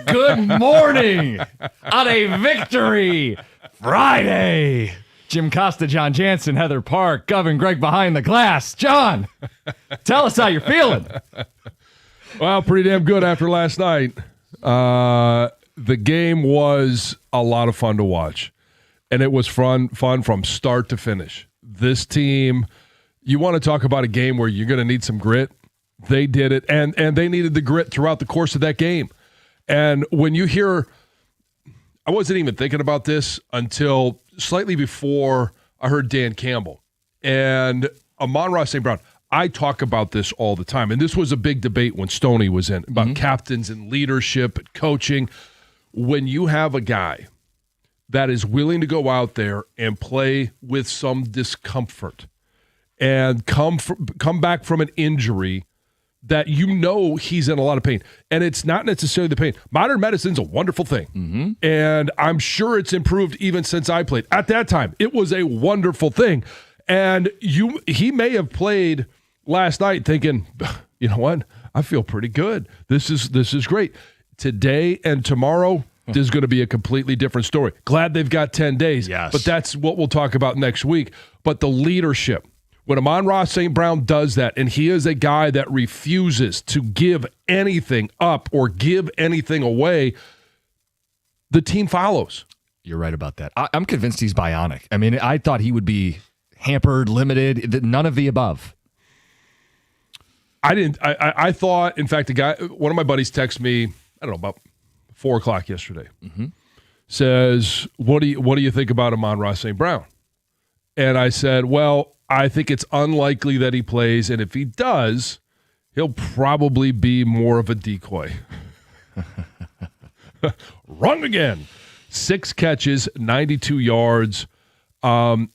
Good morning on a Victory Friday. Jim Costa, John Jansen, Heather Park, Govin Greg behind the glass. John, tell us how you're feeling. Well, pretty damn good after last night. The game was a lot of fun to watch, and it was fun from start to finish. This team, you want to talk about a game where you're going to need some grit. They did it, and they needed the grit throughout the course of that game. And when you hear, I wasn't even thinking about this until slightly before I heard Dan Campbell and Amon-Ra St. Brown. I talk about this all the time, and this was a big debate when Stoney was in, about captains and leadership and coaching. When you have a guy that is willing to go out there and play with some discomfort and come back from an injury that you know he's in a lot of pain. And it's not necessarily the pain. Modern medicine's a wonderful thing. And I'm sure it's improved even since I played. At that time, it was a wonderful thing. And he may have played last night thinking, you know what? I feel pretty good. This is great. Today and tomorrow, this is going to be a completely different story. Glad they've got 10 days. Yes. But that's what we'll talk about next week. But the leadership, when Amon-Ra St. Brown does that, and he is a guy that refuses to give anything up or give anything away, the team follows. You're right about that. I'm convinced he's bionic. I mean, I thought he would be hampered, limited, none of the above. I thought, in fact, one of my buddies texted me, I don't know, about 4 o'clock yesterday. Says, what do you think about Amon-Ra St. Brown? And I said, well, I think it's unlikely that he plays, and if he does, he'll probably be more of a decoy. Run again. 6 catches, 92 yards, and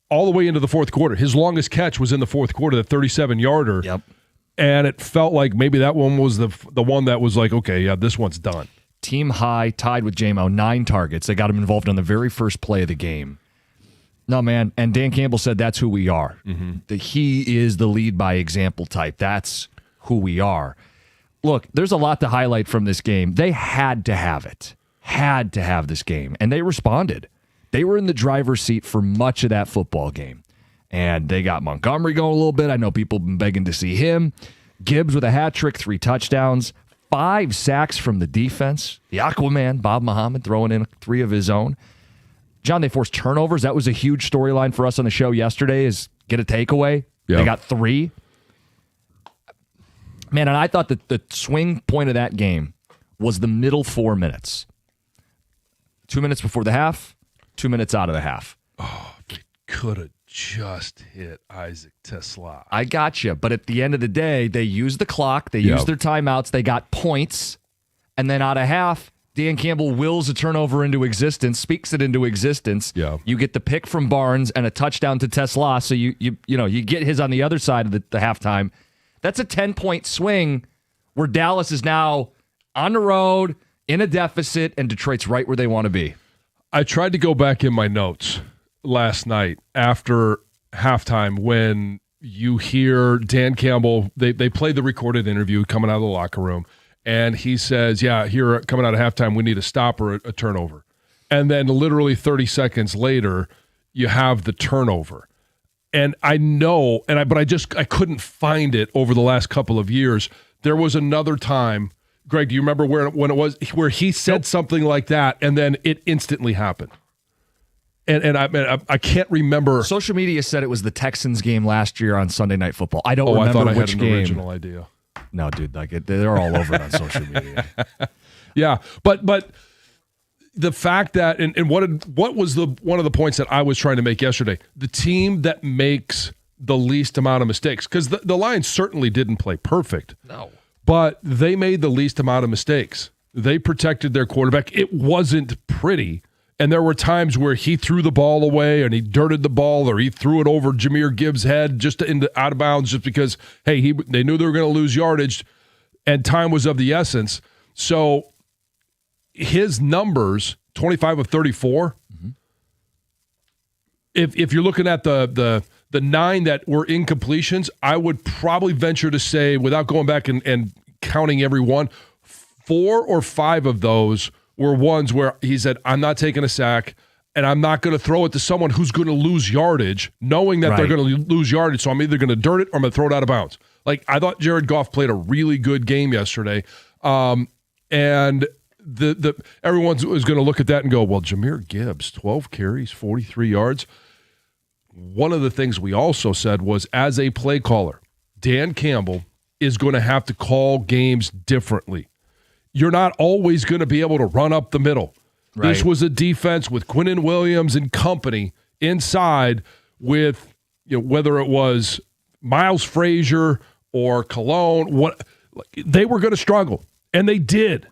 all the way into the fourth quarter. His longest catch was in the fourth quarter, the 37-yarder. Yep. And it felt like maybe that one was the one that was like, okay, yeah, this one's done. Team high, tied with J-Mo, 9 targets. They got him involved on the very first play of the game. No, man, and Dan Campbell said that's who we are. That he is the lead by example type. That's who we are. Look, there's a lot to highlight from this game. They had to have it. Had to have this game, and they responded. They were in the driver's seat for much of that football game. And they got Montgomery going a little bit. I know people have been begging to see him. Gibbs with a hat trick, 3 touchdowns, 5 sacks from the defense. The Aquaman, Bob Muhammad, throwing in 3 of his own. John, they forced turnovers. That was a huge storyline for us on the show yesterday, is get a takeaway. Yep. They got 3. Man, and I thought that the swing point of that game was the middle 4 minutes. 2 minutes before the half, 2 minutes out of the half. Oh, they could have just hit Isaac TeSlaa. I got you. But at the end of the day, they used the clock. They used their timeouts. They got points. And then out of half, Dan Campbell wills a turnover into existence, speaks it into existence. Yeah. You get the pick from Barnes and a touchdown to TeSlaa, so you get his on the other side of the halftime. That's a 10-point swing where Dallas is now on the road, in a deficit, and Detroit's right where they want to be. I tried to go back in my notes last night after halftime when you hear Dan Campbell, they played the recorded interview coming out of the locker room, and he says, yeah, here coming out of halftime, we need a stop or a turnover. And then literally 30 seconds later, you have the turnover. And I know, but I couldn't find it over the last couple of years. There was another time, Greg, do you remember when it was where he said something like that and then it instantly happened? And I can't remember. Social media said it was the Texans game last year on Sunday Night Football. I don't remember I thought I which had game. An original idea. No, dude, they're all over it on social media. Yeah, but the fact that and what was one of the points that I was trying to make yesterday? The team that makes the least amount of mistakes, because the Lions certainly didn't play perfect. No. But they made the least amount of mistakes. They protected their quarterback. It wasn't pretty. And there were times where he threw the ball away and he dirted the ball, or he threw it over Jahmyr Gibbs' head just out of bounds just because, hey, they knew they were going to lose yardage and time was of the essence. So his numbers, 25 of 34, if you're looking at the 9 that were incompletions, I would probably venture to say, without going back and counting every one. 4 or 5 of those were ones where he said, I'm not taking a sack, and I'm not going to throw it to someone who's going to lose yardage, knowing that they're going to lose yardage. So I'm either going to dirt it or I'm going to throw it out of bounds. Like, I thought Jared Goff played a really good game yesterday. And the everyone was going to look at that and go, well, Jahmyr Gibbs, 12 carries, 43 yards. One of the things we also said was, as a play caller, Dan Campbell is going to have to call games differently. You're not always going to be able to run up the middle. Right. This was a defense with Quinnen Williams and company inside with, whether it was Miles Frazier or Cologne, they were going to struggle, and they did.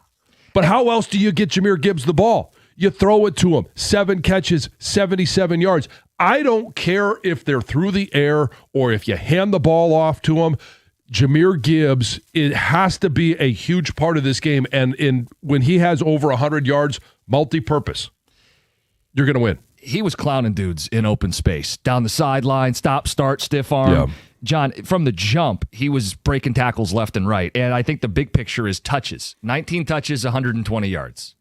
But how else do you get Jahmyr Gibbs the ball? You throw it to him. 7 catches, 77 yards. I don't care if they're through the air or if you hand the ball off to him. Jahmyr Gibbs, it has to be a huge part of this game. And when he has over 100 yards, multi-purpose, you're going to win. He was clowning dudes in open space, down the sideline, stop, start, stiff arm. Yeah. John, from the jump, he was breaking tackles left and right. And I think the big picture is touches. 19 touches, 120 yards.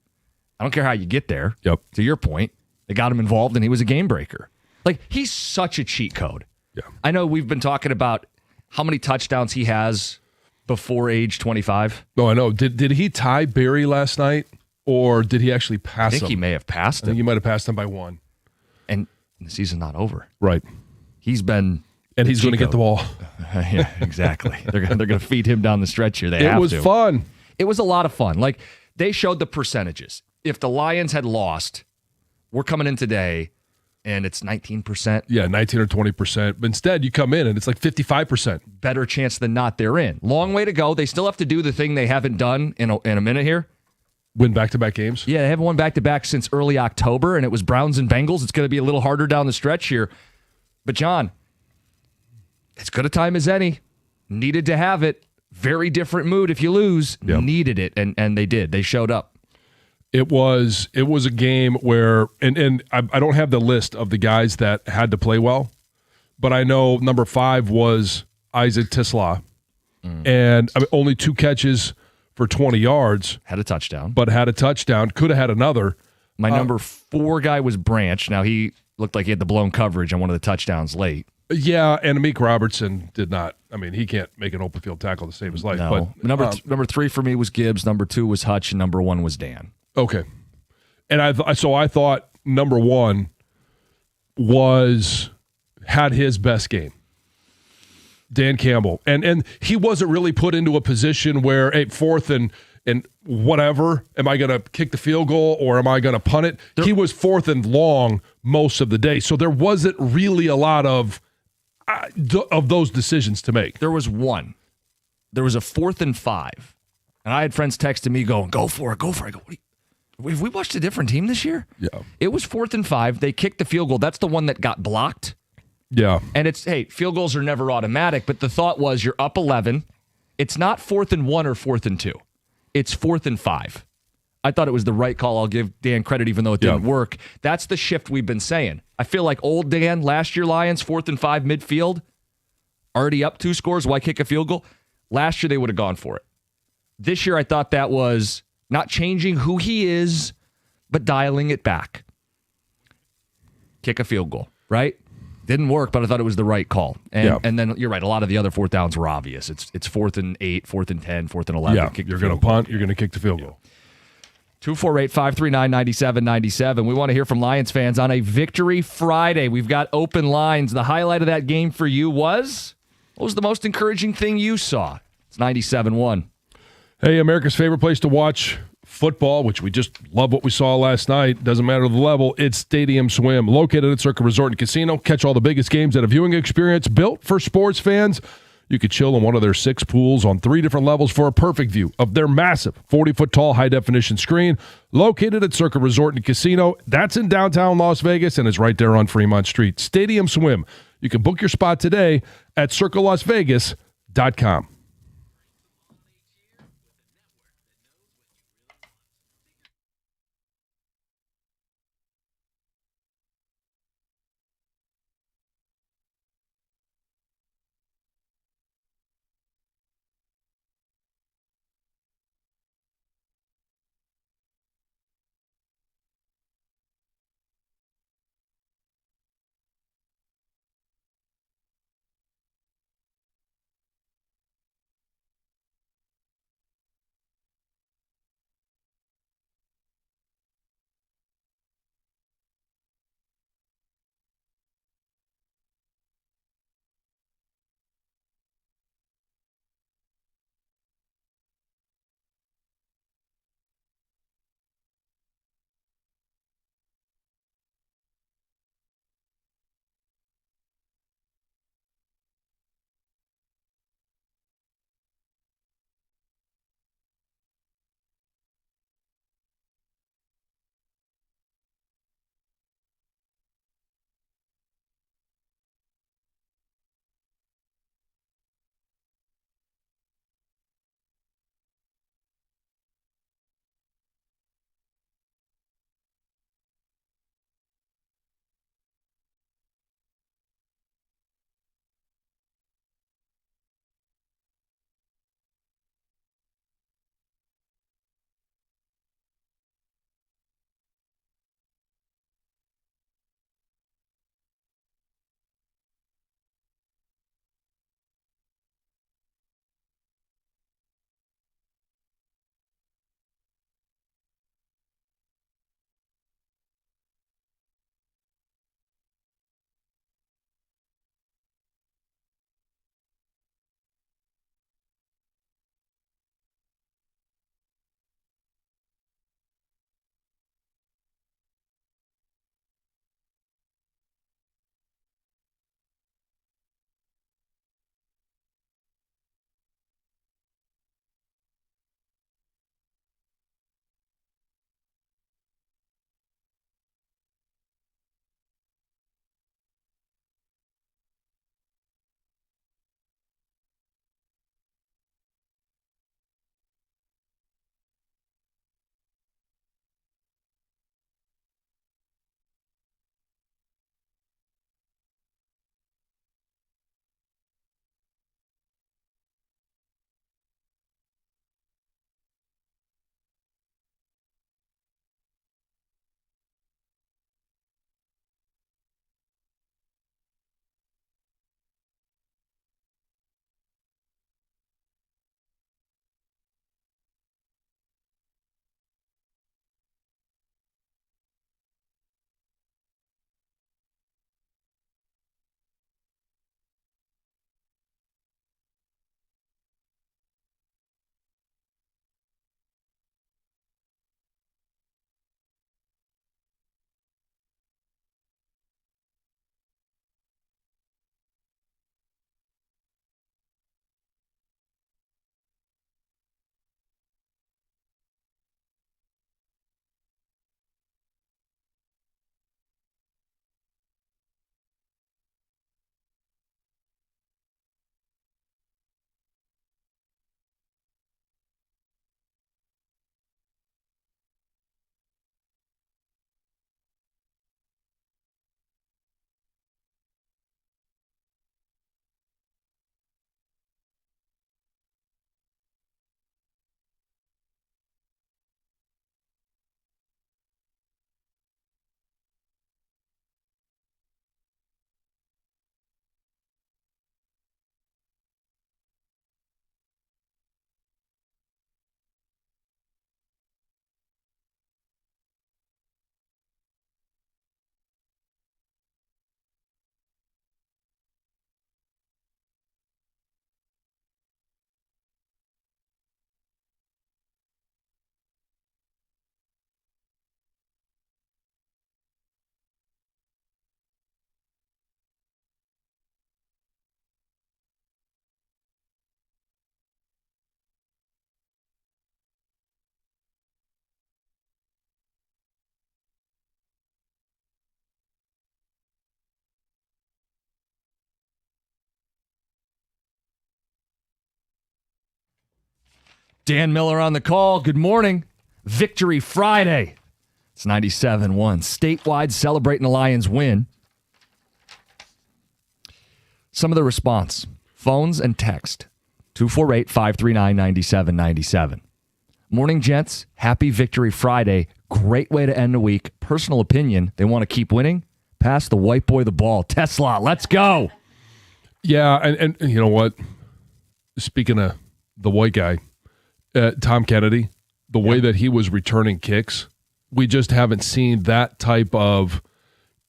I don't care how you get there. Yep. To your point, they got him involved, and he was a game breaker. Like, he's such a cheat code. Yeah. I know we've been talking about how many touchdowns he has before age 25. No, I know. Did he tie Barry last night, or did he actually pass him? I think he may have passed him. I think he might have passed him by 1. And the season's not over. Right. He's been... And he's going to get the ball. Yeah, exactly. They're going to feed him down the stretch here. It was fun. It was a lot of fun. Like, they showed the percentages. If the Lions had lost, we're coming in today, and it's 19%. Yeah, 19 or 20%. But instead, you come in, and it's like 55%. Better chance than not they're in. Long way to go. They still have to do the thing they haven't done in a minute here. Win back-to-back games? Yeah, they haven't won back-to-back since early October, and it was Browns and Bengals. It's going to be a little harder down the stretch here. But, John, as good a time as any. Needed to have it. Very different mood if you lose. Yep. Needed it, and they did. They showed up. It was a game where, and I don't have the list of the guys that had to play well, but I know number 5 was Isaac Tisla, and only 2 catches for 20 yards. Had a touchdown. But had a touchdown. Could have had another. My number 4 guy was Branch. Now, he looked like he had the blown coverage on one of the touchdowns late. Yeah, and Amik Robertson did not. I mean, he can't make an open field tackle to save his life. No. But number 3 for me was Gibbs. Number 2 was Hutch. And number 1 was Dan. Okay. And I thought number 1 had his best game. Dan Campbell. And he wasn't really put into a position where, hey, 4th and whatever, am I going to kick the field goal or am I going to punt it? He was 4th and long most of the day. So there wasn't really a lot of those decisions to make. There was one. There was a 4th and 5. And I had friends texting me going, go for it, go for it. I go, have we watched a different team this year? Yeah. It was 4th and 5. They kicked the field goal. That's the one that got blocked. Yeah. And it's, hey, field goals are never automatic, but the thought was you're up 11. It's not 4th and 1 or 4th and 2. It's 4th and 5. I thought it was the right call. I'll give Dan credit even though it didn't work. That's the shift we've been saying. I feel like old Dan, last year Lions, 4th and 5 midfield, already up 2 scores. Why kick a field goal? Last year they would have gone for it. This year I thought that was not changing who he is, but dialing it back. Kick a field goal, right? Didn't work, but I thought it was the right call. And then you're right. A lot of the other 4th downs were obvious. It's 4th and 8, 4th and 10, 4th and 11. Yeah, you're going to punt. You're going to kick the field goal. 248-539-9797. We want to hear from Lions fans on a Victory Friday. We've got open lines. The highlight of that game for you was? What was the most encouraging thing you saw? It's 97-1. Hey, America's favorite place to watch football, which we just love what we saw last night. Doesn't matter the level. It's Stadium Swim, located at Circa Resort and Casino. Catch all the biggest games at a viewing experience built for sports fans. You could chill in one of their 6 pools on 3 different levels for a perfect view of their massive 40-foot-tall high-definition screen located at Circa Resort and Casino. That's in downtown Las Vegas and is right there on Fremont Street. Stadium Swim. You can book your spot today at circalasvegas.com. Dan Miller on the call. Good morning. Victory Friday. It's 97-1. Statewide celebrating the Lions win. Some of the response. Phones and text. 248-539-9797. Morning, gents. Happy Victory Friday. Great way to end the week. Personal opinion, they want to keep winning. Pass the white boy the ball. Tesla, let's go. Yeah, and you know what? Speaking of the white guy, Tom Kennedy, the way that he was returning kicks, we just haven't seen that type of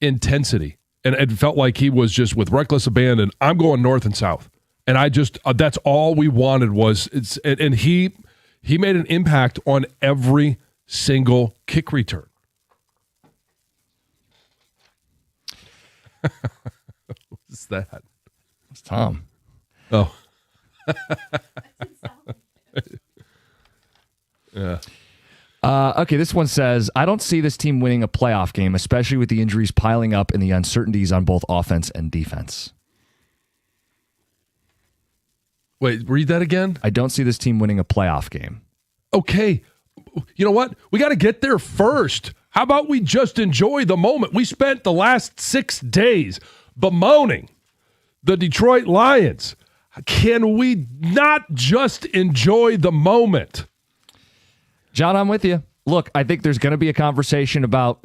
intensity. And it felt like he was just with reckless abandon. I'm going north and south. And I just, that's all we wanted was, and he made an impact on every single kick return. What's that? It's Tom. Oh. Yeah. Okay, this one says, I don't see this team winning a playoff game, especially with the injuries piling up and the uncertainties on both offense and defense. Wait, read that again? I don't see this team winning a playoff game. Okay. You know what? We got to get there first. How about we just enjoy the moment? We spent the last 6 days bemoaning the Detroit Lions. Can we not just enjoy the moment? John, I'm with you. Look, I think there's going to be a conversation about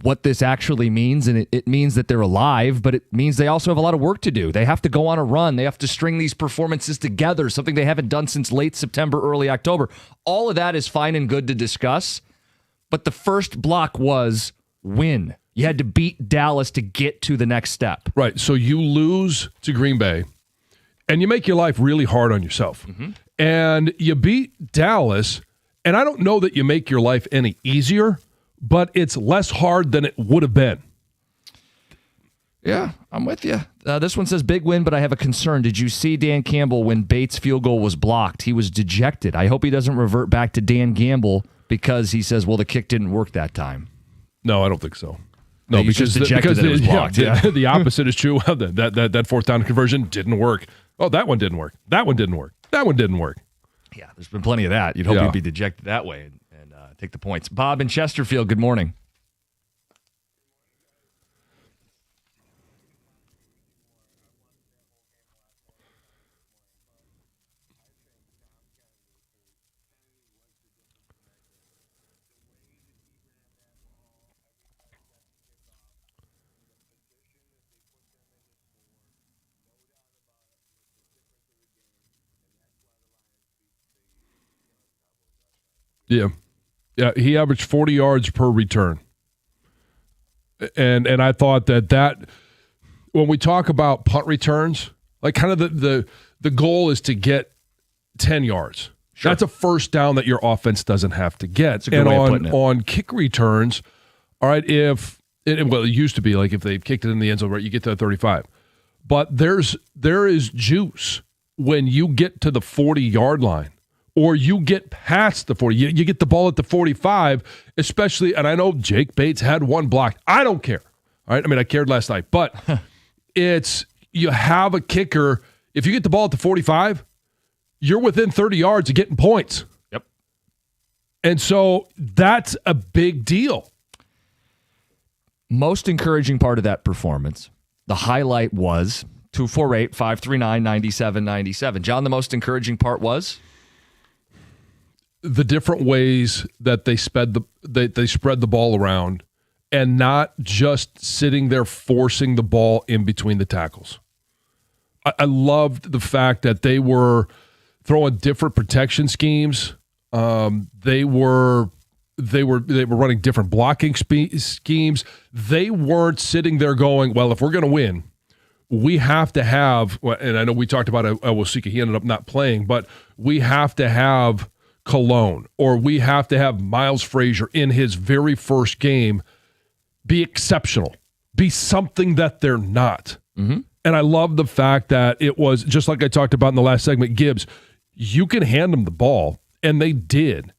what this actually means, and it means that they're alive, but it means they also have a lot of work to do. They have to go on a run. They have to string these performances together, something they haven't done since late September, early October. All of that is fine and good to discuss, but the first block was win. You had to beat Dallas to get to the next step. Right, so you lose to Green Bay, and you make your life really hard on yourself. Mm-hmm. And you beat Dallas, and I don't know that you make your life any easier, but it's less hard than it would have been. Yeah, I'm with you. This one says, big win, but I have a concern. Did you see Dan Campbell when Bates' field goal was blocked? He was dejected. I hope he doesn't revert back to Dan Gamble because he says, well, the kick didn't work that time. No, I don't think so. No, because it was blocked. The opposite is true. That fourth down conversion didn't work. Oh, that one didn't work. That one didn't work. That one didn't work. Yeah, there's been plenty of that. You'd hope he'd be dejected that way and take the points. Bob in Chesterfield, good morning. Yeah, he averaged 40 yards per return. And I thought that when we talk about punt returns, like kind of the goal is to get 10 yards. Sure. That's a first down that your offense doesn't have to get. That's a good way of putting it. On kick returns, all right, it used to be like if they kicked it in the end zone, right, you get to the 35. But there is juice when you get to the 40-yard line. Or you get past the 40. You get the ball at the 45, especially, and I know Jake Bates had one blocked. I don't care. All right? I mean, I cared last night. But you have a kicker. If you get the ball at the 45, you're within 30 yards of getting points. Yep. And so that's a big deal. Most encouraging part of that performance, the highlight was 248-539-9797. John, the most encouraging part was? The different ways that they spread the ball around and not just sitting there forcing the ball in between the tackles. I loved the fact that they were throwing different protection schemes. They were running different blocking schemes. They weren't sitting there going, well, if we're going to win, we have to have, and I know we talked about Owosika, he ended up not playing, but we have to have Cologne, or we have to have Miles Frazier in his very first game be exceptional, be something that they're not. Mm-hmm. And I love the fact that it was, just like I talked about in the last segment, Gibbs, you can hand them the ball, and they did.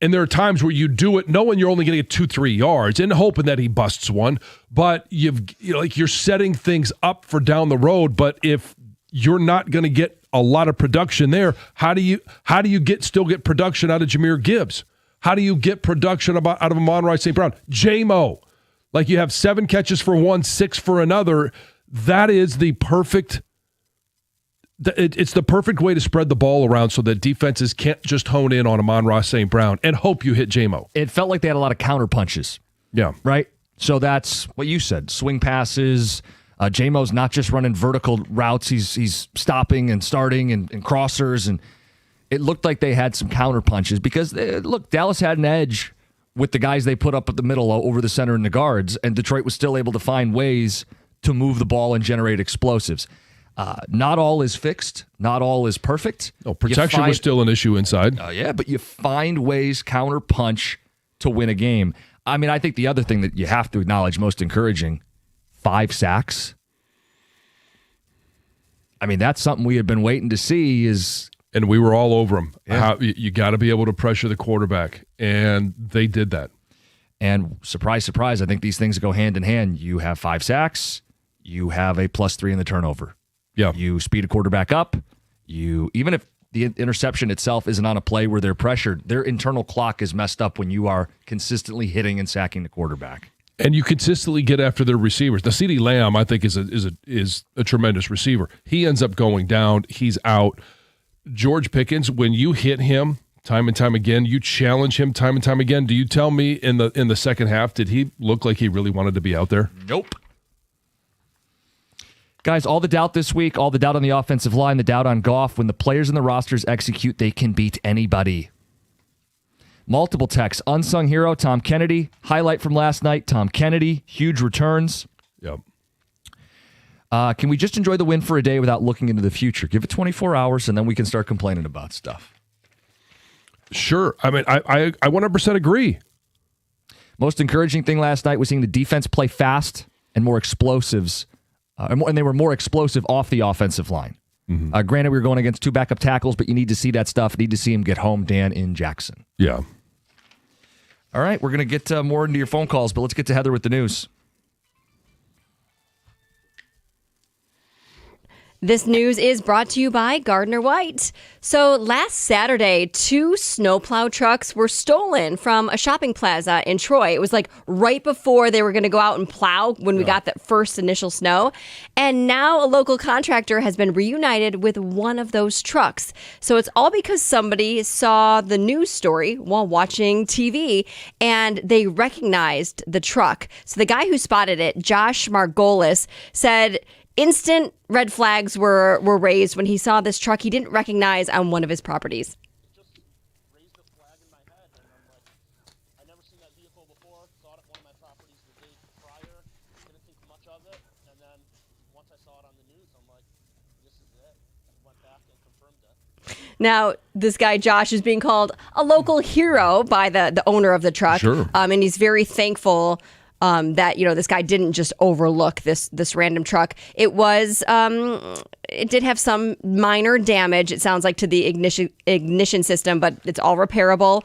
And there are times where you do it knowing you're only going to get 2-3 yards and hoping that he busts one, but you're setting things up for down the road, but if you're not going to get a lot of production there. How do you still get production out of Jahmyr Gibbs? How do you get production out of Amon-Ra St. Brown? J-Mo. Like, you have 7 catches for one, 6 for another. That is the perfect it's the perfect way to spread the ball around so that defenses can't just hone in on Amon-Ra St. Brown and hope you hit J-Mo. It felt like they had a lot of counter punches. Yeah. Right? So that's what you said. Swing passes. J-Mo's not just running vertical routes. He's stopping and starting and crossers. And it looked like they had some counter punches because, look, Dallas had an edge with the guys they put up at the middle over the center and the guards, and Detroit was still able to find ways to move the ball and generate explosives. Not all is fixed. Not all is perfect. No, protection was still an issue inside. Yeah, but you find ways, counter punch to win a game. I mean, I think the other thing that you have to acknowledge, most encouraging, 5 sacks. I mean, that's something we had been waiting to see is... And we were all over them. Yeah. You got to be able to pressure the quarterback, and they did that. And surprise, surprise, I think these things go hand in hand. You have 5 sacks. You have a +3 in the turnover. Yeah. You speed a quarterback up. Even if the interception itself isn't on a play where they're pressured, their internal clock is messed up when you are consistently hitting and sacking the quarterback. And you consistently get after their receivers. The CeeDee Lamb, I think, is a tremendous receiver. He ends up going down. He's out. George Pickens, when you hit him time and time again, you challenge him time and time again. Do you tell me in the second half, did he look like he really wanted to be out there? Nope. Guys, all the doubt this week, all the doubt on the offensive line, the doubt on Goff. When the players and the rosters execute, they can beat anybody. Multiple texts. Unsung hero, Tom Kennedy. Highlight from last night, Tom Kennedy. Huge returns. Yep. Can we just enjoy the win for a day without looking into the future? Give it 24 hours, and then we can start complaining about stuff. Sure. I mean, I 100% agree. Most encouraging thing last night was seeing the defense play fast and more explosives. And they were more explosive off the offensive line. Mm-hmm. Granted, we were going against 2 backup tackles, but you need to see that stuff. Need to see him get home, Dan, in Jackson. Yeah. All right, we're going to get more into your phone calls, but let's get to Heather with the news. This news is brought to you by Gardner White. So last Saturday, 2 snowplow trucks were stolen from a shopping plaza in Troy. It was like right before they were going to go out and plow when we got that first initial snow. And now a local contractor has been reunited with one of those trucks. So it's all because somebody saw the news story while watching TV and they recognized the truck. So the guy who spotted it, Josh Margolis, said instant red flags were raised when he saw this truck he didn't recognize on one of his properties. It just raised a flag in my head, and I'm like, I never seen that vehicle before, saw it at one of my properties the day prior, didn't think much of it, and then once I saw it on the news, I'm like, this is it. I went back and confirmed it. Now, this guy, Josh, is being called a local hero by the owner of the truck. Sure. And he's very thankful that, this guy didn't just overlook this random truck. It was, it did have some minor damage, it sounds like, to the ignition system, but it's all repairable.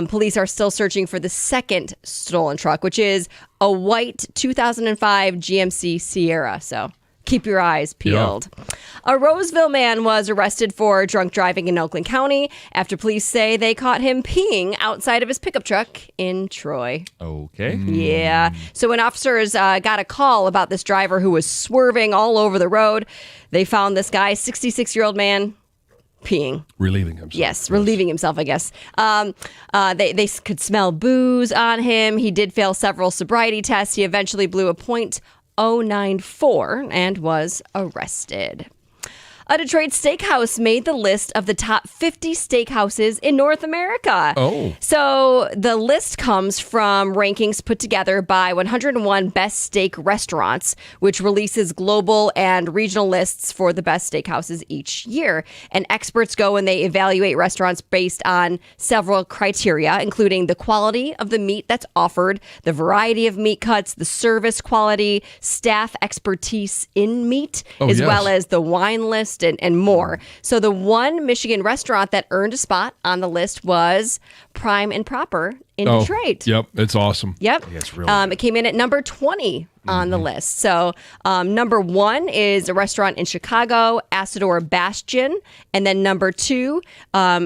Police are still searching for the second stolen truck, which is a white 2005 GMC Sierra. So keep your eyes peeled. Yeah. A Roseville man was arrested for drunk driving in Oakland County after police say they caught him peeing outside of his pickup truck in Troy. Okay. Yeah. So when officers got a call about this driver who was swerving all over the road, they found this guy, 66-year-old man, peeing. Relieving himself. Yes, relieving himself, I guess. They could smell booze on him. He did fail several sobriety tests. He eventually blew a .094 and was arrested. A Detroit steakhouse made the list of the top 50 steakhouses in North America. Oh. So the list comes from rankings put together by 101 Best Steak Restaurants, which releases global and regional lists for the best steakhouses each year. And experts go and they evaluate restaurants based on several criteria, including the quality of the meat that's offered, the variety of meat cuts, the service quality, staff expertise in meat, as well as the wine list and more. So the one Michigan restaurant that earned a spot on the list was Prime and Proper in Detroit. Yep, it's awesome. Yep. Yeah, it's really it came in at number 20 on the list. So number 1 is a restaurant in Chicago, Asador Bastion. And then number 2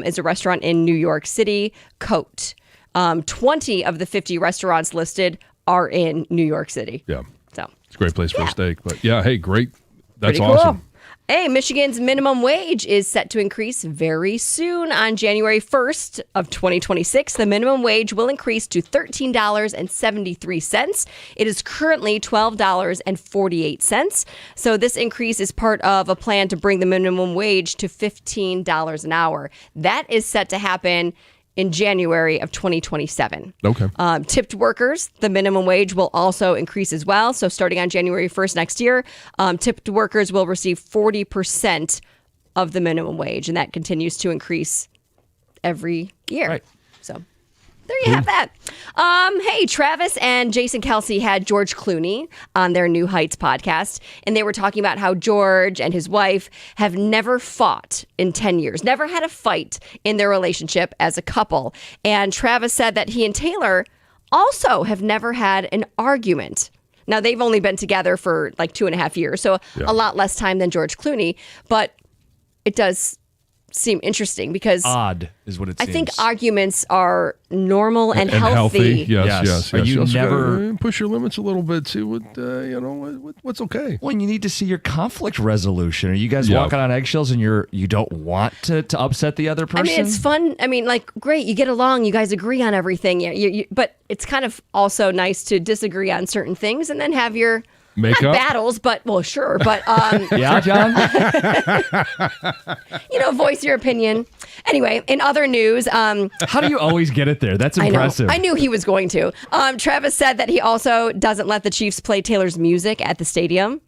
is a restaurant in New York City, Cote. 20 of the 50 restaurants listed are in New York City. Yeah. So It's a great place for a steak. But yeah, hey, great. That's pretty cool. awesome. Hey, Michigan's minimum wage is set to increase very soon. On January 1st of 2026, the minimum wage will increase to $13.73. It is currently $12.48. So this increase is part of a plan to bring the minimum wage to $15 an hour. That is set to happen in January of 2027. Okay. Tipped workers, the minimum wage will also increase as well. So starting on January 1st next year, tipped workers will receive 40% of the minimum wage, and that continues to increase every year. Right. So there you have that. Hey, Travis and Jason Kelsey had George Clooney on their New Heights podcast, and they were talking about how George and his wife have never fought in 10 years, never had a fight in their relationship as a couple. And Travis said that he and Taylor also have never had an argument. Now, they've only been together for like 2.5 years, so a lot less time than George Clooney, but it does seem interesting because Odd is what it I seems. think arguments are normal and healthy. Yes. But you also never- gotta push your limits a little bit. See what what's okay. Well, you need to see your conflict resolution. Are you guys Yeah. walking on eggshells and you don't want to upset the other person? I mean, it's fun. I mean, like, great, you get along, you guys agree on everything. But it's kind of also nice to disagree on certain things and then have your Make not up? battles, but well, sure, but Yeah, John? voice your opinion. Anyway, in other news, How do you always get it there? That's impressive. I knew he was going to. Travis said that he also doesn't let the Chiefs play Taylor's music at the stadium.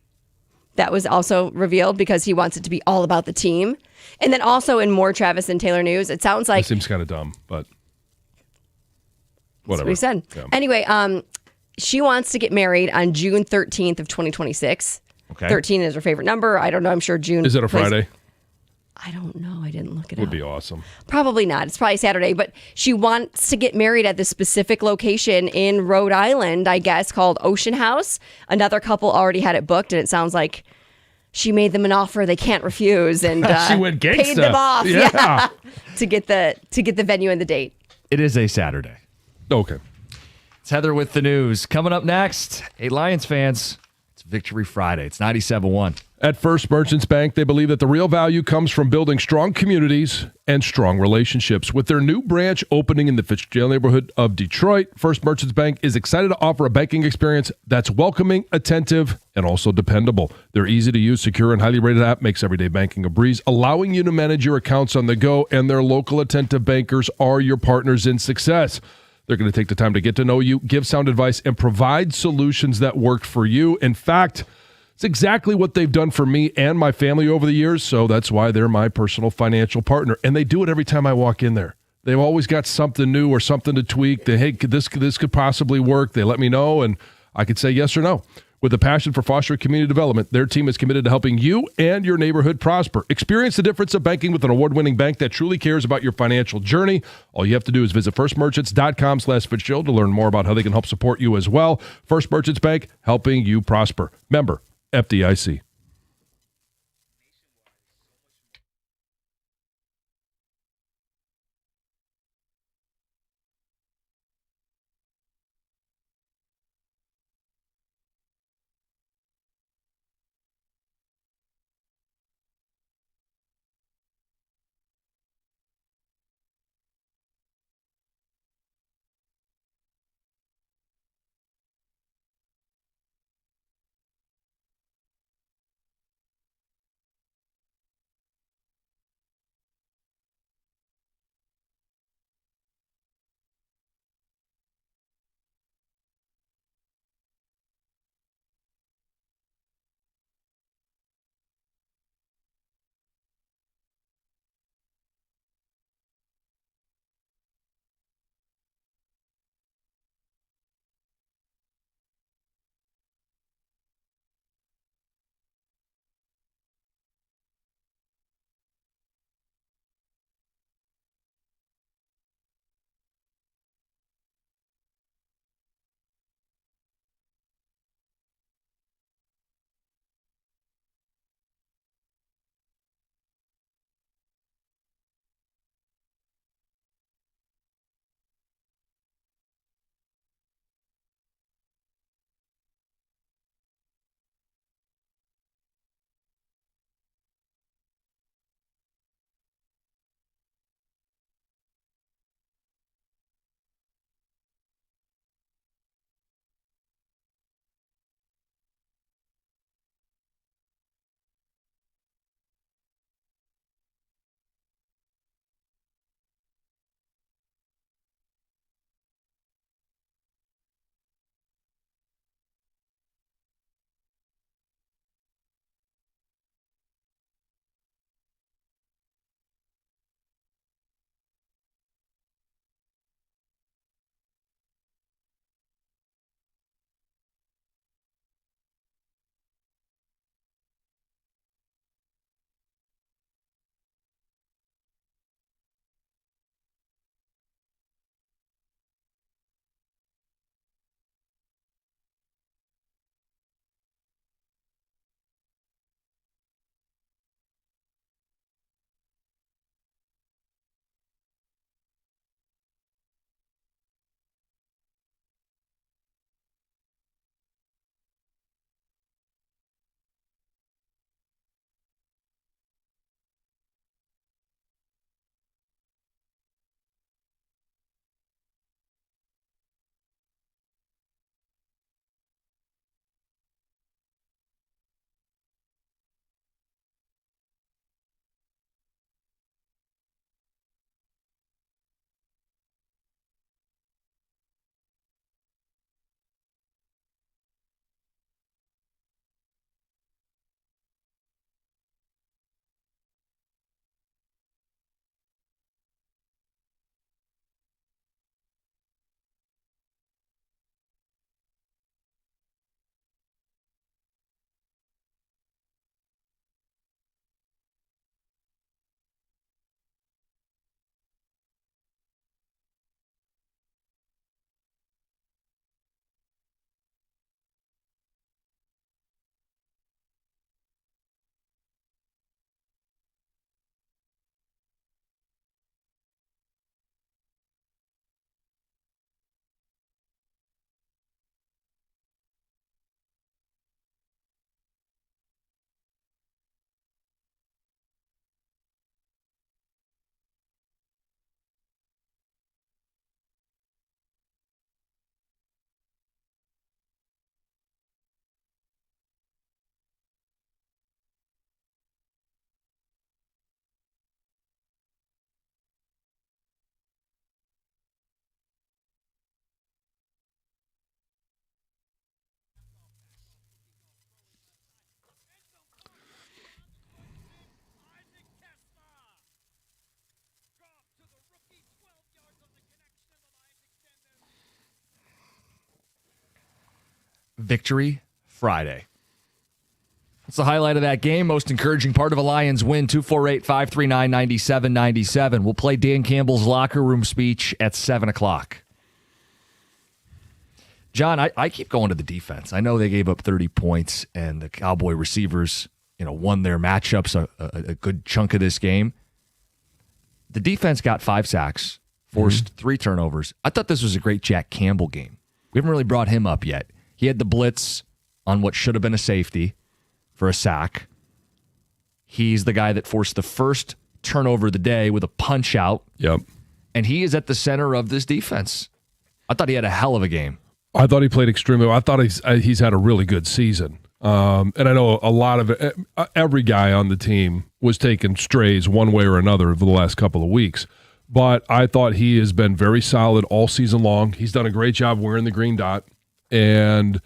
That was also revealed because he wants it to be all about the team. And then also in more Travis and Taylor news, it sounds like It seems kind of dumb, but whatever. that's what he said. Yeah. Anyway, she wants to get married on June 13th of 2026. Okay. 13 is her favorite number. I don't know. I'm sure June. Is it a Friday? I don't know. I didn't look it Would up. be awesome. Probably not. It's probably Saturday, but she wants to get married at this specific location in Rhode Island, I guess, called Ocean House. Another couple already had it booked, and it sounds like she made them an offer they can't refuse, and She went paid gangsta. them off, Yeah. to get the venue and the date. It is a Saturday. Okay. It's Heather with the news. Coming up next, hey, Lions fans, it's Victory Friday. It's 97-1. At First Merchants Bank, they believe that the real value comes from building strong communities and strong relationships. With their new branch opening in the Fitzgerald neighborhood of Detroit, First Merchants Bank is excited to offer a banking experience that's welcoming, attentive, and also dependable. Their easy-to-use, secure, and highly rated app makes everyday banking a breeze, allowing you to manage your accounts on the go, and their local attentive bankers are your partners in success. They're going to take the time to get to know you, give sound advice, and provide solutions that work for you. In fact, it's exactly what they've done for me and my family over the years, so that's why they're my personal financial partner. And they do it every time I walk in there. They've always got something new or something to tweak. Hey, this could possibly work. They let me know, and I could say yes or no. With a passion for fostering community development, their team is committed to helping you and your neighborhood prosper. Experience the difference of banking with an award-winning bank that truly cares about your financial journey. All you have to do is visit firstmerchants.com/Fitzgerald to learn more about how they can help support you as well. First Merchants Bank, helping you prosper. Member FDIC. Victory Friday. That's the highlight of that game. Most encouraging part of a Lions win, 248-539-9797. We'll play Dan Campbell's locker room speech at 7 o'clock. John, I keep going to the defense. I know they gave up 30 points, and the Cowboy receivers, won their matchups a good chunk of this game. The defense got 5 sacks, forced 3 turnovers. I thought this was a great Jack Campbell game. We haven't really brought him up yet. He had the blitz on what should have been a safety for a sack. He's the guy that forced the first turnover of the day with a punch out. Yep. And he is at the center of this defense. I thought he had a hell of a game. I thought he played extremely well. I thought he's had a really good season. And I know a lot of it, every guy on the team was taking strays one way or another over the last couple of weeks. But I thought he has been very solid all season long. He's done a great job wearing the green dot. And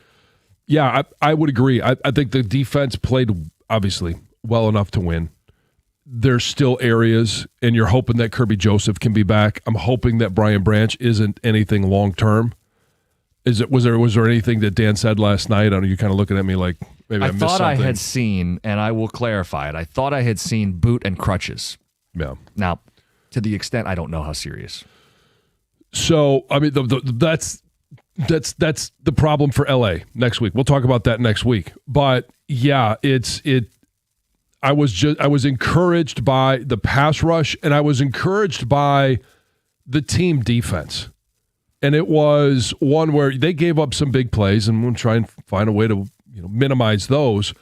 yeah, I would agree. I think the defense played, obviously, well enough to win. There's still areas, and you're hoping that Kirby Joseph can be back. I'm hoping that Brian Branch isn't anything long-term. Was there anything that Dan said last night? I know you're kind of looking at me like maybe I missed something. I had seen, and I will clarify it, I thought I had seen boot and crutches. Yeah. Now, to the extent, I don't know how serious. So, I mean, that's the problem for LA next week. We'll talk about that next week. But yeah, I was encouraged by the pass rush, and I was encouraged by the team defense. And it was one where they gave up some big plays, and we'll try and find a way to minimize those.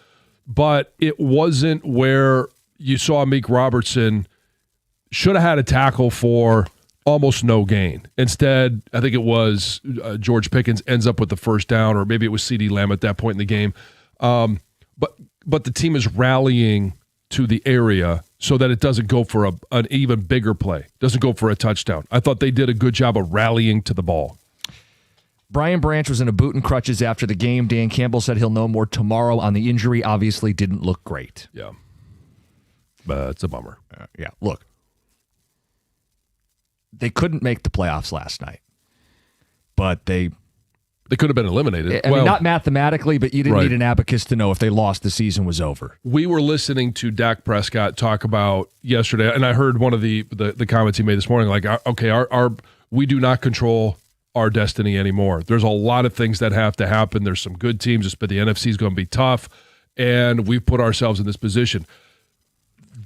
But it wasn't where you saw Meek Robertson should have had a tackle for almost no gain. Instead, I think it was George Pickens ends up with the first down, or maybe it was CeeDee Lamb at that point in the game. But the team is rallying to the area so that it doesn't go for an even bigger play, doesn't go for a touchdown. I thought they did a good job of rallying to the ball. Brian Branch was in a boot and crutches after the game. Dan Campbell said he'll know more tomorrow on the injury. Obviously didn't look great. Yeah. But it's a bummer. Yeah, look. They couldn't make the playoffs last night, but they could have been eliminated. I mean, not mathematically, but you didn't right. need an abacus to know if they lost, the season was over. We were listening to Dak Prescott talk about yesterday, and I heard one of the comments he made this morning, like, okay, we do not control our destiny anymore. There's a lot of things that have to happen. There's some good teams, but the NFC is going to be tough, and we've put ourselves in this position.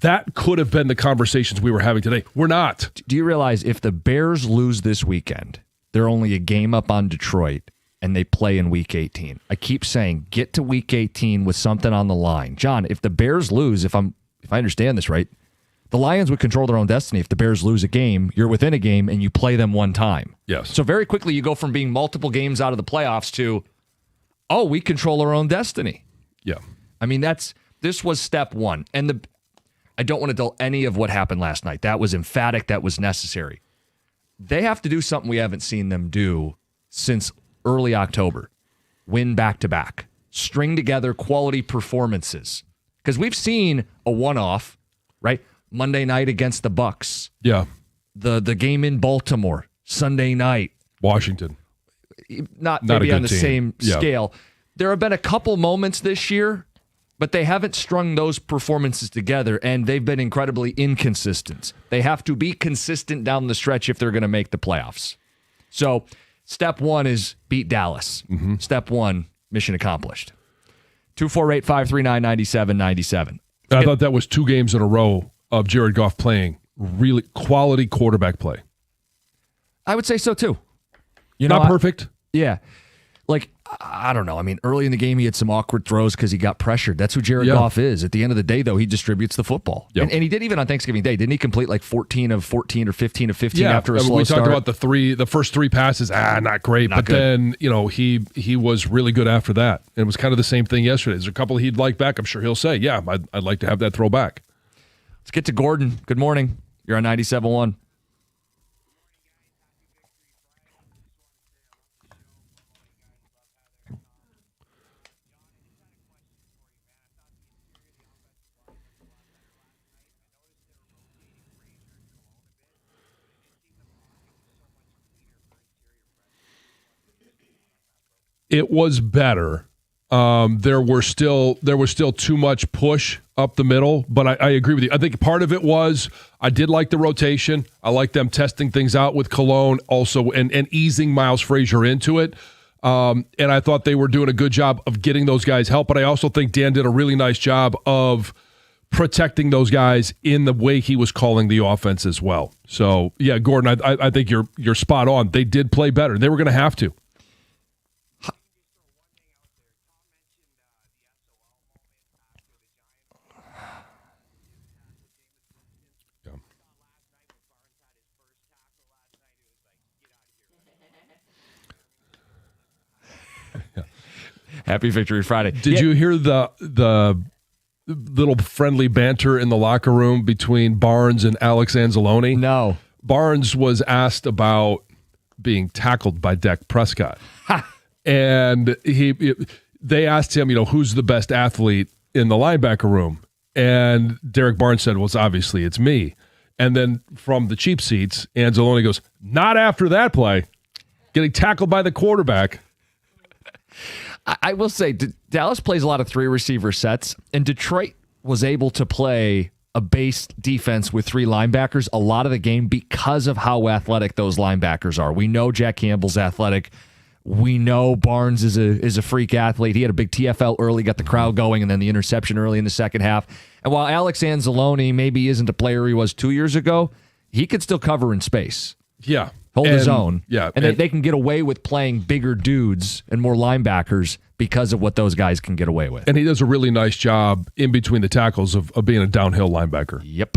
That could have been the conversations we were having today. We're not. Do you realize if the Bears lose this weekend, they're only a game up on Detroit, and they play in Week 18? I keep saying, get to Week 18 with something on the line. John, if the Bears lose, if I understand this right, the Lions would control their own destiny. If the Bears lose a game, you're within a game, and you play them one time. Yes. So very quickly, you go from being multiple games out of the playoffs to, oh, we control our own destiny. Yeah. I mean, this was step one. And I don't want to dull any of what happened last night. That was emphatic. That was necessary. They have to do something we haven't seen them do since early October. Win back-to-back. String together quality performances. Because we've seen a one-off, right? Monday night against the Bucks. Yeah. The game in Baltimore. Sunday night. Washington. Not maybe on the team. same Yeah. scale. There have been a couple moments this year, but they haven't strung those performances together, and they've been incredibly inconsistent. They have to be consistent down the stretch if they're going to make the playoffs. So step one is beat Dallas. Mm-hmm. Step one, mission accomplished. 248-539-9797. I thought that was 2 games in a row of Jared Goff playing really quality quarterback play. I would say so, too. Not perfect. Yeah. Like, I don't know. I mean, early in the game, he had some awkward throws because he got pressured. That's who Jared Goff is. At the end of the day, though, he distributes the football. Yep. And he did even on Thanksgiving Day. Didn't he complete like 14 of 14 or 15 of 15 after a slow we start? talked about the first 3 passes. Not great. Not but good. then, he was really good after that. And it was kind of the same thing yesterday. There's a couple he'd like back. I'm sure he'll say, yeah, I'd like to have that throw back. Let's get to Gordon. Good morning. You're on 97.1. it was better. There was still too much push up the middle, but I agree with you. I think part of it was I did like the rotation. I like them testing things out with Cologne also and easing Miles Frazier into it. And I thought they were doing a good job of getting those guys help, but I also think Dan did a really nice job of protecting those guys in the way he was calling the offense as well. So, yeah, Gordon, I think you're spot on. They did play better. They were going to have to. Happy Victory Friday. Did you hear the little friendly banter in the locker room between Barnes and Alex Anzalone? No. Barnes was asked about being tackled by Dak Prescott. And they asked him, who's the best athlete in the linebacker room? And Derek Barnes said, well, it's me. And then from the cheap seats, Anzalone goes, not after that play. Getting tackled by the quarterback. I will say, Dallas plays a lot of 3 receiver sets, and Detroit was able to play a base defense with 3 linebackers a lot of the game because of how athletic those linebackers are. We know Jack Campbell's athletic. We know Barnes is a freak athlete. He had a big TFL early, got the crowd going, and then the interception early in the second half. And while Alex Anzalone maybe isn't a player he was 2 years ago, he could still cover in space. Yeah. Hold his own. Yeah. And they can get away with playing bigger dudes and more linebackers because of what those guys can get away with. And he does a really nice job in between the tackles of being a downhill linebacker. Yep.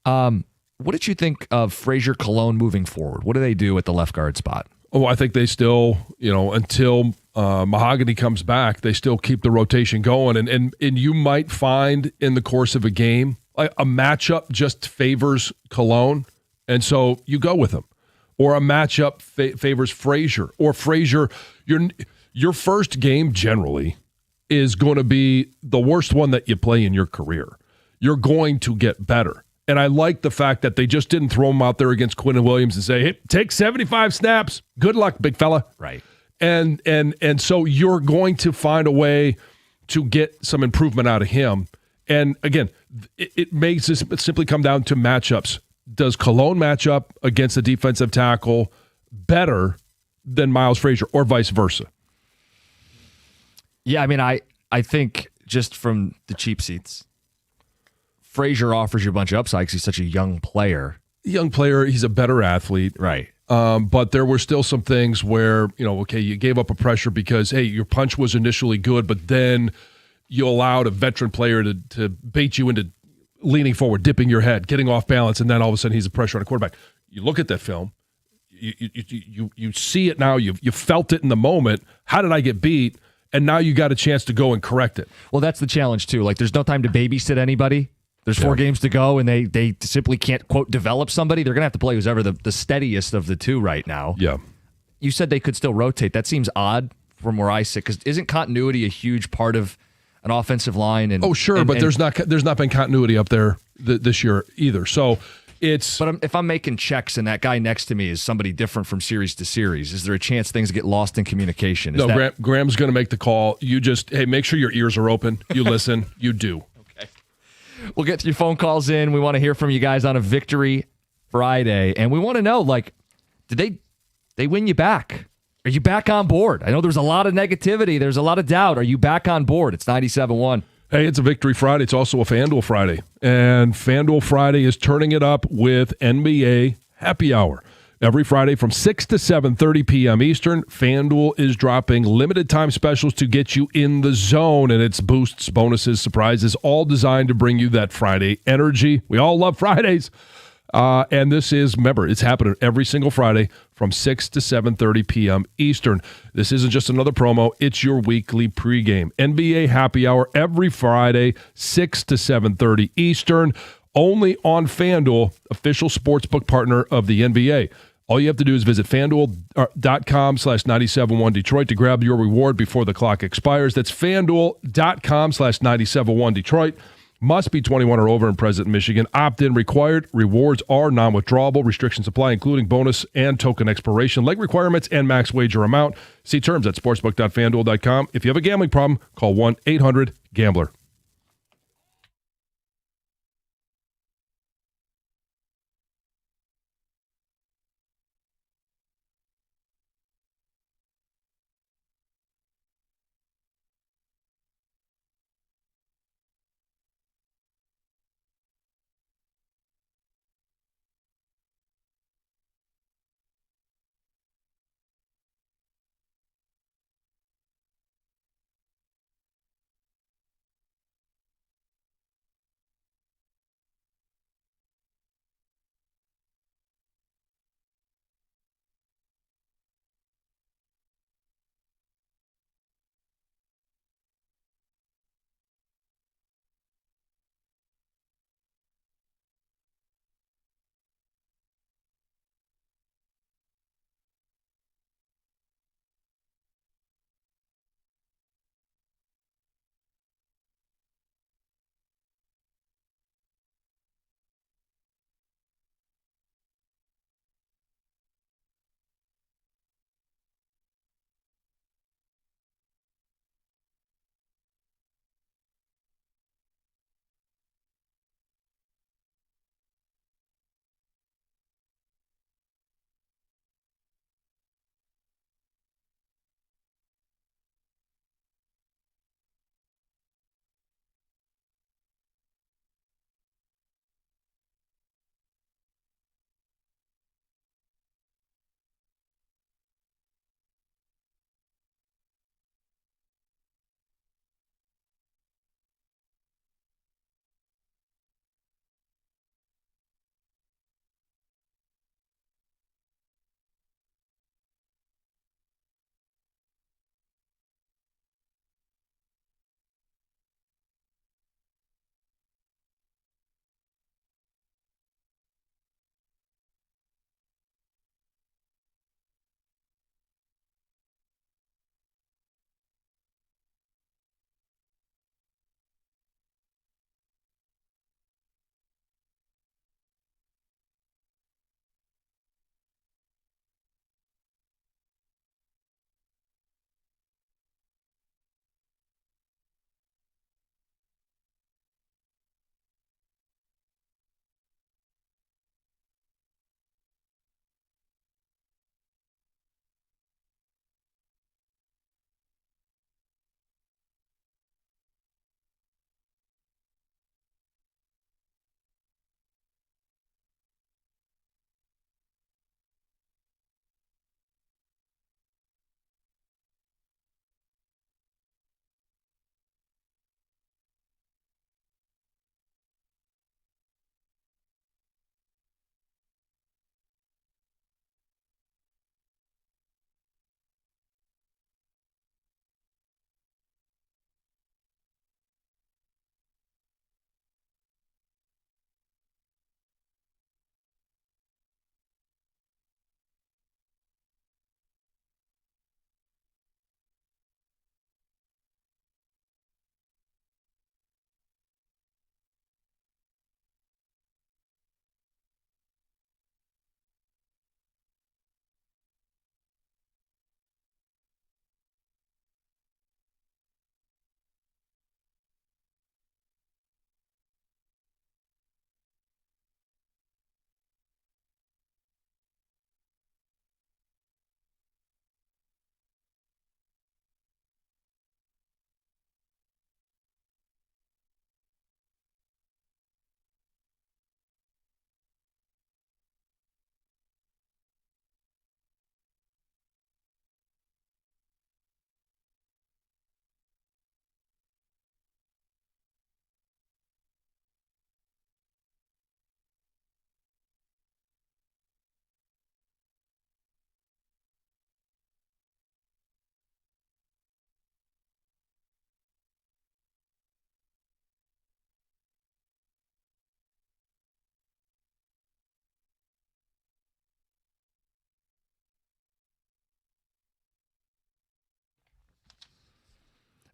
What did you think of Frazier Cologne moving forward? What do they do at the left guard spot? Oh, I think they still, until Mahogany comes back, they still keep the rotation going. And you might find in the course of a game, a matchup just favors Cologne, and so you go with him. Or a matchup favors Frazier. Or Frazier, your first game generally is going to be the worst one that you play in your career. You're going to get better. And I like the fact that they just didn't throw him out there against Quinnen Williams and say, hey, take 75 snaps. Good luck, big fella. Right. And so you're going to find a way to get some improvement out of him. And again, it makes this simply come down to matchups. Does Cologne match up against a defensive tackle better than Miles Frazier or vice versa? Yeah, I mean, I think just from the cheap seats, Frazier offers you a bunch of upside because he's such a young player. Young player, he's a better athlete. Right. But there were still some things where, you gave up a pressure because, hey, your punch was initially good, but then you allowed a veteran player to bait you into leaning forward, dipping your head, getting off balance, and then all of a sudden he's a pressure on a quarterback. You look at that film, you see it now, you felt it in the moment. How did I get beat? And now you got a chance to go and correct it. Well, that's the challenge too. Like, there's no time to babysit anybody. There's 4 games to go, and they simply can't, quote, develop somebody. They're going to have to play who's ever the steadiest of the 2 right now. Yeah. You said they could still rotate. That seems odd from where I sit, because isn't continuity a huge part of an offensive line? And but there's not been continuity up there this year either. So it's. But if I'm making checks and that guy next to me is somebody different from series to series, is there a chance things get lost in communication? Graham's going to make the call. You just make sure your ears are open. You listen. You do. Okay. We'll get your phone calls in. We want to hear from you guys on a Victory Friday, and we want to know, did they win you back? Are you back on board? I know there's a lot of negativity. There's a lot of doubt. Are you back on board? It's 97.1. Hey, it's a Victory Friday. It's also a FanDuel Friday. And FanDuel Friday is turning it up with NBA Happy Hour. Every Friday from 6 to 7:30 p.m. Eastern, FanDuel is dropping limited time specials to get you in the zone. And it's boosts, bonuses, surprises, all designed to bring you that Friday energy. We all love Fridays. And this is, remember, it's happening every single Friday from 6 to 7:30 p.m. Eastern. This isn't just another promo. It's your weekly pregame. NBA Happy Hour every Friday, 6 to 7:30 Eastern, only on FanDuel, official sportsbook partner of the NBA. All you have to do is visit FanDuel.com/971 Detroit to grab your reward before the clock expires. That's FanDuel.com/971 Detroit. Must be 21 or over and present in Michigan. Opt-in required. Rewards are non-withdrawable. Restrictions apply, including bonus and token expiration, leg requirements, and max wager amount. See terms at sportsbook.fanduel.com. If you have a gambling problem, call 1-800-GAMBLER.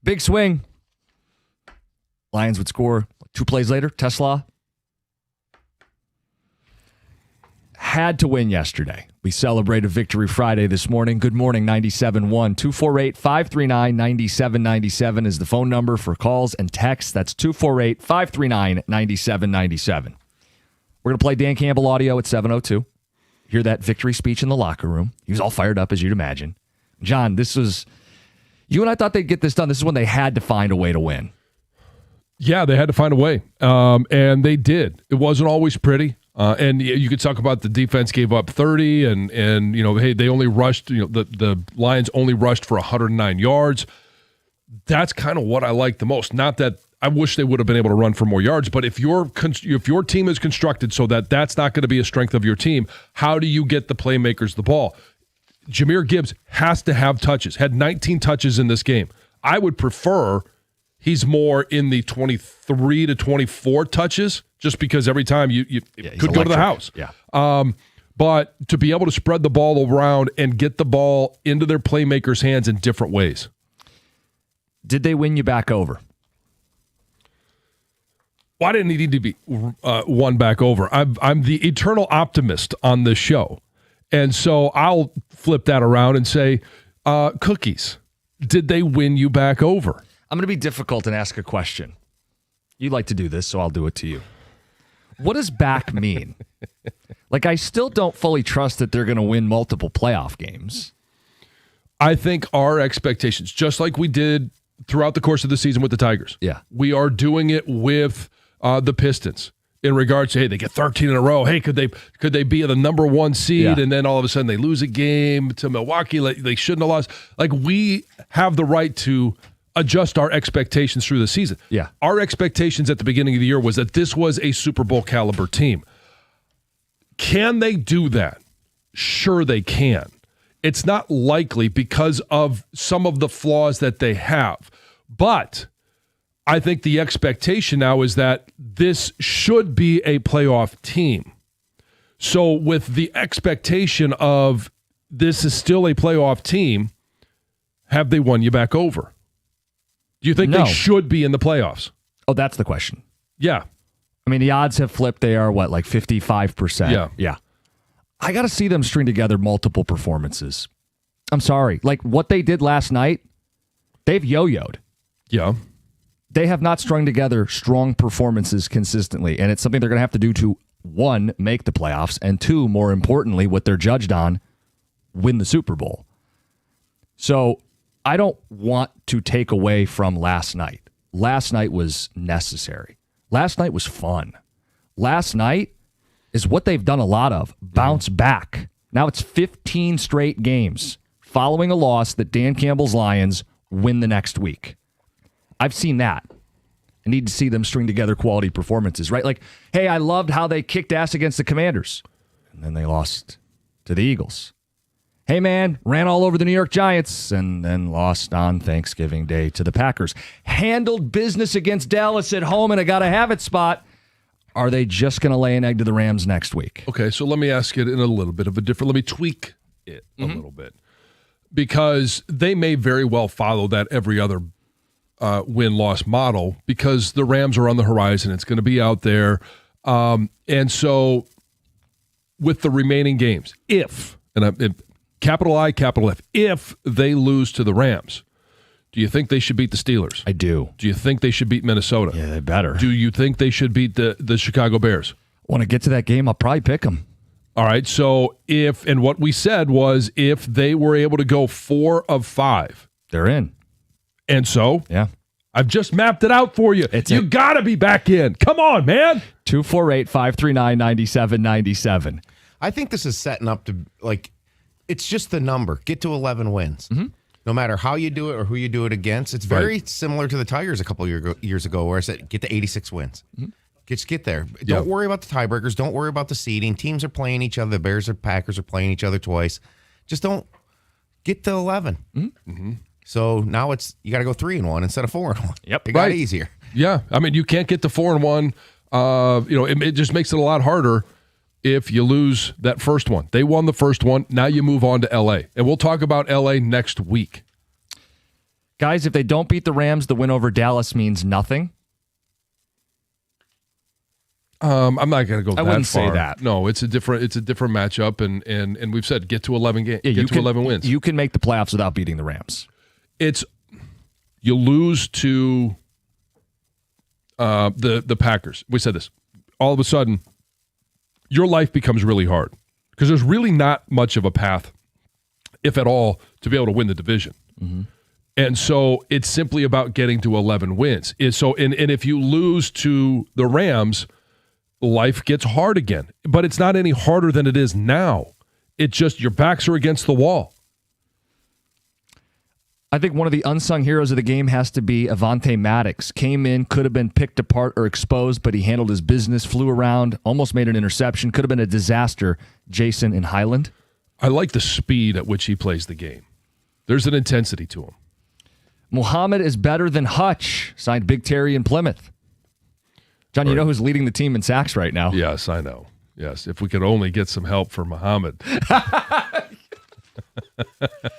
Big swing. Lions would score 2 plays later. Tesla had to win yesterday. We celebrated Victory Friday this morning. Good morning, 97.1. 248-539-9797 is the phone number for calls and texts. That's 248-539-9797. We're going to play Dan Campbell audio at 7:02. Hear that victory speech in the locker room. He was all fired up, as you'd imagine. John, this was... You and I thought they'd get this done. This is when they had to find a way to win. Yeah, they had to find a way, and they did. It wasn't always pretty, and you could talk about the defense gave up 30, and hey, they only rushed. The Lions only rushed for 109 yards. That's kind of what I like the most. Not that I wish they would have been able to run for more yards, but if your team is constructed so that that's not going to be a strength of your team, how do you get the playmakers the ball? Jahmyr Gibbs has to have touches. Had 19 touches in this game. I would prefer he's more in the 23 to 24 touches, just because every time you could go to the house. Yeah. But to be able to spread the ball around and get the ball into their playmakers' hands in different ways. Did they win you back over? Why didn't he need to be won back over? I'm the eternal optimist on this show. And so I'll flip that around and say, cookies, did they win you back over? I'm going to be difficult and ask a question. You like to do this, so I'll do it to you. What does back mean? Like, I still don't fully trust that they're going to win multiple playoff games. I think our expectations, just like we did throughout the course of the season with the Tigers, we are doing it with the Pistons in regards to, hey, they get 13 in a row. Hey, could they be the number 1 seed and then all of a sudden they lose a game to Milwaukee? They shouldn't have lost. Like, we have the right to adjust our expectations through the season. Yeah. Our expectations at the beginning of the year was that this was a Super Bowl caliber team. Can they do that? Sure they can. It's not likely because of some of the flaws that they have. But I think the expectation now is that this should be a playoff team. So with the expectation of this is still a playoff team, have they won you back over? Do you think No. they should be in the playoffs? Oh, that's the question. Yeah. I mean, the odds have flipped. They are, what, like 55%? Yeah. I got to see them string together multiple performances. I'm sorry. Like, what they did last night, they've yo-yoed. Yeah. They have not strung together strong performances consistently, and it's something they're going to have to do to, 1, make the playoffs, and 2, more importantly, what they're judged on, win the Super Bowl. So I don't want to take away from last night. Last night was necessary. Last night was fun. Last night is what they've done a lot of, bounce back. Now it's 15 straight games following a loss that Dan Campbell's Lions win the next week. I've seen that. I need to see them string together quality performances, right? Like, hey, I loved how they kicked ass against the Commanders, and then they lost to the Eagles. Hey, man, ran all over the New York Giants and then lost on Thanksgiving Day to the Packers. Handled business against Dallas at home in a gotta-have-it spot. Are they just going to lay an egg to the Rams next week? Okay, so let me ask it in a little bit of a different, let me tweak it a little bit. Because they may very well follow that every other win-loss model because the Rams are on the horizon. It's going to be out there. And so with the remaining games, capital I, capital F, if they lose to the Rams, do you think they should beat the Steelers? I do. Do you think they should beat Minnesota? Yeah, they better. Do you think they should beat the Chicago Bears? Want to get to that game, I'll probably pick them. All right, so and what we said was if they were able to go 4 of 5. They're in. And so, Yeah. I've just mapped it out for you. You got to be back in. Come on, man. 248-539-9797. I think this is setting up to, like, it's just the number. Get to 11 wins. No matter how you do it or who you do it against. It's very similar to the Tigers a couple years ago where I said get to 86 wins. Just get there. Don't worry about the tiebreakers. Don't worry about the seeding. Teams are playing each other. The Bears and Packers are playing each other twice. Just don't get to 11. So now you got to go 3-1 instead of 4-1. Yep. It got easier. Yeah, I mean, you can't get to 4-1. It just makes it a lot harder if you lose that first one. They won the first one. Now you move on to L.A. And we'll talk about L.A. next week. Guys, if they don't beat the Rams, the win over Dallas means nothing. I'm not going to go that far. I wouldn't say that. No, it's a different matchup, and we've said get to 11 games, Yeah, get to 11 wins. You can make the playoffs without beating the Rams. You lose to the Packers. We said this. All of a sudden, your life becomes really hard because there's really not much of a path, if at all, to be able to win the division. Mm-hmm. And so it's simply about getting to 11 wins. And if you lose to the Rams, life gets hard again. But it's not any harder than it is now. It's just your backs are against the wall. I think one of the unsung heroes of the game has to be Avonte Maddox. Came in, could have been picked apart or exposed, but he handled his business, flew around, almost made an interception. Could have been a disaster, Jason in Highland. I like the speed at which he plays the game. There's an intensity to him. Muhammad is better than Hutch, signed Big Terry in Plymouth. John, you know who's leading the team in sacks right now? Yes, I know. Yes, if we could only get some help for Muhammad.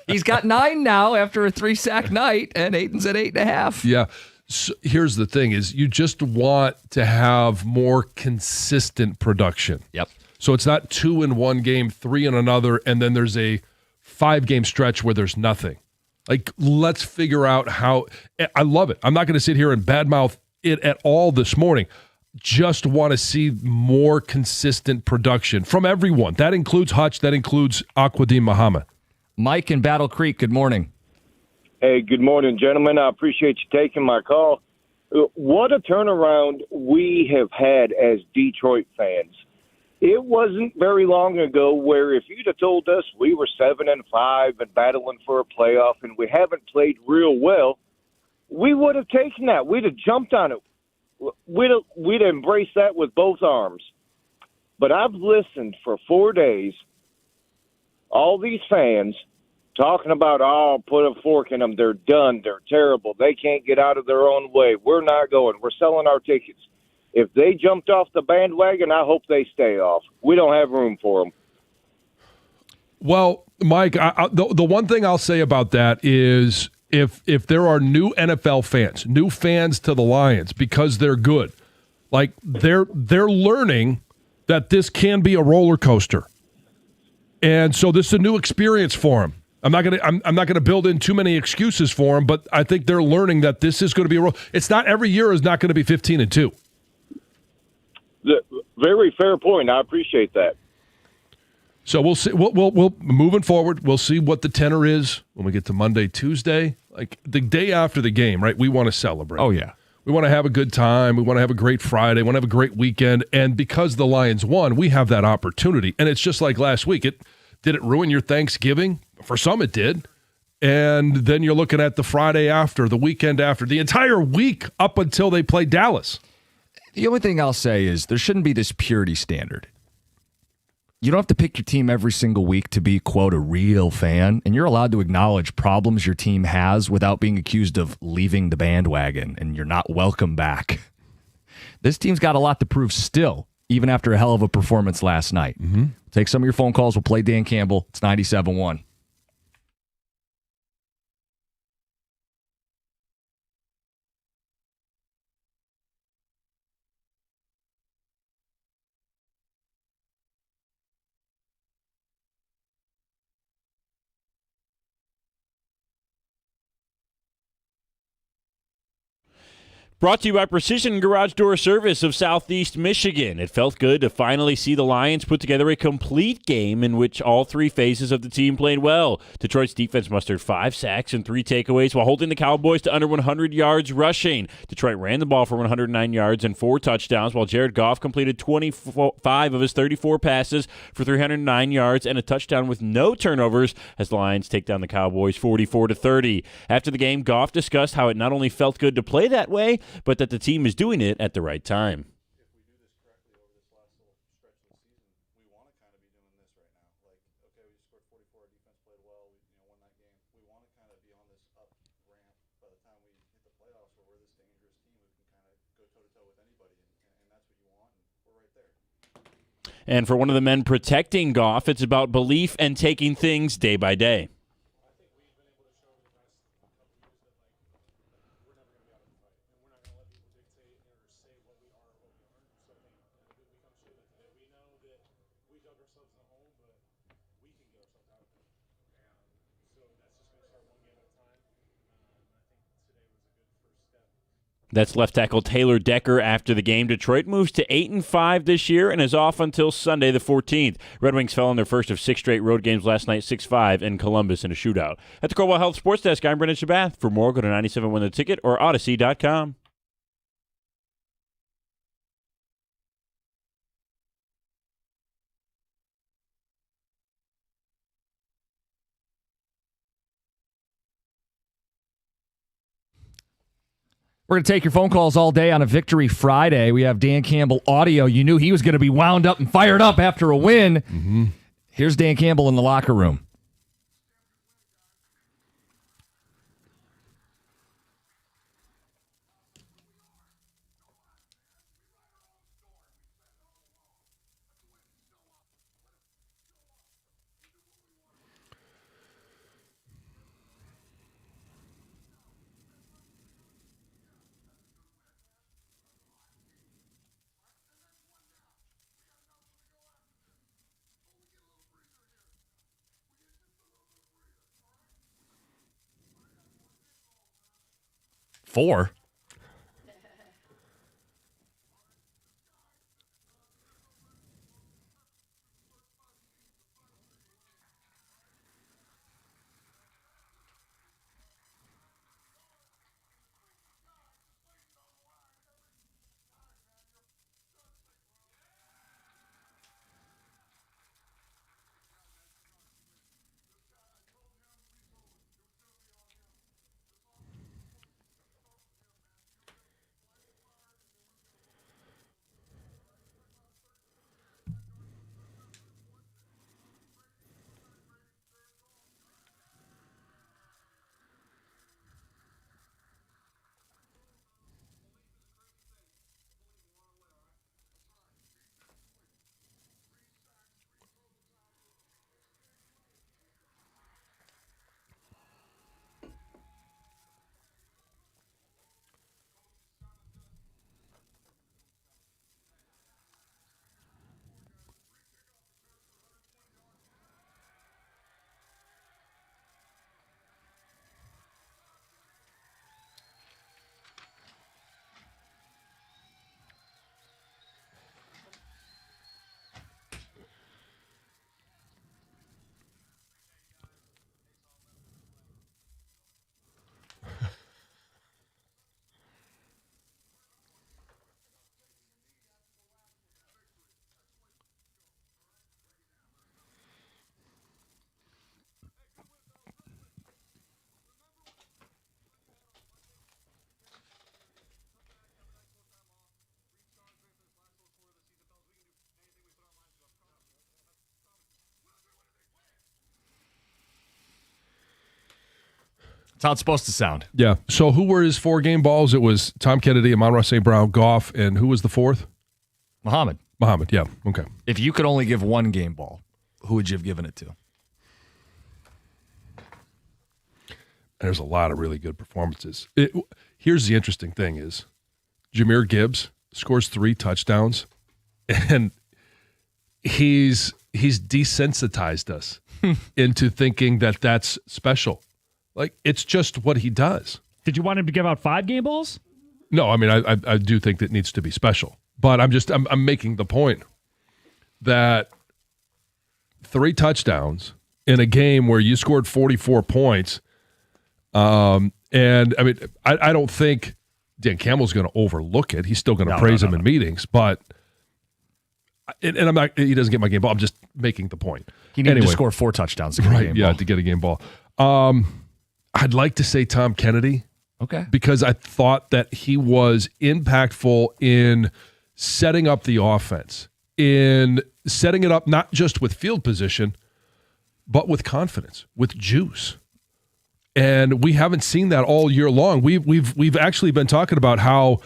He's got 9 now after a 3-sack night, and Aiton's at 8.5. Yeah. So here's the thing is you just want to have more consistent production. Yep. So it's not 2 in one game, 3 in another, and then there's a 5-game stretch where there's nothing. Like, let's figure out how – I love it. I'm not going to sit here and badmouth it at all this morning. Just want to see more consistent production from everyone. That includes Hutch. That includes Aquadim Muhammad. Mike in Battle Creek, good morning. Hey, good morning, gentlemen. I appreciate you taking my call. What a turnaround we have had as Detroit fans. It wasn't very long ago where if you'd have told us we were 7-5 and battling for a playoff and we haven't played real well, we would have taken that. We'd have jumped on it. We'd embrace that with both arms. But I've listened for 4 days, all these fans talking about, oh, put a fork in them. They're done. They're terrible. They can't get out of their own way. We're not going. We're selling our tickets. If they jumped off the bandwagon, I hope they stay off. We don't have room for them. Well, Mike, the one thing I'll say about that is if there are new NFL fans, new fans to the Lions because they're good, like they're learning that this can be a roller coaster, and so this is a new experience for them. I'm not gonna build in too many excuses for them, but I think they're learning that this is going to be a roller. It's not every year is not going to be 15-2. Very fair point. I appreciate that. So we'll see. We'll moving forward. We'll see what the tenor is when we get to Monday, Tuesday, like the day after the game. Right? We want to celebrate. Oh yeah. We want to have a good time. We want to have a great Friday. We want to have a great weekend. And because the Lions won, we have that opportunity. And it's just like last week. Did it ruin your Thanksgiving? For some, it did. And then you're looking at the Friday after, the weekend after, the entire week up until they play Dallas. The only thing I'll say is there shouldn't be this purity standard. You don't have to pick your team every single week to be, quote, a real fan, and you're allowed to acknowledge problems your team has without being accused of leaving the bandwagon, and you're not welcome back. This team's got a lot to prove still, even after a hell of a performance last night. Mm-hmm. Take some of your phone calls. We'll play Dan Campbell. It's 97.1. Brought to you by Precision Garage Door Service of Southeast Michigan. It felt good to finally see the Lions put together a complete game in which all 3 phases of the team played well. Detroit's defense mustered 5 sacks and 3 takeaways while holding the Cowboys to under 100 yards rushing. Detroit ran the ball for 109 yards and 4 touchdowns, while Jared Goff completed 25 of his 34 passes for 309 yards and a touchdown with no turnovers as the Lions take down the Cowboys 44-30. After the game, Goff discussed how it not only felt good to play that way, but that the team is doing it at the right time. If we do this correctly over this last little stretch of the season, we want to kind of be doing this right now. Like, okay, we scored 44, our defense played well, we won that game. We want to kind of be on this up ramp by the time we hit the playoffs where we're this dangerous team who can kind of go toe-to-toe with anybody, and that's what you want, and we're right there. And for one of the men protecting Goff, it's about belief and taking things day by day. ourselves at home, but we can get ourselves out of it. And so that's just going to start one game at a time. I think today was a good first step. That's left tackle Taylor Decker after the game. Detroit moves to 8-5 this year and is off until Sunday the 14th. Red Wings fell in their first of 6 straight road games last night, 6-5 in Columbus in a shootout. At the Coldwell Health Sports Desk, I'm Brendan Shabath. For more, go to 97win the ticket or Odyssey.com. We're going to take your phone calls all day on a Victory Friday. We have Dan Campbell audio. You knew he was going to be wound up and fired up after a win. Mm-hmm. Here's Dan Campbell in the locker room. Four. That's how it's supposed to sound. Yeah. So who were his 4-game balls? It was Tom Kennedy, Amon-Ra St. Brown, Goff, and who was the 4th? Muhammad, yeah. Okay. if you could only give one game ball, who would you have given it to? There's a lot of really good performances. Here's the interesting thing is Jahmyr Gibbs scores 3 touchdowns, and he's desensitized us into thinking that that's special. Like, it's just what he does. Did you want him to give out 5-game balls? No, I mean, I do think that needs to be special. But I'm making the point that 3 touchdowns in a game where you scored 44 points, and I mean, I don't think Dan Campbell's going to overlook it. He's still going to praise him in meetings, but and I'm not. He doesn't get my game ball. I'm just making the point. He needed to score 4 touchdowns to get a game ball. To get a game ball. I'd like to say Tom Kennedy. Okay. Because I thought that he was impactful in setting up the offense, in setting it up not just with field position, but with confidence, with juice. And we haven't seen that all year long. We've actually been talking about how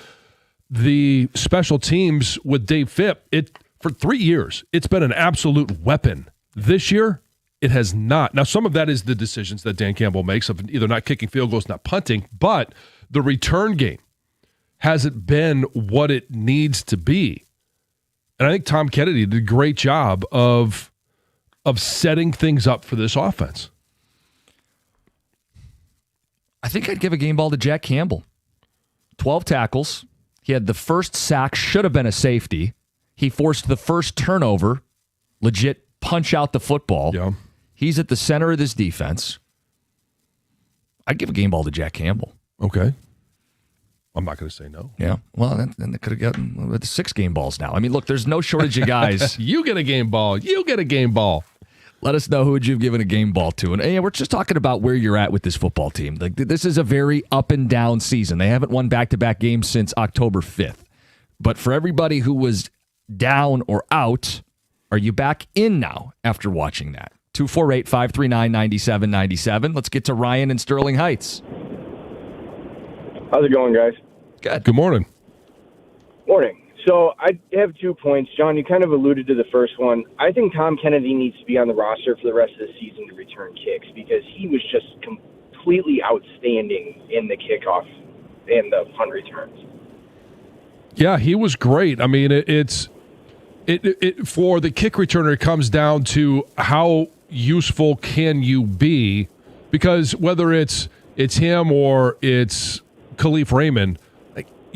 the special teams with Dave Phipp, for 3 years, it's been an absolute weapon. This year, it has not. Now, some of that is the decisions that Dan Campbell makes of either not kicking field goals, not punting, but the return game hasn't been what it needs to be. And I think Tom Kennedy did a great job of setting things up for this offense. I think I'd give a game ball to Jack Campbell. 12 tackles. He had the first sack, should have been a safety. He forced the first turnover, legit punch out the football. Yeah. He's at the center of this defense. I'd give a game ball to Jack Campbell. Okay. I'm not going to say no. Yeah. Well, then they could have gotten 6 game balls now. I mean, look, there's no shortage of guys. You get a game ball. You get a game ball. Let us know who would you've given a game ball to. And we're just talking about where you're at with this football team. Like, this is a very up and down season. They haven't won back-to-back games since October 5th. But for everybody who was down or out, are you back in now after watching that? 248-539-9797. Let's get to Ryan in Sterling Heights. How's it going, guys? Good morning. Morning. So I have 2 points. John, you kind of alluded to the first one. I think Tom Kennedy needs to be on the roster for the rest of the season to return kicks because he was just completely outstanding in the kickoff and the punt returns. Yeah, he was great. I mean, it for the kick returner, it comes down to how useful can you be, because whether it's him or it's Khalif Raymond,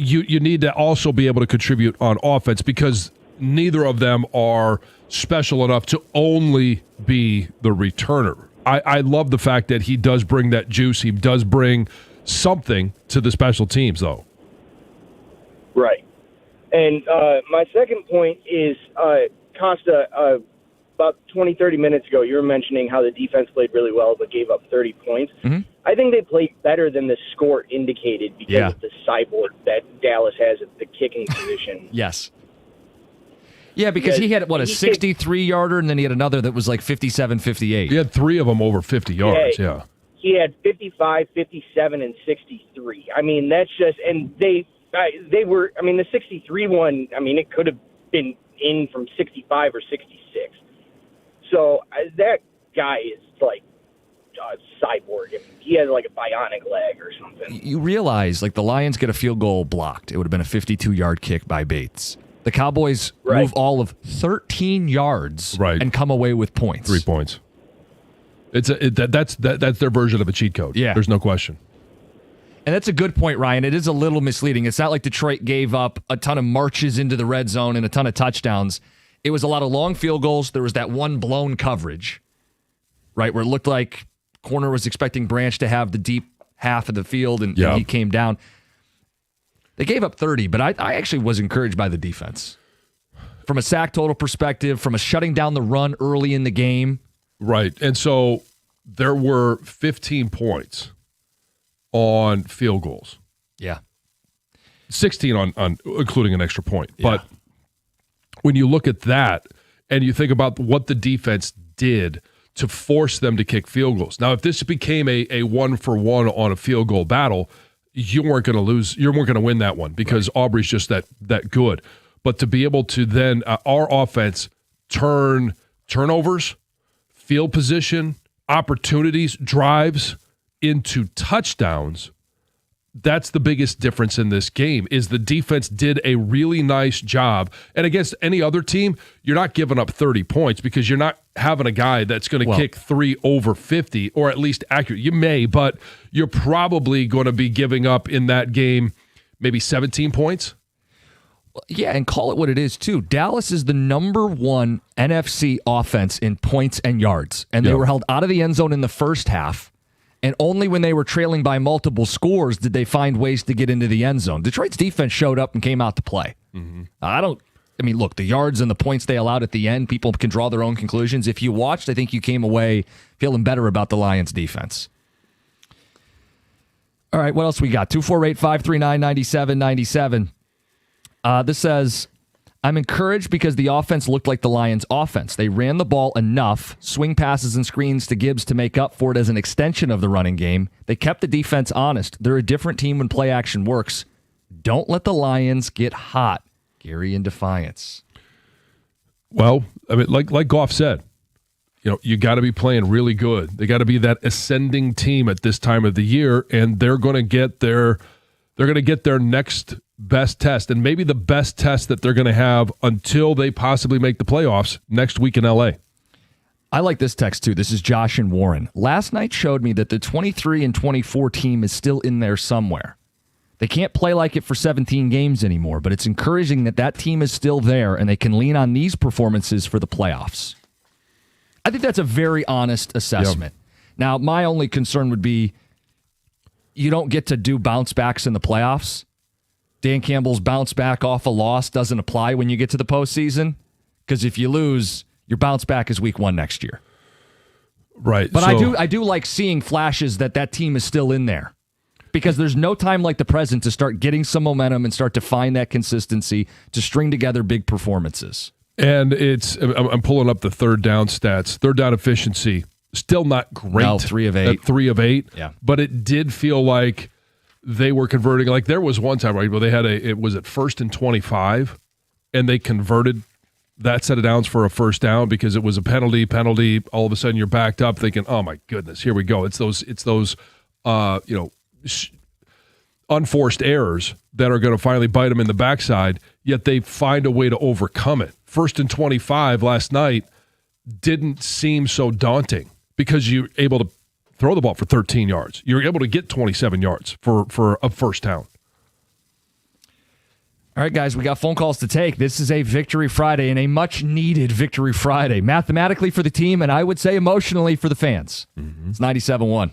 you need to also be able to contribute on offense because neither of them are special enough to only be the returner. I love the fact that he does bring that juice. He does bring something to the special teams, though. Right. And my second point is, Costa, about 20, 30 minutes ago, you were mentioning how the defense played really well but gave up 30 points. Mm-hmm. I think they played better than the score indicated because of the cyborg that Dallas has at the kicking position. Yes. Yeah, because he had, a 63-yarder, and then he had another that was like 57, 58. He had 3 of them over 50 yards, yeah. He had 55, 57, and 63. I mean, that's just – and they were – I mean, the 63 one, I mean, it could have been in from 65 or 66. So that guy is like a cyborg. I mean, he has like a bionic leg or something. You realize, like, the Lions get a field goal blocked. It would have been a 52-yard kick by Bates. The Cowboys move all of 13 yards and come away with points. 3 points. That's their version of a cheat code. Yeah. There's no question. And that's a good point, Ryan. It is a little misleading. It's not like Detroit gave up a ton of marches into the red zone and a ton of touchdowns. It was a lot of long field goals. There was that one blown coverage, right, where it looked like corner was expecting Branch to have the deep half of the field, and he came down. They gave up 30, but I actually was encouraged by the defense. From a sack total perspective, from a shutting down the run early in the game. Right. And so there were 15 points on field goals. Yeah. 16 on including an extra point. Yeah. But when you look at that and you think about what the defense did to force them to kick field goals. Now, if this became a 1-for-1 on a field goal battle, you weren't going to lose. You weren't going to win that one because Aubrey's just that good. But to be able to then our offense turn turnovers, field position, opportunities, drives into touchdowns, that's the biggest difference in this game is the defense did a really nice job. And against any other team, you're not giving up 30 points because you're not having a guy that's going to kick 3 over 50 or at least accurate. You may, but you're probably going to be giving up in that game maybe 17 points. Yeah, and call it what it is, too. Dallas is the number 1 NFC offense in points and yards, and they were held out of the end zone in the first half. And only when they were trailing by multiple scores did they find ways to get into the end zone. Detroit's defense showed up and came out to play. Mm-hmm. Look, the yards and the points they allowed at the end, people can draw their own conclusions. If you watched, I think you came away feeling better about the Lions' defense. All right, what else we got? 248-539-9797. This says, I'm encouraged because the offense looked like the Lions' offense. They ran the ball enough, swing passes and screens to Gibbs to make up for it as an extension of the running game. They kept the defense honest. They're a different team when play action works. Don't let the Lions get hot. Gary in Defiance. Well, I mean, like Goff said, you got to be playing really good. They got to be that ascending team at this time of the year, and they're going to get their next best test, and maybe the best test that they're going to have until they possibly make the playoffs next week in LA. I like this text too. This is Josh and Warren. Last night showed me that the 23 and 24 team is still in there somewhere. They can't play like it for 17 games anymore, but it's encouraging that that team is still there and they can lean on these performances for the playoffs. I think that's a very honest assessment. Yep. Now, my only concern would be you don't get to do bounce backs in the playoffs. Dan Campbell's bounce back off a loss doesn't apply when you get to the postseason, because if you lose, your bounce back is week 1 next year. Right. But I do like seeing flashes that team is still in there, because there's no time like the present to start getting some momentum and start to find that consistency to string together big performances. And I'm pulling up the third down stats. Third down efficiency, still not great. No, 3 of 8. At 3 of 8. Yeah. But it did feel like they were converting. Like there was one time, right, where they had it was at 1st and 25, and they converted that set of downs for a first down because it was a penalty. All of a sudden you're backed up thinking, oh my goodness, here we go. It's those unforced errors that are going to finally bite them in the backside, yet they find a way to overcome it. 1st and 25 last night didn't seem so daunting because you're able to throw the ball for 13 yards. You're able to get 27 yards for a first down. All right, guys, we got phone calls to take. This is a Victory Friday and a much-needed Victory Friday, mathematically for the team, and I would say emotionally for the fans. Mm-hmm. It's 97.1.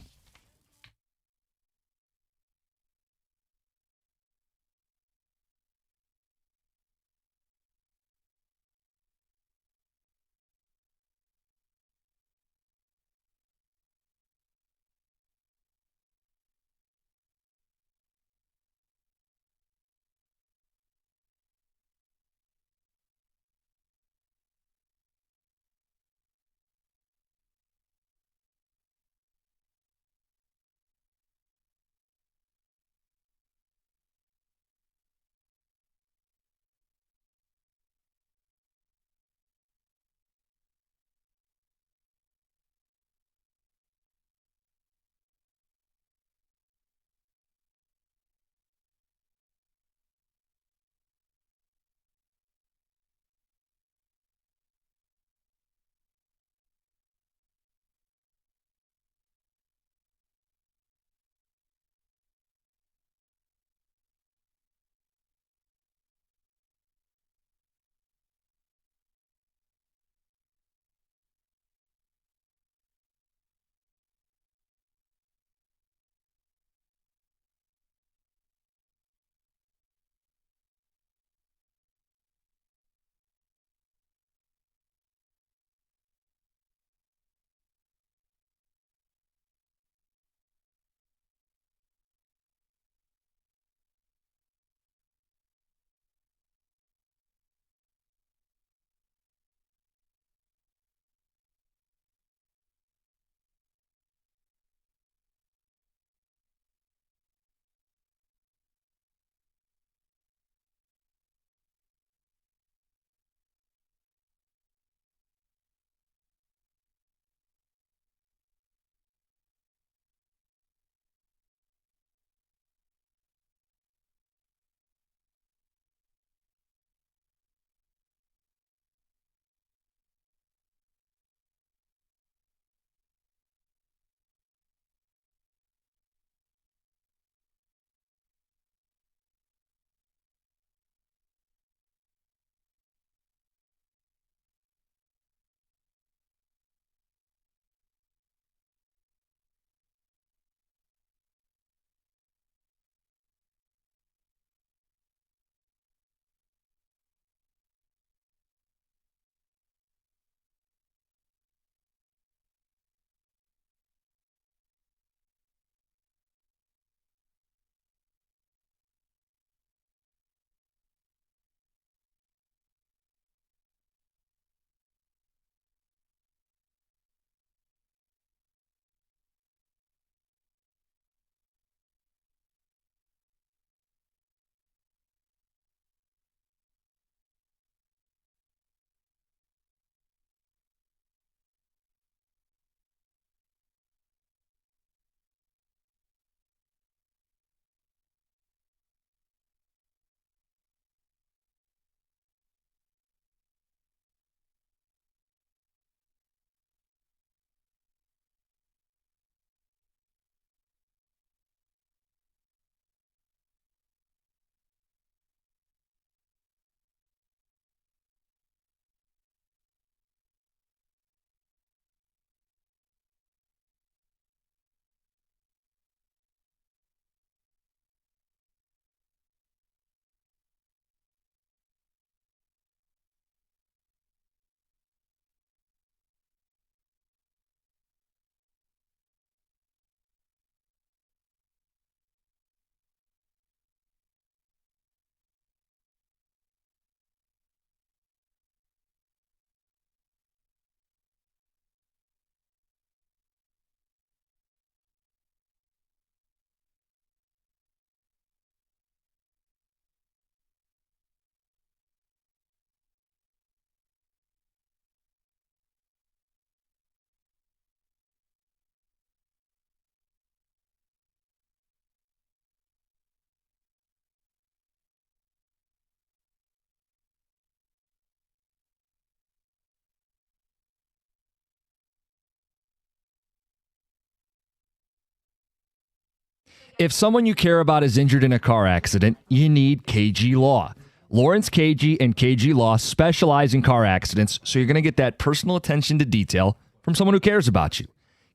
If someone you care about is injured in a car accident, you need KG Law. Lawrence KG and KG Law specialize in car accidents, so you're going to get that personal attention to detail from someone who cares about you.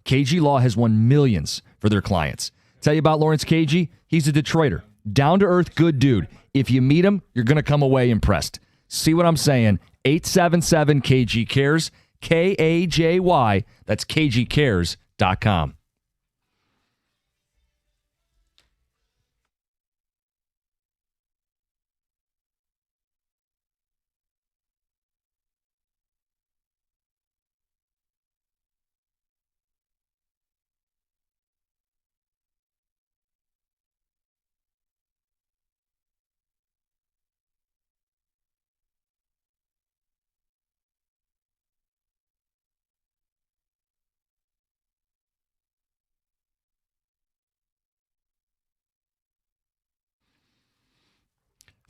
KG Law has won millions for their clients. Tell you about Lawrence KG? He's a Detroiter. Down-to-earth, good dude. If you meet him, you're going to come away impressed. See what I'm saying? 877-KG-CARES, K-A-J-Y. That's KGCares.com.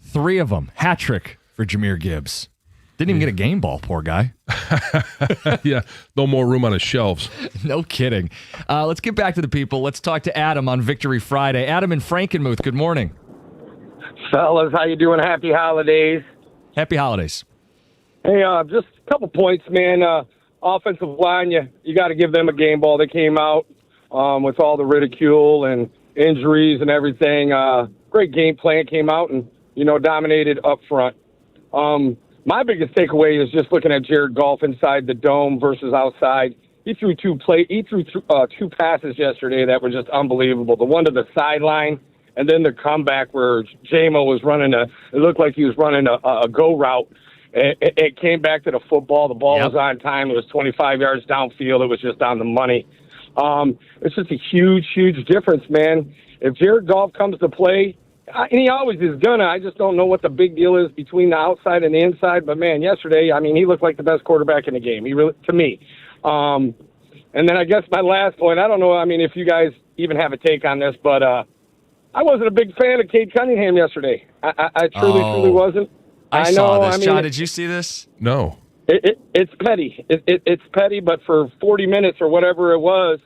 Three of them. Hat trick for Jahmyr Gibbs. Didn't even get a game ball, poor guy. Yeah, no more room on his shelves. No kidding. Let's get back to the people. Let's talk to Adam on Victory Friday. Adam in Frankenmuth, good morning. Fellas, how you doing? Happy holidays. Happy holidays. Hey, just a couple points, man. Offensive line, you got to give them a game ball. They came out with all the ridicule and injuries and everything. Great game plan, came out and dominated up front. My biggest takeaway is just looking at Jared Goff inside the dome versus outside. He threw two passes yesterday that were just unbelievable. The one to the sideline, and then the comeback where J-Mo was running it looked like he was running a go route. It came back to the football. The ball was on time. It was 25 yards downfield. It was just on the money. It's just a huge, huge difference, man. If Jared Goff comes to play, and he always is gonna. I just don't know what the big deal is between the outside and the inside. But man, yesterday, he looked like the best quarterback in the game. He really, to me. And then I guess my last point. I don't know. If you guys even have a take on this, but I wasn't a big fan of Cade Cunningham yesterday. I truly wasn't. I saw this. John, did you see this? No. It's petty. It's petty, but for 40 minutes or whatever it was,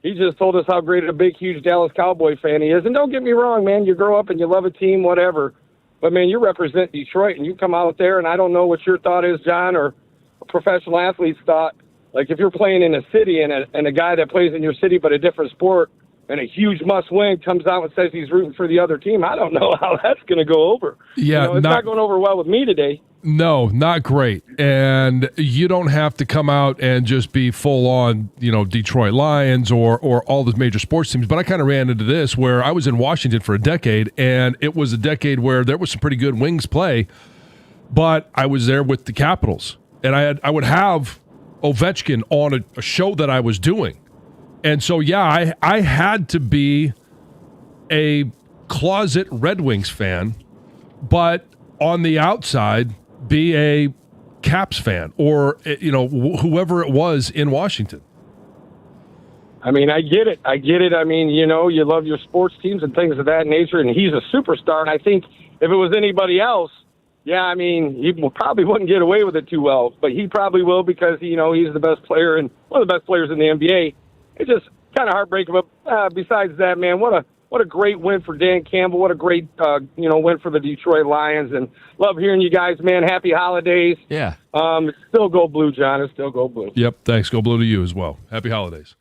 he just told us how great a big, huge Dallas Cowboy fan he is. And don't get me wrong, man, you grow up and you love a team, whatever. But, man, you represent Detroit, and you come out there, and I don't know what your thought is, John, or a professional athlete's thought. Like, if you're playing in a city and a guy that plays in your city but a different sport and a huge must-win comes out and says he's rooting for the other team, I don't know how that's going to go over. Yeah, it's not going over well with me today. No, not great. And you don't have to come out and just be full on, Detroit Lions or all the major sports teams. But I kind of ran into this where I was in Washington for a decade, and it was a decade where there was some pretty good Wings play, but I was there with the Capitals. And I would have Ovechkin on a show that I was doing. And so, I had to be a closet Red Wings fan, but on the outside, be a Caps fan or, whoever it was in Washington. I get it. You love your sports teams and things of that nature, and he's a superstar. And I think if it was anybody else, he probably wouldn't get away with it too well. But he probably will because, he's the best player and one of the best players in the NBA. It's just kind of heartbreaking. But besides that, man, what a great win for Dan Campbell. What a great, win for the Detroit Lions. And love hearing you guys, man. Happy holidays. Yeah. Still go blue, John. It's still go blue. Yep. Thanks. Go blue to you as well. Happy holidays.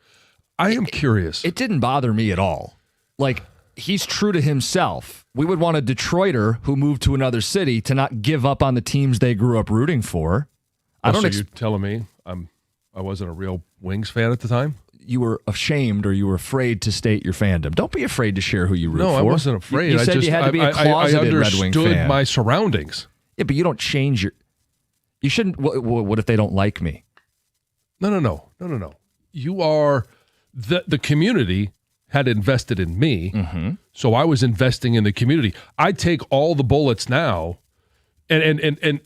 I am curious. It didn't bother me at all. Like, he's true to himself. We would want a Detroiter who moved to another city to not give up on the teams they grew up rooting for. So you're telling me I wasn't a real Wings fan at the time? You were ashamed or you were afraid to state your fandom. Don't be afraid to share who you root for. No, I wasn't afraid. You said you had to be a closeted Red Wing fan. I understood my surroundings. Yeah, but you don't change your... You shouldn't... What if they don't like me? No. You are... The community had invested in me, so I was investing in the community. I take all the bullets now, and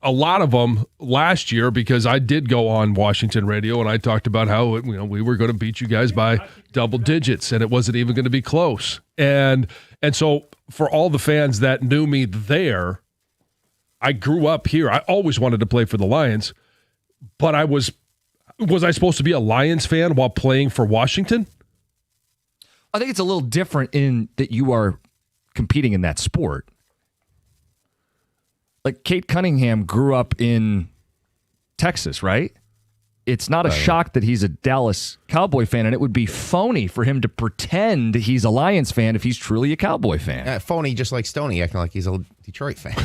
a lot of them last year because I did go on Washington radio and I talked about how we were going to beat you guys by double digits and it wasn't even going to be close. And so for all the fans that knew me there, I grew up here. I always wanted to play for the Lions, but was I supposed to be a Lions fan while playing for Washington? I think it's a little different in that you are competing in that sport. Like Cade Cunningham grew up in Texas, right? It's not a shock that he's a Dallas Cowboy fan, and it would be phony for him to pretend he's a Lions fan if he's truly a Cowboy fan. Phony, just like Stoney, acting like he's a Detroit fan.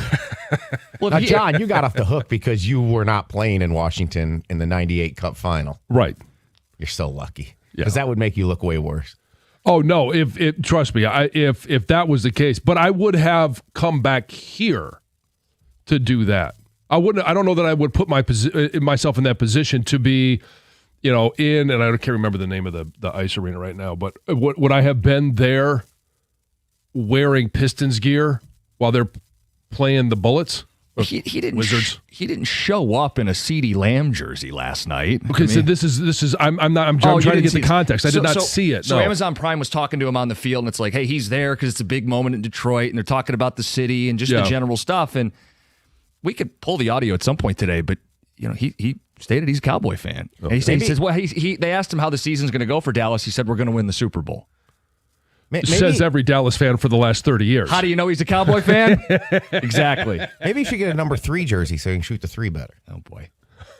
Well, now, John, you got off the hook because you were not playing in Washington in the 98 Cup final. Right. You're so lucky. Because that would make you look way worse. Oh, no. Trust me, if that was the case. But I would have come back here to do that. I don't know that I would put myself in that position to be, and I can't remember the name of the ice arena right now, but would I have been there wearing Pistons gear while they're playing the Bullets? He didn't. Wizards. He didn't show up in a CeeDee Lamb jersey last night. Okay, so this is. I'm trying to get the context. I did not see it. So no. Amazon Prime was talking to him on the field, and it's like, hey, he's there because it's a big moment in Detroit, and they're talking about the city and just the general stuff. And we could pull the audio at some point today, but he stated he's a Cowboy fan. And he says, well, they asked him how the season's going to go for Dallas. He said, we're going to win the Super Bowl. Says every Dallas fan for the last 30 years. How do you know he's a Cowboy fan? Exactly. Maybe you should get a number 3 jersey so you can shoot the 3 better. Oh, boy.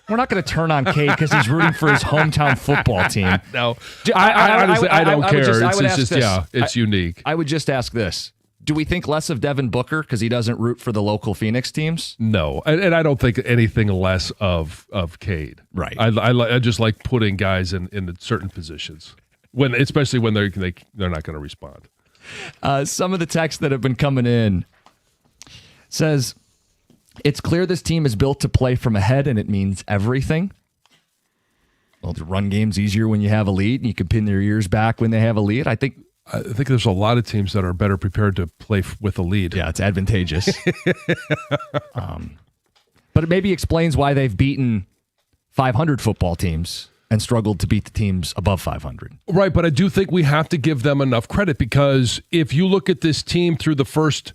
We're not going to turn on Cade because he's rooting for his hometown football team. No. Honestly, I don't care. It's unique. I would just ask this. Do we think less of Devin Booker because he doesn't root for the local Phoenix teams? No, and I don't think anything less of Cade. Right. I just like putting guys in certain positions, especially when they're not going to respond. Some of the texts that have been coming in says, it's clear this team is built to play from ahead, and it means everything. Well, the run game's easier when you have a lead, and you can pin their ears back when they have a lead. I think there's a lot of teams that are better prepared to play with a lead. Yeah, it's advantageous. But it maybe explains why they've beaten 500 football teams and struggled to beat the teams above 500. Right, but I do think we have to give them enough credit because if you look at this team through the first,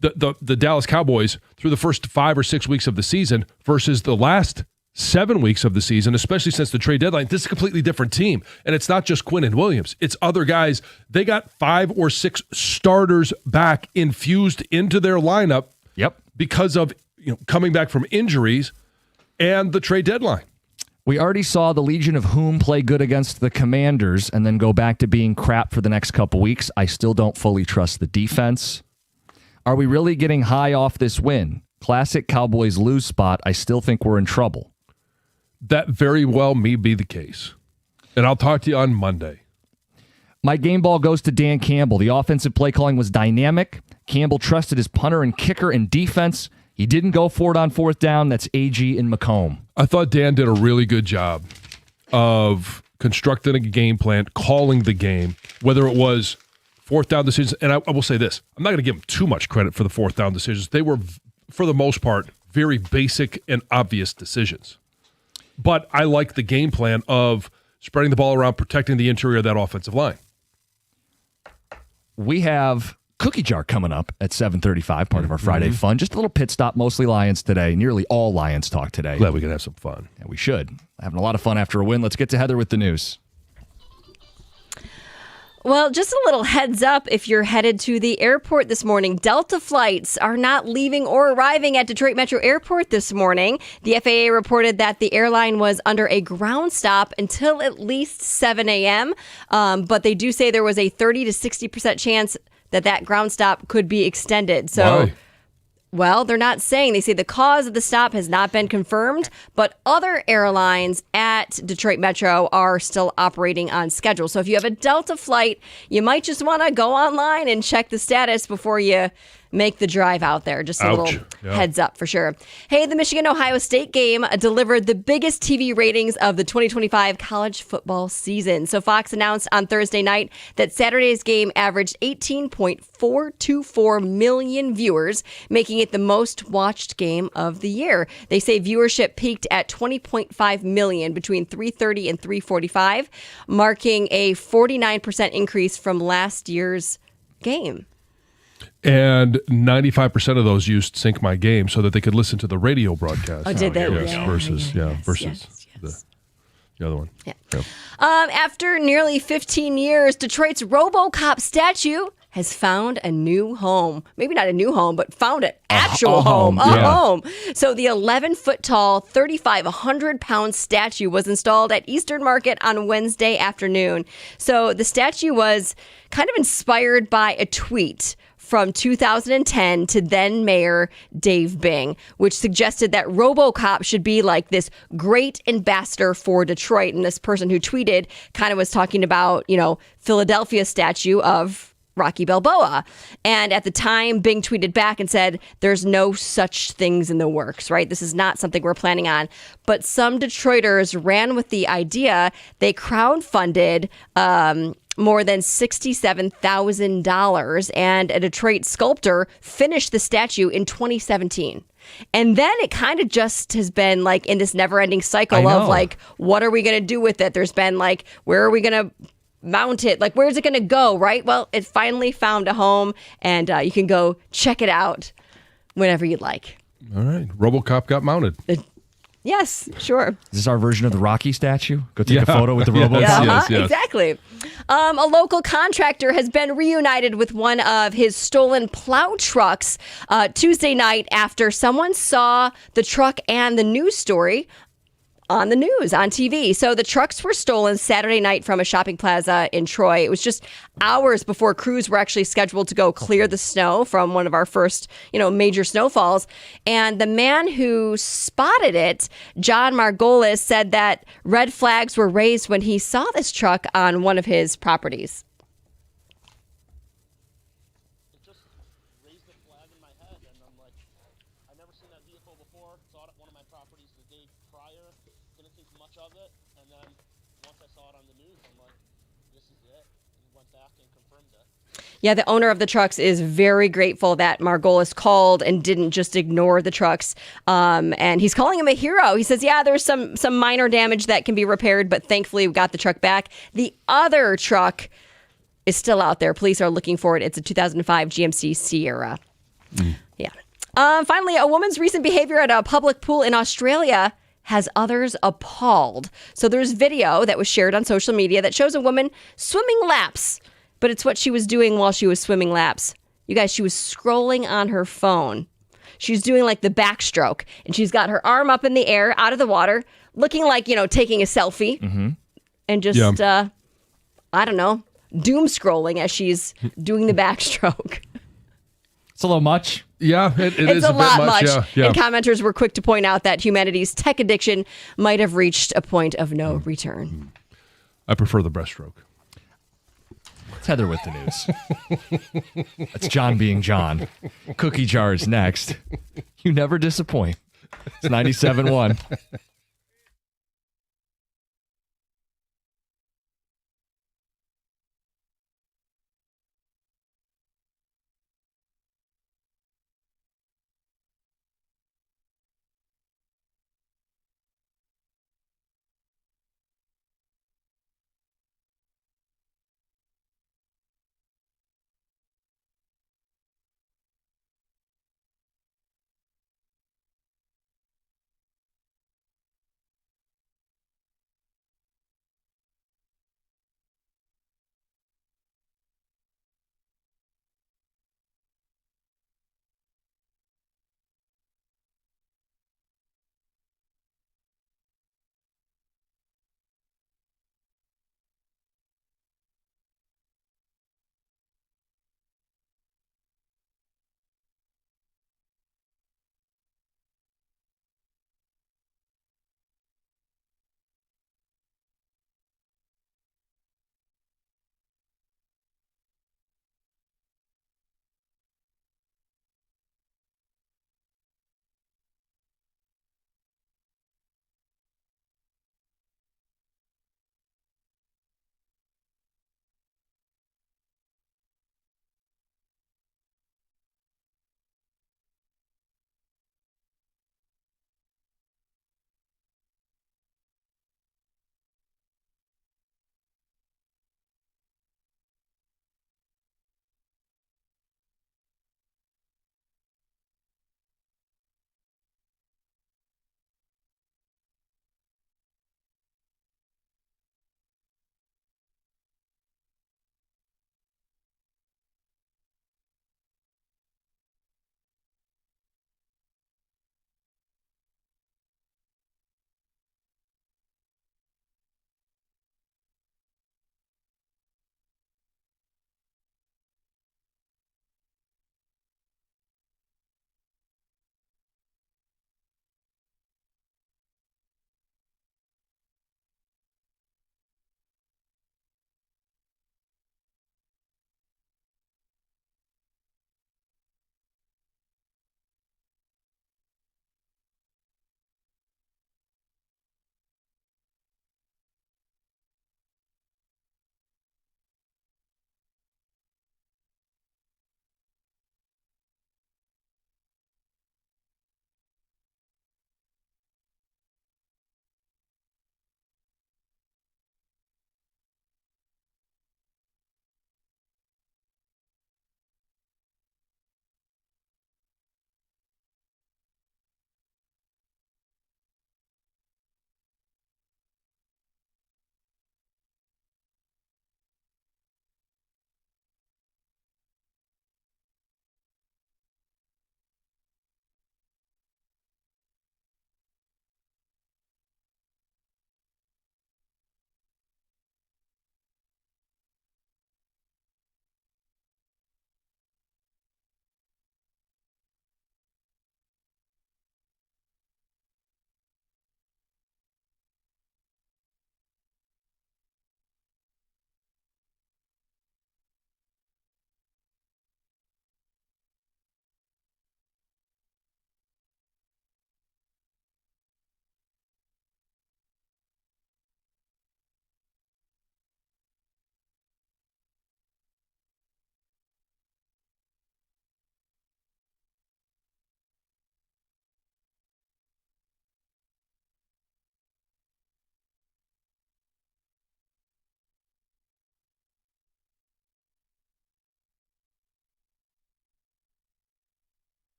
the Dallas Cowboys, through the first 5 or 6 weeks of the season versus the last 7 weeks of the season, especially since the trade deadline, this is a completely different team. And it's not just Quinn and Williams. It's other guys. They got 5 or 6 starters back infused into their lineup because of coming back from injuries and the trade deadline. We already saw the Legion of Whom play good against the Commanders and then go back to being crap for the next couple weeks. I still don't fully trust the defense. Are we really getting high off this win? Classic Cowboys lose spot. I still think we're in trouble. That very well may be the case. And I'll talk to you on Monday. My game ball goes to Dan Campbell. The offensive play calling was dynamic. Campbell trusted his punter and kicker and defense. He didn't go for it on 4th down. That's AG and McComb. I thought Dan did a really good job of constructing a game plan, calling the game, whether it was 4th down decisions. And I will say this. I'm not going to give him too much credit for the 4th down decisions. They were, for the most part, very basic and obvious decisions. But I like the game plan of spreading the ball around, protecting the interior of that offensive line. We have Cookie Jar coming up at 7:35, part of our Friday fun. Just a little pit stop, mostly Lions today. Nearly all Lions talk today. Glad we can have some fun. Yeah, we should. Having a lot of fun after a win. Let's get to Heather with the news. Well, just a little heads up if you're headed to the airport this morning. Delta flights are not leaving or arriving at Detroit Metro Airport this morning. The FAA reported that the airline was under a ground stop until at least 7 a.m., but they do say there was a 30 to 60% chance that ground stop could be extended. So. Why? Well, they're not saying. They say the cause of the stop has not been confirmed, but other airlines at Detroit Metro are still operating on schedule. So if you have a Delta flight, you might just want to go online and check the status before you make the drive out there. Just a little heads up for sure. Hey, the Michigan-Ohio State game delivered the biggest TV ratings of the 2025 college football season. So Fox announced on Thursday night that Saturday's game averaged 18.424 million viewers, making it the most watched game of the year. They say viewership peaked at 20.5 million between 3:30 and 3:45, marking a 49% increase from last year's game. And 95% of those used Sync My Game so that they could listen to the radio broadcast. Oh, did they? Yes, versus. The other one. Yeah. After nearly 15 years, Detroit's RoboCop statue has found a new home. Maybe not a new home, but found an actual home. Home. So the 11-foot tall, 3,500-pound statue was installed at Eastern Market on Wednesday afternoon. So the statue was kind of inspired by a tweet from 2010 to then Mayor Dave Bing, which suggested that RoboCop should be like this great ambassador for Detroit. And this person who tweeted kind of was talking about, Philadelphia's statue of Rocky Balboa. And at the time, Bing tweeted back and said, there's no such things in the works, right? This is not something we're planning on. But some Detroiters ran with the idea. They crowdfunded more than $67,000, and a Detroit sculptor finished the statue in 2017. And then it kind of just has been like in this never-ending cycle of like, what are we going to do with it? There's been like, where are we going to mount it? Like, where's it going to go, right? Well, it finally found a home, and you can go check it out whenever you'd like. All right. RoboCop got mounted. Yes, sure. Is this our version of the Rocky statue? Go take a photo with the RoboCop? Yes. Exactly. A local contractor has been reunited with one of his stolen plow trucks Tuesday night after someone saw the truck and the news story on the news, on TV. So the trucks were stolen Saturday night from a shopping plaza in Troy. It was just hours before crews were actually scheduled to go clear the snow from one of our first, major snowfalls. And the man who spotted it, John Margolis, said that red flags were raised when he saw this truck on one of his properties. It just raised a flag in my head, and I'm like, I never seen that vehicle before. Saw it at one of my properties the day prior. Didn't think much of it, and then once I saw it on the news, I'm like, this is it. And went back and confirmed it. Yeah, the owner of the trucks is very grateful that Margolis called and didn't just ignore the trucks. And he's calling him a hero. He says, yeah, there's some minor damage that can be repaired, but thankfully we got the truck back. The other truck is still out there. Police are looking for it. It's a 2005 GMC Sierra. Yeah. Finally, a woman's recent behavior at a public pool in Australia has others appalled. So there's video that was shared on social media that shows a woman swimming laps, but it's what she was doing while she was swimming laps. You guys, she was scrolling on her phone. She's doing like the backstroke, and she's got her arm up in the air out of the water, looking like, taking a selfie, and just, I don't know, doom scrolling as she's doing the backstroke. It's a little much. Yeah, it it's is a lot bit much. Yeah. And commenters were quick to point out that humanity's tech addiction might have reached a point of no return. I prefer the breaststroke. It's Heather with the news. That's John being John. Cookie jars next. You never disappoint. It's 97.1.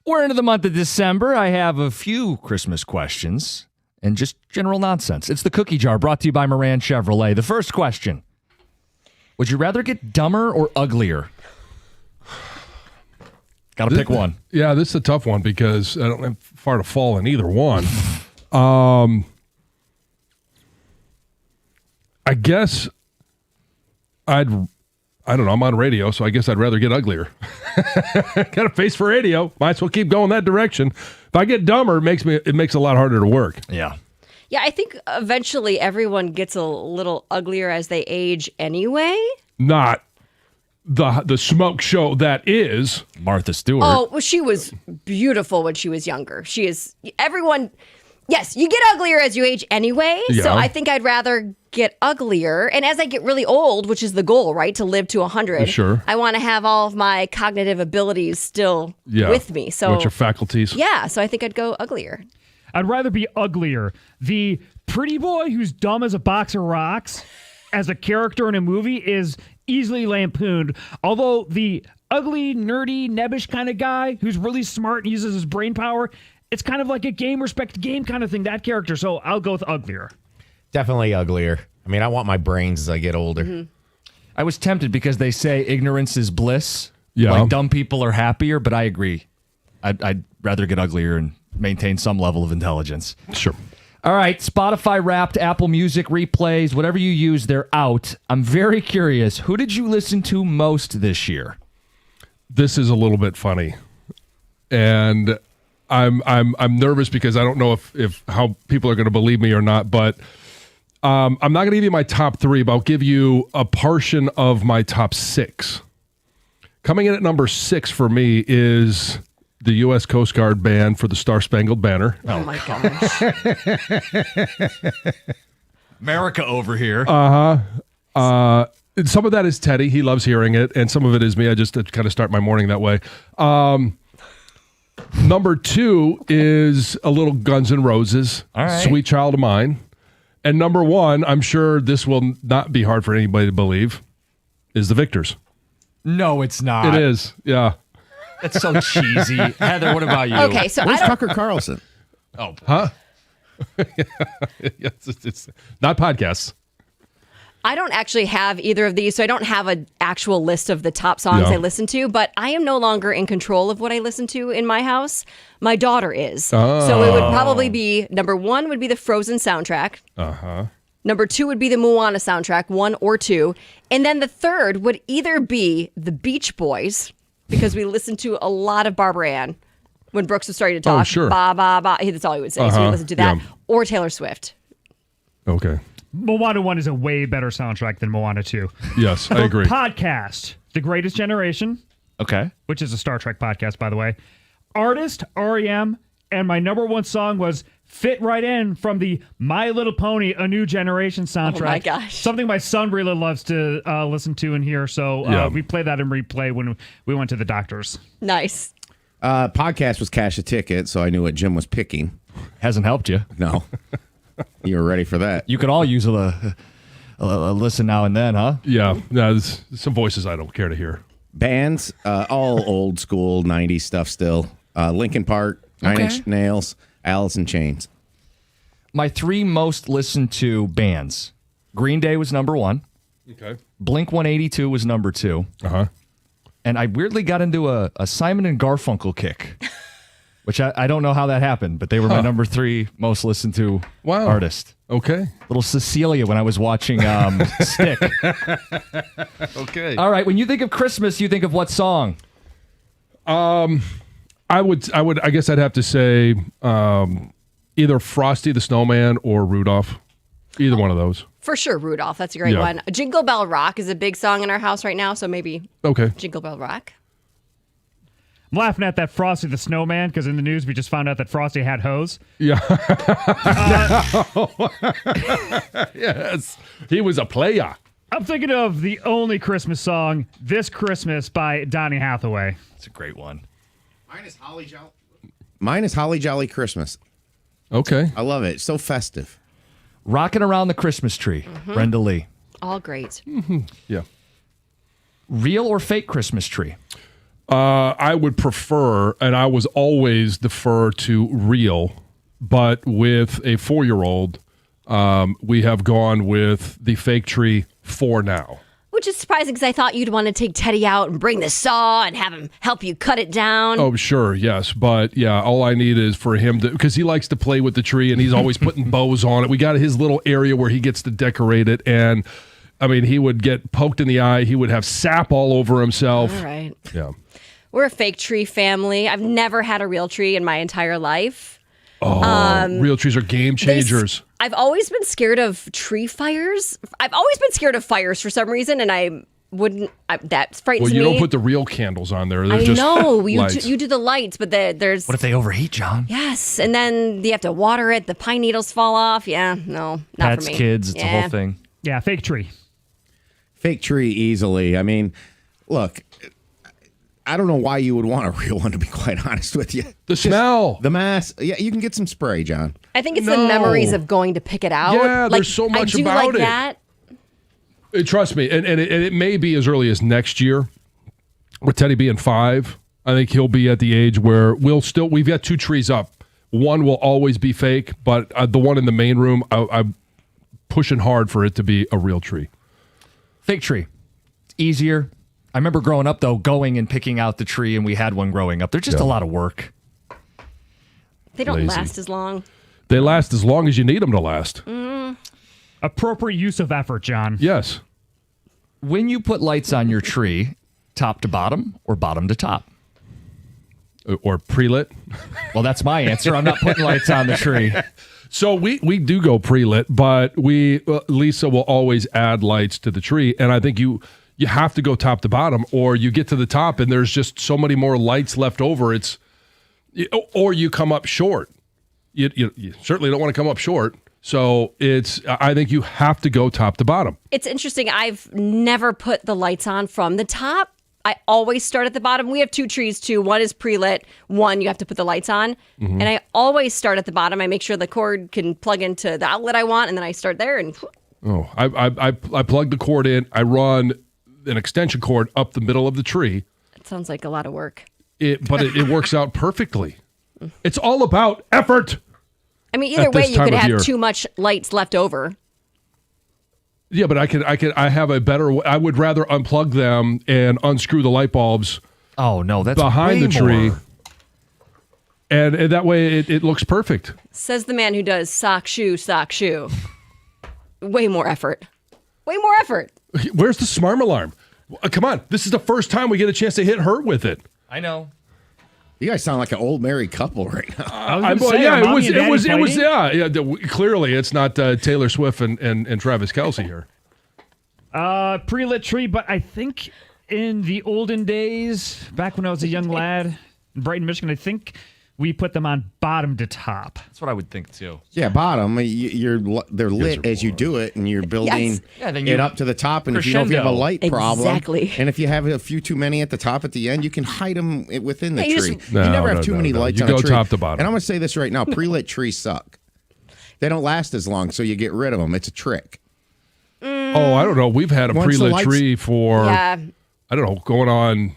We're into the month of December. I have a few Christmas questions and just general nonsense. It's the Cookie Jar, brought to you by Moran Chevrolet. The first question: would you rather get dumber or uglier? Got to pick one. Yeah, this is a tough one because I don't have far to fall in either one. I guess I don't know. I'm on radio, so I guess I'd rather get uglier. Got a face for radio. Might as well keep going that direction. If I get dumber, it makes it a lot harder to work. Yeah. Yeah, I think eventually everyone gets a little uglier as they age anyway. Not the smoke show that is Martha Stewart. Oh, well, she was beautiful when she was younger. She is everyone. Yes, you get uglier as you age anyway. Yeah. So I think I'd rather get uglier. And as I get really old, which is the goal, right, to live to 100, Sure. I want to have all of my cognitive abilities still with me. So what's your faculties? yeah, so I think I'd go uglier. I'd rather be uglier. The pretty boy who's dumb as a box of rocks as a character in a movie is easily lampooned. Although the ugly, nerdy, nebbish kind of guy who's really smart and uses his brain power, it's kind of like a game, respect game kind of thing, that character. So I'll go with uglier. Definitely uglier. I mean, I want my brains as I get older. Mm-hmm. I was tempted because they say ignorance is bliss. Yeah. Like dumb people are happier, but I agree. I'd rather get uglier and maintain some level of intelligence. Sure. All right, Spotify Wrapped, Apple Music replays, whatever you use, they're out. I'm very curious. Who did you listen to most this year? This is a little bit funny, and I'm nervous because I don't know if how people are going to believe me or not. But I'm not going to give you my top three, but I'll give you a portion of my top six. Coming in at number 6 for me is the U.S. Coast Guard band for the Star Spangled Banner. Oh my gosh. America over here. Some of that is Teddy. He loves hearing it. And some of it is me. I just kind of start my morning that way. Number 2 is a little Guns N' Roses, All right. Sweet Child of Mine. And number 1, I'm sure this will not be hard for anybody to believe, is The Victors. No, it's not. It is, yeah. That's so cheesy. Heather, what about you? Okay, so Where's I don't, Tucker Carlson? Oh, Huh? Yes, it's not podcasts. I don't actually have either of these, so I don't have an actual list of the top songs Yeah. I listen to, but I am no longer in control of what I listen to in my house. My daughter is. So it would probably be, number 1 would be the Frozen soundtrack. Uh-huh. Number 2 would be the Moana soundtrack, 1 or 2. And then the third would either be the Beach Boys, because we listened to a lot of Barbara Ann when Brooks was starting to talk. Oh, sure. Ba, ba, ba. That's all he would say. So we listened to that. yeah. Or Taylor Swift. Okay. Moana 1 is a way better soundtrack than Moana 2. Yes, I agree. Podcast, The Greatest Generation, okay. which is a Star Trek podcast, by the way. Artist, REM, and my number 1 song was Fit Right In from the My Little Pony, A New Generation soundtrack. Oh my gosh. Something my son really loves to listen to and hear, so Yeah. we play that in replay when we went to the doctors. Nice. Podcast was Cash a Ticket, so I knew what Jim was picking. Hasn't helped you. No. You were ready for that. You could all use a listen now and then, huh? Yeah, there's some voices I don't care to hear. Bands, all old school 90s stuff still. Linkin Park, Nine Inch Nails, Alice in Chains. My 3 most listened to bands. Green Day was number 1. Okay. Blink 182 was number 2. Uh-huh. And I weirdly got into a Simon and Garfunkel kick, which I don't know how that happened, but they were my number 3 most listened to artist. Okay. Little Cecilia when I was watching Stick. Okay. All right, when you think of Christmas, you think of what song? I guess I'd have to say either Frosty the Snowman or Rudolph. Either one of those. For sure, Rudolph. That's a great Yeah. one. Jingle Bell Rock is a big song in our house right now, so maybe Okay. Jingle Bell Rock. I'm laughing at that Frosty the Snowman because in the news we just found out that Frosty had hose. Yeah. Yes. He was a player. I'm thinking of the only Christmas song, This Christmas by Donny Hathaway. It's a great one. Mine is Holly Jolly Christmas. Okay. I love it. It's so festive. Rocking Around the Christmas Tree, Brenda Lee. All great. Yeah. Real or fake Christmas tree? I would prefer, and I was always defer to real, but with a 4-year-old, we have gone with the fake tree for now. Which is surprising because I thought you'd want to take Teddy out and bring the saw and have him help you cut it down. Oh, sure, yes. But, yeah, all I need is for him to, because he likes to play with the tree and he's always putting bows on it. We got his little area where he gets to decorate it. And, I mean, he would get poked in the eye. He would have sap all over himself. All right. Yeah. We're a fake tree family. I've never had a real tree in my entire life. Oh, real trees are game changers. I've always been scared of tree fires. I've always been scared of fires for some reason, and I wouldn't. That frightens me. Well, you don't put the real candles on there. They're I just know lights. you do the lights, but there's. What if they overheat, John? Yes, and then you have to water it. The pine needles fall off. Yeah, no, not Pets, for me. kids, it's a Yeah. whole thing. Yeah, fake tree. Fake tree easily. I mean, look, I don't know why you would want a real one, to be quite honest with you. The smell. The mass. Yeah, you can get some spray, John. I think it's the memories of going to pick it out. Yeah, like, there's so much I do about like it. that. Trust me, and it may be as early as next year. With Teddy being 5, I think he'll be at the age where we've got 2 trees up. One will always be fake, but the one in the main room, I'm pushing hard for it to be a real tree. Fake tree. It's easier. I remember growing up, though, going and picking out the tree, and we had one growing up. They're just a lot of work. They don't Lazy. last as long. They last as long as you need them to last. Appropriate use of effort, John. Yes. When you put lights on your tree, top to bottom or bottom to top? Or pre-lit. Well, that's my answer. I'm not putting lights on the tree. So we do go pre-lit, but Lisa will always add lights to the tree, and I think you have to go top to bottom, or you get to the top and there's just so many more lights left over. Or you come up short. You certainly don't want to come up short. So I think you have to go top to bottom. It's interesting. I've never put the lights on from the top. I always start at the bottom. We have 2 trees too. One is pre-lit. One you have to put the lights on. Mm-hmm. And I always start at the bottom. I make sure the cord can plug into the outlet I want, and then I start there. And Oh, I plug the cord in. I run an extension cord up the middle of the tree. it sounds like a lot of work. But it works out perfectly. It's all about effort. I mean, either At way, this you time could of have year. too much lights left over. Yeah, but I have a better. I would rather unplug them and unscrew the light bulbs. Oh no, that's behind way the tree, more. and that way it looks perfect. Says the man who does sock, shoe, sock, shoe. Way more effort. Way more effort. Where's the smart alarm? Come on, this is the first time we get a chance to hit her with it. I know. You guys sound like an old married couple right now. I was gonna say, are mommy and daddy fighting? Clearly, it's not Taylor Swift and Travis Kelce here. Pre-lit tree, but I think in the olden days, back when I was a young lad in Brighton, Michigan, I think we put them on bottom to top. That's what I would think too. Yeah, bottom. They're lit as you do it, and you're building then it you up to the top. And if you know if you have a crescendo. light problem, Exactly. and if you have a few too many at the top at the end, you can hide them within the Yeah, you tree. just- you never No, have too no, many no. lights You on a go tree. top to bottom. And I'm going to say this right now: pre-lit trees suck. They don't last as long, so you get rid of them. It's a trick. Oh, I don't know. We've had a Once the pre-lit lights- tree for Yeah. I don't know, going on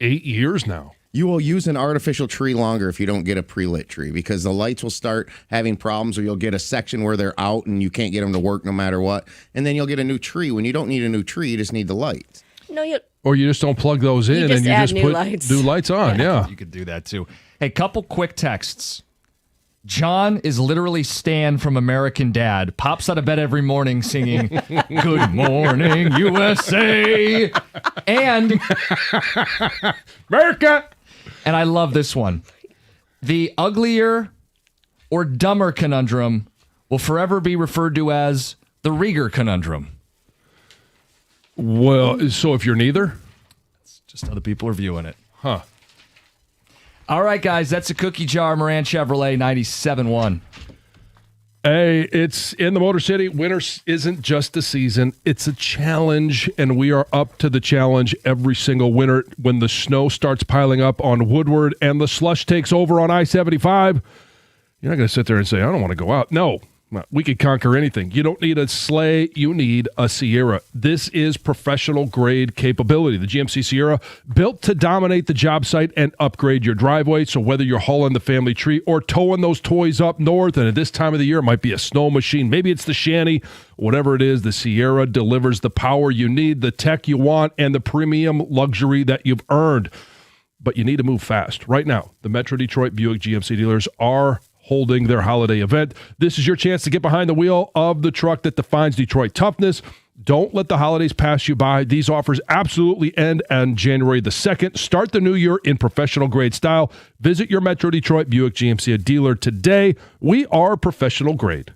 8 years now. You will use an artificial tree longer if you don't get a pre-lit tree because the lights will start having problems, or you'll get a section where they're out and you can't get them to work no matter what. And then you'll get a new tree. When you don't need a new tree, you just need the lights. No, you. Or you just don't plug those in just and you add just new put lights. new lights on. Yeah. You could do that too. Hey, couple quick texts. John is literally Stan from American Dad. Pops out of bed every morning singing "Good Morning USA" and America. And I love this one. The uglier or dumber conundrum will forever be referred to as the Rieger conundrum. Well, so if you're neither, It's just how the people are viewing it. huh? All right, guys, that's a cookie jar Moran Chevrolet 97.1. Hey, it's in the Motor City. Winter isn't just a season, it's a challenge, and we are up to the challenge every single winter. When the snow starts piling up on Woodward and the slush takes over on I-75, you're not going to sit there and say, I don't want to go out. No, We could conquer anything. You don't need a sleigh. You need a Sierra. This is professional grade capability. The GMC Sierra, built to dominate the job site and upgrade your driveway. So whether you're hauling the family tree or towing those toys up north, and at this time of the year, it might be a snow machine. Maybe it's the shanty. Whatever it is, the Sierra delivers the power you need, the tech you want, and the premium luxury that you've earned. But you need to move fast. Right now, the Metro Detroit Buick GMC dealers are holding their holiday event. This is your chance to get behind the wheel of the truck that defines Detroit toughness. Don't let the holidays pass you by. These offers absolutely end on January the 2nd. Start the new year in professional grade style. Visit your Metro Detroit Buick GMC dealer today. We are professional grade.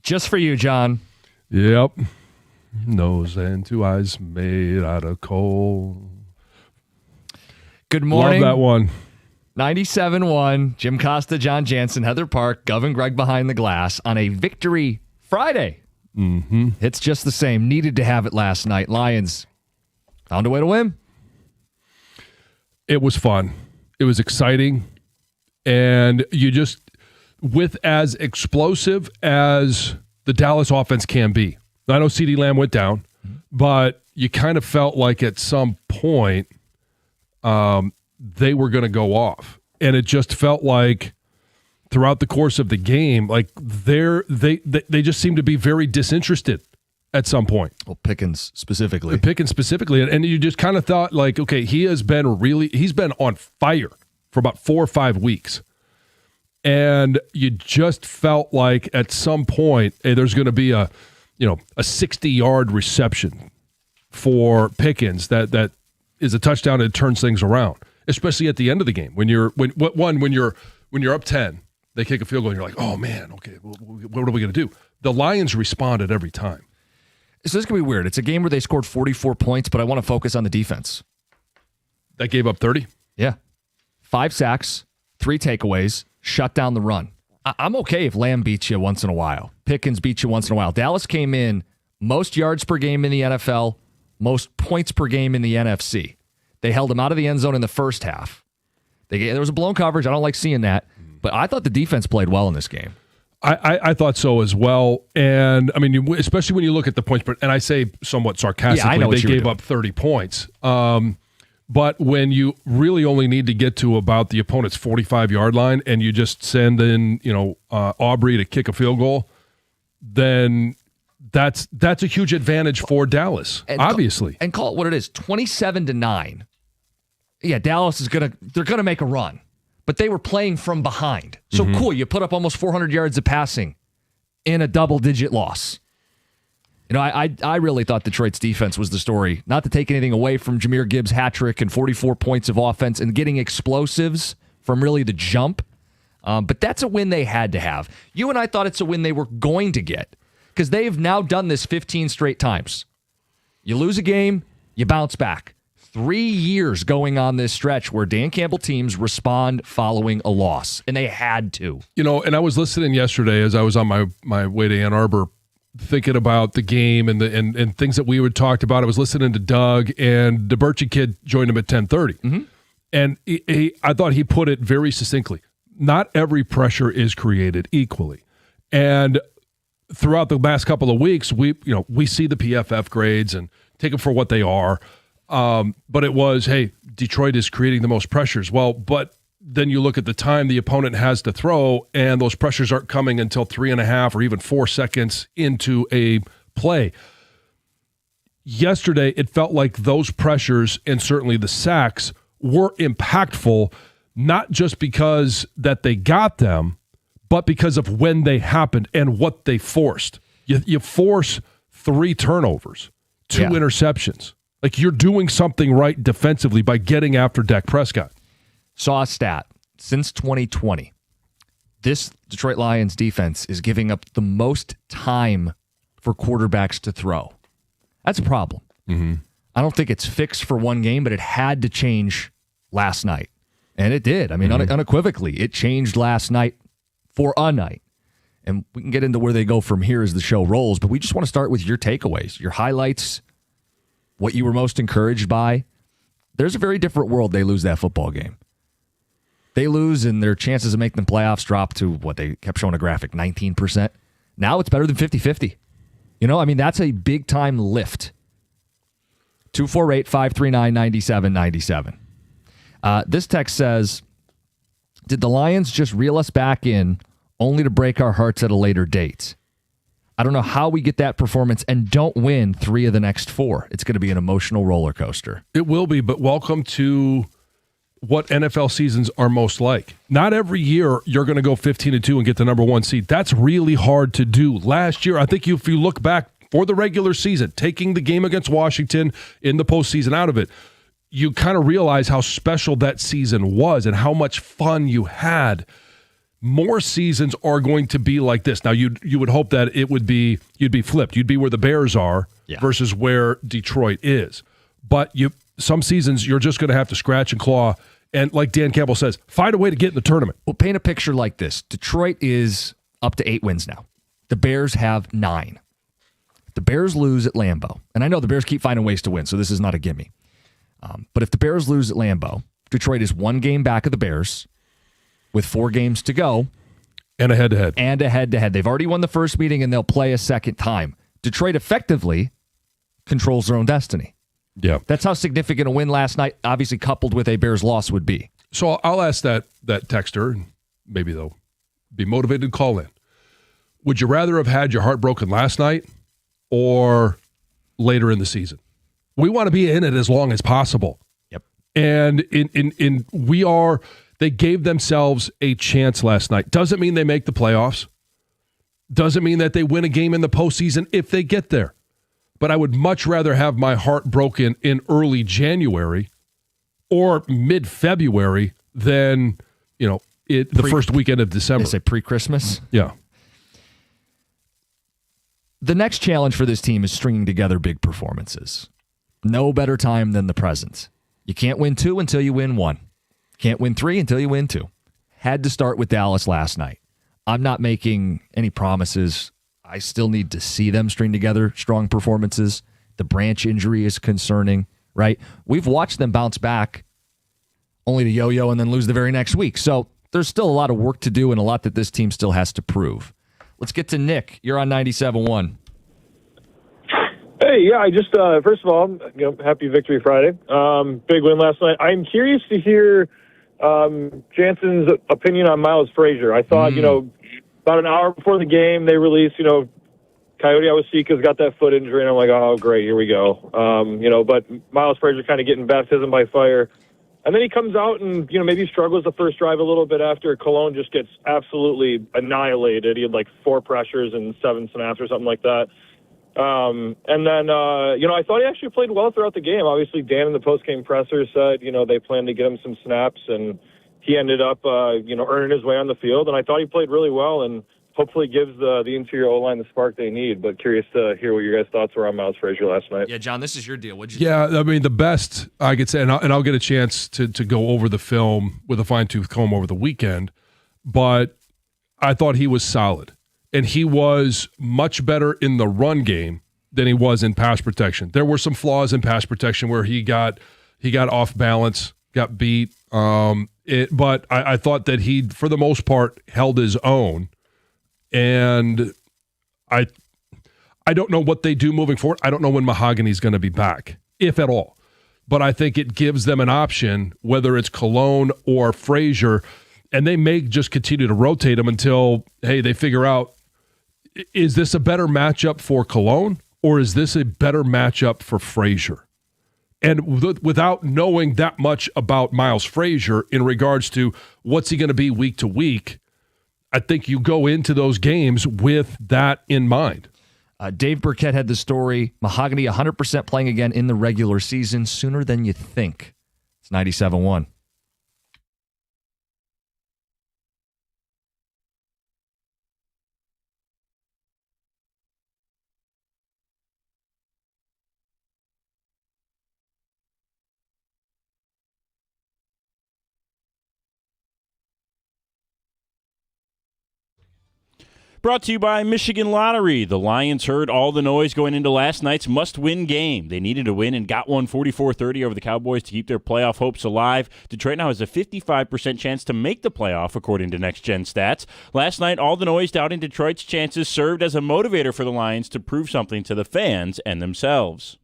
Just for you, John. Yep. Nose and 2 eyes made out of coal. Good morning. Love that one. 97.1, Jim Costa, John Jansen, Heather Park, Gov and Greg behind the glass on a Victory Friday. Mm-hmm. It's just the same. Needed to have it last night. Lions found a way to win. It was fun. It was exciting. And you just, with as explosive as the Dallas offense can be. I know CeeDee Lamb went down, but you kind of felt like at some point they were going to go off. And it just felt like throughout the course of the game, like they just seemed to be very disinterested at some point. Well, Pickens specifically. And you just kind of thought like, okay, he's been on fire for about 4 or 5 weeks. And you just felt like at some point, hey, there's going to be a 60-yard reception for Pickens that is a touchdown and turns things around, especially at the end of the game when you're up 10, they kick a field goal and you're like, oh man, okay, what are we going to do? The Lions responded every time. So this could be weird. It's a game where they scored 44 points, but I want to focus on the defense. That gave up 30? Yeah. 5 sacks, 3 takeaways, shut down the run. I'm okay if Lamb beats you once in a while. Pickens beats you once in a while. Dallas came in most yards per game in the NFL, most points per game in the NFC. They held him out of the end zone in the first half. There was a blown coverage. I don't like seeing that. But I thought the defense played well in this game. I thought so as well. And, I mean, especially when you look at the points, and I say somewhat sarcastically, I know they gave up 30 points. But when you really only need to get to about the opponent's 45-yard line and you just send in, Aubrey to kick a field goal, then that's a huge advantage for Dallas, obviously. And call it what it is, 27-9. Yeah, Dallas they're gonna make a run, but they were playing from behind. So cool, you put up almost 400 yards of passing in a double-digit loss. I really thought Detroit's defense was the story. Not to take anything away from Jahmyr Gibbs' hat trick and 44 points of offense and getting explosives from really the jump. But that's a win they had to have. You and I thought it's a win they were going to get because they've now done this 15 straight times. You lose a game, you bounce back. 3 years going on this stretch where Dan Campbell teams respond following a loss, and they had to. And I was listening yesterday as I was on my way to Ann Arbor, thinking about the game and things that we would talked about. I was listening to Doug, and the Birchie kid joined him at 10:30. Mm-hmm. And I thought he put it very succinctly. Not every pressure is created equally. And throughout the last couple of weeks, we see the PFF grades and take them for what they are. But it was, hey, Detroit is creating the most pressures. Well, but then you look at the time the opponent has to throw, and those pressures aren't coming until 3.5 or even 4 seconds into a play. Yesterday, it felt like those pressures and certainly the sacks were impactful, not just because that they got them, but because of when they happened and what they forced. You force 3 turnovers, 2 interceptions. Like you're doing something right defensively by getting after Dak Prescott. Saw a stat. Since 2020, this Detroit Lions defense is giving up the most time for quarterbacks to throw. That's a problem. Mm-hmm. I don't think it's fixed for one game, but it had to change last night. And it did. I mean, unequivocally, it changed last night for a night. And we can get into where they go from here as the show rolls, but we just want to start with your takeaways, your highlights, what you were most encouraged by. There's a very different world they lose that football game. They lose, and their chances of making the playoffs drop to what they kept showing a graphic, 19%. Now it's better than 50-50. That's a big-time lift. 248-539-9797. This text says, did the Lions just reel us back in only to break our hearts at a later date? I don't know how we get that performance and don't win 3 of the next 4. It's going to be an emotional roller coaster. It will be, but welcome to what NFL seasons are most like. Not every year you're going to go 15-2 and get the number 1 seed. That's really hard to do. Last year, I think if you look back for the regular season, taking the game against Washington in the postseason out of it, you kind of realize how special that season was and how much fun you had. more seasons are going to be like this. Now, you would hope that you'd be flipped. You'd be where the Bears are versus where Detroit is. But some seasons you're just going to have to scratch and claw. And like Dan Campbell says, find a way to get in the tournament. Well, paint a picture like this. Detroit is up to 8 wins now. The Bears have 9. If the Bears lose at Lambeau, and I know the Bears keep finding ways to win, so this is not a gimme. But if the Bears lose at Lambeau, Detroit is 1 game back of the Bears with 4 games to go. And a head-to-head. They've already won the first meeting, and they'll play a second time. Detroit effectively controls their own destiny. Yeah. That's how significant a win last night, obviously coupled with a Bears loss, would be. So I'll ask that texter, and maybe they'll be motivated to call in. Would you rather have had your heart broken last night or later in the season? We want to be in it as long as possible. Yep. And they gave themselves a chance last night. Doesn't mean they make the playoffs. Doesn't mean that they win a game in the postseason if they get there. But I would much rather have my heart broken in early January or mid-February than, the first weekend of December. Say pre-Christmas? Yeah. The next challenge for this team is stringing together big performances. No better time than the present. You can't win 2 until you win 1. Can't win 3 until you win 2. Had to start with Dallas last night. I'm not making any promises. I still need to see them string together strong performances. The Branch injury is concerning, right? We've watched them bounce back only to yo-yo and then lose the very next week. So there's still a lot of work to do and a lot that this team still has to prove. Let's get to Nick. You're on 97.1. Hey, yeah, I just, first of all, happy Victory Friday. Big win last night. I'm curious to hear Jansen's opinion on Miles Frazier. I thought, about an hour before the game, they released, Coyote Awosika's got that foot injury, and I'm like, oh, great, here we go. But Miles Frazier kind of getting baptism by fire. And then he comes out and, maybe struggles the first drive a little bit after Cologne just gets absolutely annihilated. He had like 4 pressures and 7 snaps or something like that. And then, I thought he actually played well throughout the game. Obviously, Dan in the post-game presser said, they planned to get him some snaps, and he ended up, earning his way on the field. And I thought he played really well and hopefully gives the interior O-line the spark they need. But curious to hear what your guys' thoughts were on Miles Frazier last night. Yeah, John, this is your deal. What'd you think? Yeah, I mean, the best I could say, and I'll get a chance to go over the film with a fine-tooth comb over the weekend, but I thought he was solid. And he was much better in the run game than he was in pass protection. There were some flaws in pass protection where he got off balance, got beat. But I thought that he, for the most part, held his own. And I don't know what they do moving forward. I don't know when Mahogany's going to be back, if at all. But I think it gives them an option, whether it's Cologne or Frazier, and they may just continue to rotate them until, they figure out, is this a better matchup for Cologne or is this a better matchup for Frazier? And without knowing that much about Miles Frazier in regards to what's he going to be week to week, I think you go into those games with that in mind. Dave Burkett had the story, Mahogany 100% playing again in the regular season sooner than you think. It's 97.1. Brought to you by Michigan Lottery. The Lions heard all the noise going into last night's must-win game. They needed to win and got one 44-30 over the Cowboys to keep their playoff hopes alive. Detroit now has a 55% chance to make the playoff, according to Next Gen Stats. Last night, all the noise doubting Detroit's chances served as a motivator for the Lions to prove something to the fans and themselves.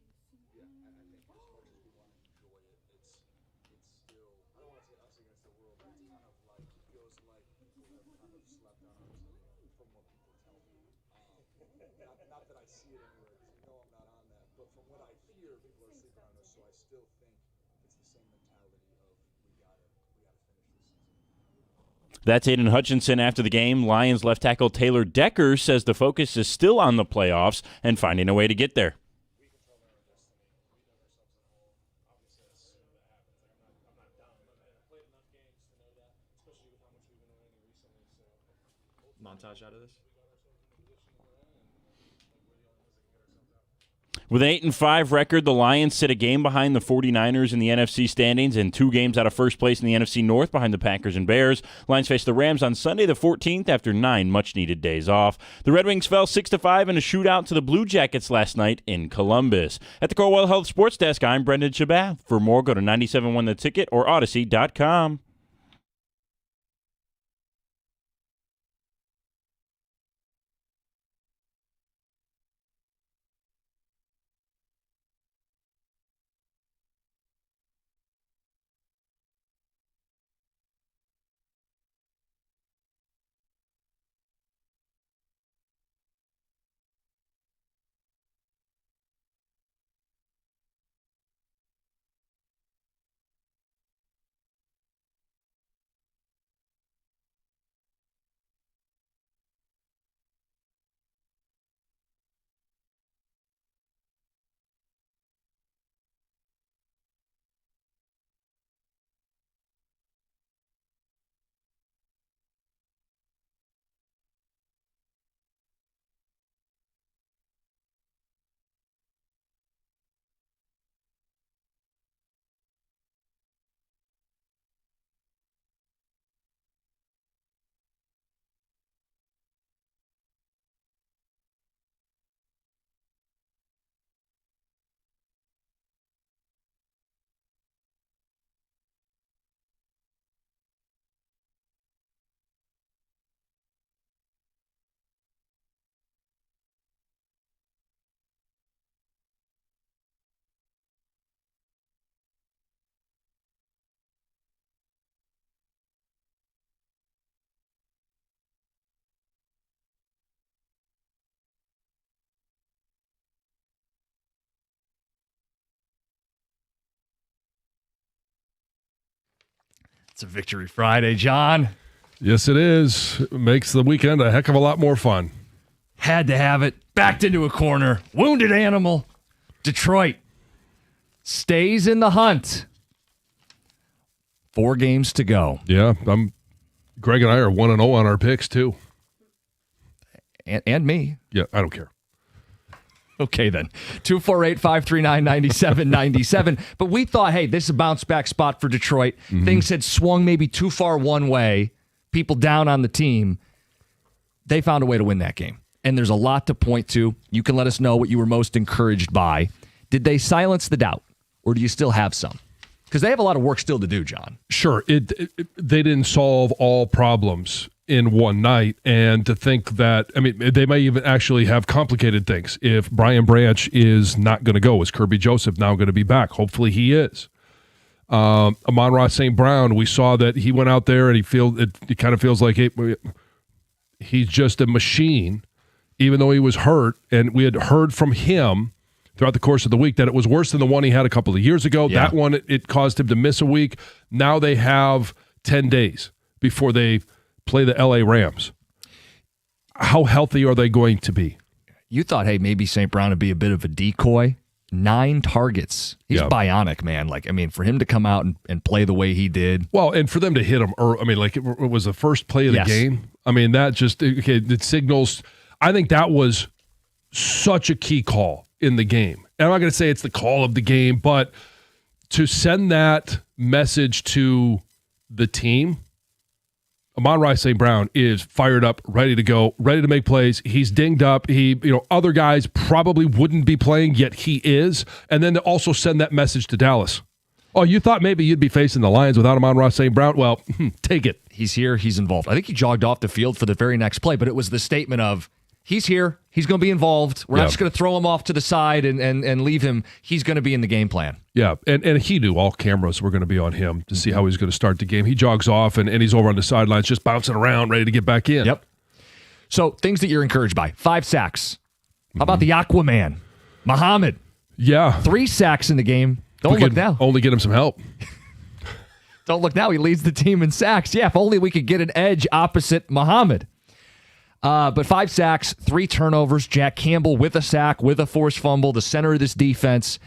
That's Aiden Hutchinson after the game. Lions left tackle Taylor Decker says the focus is still on the playoffs and finding a way to get there. montage out of this? With an 8-5 record, the Lions sit a game behind the 49ers in the NFC standings and 2 games out of first place in the NFC North behind the Packers and Bears. Lions face the Rams on Sunday the 14th after 9 much-needed days off. The Red Wings fell 6-5 in a shootout to the Blue Jackets last night in Columbus. At the Corewell Health Sports Desk, I'm Brendan Shabat. For more, go to 97.1 The Ticket or Odyssey.com. It's a Victory Friday, John. Yes, it is. It makes the weekend a heck of a lot more fun. Had to have it. Backed into a corner. Wounded animal. Detroit stays in the hunt. 4 games to go. Yeah, Greg and I are 1-0 on our picks, too. And me. Yeah, I don't care. Okay, then. 248-539-9797. But we thought, hey, this is a bounce-back spot for Detroit. Mm-hmm. Things had swung maybe too far one way. People down on the team. They found a way to win that game. And there's a lot to point to. You can let us know what you were most encouraged by. Did they silence the doubt? Or do you still have some? Because they have a lot of work still to do, John. Sure. They didn't solve all problems in one night, and to think that, I mean, they might even actually have complicated things. If Brian Branch is not going to go, is Kirby Joseph now going to be back? Hopefully he is. Amon-Ra St. Brown, we saw that he went out there and it kind of feels like he's just a machine, even though he was hurt, and we had heard from him throughout the course of the week that it was worse than the one he had a couple of years ago. Yeah. That one, it caused him to miss a week. Now they have 10 days before they play the LA Rams. How healthy are they going to be? You thought, hey, maybe St. Brown would be a bit of a decoy. 9 targets. He's bionic, man. Like, I mean, for him to come out and play the way he did. Well, and for them to hit him, it was the first play of the game. I mean, that just, it signals. I think that was such a key call in the game. And I'm not going to say it's the call of the game, but to send that message to the team, Amon-Ra St. Brown is fired up, ready to go, ready to make plays. He's dinged up. Other guys probably wouldn't be playing, yet he is. And then to also send that message to Dallas. Oh, you thought maybe you'd be facing the Lions without Amon-Ra St. Brown? Well, take it. He's here. He's involved. I think he jogged off the field for the very next play, but it was the statement of, he's here. He's going to be involved. We're not just going to throw him off to the side and leave him. He's going to be in the game plan. Yeah, and he knew all cameras were going to be on him to see how he's going to start the game. He jogs off, and he's over on the sidelines just bouncing around, ready to get back in. Yep. So, things that you're encouraged by. 5 sacks. How about the Aquaman? Muhammad. Yeah. 3 sacks in the game. Don't look now. Only get him some help. Don't look now. He leads the team in sacks. Yeah, if only we could get an edge opposite Muhammad. But 5 sacks, 3 turnovers. Jack Campbell with a sack, with a forced fumble, the center of this defense.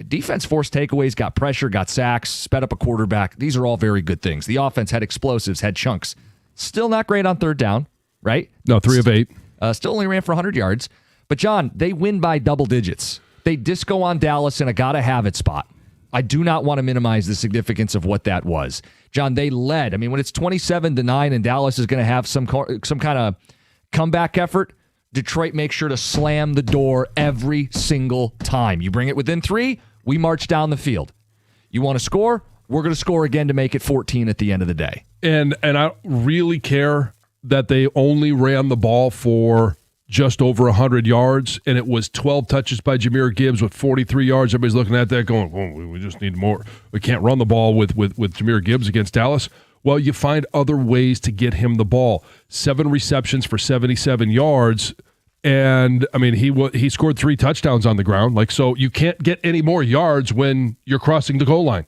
Defense forced takeaways, got pressure, got sacks, sped up a quarterback. These are all very good things. The offense had explosives, had chunks. Still not great on third down. right? No, 3 of 8. Still only ran for 100 yards. But, John, they win by double digits. They disco on Dallas in a gotta-have-it spot. I do not want to minimize the significance of what that was. John, they led. I mean, when it's 27-9 and Dallas is going to have some kind of comeback effort, Detroit makes sure to slam the door every single time. You bring it within 3, we march down the field. You want to score? We're going to score again to make it 14 at the end of the day. And I don't really care that they only ran the ball for just over 100 yards, and it was 12 touches by Jahmyr Gibbs with 43 yards. Everybody's looking at that going, well, we just need more. We can't run the ball with Jahmyr Gibbs against Dallas. Well, you find other ways to get him the ball. 7 receptions for 77 yards, and, I mean, he scored 3 touchdowns on the ground. So you can't get any more yards when you're crossing the goal line.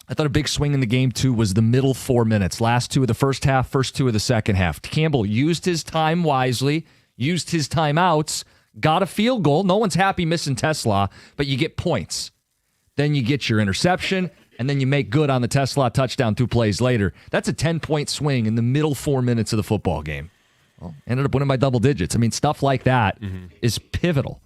I thought a big swing in the game, too, was the middle 4 minutes. Last 2 of the first half, first 2 of the second half. Campbell used his time wisely, used his timeouts, got a field goal. No one's happy missing Tesla, but you get points. Then you get your interception, and then you make good on the Tesla touchdown 2 plays later. That's a 10-point swing in the middle 4 minutes of the football game. Well, ended up winning by double digits. I mean, stuff like that is pivotal.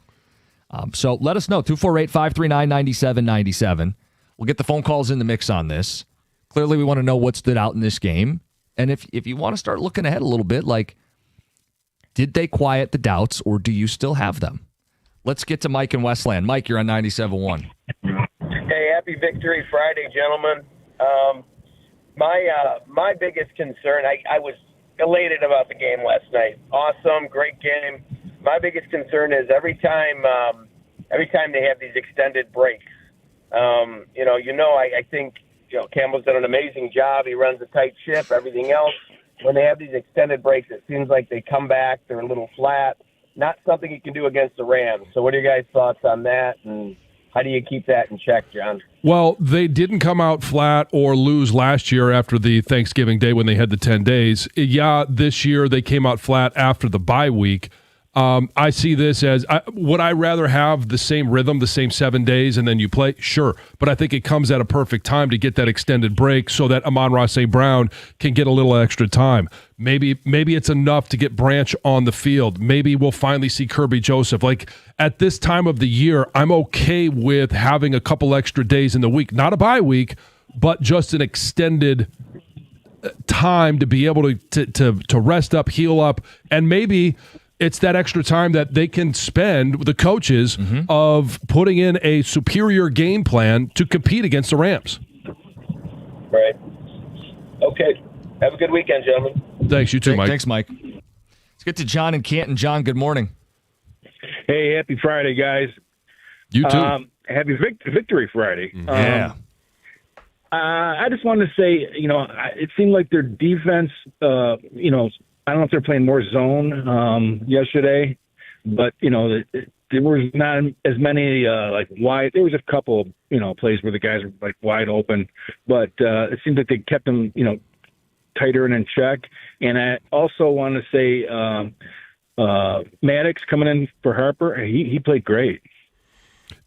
So let us know, 248-539-9797. We'll get the phone calls in the mix on this. Clearly, we want to know what stood out in this game. And if you want to start looking ahead a little bit, did they quiet the doubts or do you still have them? Let's get to Mike in Westland. Mike, you're on 97.1. Hey, happy Victory Friday, gentlemen. My biggest concern, I was elated about the game last night. Awesome, great game. My biggest concern is every time they have these extended breaks, I think Campbell's done an amazing job. He runs a tight ship, everything else. When they have these extended breaks, it seems like they come back, they're a little flat. Not something you can do against the Rams. So what are your guys' thoughts on that, and how do you keep that in check, John? Well, they didn't come out flat or lose last year after the Thanksgiving day when they had the 10 days. Yeah, this year they came out flat after the bye week. I see this as, would I rather have the same rhythm, the same 7 days, and then you play? Sure. But I think it comes at a perfect time to get that extended break so that Amon-Ra St. Brown can get a little extra time. Maybe it's enough to get Branch on the field. Maybe we'll finally see Kirby Joseph. At this time of the year, I'm okay with having a couple extra days in the week. Not a bye week, but just an extended time to be able to rest up, heal up, and maybe it's that extra time that they can spend with the coaches of putting in a superior game plan to compete against the Rams. Right. Okay. Have a good weekend, gentlemen. Thanks. You too, Mike. Thanks, Mike. Let's get to John in Canton. John, good morning. Hey, happy Friday, guys. You too. Happy Victory Friday. Yeah. I just wanted to say, it seemed like their defense, I don't know if they're playing more zone yesterday, but there was not as many wide. There was a couple plays where the guys were wide open, but it seems like they kept them tighter and in check. And I also want to say Maddox coming in for Harper, he played great.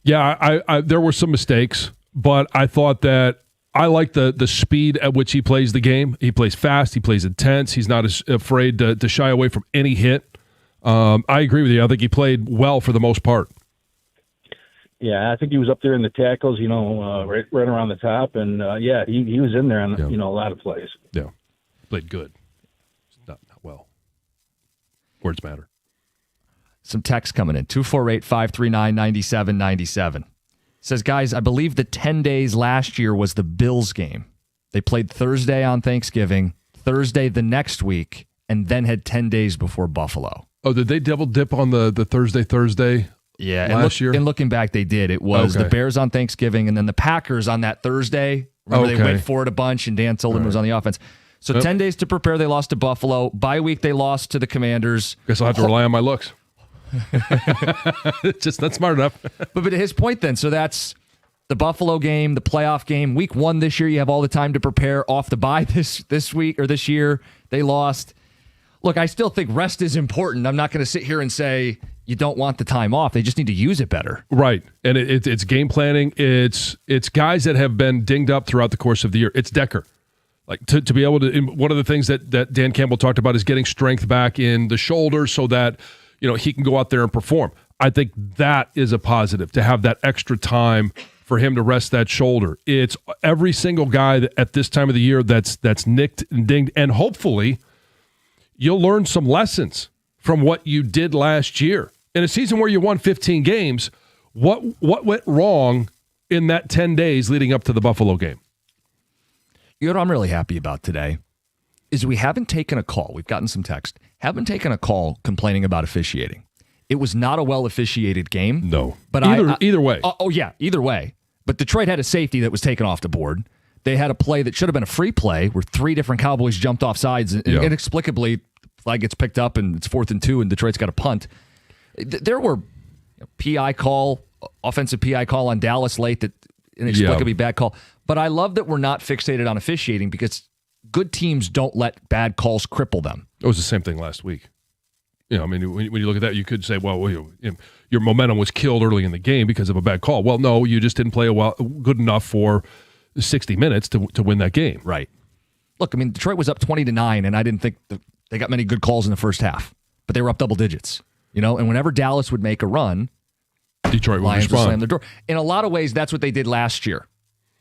Yeah, I there were some mistakes, but I thought that I like the speed at which he plays the game. He plays fast. He plays intense. He's not as afraid to shy away from any hit. I agree with you. I think he played well for the most part. Yeah, I think he was up there in the tackles, right around the top. And, he was in there on, a lot of plays. Yeah, played good. Not well. Words matter. Some text coming in. 248-539-9797. Says, guys, I believe the 10 days last year was the Bills game. They played Thursday on Thanksgiving, Thursday the next week, and then had 10 days before Buffalo. Oh, did they double dip on the Thursday Yeah, last year? And looking back, they did. It was the Bears on Thanksgiving and then the Packers on that Thursday. Remember, they went for it a bunch, and Dan Tillman was on the offense. So 10 days to prepare, they lost to Buffalo. Bye week, they lost to the Commanders. Guess I'll have to rely on my looks. Just not smart enough. but to his point then, so that's the Buffalo game, the playoff game. Week 1 this year, you have all the time to prepare off the bye this week or this year. They lost. Look, I still think rest is important. I'm not going to sit here and say you don't want the time off. They just need to use it better. Right. And it's game planning. It's guys that have been dinged up throughout the course of the year. It's Decker. Like to be able to, one of the things that Dan Campbell talked about is getting strength back in the shoulder so that, he can go out there and perform. I think that is a positive, to have that extra time for him to rest that shoulder. It's every single guy that at this time of the year that's nicked and dinged, and hopefully you'll learn some lessons from what you did last year. In a season where you won 15 games, what went wrong in that 10 days leading up to the Buffalo game? You know what I'm really happy about today is we haven't taken a call. We've gotten some text. Haven't taken a call complaining about officiating. It was not a well officiated game. No. But either way. Either way. But Detroit had a safety that was taken off the board. They had a play that should have been a free play where 3 different Cowboys jumped off sides and inexplicably flag gets picked up and it's 4th and 2 and Detroit's got a punt. There were offensive PI call on Dallas late that inexplicably bad call. But I love that we're not fixated on officiating because good teams don't let bad calls cripple them. It was the same thing last week. When you look at that, you could say, well, your momentum was killed early in the game because of a bad call. Well, no, you just didn't play good enough for 60 minutes to win that game. Right. Look, Detroit was up 20-9, and I didn't think they got many good calls in the first half, but they were up double digits. And whenever Dallas would make a run, Detroit would Lions would respond. slam their door. In a lot of ways, that's what they did last year.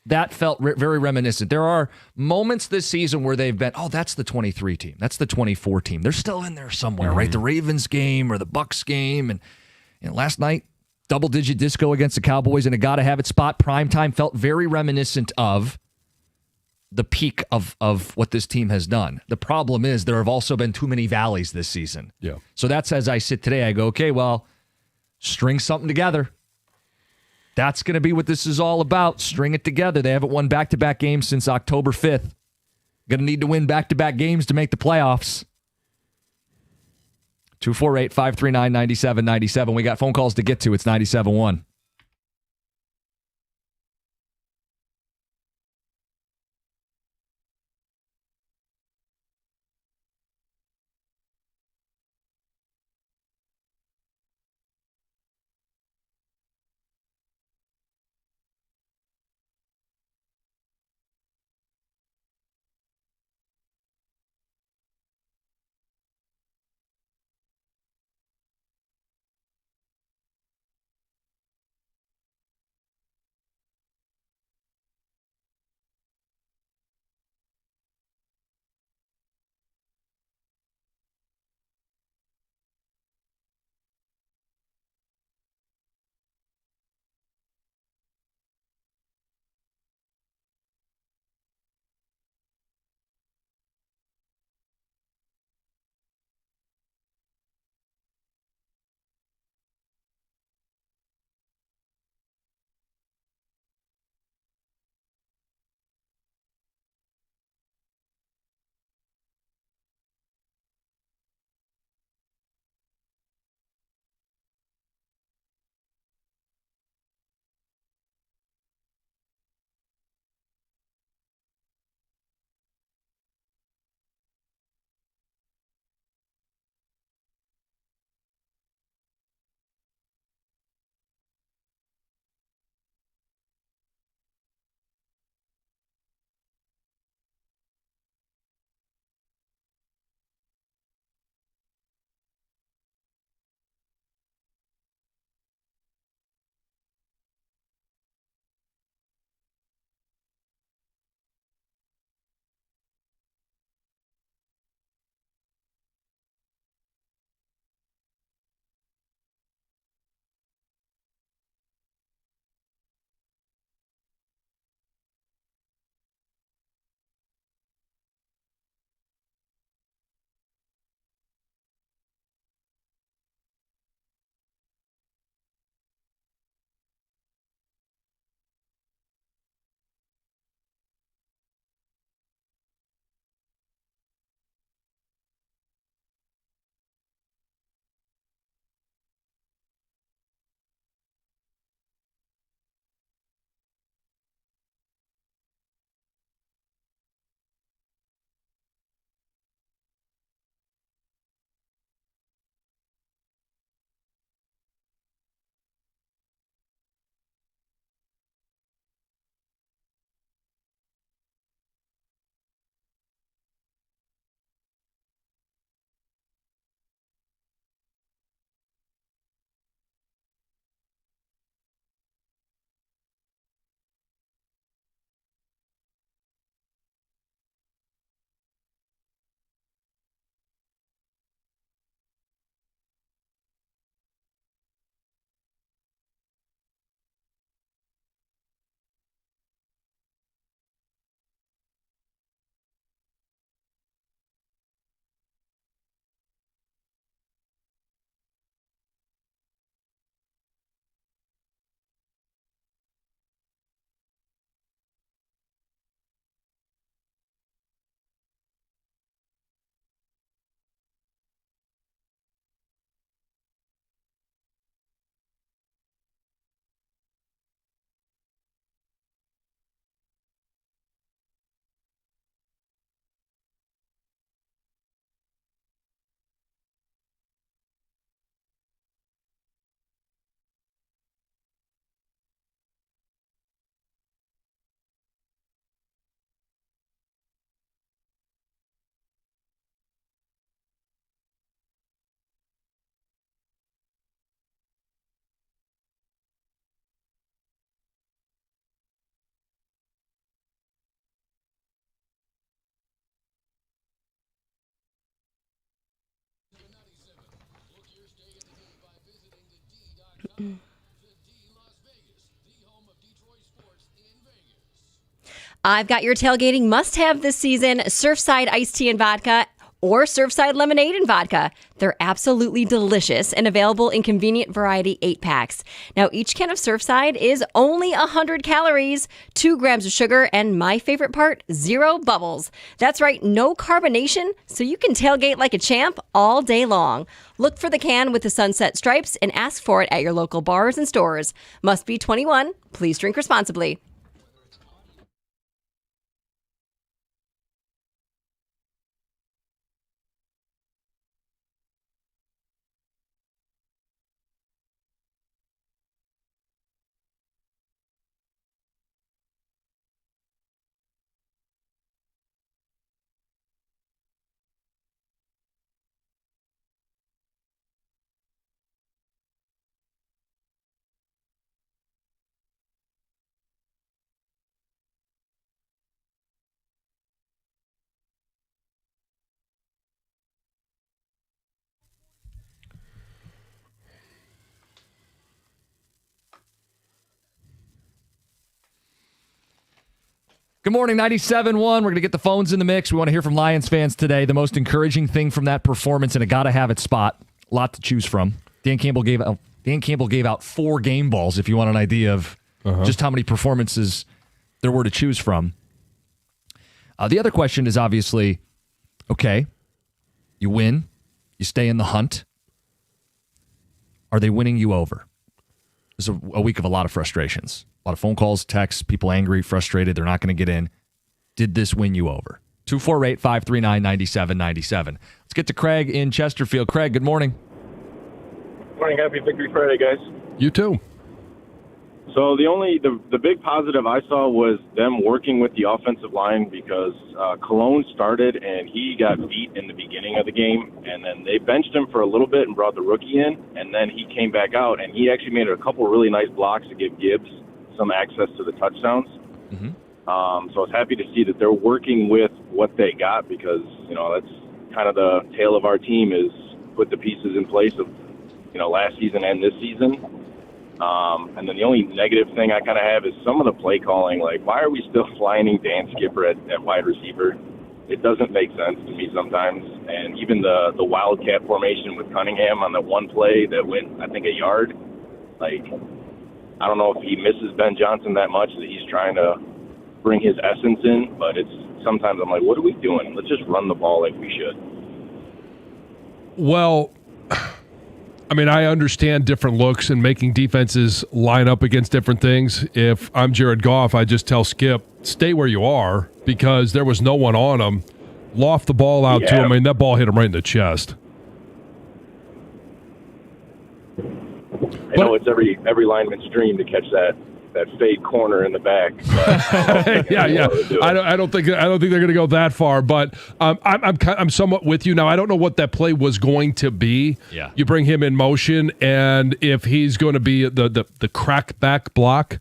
That felt very reminiscent. There are moments this season where they've been, that's the 23 team. That's the 24 team. They're still in there somewhere, right? The Ravens game or the Bucks game. And last night, double-digit disco against the Cowboys in a gotta-have-it spot. Primetime felt very reminiscent of the peak of what this team has done. The problem is there have also been too many valleys this season. Yeah. So that's as I sit today, I go, okay, well, string something together. That's going to be what this is all about. String it together. They haven't won back-to-back games since October 5th. Going to need to win back-to-back games to make the playoffs. 248-539-9797. We got phone calls to get to. It's 97.1. I've got your tailgating must-have this season, Surfside iced tea and vodka or Surfside lemonade and vodka. They're absolutely delicious and available in convenient variety 8-packs. Now, each can of Surfside is only 100 calories, 2 grams of sugar, and my favorite part, 0 bubbles. That's right, no carbonation, so you can tailgate like a champ all day long. Look for the can with the sunset stripes and ask for it at your local bars and stores. Must be 21. Please drink responsibly. Good morning, 97.1. We're going to get the phones in the mix. We want to hear from Lions fans today. The most encouraging thing from that performance, and a gotta-have-it spot. A lot to choose from. Dan Campbell gave out 4 game balls, if you want an idea of just how many performances there were to choose from. The other question is obviously, okay, you win, you stay in the hunt. Are they winning you over? This is a week of a lot of frustrations. A lot of phone calls, texts, people angry, frustrated. They're not going to get in. Did this win you over? 248-539-9797. Let's get to Craig in Chesterfield. Craig, good morning. Morning. Happy Victory Friday, guys. You too. So the big positive I saw was them working with the offensive line because Cologne started and he got beat in the beginning of the game, and then they benched him for a little bit and brought the rookie in, and then he came back out and he actually made a couple really nice blocks to give Gibbs some access to the touchdowns. Mm-hmm. So I was happy to see that they're working with what they got because, that's kind of the tale of our team is put the pieces in place of, last season and this season. And then the only negative thing I kind of have is some of the play calling. Like, why are we still flying Dan Skipper at wide receiver? It doesn't make sense to me sometimes. And even the wildcat formation with Cunningham on that one play that went, I think, a yard. Like, I don't know if he misses Ben Johnson that much that he's trying to bring his essence in, but sometimes I'm like, what are we doing? Let's just run the ball like we should. Well, I mean, I understand different looks and making defenses line up against different things. If I'm Jared Goff, I just tell Skip, stay where you are because there was no one on him. Loft the ball out to him. I mean, that ball hit him right in the chest. I know it's every lineman's dream to catch that fade corner in the back. But yeah. I don't think they're going to go that far, but I'm somewhat with you now. I don't know what that play was going to be. Yeah. You bring him in motion, and if he's going to be the crack back block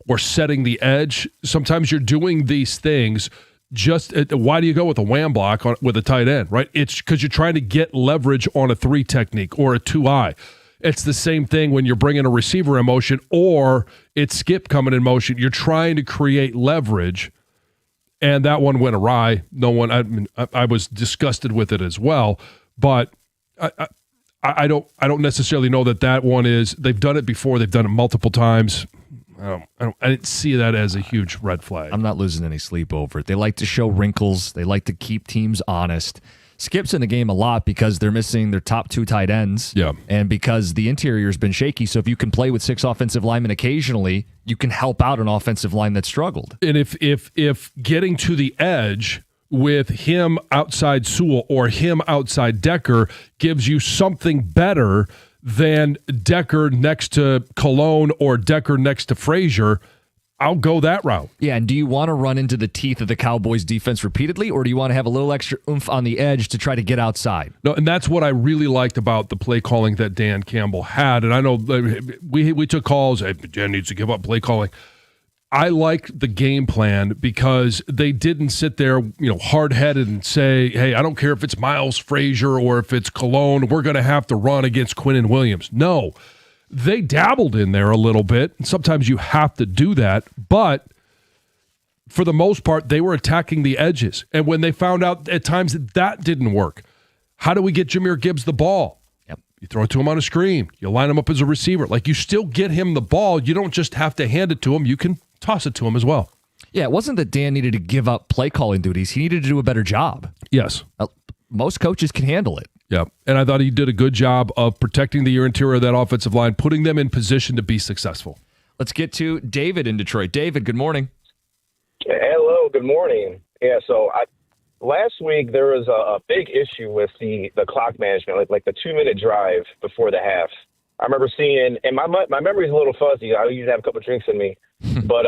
or setting the edge, sometimes you're doing these things. Just why do you go with a wham block with a tight end, right? It's because you're trying to get leverage on a 3 technique or a 2-eye. It's the same thing when you're bringing a receiver in motion or it's Skip coming in motion. You're trying to create leverage, and that one went awry. I was disgusted with it as well, but I don't necessarily know that one is. They've done it before. They've done it multiple times. I didn't see that as a huge red flag. I'm not losing any sleep over it. They like to show wrinkles. They like to keep teams honest. Skip's in the game a lot because they're missing their top 2 tight ends. Yeah. And because the interior's been shaky. So if you can play with 6 offensive linemen occasionally, you can help out an offensive line that struggled. And if getting to the edge with him outside Sewell or him outside Decker gives you something better than Decker next to Cologne or Decker next to Frazier, I'll go that route. Yeah, and do you want to run into the teeth of the Cowboys defense repeatedly, or do you want to have a little extra oomph on the edge to try to get outside? No, and that's what I really liked about the play calling that Dan Campbell had. And I know we took calls, hey, Dan needs to give up play calling. I liked the game plan because they didn't sit there, hard-headed and say, hey, I don't care if it's Miles Frazier or if it's Cologne, we're going to have to run against Quinnen Williams. No. They dabbled in there a little bit. And sometimes you have to do that. But for the most part, they were attacking the edges. And when they found out at times that didn't work, how do we get Jahmyr Gibbs the ball? Yep. You throw it to him on a screen. You line him up as a receiver. Like, you still get him the ball. You don't just have to hand it to him. You can toss it to him as well. Yeah, it wasn't that Dan needed to give up play calling duties. He needed to do a better job. Yes. Most coaches can handle it. Yeah, and I thought he did a good job of protecting the interior of that offensive line, putting them in position to be successful. Let's get to David in Detroit. David, good morning. Hello, good morning. Yeah, so last week there was a big issue with the clock management, like the 2-minute drive before the half. I remember seeing, and my memory's a little fuzzy. I usually have a couple drinks in me, but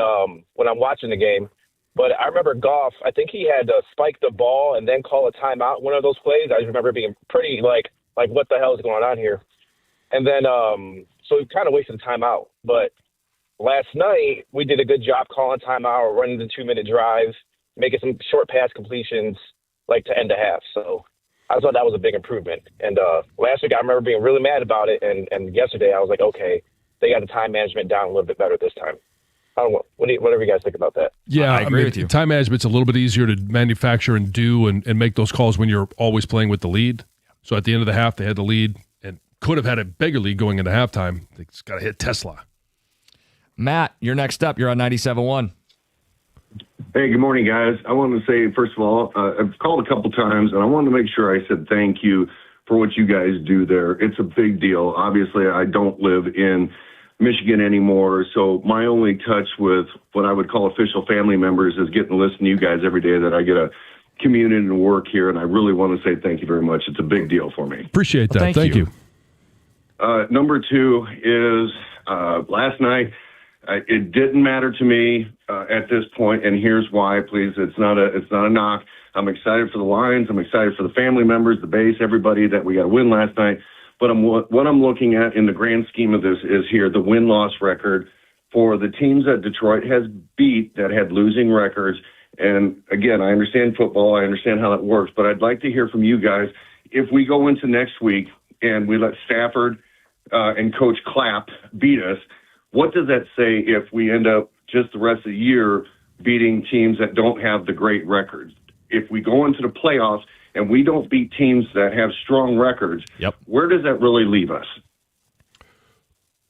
when I'm watching the game. But I remember Goff, I think he had to spike the ball and then call a timeout, one of those plays. I just remember being pretty like what the hell is going on here? And then, so we kind of wasted the timeout. But last night, we did a good job calling timeout, running the 2-minute drive, making some short pass completions, like to end the half. So I thought that was a big improvement. And last week, I remember being really mad about it. And yesterday, I was like, okay, they got the time management down a little bit better this time. I don't know. Whatever you guys think about that. Yeah, I agree with you. Time management's a little bit easier to manufacture and do and make those calls when you're always playing with the lead. So at the end of the half, they had the lead and could have had a bigger lead going into halftime. They just got to hit Tesla. Matt, you're next up. You're on 97.1. Hey, good morning, guys. I wanted to say, first of all, I've called a couple times, and I wanted to make sure I said thank you for what you guys do there. It's a big deal. Obviously, I don't live in Michigan anymore, so my only touch with what I would call official family members is getting to listen to you guys every day that I get a commute in and work here, and I really want to say thank you very much. It's a big deal for me. Appreciate that. Thank you. Number two is last night, it didn't matter to me at this point, and here's why, please. It's not a knock. I'm excited for the Lions. I'm excited for the family members, the base, everybody that we got a win last night. But what I'm looking at in the grand scheme of this is here, the win-loss record for the teams that Detroit has beat that had losing records. And, again, I understand football. I understand how that works. But I'd like to hear from you guys. If we go into next week and we let Stafford and Coach Clapp beat us, what does that say if we end up just the rest of the year beating teams that don't have the great records? If we go into the playoffs and we don't beat teams that have strong records, where does that really leave us?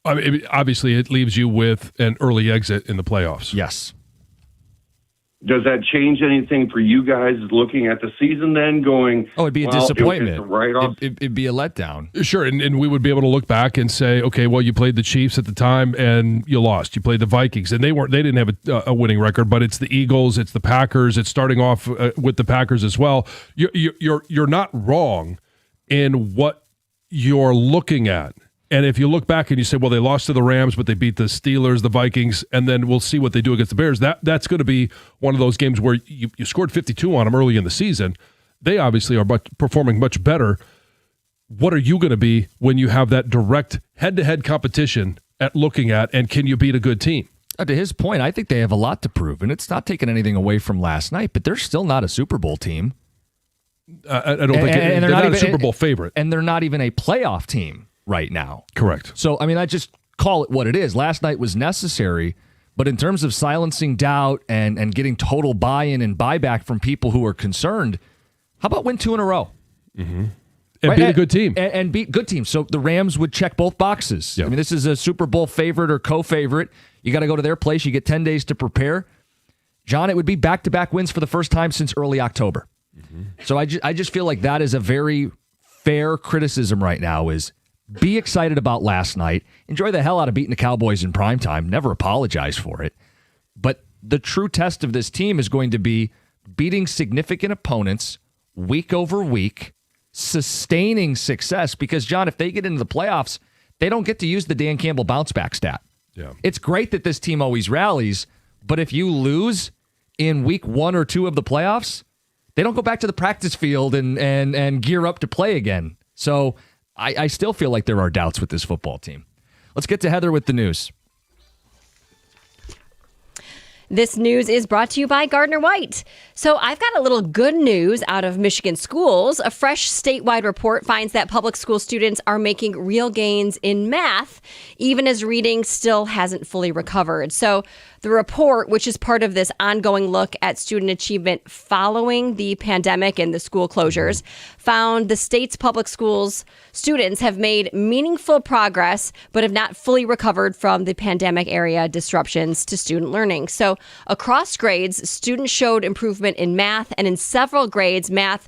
I mean, obviously, it leaves you with an early exit in the playoffs. Yes. Does that change anything for you guys looking at the season then going, Oh, it'd be a well, disappointment. It's a write-off? It'd be a letdown. Sure, and we would be able to look back and say, okay, well, you played the Chiefs at the time and you lost. You played the Vikings, and they didn't have a winning record, but it's the Eagles, it's the Packers, it's starting off with the Packers as well. You're not wrong in what you're looking at. And if you look back and you say, well, they lost to the Rams, but they beat the Steelers, the Vikings, and then we'll see what they do against the Bears, that's going to be one of those games where you scored 52 on them early in the season. They obviously are performing much better. What are you going to be when you have that direct head-to-head competition at looking at, and can you beat a good team? To his point, I think they have a lot to prove, and it's not taking anything away from last night, but they're still not a Super Bowl team. I don't think they're not a Super Bowl favorite. And they're not even a playoff team right now. Correct. So, I mean, I just call it what it is. Last night was necessary, but in terms of silencing doubt and getting total buy-in and buyback from people who are concerned, how about win 2 in a row? Mm-hmm. And beat a good team. And beat good teams. So the Rams would check both boxes. I mean, this is a Super Bowl favorite or co-favorite. You got to go to their place. You get 10 days to prepare. John, it would be back-to-back wins for the first time since early October. Mm-hmm. So I just feel like that is a very fair criticism right now is be excited about last night. Enjoy the hell out of beating the Cowboys in primetime. Never apologize for it. But the true test of this team is going to be beating significant opponents week over week, sustaining success. Because, John, if they get into the playoffs, they don't get to use the Dan Campbell bounce back stat. Yeah. It's great that this team always rallies, but if you lose in week 1 or 2 of the playoffs, they don't go back to the practice field and gear up to play again. So I still feel like there are doubts with this football team. Let's get to Heather with the news. This news is brought to you by Gardner White. So I've got a little good news out of Michigan schools. A fresh statewide report finds that public school students are making real gains in math, even as reading still hasn't fully recovered. So the report, which is part of this ongoing look at student achievement following the pandemic and the school closures, found the state's public schools students have made meaningful progress, but have not fully recovered from the pandemic era disruptions to student learning. So across grades, students showed improvement in math, and in several grades, math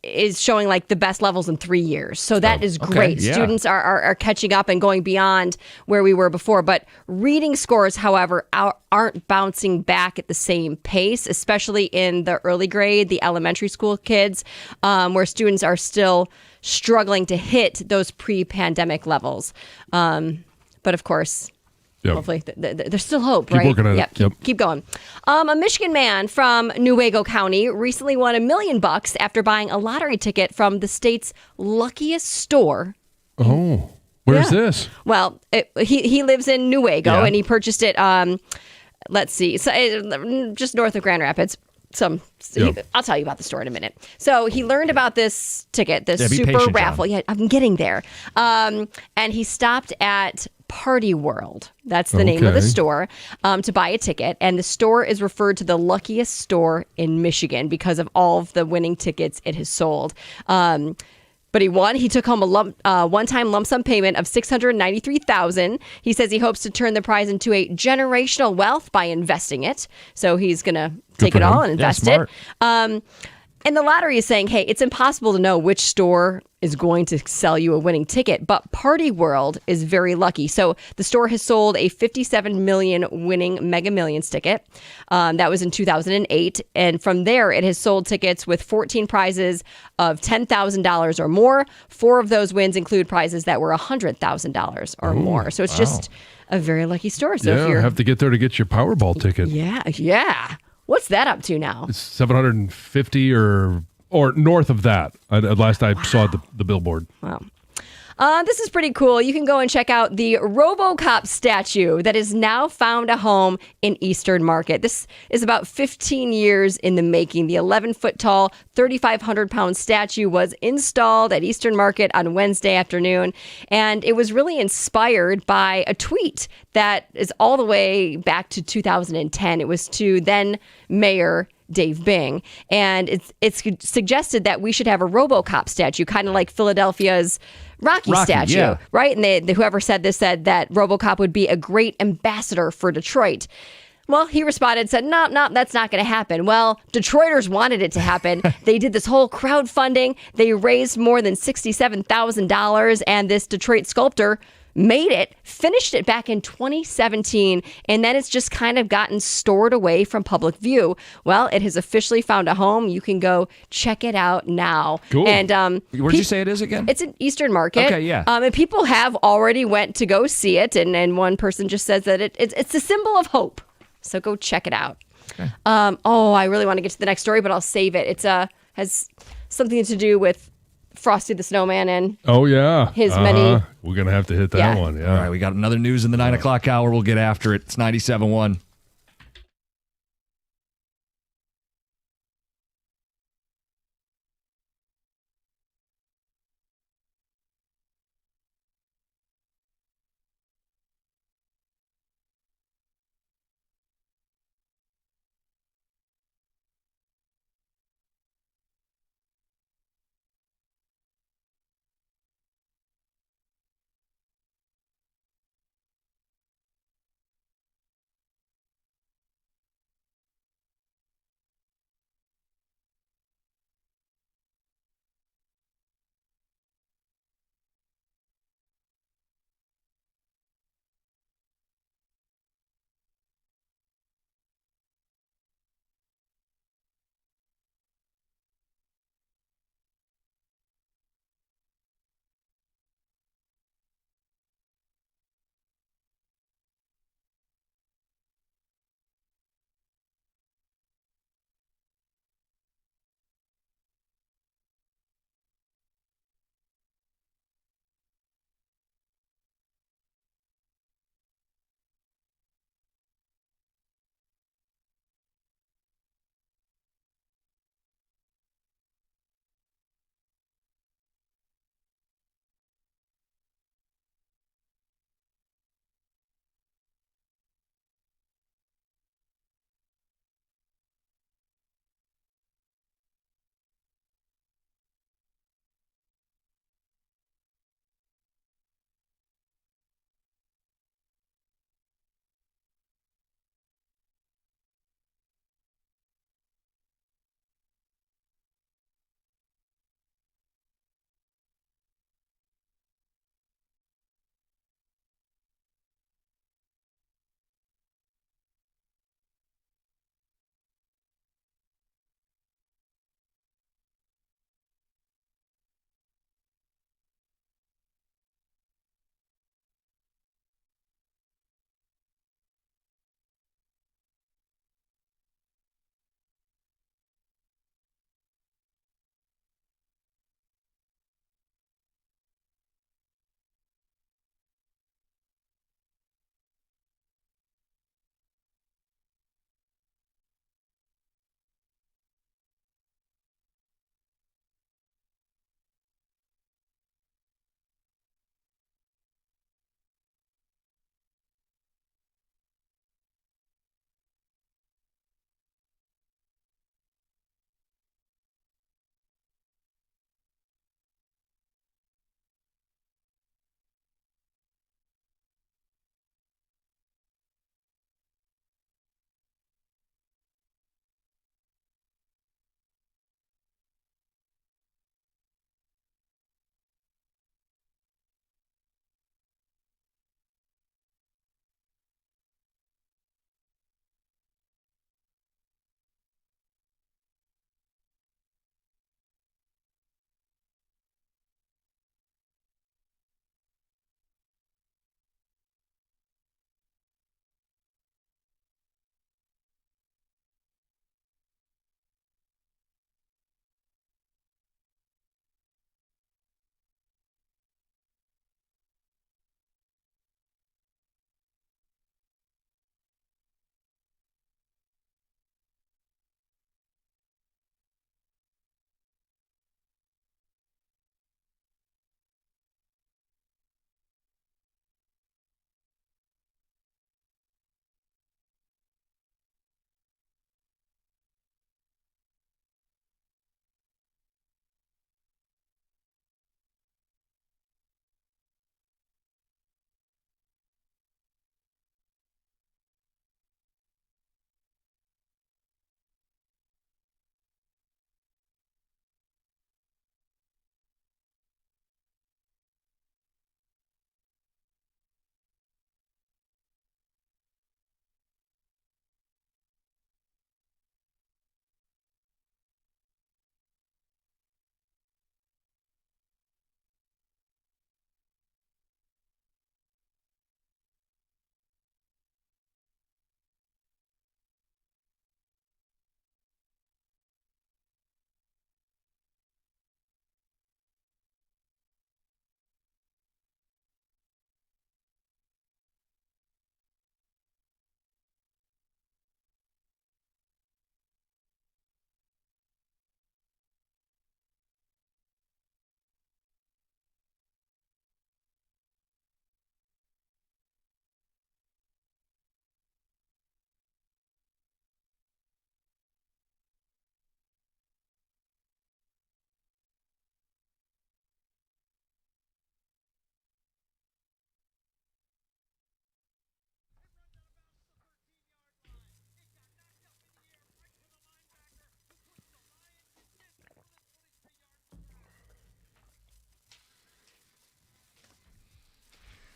is showing like the best levels in 3 years. So that is great. yeah. Students are catching up and going beyond where we were before. But reading scores, however, aren't bouncing back at the same pace, especially in the early grade, the elementary school kids, where students are still struggling to hit those pre-pandemic levels. But of course, hopefully, there's still hope, right? Keep working on it. Keep going. A Michigan man from Newaygo County recently won $1 million after buying a lottery ticket from the state's luckiest store. Oh, where's this? Well, he lives in Newaygo, and he purchased it. Let's see, just north of Grand Rapids. I'll tell you about the store in a minute. So he learned about this ticket, this super patient, raffle. John. Yeah, I'm getting there. And he stopped at Party World. That's the name of the store, to buy a ticket. And the store is referred to the luckiest store in Michigan because of all of the winning tickets it has sold. But he won. He took home a one-time lump sum payment of $693,000. He says he hopes to turn the prize into a generational wealth by investing it. So he's going to take it all and invest it. And the lottery is saying, hey, it's impossible to know which store is going to sell you a winning ticket, but Party World is very lucky. So the store has sold a $57 million winning Mega Millions ticket. That was in 2008. And from there, it has sold tickets with 14 prizes of $10,000 or more. 4 of those wins include prizes that were $100,000 or more. So it's just a very lucky store. So if you're have to get there to get your Powerball ticket. Yeah. What's that up to now? It's 750 or north of that. Last I saw the billboard. Wow. This is pretty cool. You can go and check out the RoboCop statue that has now found a home in Eastern Market. This is about 15 years in the making. The 11-foot tall, 3,500-pound statue was installed at Eastern Market on Wednesday afternoon, and it was really inspired by a tweet that is all the way back to 2010. It was to then Mayor Dave Bing, and it's suggested that we should have a RoboCop statue, kind of like Philadelphia's Rocky statue, right? And whoever said this said that RoboCop would be a great ambassador for Detroit. Well, he responded, said, no, that's not going to happen. Well, Detroiters wanted it to happen. They did this whole crowdfunding. They raised more than $67,000, and this Detroit sculptor made it, finished it back in 2017, and then it's just kind of gotten stored away from public view. Well, it has officially found a home. You can go check it out now. Cool. And where'd you say it is again? It's in Eastern Market. Okay, yeah. And people have already went to go see it, and one person just says that it's a symbol of hope. So go check it out. Okay. I really want to get to the next story, but I'll save it. It's has something to do with Frosty the Snowman and his many. We're gonna have to hit that one. Yeah. All right, we got another news in the 9 o'clock hour. We'll get after it. It's 97.1.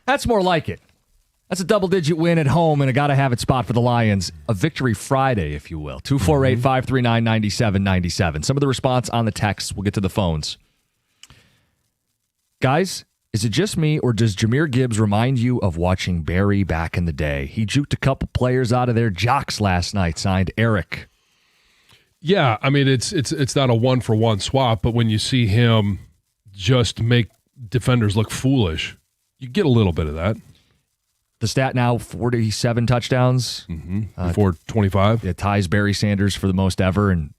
That's more like it. That's a double-digit win at home and a gotta-have-it spot for the Lions. A victory Friday, if you will. 248-539-9797. Some of the response on the texts. We'll get to the phones. Guys, is it just me, or does Jahmyr Gibbs remind you of watching Barry back in the day? He juked a couple players out of their jocks last night, signed Eric. Yeah, I mean, it's not a one-for-one swap, but when you see him just make defenders look foolish, you get a little bit of that. The stat now, 47 touchdowns. Before 25. It ties Barry Sanders for the most ever. And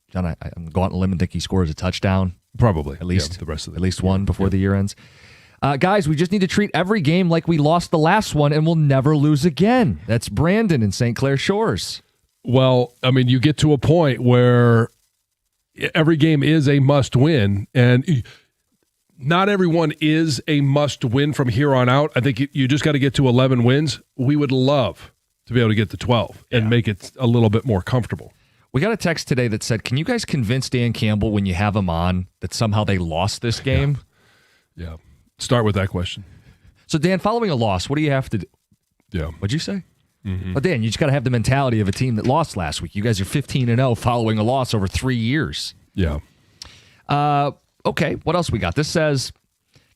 John, I'm going on a limb and think he scores a touchdown. Probably. At least, the rest of at least one before the year ends. Guys, we just need to treat every game like we lost the last one and we'll never lose again. That's Brandon in St. Clair Shores. Well, I mean, you get to a point where every game is a must-win, and not everyone is a must-win from here on out. I think you just got to get to 11 wins. We would love to be able to get to 12 and make it a little bit more comfortable. We got a text today that said, can you guys convince Dan Campbell when you have him on that somehow they lost this game? Yeah. Start with that question. So, Dan, following a loss, what do you have to do? Yeah. What'd you say? But Dan, you just got to have the mentality of a team that lost last week. You guys are 15-0 following a loss over 3 years. Yeah. Okay, what else we got? This says,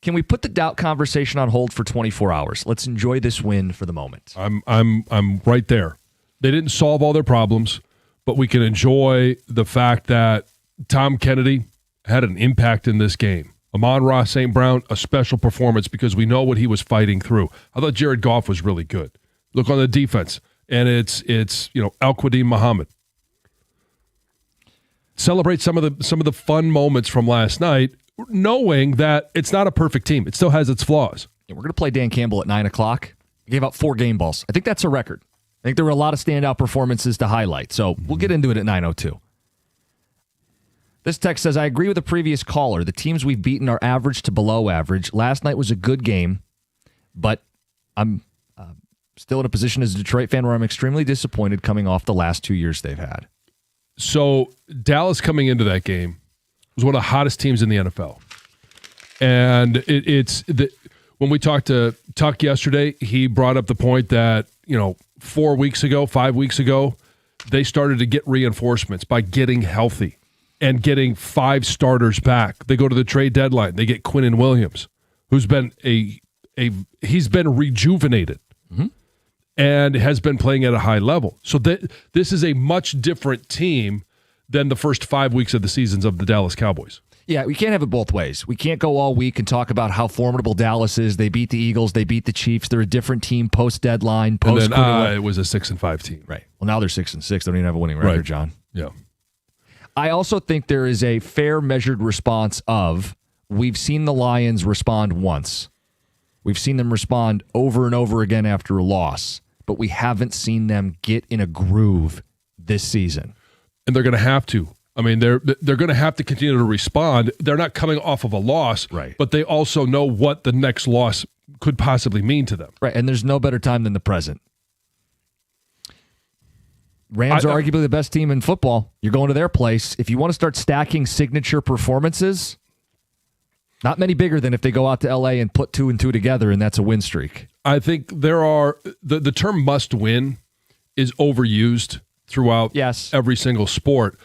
can we put the doubt conversation on hold for 24 hours? Let's enjoy this win for the moment. I'm right there. They didn't solve all their problems, but we can enjoy the fact that Tom Kennedy had an impact in this game. Amon-Ra St. Brown, a special performance because we know what he was fighting through. I thought Jared Goff was really good. Look on the defense, and it's Al-Quadin Muhammad. Celebrate some of the fun moments from last night, knowing that it's not a perfect team. It still has its flaws. Yeah, we're going to play Dan Campbell at 9 o'clock. He gave out 4 game balls. I think that's a record. I think there were a lot of standout performances to highlight, so we'll get into it at 9:02. This text says, I agree with the previous caller. The teams we've beaten are average to below average. Last night was a good game, but I'm still in a position as a Detroit fan where I'm extremely disappointed coming off the last 2 years they've had. So Dallas coming into that game was one of the hottest teams in the NFL. And when we talked to Tuck yesterday, he brought up the point that, 5 weeks ago, they started to get reinforcements by getting healthy and getting 5 starters back. They go to the trade deadline. They get Quinnen Williams, who's been he's been rejuvenated. And has been playing at a high level. So this is a much different team than the first 5 weeks of the seasons of the Dallas Cowboys. Yeah, we can't have it both ways. We can't go all week and talk about how formidable Dallas is. They beat the Eagles. They beat the Chiefs. They're a different team post-deadline. And then it was a 6-5 team. Right. Well, now they're 6-6. They don't even have a winning record, Right. John. Yeah. I also think there is a fair measured response of we've seen the Lions respond once. We've seen them respond over and over again after a loss. But we haven't seen them get in a groove this season. And they're going to have to. I mean, they're going to have to continue to respond. They're not coming off of a loss, right? But they also know what the next loss could possibly mean to them. Right, and there's no better time than the present. Rams are arguably the best team in football. You're going to their place. If you want to start stacking signature performances, not many bigger than if they go out to L.A. and put 2 and 2 together, and that's a win streak. I think there are the term must win is overused throughout every single sport.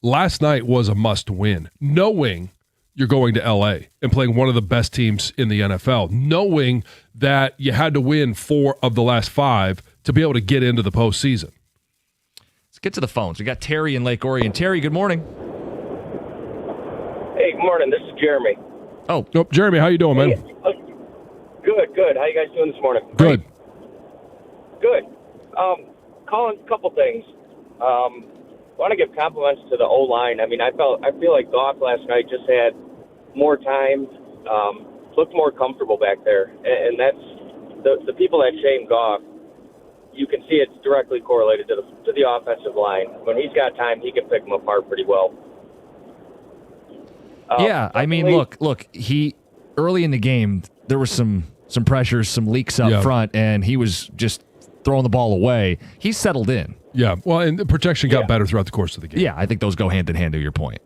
Last night was a must win, knowing you're going to LA and playing one of the best teams in the NFL, knowing that you had to win 4 of the last 5 to be able to get into the postseason. Let's get to the phones. We got Terry in Lake Orion. Terry, good morning. Hey, good morning. This is Jeremy. Oh, nope. Jeremy, how you doing, man? Good. How you guys doing this morning? Good. Good. Calling a couple things. Want to give compliments to the O-line. I mean, I feel like Goff last night just had more time, looked more comfortable back there, and that's the people that shame Goff. You can see it's directly correlated to the offensive line. When he's got time, he can pick them apart pretty well. Yeah, I mean, look. He early in the game there was some pressures, some leaks up front, and he was just throwing the ball away. He settled in. Yeah, well, and the protection got better throughout the course of the game. Yeah, I think those go hand in hand to your point.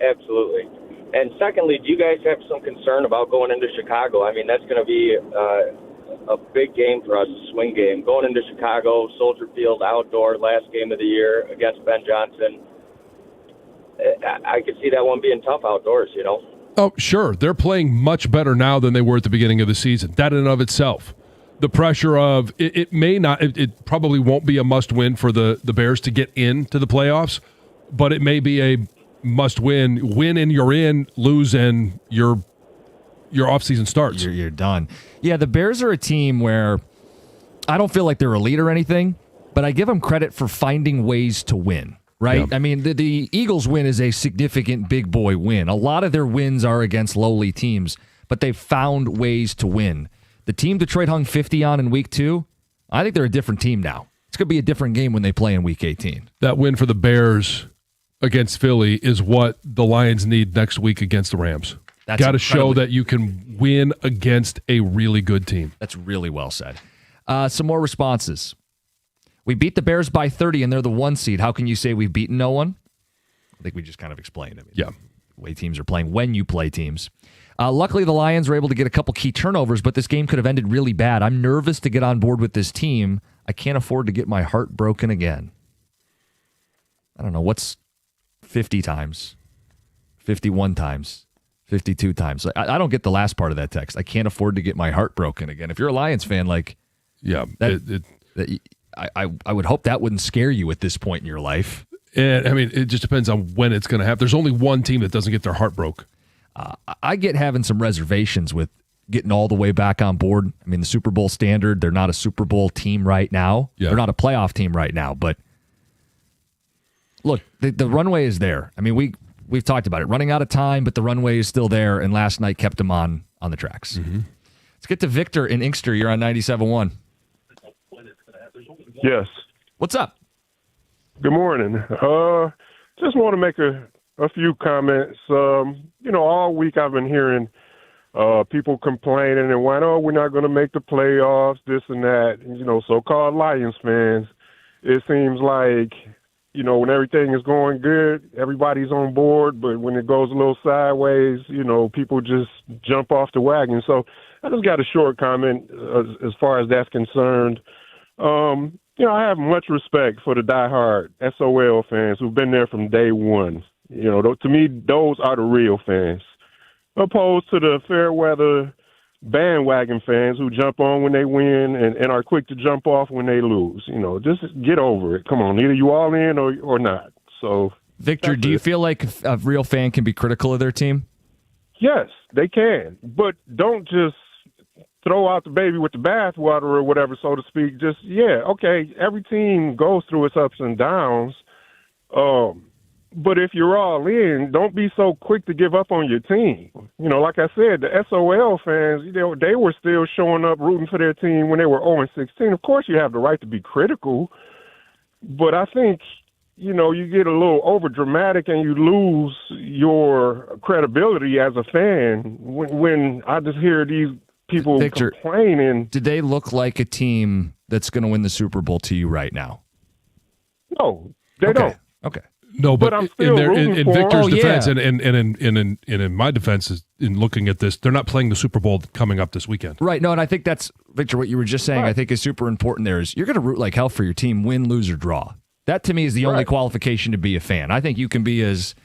Absolutely. And secondly, do you guys have some concern about going into Chicago? I mean, that's going to be a big game for us, a swing game. Going into Chicago, Soldier Field, outdoor, last game of the year against Ben Johnson. I could see that one being tough outdoors, you know? Oh, sure. They're playing much better now than they were at the beginning of the season. That in and of itself. The pressure of it probably won't be a must win for the Bears to get into the playoffs, but it may be a must win. Win and you're in, lose and your offseason starts. You're done. Yeah, the Bears are a team where I don't feel like they're elite or anything, but I give them credit for finding ways to win. Right? Yeah. I mean, the Eagles win is a significant big boy win. A lot of their wins are against lowly teams, but they've found ways to win. The team Detroit hung 50 on in week 2, I think they're a different team now. It's going to be a different game when they play in week 18. That win for the Bears against Philly is what the Lions need next week against the Rams. Got to show that you can win against a really good team. That's really well said. Some more responses. We beat the Bears by 30, and they're the 1 seed. How can you say we've beaten no one? I think we just kind of explained it. Yeah. The way teams are playing when you play teams. Luckily, the Lions were able to get a couple key turnovers, but this game could have ended really bad. I'm nervous to get on board with this team. I can't afford to get my heart broken again. I don't know. What's 50 times? 51 times? 52 times? I don't get the last part of that text. I can't afford to get my heart broken again. If you're a Lions fan, like, yeah, I would hope that wouldn't scare you at this point in your life. And I mean, it just depends on when it's going to happen. There's only one team that doesn't get their heart broke. I get having some reservations with getting all the way back on board. I mean, the Super Bowl standard, they're not a Super Bowl team right now. Yeah. They're not a playoff team right now. But look, the runway is there. I mean, we've talked about it. Running out of time, but the runway is still there. And last night kept them on the tracks. Mm-hmm. Let's get to Victor in Inkster. You're on 97.1. Yes. What's up? Good morning. Just want to make a few comments. All week I've been hearing people complaining and whining, oh, we're not going to make the playoffs, this and that. And, so-called Lions fans, it seems like, when everything is going good, everybody's on board. But when it goes a little sideways, people just jump off the wagon. So I just got a short comment as far as that's concerned. I have much respect for the diehard SOL fans who've been there from day one. To me, those are the real fans, opposed to the fair weather bandwagon fans who jump on when they win and are quick to jump off when they lose. Just get over it. Come on, either you all in or not. So, Victor, do you feel like a real fan can be critical of their team? Yes, they can, but don't just throw out the baby with the bathwater or whatever, so to speak. Just, okay, every team goes through its ups and downs. But if you're all in, don't be so quick to give up on your team. Like I said, the SOL fans, they were still showing up rooting for their team when they were 0-16. Of course, you have the right to be critical, but I think, you get a little over dramatic and you lose your credibility as a fan when I just hear these people Victor, complaining. Did they look like a team that's going to win the Super Bowl to you right now? No, they don't. Okay. No, but I'm still in Victor's defense, yeah. and in my defense, is in looking at this, they're not playing the Super Bowl coming up this weekend. Right. No, and I think that's, Victor, what you were just saying, I think is super important there is you're going to root like hell for your team, win, lose, or draw. That, to me, is the only qualification to be a fan. I think you can be as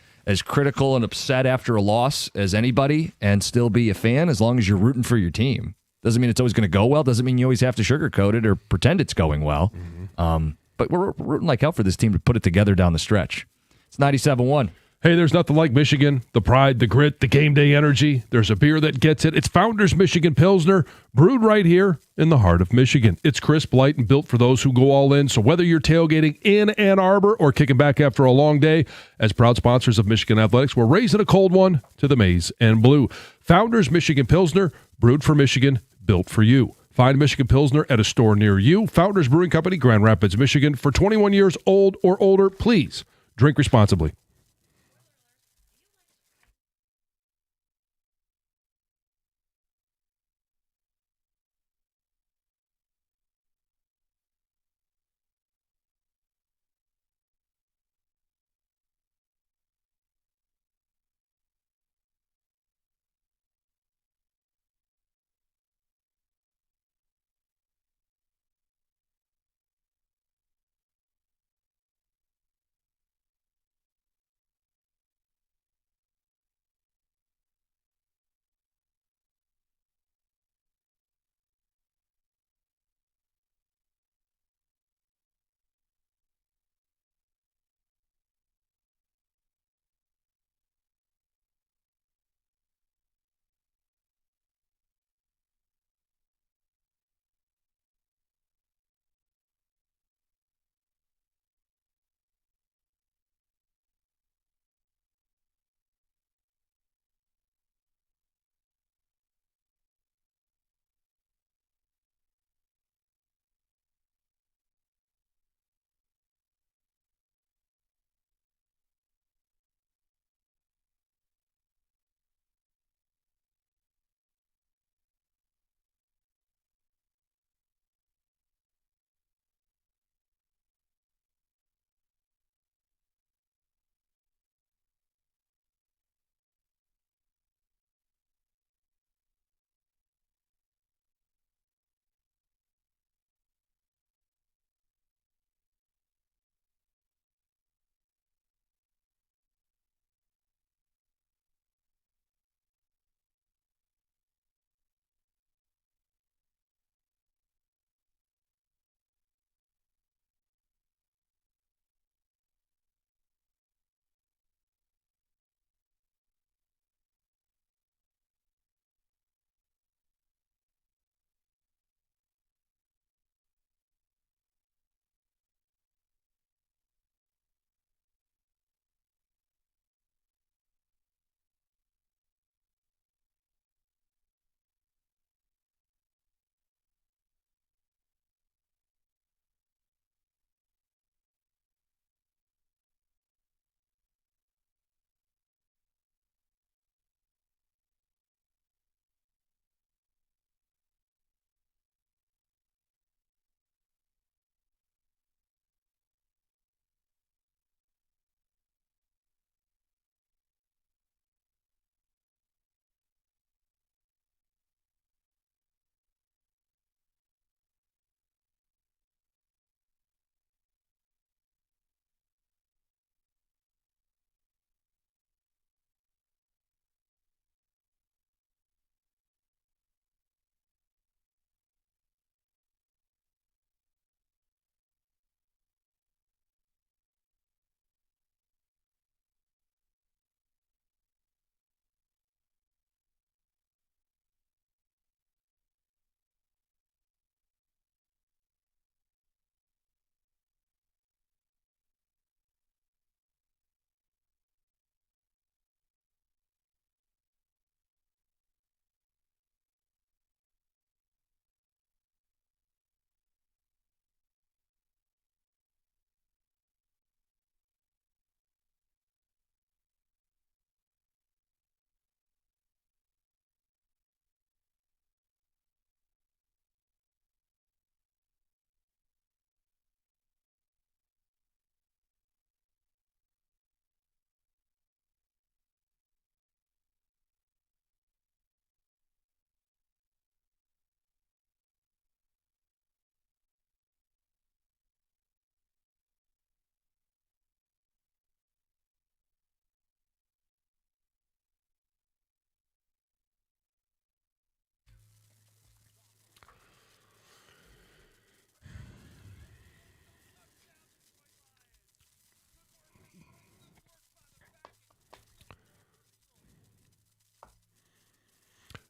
critical and upset after a loss as anybody and still be a fan as long as you're rooting for your team. Doesn't mean it's always going to go well. Doesn't mean you always have to sugarcoat it or pretend it's going well. Mm-hmm. But we're rooting like hell for this team to put it together down the stretch. It's 97.1. Hey, there's nothing like Michigan. The pride, the grit, the game day energy. There's a beer that gets it. It's Founders Michigan Pilsner, brewed right here in the heart of Michigan. It's crisp, light, and built for those who go all in. So whether you're tailgating in Ann Arbor or kicking back after a long day, as proud sponsors of Michigan Athletics, we're raising a cold one to the maize and blue. Founders Michigan Pilsner, brewed for Michigan, built for you. Find Michigan Pilsner at a store near you. Founders Brewing Company, Grand Rapids, Michigan. For 21 years old or older, please drink responsibly.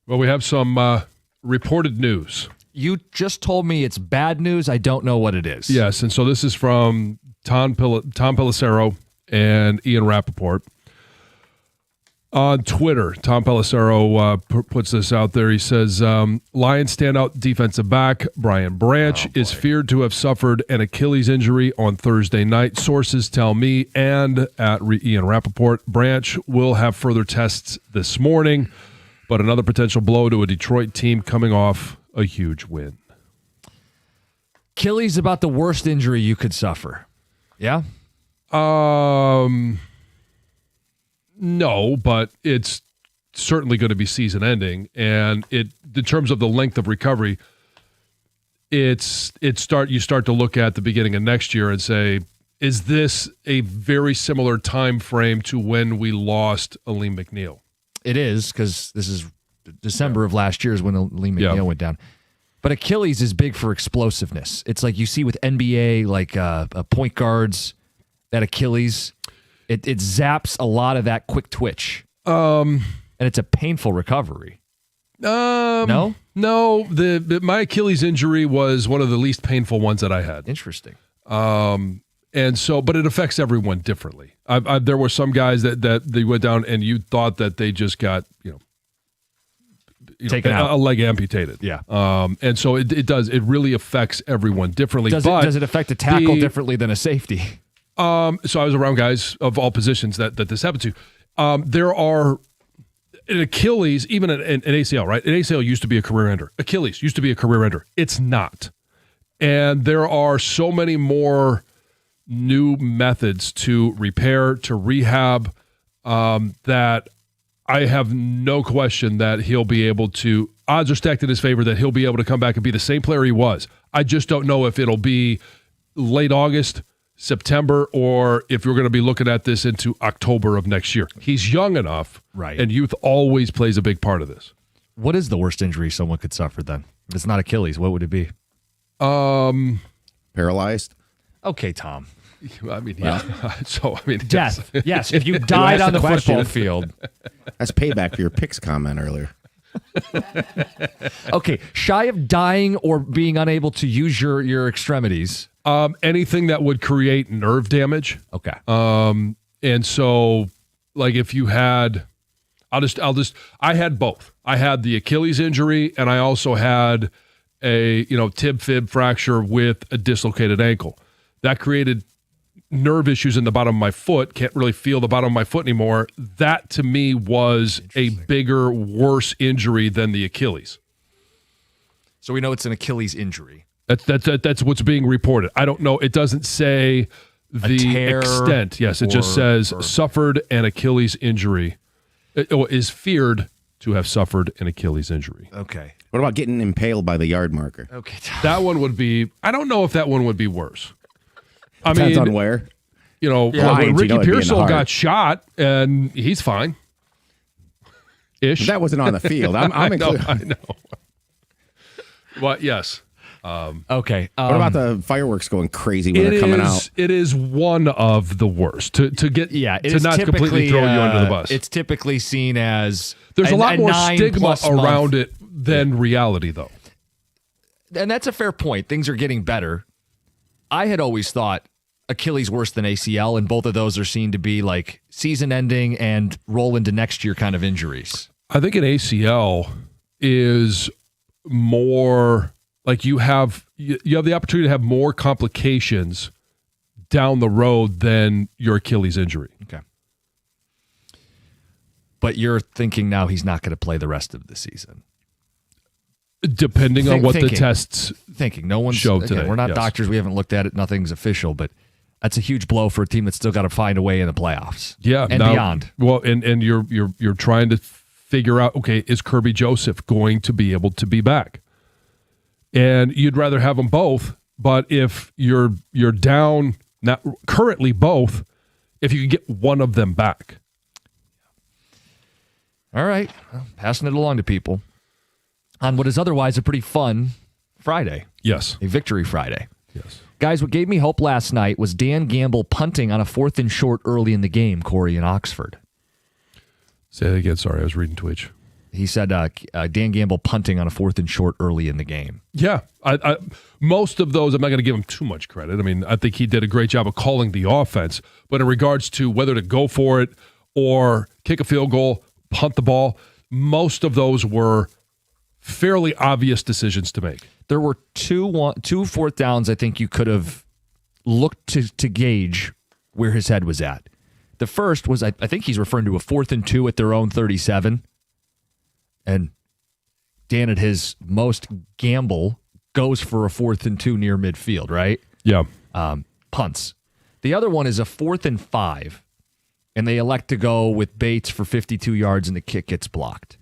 Well, we have some reported news. You just told me it's bad news. I don't know what it is. Yes, and so this is from Tom Pelissero and Ian Rappaport. On Twitter, Tom Pelissero puts this out there. He says, Lions standout defensive back Brian Branch is feared to have suffered an Achilles injury on Thursday night. Sources tell me and at Ian Rappaport, Branch will have further tests this morning, but another potential blow to a Detroit team coming off a huge win. Achilles about the worst injury you could suffer. Yeah? No, but it's certainly going to be season ending, and in terms of the length of recovery, you start to look at the beginning of next year and say, is this a very similar time frame to when we lost Aleem McNeil? It is, because this is December of last year is when Aleem McNeil went down. But Achilles is big for explosiveness. It's like you see with NBA, like point guards, that Achilles. It zaps a lot of that quick twitch. And it's a painful recovery. No? No. My Achilles injury was one of the least painful ones that I had. Interesting. And so, but it affects everyone differently. There were some guys that they went down and you thought that they just got, taken out, a leg amputated. Yeah. And so it does. It really affects everyone differently. Does it affect a tackle differently than a safety? So I was around guys of all positions that this happened to. There are an Achilles, even an ACL, right? An ACL used to be a career ender. Achilles used to be a career ender. It's not. And there are so many more new methods to repair, to rehab, that I have no question that he'll be able to, odds are stacked in his favor that he'll be able to come back and be the same player he was. I just don't know if it'll be late August, September, or if you're going to be looking at this into October of next year. He's young enough, right? And youth always plays a big part of this. What is the worst injury someone could suffer then? If it's not Achilles, what would it be? Paralyzed. Okay, Tom. I mean, yeah. So, I mean, death. Yes, if you died on the football field. That's payback for your picks comment earlier. Okay, shy of dying or being unable to use your extremities. Anything that would create nerve damage. Okay. And so, like, if you had, I had both. I had the Achilles injury, and I also had a tib-fib fracture with a dislocated ankle. That created nerve issues in the bottom of my foot. Can't really feel the bottom of my foot anymore. That to me was a bigger, worse injury than the Achilles. So we know it's an Achilles injury. That's what's being reported. I don't know. It doesn't say the extent. Yes, it just says suffered an Achilles injury. It is feared to have suffered an Achilles injury. Okay. What about getting impaled by the yard marker? Okay. That one would be, I don't know if that one would be worse. Depends on where. When Ricky Pearsall got shot, and he's fine. Ish. That wasn't on the field. I know. Well, yes. Okay. What about the fireworks going crazy when they're coming out? It is one of the worst to get to not completely throw you under the bus. It's typically seen as there's a lot more stigma around it than reality, though. And that's a fair point. Things are getting better. I had always thought Achilles worse than ACL, and both of those are seen to be like season-ending and roll into next year kind of injuries. I think an ACL is more like you have the opportunity to have more complications down the road than your Achilles injury. Okay. But you're thinking now he's not going to play the rest of the season. Depending on what the tests no one's showed today. We're not doctors. We haven't looked at it. Nothing's official, but that's a huge blow for a team that's still got to find a way in the playoffs. Yeah, and beyond. Well, and you're trying to figure out, okay, is Kirby Joseph going to be able to be back? And you'd rather have them both, but if you're down now, currently both, if you can get one of them back. All right, passing it along to people on what is otherwise a pretty fun Friday. Yes. A victory Friday. Yes. Guys, what gave me hope last night was Dan Gamble punting on a 4th and short early in the game, Corey in Oxford. Say that again. Sorry, I was reading Twitch. He said Dan Gamble punting on a 4th and short early in the game. Yeah. I most of those, I'm not going to give him too much credit. I mean, I think he did a great job of calling the offense. But in regards to whether to go for it or kick a field goal, punt the ball, most of those were fairly obvious decisions to make. There were two 4th downs I think you could have looked to gauge where his head was at. The first was, I think he's referring to a 4th and 2 at their own 37. And Dan, at his most gamble, goes for a 4th and 2 near midfield, right? Yeah. Punts. The other one is a 4th and 5, and they elect to go with Bates for 52 yards, and the kick gets blocked.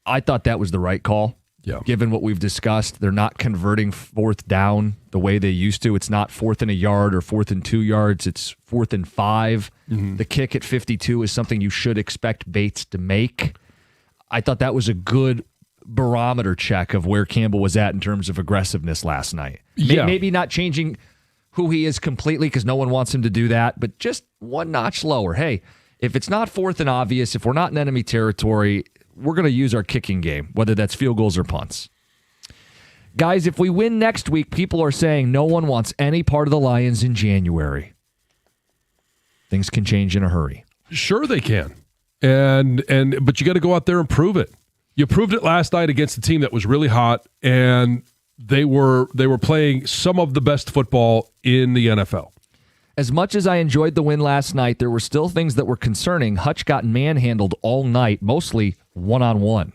I thought that was the right call. Yeah. Given what we've discussed, they're not converting 4th down the way they used to. It's not 4th and a yard or 4th and 2 yards. It's 4th and 5. Mm-hmm. The kick at 52 is something you should expect Bates to make. I thought that was a good barometer check of where Campbell was at in terms of aggressiveness last night. Yeah. Maybe not changing who he is completely because no one wants him to do that, but just one notch lower. Hey, if it's not 4th and obvious, if we're not in enemy territory, we're going to use our kicking game, whether that's field goals or punts. Guys, if we win next week, people are saying no one wants any part of the Lions in January. Things can change in a hurry. Sure they can. But you got to go out there and prove it. You proved it last night against a team that was really hot, and they were playing some of the best football in the NFL. As much as I enjoyed the win last night, there were still things that were concerning. Hutch got manhandled all night, mostly one-on-one.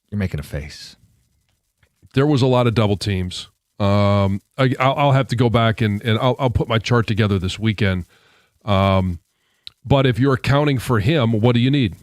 You're making a face. There was a lot of double teams. I'll have to go back and I'll put my chart together this weekend. But if you're accounting for him, what do you need?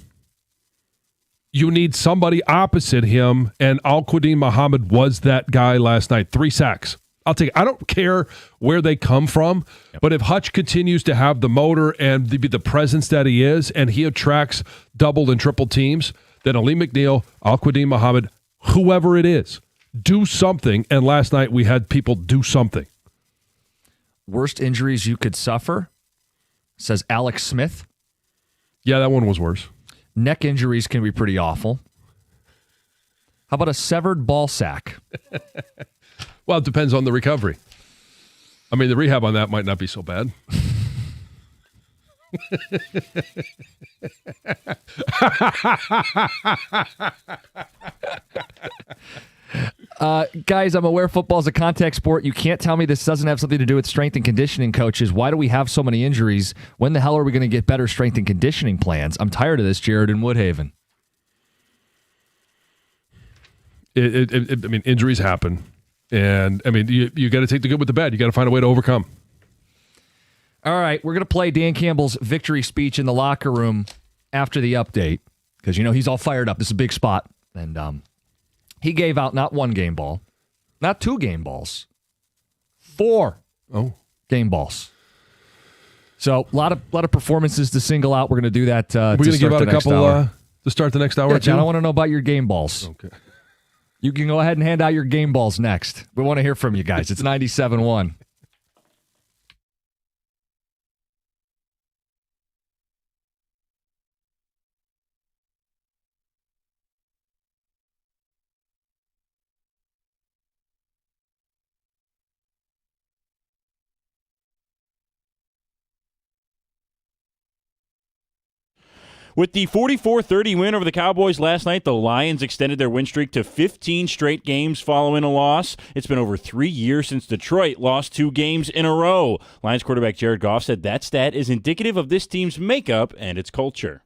You need somebody opposite him, and Al-Quadin Muhammad was that guy last night. 3 sacks. I'll take it. I don't care where they come from, but if Hutch continues to have the motor and the presence that he is, and he attracts double and triple teams, then Ali McNeil, Al-Quadin Muhammad, whoever it is, do something. And last night we had people do something. Worst injuries you could suffer, says Alex Smith. Yeah, that one was worse. Neck injuries can be pretty awful. How about a severed ball sack? Well, it depends on the recovery. I mean, the rehab on that might not be so bad. Guys, I'm aware football is a contact sport. You can't tell me this doesn't have something to do with strength and conditioning coaches. Why do we have so many injuries? When the hell are we going to get better strength and conditioning plans? I'm tired of this, Jared in Woodhaven. I mean, injuries happen. And, I mean, you got to take the good with the bad. You got to find a way to overcome. All right, we're going to play Dan Campbell's victory speech in the locker room after the update because, you know, he's all fired up. This is a big spot. And he gave out not 1 game ball, not 2 game balls, 4 game balls. So a lot of performances to single out. We're going to do that We're going to give out a couple to start the next hour. Yeah, John, I want to know about your game balls. Okay. You can go ahead and hand out your game balls next. We want to hear from you guys. It's 97.1. With the 44-30 win over the Cowboys last night, the Lions extended their win streak to 15 straight games following a loss. It's been over 3 years since Detroit lost 2 games in a row. Lions quarterback Jared Goff said that stat is indicative of this team's makeup and its culture.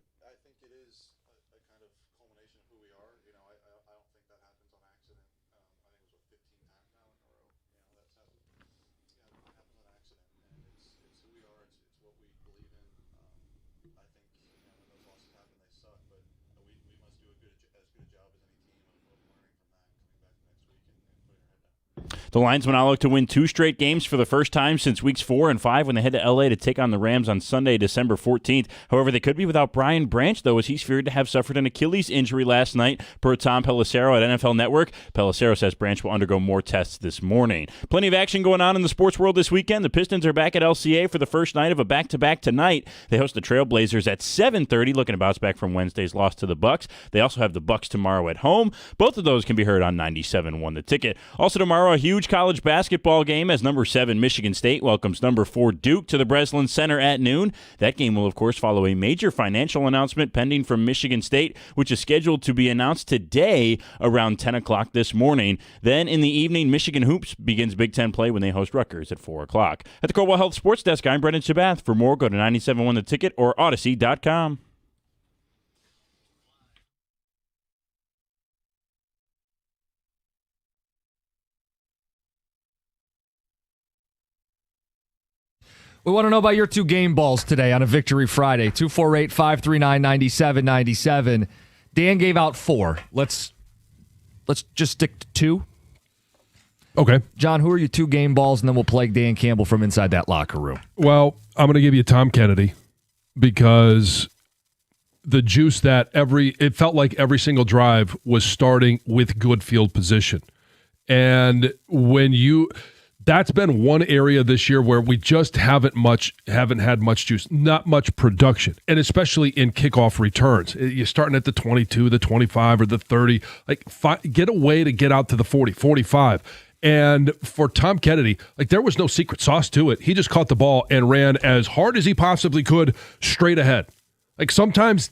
The Lions went out to win 2 straight games for the first time since weeks 4 and 5 when they head to L.A. to take on the Rams on Sunday, December 14th. However, they could be without Brian Branch, though, as he's feared to have suffered an Achilles injury last night, per Tom Pelissero at NFL Network. Pelissero says Branch will undergo more tests this morning. Plenty of action going on in the sports world this weekend. The Pistons are back at LCA for the first night of a back-to-back tonight. They host the Trailblazers at 7:30, looking to bounce back from Wednesday's loss to the Bucks. They also have the Bucks tomorrow at home. Both of those can be heard on 97.1 The Ticket. Also tomorrow, a huge college basketball game as number 7 Michigan State welcomes number 4 Duke to the Breslin Center at noon. That game will, of course, follow a major financial announcement pending from Michigan State, which is scheduled to be announced today around 10 o'clock this morning. Then in the evening, Michigan Hoops begins Big Ten play when they host Rutgers at 4 o'clock. At the Coldwell Health Sports Desk, I'm Brendan Shabath. For more, go to 97.1 The Ticket or Odyssey.com. We want to know about your 2 game balls today on a Victory Friday. 248-539-9797. Dan gave out 4. Let's just stick to 2. Okay. John, who are your 2 game balls? And then we'll play Dan Campbell from inside that locker room. Well, I'm going to give you Tom Kennedy because the juice that it felt like every single drive was starting with good field position. And that's been one area this year where we just haven't had much juice, not much production, and especially in kickoff returns. You're starting at the 22, the 25, or the 30. Get a way to get out to the 40, 45. And for Tom Kennedy, there was no secret sauce to it. He just caught the ball and ran as hard as he possibly could straight ahead. Sometimes,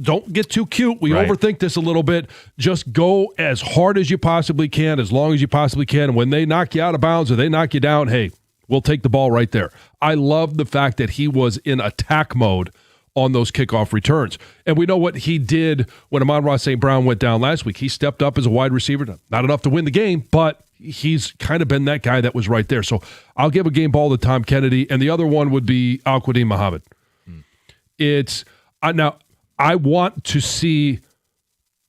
don't get too cute. We overthink this a little bit. Just go as hard as you possibly can, as long as you possibly can. And when they knock you out of bounds or they knock you down, hey, we'll take the ball right there. I love the fact that he was in attack mode on those kickoff returns. And we know what he did when Amon-Ra St. Brown went down last week. He stepped up as a wide receiver. Not enough to win the game, but he's kind of been that guy that was right there. So I'll give a game ball to Tom Kennedy. And the other one would be Al-Quadin Muhammad. Now, I want to see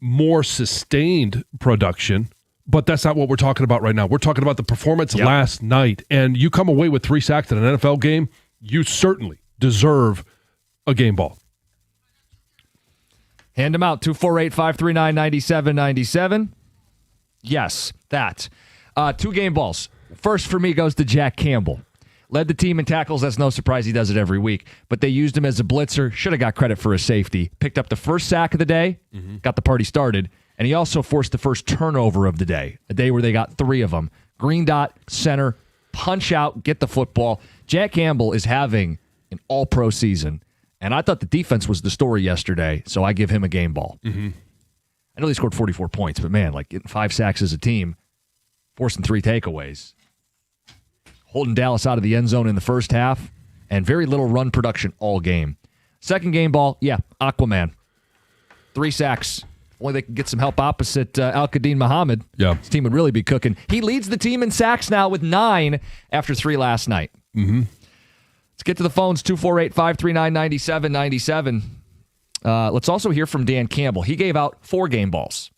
more sustained production, but that's not what we're talking about right now. We're talking about the performance last night. And you come away with 3 sacks in an NFL game, you certainly deserve a game ball. Hand them out, 248-539-9797. Yes, that. 2 game balls. First for me goes to Jack Campbell. Led the team in tackles. That's no surprise. He does it every week. But they used him as a blitzer. Should have got credit for his safety. Picked up the first sack of the day. Got the party started. And he also forced the first turnover of the day. A day where they got 3 of them. Green dot, center, punch out, get the football. Jack Campbell is having an all-pro season. And I thought the defense was the story yesterday, so I give him a game ball. I know they scored 44 points, but man, getting 5 sacks as a team, forcing 3 takeaways. Holding Dallas out of the end zone in the first half, and very little run production all game. Second game ball, Aquaman. 3 sacks. Only they can get some help opposite Al-Quadin Muhammad. Yeah. His team would really be cooking. He leads the team in sacks now with 9 after 3 last night. Let's get to the phones, 248-539-9797. Let's also hear from Dan Campbell. He gave out 4 game balls.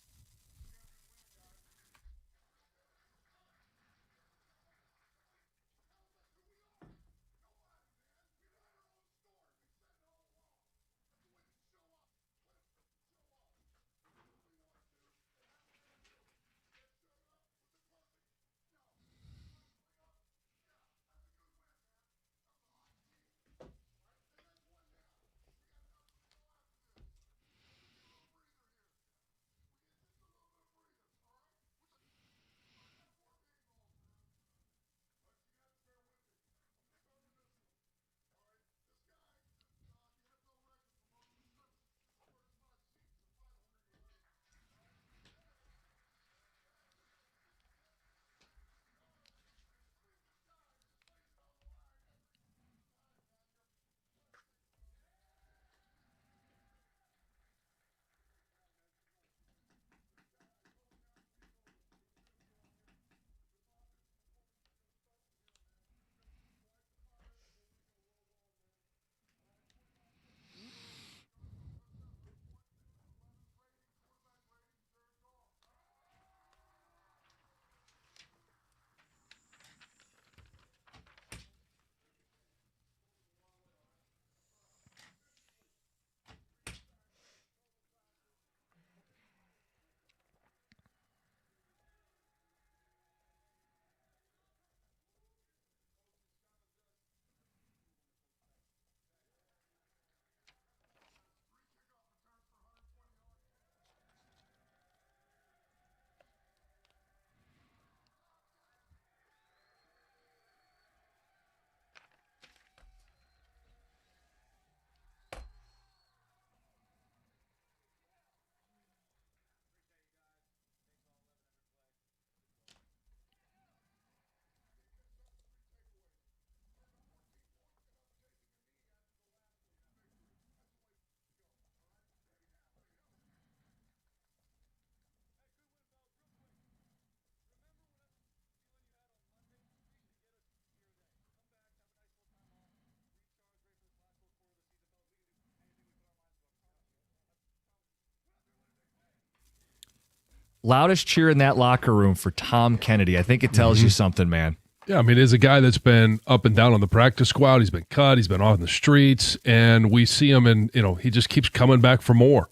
loudest cheer in that locker room for Tom Kennedy. I think it tells you something, man. Yeah, I mean, he's a guy that's been up and down on the practice squad. He's been cut. He's been on the streets, and we see him, and he just keeps coming back for more.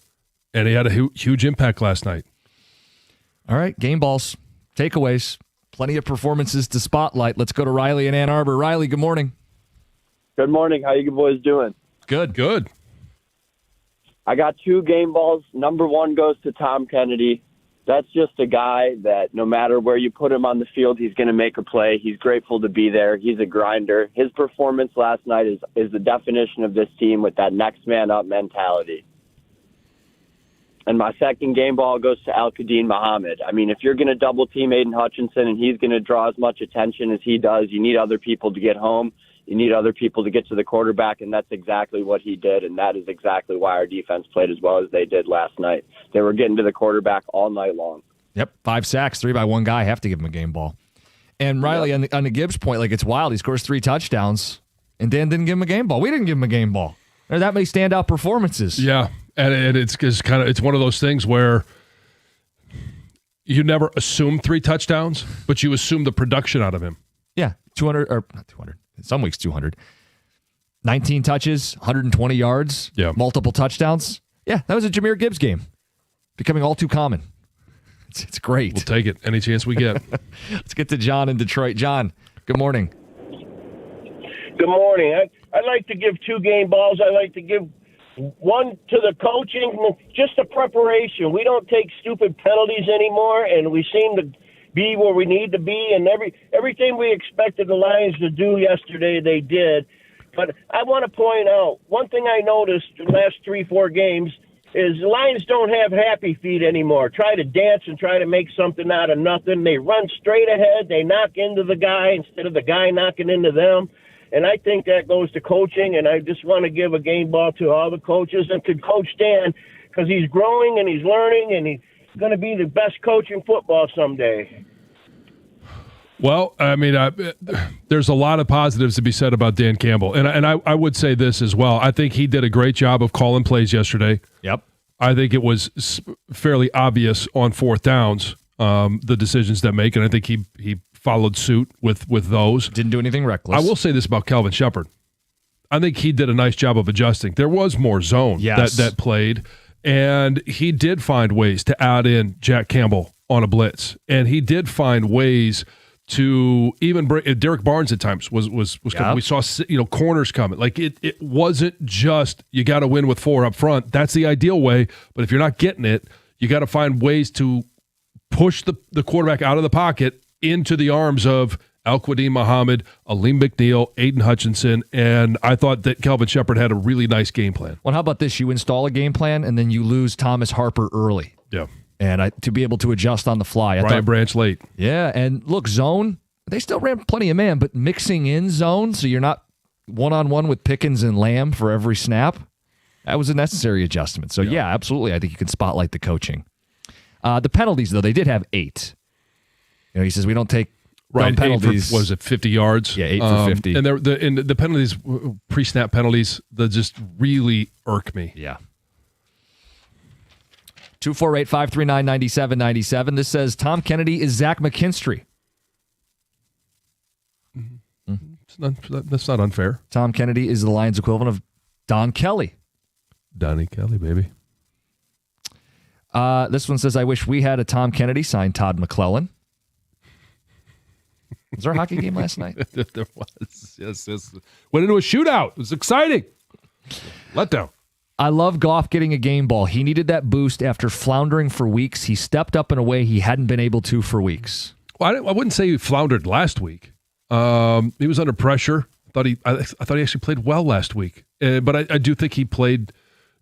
And he had a huge impact last night. All right, game balls, takeaways, plenty of performances to spotlight. Let's go to Riley in Ann Arbor. Riley, good morning. Good morning. How you boys doing? Good. I got 2 game balls. Number 1 goes to Tom Kennedy. That's just a guy that no matter where you put him on the field, he's going to make a play. He's grateful to be there. He's a grinder. His performance last night is the definition of this team with that next man up mentality. And my second game ball goes to Al-Qadim Muhammad. I mean, if you're going to double team Aiden Hutchinson and he's going to draw as much attention as he does, you need other people to get home. You need other people to get to the quarterback, and that's exactly what he did, and that is exactly why our defense played as well as they did last night. They were getting to the quarterback all night long. Yep, 5 sacks, 3 by one guy. Have to give him a game ball. And Riley, on the Gibbs point, like, it's wild. He scores 3 touchdowns, and Dan didn't give him a game ball. We didn't give him a game ball. There are that many standout performances. Yeah, and it's one of those things where you never assume 3 touchdowns, but you assume the production out of him. Yeah, 200 or not 200. Some weeks 200. 19 touches, 120 yards, multiple touchdowns. Yeah, that was a Jahmyr Gibbs game. Becoming all too common. It's great. We'll take it any chance we get. Let's get to John in Detroit. John, good morning. Good morning. I'd like to give 2 game balls. I'd like to give one to the coaching, just the preparation. We don't take stupid penalties anymore, and we seem to be where we need to be, and everything we expected the Lions to do yesterday, they did. But I want to point out, one thing I noticed in the last 3-4 games is the Lions don't have happy feet anymore. Try to dance and try to make something out of nothing. They run straight ahead. They knock into the guy instead of the guy knocking into them. And I think that goes to coaching, and I just want to give a game ball to all the coaches and to Coach Dan, because he's growing and he's learning, and he's going to be the best coach in football someday. Well, I mean, there's a lot of positives to be said about Dan Campbell. And I would say this as well. I think he did a great job of calling plays yesterday. Yep. I think it was fairly obvious on 4th downs, the decisions that make, and I think he followed suit with those. Didn't do anything reckless. I will say this about Kelvin Shepherd. I think he did a nice job of adjusting. There was more zone that played, and he did find ways to add in Jack Campbell on a blitz, and he did find ways to even bring Derek Barnes at times was coming. We saw corners coming. Like it wasn't just you got to win with 4 up front. That's the ideal way, but if you're not getting it, you got to find ways to push the quarterback out of the pocket into the arms of Al-Qadim Muhammad, Aleem McNeil, Aiden Hutchinson, and I thought that Kelvin Shepherd had a really nice game plan. Well, how about this? You install a game plan, and then you lose Thomas Harper early. Yeah. And to be able to adjust on the fly. Ryan Branch late. Yeah, and look, zone, they still ran plenty of man, but mixing in zone so you're not one-on-one with Pickens and Lamb for every snap, that was a necessary adjustment. So, yeah absolutely, I think you can spotlight the coaching. The penalties, though, they did have 8. He says we don't take dumb penalties. What was it, 50 yards? Yeah, 8 for 50. And the penalties, pre-snap penalties, that just really irk me. Yeah. 248-539-9797. This says Tom Kennedy is Zach McKinstry. That's not unfair. Tom Kennedy is the Lions equivalent of Don Kelly. Donnie Kelly, baby. This one says, I wish we had a Tom Kennedy, signed Todd McClellan. Was there a hockey game last night? There was. Yes. Went into a shootout. It was exciting. Letdown. I love Goff getting a game ball. He needed that boost after floundering for weeks. He stepped up in a way he hadn't been able to for weeks. Well, I wouldn't say he floundered last week. He was under pressure. I thought he actually played well last week. But I do think he played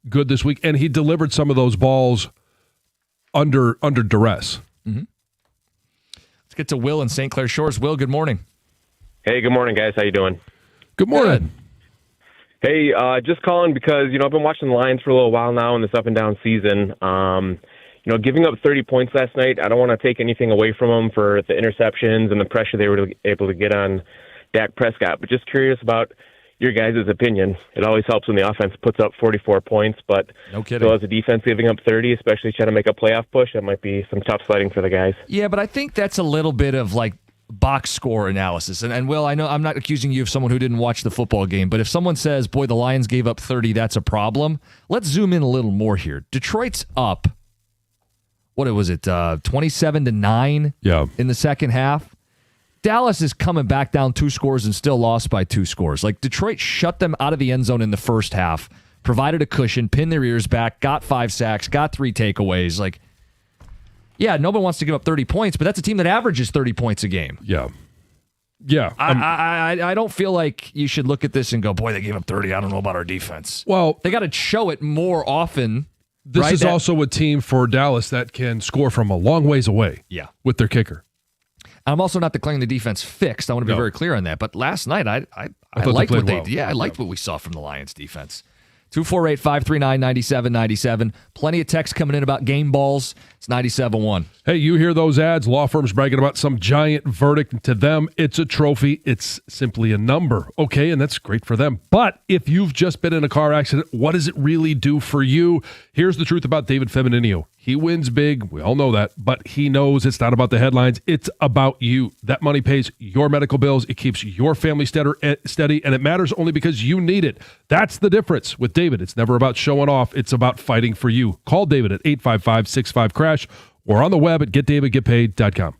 good this week, and he delivered some of those balls under duress. Mm-hmm. Let's get to Will in St. Clair Shores. Will, good morning. Hey, good morning, guys. How you doing? Good morning. Hey, just calling because, I've been watching the Lions for a little while now in this up-and-down season. Giving up 30 points last night, I don't want to take anything away from them for the interceptions and the pressure they were able to get on Dak Prescott. But just curious about, your guys' opinion. It always helps when the offense puts up 44 points, but no kidding. So as a defense giving up 30, especially trying to make a playoff push, that might be some tough sledding for the guys. Yeah, but I think that's a little bit of like box score analysis. And Will, I know I'm not accusing you of someone who didn't watch the football game, but if someone says, boy, the Lions gave up 30, that's a problem. Let's zoom in a little more here. Detroit's up, what was it, 27-9 in the second half. Dallas is coming back down 2 scores and still lost by 2 scores. Like, Detroit shut them out of the end zone in the first half, provided a cushion, pinned their ears back, got 5 sacks, got 3 takeaways. Like, yeah, nobody wants to give up 30 points, but that's a team that averages 30 points a game. Yeah. Yeah. I don't feel like you should look at this and go, boy, they gave up 30. I don't know about our defense. Well, they got to show it more often. This right? is also a team for Dallas that can score from a long ways away with their kicker. I'm also not declaring the defense fixed. I want to be very clear on that. But last night, I thought liked what well. I liked what we saw from the Lions defense. 248-539-9797. Plenty of texts coming in about game balls. It's 97.1. Hey, you hear those ads? Law firms bragging about some giant verdict. To them, it's a trophy. It's simply a number. Okay, and that's great for them. But if you've just been in a car accident, what does it really do for you? Here's the truth about David Femininio. He wins big. We all know that. But he knows it's not about the headlines. It's about you. That money pays your medical bills. It keeps your family steady, and it matters only because you need it. That's the difference with David. It's never about showing off. It's about fighting for you. Call David at 855-65-CRASH or on the web at getdavidgetpaid.com.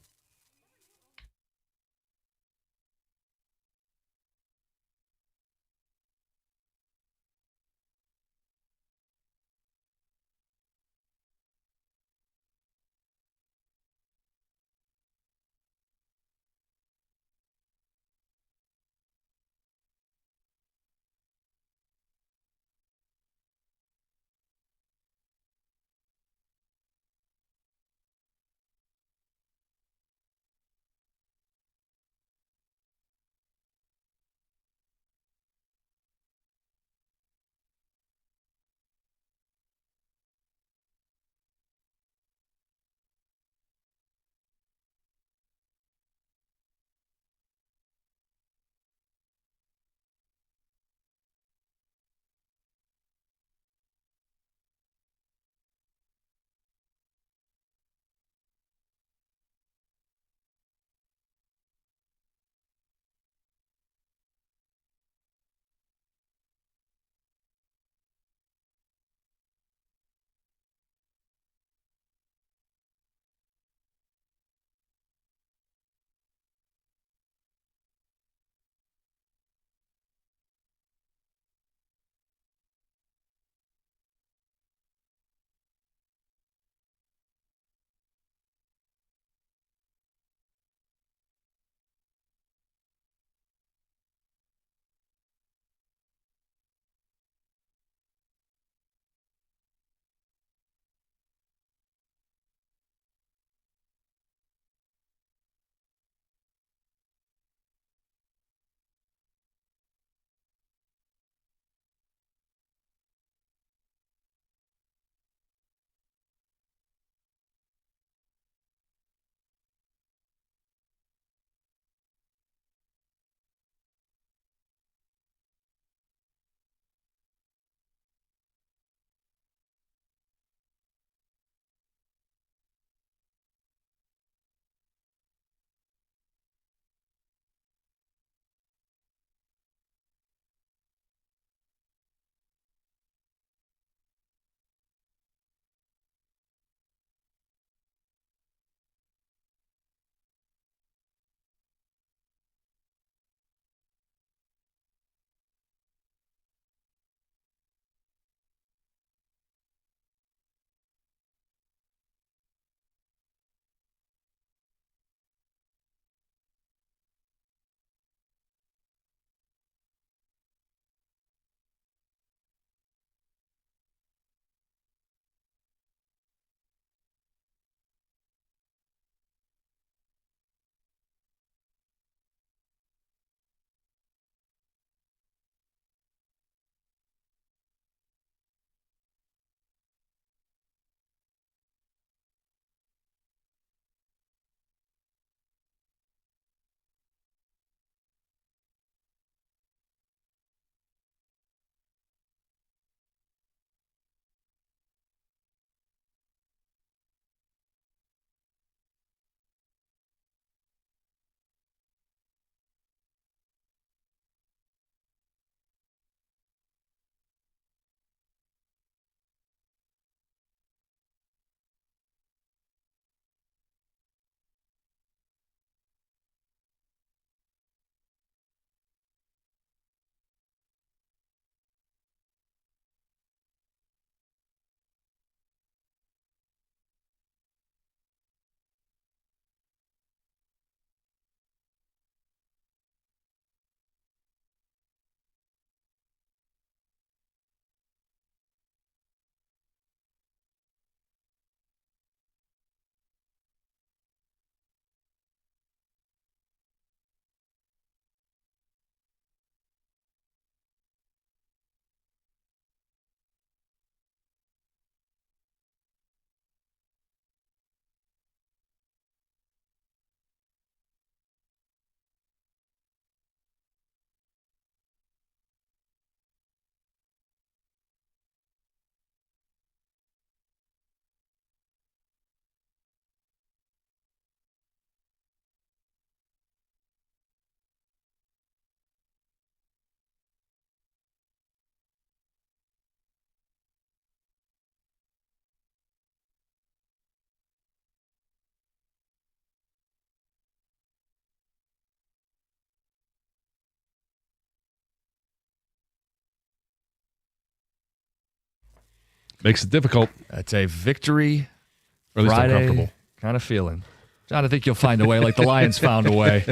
Makes it difficult. That's a victory Or at least Friday uncomfortable. kind of feeling. John, I think you'll find a way like the Lions found a way.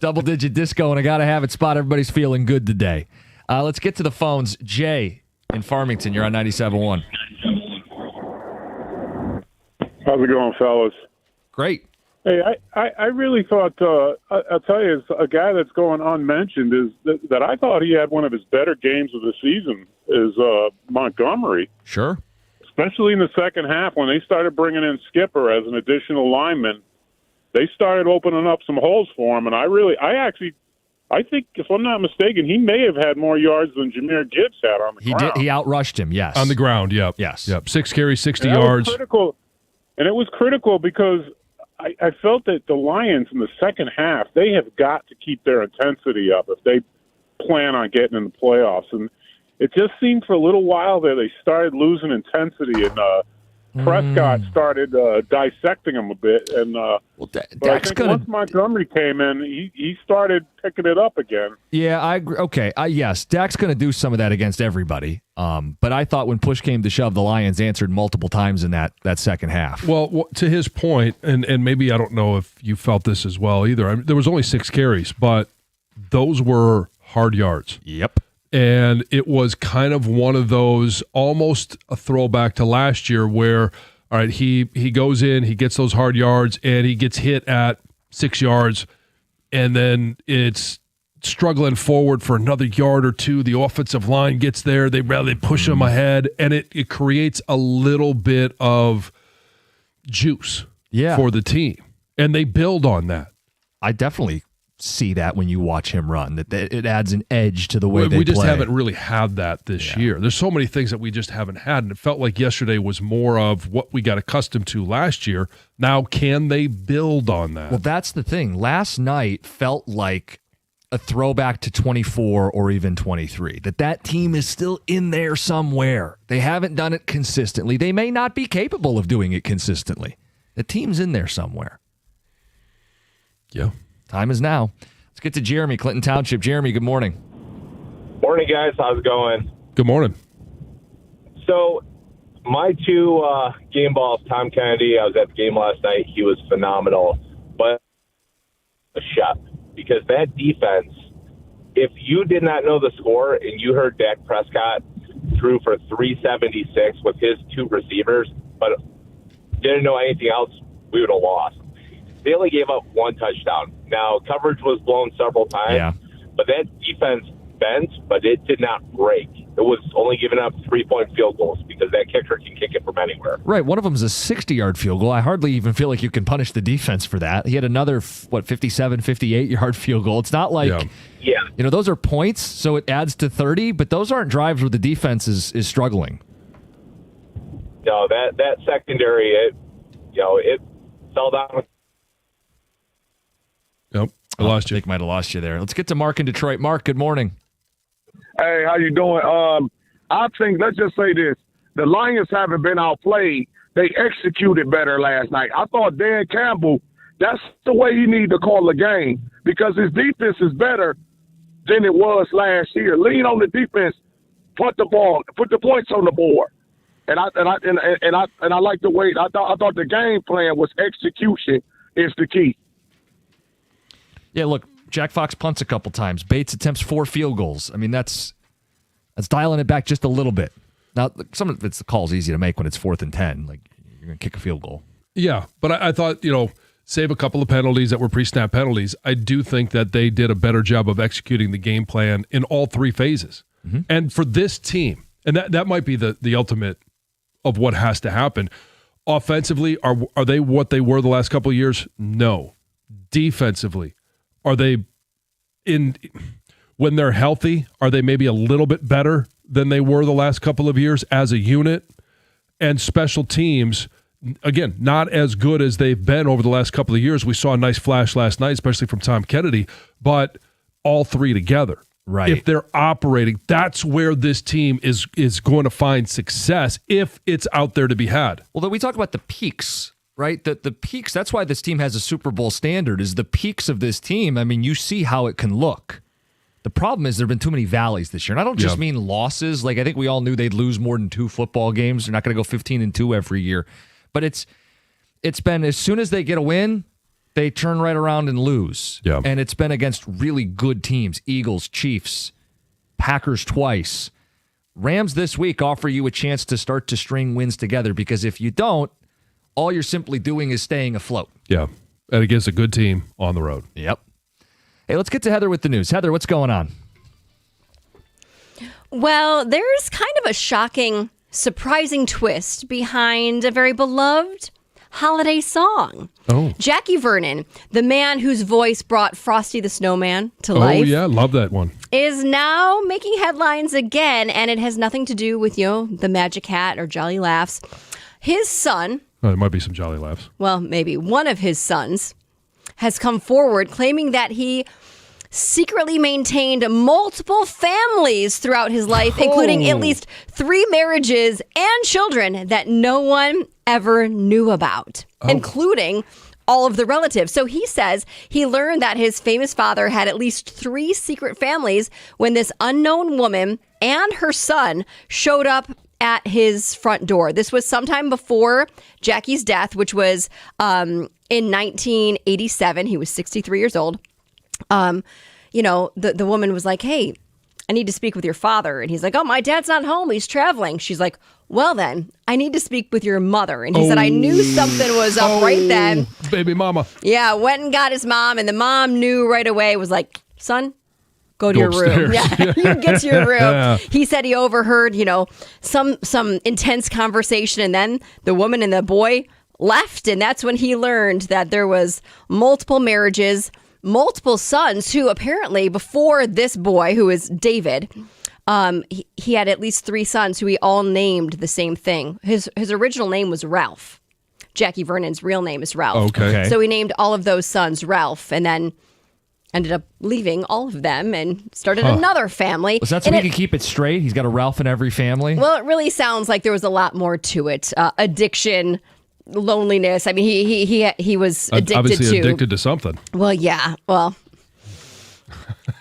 Double-digit disco and a gotta-have-it spot. Everybody's feeling good today. Let's get to the phones. Jay in Farmington, you're on 97.1. How's it going, fellas? Great. Hey, I really thought, I'll tell you, a guy that's going unmentioned is that I thought he had one of his better games of the season is Montgomery. Sure. Especially in the second half when they started bringing in Skipper as an additional lineman. They started opening up some holes for him, and I think, if I'm not mistaken, he may have had more yards than Jahmyr Gibbs had on the He ground. did. He outrushed him, yes. On the ground, yep. Yes. Yep. 6 carries, 60 And that was yards. critical. And it was critical because I felt that the Lions in the second half, they have got to keep their intensity up if they plan on getting in the playoffs. And it just seemed for a little while there they started losing intensity, and Prescott started dissecting them a bit. And but I think once Montgomery came in, he started picking it up again. Yeah, I agree. Okay, yes, Dak's going to do some of that against everybody. But I thought when push came to shove, the Lions answered multiple times in that second half. Well, to his point, and maybe I don't know if you felt this as well either. I mean, there was only 6 carries, but those were hard yards. Yep. And it was kind of one of those, almost a throwback to last year where, all right, he goes in, he gets those hard yards, and he gets hit at 6 yards, and then it's struggling forward for another yard or two. The offensive line gets there. They push him ahead, and it creates a little bit of juice for the team. And they build on that. I definitely see that when you watch him run, that it adds an edge to the way they play. We just haven't really had that this year. There's so many things that we just haven't had, and it felt like yesterday was more of what we got accustomed to last year. Now, can they build on that? Well, that's the thing. Last night felt like a throwback to 24 or even 23, that team is still in there somewhere. They haven't done it consistently. They may not be capable of doing it consistently. The team's in there somewhere. Yeah. Time is now. Let's get to Jeremy, Clinton Township. Jeremy, good morning. Morning, guys. How's it going? Good morning. So, my 2 game balls, Tom Kennedy, I was at the game last night. He was phenomenal. But a shot. Because that defense, if you did not know the score and you heard Dak Prescott threw for 376 with his 2 receivers, but didn't know anything else, we would have lost. They only gave up 1 touchdown. Now, coverage was blown several times, but that defense bent, but it did not break. It was only giving up 3-point field goals because that kicker can kick it from anywhere. Right. One of them is a 60-yard field goal. I hardly even feel like you can punish the defense for that. He had another, 57, 58-yard field goal. It's not like, those are points, so it adds to 30, but those aren't drives where the defense is struggling. No, that secondary, it fell down. Nope, I lost you. I think might have lost you there. Let's get to Mark in Detroit. Mark, good morning. Hey, how you doing? I think, let's just say this. The Lions haven't been outplayed. They executed better last night. I thought Dan Campbell, that's the way he needed to call the game because his defense is better than it was last year. Lean on the defense, punt the ball, put the points on the board. And I like the way I thought the game plan was execution is the key. Yeah, look, Jack Fox punts a couple times. Bates attempts 4 field goals. I mean, that's dialing it back just a little bit. Now, some of it's the call's easy to make when it's 4th and 10. Like, you're going to kick a field goal. Yeah, but I thought, save a couple of penalties that were pre-snap penalties. I do think that they did a better job of executing the game plan in all 3 phases. Mm-hmm. And for this team, and that might be the ultimate of what has to happen. Offensively, are they what they were the last couple of years? No. Defensively, are they when they're healthy, are they maybe a little bit better than they were the last couple of years as a unit? And special teams, again, not as good as they've been over the last couple of years. We saw a nice flash last night, especially from Tom Kennedy, but all 3 together. Right. If they're operating, that's where this team is going to find success if it's out there to be had. Well, then we talk about the peaks, right? The peaks, that's why this team has a Super Bowl standard, is the peaks of this team. I mean, you see how it can look. The problem is there have been too many valleys this year. And I don't just mean losses. Like, I think we all knew they'd lose more than 2 football games. They're not going to go 15-2 every year. But it's been as soon as they get a win, they turn right around and lose. Yeah. And it's been against really good teams. Eagles, Chiefs, Packers twice. Rams this week offer you a chance to start to string wins together, because if you don't, all you're simply doing is staying afloat. Yeah. And against a good team on the road. Yep. Hey, let's get to Heather with the news. Heather, what's going on? Well, there's kind of a shocking, surprising twist behind a very beloved holiday song. Oh. Jackie Vernon, the man whose voice brought Frosty the Snowman to life, Oh, yeah. Love that one. is now making headlines again, and it has nothing to do with, the Magic Hat or Jolly Laughs. His son, Oh, there might be some jolly laughs. well, maybe one of his sons, has come forward claiming that he secretly maintained multiple families throughout his life, including at least 3 marriages and children that no one ever knew about, including all of the relatives. So he says he learned that his famous father had at least 3 secret families when this unknown woman and her son showed up at his front door. This was sometime before Jackie's death, which was in 1987. He was 63 years old. The woman was like, "Hey, I need to speak with your father." And he's like, "Oh, my dad's not home. He's traveling." She's like, "Well, then, I need to speak with your mother." And he said, "I knew something was up right then." Baby mama. Yeah, went and got his mom, and the mom knew right away, was like, "Son, go to Go your room." upstairs. Yeah, you get to your room. Yeah. He said he overheard, some intense conversation, and then the woman and the boy left, and that's when he learned that there was multiple marriages, multiple sons who apparently, before this boy, who is David, he had at least 3 sons who he all named the same thing. His original name was Ralph. Jackie Vernon's real name is Ralph. Okay. So he named all of those sons Ralph, and then ended up leaving all of them and started another family. Was that so And he could keep it straight? He's got a Ralph in every family? Well, it really sounds like there was a lot more to it. Addiction, loneliness. I mean, he was addicted Obviously to. addicted to something. Well, yeah. Well.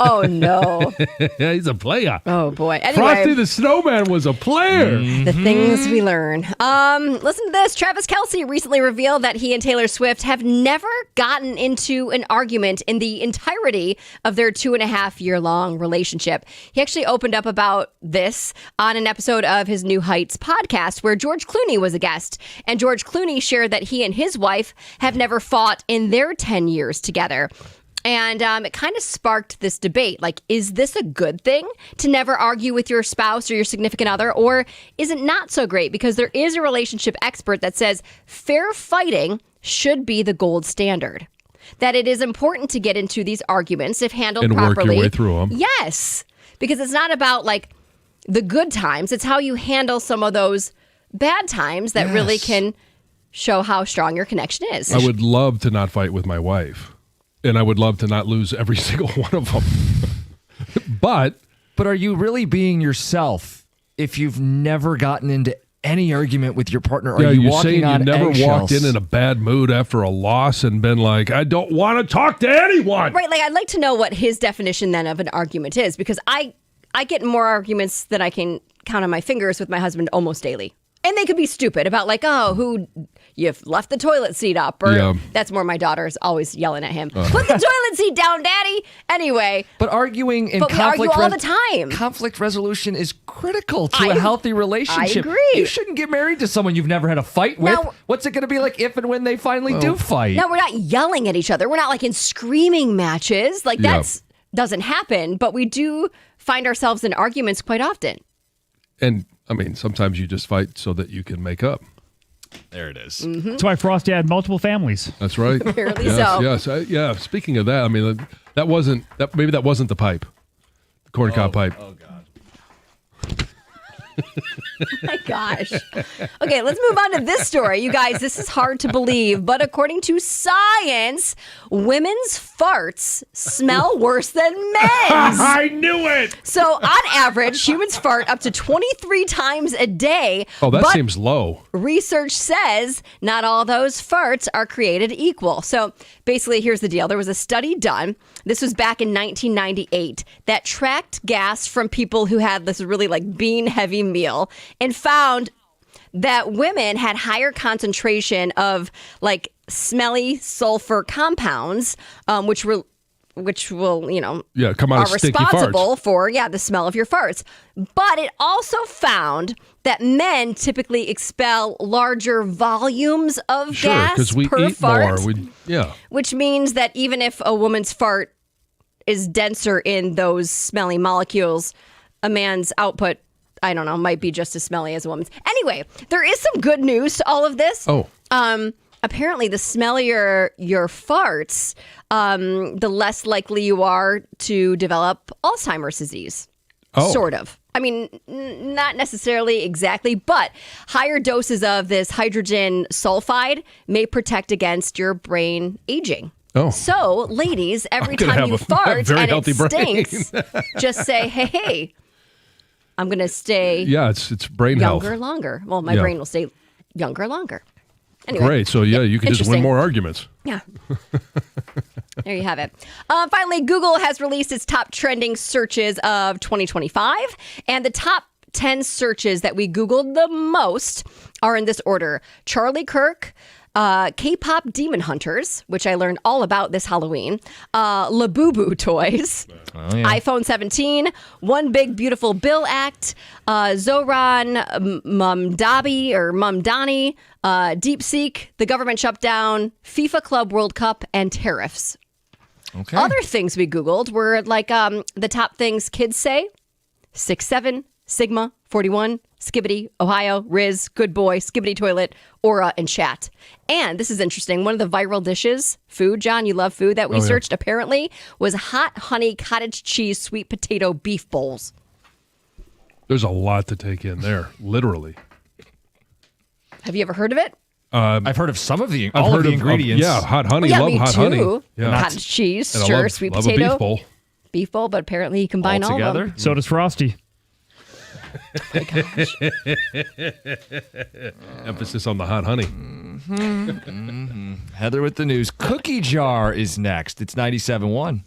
Oh no. Yeah, he's a player. Oh boy. Anyway, Frosty the Snowman was a player. the things we learn. Listen to this. Travis Kelce recently revealed that he and Taylor Swift have never gotten into an argument in the entirety of their 2.5-year-long relationship. He actually opened up about this on an episode of his New Heights podcast where George Clooney was a guest. And George Clooney shared that he and his wife have never fought in their 10 years together. And it kind of sparked this debate. Like, is this a good thing to never argue with your spouse or your significant other? Or is it not so great? Because there is a relationship expert that says fair fighting should be the gold standard. That it is important to get into these arguments if handled And work properly. your way through them. Yes. Because it's not about, like, the good times. It's how you handle some of those bad times that really can show how strong your connection is. I would love to not fight with my wife. And I would love to not lose every single one of them. But are you really being yourself if you've never gotten into any argument with your partner? Are you you're walking saying on you never walked eggshells? in a bad mood after a loss and been like, I don't want to talk to anyone. Right, like I'd like to know what his definition then of an argument is, because I get more arguments than I can count on my fingers with my husband almost daily. And they could be stupid about like, oh, who you've left the toilet seat up, or that's more my daughter's always yelling at him. Put the toilet seat down, Daddy. Anyway, But arguing in but we argue conflict all the time. Conflict resolution is critical to a healthy relationship. I agree. You shouldn't get married to someone you've never had a fight with. Now- What's it going to be like if and when they finally do fight? No, we're not yelling at each other. We're not like in screaming matches. Like Yeah. that's doesn't happen. But we do find ourselves in arguments quite often. And I mean, sometimes you just fight so that you can make up. There it is. That's why Frosty had multiple families. That's right. Apparently yes, so. Yes. Speaking of that, I mean, that wasn't the pipe, the corn cob pipe. Oh, God. My gosh. Okay, let's move on to this story. You guys, this is hard to believe, but according to science, women's farts smell worse than men's. I knew it. So, on average, humans fart up to 23 times a day. Oh, that but seems low. research says not all those farts are created equal. So, basically, here's the deal. There was a study done. This was back in 1998 that tracked gas from people who had this really like bean heavy meal and found that women had higher concentration of like smelly sulfur compounds, which will, come out are of sticky responsible farts. for the smell of your farts. But it also found that men typically expel larger volumes of Sure, gas because we per eat fart, more. which means that even if a woman's fart is denser in those smelly molecules, a man's output, I don't know, might be just as smelly as a woman's. Anyway, there is some good news to all of this. Oh. Apparently, the smellier your farts, the less likely you are to develop Alzheimer's disease. Oh. Sort of. I mean, not necessarily exactly, but higher doses of this hydrogen sulfide may protect against your brain aging. Oh. So, ladies, every I'm gonna time you have a fart very and it healthy brain. stinks, just say, hey, I'm going to stay Yeah, it's brain younger health. longer. Well, my Yeah. brain will stay younger longer. Anyway, Great. So, you can just win interesting. more arguments. Yeah. There you have it. Finally, Google has released its top trending searches of 2025. And the top 10 searches that we Googled the most are in this order: Charlie Kirk, K-pop Demon Hunters, which I learned all about this Halloween, Labubu toys, iPhone 17, One Big Beautiful Bill Act, Zoran Mumdabi or Mumdani, DeepSeek, the government shutdown, FIFA Club World Cup, and tariffs. Okay. Other things we Googled were like the top things kids say: 6'7", Sigma, 41, Skibbity, Ohio, Riz, Good Boy, Skibbity Toilet, Aura, and Chat. And this is interesting. One of the viral dishes, food, John, you love food, that we searched apparently was hot honey cottage cheese sweet potato beef bowls. There's a lot to take in there, literally. Have you ever heard of it? I've heard of some of the I've all heard of the of- ingredients. yeah, hot honey. Well, yeah, love me hot too. honey. Yeah. Cottage cheese, And I sure, love- sweet love a potato. beef bowl. Beef bowl, but apparently you combine all of them. So does Frosty. Emphasis on the hot honey. Heather with the news. Cookie Jar is next. It's 97.1.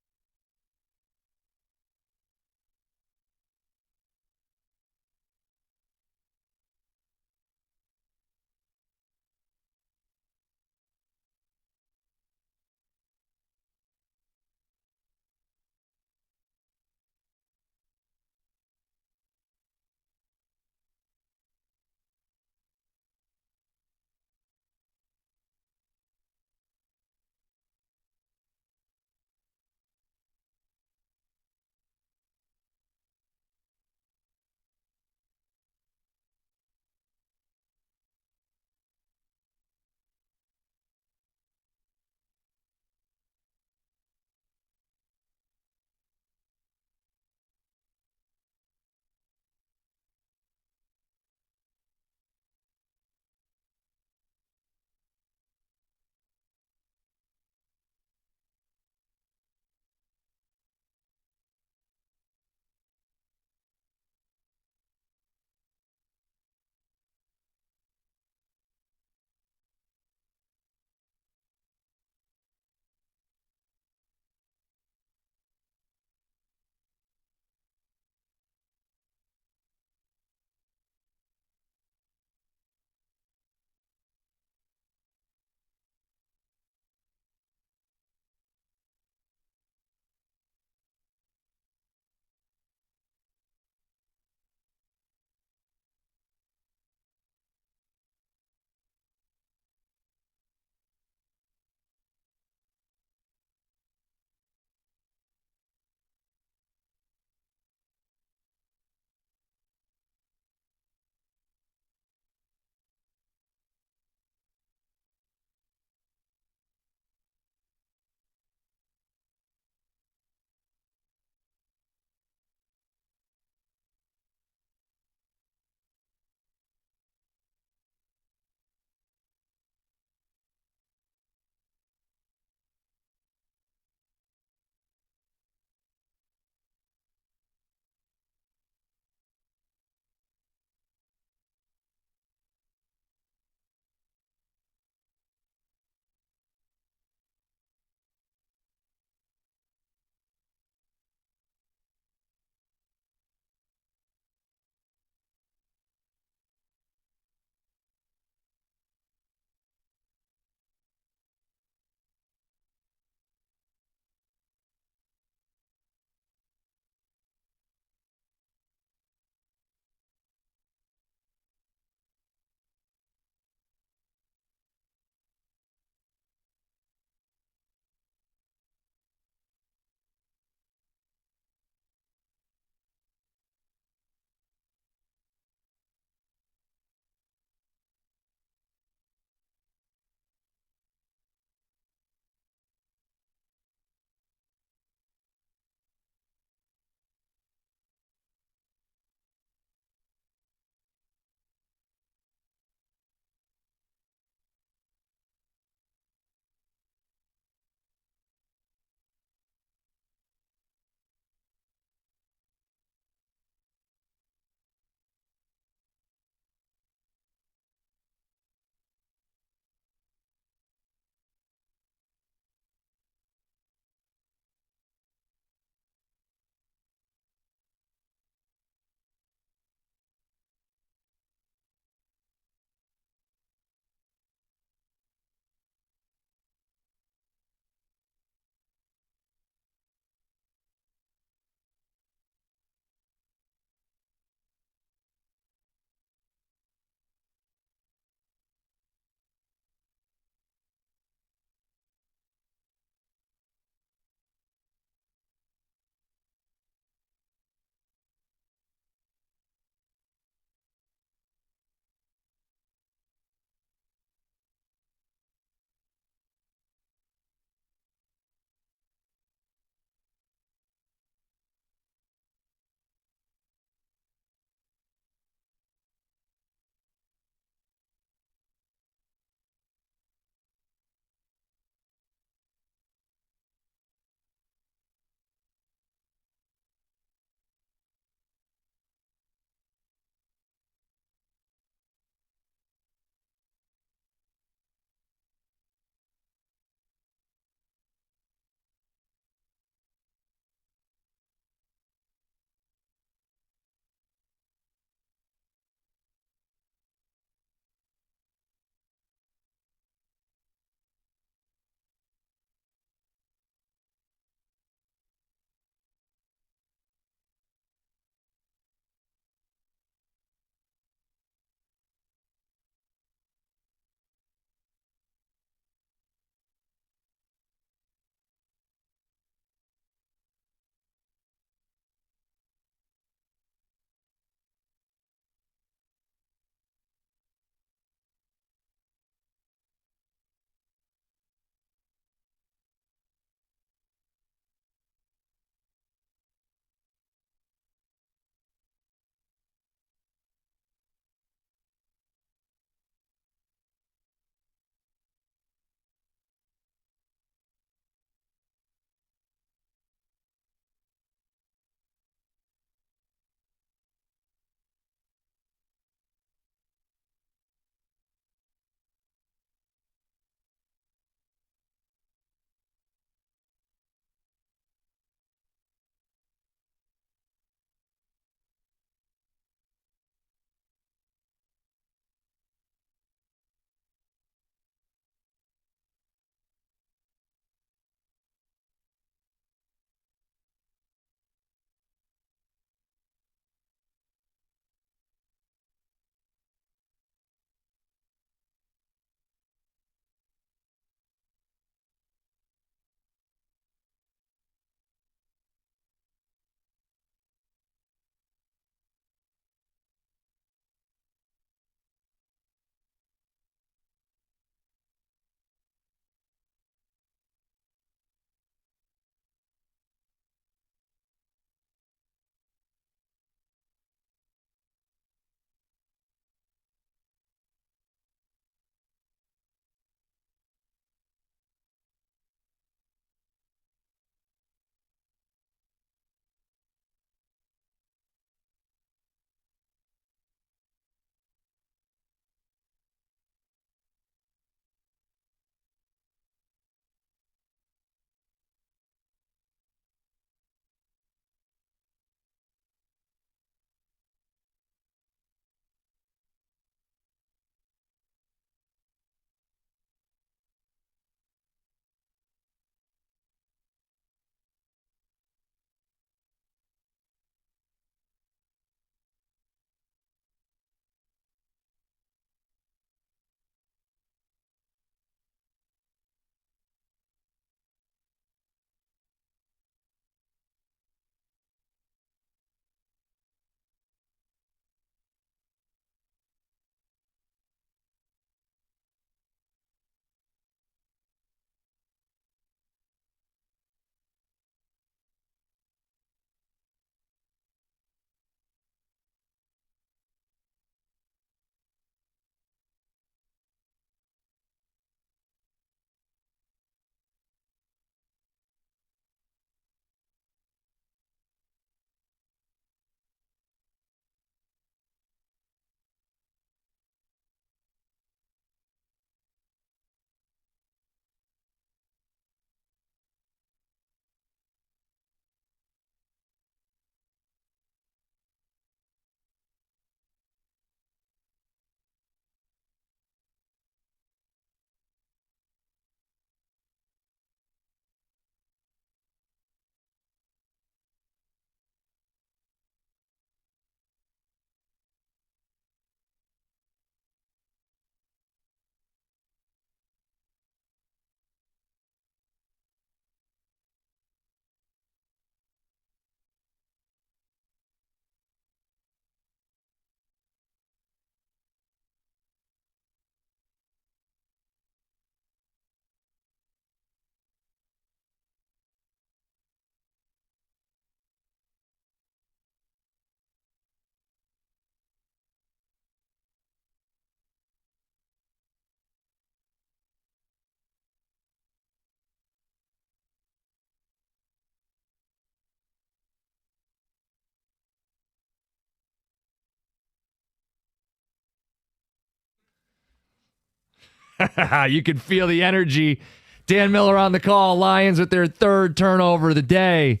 You can feel the energy. Dan Miller on the call. Lions with their third turnover of the day.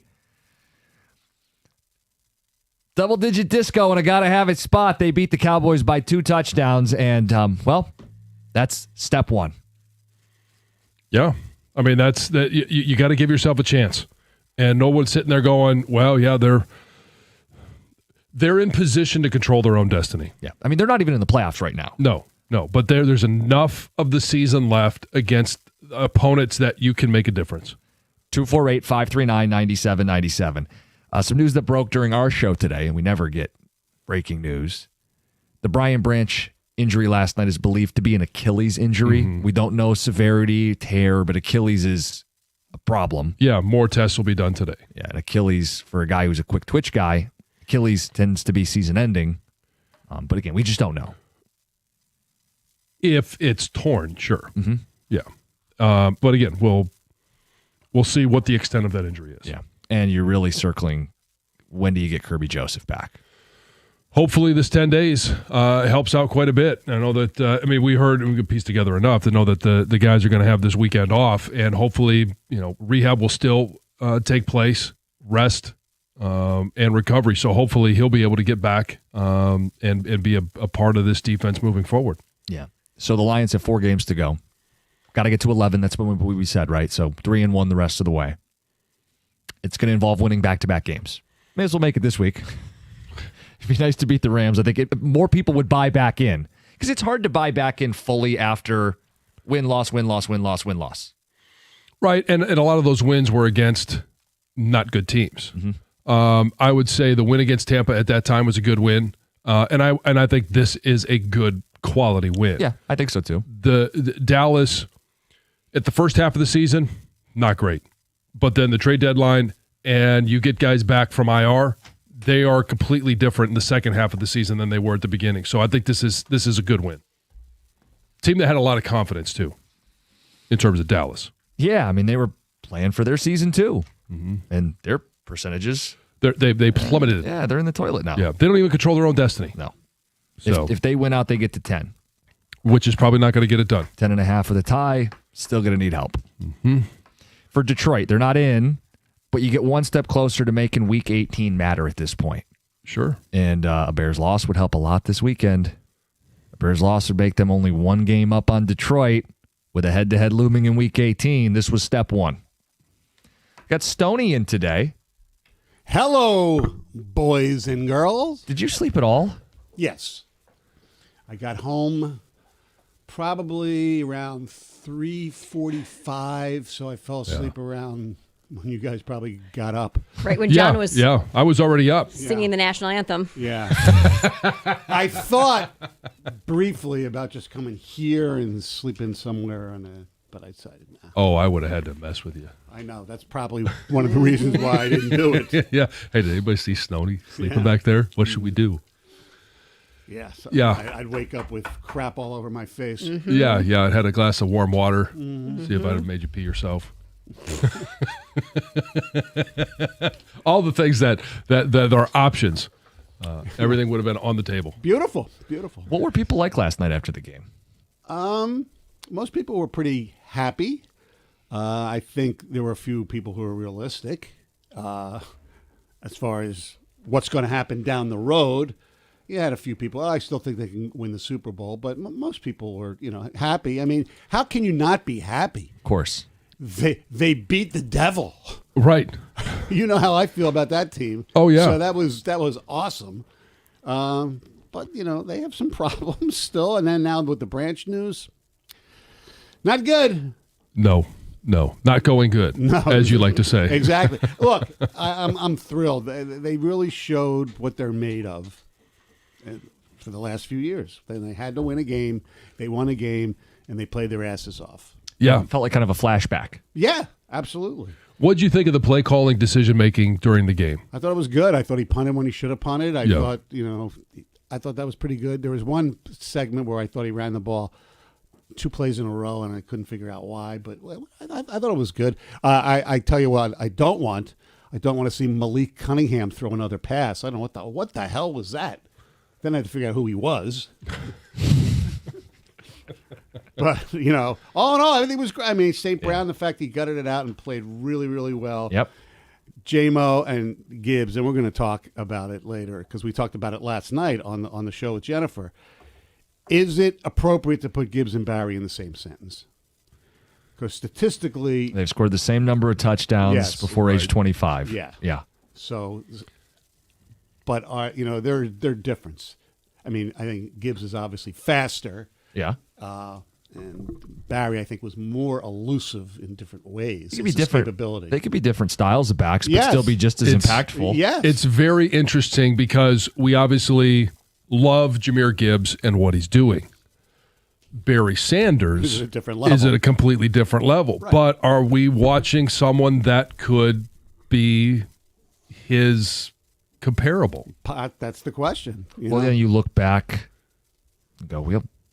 Double-digit disco and a gotta-have-it spot. They beat the Cowboys by 2 touchdowns, and, that's step one. Yeah. I mean, that's that. You got to give yourself a chance. And no one's sitting there going, well, yeah, they're in position to control their own destiny. Yeah. I mean, they're not even in the playoffs right now. No. But there's enough of the season left against opponents that you can make a difference. 248-539-9797. Some news that broke during our show today, and we never get breaking news. The Brian Branch injury last night is believed to be an Achilles injury. Mm-hmm. We don't know severity, tear, but Achilles is a problem. Yeah, more tests will be done today. Yeah, and Achilles, for a guy who's a quick twitch guy, Achilles tends to be season-ending. But again, we just don't know. If it's torn, sure. Mm-hmm. Yeah. But again, we'll see what the extent of that injury is. Yeah. And you're really circling, when do you get Kirby Joseph back? Hopefully this 10 days helps out quite a bit. I know that, we heard, we could piece together enough to know that the guys are going to have this weekend off, and hopefully, rehab will still take place, rest, and recovery. So hopefully he'll be able to get back and be a part of this defense moving forward. Yeah. So the Lions have 4 games to go. Got to get to 11. That's what we said, right? So 3-1 the rest of the way. It's going to involve winning back-to-back games. May as well make it this week. It'd be nice to beat the Rams. I think more people would buy back in, because it's hard to buy back in fully after win-loss. Right, and a lot of those wins were against not good teams. Mm-hmm. I would say the win against Tampa at that time was a good win, and I think this is a good quality win. Yeah, I think so too. The Dallas at the first half of the season, not great. But then the trade deadline, and you get guys back from IR, they are completely different in the second half of the season than they were at the beginning. So I think this is a good win. Team that had a lot of confidence too, in terms of Dallas. Yeah, I mean, they were playing for their season too, mm-hmm. and their percentages they plummeted. Yeah, they're in the toilet now. Yeah, they don't even control their own destiny. No. So if they win out, they get to 10, which is probably not going to get it done. 10.5 for the tie. Still going to need help. Mm-hmm. For Detroit, they're not in, but you get one step closer to making Week 18 matter at this point. Sure. And a Bears loss would help a lot this weekend. A Bears loss would make them only 1 game up on Detroit, with a head-to-head looming in Week 18. This was step 1. Got Stoney in today. Hello, boys and girls. Did you sleep at all? Yes. I got home probably around 3:45, so I fell asleep around when you guys probably got up. Right when John was I was already up. singing the national anthem. Yeah. I thought briefly about just coming here and sleeping somewhere but I decided no. Oh, I would have had to mess with you. I know. That's probably one of the reasons why I didn't do it. Yeah. Hey, did anybody see Stoney sleeping back there? What should we do? Yeah. So Yeah. I'd wake up with crap all over my face. Mm-hmm. Yeah. I'd had a glass of warm water. Mhm. See if I'd have made you pee yourself. All the things that are options. Everything would have been on the table. Beautiful. What were people like last night after the game? Most people were pretty happy. I think there were a few people who were realistic as far as what's going to happen down the road. You had a few people, I still think they can win the Super Bowl, but most people were, happy. I mean, how can you not be happy? Of course. They beat the devil. Right. You know how I feel about that team. Oh, yeah. So that was awesome. But, they have some problems still. And then now with the Branch news, not good. No, not going good, as you like to say. Exactly. Look, I'm thrilled. They really showed what they're made of for the last few years. They had to win a game. They won a game, and they played their asses off. Yeah. Felt like kind of a flashback. Yeah, absolutely. What'd you think of the play calling, decision making during the game? I thought it was good. I thought he punted when he should have punted. I Yeah. thought that was pretty good. There was one segment where I thought he ran the ball 2 plays in a row, and I couldn't figure out why. But I thought it was good. I tell you what, I don't want to see Malik Cunningham throw another pass. I don't know what the hell was that. Then I had to figure out who he was. But, all in all, everything was great. I mean, St. Brown, the fact he gutted it out and played really, really well. Yep. J-Mo and Gibbs, and we're going to talk about it later because we talked about it last night on the show with Jennifer. Is it appropriate to put Gibbs and Barry in the same sentence? Because statistically, they've scored the same number of touchdowns before age 25. Yeah. Yeah. So, but they're different. I mean, I think Gibbs is obviously faster. Yeah. And Barry, I think, was more elusive in different ways. It could be different. Capability. They could be different styles of backs, but Yes. still be just as impactful. Yes. It's very interesting because we obviously love Jahmyr Gibbs and what he's doing. Barry Sanders Is at a different level. is at a completely different level. Right. But are we watching someone that could be his comparable? That's the question. Well, then you look back and go,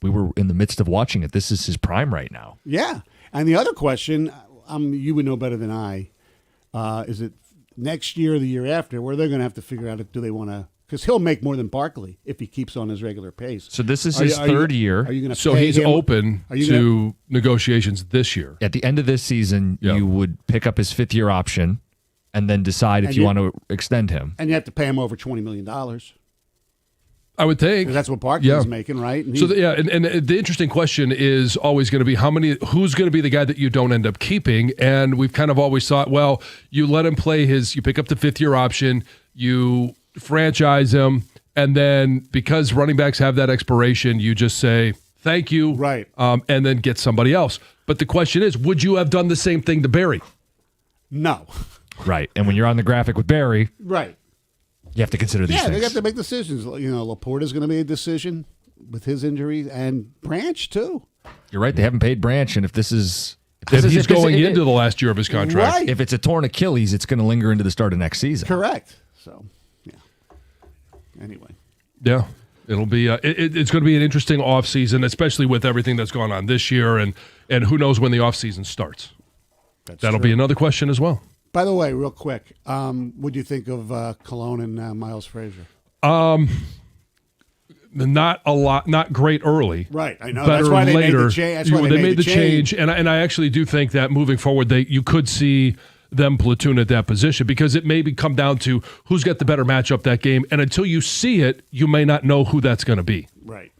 we were in the midst of watching it. This is his prime right now. Yeah. And the other question, you would know better than I, is it next year or the year after where they're going to have to figure out do they want to, because he'll make more than Barkley if he keeps on his regular pace. So this is his third year. Are you going to So he's open to negotiations this year. At the end of this season, you would pick up his fifth year option and then decide if And you you- want to extend him. And you have to pay him over $20 million. I would think. 'Cause that's what Barkley's making, right? And So he's- and the interesting question is always going to be who's going to be the guy that you don't end up keeping? And we've kind of always thought, well, you let him play you pick up the fifth year option, you franchise him, and then because running backs have that expiration, you just say thank you, right? And then get somebody else. But the question is, would you have done the same thing to Barry? No. Right. And when you're on the graphic with Barry, Right. you have to consider these Yeah, things. they have to make decisions. Laporta's going to make a decision with his injuries, and Branch too. You're right. They haven't paid Branch, and if this is If he's going into the last year of his contract. Right. if it's a torn Achilles, it's going to linger into the start of next season. Correct. So, yeah. Anyway. Yeah. It'll be it's going to be an interesting offseason, especially with everything that's gone on this year, and who knows when the offseason starts. That'll be another question as well. By the way, real quick, what do you think of Cologne and Miles Frazier? Not a lot, not great early. Right, I know. Better That's why they made later. the change. That's why they made the change, and I actually do think that moving forward, you could see them platoon at that position because it may come down to who's got the better matchup that game, and until you see it, you may not know who that's going to be. Right.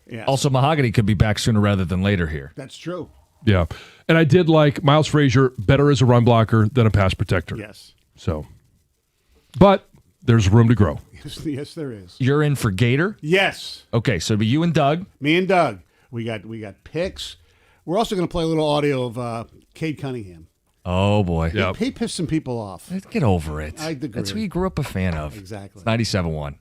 Yeah. Also, Mahogany could be back sooner rather than later here. That's true. Yeah, and I did like Miles Frazier better as a run blocker than a pass protector. Yes. So, but there's room to grow. Yes, there is. You're in for Gator? Yes. Okay, so it'll be you and Doug. Me and Doug. We got picks. We're also going to play a little audio of Cade Cunningham. Oh, boy. He pissed some people off. Get over it. I agree. That's who you grew up a fan of. Exactly. It's 97.1.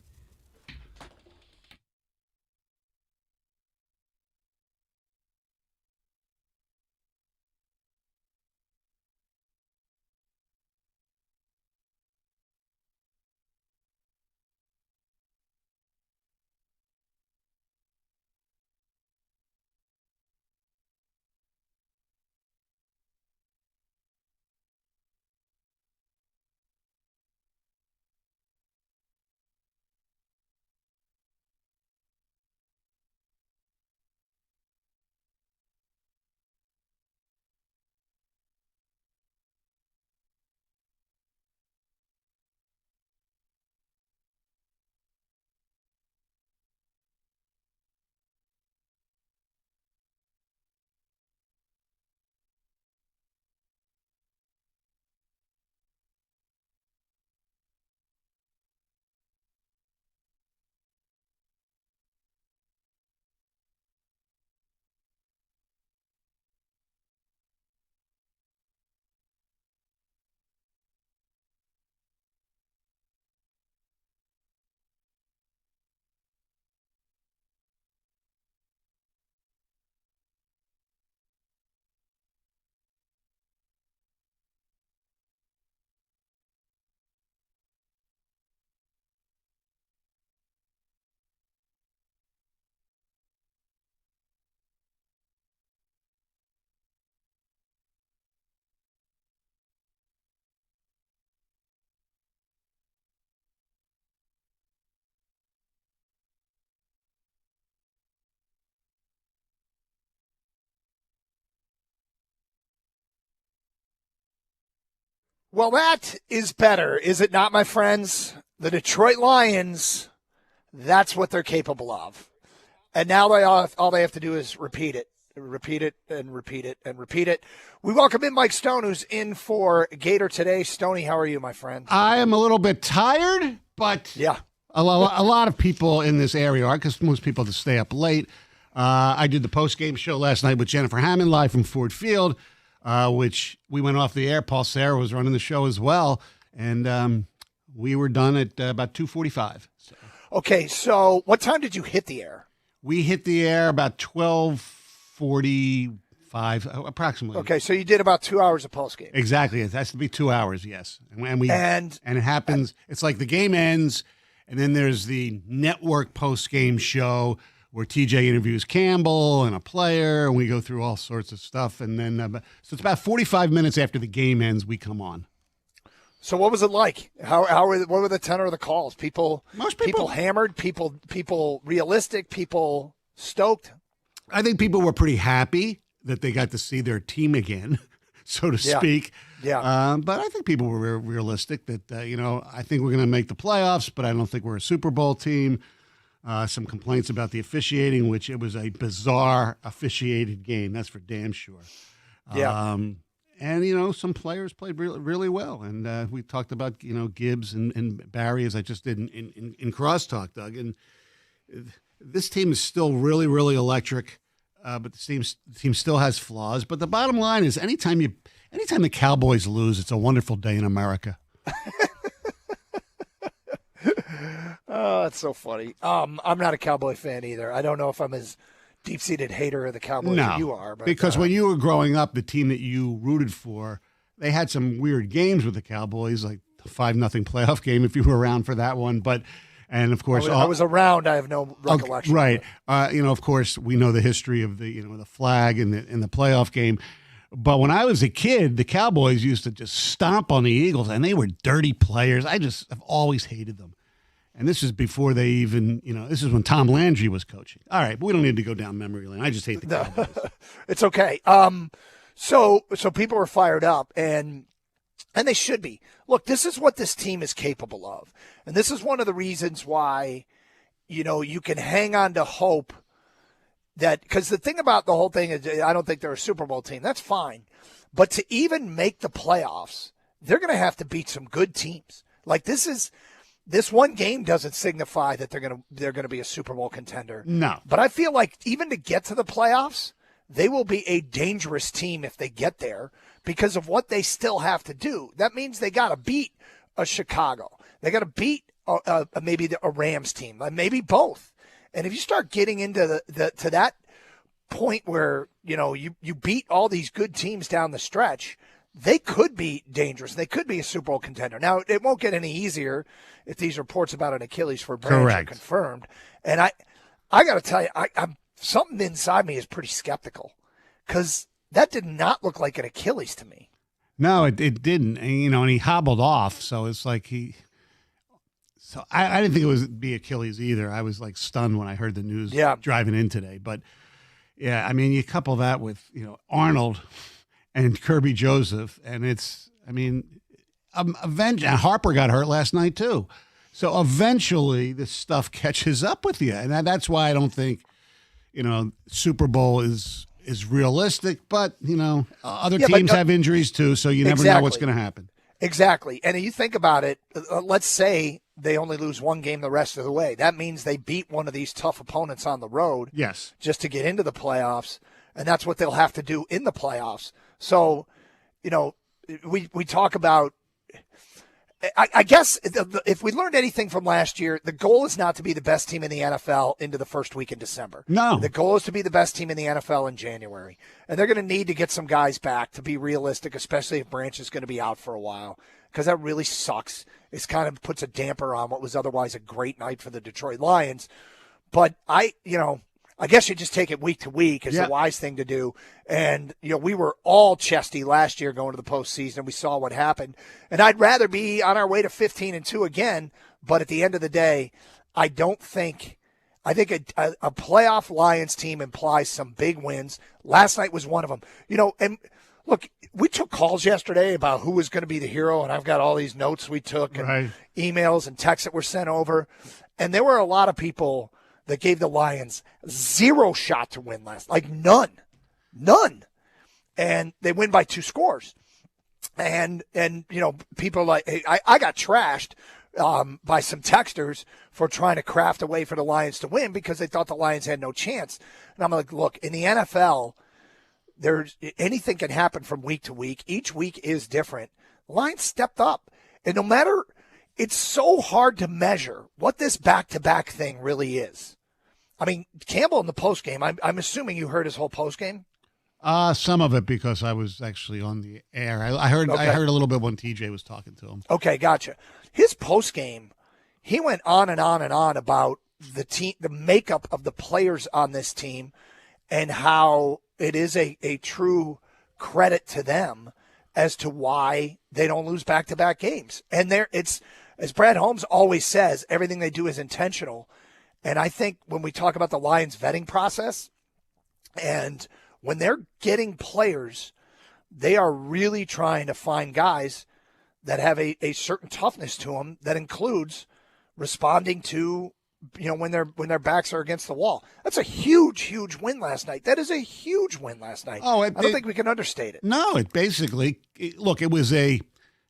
Well, that is better, is it not, my friends? The Detroit Lions, that's what they're capable of. And now all they have to do is repeat it. Repeat it and repeat it and repeat it. We welcome in Mike Stone, who's in for Gator today. Stoney, how are you, my friend? I am a little bit tired, but yeah, a lot of people in this area are, because most people just stay up late. I did the post-game show last night with Jennifer Hammond live from Ford Field, which we went off the air. Paul Sarah was running the show as well, and we were done at about 2:45. So. Okay, so what time did you hit the air? We hit the air about 12:45, approximately. Okay, so you did about 2 hours of postgame. Exactly. It has to be 2 hours, yes. And it happens. It's like the game ends, and then there's the network post-game show where TJ interviews Campbell and a player, and we go through all sorts of stuff. And then, so it's about 45 minutes after the game ends, we come on. So what was it like? What were the tenor of the calls? People hammered, people realistic, people stoked. I think people were pretty happy that they got to see their team again, so to speak. Yeah. But I think people were realistic that, I think we're going to make the playoffs, but I don't think we're a Super Bowl team. Some complaints about the officiating, which it was a bizarre officiated game. That's for damn sure. Yeah. And, some players played really, really well. And we talked about, Gibbs and Barry, as I just did in crosstalk, Doug. And this team is still really, really electric, but the team still has flaws. But the bottom line is anytime the Cowboys lose, it's a wonderful day in America. Oh, that's so funny. I'm not a Cowboy fan either. I don't know if I'm as deep-seated hater of the Cowboys as you are. But, because when you were growing up, the team that you rooted for, they had some weird games with the Cowboys, like the 5-0 playoff game, if you were around for that one. And of course, I was around. I have no recollection. Right. Of course, we know the history of the flag in the playoff game. But when I was a kid, the Cowboys used to just stomp on the Eagles, and they were dirty players. I just have always hated them. And this is before they even, this is when Tom Landry was coaching. All right, but we don't need to go down memory lane. I just hate the Cowboys. It's okay. So people were fired up, and they should be. Look, this is what this team is capable of. And this is one of the reasons why, you can hang on to hope that, because the thing about the whole thing is I don't think they're a Super Bowl team. That's fine. But to even make the playoffs, they're going to have to beat some good teams. Like this one game doesn't signify that they're going to be a Super Bowl contender. No. But I feel like even to get to the playoffs, they will be a dangerous team if they get there because of what they still have to do. That means they got to beat a Chicago. They got to beat maybe a Rams team, maybe both. And if you start getting into to that point where, you beat all these good teams down the stretch, they could be dangerous. They could be a Super Bowl contender. Now, it won't get any easier if these reports about an Achilles for Branch are confirmed. And I got to tell you, I'm something inside me is pretty skeptical because that did not look like an Achilles to me. No, it didn't. And, and he hobbled off. So it's like So I didn't think it would be Achilles either. I was like stunned when I heard the news driving in today. But, yeah, I mean, you couple that with, Arnold and Kirby Joseph, and Harper got hurt last night too. So eventually this stuff catches up with you. And that's why I don't think, Super Bowl is realistic. But, other teams have injuries too, so you never know what's going to happen. Exactly. And you think about it, let's say they only lose one game the rest of the way. That means they beat one of these tough opponents on the road. Yes. Just to get into the playoffs. And that's what they'll have to do in the playoffs. So, we talk about, I guess if we learned anything from last year, the goal is not to be the best team in the NFL into the first week in December. No. The goal is to be the best team in the NFL in January. And they're going to need to get some guys back to be realistic, especially if Branch is going to be out for a while, because that really sucks. It kind of puts a damper on what was otherwise a great night for the Detroit Lions. But I guess you just take it week to week is the wise thing to do. And, we were all chesty last year going to the postseason. We saw what happened. And I'd rather be on our way to 15-2 again. But at the end of the day, I think a playoff Lions team implies some big wins. Last night was one of them. And look, we took calls yesterday about who was going to be the hero, and I've got all these notes we took and emails and texts that were sent over. And there were a lot of people that gave the Lions zero shot to win last, like none. And they win by 2 scores. And people like, I got trashed by some texters for trying to craft a way for the Lions to win because they thought the Lions had no chance. And I'm like, look, in the NFL, anything can happen from week to week. Each week is different. The Lions stepped up. And no matter, it's so hard to measure what this back-to-back thing really is. I mean, Campbell in the postgame, I'm assuming you heard his whole postgame? Some of it because I was actually on the air. I heard a little bit when TJ was talking to him. Okay, gotcha. His postgame, he went on and on and on about the team, the makeup of the players on this team, and how it is a true credit to them as to why they don't lose back-to-back games. And it's as Brad Holmes always says, everything they do is intentional. And I think when we talk about the Lions vetting process, and when they're getting players, they are really trying to find guys that have a certain toughness to them that includes responding to, when their backs are against the wall. That's a huge win last night. That is a huge win last night. I don't think we can understate it. No, it basically, look, it was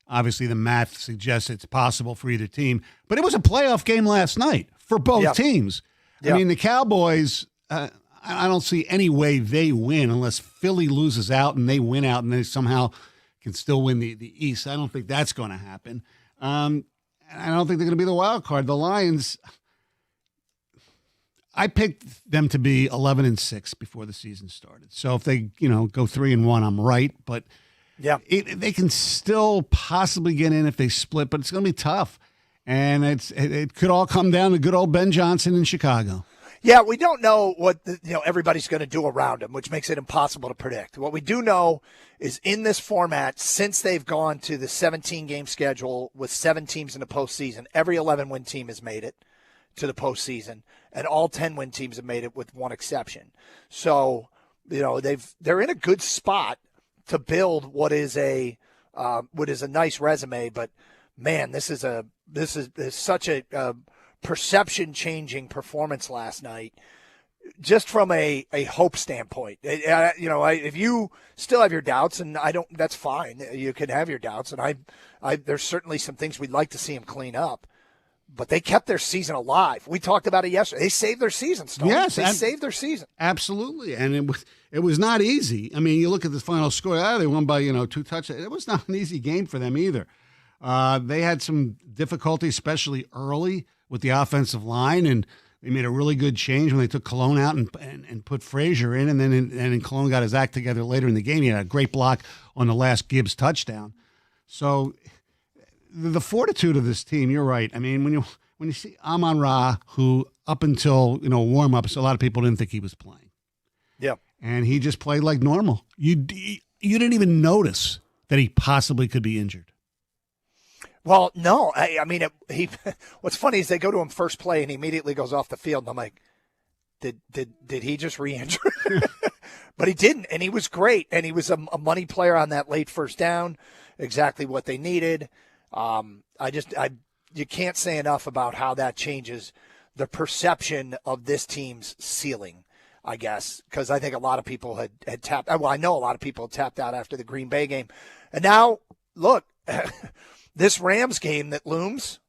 obviously the math suggests it's possible for either team, but it was a playoff game last night for both teams. I mean, the Cowboys, I don't see any way they win unless Philly loses out and they win out and they somehow can still win the East. I don't think that's going to happen. I don't think they're going to be the wild card. The Lions, I picked them to be 11-6 before the season started. So if they, go 3-1, I'm right. But they can still possibly get in if they split, but it's going to be tough. And it could all come down to good old Ben Johnson in Chicago. Yeah, we don't know what everybody's going to do around him, which makes it impossible to predict. What we do know is in this format, since they've gone to the 17-game schedule with 7 teams in the postseason, every 11-win team has made it to the postseason, and all 10-win teams have made it with one exception. So, they're in a good spot to build what is a nice resume. But man, this is such a perception-changing performance last night, just from a hope standpoint. If you still have your doubts, and I don't, that's fine. You can have your doubts, and I there's certainly some things we'd like to see them clean up. But they kept their season alive. We talked about it yesterday. They saved their season, Stone. Yes, they saved their season. Absolutely, and it was not easy. I mean, you look at the final score. They won by 2 touchdowns. It was not an easy game for them either. They had some difficulty, especially early, with the offensive line, and they made a really good change when they took Cologne out and put Frazier in, and then Cologne got his act together later in the game. He had a great block on the last Gibbs touchdown. So the fortitude of this team, you're right. I mean, when you see Amon-Ra, who up until warm-ups, a lot of people didn't think he was playing. Yep. And he just played like normal. You didn't even notice that he possibly could be injured. Well, no. I mean, what's funny is they go to him first play and he immediately goes off the field, and I'm like, did he just re-injure? But he didn't, and he was great, and he was a money player on that late first down, exactly what they needed. You can't say enough about how that changes the perception of this team's ceiling, I guess, because I think a lot of people had tapped. Well, I know a lot of people had tapped out after the Green Bay game, and now look. This Rams game that looms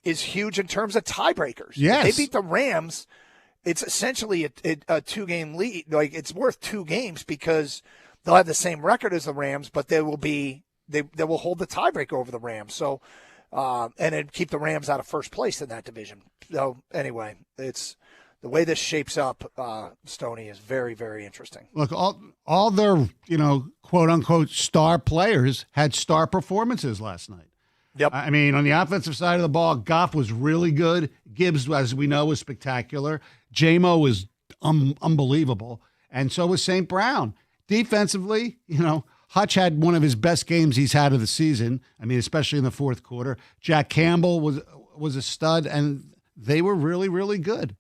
is huge in terms of tiebreakers. Yes. If they beat the Rams, it's essentially a 2-game lead. Like, it's worth 2 games because they'll have the same record as the Rams, but they will hold the tiebreaker over the Rams. So, and it'd keep the Rams out of first place in that division. So anyway, it's the way this shapes up, Stoney, is very, very interesting. Look, all their, quote unquote star players had star performances last night. Yep. I mean, on the offensive side of the ball, Goff was really good. Gibbs, as we know, was spectacular. J-Mo was unbelievable. And so was St. Brown. Defensively, Hutch had one of his best games he's had of the season. I mean, especially in the fourth quarter. Jack Campbell was a stud, and they were really, really good.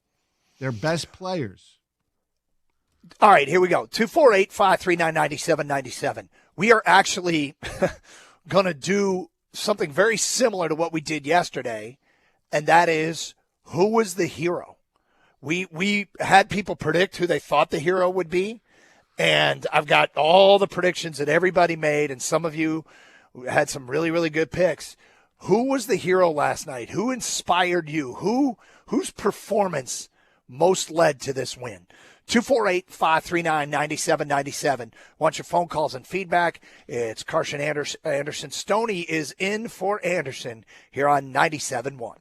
Their best players. All right, here we go. 248-539-9797. we are actually going to do something very similar to what we did yesterday, and that is, who was the hero? We had people predict who they thought the hero would be, and I've got all the predictions that everybody made, and some of you had some really, really good picks. Who was the hero last night? Who inspired you? Whose performance most led to this win? 248-539-9797. Want your phone calls and feedback? It's Carson Anderson. Stoney is in for Anderson here on 97.1.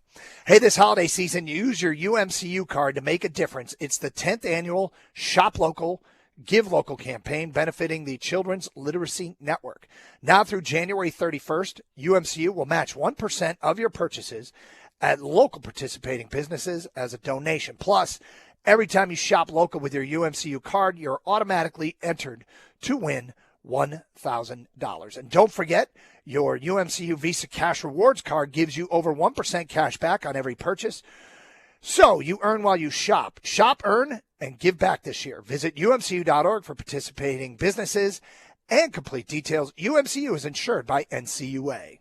Hey, this holiday season, use your UMCU card to make a difference. It's the 10th annual Shop Local, Give Local campaign benefiting the Children's Literacy Network. Now through January 31st, UMCU will match 1% of your purchases at local participating businesses as a donation. Plus, every time you shop local with your UMCU card, you're automatically entered to win $1,000. And don't forget, your UMCU Visa Cash Rewards card gives you over 1% cash back on every purchase. So you earn while you shop. Shop, earn, and give back this year. Visit umcu.org for participating businesses and complete details. UMCU is insured by NCUA.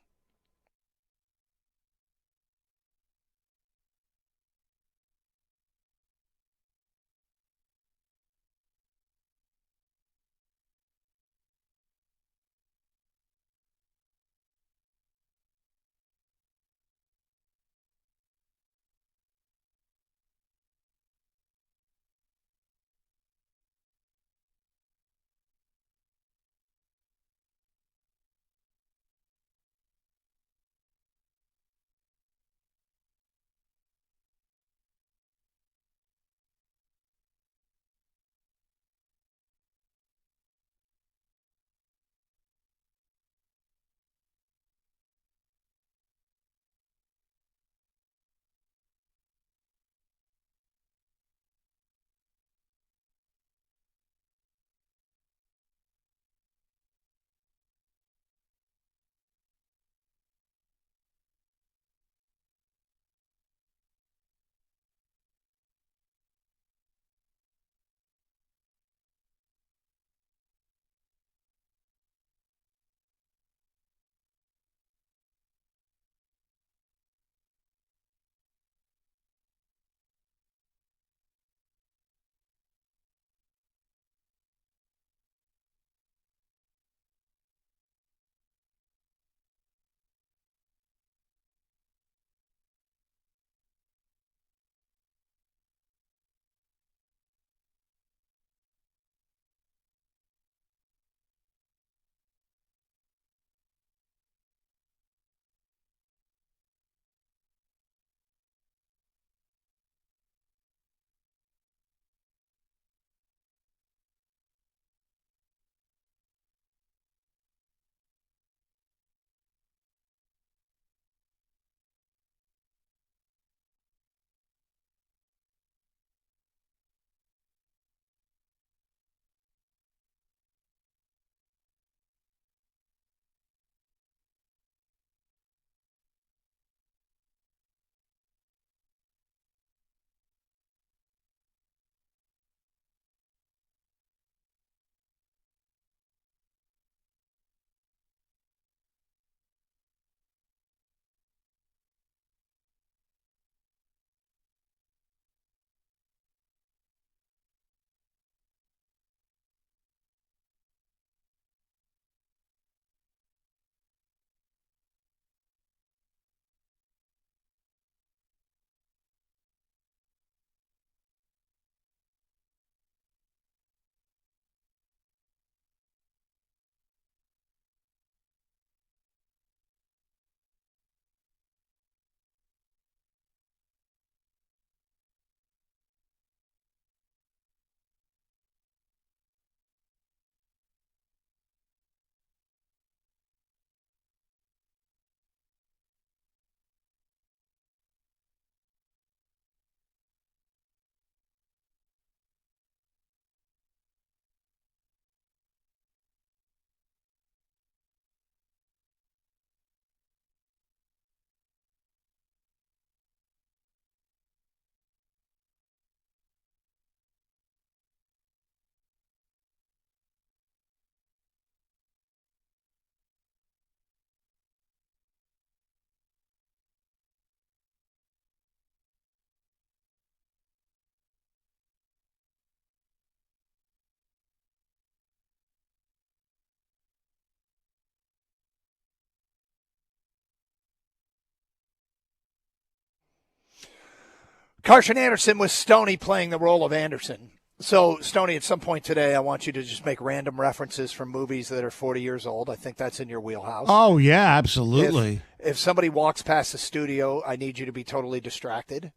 Carson Anderson with Stoney playing the role of Anderson. So, Stoney, at some point today, I want you to just make random references from movies that are 40 years old. I think that's in your wheelhouse. Oh, yeah, absolutely. If somebody walks past the studio, I need you to be totally distracted.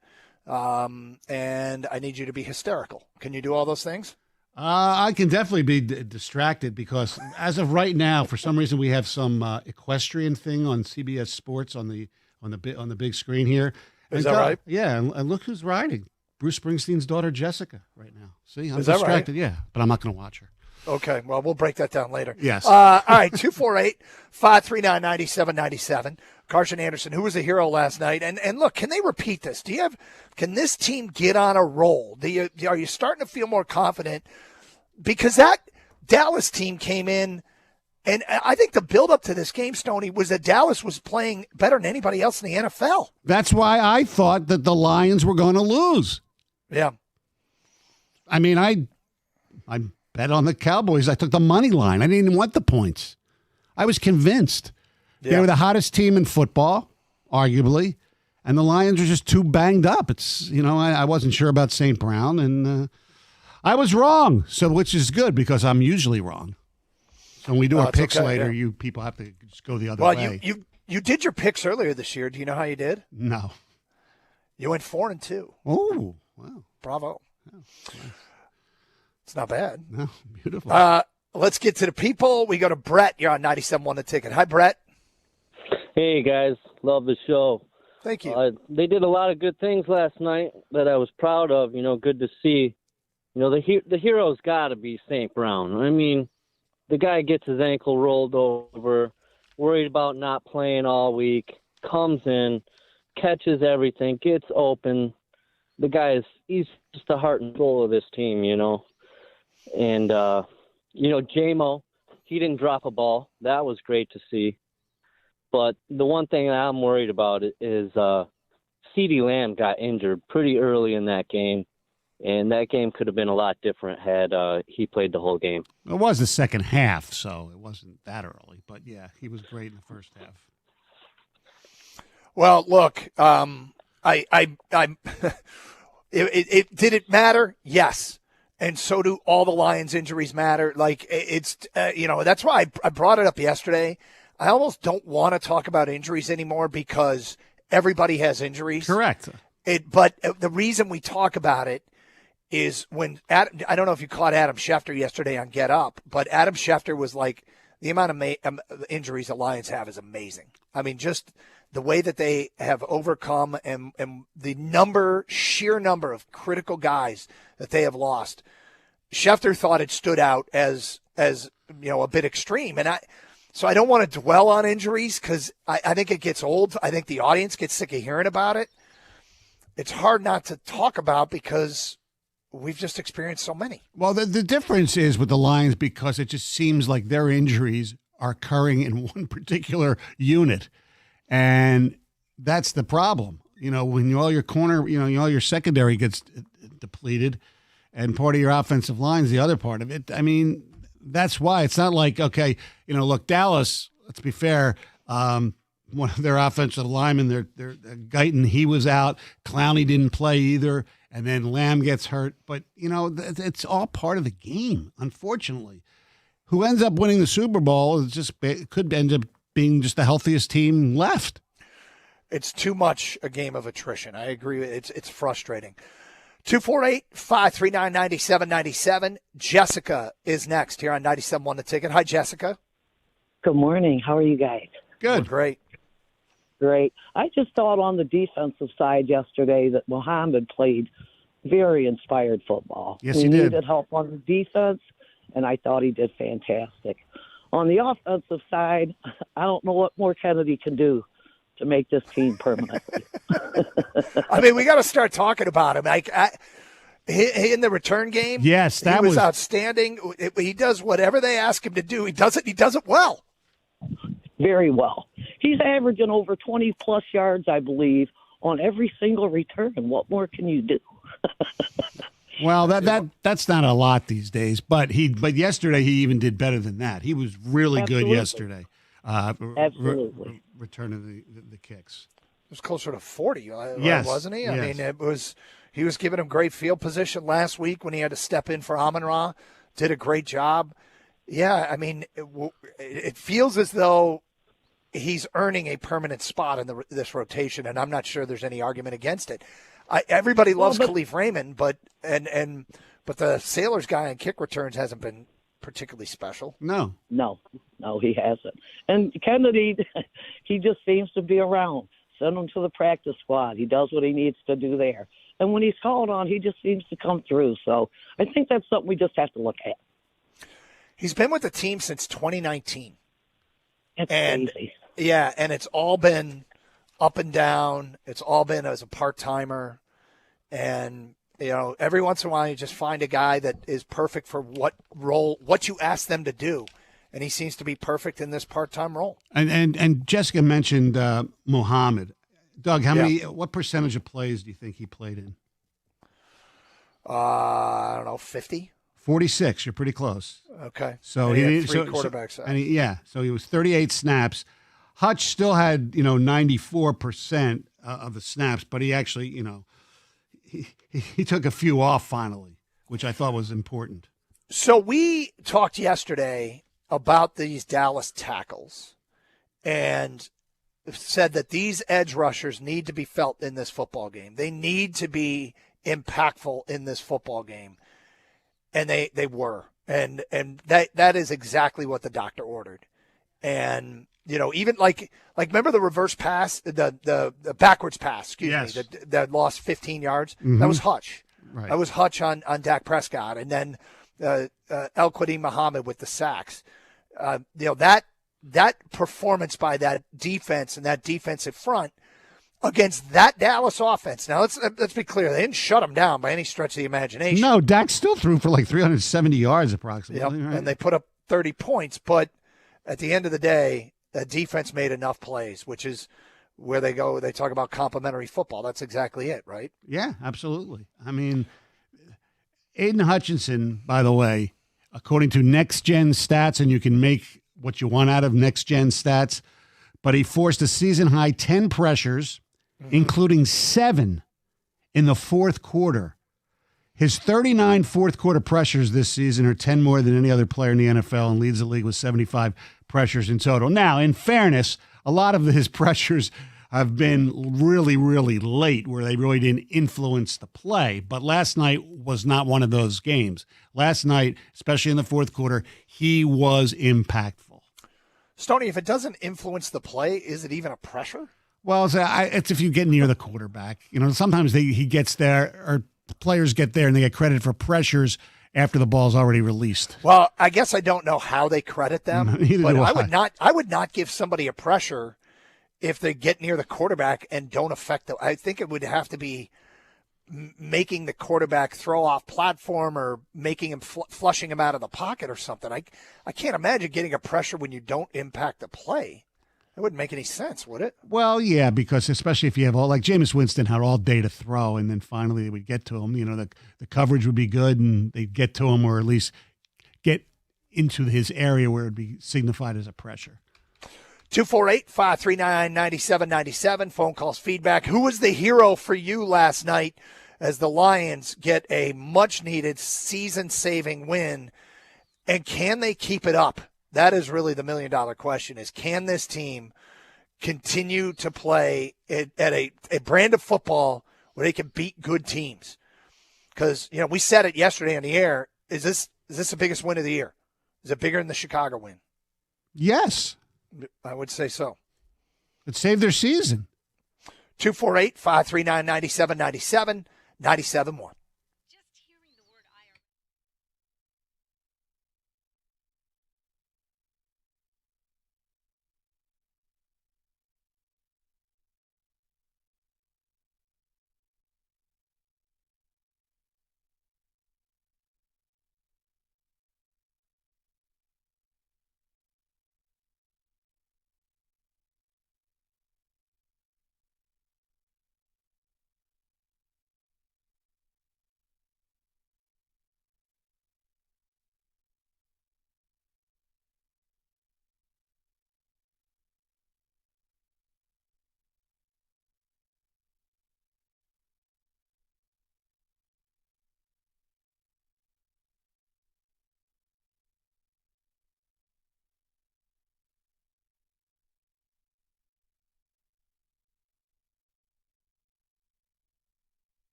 And I need you to be hysterical. Can you do all those things? I can definitely be distracted because as of right now, for some reason, we have some equestrian thing on CBS Sports on the big screen here. Is that right? Yeah, and look who's riding. Bruce Springsteen's daughter, Jessica, right now. See, I'm Is that distracted, right? yeah, but I'm not going to watch her. Okay, well, we'll break that down later. Yes. All right, 248-539-9797. Carson Anderson, who was a hero last night. And look, can they repeat this? Can this team get on a roll? Are you starting to feel more confident? Because that Dallas team came in, and I think the buildup to this game, Stoney, was that Dallas was playing better than anybody else in the NFL. That's why I thought that the Lions were going to lose. Yeah. I mean, I bet on the Cowboys. I took the money line. I didn't even want the points. I was convinced. They were the hottest team in football, arguably, and the Lions are just too banged up. It's, I wasn't sure about St. Brown, and I was wrong, which is good because I'm usually wrong. So when we do our picks later, you people have to just go the other way. Well, you did your picks earlier this year. Do you know how you did? No. You went 4-2. Oh, wow. Bravo. Oh, nice. It's not bad. No, beautiful. Let's get to the people. We go to Brett. You're on 97.1 The Ticket. Hi, Brett. Hey, guys. Love the show. Thank you. They did a lot of good things last night that I was proud of. Good to see. The hero's got to be St. Brown. I mean, the guy gets his ankle rolled over, worried about not playing all week, comes in, catches everything, gets open. The guy he's just the heart and soul of this team, And, J-Mo, he didn't drop a ball. That was great to see. But the one thing that I'm worried about is CeeDee Lamb got injured pretty early in that game. And that game could have been a lot different had he played the whole game. It was the second half, so it wasn't that early. But, yeah, he was great in the first half. Well, look, did it matter? Yes. And so do all the Lions injuries matter. Like it's, that's why I brought it up yesterday. I almost don't want to talk about injuries anymore because everybody has injuries. Correct. But the reason we talk about it is when I don't know if you caught Adam Schefter yesterday on Get Up, but Adam Schefter was like, the amount of injuries the Lions have is amazing. I mean, just the way that they have overcome and the sheer number of critical guys that they have lost. Schefter thought it stood out as a bit extreme. So I don't want to dwell on injuries because I think it gets old. I think the audience gets sick of hearing about it. It's hard not to talk about because we've just experienced so many. Well, the difference is with the Lions because it just seems like their injuries are occurring in one particular unit. And that's the problem. When all your corner, all your secondary gets depleted and part of your offensive line is the other part of it. I mean, that's why it's not like, okay, look, Dallas, let's be fair. One of their offensive linemen, their Guyton, he was out. Clowney didn't play either. And then Lamb gets hurt. But, it's all part of the game, unfortunately. Who ends up winning the Super Bowl could end up being just the healthiest team left. It's too much a game of attrition. I agree. It's frustrating. 248-539-9797. Jessica is next here on 97.1 The Ticket. Hi, Jessica. Good morning. How are you guys? Good. We're great. Great. I just thought on the defensive side yesterday that Muhammad played very inspired football. Yes, he did. He needed help on the defense, and I thought he did fantastic. On the offensive side, I don't know what more Kennedy can do to make this team permanently. I mean, we got to start talking about him. In the return game, yes, he was outstanding. He does whatever they ask him to do. He does it well. Very well. He's averaging over 20-plus yards, I believe, on every single return. What more can you do? Well, that's not a lot these days, but yesterday he even did better than that. He was really good yesterday. Absolutely. Returning the kicks. was closer to 40, Yes, wasn't he? I yes. mean, he was giving him great field position last week when he had to step in for Amon-Ra. Did a great job. Yeah, I mean, it feels as though he's earning a permanent spot in this rotation, and I'm not sure there's any argument against it. Everybody loves Khalif Raymond, but the Sailors guy on kick returns hasn't been particularly special. No, he hasn't. And Kennedy, he just seems to be around. Send him to the practice squad. He does what he needs to do there. And when he's called on, he just seems to come through. So I think that's something we just have to look at. He's been with the team since 2019. That's crazy. Yeah, and it's all been up and down. It's all been as a part-timer. And, every once in a while you just find a guy that is perfect for what you ask them to do. And he seems to be perfect in this part-time role. And Jessica mentioned Muhammad. Doug, what percentage of plays do you think he played in? I don't know, 50? 46. You're pretty close. Okay. So he had three quarterback sacks. So he was 38 snaps. Hutch still had 94% of the snaps, but he actually he took a few off finally, which I thought was important. So we talked yesterday about these Dallas tackles and said that these edge rushers need to be felt in this football game. They need to be impactful in this football game. And they were. And that is exactly what the doctor ordered. And even like remember the reverse pass, the backwards pass, me, that lost 15 yards? Mm-hmm. That was Hutch. Right. That was Hutch on Dak Prescott. And then El Qadim Muhammad with the sacks. That performance by that defense and that defensive front against that Dallas offense. Now, let's be clear. They didn't shut them down by any stretch of the imagination. No, Dak still threw for like 370 yards approximately. Yep. Right? And they put up 30 points. But at the end of the day, the defense made enough plays, which is where they go. They talk about complementary football. That's exactly it, right? Yeah, absolutely. I mean, Aiden Hutchinson, by the way, according to Next Gen Stats, and you can make what you want out of Next Gen Stats, but he forced a season-high 10 pressures, including 7 in the fourth quarter. His 39 fourth-quarter pressures this season are 10 more than any other player in the NFL and leads the league with 75 pressures in total. Now, in fairness, a lot of his pressures have been really, really late where they really didn't influence the play. But last night was not one of those games. Last night, especially in the fourth quarter, he was impactful. Stoney, if it doesn't influence the play, is it even a pressure? Well, it's if you get near the quarterback. Sometimes he gets there, or the players get there and they get credit for pressures after the ball's already released. Well, I guess I don't know how they credit them, Neither but do I would not give somebody a pressure if they get near the quarterback and don't affect them. I think it would have to be making the quarterback throw off platform or making him flushing him out of the pocket or something. I can't imagine getting a pressure when you don't impact the play. It wouldn't make any sense, would it? Well, yeah, because especially if you have like Jameis Winston had all day to throw, and then finally they would get to him. The coverage would be good, and they'd get to him, or at least get into his area where it would be signified as a pressure. 248-539-9797. Phone calls, feedback. Who was the hero for you last night as the Lions get a much-needed season-saving win? And can they keep it up? That is really the million-dollar question, is can this team continue to play at a brand of football where they can beat good teams? Because, we said it yesterday on the air. Is this the biggest win of the year? Is it bigger than the Chicago win? Yes. I would say so. It saved their season. 248-539-9797, 97.1.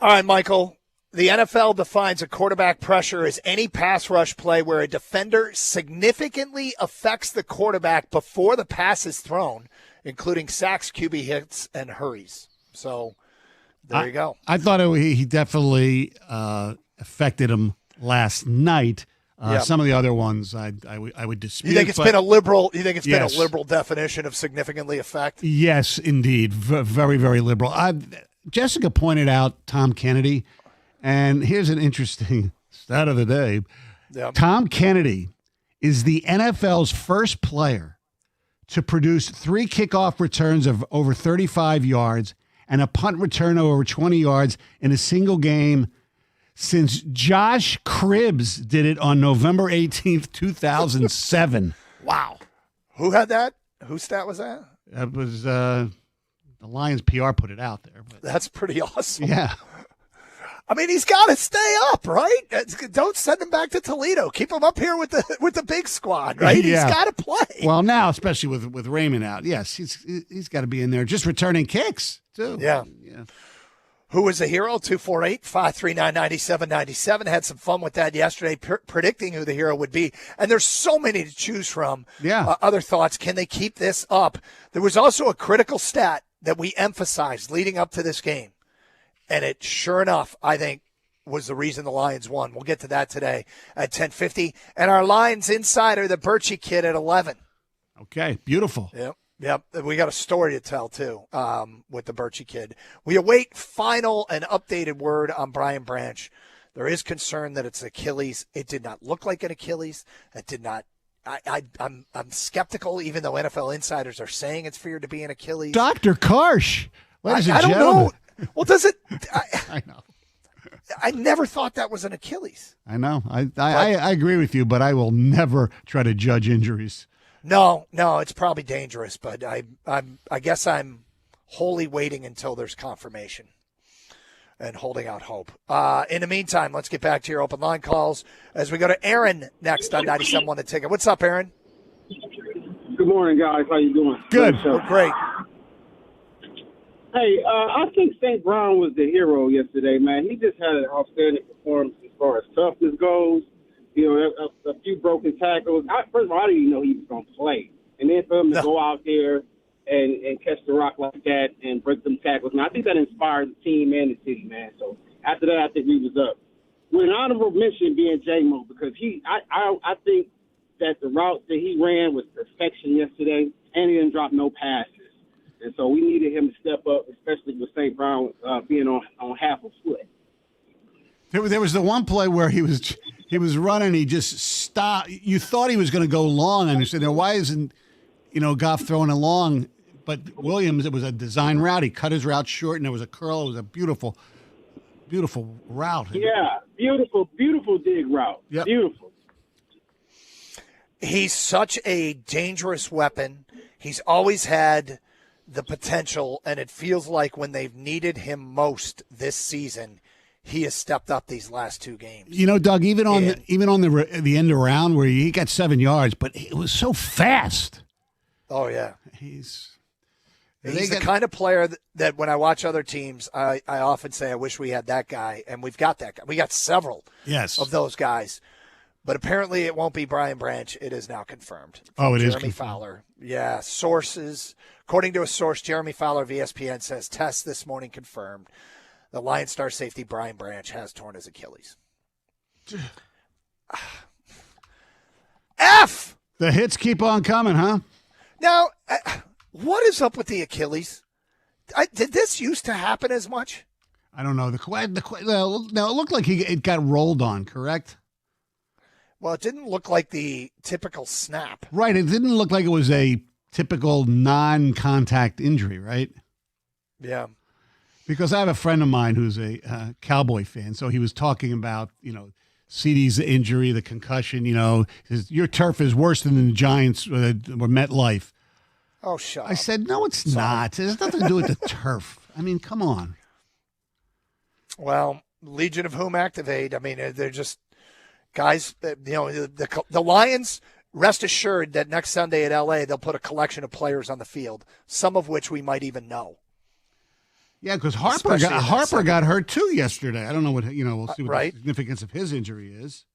All right, Michael. The NFL defines a quarterback pressure as any pass rush play where a defender significantly affects the quarterback before the pass is thrown, including sacks, QB hits, and hurries. So there you go. I thought he definitely affected him last night. Some of the other ones I would dispute. You think it's been a liberal? You think it's Yes. been a liberal definition of significantly affect? Yes, indeed. Very, very liberal. Jessica pointed out Tom Kennedy, and here's an interesting stat of the day. Yep. Tom Kennedy is the NFL's first player to produce 3 kickoff returns of over 35 yards and a punt return of over 20 yards in a single game since Josh Cribbs did it on November 18th, 2007. Wow. Who had that? Whose stat was that? That was the Lions PR put it out there. But That's pretty awesome. yeah. I mean, he's got to stay up, right? Don't send him back to Toledo. Keep him up here with the big squad, right? Yeah. He's got to play. Well, now, especially with Raymond out, yes, he's got to be in there, just returning kicks too. Yeah. Yeah. Who was a hero? 248-539-9797. Had some fun with that yesterday, predicting who the hero would be. And there's so many to choose from. Yeah. Other thoughts. Can they keep this up? There was also a critical stat that we emphasized leading up to this game. And it, sure enough, I think, was the reason the Lions won. We'll get to that today at 10:50. And our Lions insider, the Birchie kid, at 11. Okay, beautiful. Yep. We got a story to tell, too, with the Birchie kid. We await final and updated word on Brian Branch. There is concern that it's Achilles. It did not look like an Achilles. It did not. I'm skeptical, even though NFL insiders are saying it's feared to be an Achilles. Dr. Karsh, ladies and I don't gentlemen. know. Well, does it? I know. I never thought that was an Achilles. I know. I agree with you, but I will never try to judge injuries. No, it's probably dangerous, but I guess I'm wholly waiting until there's confirmation and holding out hope. In the meantime, let's get back to your open line calls as we go to Aaron next on 97.1 The Ticket. What's up, Aaron? Good morning, guys. How you doing? Good. We're great. Hey, I think St. Brown was the hero yesterday, man. He just had an outstanding performance as far as toughness goes. You know, a few broken tackles. First of all, I didn't even know he was going to play. And then for him to go out there and catch the rock like that and break them tackles, man, I think that inspired the team and the city, man. So after that, I think he was up. With an honorable mention being J-Mo, because I think that the route that he ran was perfection yesterday, and he didn't drop no passes. And so we needed him to step up, especially with St. Brown being on half a foot. There was the one play where he was running, he just stopped. You thought he was going to go long, and you said, why isn't Goff throwing it long? But Williams, it was a design route. He cut his route short, and there was a curl. It was a beautiful, beautiful route. Yeah, beautiful dig route. Yep. Beautiful. He's such a dangerous weapon. He's always had the potential, and it feels like when they've needed him most this season, he has stepped up these last 2 games. Doug, even on the end around where he got 7 yards, but it was so fast. Oh yeah, he's the kind of player that when I watch other teams, I often say I wish we had that guy, and we've got that guy. We got several of those guys, but apparently it won't be Brian Branch. It is now confirmed. Oh, it is Jeremy Fowler. Yeah, sources. According to a source, Jeremy Fowler of ESPN says test this morning confirmed. The Lions star safety Brian Branch has torn his Achilles. F! The hits keep on coming, huh? Now, what is up with the Achilles? Did this used to happen as much? I don't know. Now, it looked like it got rolled on, correct? Well, it didn't look like the typical snap. Right. It didn't look like it was a typical non-contact injury, right? Yeah. Because I have a friend of mine who's a Cowboy fan, so he was talking about, CeeDee's injury, the concussion, your turf is worse than the Giants or MetLife. Oh, shut up. I said, no, it's not. It has nothing to do with the turf. I mean, come on. Well, Legion of Whom activate. I mean, they're just guys, the Lions, rest assured that next Sunday at L.A., they'll put a collection of players on the field, some of which we might even know. Yeah, because Especially in that Harper second. got hurt too yesterday. I don't know what we'll see what Right. the significance of his injury is.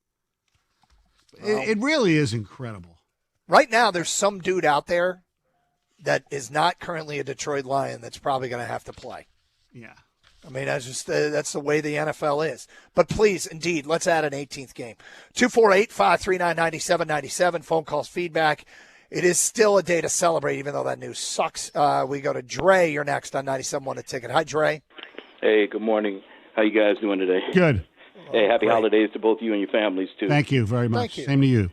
It really is incredible. Right now, there's some dude out there that is not currently a Detroit Lion that's probably going to have to play. Yeah. I mean, that's just that's the way the NFL is. But please, indeed, let's add an 18th game. 248-539-9797. Phone calls, feedback. It is still a day to celebrate, even though that news sucks. We go to Dre. You're next on 97.1 The Ticket. Hi, Dre. Hey, good morning. How you guys doing today? Good. Hey, happy holidays to both you and your families, too. Thank you very much. Thank you. Same to you.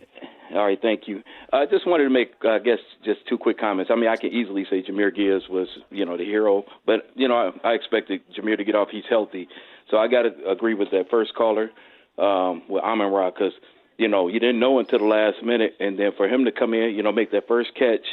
All right, thank you. I just wanted to make, I guess, just two quick comments. I mean, I can easily say Jahmyr Gibbs was, the hero, but, I expected Jahmyr to get off. He's healthy. So I got to agree with that first caller with Amon-Ra because, you didn't know until the last minute, and then for him to come in, make that first catch,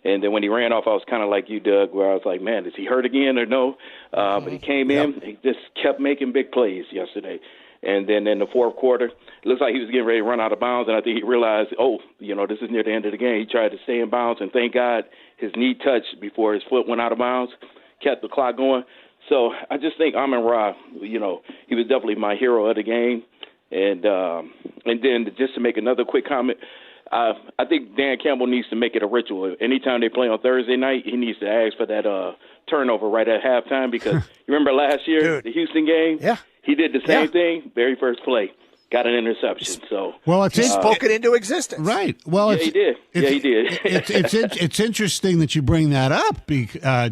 and then when he ran off, I was kind of like you, Doug, where I was like, man, is he hurt again or no? But he came in, he just kept making big plays yesterday. And then in the fourth quarter, it looks like he was getting ready to run out of bounds, and I think he realized, this is near the end of the game. He tried to stay in bounds, and thank God his knee touched before his foot went out of bounds, kept the clock going. So I just think Amon-Ra, he was definitely my hero of the game. And then just to make another quick comment, I think Dan Campbell needs to make it a ritual. Anytime they play on Thursday night, he needs to ask for that turnover right at halftime because you remember last year, the Houston game? Yeah. He did the same thing, very first play, got an interception. So He spoke it into existence. Right. Well, he did. He did. It's interesting that you bring that up,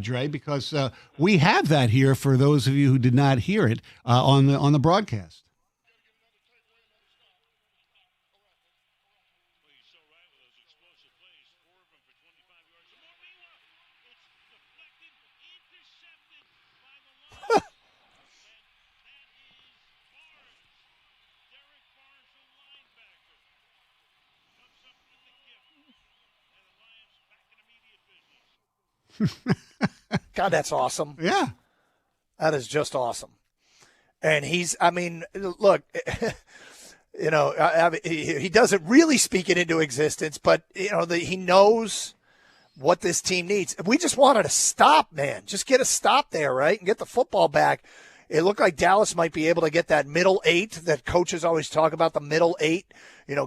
Dre, because we have that here for those of you who did not hear it on the broadcast. God, that's awesome. Yeah. That is just awesome. And look, he doesn't really speak it into existence, but, he knows what this team needs. We just wanted to stop, man. Just get a stop there, right? And get the football back. It looked like Dallas might be able to get that middle eight that coaches always talk about, the middle eight.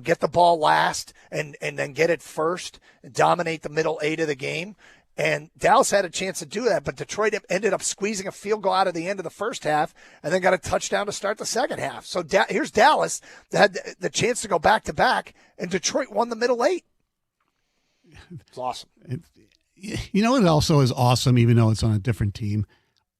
Get the ball last and then get it first and dominate the middle eight of the game. And Dallas had a chance to do that, but Detroit ended up squeezing a field goal out of the end of the first half and then got a touchdown to start the second half. So here's Dallas that had the chance to go back-to-back, and Detroit won the middle eight. It's awesome. You know what also is awesome, even though it's on a different team?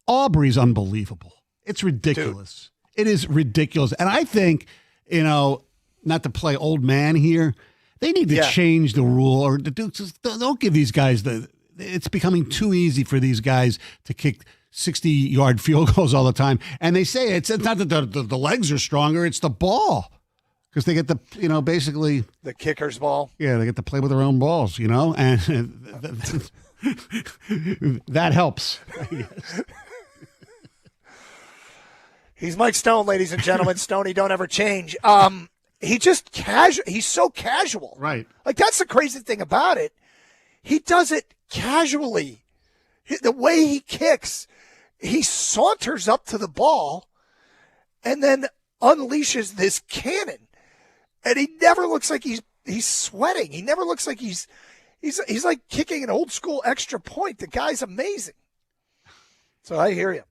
Aubrey's unbelievable. It's ridiculous. Dude. It is ridiculous. And I think, not to play old man here, they need to change the rule or don't give these guys it's becoming too easy for these guys to kick 60-yard field goals all the time. And they say it's not that the legs are stronger, it's the ball. Because they get basically the kicker's ball. Yeah, they get to play with their own balls, and that helps. He's Mike Stone, ladies and gentlemen. Stoney, don't ever change. He just casual. He's so casual. Right. Like, that's the crazy thing about it. He does it casually. The way he kicks, he saunters up to the ball and then unleashes this cannon. And he never looks like he's sweating. He never looks like he's like kicking an old school extra point. The guy's amazing. So I hear you.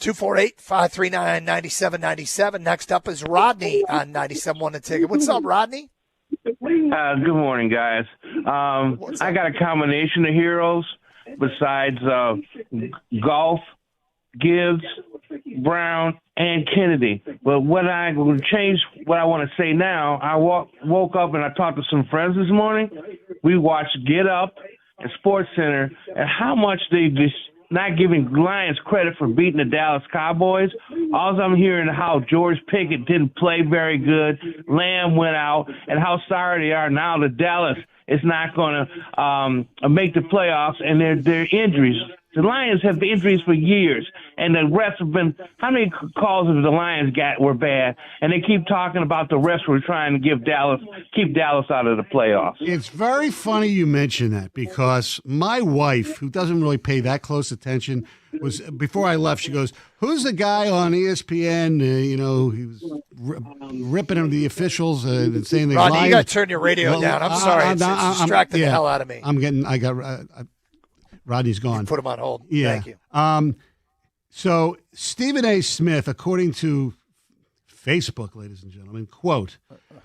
248-539-9797. Next up is Rodney on 97.1 The Ticket. What's up, Rodney? Good morning, guys. I got a combination of heroes besides Golf, Gibbs, Brown, and Kennedy. But what I will change what I want to say now, I woke up and I talked to some friends this morning. We watched Get Up and Sports Center and how much they just not giving Lions credit for beating the Dallas Cowboys. All I'm hearing how George Pickett didn't play very good, Lamb went out, and how sorry they are now that Dallas is not going to make the playoffs and their injuries. The Lions have injuries for years, and the refs have been – how many calls have the Lions got were bad? And they keep talking about the refs were trying to keep Dallas out of the playoffs. It's very funny you mention that because my wife, who doesn't really pay that close attention, was before I left. She goes, "Who's the guy on ESPN? He was ripping at the officials and saying they Rodney, lied." you got to turn your radio down. I'm sorry, it's distracting the hell out of me. Rodney's gone. Put him on hold. Yeah. Thank you. So Stephen A. Smith, according to Facebook, ladies and gentlemen, quote,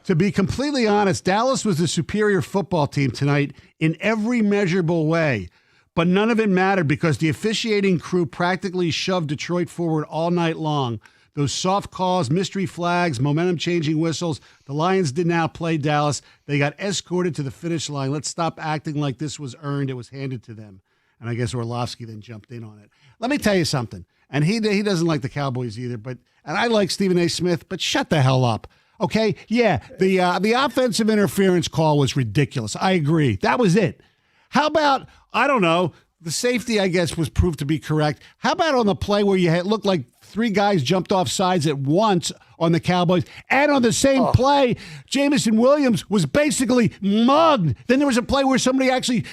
"To be completely honest, Dallas was the superior football team tonight in every measurable way, but none of it mattered because the officiating crew practically shoved Detroit forward all night long. Those soft calls, mystery flags, momentum-changing whistles, the Lions didn't outplay Dallas. They got escorted to the finish line. Let's stop acting like this was earned. It was handed to them." And I guess Orlovsky then jumped in on it. Let me tell you something. And he doesn't like the Cowboys either, and I like Stephen A. Smith, but shut the hell up. Okay? Yeah, the offensive interference call was ridiculous. I agree. That was it. How about, I don't know, the safety, I guess, was proved to be correct. How about on the play where it looked like three guys jumped off sides at once on the Cowboys, and on the same play, Jameson Williams was basically mugged. Then there was a play where somebody actually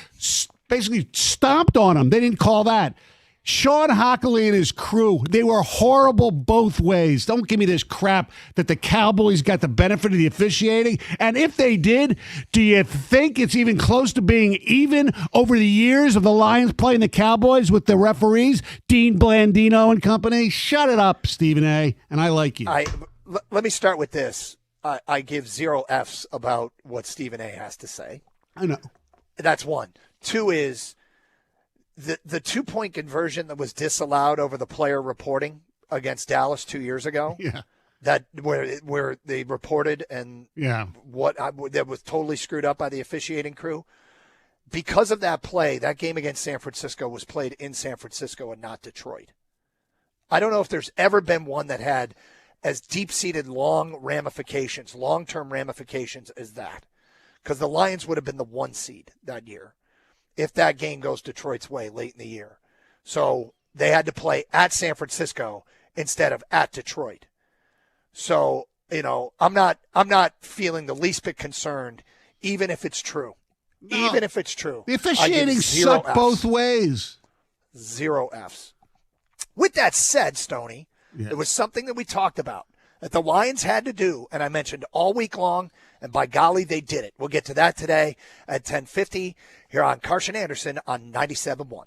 basically stomped on him. They didn't call that. Sean Hockley and his crew, they were horrible both ways. Don't give me this crap that the Cowboys got the benefit of the officiating. And if they did, do you think it's even close to being even over the years of the Lions playing the Cowboys with the referees, Dean Blandino and company? Shut it up, Stephen A. And I like you. Let me start with this. I give 0 Fs about what Stephen A. has to say. I know. That's one. Two is the 2-point conversion that was disallowed over the player reporting against Dallas 2 years ago. Yeah. That where they reported and that was totally screwed up by the officiating crew. Because of that play, that game against San Francisco was played in San Francisco and not Detroit. I don't know if there's ever been one that had as deep-seated long-term ramifications as that. Because the Lions would have been the 1 seed that year if that game goes Detroit's way late in the year. So they had to play at San Francisco instead of at Detroit. So, I'm not feeling the least bit concerned, even if it's true. No. Even if it's true. The officiating sucked both ways. 0 Fs. With that said, Stoney, There was something that we talked about that the Lions had to do, and I mentioned all week long, and by golly, they did it. We'll get to that today at 10:50 here on Carson Anderson on 97.1.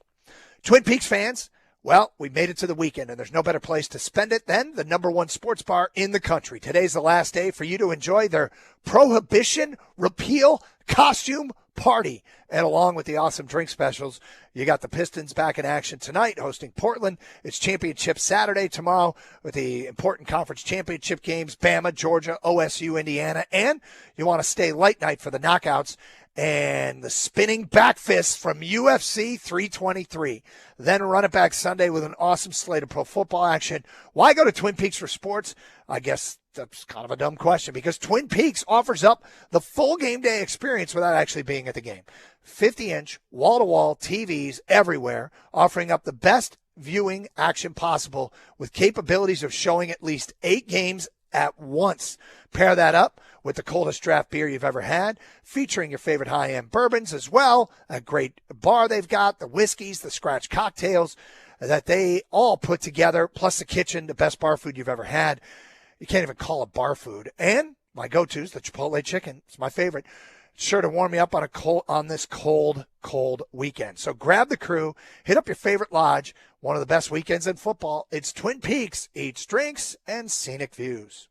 Twin Peaks fans, well, we made it to the weekend, and there's no better place to spend it than the #1 sports bar in the country. Today's the last day for you to enjoy their Prohibition Repeal costume party. And along with the awesome drink specials, you got the Pistons back in action tonight, hosting Portland. It's Championship Saturday tomorrow with the important conference championship games, Bama, Georgia, OSU, Indiana. And you want to stay late night for the knockouts and the spinning back fists from UFC 323. Then run it back Sunday with an awesome slate of pro football action. Why go to Twin Peaks for sports? I guess that's kind of a dumb question because Twin Peaks offers up the full game day experience without actually being at the game. 50-inch, wall-to-wall TVs everywhere, offering up the best viewing action possible with capabilities of showing at least 8 games at once. Pair that up with the coldest draft beer you've ever had, featuring your favorite high-end bourbons as well. A great bar they've got, the whiskeys, the scratch cocktails that they all put together, plus the kitchen, the best bar food you've ever had. You can't even call it bar food. And my go-to is the Chipotle chicken. It's my favorite. It's sure to warm me up on this cold weekend. So grab the crew, hit up your favorite lodge, one of the best weekends in football. It's Twin Peaks, eats, drinks, and scenic views.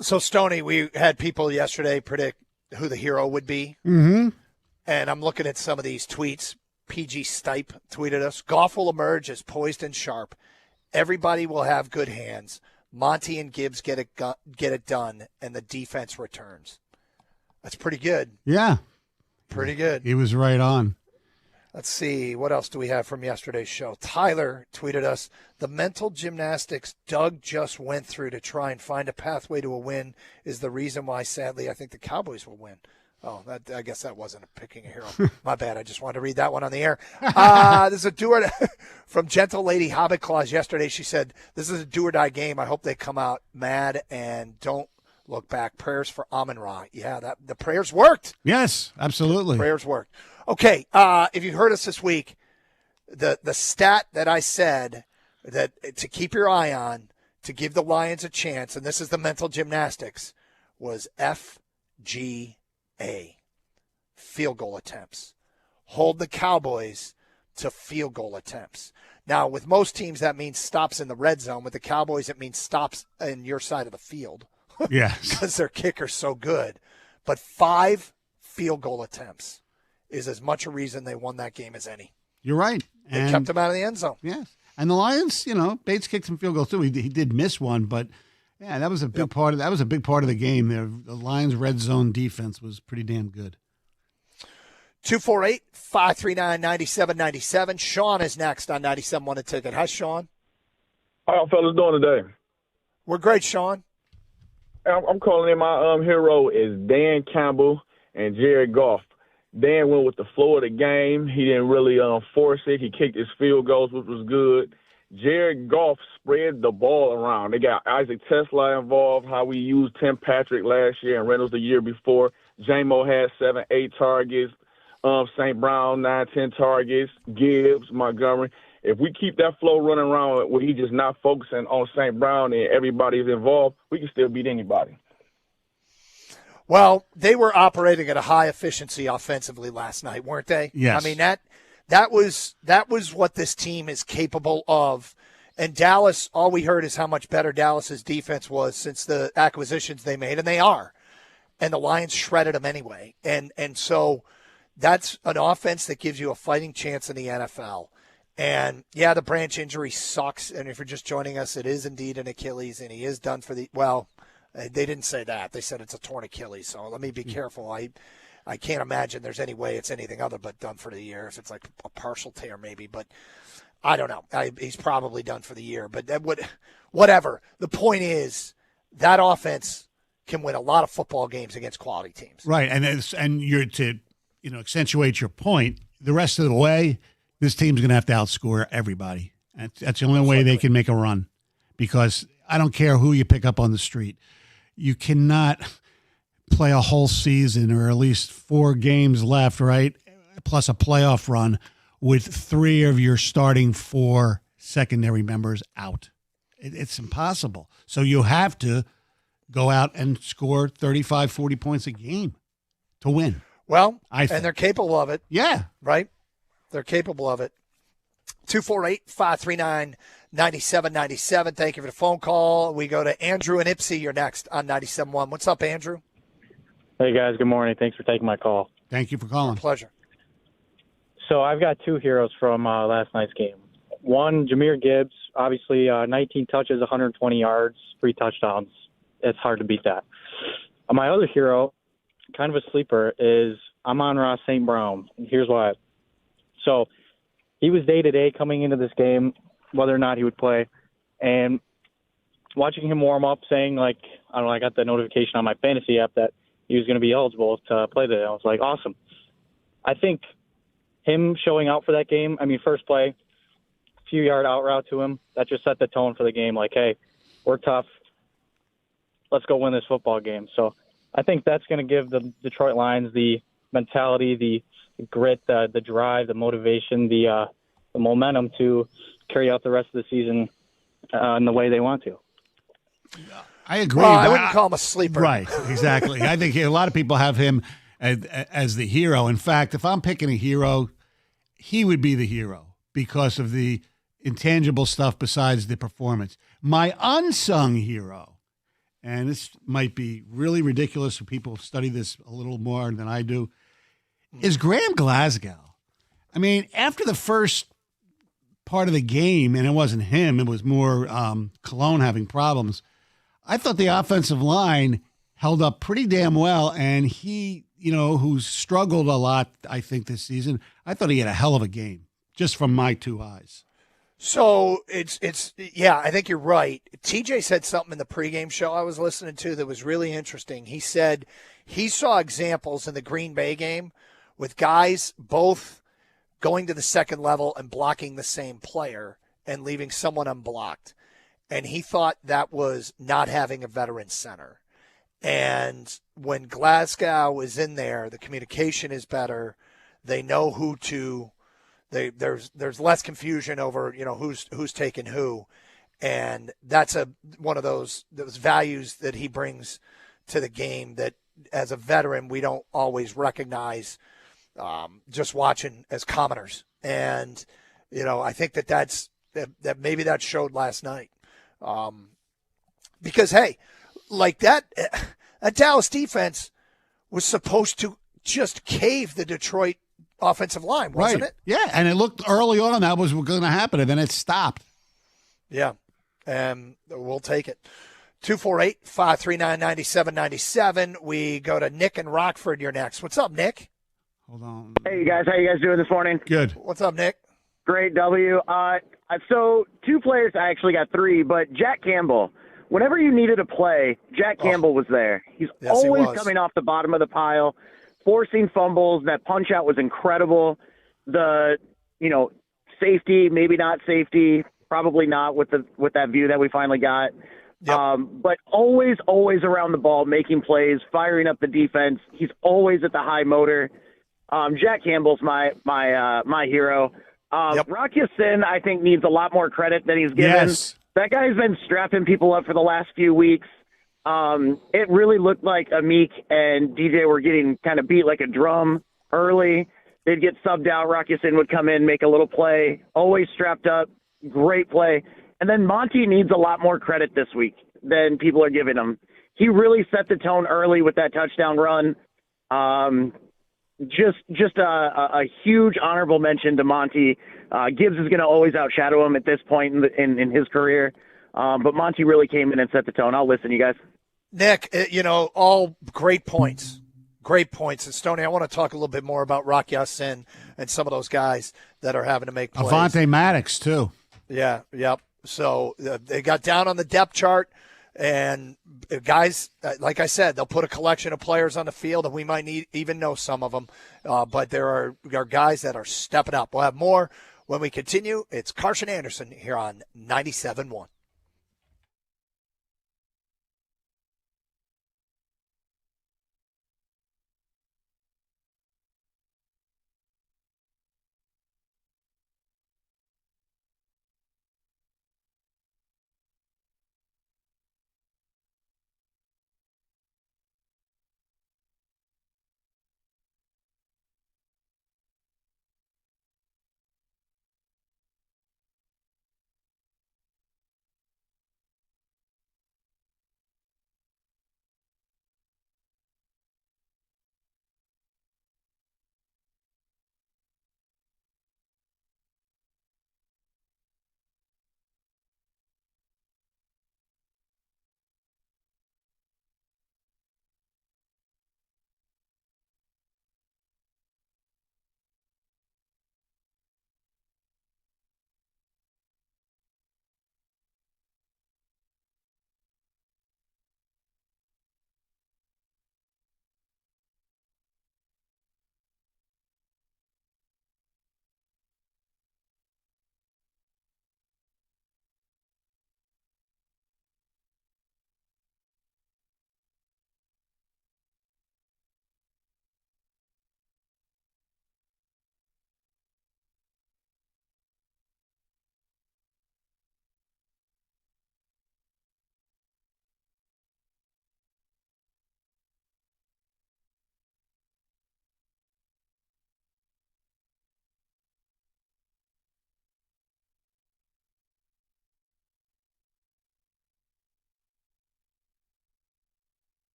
So, Stoney, we had people yesterday predict who the hero would be. Mm-hmm. And I'm looking at some of these tweets. PG Stipe tweeted us. Goff will emerge as poised and sharp. Everybody will have good hands. Monty and Gibbs get it done, and the defense returns. That's pretty good. Yeah. Pretty good. He was right on. Let's see. What else do we have from yesterday's show? Tyler tweeted us, the mental gymnastics Doug just went through to try and find a pathway to a win is the reason why, sadly, I think the Cowboys will win. Oh, I guess that wasn't picking a hero. My bad. I just wanted to read that one on the air. This is a do-or from Gentle Lady Hobbit Claus yesterday. She said, this is a do-or-die game. I hope they come out mad and don't look back. Prayers for Amon-Ra. Yeah, the prayers worked. Yes, absolutely. Prayers worked. Okay, if you heard us this week, the stat that I said that to keep your eye on, to give the Lions a chance, and this is the mental gymnastics, was FGA, field goal attempts. Hold the Cowboys to field goal attempts. Now, with most teams, that means stops in the red zone. With the Cowboys, it means stops in your side of the field. Yes. Because their kicker's so good. But 5 field goal attempts is as much a reason they won that game as any. You're right. They kept him out of the end zone. Yes. And the Lions, Bates kicked some field goals too. He did miss one, but yeah, that was a big part of the game. The Lions' red zone defense was pretty damn good. 248-539-9797. Sean is next on 97.1 A Ticket. Hi, Sean. How y'all fellas doing today? We're great, Sean. I'm calling in my hero is Dan Campbell and Jared Goff. Dan went with the flow of the game. He didn't really force it. He kicked his field goals, which was good. Jared Goff spread the ball around. They got Isaac Tesla involved, how we used Tim Patrick last year and Reynolds the year before. J-Mo had 7, 8 targets. St. Brown, 9, 10 targets. Gibbs, Montgomery. If we keep that flow running around where he's just not focusing on St. Brown and everybody's involved, we can still beat anybody. Well, they were operating at a high efficiency offensively last night, weren't they? Yes. I mean, that was what this team is capable of. And Dallas, all we heard is how much better Dallas's defense was since the acquisitions they made, and they are. And the Lions shredded them anyway. And so that's an offense that gives you a fighting chance in the NFL. And, yeah, the Branch injury sucks. And if you're just joining us, it is indeed an Achilles, and he is done for the – well, they didn't say that. They said it's a torn Achilles. So let me be careful. I can't imagine there's any way it's anything other but done for the year. If it's like a partial tear maybe. But I don't know. He's probably done for the year. But that whatever. The point is that offense can win a lot of football games against quality teams. Right. And you're to accentuate your point, the rest of the way, this team's going to have to outscore everybody. That's the only way they can make a run, because I don't care who you pick up on the street. You cannot play a whole season or at least 4 games left, right, plus a playoff run with 3 of your starting 4 secondary members out. It's impossible. So you have to go out and score 35, 40 points a game to win. Well, and they're capable of it. Yeah. Right? They're capable of it. 248-539-9797. Thank you for the phone call. We go to Andrew and Ipsy. You're next on 97.1. What's up, Andrew? Hey, guys. Good morning. Thanks for taking my call. Thank you for calling. My pleasure. So I've got 2 heroes from last night's game. One, Jahmyr Gibbs. Obviously, 19 touches, 120 yards, 3 touchdowns. It's hard to beat that. My other hero, kind of a sleeper, is Amon-Ra St. Brown. Here's why. So he was day-to-day coming into this game, whether or not he would play. And watching him warm up, saying, I got the notification on my fantasy app that he was going to be eligible to play today. I was like, awesome. I think him showing out for that game, first play, few-yard out route to him, that just set the tone for the game. Like, hey, we're tough. Let's go win this football game. So I think that's going to give the Detroit Lions the mentality, the grit, the drive, the motivation, the momentum to carry out the rest of the season in the way they want to. I agree. Well, I wouldn't call him a sleeper. Right, exactly. I think a lot of people have him as the hero. In fact, if I'm picking a hero, he would be the hero because of the intangible stuff besides the performance. My unsung hero and this might be really ridiculous for people who study this a little more than I do, is Graham Glasgow. I mean, after the first part of the game, and it wasn't him, it was more Cologne having problems, I thought the offensive line held up pretty damn well, and he, who's struggled a lot, I think, this season, I thought he had a hell of a game, just from my two eyes. So yeah, I think you're right. TJ said something in the pregame show I was listening to that was really interesting. He said he saw examples in the Green Bay game with guys both going to the second level and blocking the same player and leaving someone unblocked. And he thought that was not having a veteran center. And when Glasgow is in there, the communication is better. They know who to. There's less confusion over who's taking who, and that's one of those values that he brings to the game that as a veteran we don't always recognize just watching as commoners. And I think that maybe that showed last night, because hey, like that Dallas defense was supposed to just cave the Detroit offensive line, wasn't it? Yeah, and it looked early on that was going to happen, and then it stopped. Yeah, and we'll take it. 248-539-9797. We go to Nick in Rockford. You're next. What's up, Nick? Hold on. Hey, guys. How you guys doing this morning? Good. What's up, Nick? Great, W. So two players, I actually got three, but Jack Campbell, whenever you needed a play, Jack Campbell was there. He's always coming off the bottom of the pile, forcing fumbles. That punch out was incredible. The, safety, maybe not safety, probably not with that view that we finally got. Yep. But always around the ball, making plays, firing up the defense. He's always at the high motor. Jack Campbell's my hero. Rock Ya-Sin, I think, needs a lot more credit than he's given. Yes. That guy's been strapping people up for the last few weeks. It really looked like Amik and DJ were getting kind of beat like a drum early. They'd get subbed out. Rock Ya-Sin would come in, make a little play, always strapped up, great play. And then Monty needs a lot more credit this week than people are giving him. He really set the tone early with that touchdown run. Just a huge honorable mention to Monty. Gibbs is going to always outshadow him at this point in his career. But Monty really came in and set the tone. I'll listen, you guys. Nick, all great points. Great points. And Stoney, I want to talk a little bit more about Rock Ya-Sin and some of those guys that are having to make plays. Avonte Maddox, too. Yeah, yep. So they got down on the depth chart, and guys, like I said, they'll put a collection of players on the field, and we might even know some of them. But there are guys that are stepping up. We'll have more when we continue. It's Carson Anderson here on 97.1.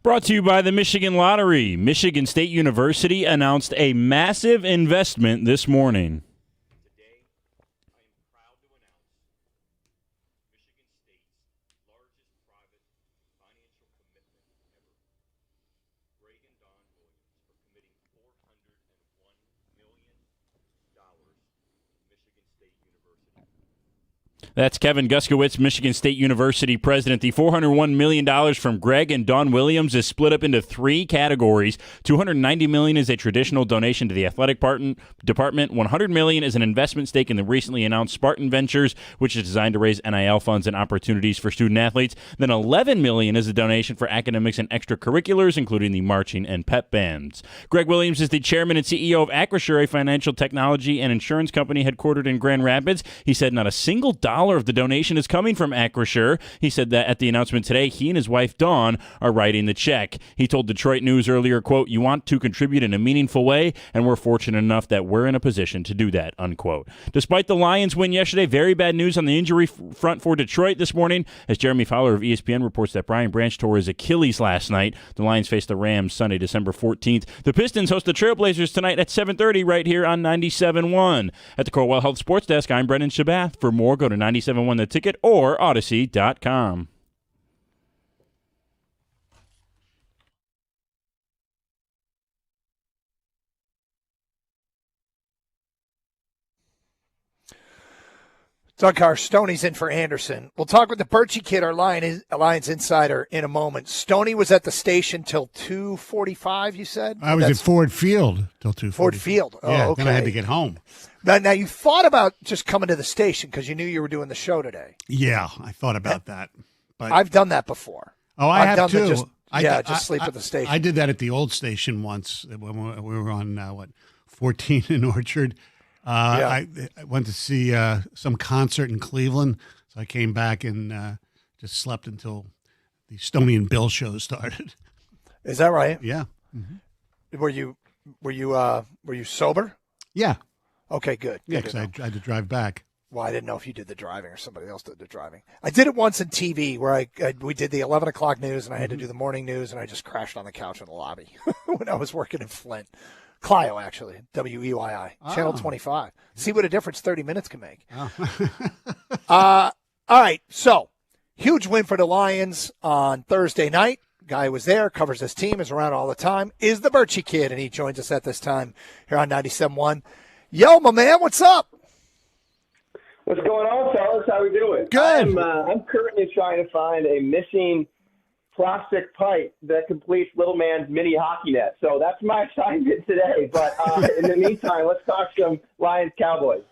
Brought to you by the Michigan Lottery. Michigan State University announced a massive investment this morning. That's Kevin Guskowitz, Michigan State University president. The $401 million from Greg and Dawn Williams is split up into three categories. $290 million is a traditional donation to the athletic department. $100 million is an investment stake in the recently announced Spartan Ventures, which is designed to raise NIL funds and opportunities for student athletes. Then $11 million is a donation for academics and extracurriculars, including the marching and pep bands. Greg Williams is the chairman and CEO of Acrisure, a financial technology and insurance company headquartered in Grand Rapids. He said not a single dollar of the donation is coming from Acrisure. He said that at the announcement today, he and his wife, Dawn, are writing the check. He told Detroit News earlier, quote, "You want to contribute in a meaningful way, and we're fortunate enough that we're in a position to do that," unquote. Despite the Lions win yesterday, very bad news on the injury front for Detroit this morning, as Jeremy Fowler of ESPN reports that Brian Branch tore his Achilles last night. The Lions face the Rams Sunday, December 14th. The Pistons host the Trailblazers tonight at 7:30 right here on 97.1. At the Corewell Health Sports Desk, I'm Brendan Shabath. For more, go to 97.1 The Ticket or Odyssey.com. Doug Carr, Stoney's in for Anderson. We'll talk with the Birchie Kid, our Lions insider, in a moment. Stoney was at the station till 2:45, you said? I was at Ford Field till 2:45. Ford Field. Oh, yeah, okay. Then I had to get home. Now, you thought about just coming to the station because you knew you were doing the show today. Yeah, I thought about that. But I've done that before. Oh, I have too. Just sleep at the station. I did that at the old station once when we were on, 14 in Orchard. I went to see some concert in Cleveland, so I came back and just slept until the Stoney and Bill show started. Is that right? Yeah. Mm-hmm. Were you sober? Yeah. Okay, good. Yeah, because I had to drive back. Well, I didn't know if you did the driving or somebody else did the driving. I did it once in TV where we did the 11 o'clock news, and I had to do the morning news, and I just crashed on the couch in the lobby when I was working in Flint. Clio, actually, WEYI, Channel 25. See what a difference 30 minutes can make. All right, so huge win for the Lions on Thursday night. Guy who was there, covers this team, is around all the time, is the Birchie Kid, and he joins us at this time here on 97.1. Yo, my man, what's up? What's going on, fellas? How we doing? Good. I'm currently trying to find a missing plastic pipe that completes little man's mini hockey net. So that's my assignment today. But in the meantime, let's talk some Lions Cowboys.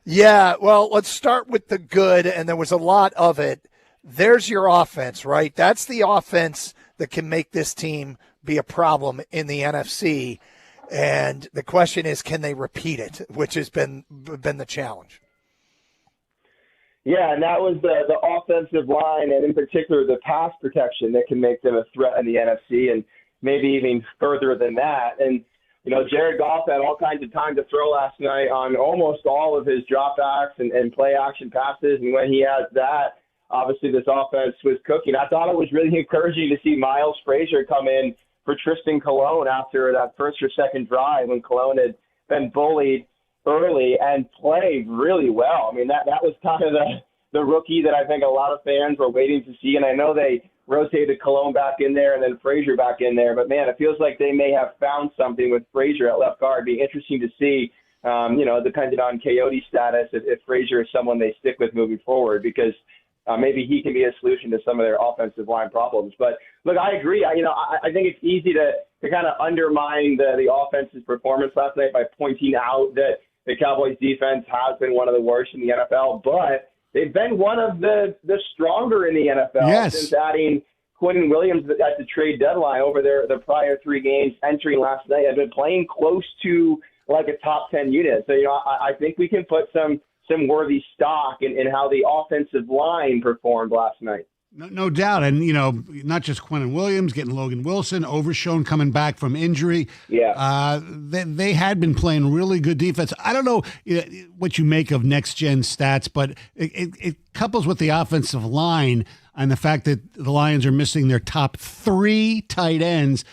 Yeah, well, let's start with the good, and there was a lot of it. There's your offense, right? That's the offense that can make this team be a problem in the NFC. And the question is, can they repeat it, which has been the challenge. Yeah, and that was the offensive line, and in particular the pass protection that can make them a threat in the NFC, and maybe even further than that. And, Jared Goff had all kinds of time to throw last night on almost all of his dropbacks and play action passes, and when he has that, obviously this offense was cooking. I thought it was really encouraging to see Miles Frazier come in for Tristan Colon after that first or second drive when Colon had been bullied early and played really well. I mean, that was kind of the rookie that I think a lot of fans were waiting to see. And I know they rotated Colon back in there and then Frazier back in there. But, man, it feels like they may have found something with Frazier at left guard. It'd be interesting to see, depending on Coyote status, if Frazier is someone they stick with moving forward, because maybe he can be a solution to some of their offensive line problems. But, look, I agree. I think it's easy to kind of undermine the offense's performance last night by pointing out that the Cowboys defense has been one of the worst in the NFL, but they've been one of the stronger in the NFL since adding Quentin Williams at the trade deadline over their prior three games entering last night. Have been playing close to like a top 10 unit. So, I think we can put some worthy stock in how the offensive line performed last night. No doubt. And, not just Quentin Williams, getting Logan Wilson, Overshown coming back from injury. Yeah. They had been playing really good defense. I don't know what you make of next-gen stats, but it couples with the offensive line. and the fact that the Lions are missing their top 3 tight ends.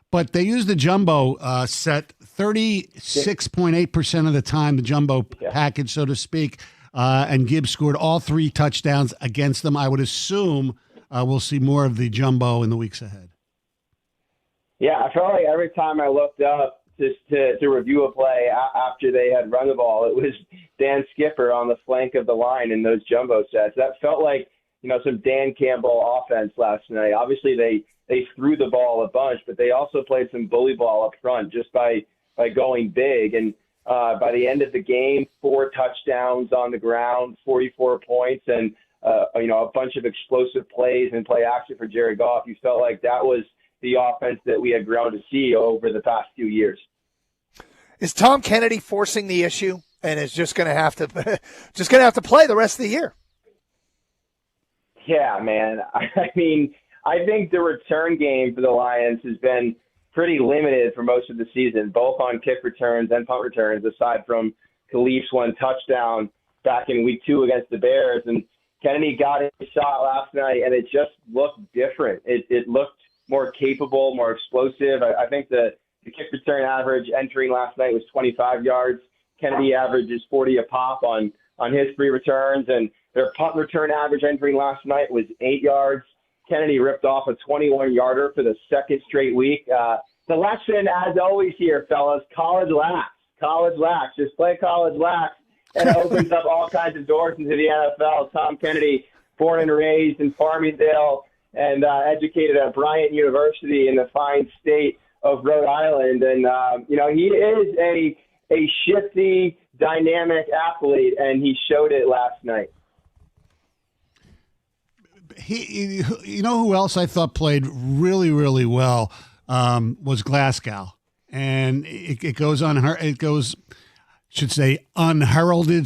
But they use the jumbo set 36.8% of the time, the jumbo package, so to speak. And Gibbs scored all 3 touchdowns against them. I would assume we'll see more of the jumbo in the weeks ahead. Yeah, I felt like every time I looked up just to review a play after they had run the ball, it was Dan Skipper on the flank of the line in those jumbo sets. That felt like, some Dan Campbell offense last night. Obviously, they threw the ball a bunch, but they also played some bully ball up front just by going big. And by the end of the game, 4 touchdowns on the ground, 44 points, and a bunch of explosive plays and play action for Jared Goff. You felt like that was the offense that we had grown to see over the past few years. Is Tom Kennedy forcing the issue and is just going to have to play the rest of the year? Yeah, man. I mean, I think the return game for the Lions has been pretty limited for most of the season, both on kick returns and punt returns, aside from Khalif's 1 touchdown back in week 2 against the Bears. And Kennedy got his shot last night, and it just looked different. It looked more capable, more explosive. I think the kick return average entering last night was 25 yards. Kennedy averages 40 a pop on his 3 returns, and their punt return average entering last night was 8 yards. Kennedy ripped off a 21-yarder for the 2nd straight week. The lesson, as always here, fellas, college lacks. College lacks. Just play college lacks, and it opens up all kinds of doors into the NFL. Tom Kennedy, born and raised in Farmingdale and educated at Bryant University in the fine state of Rhode Island. And, he is a shifty, dynamic athlete, and he showed it last night. You know who else I thought played really, really well was Glasgow, and it goes unheralded,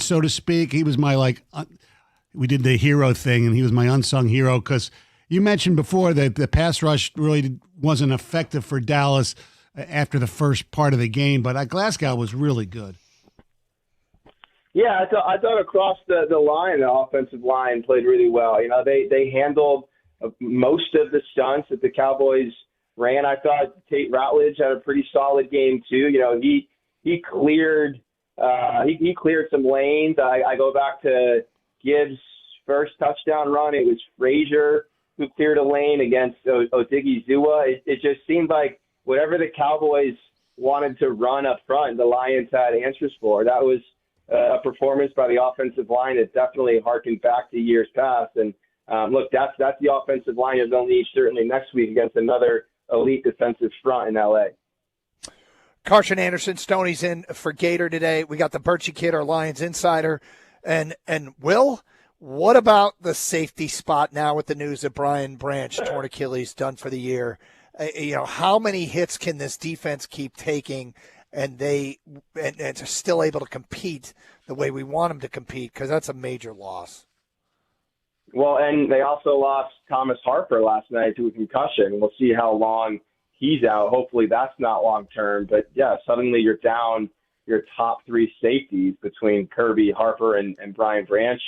so to speak. He was my we did the hero thing, and he was my unsung hero because you mentioned before that the pass rush really wasn't effective for Dallas after the first part of the game, but Glasgow was really good. Yeah, I thought across the line, the offensive line played really well. They handled most of the stunts that the Cowboys ran. I thought Tate Routledge had a pretty solid game too. He cleared some lanes. I go back to Gibbs' first touchdown run. It was Frazier who cleared a lane against Odighizuwa. It just seemed like whatever the Cowboys wanted to run up front, the Lions had answers for. That was a performance by the offensive line that definitely harkened back to years past. And look, that's the offensive line you're going to need certainly next week against another elite defensive front in LA. Carson Anderson, Stoney's in for Gator today. We got the Birchie Kid, our Lions insider. And Will, what about the safety spot now with the news that Brian Branch, torn Achilles, done for the year? How many hits can this defense keep taking and they're still able to compete the way we want them to compete? Because that's a major loss. Well, and they also lost Thomas Harper last night to a concussion. We'll see how long he's out. Hopefully that's not long-term. But, yeah, suddenly you're down your top 3 safeties between Kirby, Harper, and Brian Branch.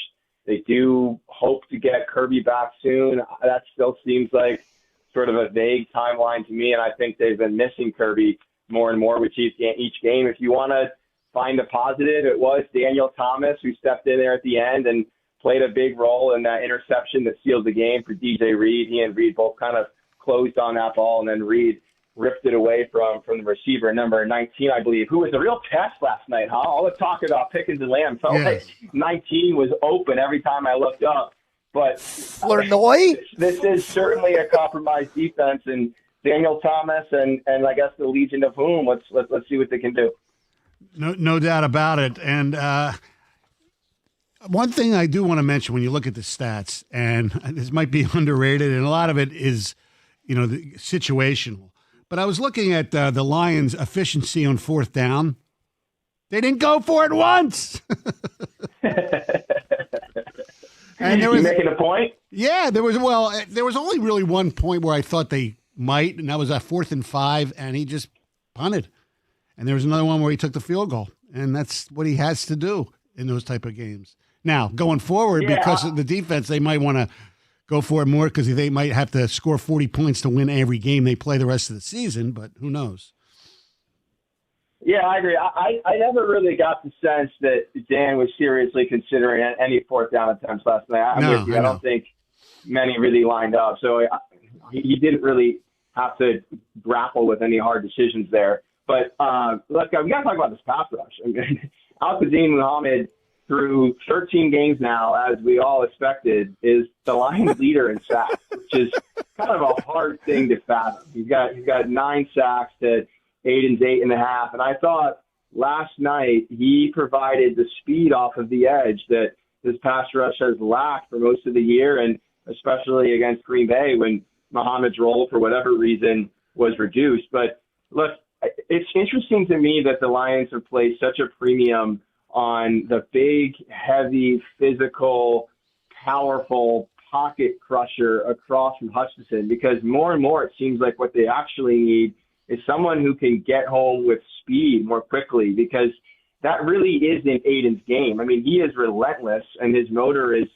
They do hope to get Kirby back soon. That still seems like sort of a vague timeline to me, and I think they've been missing Kirby more and more with each game. If you want to find a positive, it was Daniel Thomas who stepped in there at the end and played a big role in that interception that sealed the game for DJ Reed. He and Reed both kind of closed on that ball, and then Reed ripped it away from the receiver, number 19, I believe, who was a real test last night, huh? All the talk about Pickens and Lamb felt like 19 was open every time I looked up. But Flournoy? This is certainly a compromised defense, and Daniel Thomas and I guess the Legion of Whom. Let's see what they can do. No doubt about it. And one thing I do want to mention when you look at the stats, and this might be underrated, and a lot of it is, situational. But I was looking at the Lions' efficiency on 4th down. They didn't go for it once. And you making a point? Yeah, there was only really one point where I thought they might, and that was a 4th and 5, and he just punted. And there was another one where he took the field goal, and that's what he has to do in those type of games. Now, going forward, because of the defense, they might want to go for it more because they might have to score 40 points to win every game they play the rest of the season, but who knows? Yeah, I agree. I never really got the sense that Dan was seriously considering any fourth down attempts last night. I'm with you. I don't think many really lined up. So he didn't really have to grapple with any hard decisions there. But we got to talk about this pass rush. I mean, Al-Quadin Muhammad, through 13 games now, as we all expected, is the Lions leader in sacks, which is kind of a hard thing to fathom. He's got 9 sacks to Aiden's 8.5. And I thought last night he provided the speed off of the edge that this pass rush has lacked for most of the year, and especially against Green Bay when Muhammad's role, for whatever reason, was reduced. But look, it's interesting to me that the Lions have placed such a premium on the big, heavy, physical, powerful pocket crusher across from Hutchinson, because more and more it seems like what they actually need is someone who can get home with speed more quickly, because that really isn't Aiden's game. I mean, he is relentless, and his motor is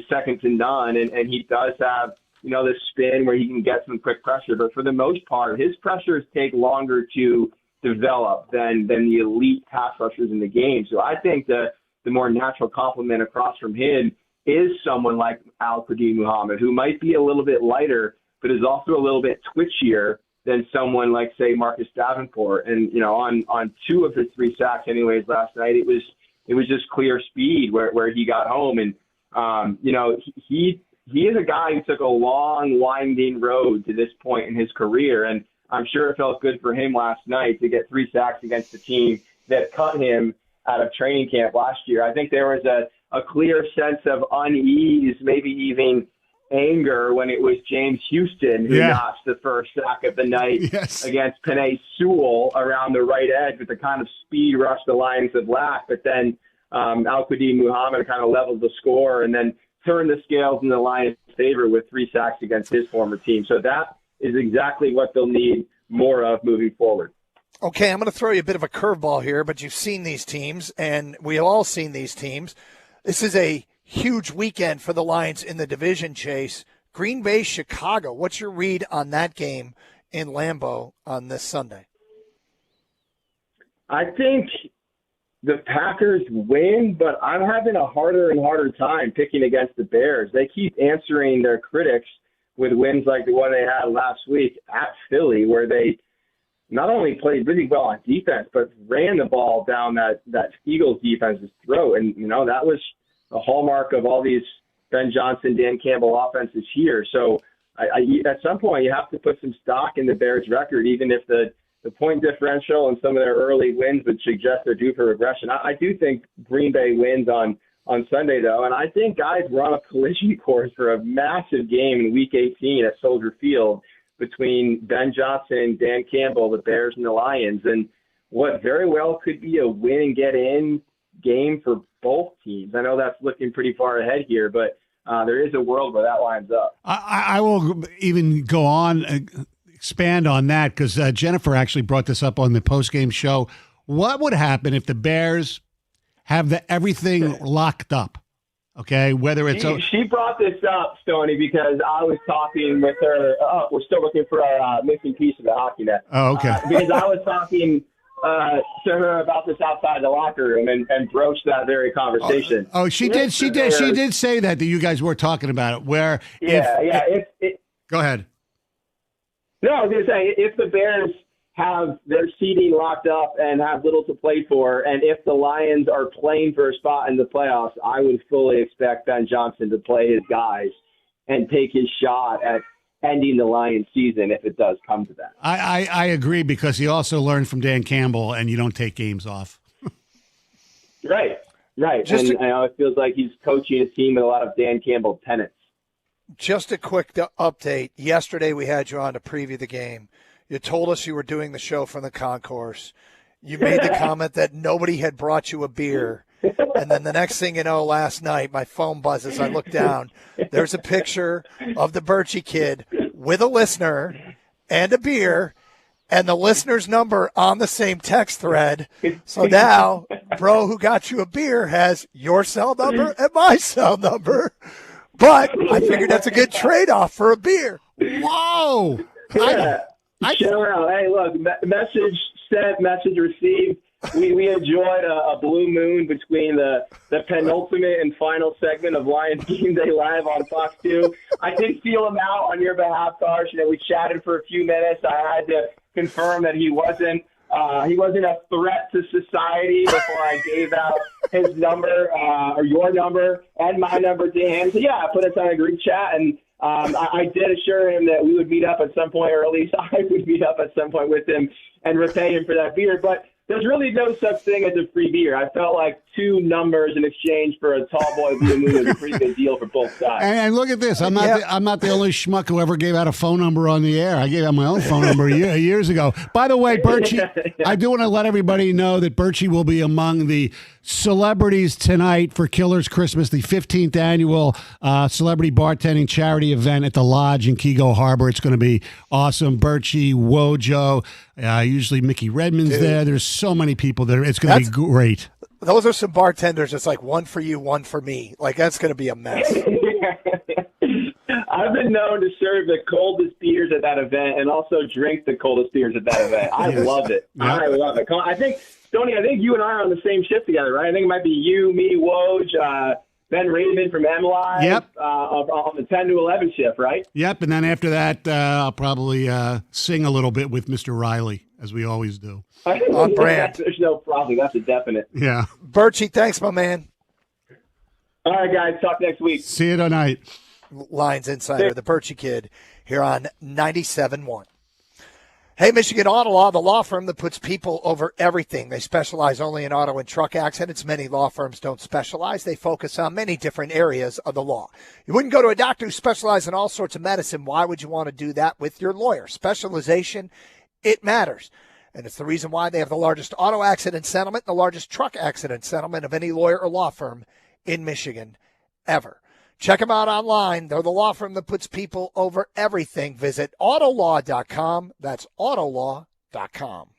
second to none, and he does have, this spin where he can get some quick pressure. But for the most part, his pressures take longer to develop than the elite pass rushers in the game. So I think the more natural complement across from him is someone like Al-Quadin Muhammad, who might be a little bit lighter, but is also a little bit twitchier than someone like, say, Marcus Davenport. And, on 2 of his 3 sacks anyways last night, it was just clear speed where he got home. And, he is a guy who took a long, winding road to this point in his career. And I'm sure it felt good for him last night to get 3 sacks against a team that cut him out of training camp last year. I think there was a clear sense of unease, maybe even anger, when it was James Houston who notched the first sack of the night against Penei Sewell around the right edge with the kind of speed rush the Lions have lacked. But then Al-Quadin Muhammad kind of leveled the score and then turned the scales in the Lions' favor with 3 sacks against his former team. So that is exactly what they'll need more of moving forward. Okay, I'm going to throw you a bit of a curveball here, but you've seen these teams, and we have all seen these teams. This is a huge weekend for the Lions in the division chase. Green Bay, Chicago. What's your read on that game in Lambeau on this Sunday? I think the Packers win, but I'm having a harder and harder time picking against the Bears. They keep answering their critics with wins like the one they had last week at Philly, where they not only played really well on defense, but ran the ball down that Eagles defense's throat. And, that was the hallmark of all these Ben Johnson, Dan Campbell offenses here. So at some point you have to put some stock in the Bears record, even if the point differential and some of their early wins would suggest they're due for regression. I do think Green Bay wins on Sunday, though, and I think, guys, we're on a collision course for a massive game in Week 18 at Soldier Field between Ben Johnson, Dan Campbell, the Bears, and the Lions, and what very well could be a win-and-get-in game for both teams. I know that's looking pretty far ahead here, but there is a world where that lines up. I will even go on, expand on that, because Jennifer actually brought this up on the post-game show. What would happen if the Bears have everything locked up? Okay, whether it's she brought this up, Stoney, because I was talking with her. Oh, we're still looking for our missing piece of the hockey net. Oh, okay. Because I was talking to her about this outside the locker room and broached that very conversation. Oh, she did say that you guys were talking about it. Where go ahead. No, I was going to say, if the Bears have their seeding locked up and have little to play for, and if the Lions are playing for a spot in the playoffs, I would fully expect Ben Johnson to play his guys and take his shot at ending the Lions season if it does come to that. I agree, because he also learned from Dan Campbell, and you don't take games off. Right. It feels like he's coaching a team with a lot of Dan Campbell tenets. Just a quick update. Yesterday we had you on to preview the game. You told us you were doing the show from the concourse. You made the comment that nobody had brought you a beer. And then the next thing you know, last night, my phone buzzes. I look down. There's a picture of the Birchie kid with a listener and a beer, and the listener's number on the same text thread. So now, bro who got you a beer has your cell number and my cell number. But I figured that's a good trade-off for a beer. Whoa! Yeah. Shout out. Hey, look, message sent, message received. We enjoyed a blue moon between the penultimate and final segment of Lions Game Day Live on Fox 2. I did feel him out on your behalf, Karsh. We chatted for a few minutes. I had to confirm that he wasn't a threat to society before I gave out his number or your number and my number to him. So, yeah, I put us on a group chat, and I did assure him that we would meet up at some point, or at least I would meet up at some point with him and repay him for that beer. But there's really no such thing as a free beer. I felt like 2 numbers in exchange for a tall boy Blue Moon was a pretty good deal for both sides. And look at this. I'm not the only schmuck who ever gave out a phone number on the air. I gave out my own phone number years ago. By the way, Birchie, I do want to let everybody know that Birchie will be among the celebrities tonight for Killers Christmas, the 15th annual celebrity bartending charity event at the Lodge in Kego Harbor. It's going to be awesome. Birchie, Wojo, usually Mickey Redmond's there. There's so many people there. It's going to be great. Those are some bartenders. It's like one for you, one for me. Like, that's going to be a mess. I've been known to serve the coldest beers at that event and also drink the coldest beers at that event. I love it. Yeah. I love it. I think, Tony, you and I are on the same shift together, right? I think it might be you, me, Woj, Ben Raven from MLive. Yep. On the 10 to 11 shift, right? Yep. And then after that, I'll probably sing a little bit with Mr. Riley, as we always do. On brand. There's no problem. That's a definite. Yeah. Birchie, thanks, my man. All right, guys. Talk next week. See you tonight. Lions Insider, the Birchie Kid, here on 97.1. Hey, Michigan Auto Law, the law firm that puts people over everything. They specialize only in auto and truck accidents. Many law firms don't specialize. They focus on many different areas of the law. You wouldn't go to a doctor who specializes in all sorts of medicine. Why would you want to do that with your lawyer? Specialization, it matters. And it's the reason why they have the largest auto accident settlement, the largest truck accident settlement of any lawyer or law firm in Michigan ever. Check them out online. They're the law firm that puts people over everything. Visit autolaw.com. That's autolaw.com.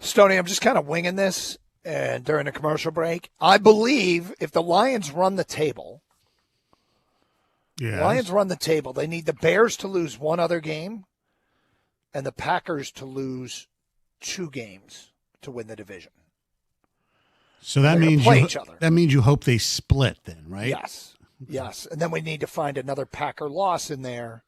Stoney, I'm just kind of winging this and during the commercial break. I believe if the Lions run the table, they need the Bears to lose one other game and the Packers to lose 2 games to win the division. So that means you hope they split then, right? Yes. Yes. And then we need to find another Packer loss in there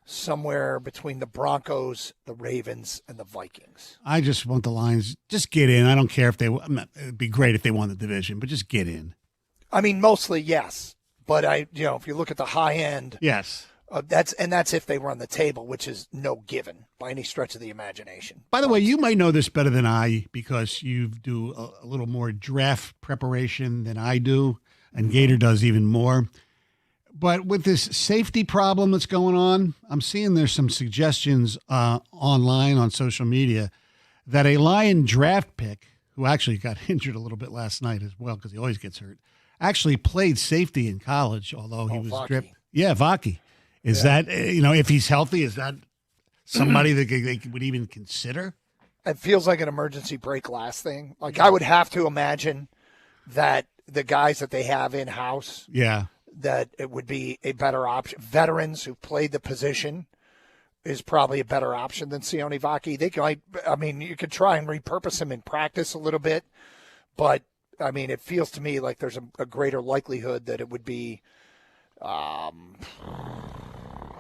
somewhere between the Broncos, the Ravens, and the Vikings. I just want the Lions just get in. I don't care if it'd be great if they won the division, but just get in. I mean, mostly yes, but if you look at the high end, yes, that's if they run the table, which is no given by any stretch of the imagination. By the way, you might know this better than I because you do a little more draft preparation than I do, and Gator does even more. But with this safety problem that's going on, I'm seeing there's some suggestions online on social media that a Lion draft pick, who actually got injured a little bit last night as well because he always gets hurt, actually played safety in college, although he was stripped. Yeah, Vaki. Is that, if he's healthy, is that somebody that they would even consider? It feels like an emergency break glass thing. Like I would have to imagine that the guys that they have in-house, that it would be a better option. Veterans who played the position is probably a better option than Sione Vaki. You could try and repurpose him in practice a little bit, but, it feels to me like there's a greater likelihood that it would be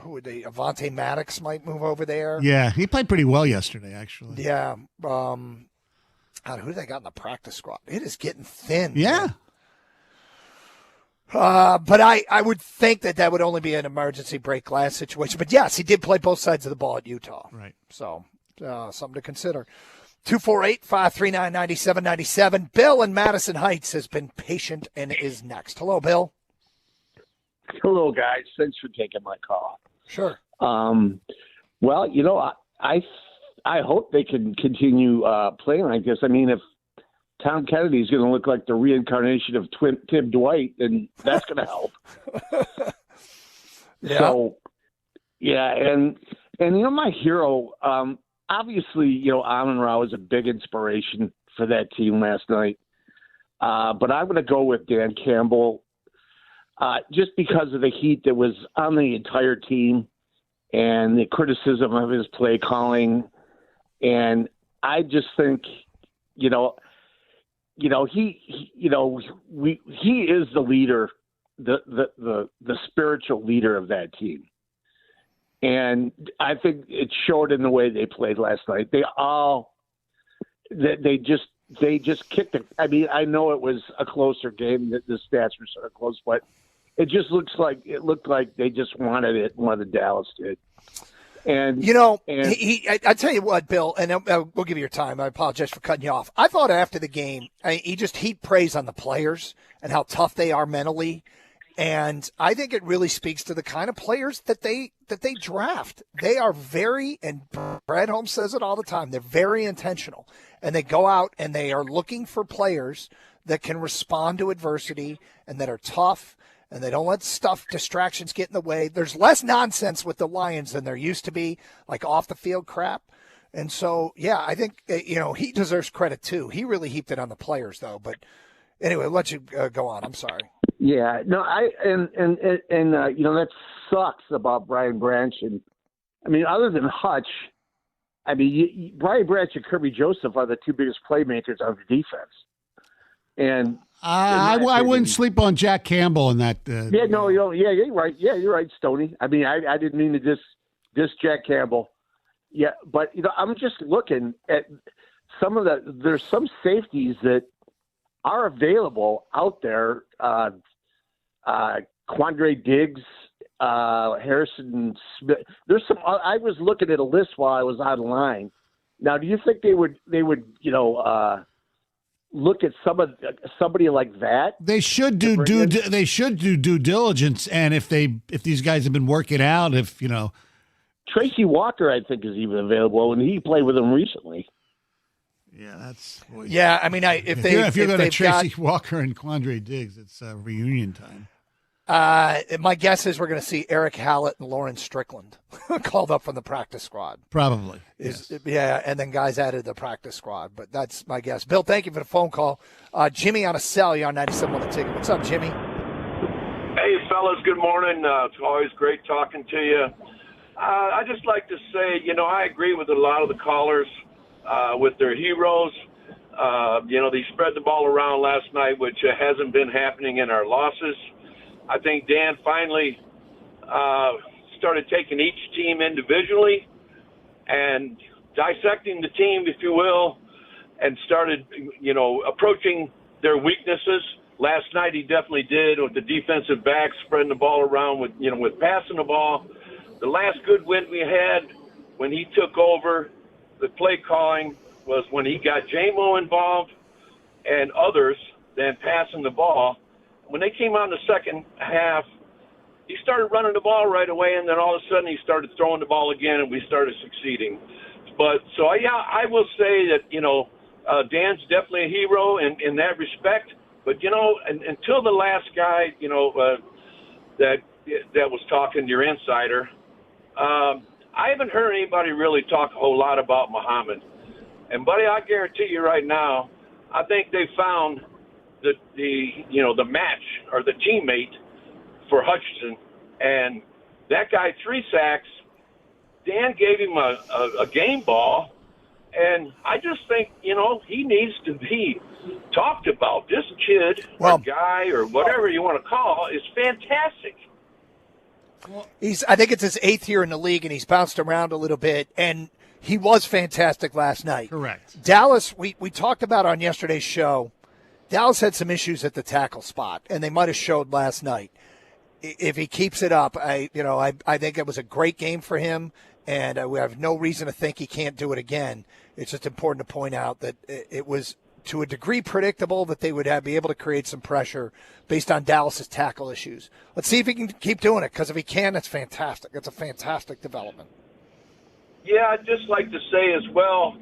Avonte Maddox might move over there. Yeah, he played pretty well yesterday, actually. Yeah. Who do they got in the practice squad? It is getting thin. Yeah. But I would think that would only be an emergency break glass situation. But, yes, he did play both sides of the ball at Utah. Right. So, something to consider. 248-539-9797. Bill in Madison Heights has been patient and is next. Hello, Bill. Hello, guys. Thanks for taking my call. Sure. Well, I hope they can continue playing like this. If Tom Kennedy is going to look like the reincarnation of Tim Dwight, then that's going to help. Yeah. So, yeah, and my hero, obviously, Amon-Ra was a big inspiration for that team last night. But I'm going to go with Dan Campbell. Just because of the heat that was on the entire team and the criticism of his play calling. And I just think, he is the leader, the spiritual leader of that team. And I think it showed in the way they played last night. They just kicked it. I know it was a closer game, that the stats were sort of close, but it just looked like they just wanted it more than Dallas did. And I tell you what, Bill, and we'll give you your time. I apologize for cutting you off. I thought after the game, he just heaped praise on the players and how tough they are mentally. And I think it really speaks to the kind of players that they draft. They are and Brad Holmes says it all the time, they're very intentional. And they go out and they are looking for players that can respond to adversity and that are tough and they don't let distractions get in the way. There's less nonsense with the Lions than there used to be, like off-the-field crap. And so, yeah, I think, he deserves credit too. He really heaped it on the players, though. But anyway, I'll let you go on. I'm sorry. Yeah, no, that sucks about Brian Branch. And, other than Hutch, Brian Branch and Kirby Joseph are the two biggest playmakers on the defense. And I wouldn't sleep on Jack Campbell in that. You're right. Yeah, you're right, Stoney. I didn't mean to diss Jack Campbell. Yeah, but I'm just looking at there's some safeties that are available out there. Quandre Diggs, Harrison Smith. There's some. I was looking at a list while I was online. Now, do you think they would look at somebody like that? They should do due diligence, and if these guys have been working out, Tracy Walker, I think, is even available, and he played with them recently. Yeah, that's. Yeah, if you're going to Tracy Walker and Quandre Diggs, it's reunion time. My guess is we're going to see Eric Hallett and Lauren Strickland called up from the practice squad. Probably. Yeah, and then guys added to the practice squad. But that's my guess. Bill, thank you for the phone call. Jimmy on a cell. You're on 97 on the ticket. What's up, Jimmy? Hey, fellas, good morning. It's always great talking to you. I just like to say, I agree with a lot of the callers with their heroes. They spread the ball around last night, which hasn't been happening in our losses. I think Dan finally started taking each team individually and dissecting the team, if you will, and started, approaching their weaknesses. Last night he definitely did with the defensive backs spreading the ball around with passing the ball. The last good win we had when he took over the play calling was when he got J-Mo involved and others than passing the ball. When they came out in the second half, he started running the ball right away, and then all of a sudden he started throwing the ball again, and we started succeeding. But so, I will say that, Dan's definitely a hero in that respect. But, until the last guy, that was talking, your insider, I haven't heard anybody really talk a whole lot about Muhammad. And, buddy, I guarantee you right now, I think they found the match or the teammate for Hutchinson. And that guy, 3 sacks, Dan gave him a game ball. And I just think, he needs to be talked about. This kid or guy or whatever you want to call is fantastic. I think it's his 8th year in the league, and he's bounced around a little bit, and he was fantastic last night. Correct. Dallas, we talked about on yesterday's show, Dallas had some issues at the tackle spot, and they might have showed last night. If he keeps it up, I think it was a great game for him, and we have no reason to think he can't do it again. It's just important to point out that it was to a degree predictable that they would be able to create some pressure based on Dallas's tackle issues. Let's see if he can keep doing it, because if he can, that's fantastic. That's a fantastic development. Yeah, I'd just like to say as well,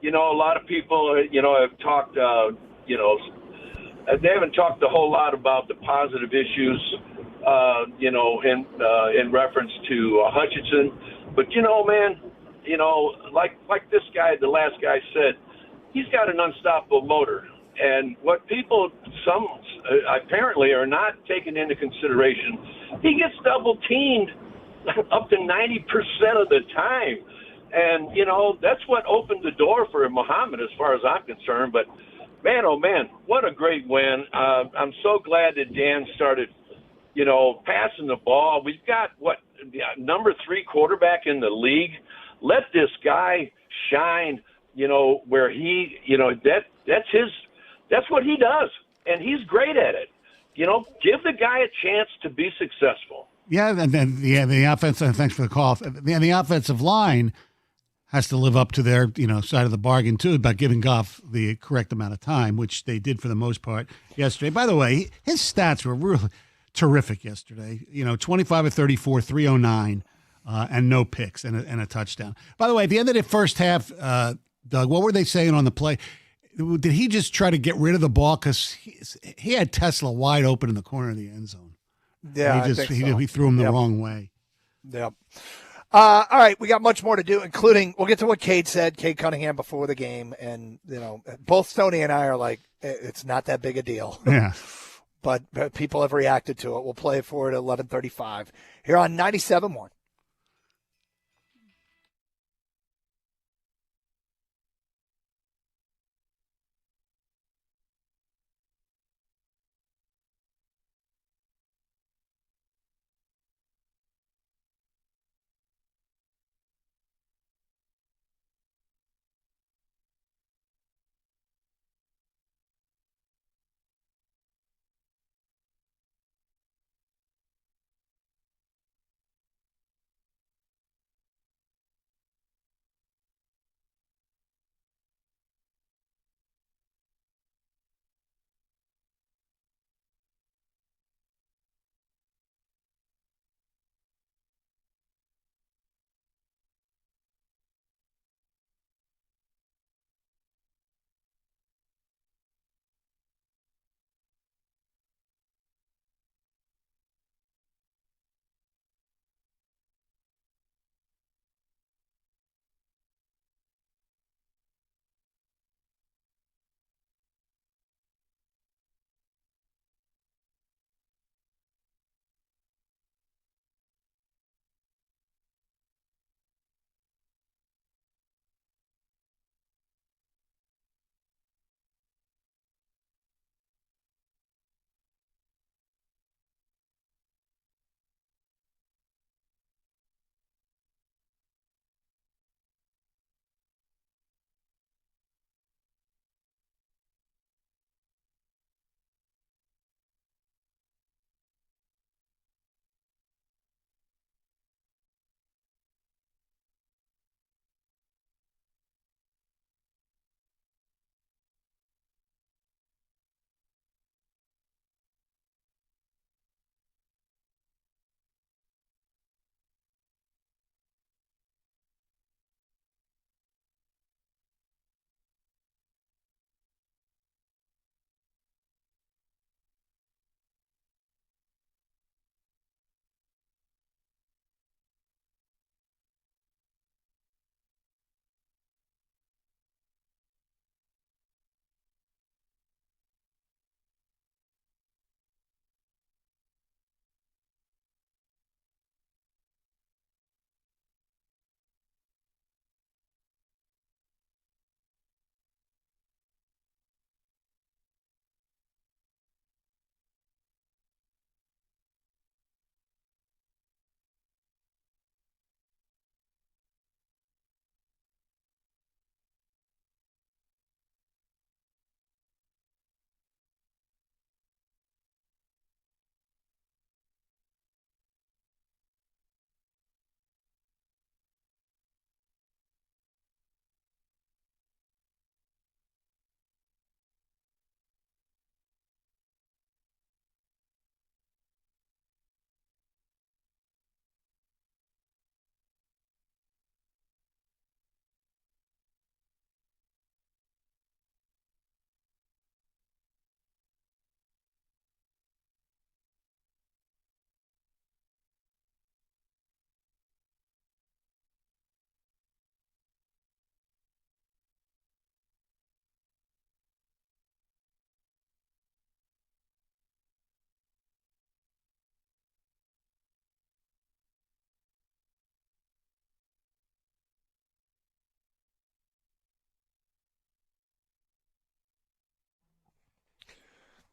a lot of people, have talked, they haven't talked a whole lot about the positive issues, in reference to Hutchinson. But, man, like this guy, the last guy said, he's got an unstoppable motor. And what some apparently are not taking into consideration, he gets double teamed up to 90% of the time. And, that's what opened the door for Muhammad as far as I'm concerned. But, man, oh, man, what a great win. I'm so glad that Dan started, passing the ball. We've got, number 3 quarterback in the league. Let this guy shine, where he, that's what he does. And he's great at it. Give the guy a chance to be successful. Yeah, and then the offense. Thanks for the call. The offensive line has to live up to their side of the bargain too about giving Goff the correct amount of time, which they did for the most part yesterday. By the way, his stats were really terrific yesterday. 25 of 34, 309, and no picks and a touchdown. By the way, at the end of the first half, Doug, what were they saying on the play? Did he just try to get rid of the ball because he had Tesla wide open in the corner of the end zone? Yeah, he threw him the wrong way. Yep. All right, we got much more to do, including we'll get to what Cade said, Cade Cunningham before the game, and both Stoney and I are like, it's not that big a deal. Yeah. but people have reacted to it. We'll play it for it at 11:35 here on 97.1.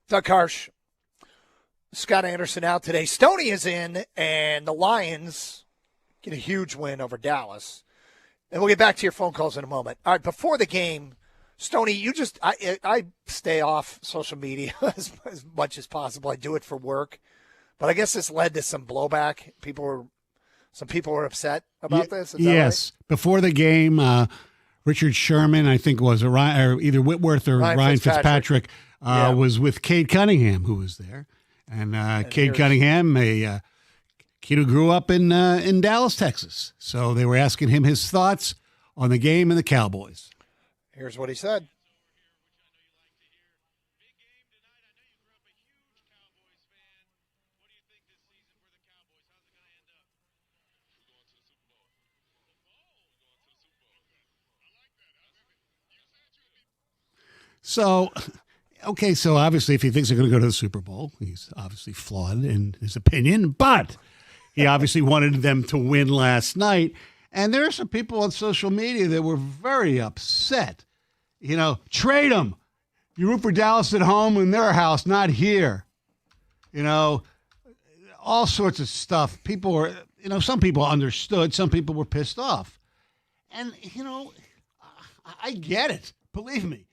Doug Harsh, Scott Anderson out today. Stoney is in, and the Lions get a huge win over Dallas. And we'll get back to your phone calls in a moment. All right, before the game, Stoney, I stay off social media as much as possible. I do it for work. But I guess this led to some blowback. Some people were upset about this. Is that yes. right? Before the game, Richard Sherman, I think it was, or either Whitworth or Ryan Fitzpatrick was with Cade Cunningham, who was there. And Cade Cunningham, a kid who grew up in Dallas, Texas. So they were asking him his thoughts on the game and the Cowboys. Here's what he said. So, okay, so obviously if he thinks they're going to go to the Super Bowl, he's obviously flawed in his opinion, but he obviously wanted them to win last night. And there are some people on social media that were very upset. You know, trade them. You root for Dallas at home in their house, not here. You know, all sorts of stuff. People were, some people understood. Some people were pissed off. And, I get it. Believe me.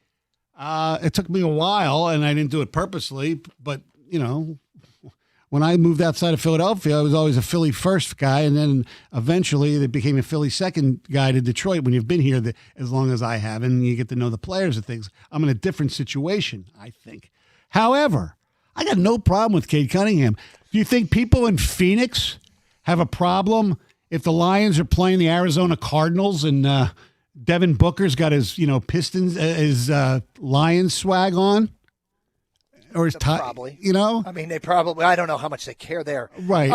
It took me a while, and I didn't do it purposely. But, when I moved outside of Philadelphia, I was always a Philly first guy, and then eventually it became a Philly second guy to Detroit when you've been here as long as I have, and you get to know the players and things. I'm in a different situation, I think. However, I got no problem with Cade Cunningham. Do you think people in Phoenix have a problem if the Lions are playing the Arizona Cardinals and Devin Booker's got his, Pistons, his Lions swag on? Or his tie, probably. I mean, they probably, I don't know how much they care there. Right.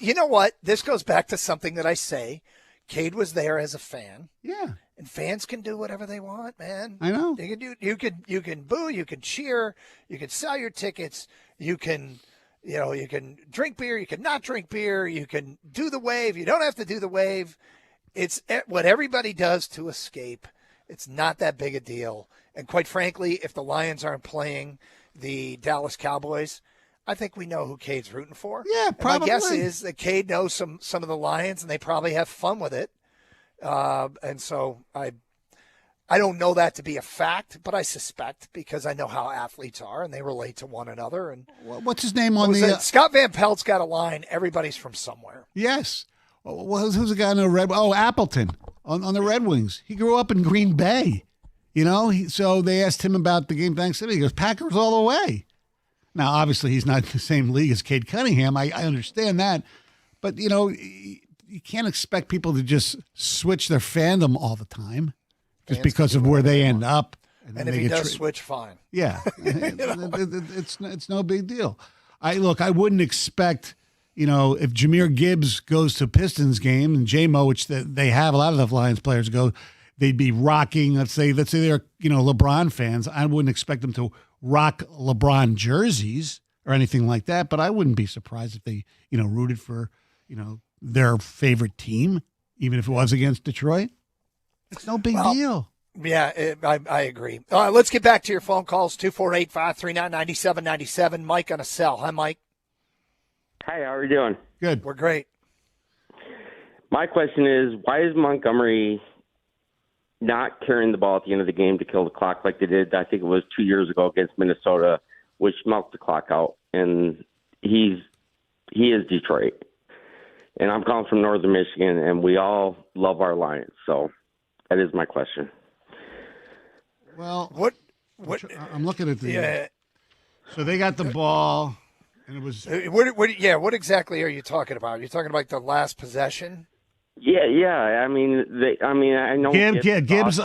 You know what? This goes back to something that I say. Cade was there as a fan. Yeah. And fans can do whatever they want, man. I know. You can boo, you can cheer, you can sell your tickets, you can drink beer, you can not drink beer, you can do the wave, you don't have to do the wave. It's what everybody does to escape. It's not that big a deal. And quite frankly, if the Lions aren't playing the Dallas Cowboys, I think we know who Cade's rooting for. Yeah, probably. And my guess is that Cade knows some of the Lions, and they probably have fun with it. And so I don't know that to be a fact, but I suspect because I know how athletes are, and they relate to one another. And what's his name on the Scott Van Pelt's got a line. Everybody's from somewhere. Yes. Well, who's the guy in the Red? Oh, Appleton on the Red Wings. He grew up in Green Bay. So they asked him about the game Thanksgiving. He goes, Packers all the way. Now, obviously, he's not in the same league as Cade Cunningham. I understand that. But, you can't expect people to just switch their fandom all the time just because of where they end up. And if he does switch, fine. Yeah. It's no big deal. I wouldn't expect, if Jahmyr Gibbs goes to Pistons game and J-Mo, which they have, a lot of the Lions players go, they'd be rocking, let's say they're, LeBron fans. I wouldn't expect them to rock LeBron jerseys or anything like that, but I wouldn't be surprised if they, rooted for, their favorite team, even if it was against Detroit. It's no big deal. Yeah, I agree. All right, let's get back to your phone calls, 248-539-9797. Mike on a cell. Hi, Mike. Hi, how are you doing? Good. We're great. My question is, why is Montgomery not carrying the ball at the end of the game to kill the clock like they did, I think it was 2 years ago against Minnesota, which milked the clock out? And he is Detroit. And I'm calling from Northern Michigan, and we all love our Lions. So that is my question. Well, what I'm looking at the. Yeah. So they got the ball, and it was. What exactly are you talking about? You're talking about the last possession. Yeah. I mean, I know Gibbs.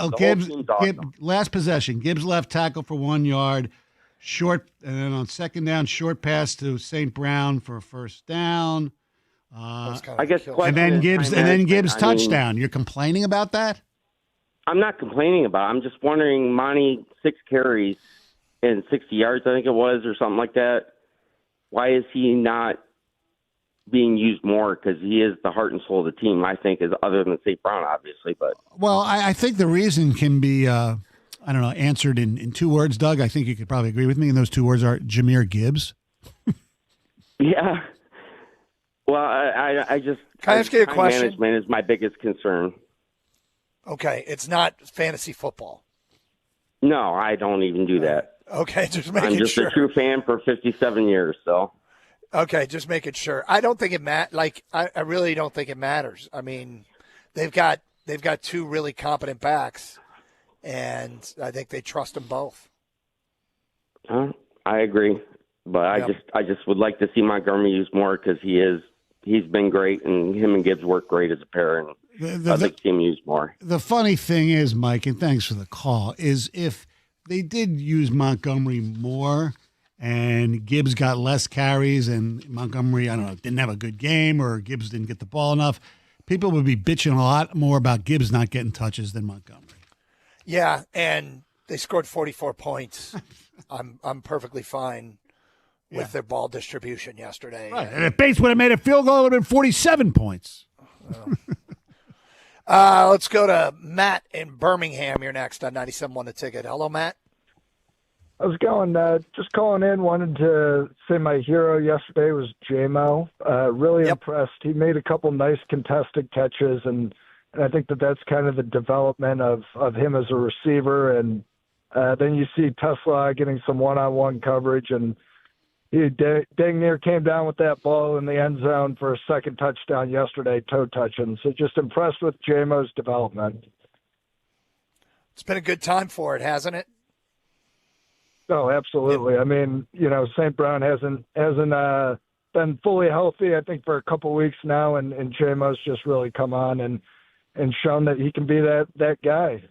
Last possession. Gibbs left tackle for 1 yard, short, and then on second down, short pass to St. Brown for a first down. I guess. And then Gibbs touchdown. You're complaining about that? I'm not complaining about it. I'm just wondering, Monty, 6 carries and 60 yards, I think it was, or something like that. Why is he not being used more? Because he is the heart and soul of the team, I think, is other than St. Brown, obviously. But well, I think the reason can be I don't know, answered in 2 words, Doug. I think you could probably agree with me. And those 2 words are Jahmyr Gibbs. Yeah. Well, I just Can I ask you a time question? management is my biggest concern. Okay, it's not fantasy football. No, I don't even do that. Okay, just making I'm just sure. a true fan for 57 years, so. Okay, just making sure. I don't think it I really don't think it matters. I mean, they've got 2 really competent backs, and I think they trust them both. I agree, but I just would like to see Montgomery used more because he's been great, and him and Gibbs work great as a pair, and I'd like to see him used more. The funny thing is, Mike, and thanks for the call, is if they did use Montgomery more and Gibbs got less carries and Montgomery, I don't know, didn't have a good game or Gibbs didn't get the ball enough, people would be bitching a lot more about Gibbs not getting touches than Montgomery. Yeah, and they scored 44 points. I'm perfectly fine with their ball distribution yesterday. Right. And if Bates would have made a field goal, it would have been 47 points. Let's go to Matt in Birmingham. You're next on 97.1 The Ticket. Hello, Matt. How's it going? Just calling in. Wanted to say my hero yesterday was J-Mo. Really impressed. He made a couple nice contested catches, and I think that's kind of the development of him as a receiver. And then you see Tesla getting some one-on-one coverage, and he dang near came down with that ball in the end zone for a second touchdown yesterday, toe touching. So just impressed with J-Mo's development. It's been a good time for it, hasn't it? Oh, absolutely. I mean, St. Brown hasn't been fully healthy, I think, for a couple weeks now, and J-Mo's just really come on and shown that he can be that guy.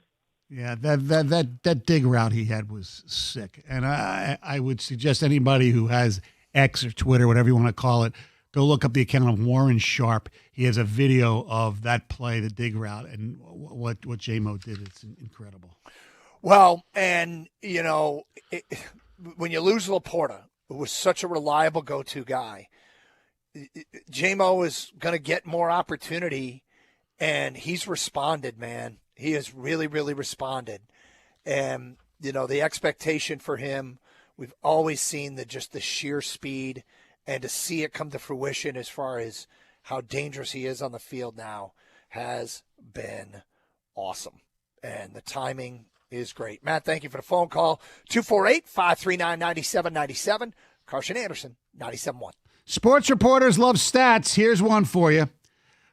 Yeah, that dig route he had was sick. And I would suggest anybody who has X or Twitter, whatever you want to call it, go look up the account of Warren Sharp. He has a video of that play, the dig route, and what J-Mo did. It's incredible. Well, and, when you lose Laporta, who was such a reliable go-to guy, J-Mo is going to get more opportunity, and he's responded, man. He has really, really responded. And, the expectation for him, we've always seen the sheer speed, and to see it come to fruition as far as how dangerous he is on the field now has been awesome. And the timing is great. Matt, thank you for the phone call. 248-539-9797. Carson Anderson, 97.1. Sports reporters love stats. Here's one for you.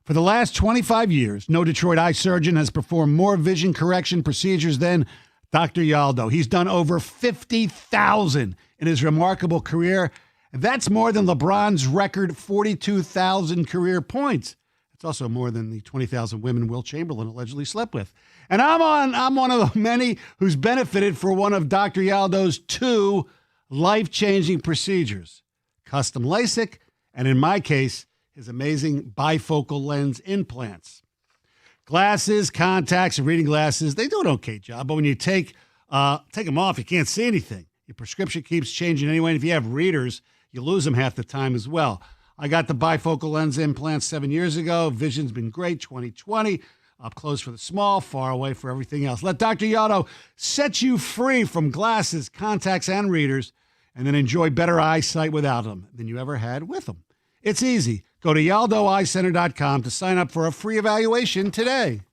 For the last 25 years, no Detroit eye surgeon has performed more vision correction procedures than Dr. Yaldo. He's done over 50,000 in his remarkable career. That's more than LeBron's record 42,000 career points. It's also more than the 20,000 women Will Chamberlain allegedly slept with. And I'm one of the many who's benefited for one of Dr. Yaldo's 2 life-changing procedures, custom LASIK, and in my case, his amazing bifocal lens implants. Glasses, contacts, and reading glasses, they do an okay job, but when you take them off, you can't see anything. Your prescription keeps changing anyway, and if you have readers, you lose them half the time as well. I got the bifocal lens implants 7 years ago. Vision's been great, 20/20. Up close for the small, far away for everything else. Let Dr. Yaldo set you free from glasses, contacts, and readers, and then enjoy better eyesight without them than you ever had with them. It's easy. Go to YaldoEyeCenter.com to sign up for a free evaluation today.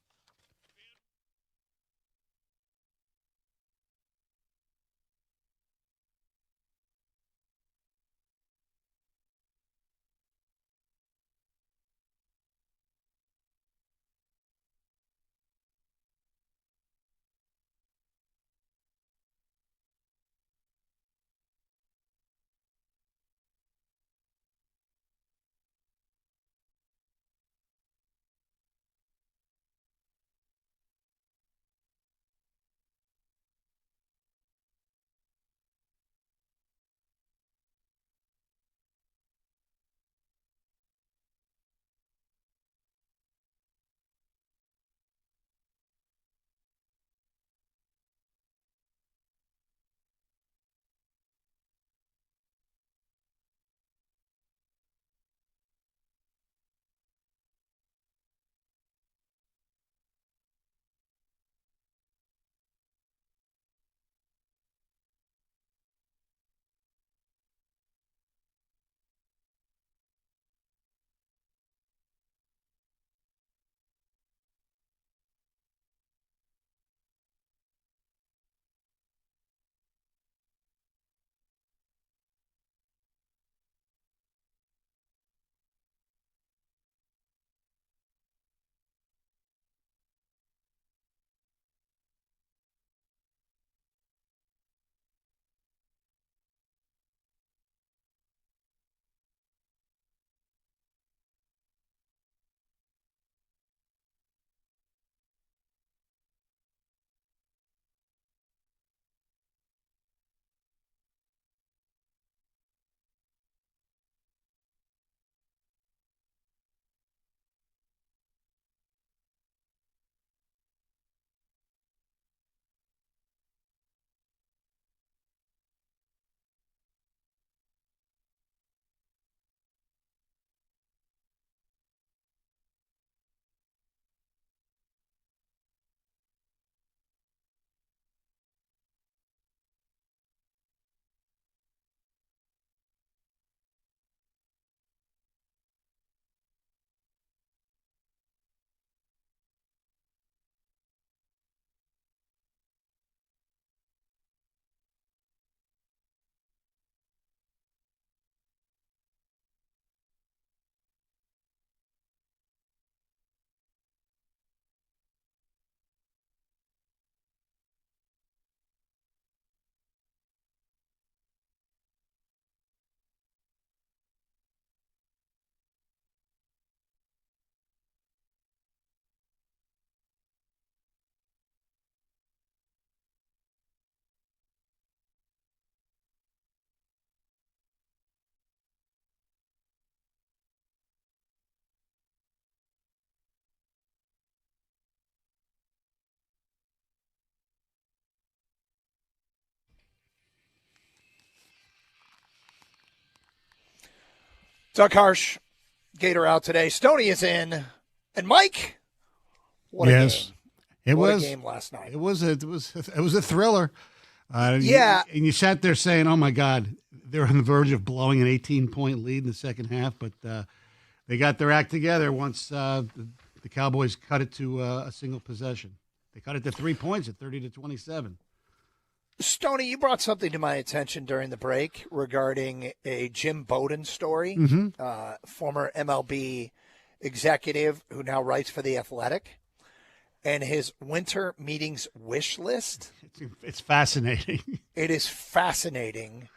Doug Harsh, Gator out today. Stoney is in. And Mike, what a game. What a game last night. It was a thriller. Yeah. And you sat there saying, oh, my God, they're on the verge of blowing an 18-point lead in the second half. But they got their act together once the Cowboys cut it to a single possession. They cut it to 3 points at 30-27. Stoney, you brought something to my attention during the break regarding a Jim Bowden story, former MLB executive who now writes for The Athletic, and his winter meetings wish list. It's fascinating. It is fascinating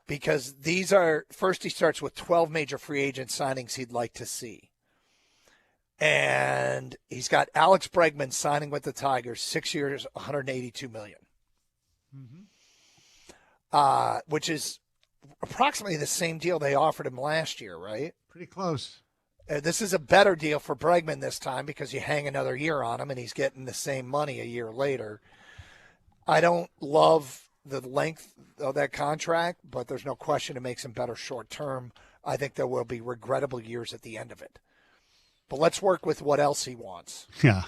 because these are, first he starts with 12 major free agent signings he'd like to see. And he's got Alex Bregman signing with the Tigers, 6 years, $182 million. Which is approximately the same deal they offered him last year, right? Pretty close. This is a better deal for Bregman this time because you hang another year on him and he's getting the same money a year later. I don't love the length of that contract, but there's no question it makes him better short term. I think there will be regrettable years at the end of it. But let's work with what else he wants. Yeah.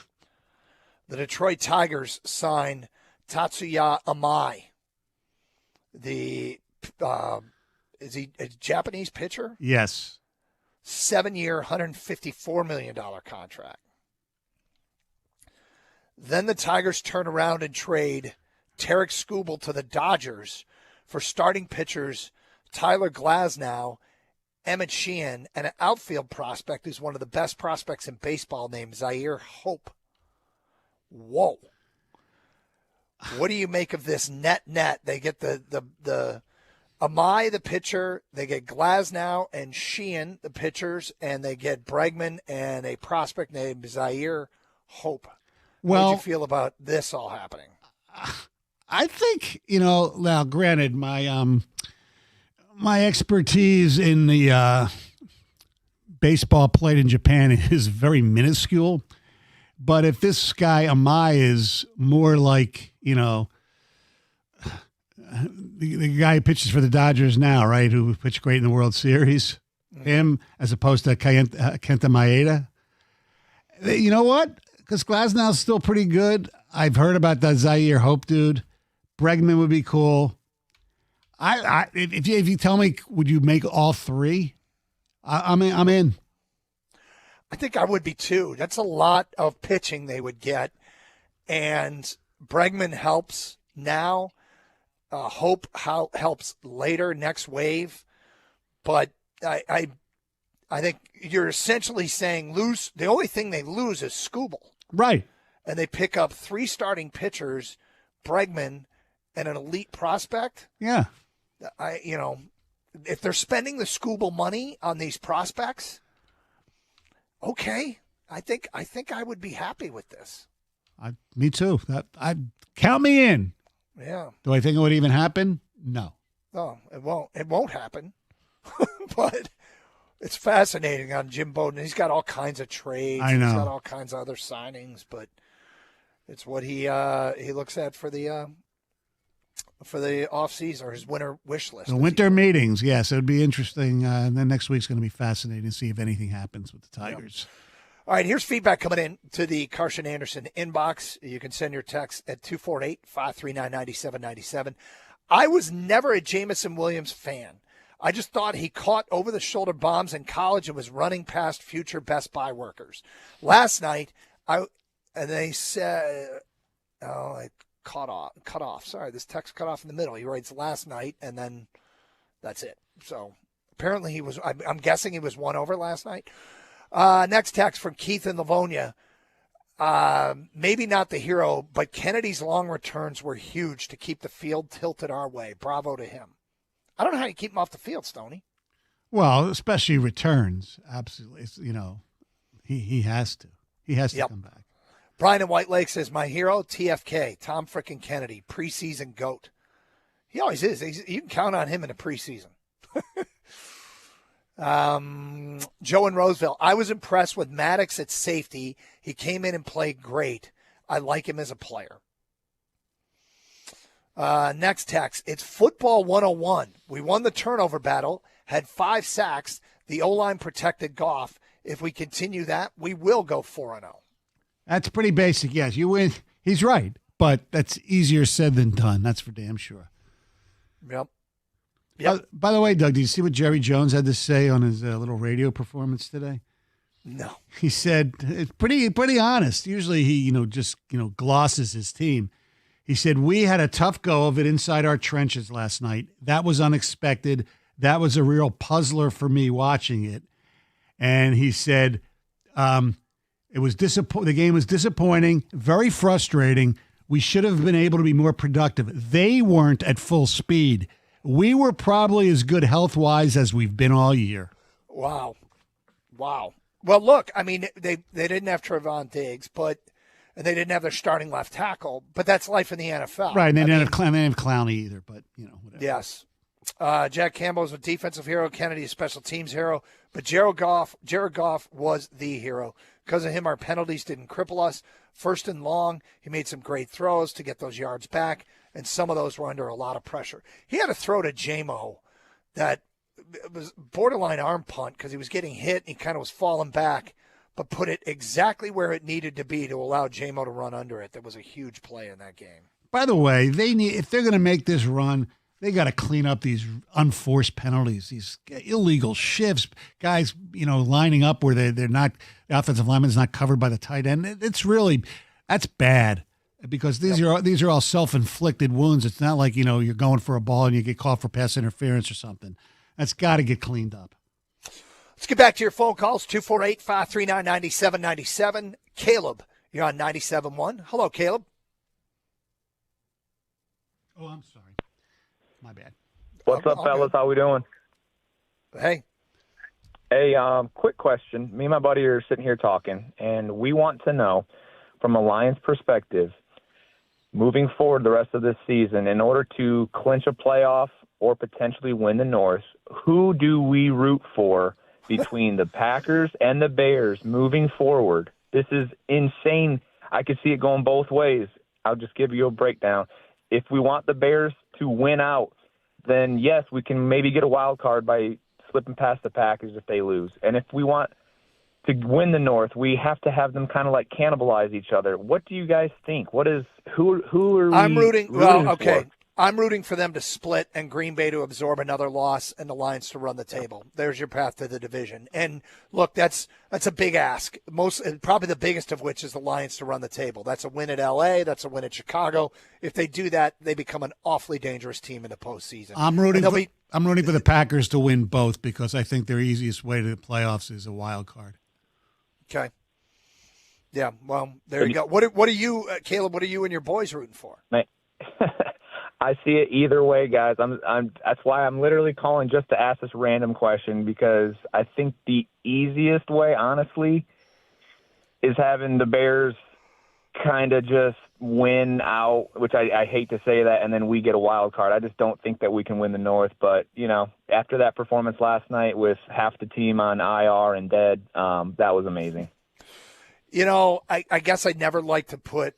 The Detroit Tigers signed Tatsuya Amai. Is he a Japanese pitcher? Yes. 7-year, $154 million contract. Then the Tigers turn around and trade Tarek Skubal to the Dodgers for starting pitchers Tyler Glasnow, Emmett Sheehan, and an outfield prospect who's one of the best prospects in baseball named Zaire Hope. Whoa. What do you make of this net? They get the Amai, the pitcher. They get Glasnow and Sheehan, the pitchers, and they get Bregman and a prospect named Zaire Hope. Well, how do you feel about this all happening? I think, now granted, my expertise in the baseball played in Japan is very minuscule. But if this guy Amai is more like, the guy who pitches for the Dodgers now, right, who pitched great in the World Series, him as opposed to Kenta Maeda, you know what? Because Glasnow's still pretty good. I've heard about that Zaire Hope dude. Bregman would be cool. If you tell me, would you make all three? I'm in. I think I would be too. That's a lot of pitching they would get. And Bregman helps now. Hope helps later, next wave. But I think you're essentially saying the only thing they lose is Skubal. Right. And they pick up 3 starting pitchers, Bregman, and an elite prospect. Yeah. If they're spending the Skubal money on these prospects, okay, I think I would be happy with this. Me too. Count me in. Yeah. Do I think it would even happen? No. No, it won't. It won't happen. But it's fascinating on Jim Bowden. He's got all kinds of trades. I know. He's got all kinds of other signings, but it's what he looks at for the offseason or his winter wish list. The winter meetings, yes, it would be interesting. And then next week's going to be fascinating to see if anything happens with the Tigers. Yeah. All right, here's feedback coming in to the Carson Anderson inbox. You can send your text at 248-539-9797. I was never a Jamison Williams fan. I just thought he caught over-the-shoulder bombs in college and was running past future Best Buy workers. Last night, they said, it cut off. Sorry, this text cut off in the middle. He writes last night, and then that's it. So apparently he was, I'm guessing he was won over last night. Next text from Keith in Livonia. Maybe not the hero, but Kennedy's long returns were huge to keep the field tilted our way. Bravo to him. I don't know how you keep him off the field, Stoney. Well, especially returns. Absolutely. He has to. He has to come back. Brian in White Lake says, my hero, TFK, Tom frickin' Kennedy, preseason GOAT. He always is. You can count on him in the preseason. Joe in Roseville, I was impressed with Maddox at safety. He came in and played great. I like him as a player. Next text, it's football 101. We won the turnover battle, had 5 sacks. The O-line protected Goff. If we continue that, we will go 4-0. That's pretty basic, yes. You win. He's right, but that's easier said than done. That's for damn sure. Yep. By the way, Doug, did you see what Jerry Jones had to say on his little radio performance today? No. He said, it's pretty honest. Usually he, glosses his team. He said, we had a tough go of it inside our trenches last night. That was unexpected. That was a real puzzler for me watching it. And he said, it was the game was disappointing, very frustrating. We should have been able to be more productive. They weren't at full speed. We were probably as good health-wise as we've been all year. Wow. Well, look, I mean, they didn't have Trevon Diggs, and they didn't have their starting left tackle, but that's life in the NFL. Right, and they didn't have Clowney either, but, whatever. Yes. Jack Campbell is a defensive hero, Kennedy a special teams hero, but Jared Goff was the hero. Because of him, our penalties didn't cripple us. First and long, he made some great throws to get those yards back, and some of those were under a lot of pressure. He had a throw to J-Mo that was borderline arm punt because he was getting hit and he kind of was falling back, but put it exactly where it needed to be to allow J-Mo to run under it. That was a huge play in that game. By the way, if they're going to make this run, they got to clean up these unforced penalties, these illegal shifts, guys, lining up where they're not, the offensive lineman's not covered by the tight end. That's bad because these are all self-inflicted wounds. It's not like, you're going for a ball and you get caught for pass interference or something. That's got to get cleaned up. Let's get back to your phone calls, 248-539-9797. Caleb, you're on 97.1. Hello, Caleb. Oh, I'm sorry. My bad. What's up, fellas? How we doing? Hey. Hey, quick question. Me and my buddy are sitting here talking, and we want to know, from a Lions perspective, moving forward the rest of this season, in order to clinch a playoff or potentially win the North, who do we root for between the Packers and the Bears moving forward? This is insane. I could see it going both ways. I'll just give you a breakdown. If we want the Bears to win out, then yes, we can maybe get a wild card by slipping past the Packers if they lose. And if we want to win the North, we have to have them kind of like cannibalize each other. What do you guys think? Who are we rooting for? I'm rooting for them to split and Green Bay to absorb another loss and the Lions to run the table. There's your path to the division. And look, that's a big ask. Probably the biggest of which is the Lions to run the table. That's a win at LA. That's a win at Chicago. If they do that, they become an awfully dangerous team in the postseason. I'm rooting for the Packers to win both because I think their easiest way to the playoffs is a wild card. Okay. Yeah. Well, there you go. What are you, Caleb? What are you and your boys rooting for? I see it either way, guys. That's why I'm literally calling just to ask this random question, because I think the easiest way, honestly, is having the Bears kind of just win out, which I hate to say that, and then we get a wild card. I just don't think that we can win the North. But, after that performance last night with half the team on IR and dead, that was amazing. I guess I'd never like to put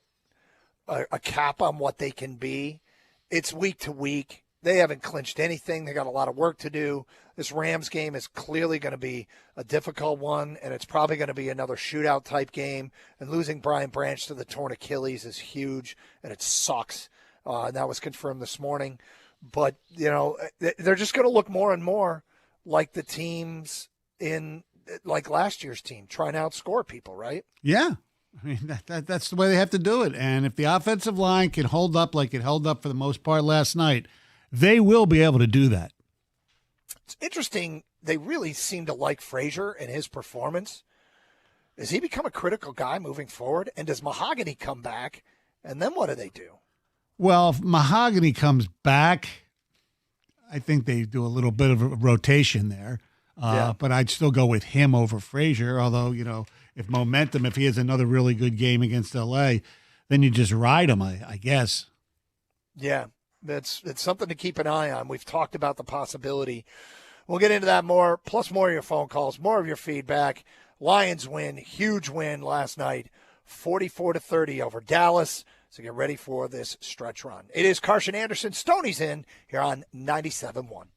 a cap on what they can be. It's week to week. They haven't clinched anything. They got a lot of work to do. This Rams game is clearly going to be a difficult one, and it's probably going to be another shootout type game. And losing Brian Branch to the torn Achilles is huge, and it sucks. And that was confirmed this morning. But, they're just going to look more and more like the teams like last year's team, trying to outscore people, right? Yeah. I mean, that's the way they have to do it. And if the offensive line can hold up like it held up for the most part last night, they will be able to do that. It's interesting. They really seem to like Frazier and his performance. Does he become a critical guy moving forward? And does Mahogany come back? And then what do they do? Well, if Mahogany comes back, I think they do a little bit of a rotation there. But I'd still go with him over Frazier, although, if he has another really good game against L.A., then you just ride him, I guess. Yeah, it's something to keep an eye on. We've talked about the possibility. We'll get into that more, plus more of your phone calls, more of your feedback. Lions win, huge win last night, 44-30 over Dallas. So get ready for this stretch run. It is Carson Anderson. Stoney's in here on 97.1.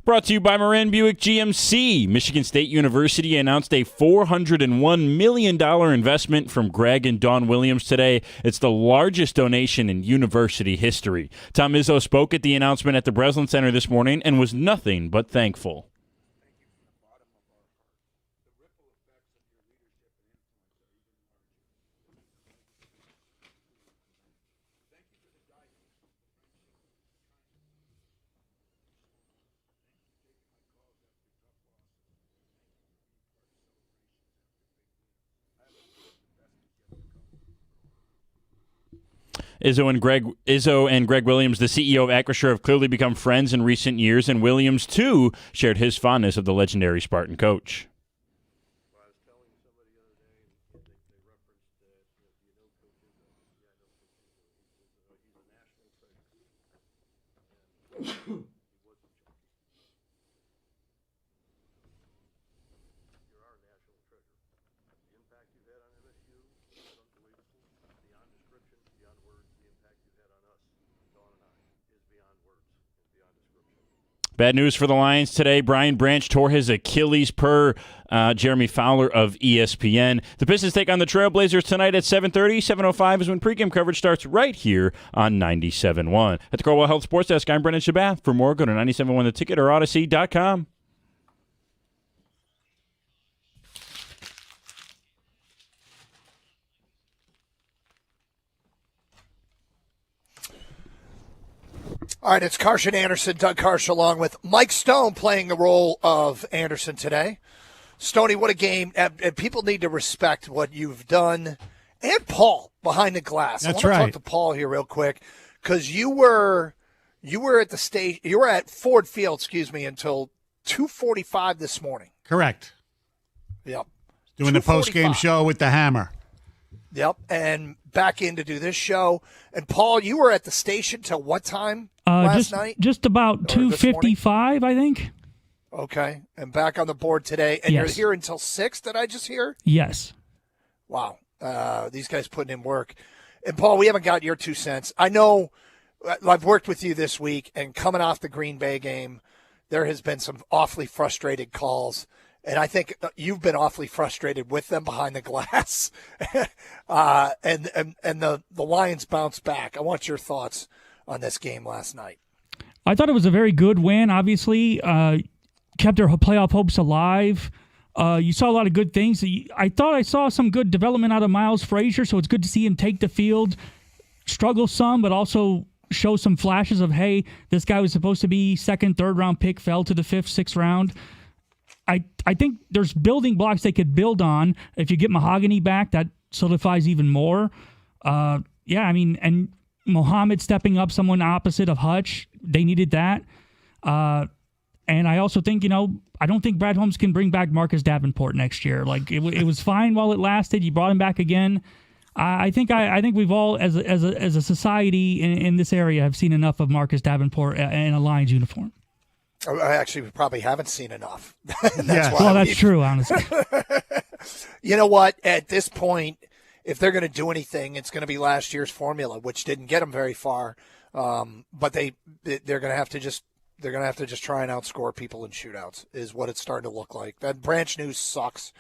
Brought to you by Moran Buick GMC. Michigan State University announced a $401 million investment from Greg and Dawn Williams today. It's the largest donation in university history. Tom Izzo spoke at the announcement at the Breslin Center this morning and was nothing but thankful. Izzo and Greg Williams, the CEO of Acrisure, have clearly become friends in recent years, and Williams, too, shared his fondness of the legendary Spartan coach. Bad news for the Lions today. Brian Branch tore his Achilles per Jeremy Fowler of ESPN. The Pistons take on the Trailblazers tonight at 7:30. 7:05 is when pregame coverage starts right here on 97.1. At the Corwell Health Sports Desk, I'm Brendan Shabath. For more, go to 97.1 The Ticket or Odyssey.com. All right, it's Karsch Anderson, Doug Karsch, along with Mike Stone playing the role of Anderson today. Stoney, what a game. And people need to respect what you've done. And Paul behind the glass. That's I want to right. talk to Paul here real quick because you were at the stage. You were at Ford Field, until 2:45 this morning. Correct. Yep. Doing the post-game 2:45. show with the Hammer. Yep, and back in to do this show. And Paul, you were at the station till what time last night? Just about 2:55, I think. Okay, and back on the board today. And Yes. you're here until 6, did I just hear? Yes. Wow, these guys putting in work. And Paul, we haven't got your 2 cents. I know I've worked with you this week, and coming off the Green Bay game, there has been some awfully frustrated calls. And I think you've been awfully frustrated with them behind the glass. And the Lions bounced back. I want your thoughts on this game last night. I thought it was a very good win, obviously. Kept their playoff hopes alive. You saw a lot of good things. I thought I saw some good development out of Miles Frazier, so it's good to see him take the field, struggle some, but also show some flashes of, hey, this guy was supposed to be second, third round pick, fell to the 5th, 6th round. I think there's building blocks they could build on. If you get Mahogany back, that solidifies even more. And Mohamed stepping up, someone opposite of Hutch, they needed that. And I also think, I don't think Brad Holmes can bring back Marcus Davenport next year. Like it was fine while it lasted. You brought him back again. I think we've all, as a society in this area, have seen enough of Marcus Davenport in a Lions uniform. I actually probably haven't seen enough. That's true, honestly. You know what? At this point, if they're going to do anything, it's going to be last year's formula, which didn't get them very far. But they're going to have to just try and outscore people in shootouts is what it's starting to look like. That Branch news sucks.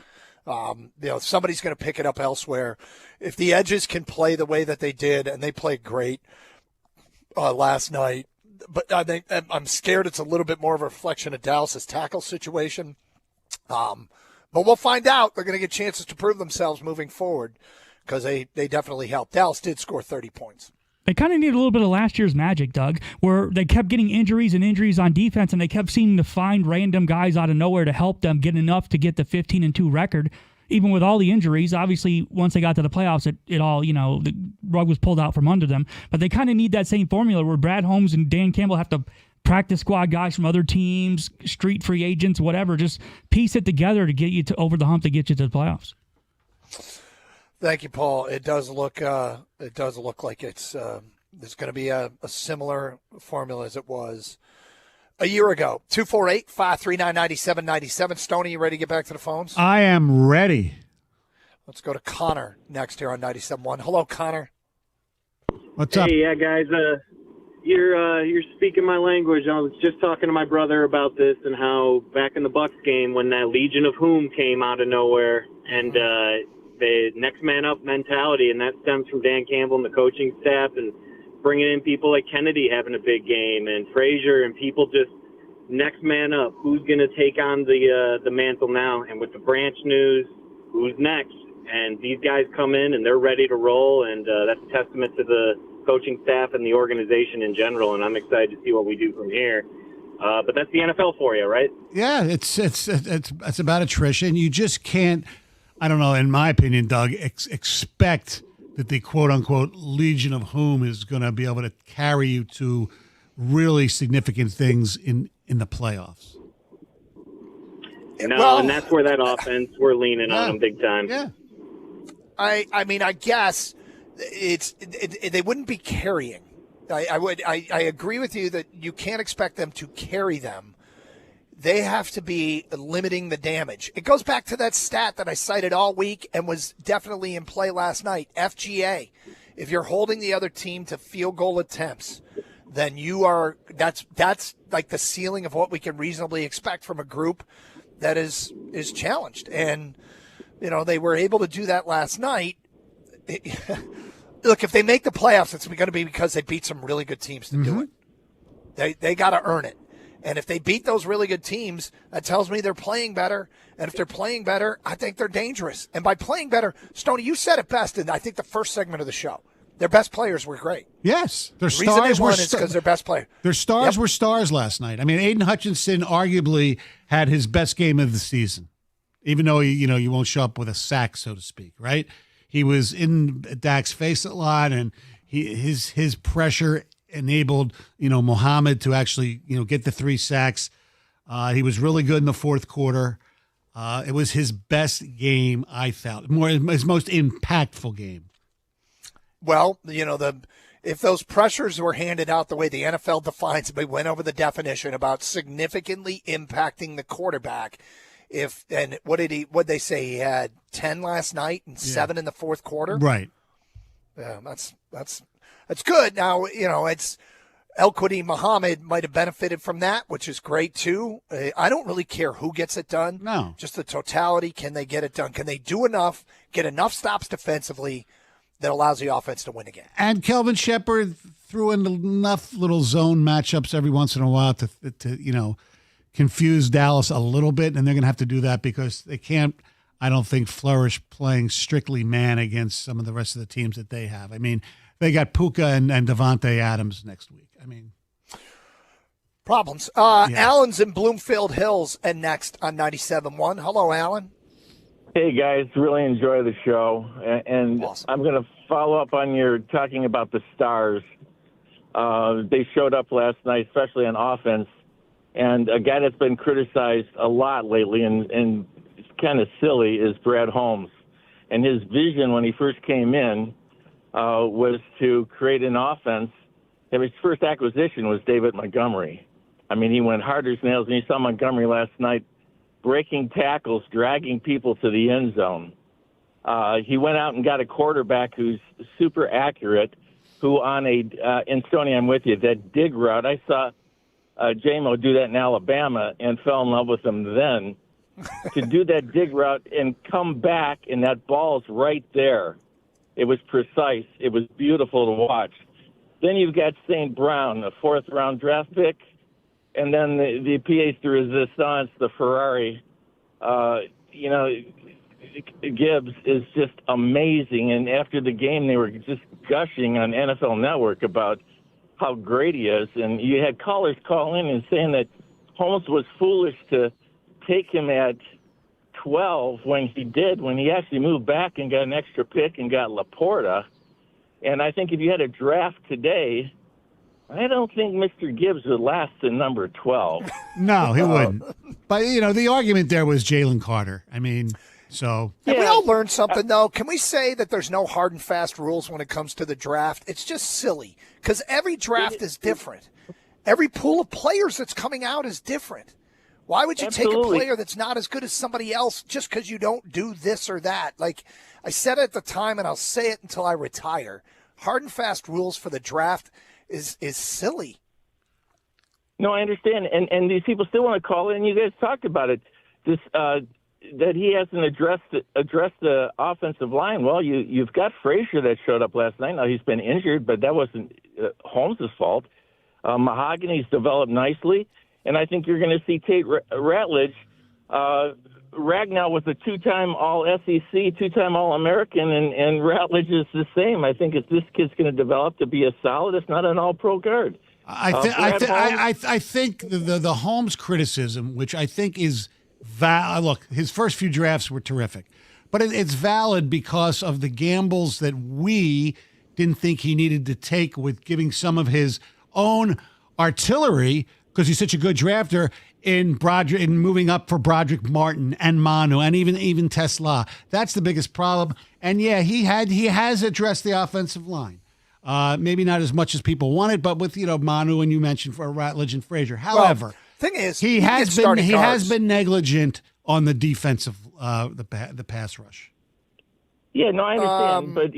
Somebody's going to pick it up elsewhere. If the edges can play the way that they did, and they played great last night, but I'm scared it's a little bit more of a reflection of Dallas' tackle situation. But we'll find out. They're going to get chances to prove themselves moving forward because they definitely helped. Dallas did score 30 points. They kind of need a little bit of last year's magic, Doug, where they kept getting injuries on defense, and they kept seeming to find random guys out of nowhere to help them get enough to get the 15-2 record. Even with all the injuries, obviously, once they got to the playoffs, it all, the rug was pulled out from under them. But they kind of need that same formula where Brad Holmes and Dan Campbell have to practice squad guys from other teams, street free agents, whatever. Just piece it together to get you over the hump to get you to the playoffs. Thank you, Paul. It does look like it's there's going to be a similar formula as it was a year ago. 248-539-9797. Stoney, you ready to get back to the phones? I am ready. Let's go to Connor next here on 97.1. Hello, Connor. What's up? Hey, yeah, guys. You're speaking my language. I was just talking to my brother about this and how back in the Bucks game when that Legion of Whom came out of nowhere and the next man up mentality, and that stems from Dan Campbell and the coaching staff and bringing in people like Kennedy having a big game and Frazier and people just next man up. Who's going to take on the mantle now? And with the Branch news, who's next? And these guys come in and they're ready to roll, and that's a testament to the coaching staff and the organization in general, and I'm excited to see what we do from here. But that's the NFL for you, right? Yeah, it's about attrition. You just can't, I don't know, in my opinion, Doug, expect that the quote-unquote Legion of Whom is going to be able to carry you to really significant things in the playoffs. No, and that's where that offense, we're leaning on them big time. Yeah. I mean, I guess they wouldn't be carrying. I agree with you that you can't expect them to carry them. They have to be limiting the damage. It goes back to that stat that I cited all week and was definitely in play last night. FGA. If you're holding the other team to field goal attempts, then that's like the ceiling of what we can reasonably expect from a group that is challenged. And they were able to do that last night. Look, if they make the playoffs, it's going to be because they beat some really good teams to do it. They got to earn it. And if they beat those really good teams, that tells me they're playing better. And if they're playing better, I think they're dangerous. And by playing better, Stoney, you said it best in, I think, the first segment of the show. Their best players were great. Yes. Their the reason stars they won were is because their best player. Their stars were stars last night. I mean, Aiden Hutchinson arguably had his best game of the season, even though you won't show up with a sack, so to speak, right? He was in Dak's face a lot, and his pressure enabled Muhammad to actually get the 3 sacks. He was really good in the fourth quarter. It was his best game, I felt, his most impactful game. Well, if those pressures were handed out the way the NFL defines it, we went over the definition about significantly impacting the quarterback. What'd they say? He had 10 last night and 7 in the fourth quarter. Right. Yeah, that's good. Now, it's El-Quadin Muhammad might have benefited from that, which is great too. I don't really care who gets it done. No. Just the totality. Can they get it done? Can they do enough, get enough stops defensively that allows the offense to win again? And Kelvin Shepherd threw in enough little zone matchups every once in a while to confuse Dallas a little bit, and they're going to have to do that because they can't, I don't think, flourish playing strictly man against some of the rest of the teams that they have. I mean, they got Puka and Devontae Adams next week. I mean, problems. Alan's in Bloomfield Hills and next on 97.1. Hello, Alan. Hey, guys. Really enjoy the show. And awesome. I'm going to follow up on your talking about the stars. They showed up last night, especially on offense. And a guy that's been criticized a lot lately and it's kind of silly is Brad Holmes. And his vision when he first came in was to create an offense. And his first acquisition was David Montgomery. I mean, he went hard as nails, and you saw Montgomery last night breaking tackles, dragging people to the end zone. He went out and got a quarterback who's super accurate, who on and Stoney, I'm with you, that dig route, I saw J-Mo do that in Alabama and fell in love with him then. To do that dig route and come back, and that ball's right there. It was precise. It was beautiful to watch. Then you've got St. Brown, a 4th-round draft pick, and then the pièce de résistance, the Ferrari. Gibbs is just amazing. And after the game, they were just gushing on NFL Network about how great he is. And you had callers call in and saying that Holmes was foolish to take him at 12 when he actually moved back and got an extra pick and got Laporta. And I think if you had a draft today, I don't think Mr. Gibbs would last in number 12. No, he wouldn't. But, the argument there was Jalen Carter. I mean, so. Have we all learned something, though? Can we say that there's no hard and fast rules when it comes to the draft? It's just silly because every draft is different. Every pool of players that's coming out is different. Why would you take a player that's not as good as somebody else just because you don't do this or that? Like I said at the time, and I'll say it until I retire, hard and fast rules for the draft, is silly. No, I understand, and these people still want to call in. You guys talked about it. This that he hasn't addressed the offensive line. Well, you've got Frazier that showed up last night. Now he's been injured, but that wasn't Holmes' fault. Mahogany's developed nicely, and I think you're going to see Tate Ratledge. Ragnow was a two-time All-SEC, two-time All-American, and Ratledge is the same. I think if this kid's going to develop to be a solid, if not an All-Pro guard. I think the Holmes criticism, which I think is look, his first few drafts were terrific, but it's valid because of the gambles that we didn't think he needed to take with giving some of his own artillery, because he's such a good drafter, in moving up for Broderick Martin and Manu and even Tesla. That's the biggest problem. And yeah, he has addressed the offensive line. Maybe not as much as people wanted, but with Manu, and you mentioned for Ratledge and Frazier. However, thing is, he has been negligent on the defensive the pass rush. Yeah, no, I understand, but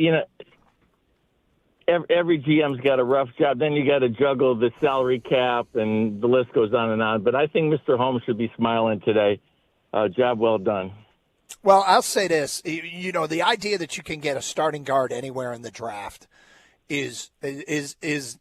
every GM's got a rough job. Then you got to juggle the salary cap, and the list goes on and on. But I think Mr. Holmes should be smiling today. Job well done. Well, I'll say this: the idea that you can get a starting guard anywhere in the draft is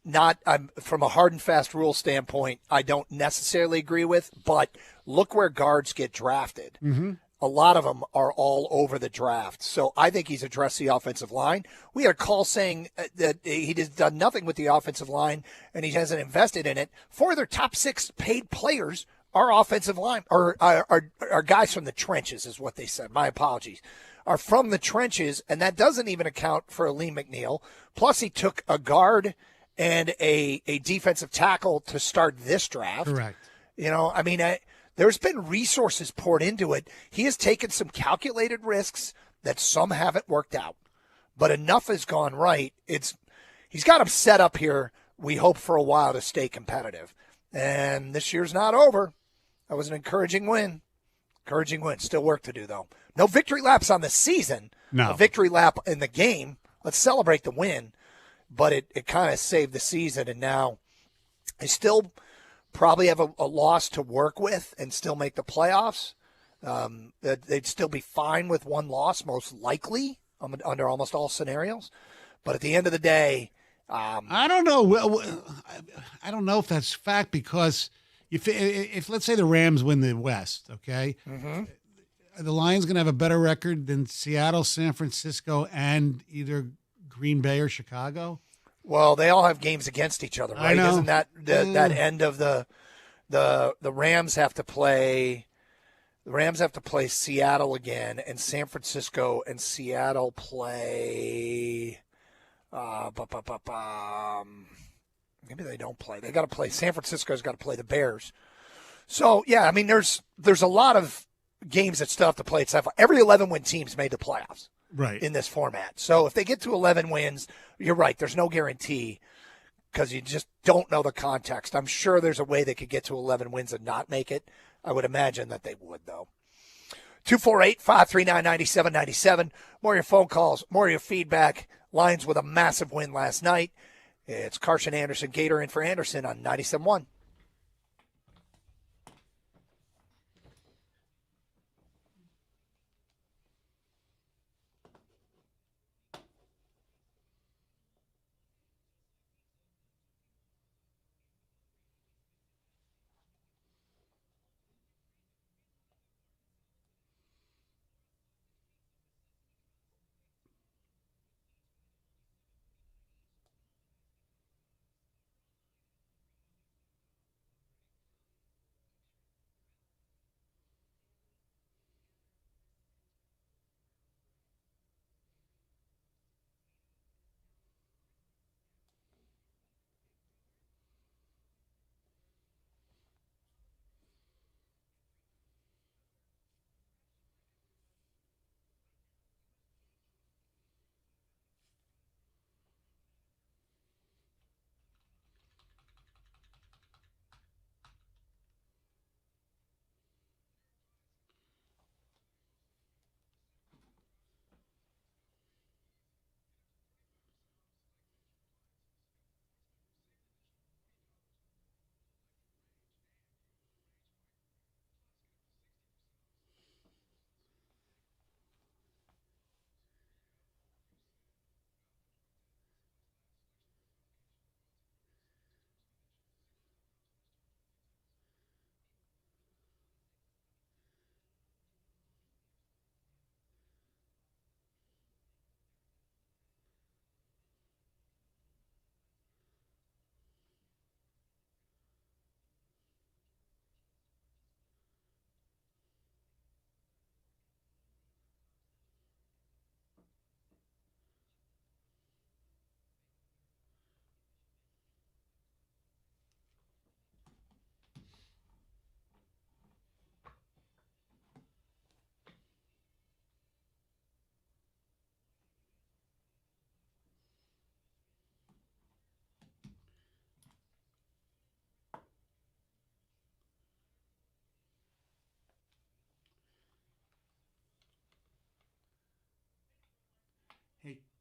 not, from a hard and fast rule standpoint, I don't necessarily agree with. But look where guards get drafted. Mm-hmm. A lot of them are all over the draft. So I think he's addressed the offensive line. We had a call saying that he has done nothing with the offensive line and he hasn't invested in it. 4 of their top 6 paid players are offensive line, or are guys from the trenches, is what they said. My apologies. Are from the trenches, and that doesn't even account for Lee McNeil. Plus, he took a guard and a defensive tackle to start this draft. Correct. There's been resources poured into it. He has taken some calculated risks that some haven't worked out, but enough has gone right. He's got him set up here, we hope, for a while to stay competitive. And this year's not over. That was an encouraging win. Encouraging win. Still work to do, though. No victory laps on the season. No. A victory lap in the game. Let's celebrate the win. But it kind of saved the season, and now they still probably have a loss to work with and still make the playoffs. They'd still be fine with one loss, most likely, under almost all scenarios. But at the end of the day, I don't know. I don't know if that's fact, because if let's say the Rams win the West, okay, the Lions going to have a better record than Seattle, San Francisco, and either Green Bay or Chicago. Well, they all have games against each other, right? Isn't that that end of the Rams have to play? The Rams have to play Seattle again, and San Francisco and Seattle play. Maybe they don't play. They got to play. San Francisco's got to play the Bears. So yeah, I mean, there's a lot of games that still have to play itself. Every 11-win team's made the playoffs. Right. In this format. So if they get to 11 wins, you're right, there's no guarantee, because you just don't know the context. I'm sure there's a way they could get to 11 wins and not make it. I would imagine that they would, though. 248-539-9797. More of your phone calls, more of your feedback. Lions with a massive win last night. It's Carson Anderson, Gator in for Anderson on 97.1.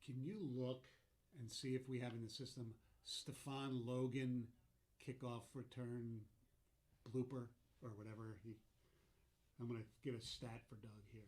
Can you look and see if we have in the system Stefan Logan kickoff return blooper or whatever? I'm going to get a stat for Doug here.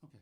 Okay.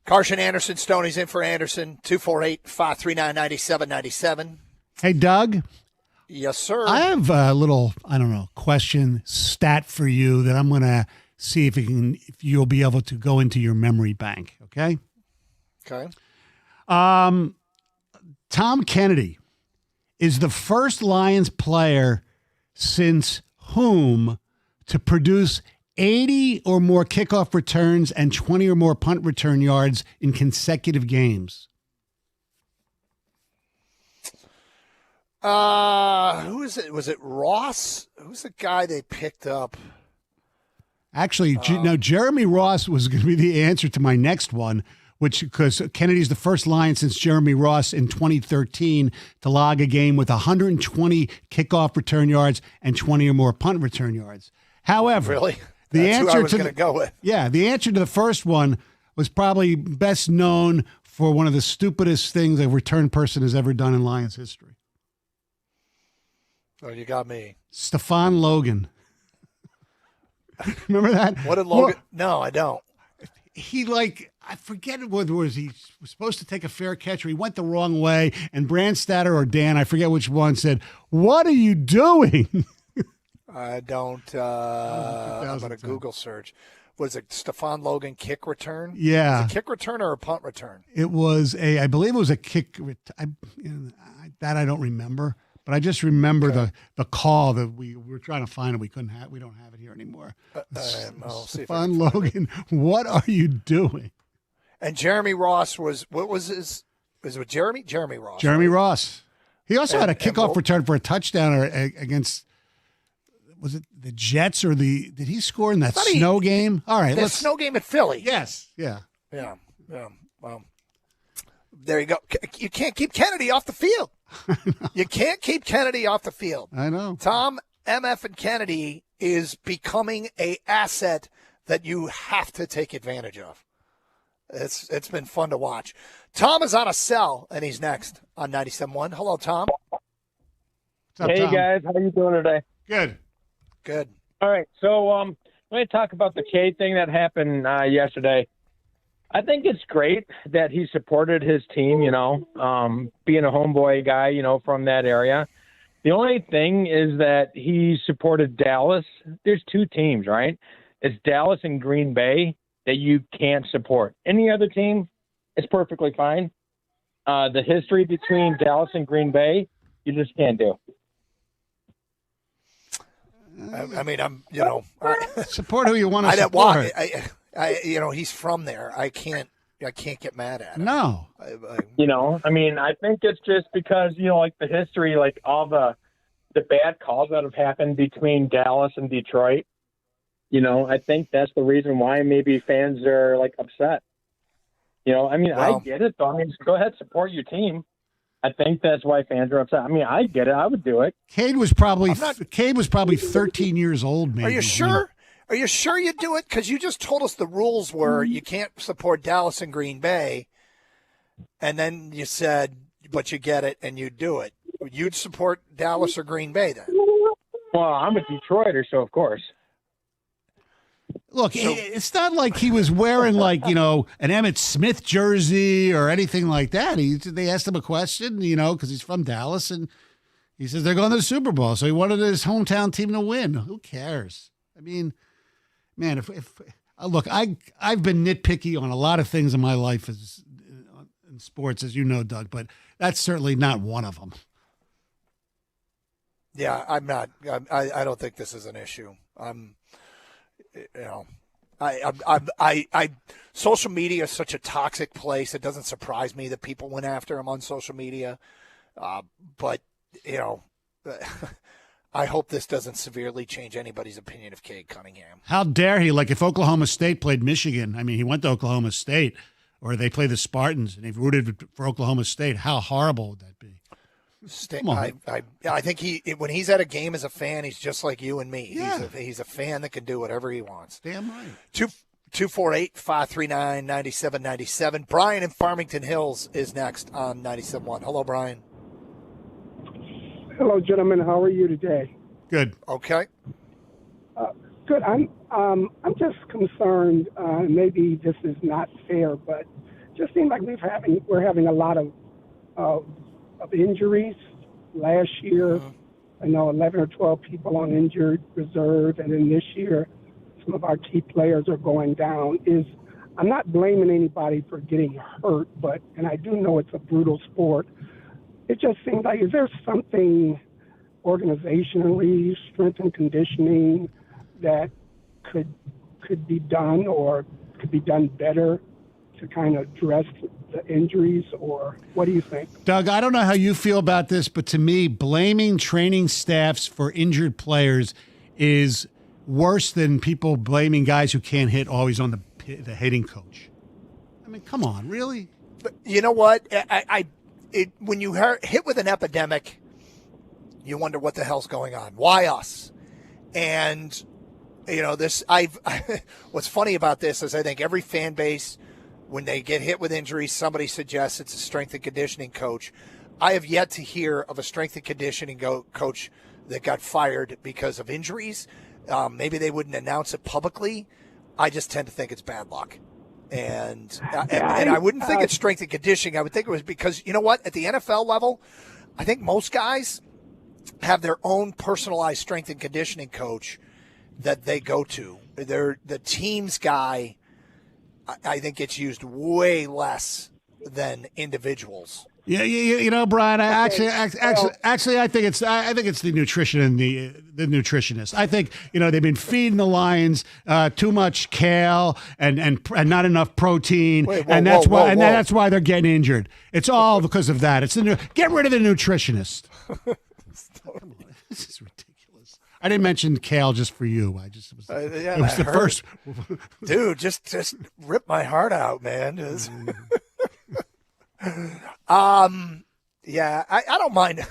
Carson Anderson, Stoney's in for Anderson, 248-539-9797. Hey, Doug. Yes, sir. I have a little, question, stat for you that I'm going to see if you'll be able to go into your memory bank, okay? Okay. Tom Kennedy is the first Lions player since whom to produce 80 or more kickoff returns and 20 or more punt return yards in consecutive games. Who is it? Was it Ross? Who's the guy they picked up? Actually, no, Jeremy Ross was going to be the answer to my next one, because Kennedy's the first Lion since Jeremy Ross in 2013 to log a game with 120 kickoff return yards and 20 or more punt return yards. However, really? The That's answer who I was to going to go with. Yeah, the answer to the first one was probably best known for one of the stupidest things a return person has ever done in Lions history. Oh, you got me. Stefan Logan. Remember that? What did Logan? No, I don't. He I forget what it was. He was supposed to take a fair catch, or he went the wrong way, and Brandstatter or Dan, I forget which one, said, "What are you doing?" I don't. I'm going to Google search. Was it Stefan Logan kick return? Yeah. Was it a kick return or a punt return? It was I believe it was a kick. That I don't remember, but I just remember the call that we were trying to find and we couldn't have. We don't have it here anymore. Stefan Logan, what are you doing? And Jeremy Ross what was his? Was it Jeremy? Jeremy Ross. Jeremy Ross. He also had a kickoff return for a touchdown against. Was it the Jets or did he score in that snow game? All right. That snow game at Philly. Yes. Yeah. Yeah. Well, there you go. You can't keep Kennedy off the field. You can't keep Kennedy off the field. I know. Tom, MF, and Kennedy is becoming a asset that you have to take advantage of. It's been fun to watch. Tom is on a cell, and he's next on 97.1. Hello, Tom. What's up, hey, Tom? guys. How you doing today? Good. Good. All right. So I'm going to talk about the K thing that happened yesterday. I think it's great that he supported his team, being a homeboy guy, from that area. The only thing is that he supported Dallas. There's two teams, right? It's Dallas and Green Bay that you can't support. Any other team is perfectly fine. the history between Dallas and Green Bay, you just can't do. I mean, support who you want to I don't support. want. He's from there. I can't get mad at him. No. I think it's just because, like the history, like all the bad calls that have happened between Dallas and Detroit. I think that's the reason why maybe fans are like upset. I get it though. Go ahead, support your team. I think that's why fans are upset. I get it. I would do it. Cade was probably 13 years old, maybe. Are you sure? Are you sure you do it? Because you just told us the rules were you can't support Dallas and Green Bay, and then you said, but you get it and you'd do it. You'd support Dallas or Green Bay then? Well, I'm a Detroiter, so of course. Look, it's not like he was wearing an Emmitt Smith jersey or anything like that. They asked him a question, because he's from Dallas, and he says they're going to the Super Bowl, so he wanted his hometown team to win. Who cares? I mean, man, if look, I've been nitpicky on a lot of things in my life in sports, as you know, Doug, but that's certainly not one of them. Yeah, I'm not. I don't think this is an issue. Social media is such a toxic place. It doesn't surprise me that people went after him on social media. But I hope this doesn't severely change anybody's opinion of Cade Cunningham. How dare he? Like if Oklahoma State played Michigan, he went to Oklahoma State, or they play the Spartans, and he rooted for Oklahoma State. How horrible would that be? I think when he's at a game as a fan, he's just like you and me. Yeah. He's a fan that can do whatever he wants. Damn right. 248-539-9797. Brian in Farmington Hills is next on 97.1. Hello, Brian. Hello, gentlemen. How are you today? Good. Okay. Good. I'm just concerned. Maybe this is not fair, but it just seems like we're having a lot of injuries. Last year, I know 11 or 12 people on injured reserve, and then this year, some of our key players are going down. I'm not blaming anybody for getting hurt, and I do know it's a brutal sport. It just seems like, is there something organizationally, strength and conditioning, that could be done or could be done better to kind of address the injuries, or what do you think? Doug, I don't know how you feel about this, but to me, blaming training staffs for injured players is worse than people blaming guys who can't hit always on the hitting coach. Come on, really? But you know what? When you hit with an epidemic, you wonder what the hell's going on. Why us? And what's funny about this is I think every fan base, when they get hit with injuries, somebody suggests it's a strength and conditioning coach. I have yet to hear of a strength and conditioning coach that got fired because of injuries. Maybe they wouldn't announce it publicly. I just tend to think it's bad luck. And I wouldn't think it's strength and conditioning. I would think it was because, you know what, at the NFL level, I think most guys have their own personalized strength and conditioning coach that they go to. They're the team's guy. I think it's used way less than individuals. Yeah, Brian. I think it's the nutrition and the nutritionist. I think they've been feeding the lions too much kale and not enough protein, that's why they're getting injured. It's all because of that. Get rid of the nutritionist. Come on, this is ridiculous. I didn't mention kale just for you. It was the first. Dude, just rip my heart out, man. Yeah, I don't mind.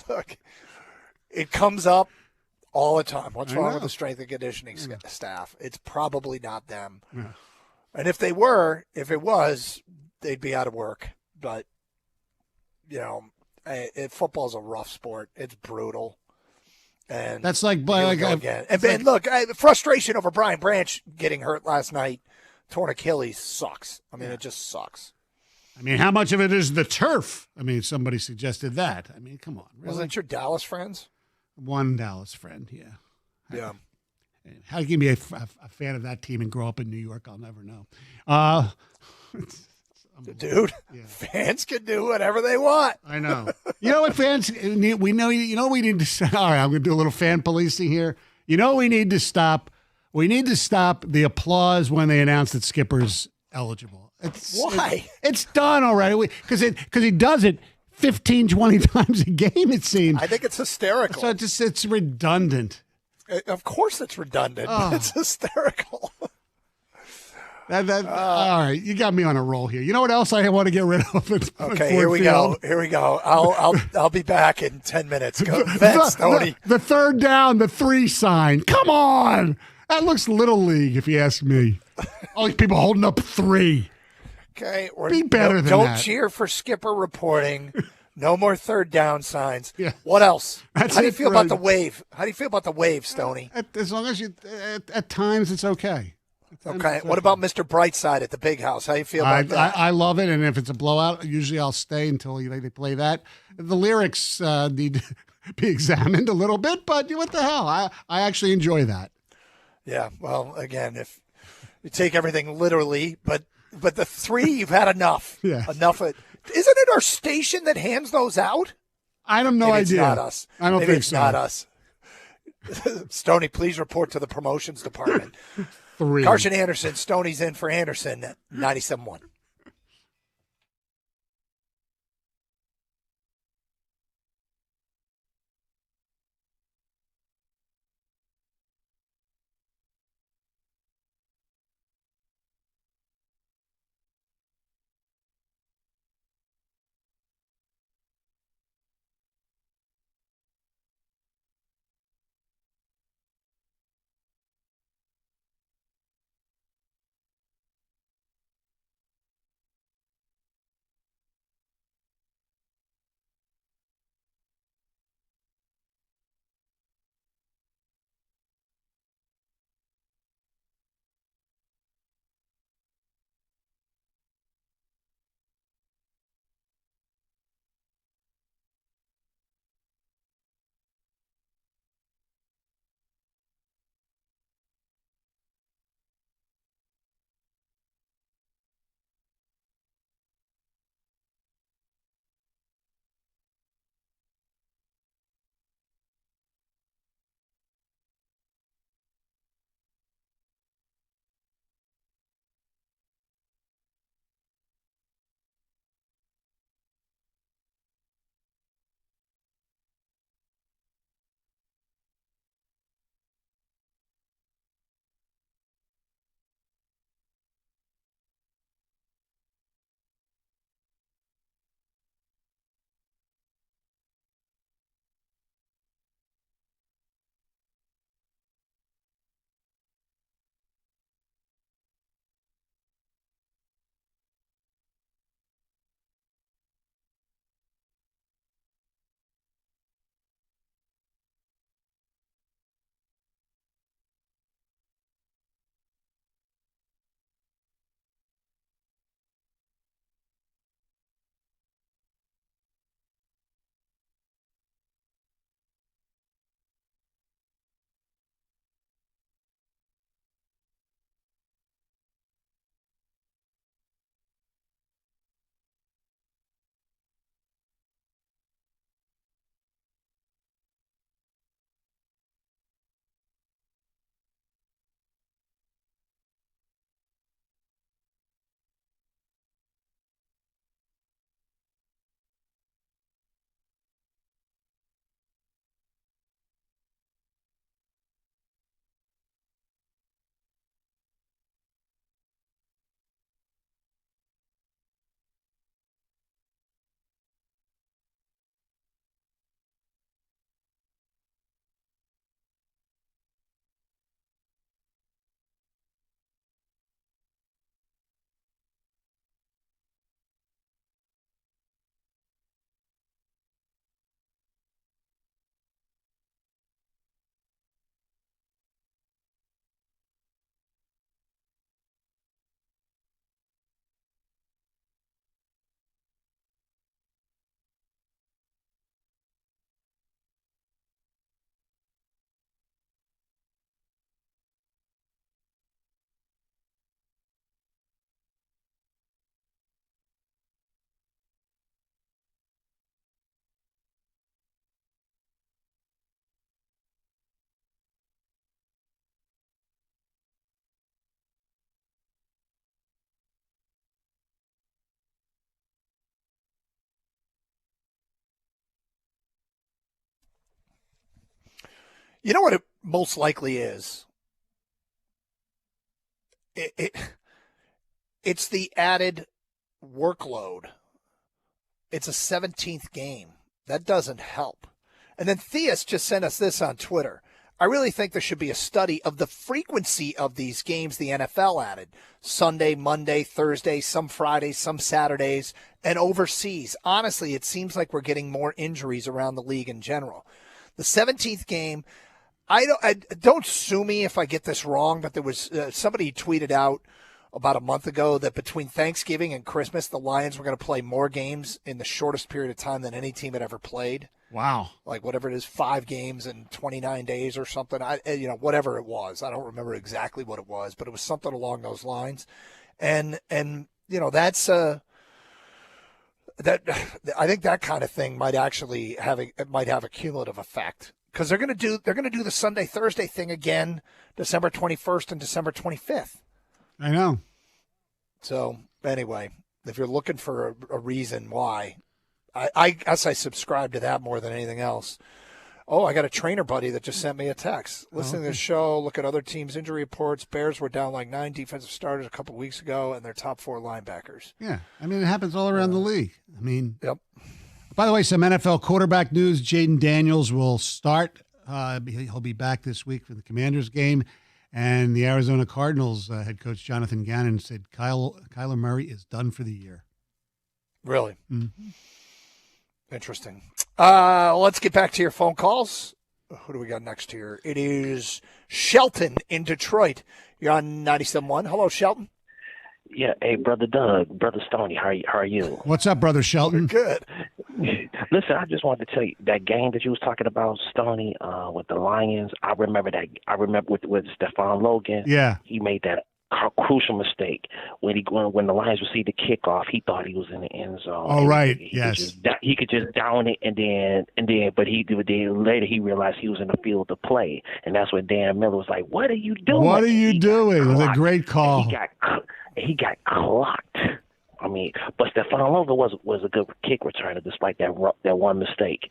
Look, it comes up all the time. What's wrong with the strength and conditioning staff? It's probably not them. Yeah. And if it was, they'd be out of work. But, football's a rough sport. It's brutal. And that's like again. And look, frustration over Brian Branch getting hurt last night, torn Achilles, sucks. It just sucks. How much of it is the turf? Somebody suggested that. Come on. Really? Wasn't your Dallas friends? One Dallas friend, yeah. Yeah. How you can be a fan of that team and grow up in New York, I'll never know. Dude, fans can do whatever they want. I know. You know what, fans? We know. You know, we need to. All right, I'm going to do a little fan policing here. You know, we need to stop. We need to stop the applause when they announce that Skipper's eligible. Why? It's done already. Because he does it 15, 20 times a game. It seems. I think it's hysterical. So it's redundant. Of course, it's redundant. Oh. It's hysterical. All right, you got me on a roll here. You know what else I want to get rid of? Okay, here we go. Here we go. I'll be back in 10 minutes. Go, Vince, Tony. The third down, the 3 sign. Come on, that looks little league, if you ask me. All these people holding up 3. Okay, be better than don't that. Cheer for Skipper reporting. No more third down signs. Yeah. What else? How do you it feel for about the wave? How do you feel about the wave, Stoney? As long as you, at times, it's okay. Okay. What about Mr. Brightside at the Big House? How do you feel about that? I love it, and if it's a blowout, usually I'll stay until they play that. The lyrics need to be examined a little bit, but what the hell? I actually enjoy that. Yeah. Well, again, if you take everything literally, but the 3, you've had enough. Yeah. Enough. Isn't it our station that hands those out? I have no Maybe idea. It's not us. I don't Maybe think it's so. not us. Stoney, please report to the promotions department. 3. Carson Anderson, Stoney's in for Anderson at 97.1. You know what it most likely is? It's the added workload. It's a 17th game. That doesn't help. And then Theus just sent us this on Twitter. I really think there should be a study of the frequency of these games the NFL added. Sunday, Monday, Thursday, some Fridays, some Saturdays, and overseas. Honestly, it seems like we're getting more injuries around the league in general. The 17th game, don't sue me if I get this wrong, but there was somebody tweeted out about a month ago that between Thanksgiving and Christmas, the Lions were going to play more games in the shortest period of time than any team had ever played. Wow. Like whatever it is, 5 games in 29 days or something. Whatever it was. I don't remember exactly what it was, but it was something along those lines. And that's that I think that kind of thing might actually have a cumulative effect. Because they're going to do the Sunday Thursday thing again, December 21st and December 25th. I know. So anyway, if you're looking for a reason why, I guess I subscribe to that more than anything else. Oh, I got a trainer buddy that just sent me a text. Listening to the show, look at other teams' injury reports. Bears were down like 9 defensive starters a couple weeks ago, and their top 4 linebackers. Yeah, I mean, it happens all around the league. I mean, yep. By the way, some NFL quarterback news. Jaden Daniels will start. He'll be back this week for the Commanders game. And the Arizona Cardinals head coach Jonathan Gannon said Kyler Murray is done for the year. Really? Mm-hmm. Interesting. Let's get back to your phone calls. Who do we got next here? It is Shelton in Detroit. You're on 97.1. Hello, Shelton. Yeah, hey, Brother Doug, Brother Stoney, how are you? What's up, Brother Shelton? Good. Listen, I just wanted to tell you that game that you was talking about, Stoney, with the Lions. I remember with Stephon Logan. Yeah, he made that crucial mistake when the Lions received the kickoff. He thought he was in the end zone. Oh, right. He could just down it and then, but later he realized he was in the field to play, and that's when Dan Miller was like, "What are you doing? What are you doing?" It was a great call. He got clocked. I mean, but Stephon Logan was a good kick returner despite that one mistake.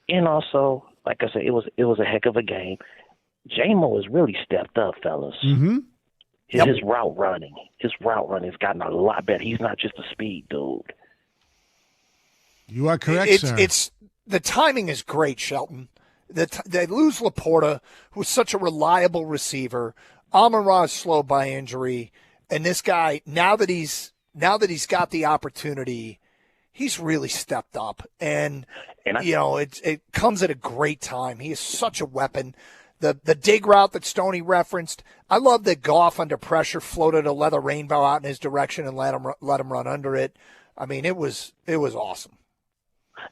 And also, like I said, it was a heck of a game. J-Mo has really stepped up, fellas. Mm-hmm. His route running has gotten a lot better. He's not just a speed dude. You are correct, sir. It's the timing is great, Shelton. They lose Laporta, who's such a reliable receiver. Amon-Ra is slow by injury. And this guy, now that he's got the opportunity, he's really stepped up. And it comes at a great time. He is such a weapon. The dig route that Stoney referenced, I love that Goff under pressure floated a leather rainbow out in his direction and let him run under it. I mean, it was awesome.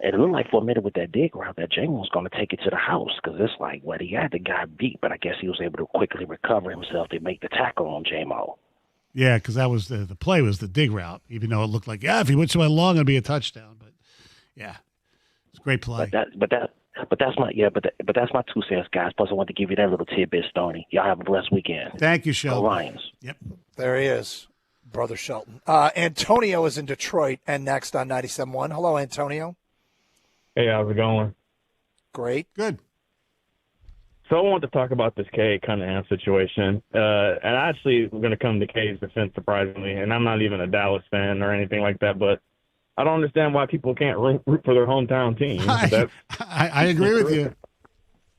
It looked like for a minute with that dig route that James was going to take it to the house because it's like, well, he had the guy beat, but I guess he was able to quickly recover himself to make the tackle on J-Mo. Yeah, because that was the play was the dig route, even though it looked like, if he went so long, it'd be a touchdown. But, yeah, it's a great play. But that's my 2 cents, guys. Plus, I want to give you that little tidbit, Stoney. Y'all have a blessed weekend. Thank you, Shelton. Go Lions. Yep. There he is, Brother Shelton. Antonio is in Detroit and next on 97.1. Hello, Antonio. Hey, how's it going? Great. Good. So I want to talk about this Cade Cunningham situation. And I actually am going to come to Cade's defense, surprisingly. And I'm not even a Dallas fan or anything like that, but I don't understand why people can't root for their hometown team. I agree with you.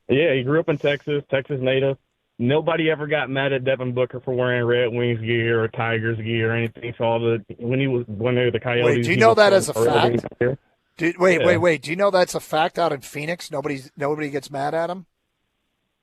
Yeah, he grew up in Texas native. Nobody ever got mad at Devin Booker for wearing Red Wings gear or Tigers gear or anything. So when they were the Coyotes. Wait, do you know that as a fact? Wait. Do you know that's a fact out in Phoenix? Nobody gets mad at him?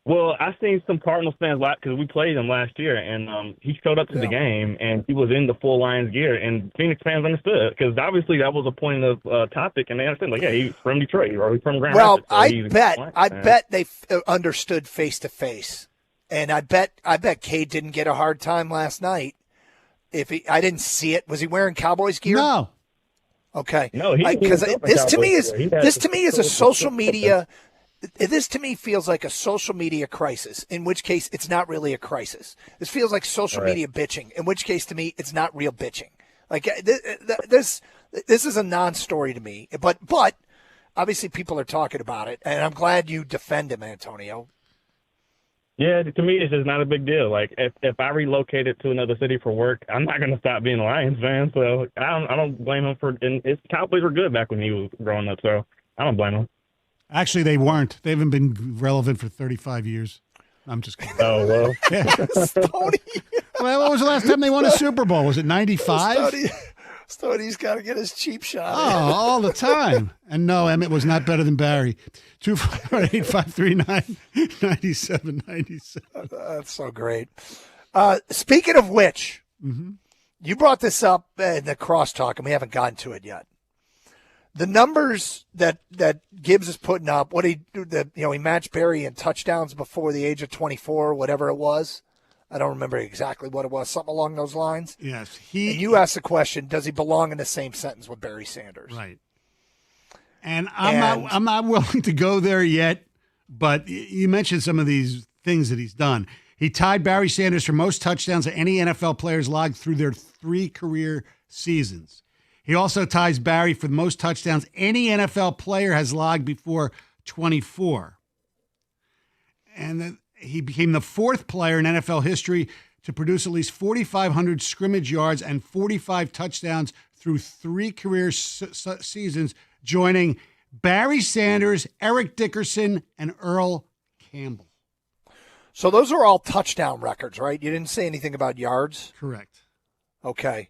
Well, I seen some Cardinals fans because we played him last year, and he showed up to the game, and he was in the full Lions gear, and Phoenix fans understood because obviously that was a point of topic, and they understood like, yeah, he's from Detroit or he's from Grand Rapids. Well, I bet they understood face to face, and I bet Cade didn't get a hard time last night. I didn't see it. Was he wearing Cowboys gear? No. Okay. No, because this to me is a social media. This to me feels like a social media crisis, in which case it's not really a crisis. This feels like social media bitching, in which case to me it's not real bitching. Like this is a non-story to me. But obviously people are talking about it, and I'm glad you defend him, Antonio. Yeah, to me, it's just not a big deal. Like, if I relocated to another city for work, I'm not going to stop being a Lions fan. So I don't blame him for. And his Cowboys were good back when he was growing up, so I don't blame him. Actually, they weren't. They haven't been relevant for 35 years. I'm just kidding. Oh, well. Yeah. Well, when was the last time they won a Super Bowl? Was it 95? Stoney's got to get his cheap shot. Oh, all the time. And no, Emmett was not better than Barry. 248-539-9797. That's so great. Speaking of which, you brought this up in the crosstalk, and we haven't gotten to it yet. The numbers that Gibbs is putting up, he matched Barry in touchdowns before the age of 24, whatever it was. I don't remember exactly what it was, something along those lines. Yes. And you asked the question, does he belong in the same sentence with Barry Sanders? Right. And I'm not willing to go there yet, but you mentioned some of these things that he's done. He tied Barry Sanders for most touchdowns that any NFL players logged through their 3 career seasons. He also ties Barry for the most touchdowns any NFL player has logged before 24. And he became the 4th player in NFL history to produce at least 4,500 scrimmage yards and 45 touchdowns through 3 career seasons, joining Barry Sanders, Eric Dickerson, and Earl Campbell. So those are all touchdown records, right? You didn't say anything about yards? Correct. Okay.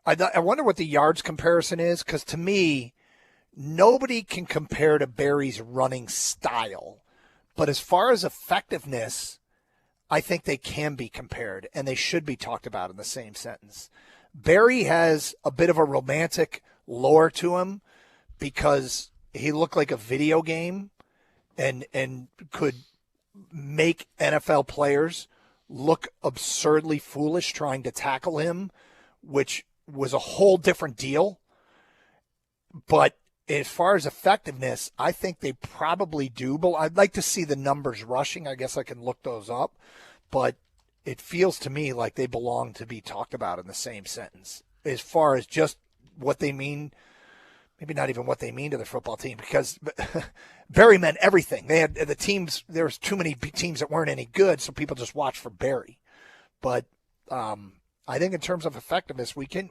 I wonder what the yards comparison is, because to me, nobody can compare to Barry's running style. But as far as effectiveness, I think they can be compared, and they should be talked about in the same sentence. Barry has a bit of a romantic lore to him because he looked like a video game and could make NFL players look absurdly foolish trying to tackle him, which was a whole different deal. But as far as effectiveness, I think they probably do. But I'd like to see the numbers rushing. I guess I can look those up. But it feels to me like they belong to be talked about in the same sentence as far as just what they mean. Maybe not even what they mean to the football team, because Barry meant everything. They had the teams. There was too many teams that weren't any good, so people just watched for Barry. But I think in terms of effectiveness, we can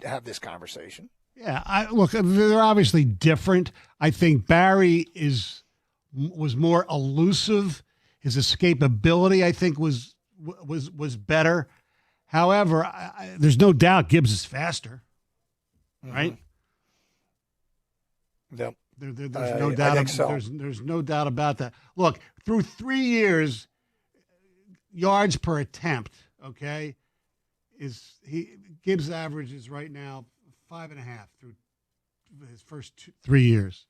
have this conversation. Yeah, look, they're obviously different. I think Barry was more elusive. His escapability, I think, was better. However, there's no doubt Gibbs is faster, right? Yep. There's no doubt. I think so. There's no doubt about that. Look, through 3 years, yards per attempt, okay, Gibbs' average is right now 5.5 through his first 3 years.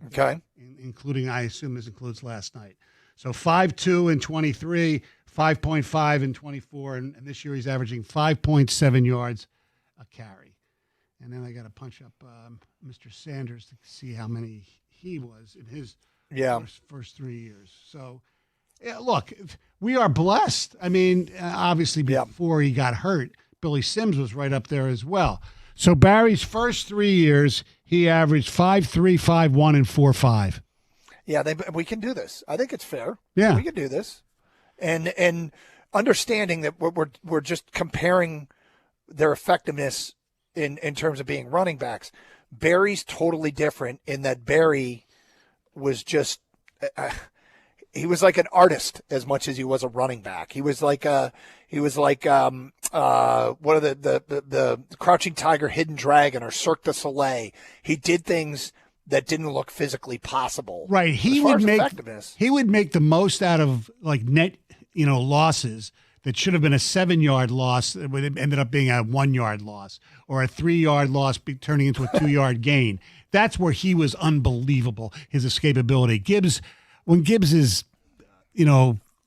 Okay. Including, I assume this includes last night. So 5.2 in 23, 5.5 in 24, and this year he's averaging 5.7 yards a carry. And then I got to punch up Mr. Sanders to see how many he was in his first 3 years. So, yeah, look, we are blessed. I mean, obviously before he got hurt, Billy Sims was right up there as well. So Barry's first 3 years, he averaged 5.3, 5.1, and 4.5. Yeah, we can do this. I think it's fair. Yeah, we can do this, and understanding that we're just comparing their effectiveness in terms of being running backs. Barry's totally different in that Barry was just he was like an artist as much as he was a running back. He was like one of the Crouching Tiger, Hidden Dragon, or Cirque du Soleil. He did things that didn't look physically possible. Right. He would make the most out of like net, losses that should have been a 7-yard loss that ended up being a 1-yard loss, or a 3-yard loss turning into a 2-yard gain. That's where he was unbelievable, his escapability. When Gibbs is,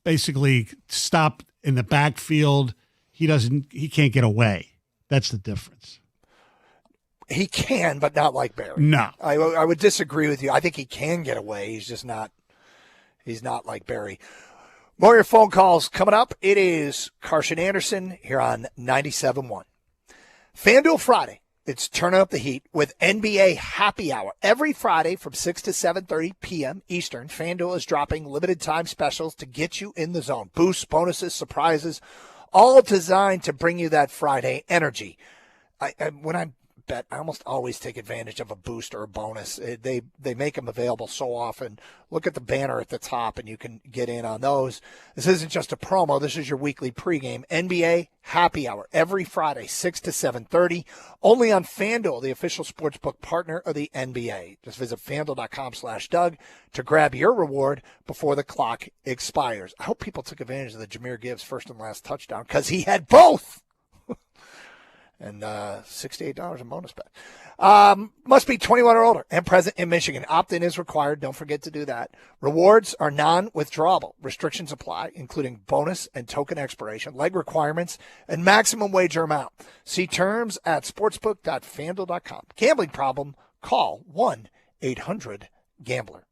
basically stopped in the backfield, he can't get away. That's the difference. He can, but not like Barry. No. I would disagree with you. I think he can get away. He's just not like Barry. More of your phone calls coming up. It is Carson Anderson here on 97.1. FanDuel Friday It's turning up the heat with NBA Happy Hour. Every Friday from 6 to 7:30 p.m. Eastern, FanDuel is dropping limited time specials to get you in the zone. Boosts, bonuses, surprises, all designed to bring you that Friday energy. When I bet, I almost always take advantage of a boost or a bonus. They make them available so often. Look at the banner at the top, and you can get in on those. This isn't just a promo. This is your weekly pregame. NBA Happy Hour every Friday, 6 to 7:30, only on FanDuel, the official sportsbook partner of the NBA. Just visit FanDuel.com/Doug to grab your reward before the clock expires. I hope people took advantage of the Jahmyr Gibbs first and last touchdown because he had both. And $68 in bonus bet. Must be 21 or older and present in Michigan. Opt-in is required. Don't forget to do that. Rewards are non-withdrawable. Restrictions apply, including bonus and token expiration, leg requirements, and maximum wager amount. See terms at sportsbook.fanduel.com. Gambling problem? Call 1-800-GAMBLER.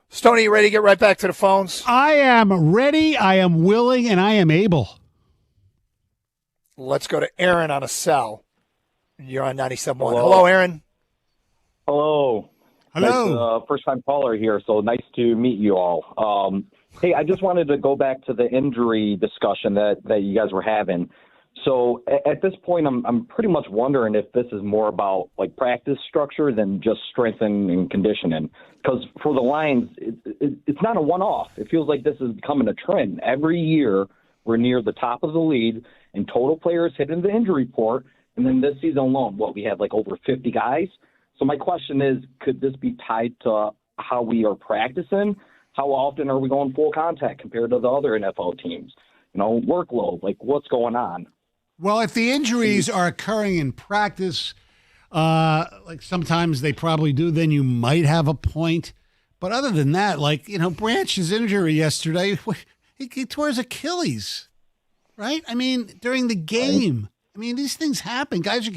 Stoney, you ready to get right back to the phones? I am ready, I am willing, and I am able. Let's go to Aaron on a cell. You're on 97.1. Hello, Aaron. Hello. Hello. Nice, first-time caller here, so nice to meet you all. Hey, I just wanted to go back to the injury discussion that you guys were having. So at this point, I'm pretty much wondering if this is more about like practice structure than just strength and conditioning. Because for the Lions, it's not a one-off. It feels like this is becoming a trend. Every year, we're near the top of the league in total players hitting the injury report. And then this season alone, we have like over 50 guys. So my question is, could this be tied to how we are practicing? How often are we going full contact compared to the other NFL teams? Workload, like what's going on? Well, if the injuries are occurring in practice, like sometimes they probably do, then you might have a point. But other than that, Branch's injury yesterday, he tore his Achilles, right? I mean, during the game. I mean, these things happen. Guys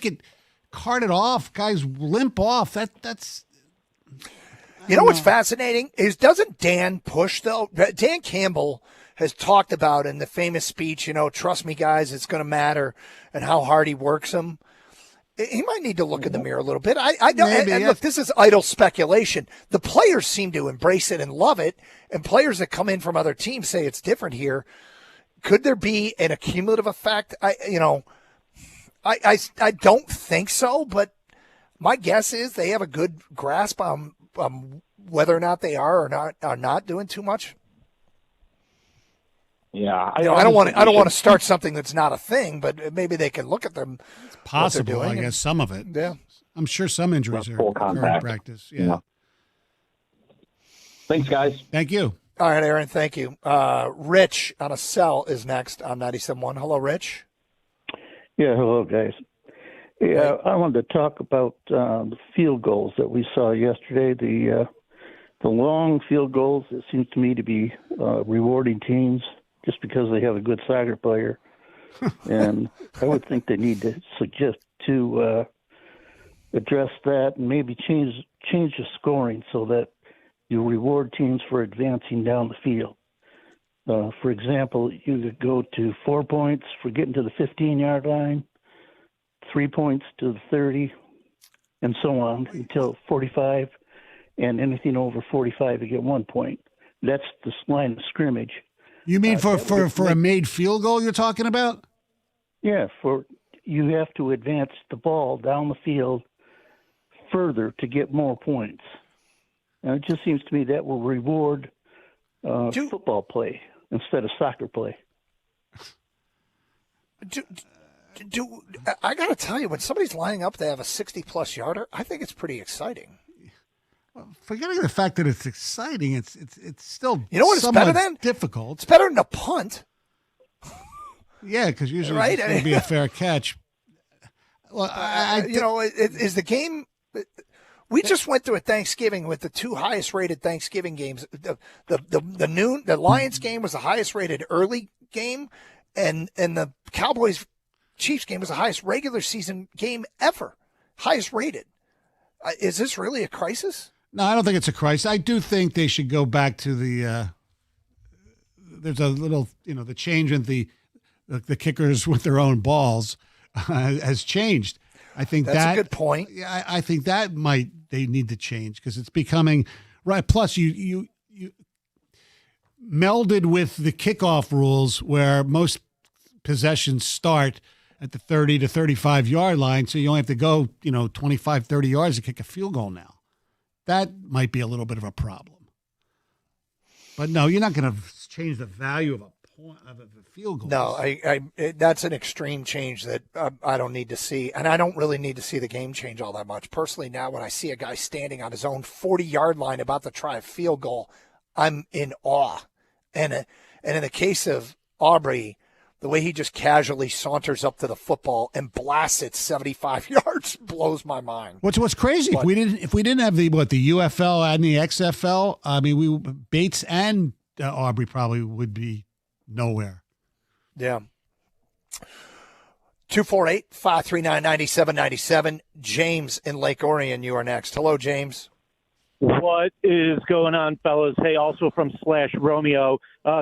get carted off. Guys limp off. That's. What's fascinating is doesn't Dan push though? Dan Campbell has talked about in the famous speech, trust me, guys, it's going to matter, and how hard he works them. He might need to look in the mirror a little bit. I don't. And look, this is idle speculation. The players seem to embrace it and love it, and players that come in from other teams say it's different here. Could there be an accumulative effect? I don't think so, but my guess is they have a good grasp on whether or not they are not doing too much. Yeah, I don't want to start something that's not a thing, but maybe they can look at them. It's possible, I guess, some of it. Yeah, I'm sure some injuries are in practice. Yeah. Thanks, guys. Thank you. All right, Aaron. Thank you. Rich on a cell is next on 97.1. Hello, Rich. Yeah, hello, guys. Yeah, I wanted to talk about the field goals that we saw yesterday. The long field goals, it seems to me to be rewarding teams just because they have a good soccer player. And I would think they need to suggest to address that and maybe change the scoring so that you reward teams for advancing down the field. For example, you could go to 4 points for getting to the 15-yard line, 3 points to the 30, and so on until 45, and anything over 45, you get 1 point. That's the line of scrimmage. You mean for a made field goal you're talking about? Yeah, you have to advance the ball down the field further to get more points. And it just seems to me that will reward football play instead of soccer play. I got to tell you, when somebody's lining up to have a 60-plus yarder, I think it's pretty exciting. Forgetting the fact that it's exciting, it's still it's better than? Difficult. It's better than a punt. Yeah, because usually it's going to be a fair catch. Well, is the game? We just went through a Thanksgiving with the two highest rated Thanksgiving games. The Lions game was the highest rated early game, and the Cowboys Chiefs game was the highest regular season game ever, highest rated. Is this really a crisis? No, I don't think it's a crisis. I do think they should go back to the. There's a little, the change in the kickers with their own balls has changed. I think that's a good point. Yeah, I think that they need to change because it's becoming right. Plus, you melded with the kickoff rules where most possessions start at the 30 to 35 yard line, so you only have to go 25, 30 yards to kick a field goal now. That might be a little bit of a problem. But no, you're not going to change the value of a field goal. No, that's an extreme change that I don't need to see, and I don't really need to see the game change all that much. Personally, now when I see a guy standing on his own 40-yard line about to try a field goal, I'm in awe. And in the case of Aubrey, the way he just casually saunters up to the football and blasts it 75 yards blows my mind. What's crazy? But if we didn't have the UFL and the XFL, I mean, Bates and Aubrey probably would be nowhere. Yeah. 248-539-9797. James in Lake Orion, you are next. Hello, James. What is going on, fellas? Hey, also from /Romeo.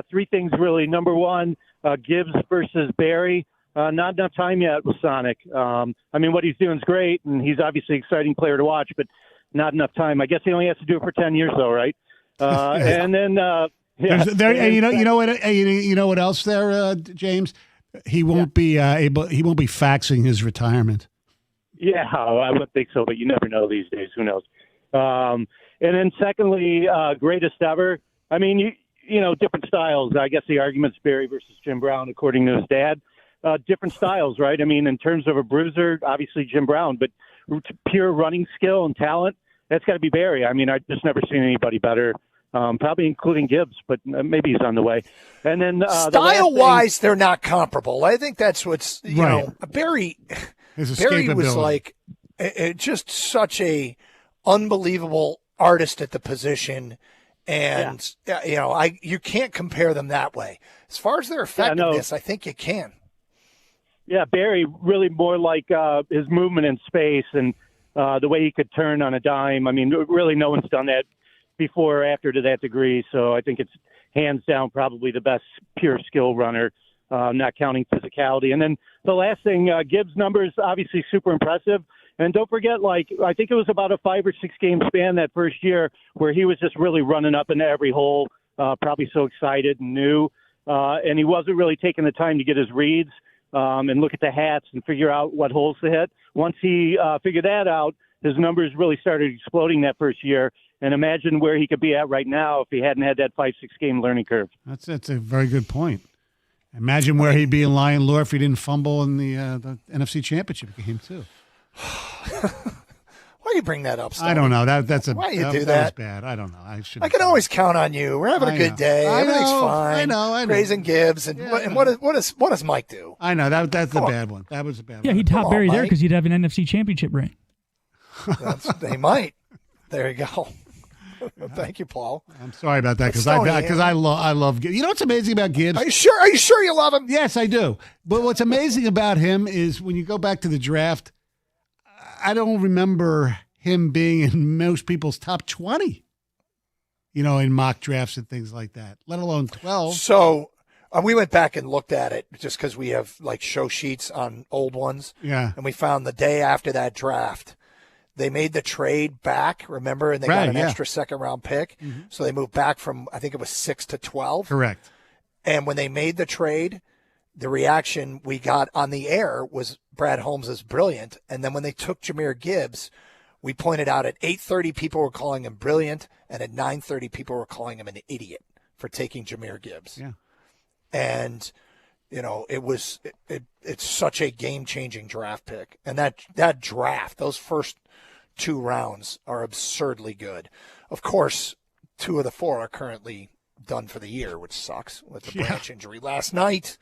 Three things, really. Number one, Gibbs versus Barry. Not enough time yet with Sonic. I mean, what he's doing is great, and he's obviously an exciting player to watch, but not enough time. I guess he only has to do it for 10 years, though, right? And then Yeah. And you know what else there, James? He won't be he won't be faxing his retirement. Yeah, I would think so, but you never know these days. Who knows? And then secondly, greatest ever. I mean, you know, different styles. I guess the argument's Barry versus Jim Brown, according to his dad. Different styles, right? I mean, in terms of a bruiser, obviously Jim Brown, but pure running skill and talent, that's got to be Barry. I mean, I've just never seen anybody better, probably including Gibbs, but maybe he's on the way. And then style-wise, they're not comparable. I think that's what's, you know, Barry was like just such a unbelievable artist at the position. And, you know, you can't compare them that way. As far as their effectiveness, I think you can. Yeah, Barry really more like his movement in space and the way he could turn on a dime. I mean, really no one's done that before or after to that degree. So I think it's hands down probably the best pure skill runner, not counting physicality. And then the last thing, Gibbs' numbers, obviously super impressive. And don't forget, like, I think it was about a 5 or 6 game span that first year where he was just really running up into every hole, probably so excited and new. And he wasn't really taking the time to get his reads and look at the hats and figure out what holes to hit. Once he figured that out, his numbers really started exploding that first year. And imagine where he could be at right now if he hadn't had that 5-6 game learning curve. That's a very good point. Imagine where he'd be in Lion Lure if he didn't fumble in the NFC Championship game too. Why do you bring that up, Stoney? I don't know. That's Why you do that that? was bad. I don't know. I can always count on you. We're having a good day. Everything's fine. I know. Praising Gibbs. And what does Mike do? I know. That's the bad one. That was a bad one. Yeah, he'd top Barry there because he'd have an NFC Championship ring. They might. There you go. Thank you, Paul. I'm sorry about that because I love Gibbs. You know what's amazing about Gibbs? Are you sure you love him? Yes, I do. But what's amazing about him is when you go back to the draft, I don't remember him being in most people's top 20. You know, in mock drafts and things like that, let alone 12. So we went back and looked at it just because we have like show sheets on old ones. Yeah. And we found the day after that draft, they made the trade back, remember? And they got an extra second-round pick. Mm-hmm. So they moved back from, I think it was 6 to 12. Correct. And when they made the trade, the reaction we got on the air was Brad Holmes is brilliant. And then when they took Jahmyr Gibbs, we pointed out at 8:30 people were calling him brilliant, and at 9:30 people were calling him an idiot for taking Jahmyr Gibbs. Yeah. And, you know, it's such a game-changing draft pick. And that draft, those first 2 rounds are absurdly good. Of course, 2 of the 4 are currently done for the year, which sucks with the Branch injury last night.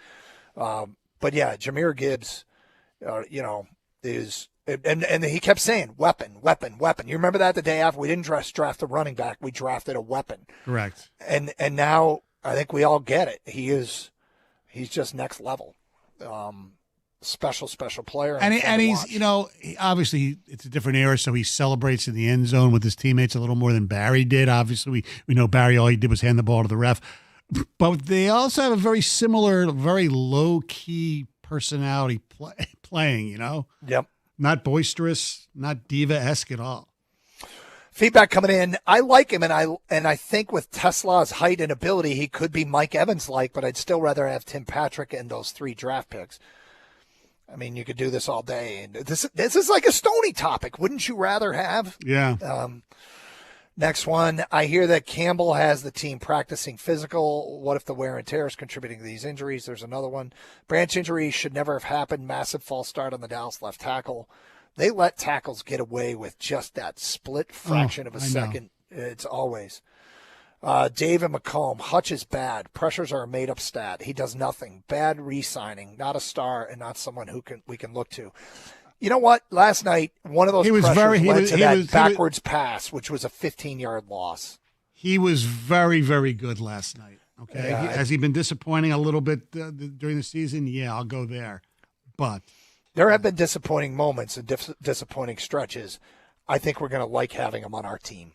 But yeah, Jahmyr Gibbs, you know, is and he kept saying weapon. You remember that the day after we didn't draft a running back, we drafted a weapon. Correct. And now I think we all get it. He's just next level. Special player. And he's, you know, obviously it's a different era, so he celebrates in the end zone with his teammates a little more than Barry did. Obviously, we know Barry, all he did was hand the ball to the ref. But they also have a very similar, very low-key personality playing, you know? Yep. Not boisterous, not diva-esque at all. Feedback coming in. I like him, and I think with Tesla's height and ability, he could be Mike Evans-like, but I'd still rather have Tim Patrick and those 3 draft picks. I mean, you could do this all day. And this is like a Stoney topic. Wouldn't you rather have? Yeah. Next one. I hear that Campbell has the team practicing physical. What if the wear and tear is contributing to these injuries? There's another one. Branch injury should never have happened. Massive false start on the Dallas left tackle. They let tackles get away with just that split fraction of a second. It's always. David McComb, Hutch is bad. Pressures are a made-up stat. He does nothing. Bad re-signing. Not a star and not someone who we can look to. You know what? Last night, one of those pressures led to that backwards pass, which was a 15-yard loss. He was very, very good last night. Okay, Yeah, has he been disappointing a little bit during the season? Yeah, I'll go there. But there have been disappointing moments and disappointing stretches. I think we're going to like having him on our team.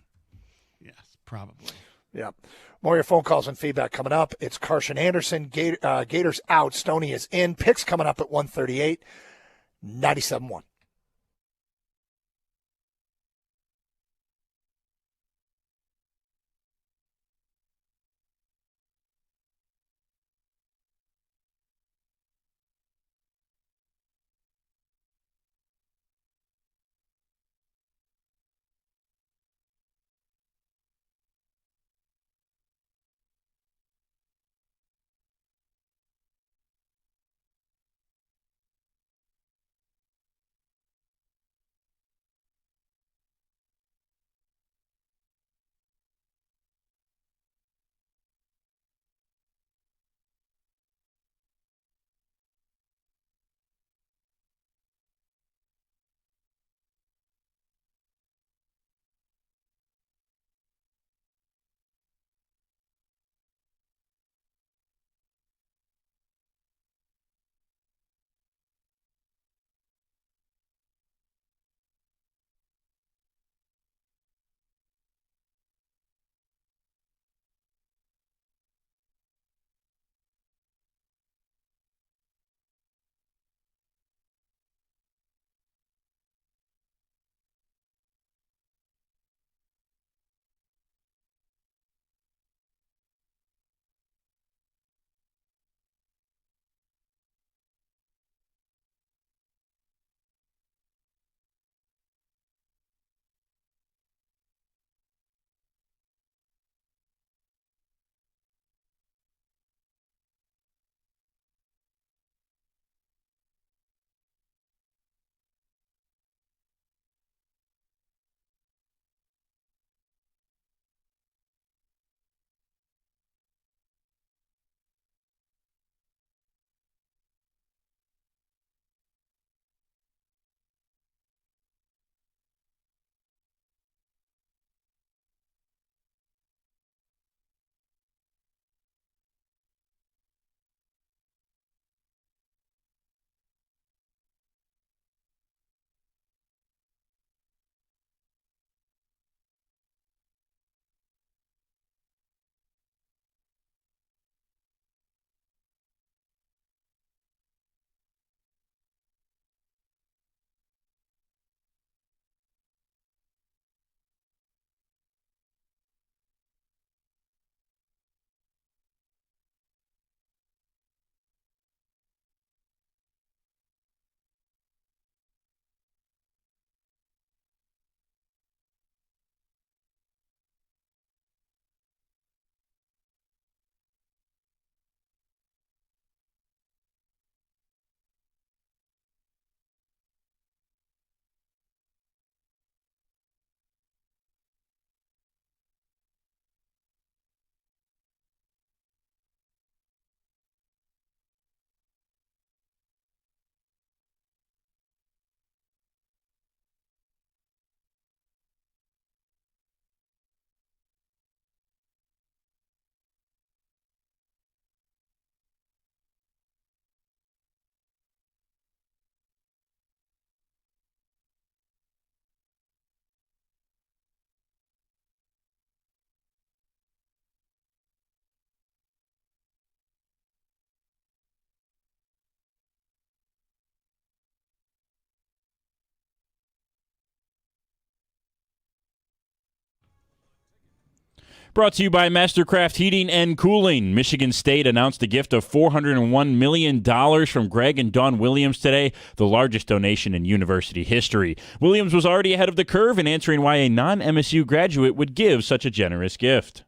Yes, probably. Yeah. More of your phone calls and feedback coming up. It's Carson Anderson. Gators out. Stoney is in. Picks coming up at 1:38. 97.1. Brought to you by Mastercraft Heating and Cooling. Michigan State announced a gift of $401 million from Greg and Dawn Williams today, the largest donation in university history. Williams was already ahead of the curve in answering why a non-MSU graduate would give such a generous gift.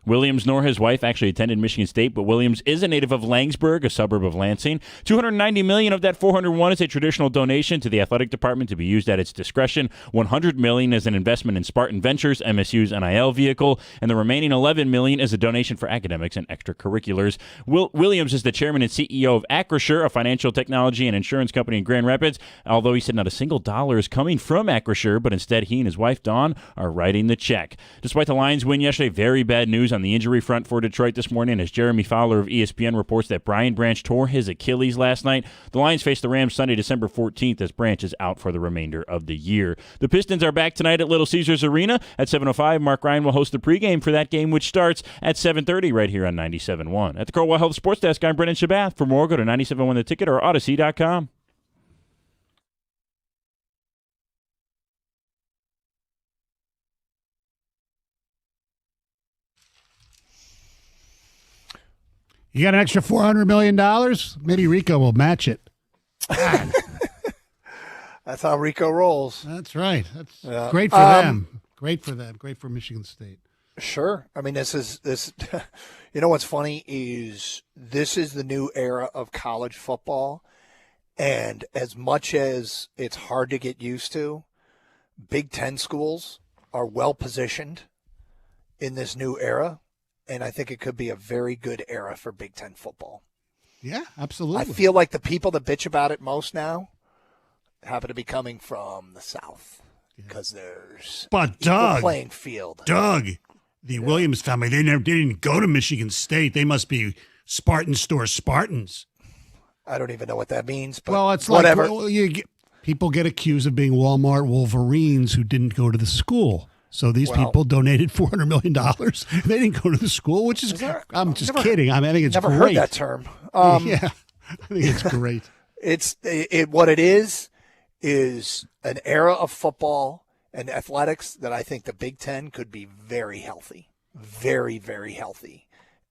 Williams nor his wife actually attended Michigan State, but Williams is a native of Langsburg, a suburb of Lansing. $290 million of that $401 is a traditional donation to the athletic department to be used at its discretion. $100 million is an investment in Spartan Ventures, MSU's NIL vehicle, and the remaining $11 million is a donation for academics and extracurriculars. Williams is the chairman and CEO of Acrisure, a financial technology and insurance company in Grand Rapids. Although he said not a single dollar is coming from Acrisure, but instead he and his wife Dawn are writing the check. Despite the Lions' win yesterday, very bad news on the injury front for Detroit this morning as Jeremy Fowler of ESPN reports that Brian Branch tore his Achilles last night. The Lions face the Rams Sunday, December 14th as Branch is out for the remainder of the year. The Pistons are back tonight at Little Caesars Arena at 7:05. Mark Ryan will host the pregame for that game, which starts at 7:30 right here on 97.1. At the Crowell Health Sports Desk, I'm Brendan Shabath. For more, go to 97.1 The Ticket or Odyssey.com. You got an extra $400 million? Maybe Rico will match it. That's how Rico rolls. That's right. That's great for them. Great for them. Great for Michigan State. Sure. I mean, this. You know what's funny is this is the new era of college football, and as much as it's hard to get used to, Big Ten schools are well positioned in this new era. And I think it could be a very good era for Big Ten football. Yeah, absolutely. I feel like the people that bitch about it most now happen to be coming from the South because there's equal playing field. Doug, the Williams family, they didn't go to Michigan State. They must be Spartan Store Spartans. I don't even know what that means. But well, it's whatever. Like people get accused of being Walmart Wolverines who didn't go to the school. So these people donated $400 million. They didn't go to the school, which is I'm just kidding. I think it's never great. Heard that term. Yeah, I think it's great. What it is an era of football and athletics that I think the Big Ten could be very healthy, very, very healthy.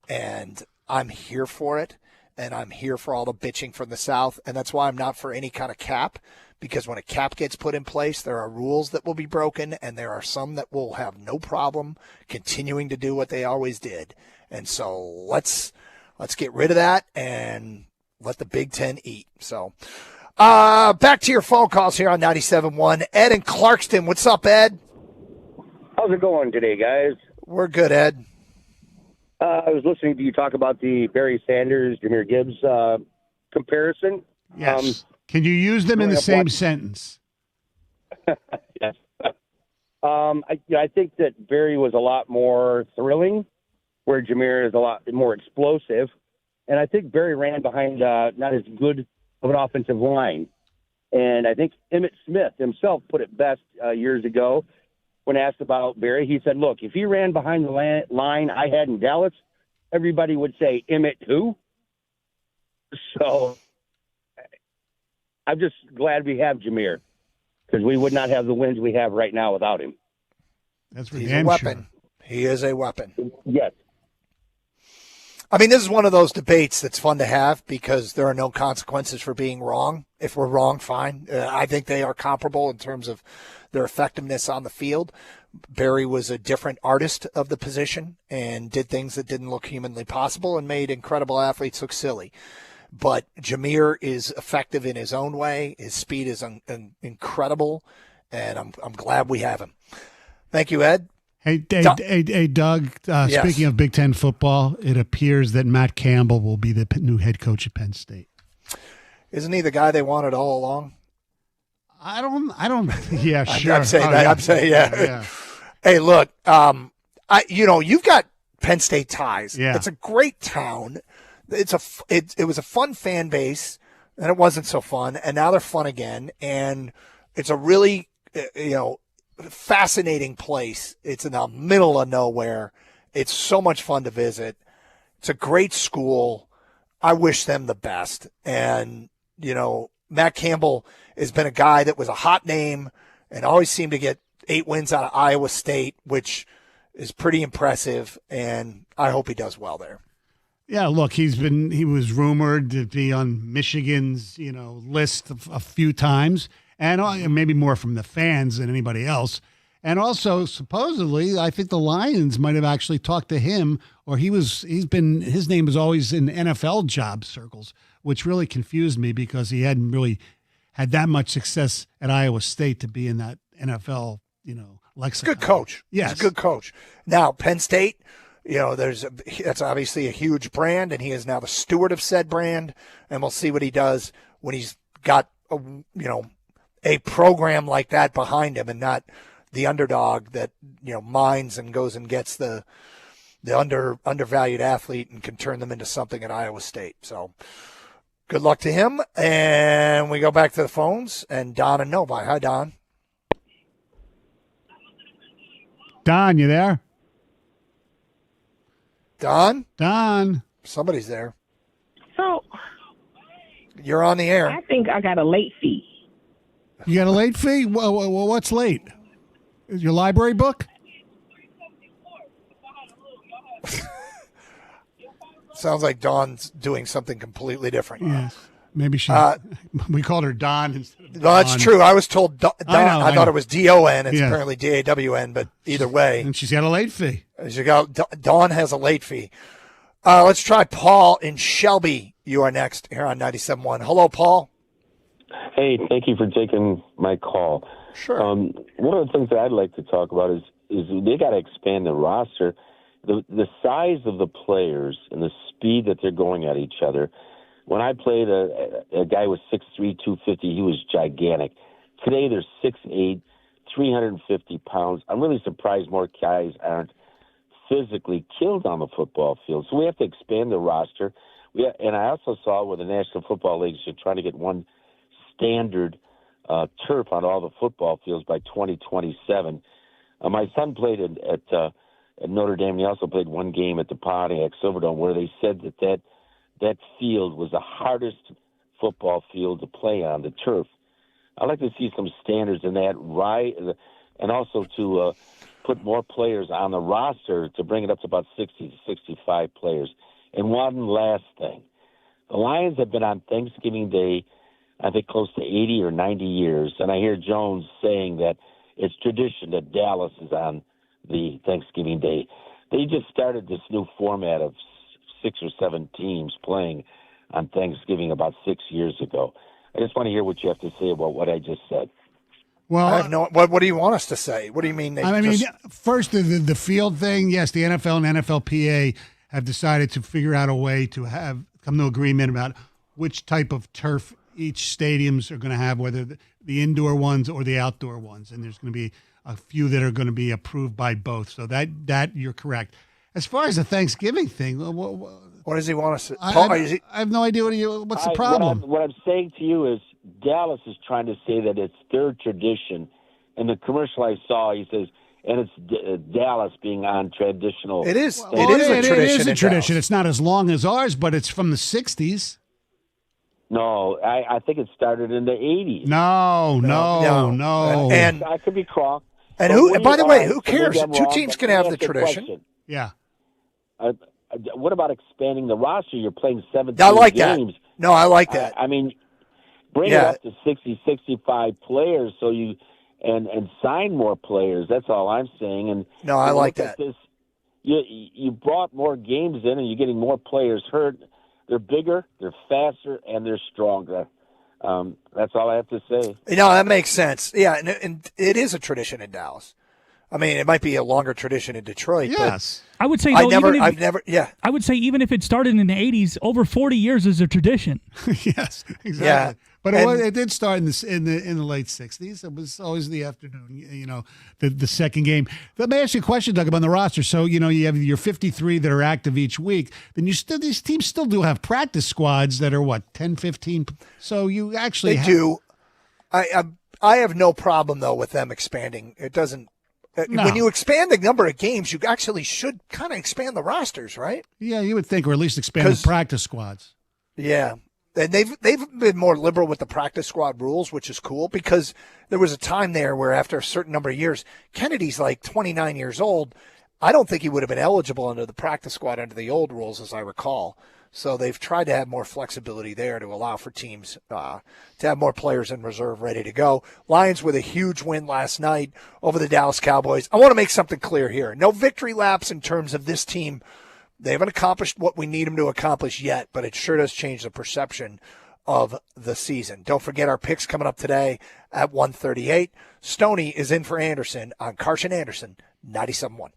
And I'm here for it, and I'm here for all the bitching from the South, and that's why I'm not for any kind of cap. Because when a cap gets put in place, there are rules that will be broken, and there are some that will have no problem continuing to do what they always did. And so let's get rid of that and let the Big Ten eat. So back to your phone calls here on 97.1. Ed in Clarkston. What's up, Ed? How's it going today, guys? We're good, Ed. I was listening to you talk about the Barry Sanders, Jahmyr Gibbs comparison. Yes. Can you use them in the same sentence? Yes. I think that Barry was a lot more thrilling, where Jahmyr is a lot more explosive. And I think Barry ran behind not as good of an offensive line. And I think Emmitt Smith himself put it best years ago when asked about Barry. He said, look, if he ran behind the line I had in Dallas, everybody would say, Emmitt who? So I'm just glad we have Jahmyr, because we would not have the wins we have right now without him. That's He's a weapon. He is a weapon. Yes. I mean, this is one of those debates that's fun to have because there are no consequences for being wrong. If we're wrong, fine. I think they are comparable in terms of their effectiveness on the field. Barry was a different artist of the position and did things that didn't look humanly possible and made incredible athletes look silly. But Jahmyr is effective in his own way. His speed is incredible, and I'm glad we have him. Thank you, Ed. Hey, Doug, Yes. Speaking of Big Ten football, it appears that Matt Campbell will be the new head coach at Penn State. Isn't he the guy they wanted all along? I don't. Yeah, sure. I'm saying that. Yeah. I'm saying, yeah. Hey, look, you've got Penn State ties. Yeah. It's a great town. It was a fun fan base. and it wasn't so fun, and now they're fun again, and it's a really, fascinating place. It's in the middle of nowhere. It's so much fun to visit. It's a great school. I wish them the best. And, Matt Campbell has been a guy that was a hot name and always seemed to get 8 wins out of Iowa State, which is pretty impressive, and I hope he does well there. Yeah, look, he was rumored to be on Michigan's, list a few times, and maybe more from the fans than anybody else. And also, supposedly, I think the Lions might have actually talked to him, or his name was always in NFL job circles, which really confused me because he hadn't really had that much success at Iowa State to be in that NFL, lexicon. Good coach. Yes. He's a good coach. Now, Penn State, that's obviously a huge brand, and he is now the steward of said brand, and we'll see what he does when he's got a program like that behind him and not the underdog that mines and goes and gets the undervalued athlete and can turn them into something at Iowa State. So good luck to him. And we go back to the phones and Don and Novi. Hi, Don. Don, you there? Don? Don. Somebody's there. So you're on the air. I think I got a late fee. You got a late fee? Well, what's late? Is your library book? Sounds like Dawn's doing something completely different. Yes. Maybe she. We called her Don instead of Dawn. No, that's true. I was told Don. I thought know. it was DON. It's Yeah. apparently DAWN, but either way. And she's got a late fee. Dawn has a late fee. Let's try Paul in Shelby. You are next here on 97.1. Hello, Paul. Hey, thank you for taking my call. Sure. One of the things that I'd like to talk about is they got to expand the roster. The size of the players and the speed that they're going at each other. When I played, a guy was 6'3", 250. He was gigantic. Today they're 6'8", 350 pounds. I'm really surprised more guys aren't physically killed on the football field. So we have to expand the roster. And I also saw where the National Football League is trying to get one standard turf on all the football fields by 2027. My son played at Notre Dame, and he also played one game at the Pontiac Silverdome where they said that field was the hardest football field to play on, the turf. I'd like to see some standards in that, right, and also to put more players on the roster to bring it up to about 60 to 65 players. And one last thing. The Lions have been on Thanksgiving Day, I think, close to 80 or 90 years, and I hear Jones saying that it's tradition that Dallas is on the Thanksgiving Day. They just started this new format of 6 or 7 teams playing on Thanksgiving about 6 years ago. I just want to hear what you have to say about what I just said. Well, I have what do you want us to say? What do you mean? First, the field thing, yes, the NFL and NFLPA have decided to figure out a way to come to agreement about which type of turf each stadiums are going to have, whether the indoor ones or the outdoor ones. And there's going to be a few that are going to be approved by both. So that you're correct. As far as the Thanksgiving thing, what does he want us to? I have no idea what's the problem. What I'm saying to you is Dallas is trying to say that it's their tradition. And the commercial I saw, he says, and it's Dallas being on traditional. It is. It is a tradition. It's not as long as ours, but it's from the 60s. No, I think it started in the 80s. No. And I could be wrong. And by the way, who cares? Two teams can have the tradition. Question. Yeah. What about expanding the roster? You're playing 17 I like games. that. No, I like that. I mean, bring it up to 60, 65 players so you and sign more players. That's all I'm saying. And no, I like that. You brought more games in, and you're getting more players hurt. They're bigger, they're faster, and they're stronger. That's all I have to say. No, that makes sense. Yeah, and it is a tradition in Dallas. I mean, it might be a longer tradition in Detroit. Yes. I would say, But though, I would say even if it started in the 80s, over 40 years is a tradition. Yes, exactly. Yeah. But And- it did start in the late '60s. It was always the afternoon. The second game. Let me ask you a question, Doug, about the roster. So you have your 53 that are active each week. Then these teams still do have practice squads that are what 10, 15. So you actually do. I have no problem though with them expanding. It doesn't. No. When you expand the number of games, you actually should kind of expand the rosters, right? Yeah, you would think, or at least expand the practice squads. Yeah. And they've been more liberal with the practice squad rules, which is cool because there was a time there where after a certain number of years, Kennedy's like 29 years old. I don't think he would have been eligible under the practice squad under the old rules, as I recall. So they've tried to have more flexibility there to allow for teams to have more players in reserve ready to go. Lions with a huge win last night over the Dallas Cowboys. I want to make something clear here. No victory laps in terms of this team. They haven't accomplished what we need them to accomplish yet, but it sure does change the perception of the season. Don't forget our picks coming up today at 1:38. Stoney is in for Anderson on Carson Anderson, 97.1.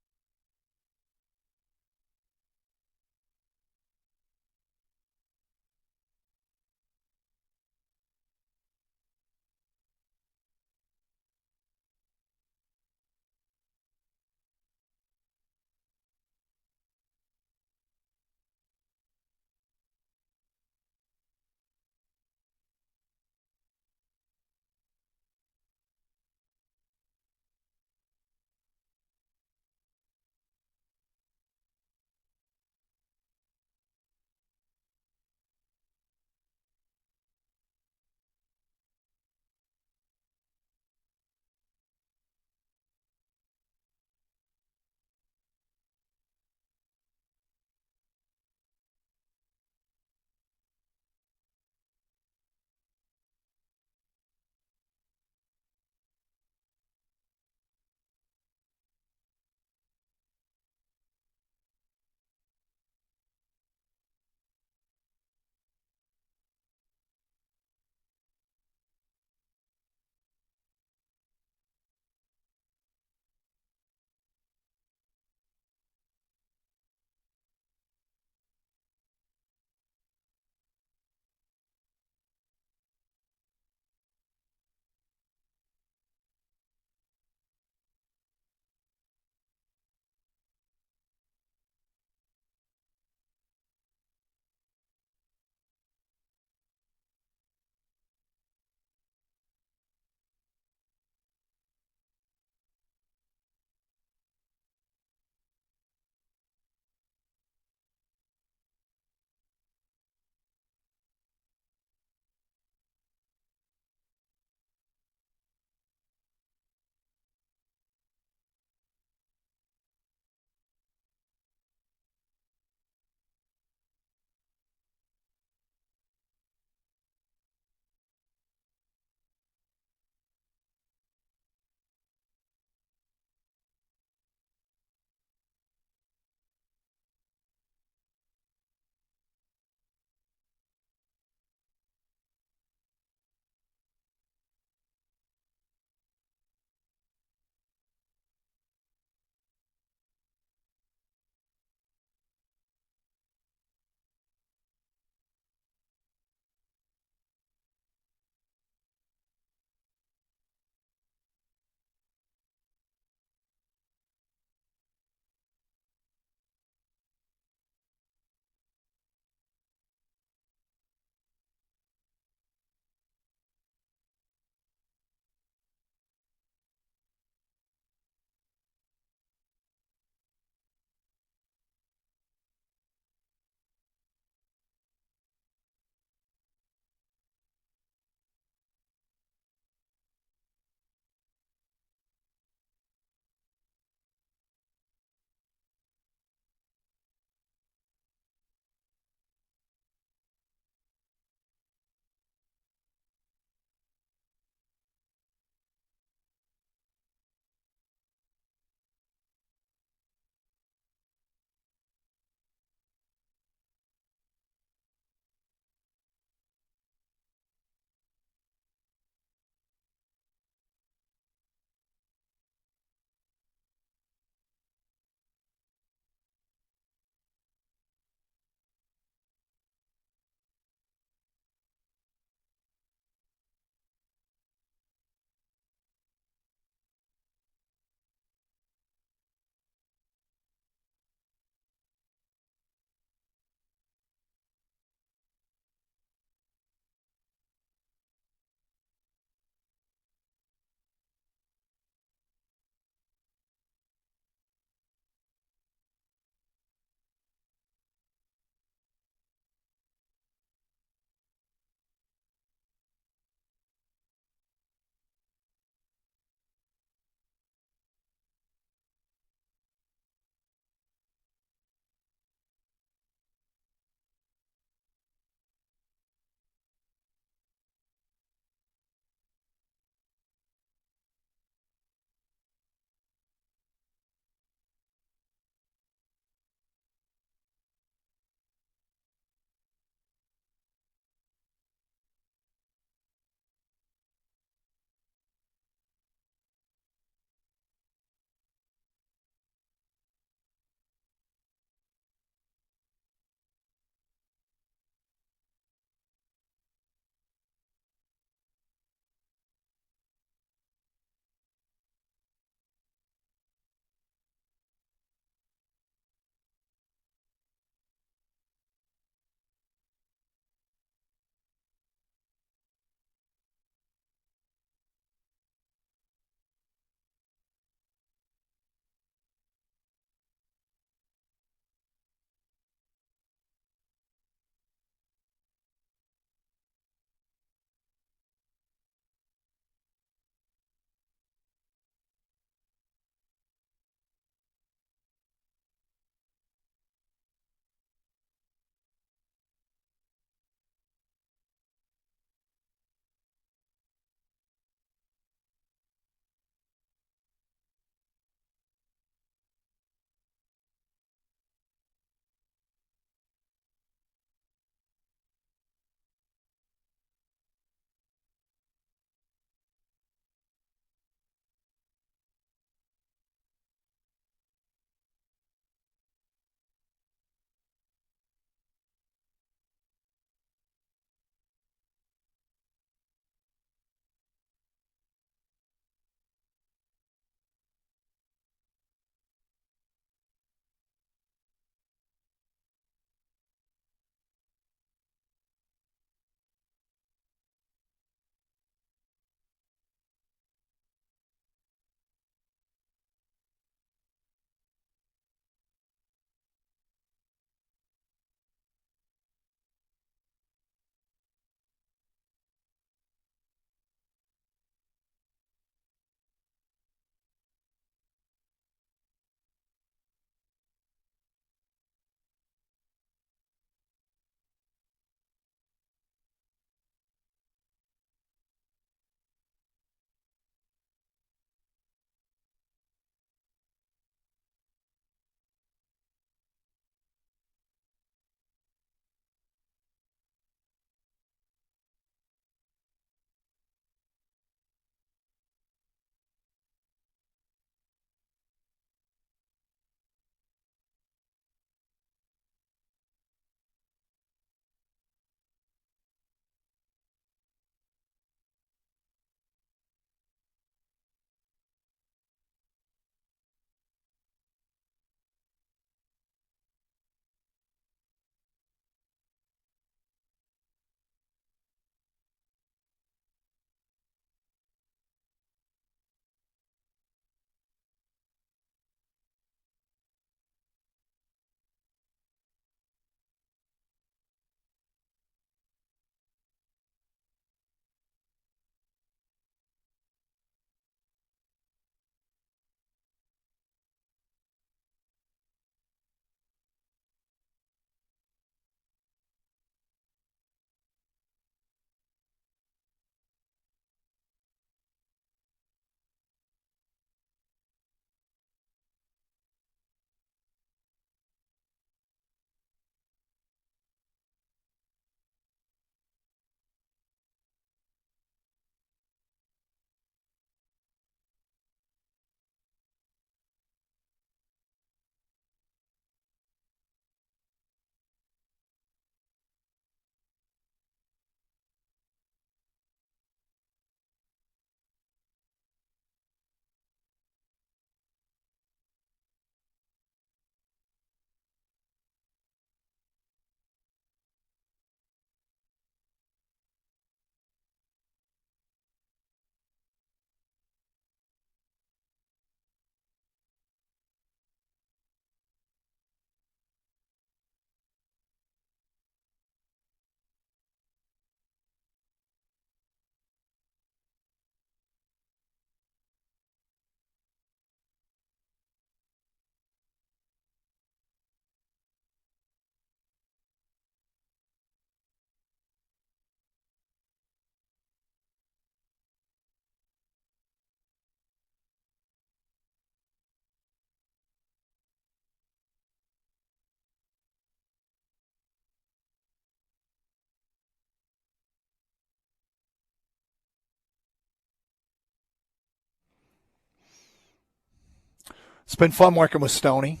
It's been fun working with Stoney.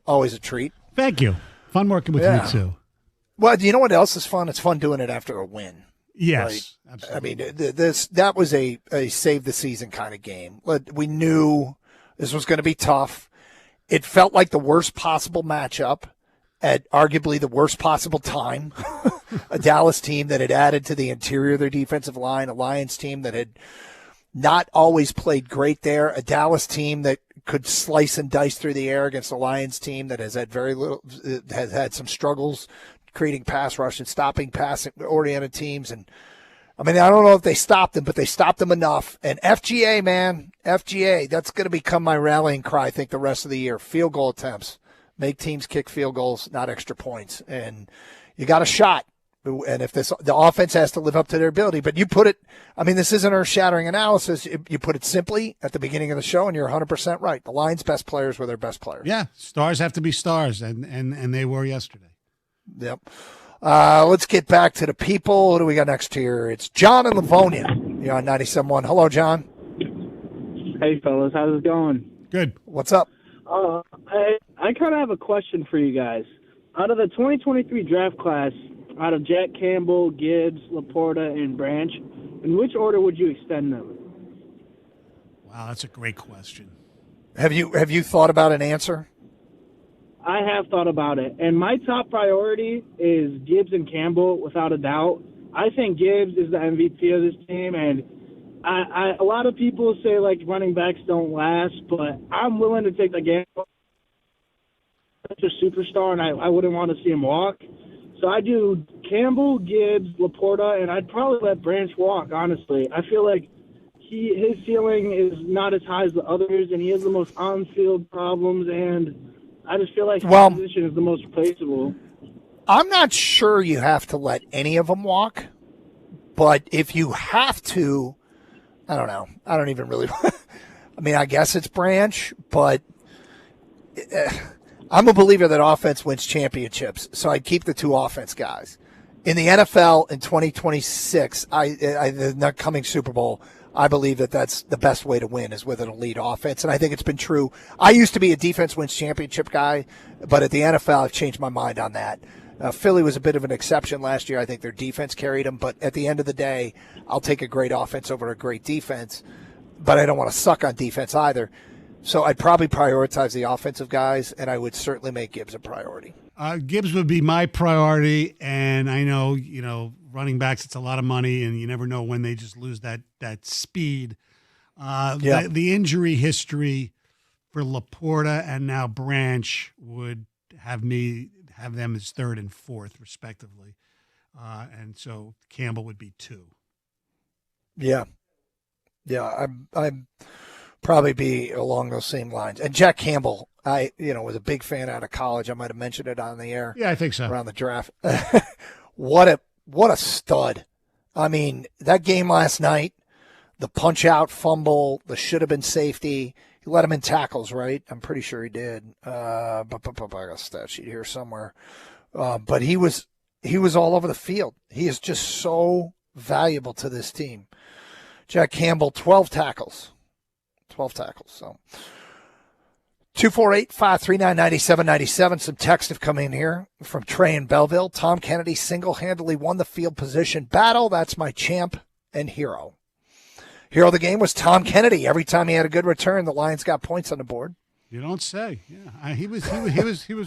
Always a treat. Thank you. Fun working with you, too. Well, you know what else is fun? It's fun doing it after a win. Yes. Right? Absolutely. I mean, that was a save the season kind of game. We knew this was going to be tough. It felt like the worst possible matchup at arguably the worst possible time. A Dallas team that had added to the interior of their defensive line, a Lions team that had not always played great there, a Dallas team that could slice and dice through the air against a Lions team that has had has had some struggles creating pass rush and stopping pass-oriented teams. And I mean, I don't know if they stopped them, but they stopped them enough. And FGA, man, FGA, that's going to become my rallying cry, I think, the rest of the year. Field goal attempts. Make teams kick field goals, not extra points. And you got a shot. And if the offense has to live up to their ability, but you put it, I mean, this isn't earth-shattering analysis. You put it simply at the beginning of the show, and you're 100% right. The Lions' best players were their best players. Yeah, stars have to be stars, and they were yesterday. Yep. Let's get back to the people. What do we got next here? It's John in Livonia. You're on 97.1. Hello, John. Hey, fellas. How's it going? Good. What's up? I kind of have a question for you guys. Out of the 2023 draft class, out of Jack Campbell, Gibbs, Laporta, and Branch, in which order would you extend them? Wow, that's a great question. Have you thought about an answer? I have thought about it, and my top priority is Gibbs and Campbell, without a doubt. I think Gibbs is the MVP of this team, and a lot of people say, like, running backs don't last, but I'm willing to take the gamble. Such a superstar, and I wouldn't want to see him walk. So I do Campbell, Gibbs, Laporta, and I'd probably let Branch walk, honestly. I feel like his ceiling is not as high as the others, and he has the most on-field problems, and I just feel like his position is the most replaceable. I'm not sure you have to let any of them walk, but if you have to, I don't know. I don't even really – I mean, I guess it's Branch, but I'm a believer that offense wins championships, so I'd keep the two offense guys. In the NFL in 2026, the not coming Super Bowl, I believe that's the best way to win is with an elite offense, and I think it's been true. I used to be a defense wins championship guy, but at the NFL, I've changed my mind on that. Philly was a bit of an exception last year. I think their defense carried them, but at the end of the day, I'll take a great offense over a great defense, but I don't want to suck on defense either. So I'd probably prioritize the offensive guys, and I would certainly make Gibbs a priority. Gibbs would be my priority, and I know, running backs, it's a lot of money, and you never know when they just lose that speed. The injury history for Laporta and now Branch would have them as third and fourth, respectively. And so Campbell would be 2. Yeah. Yeah, I'm probably be along those same lines. And Jack Campbell, I was a big fan out of college. I might have mentioned it on the air. Yeah, I think so. Around the draft. What a stud. I mean, that game last night, the punch-out fumble, the should-have-been safety, he let him in tackles, right? I'm pretty sure he did. I got a stat sheet here somewhere. But he was all over the field. He is just so valuable to this team. Jack Campbell, 12 tackles. 12 tackles. So 248-539-9797. Some texts have come in here from Trey in Belleville. Tom Kennedy single-handedly won the field position battle. That's my champ and hero. Hero of the game was Tom Kennedy. Every time he had a good return, the Lions got points on the board. You don't say. Yeah, he was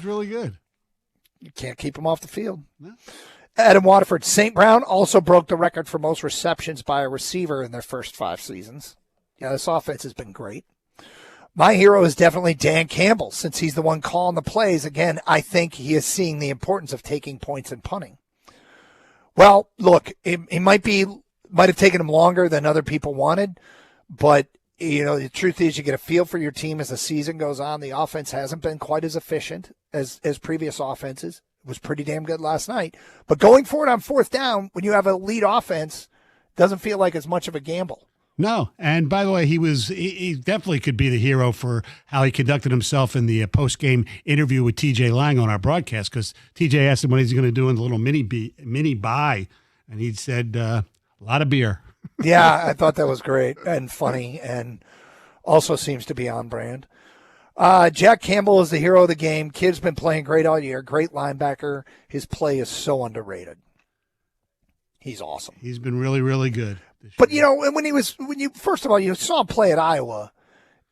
really good. You can't keep him off the field. No. Adam Waterford. St. Brown also broke the record for most receptions by a receiver in their first 5 seasons. Yeah, this offense has been great. My hero is definitely Dan Campbell, since he's the one calling the plays. Again, I think he is seeing the importance of taking points and punting. Well, look, it might have taken him longer than other people wanted, but the truth is you get a feel for your team as the season goes on. The offense hasn't been quite as efficient as previous offenses. It was pretty damn good last night. But going forward on 4th down, when you have an elite offense, doesn't feel like as much of a gamble. No, and by the way, he definitely could be the hero for how he conducted himself in the post-game interview with TJ Lang on our broadcast, because TJ asked him what he's going to do in the little mini buy, and he said a lot of beer. Yeah, I thought that was great and funny, and also seems to be on brand. Jack Campbell is the hero of the game. Kid's been playing great all year. Great linebacker. His play is so underrated. He's awesome. He's been really, really good. But, when you first of all, you saw him play at Iowa,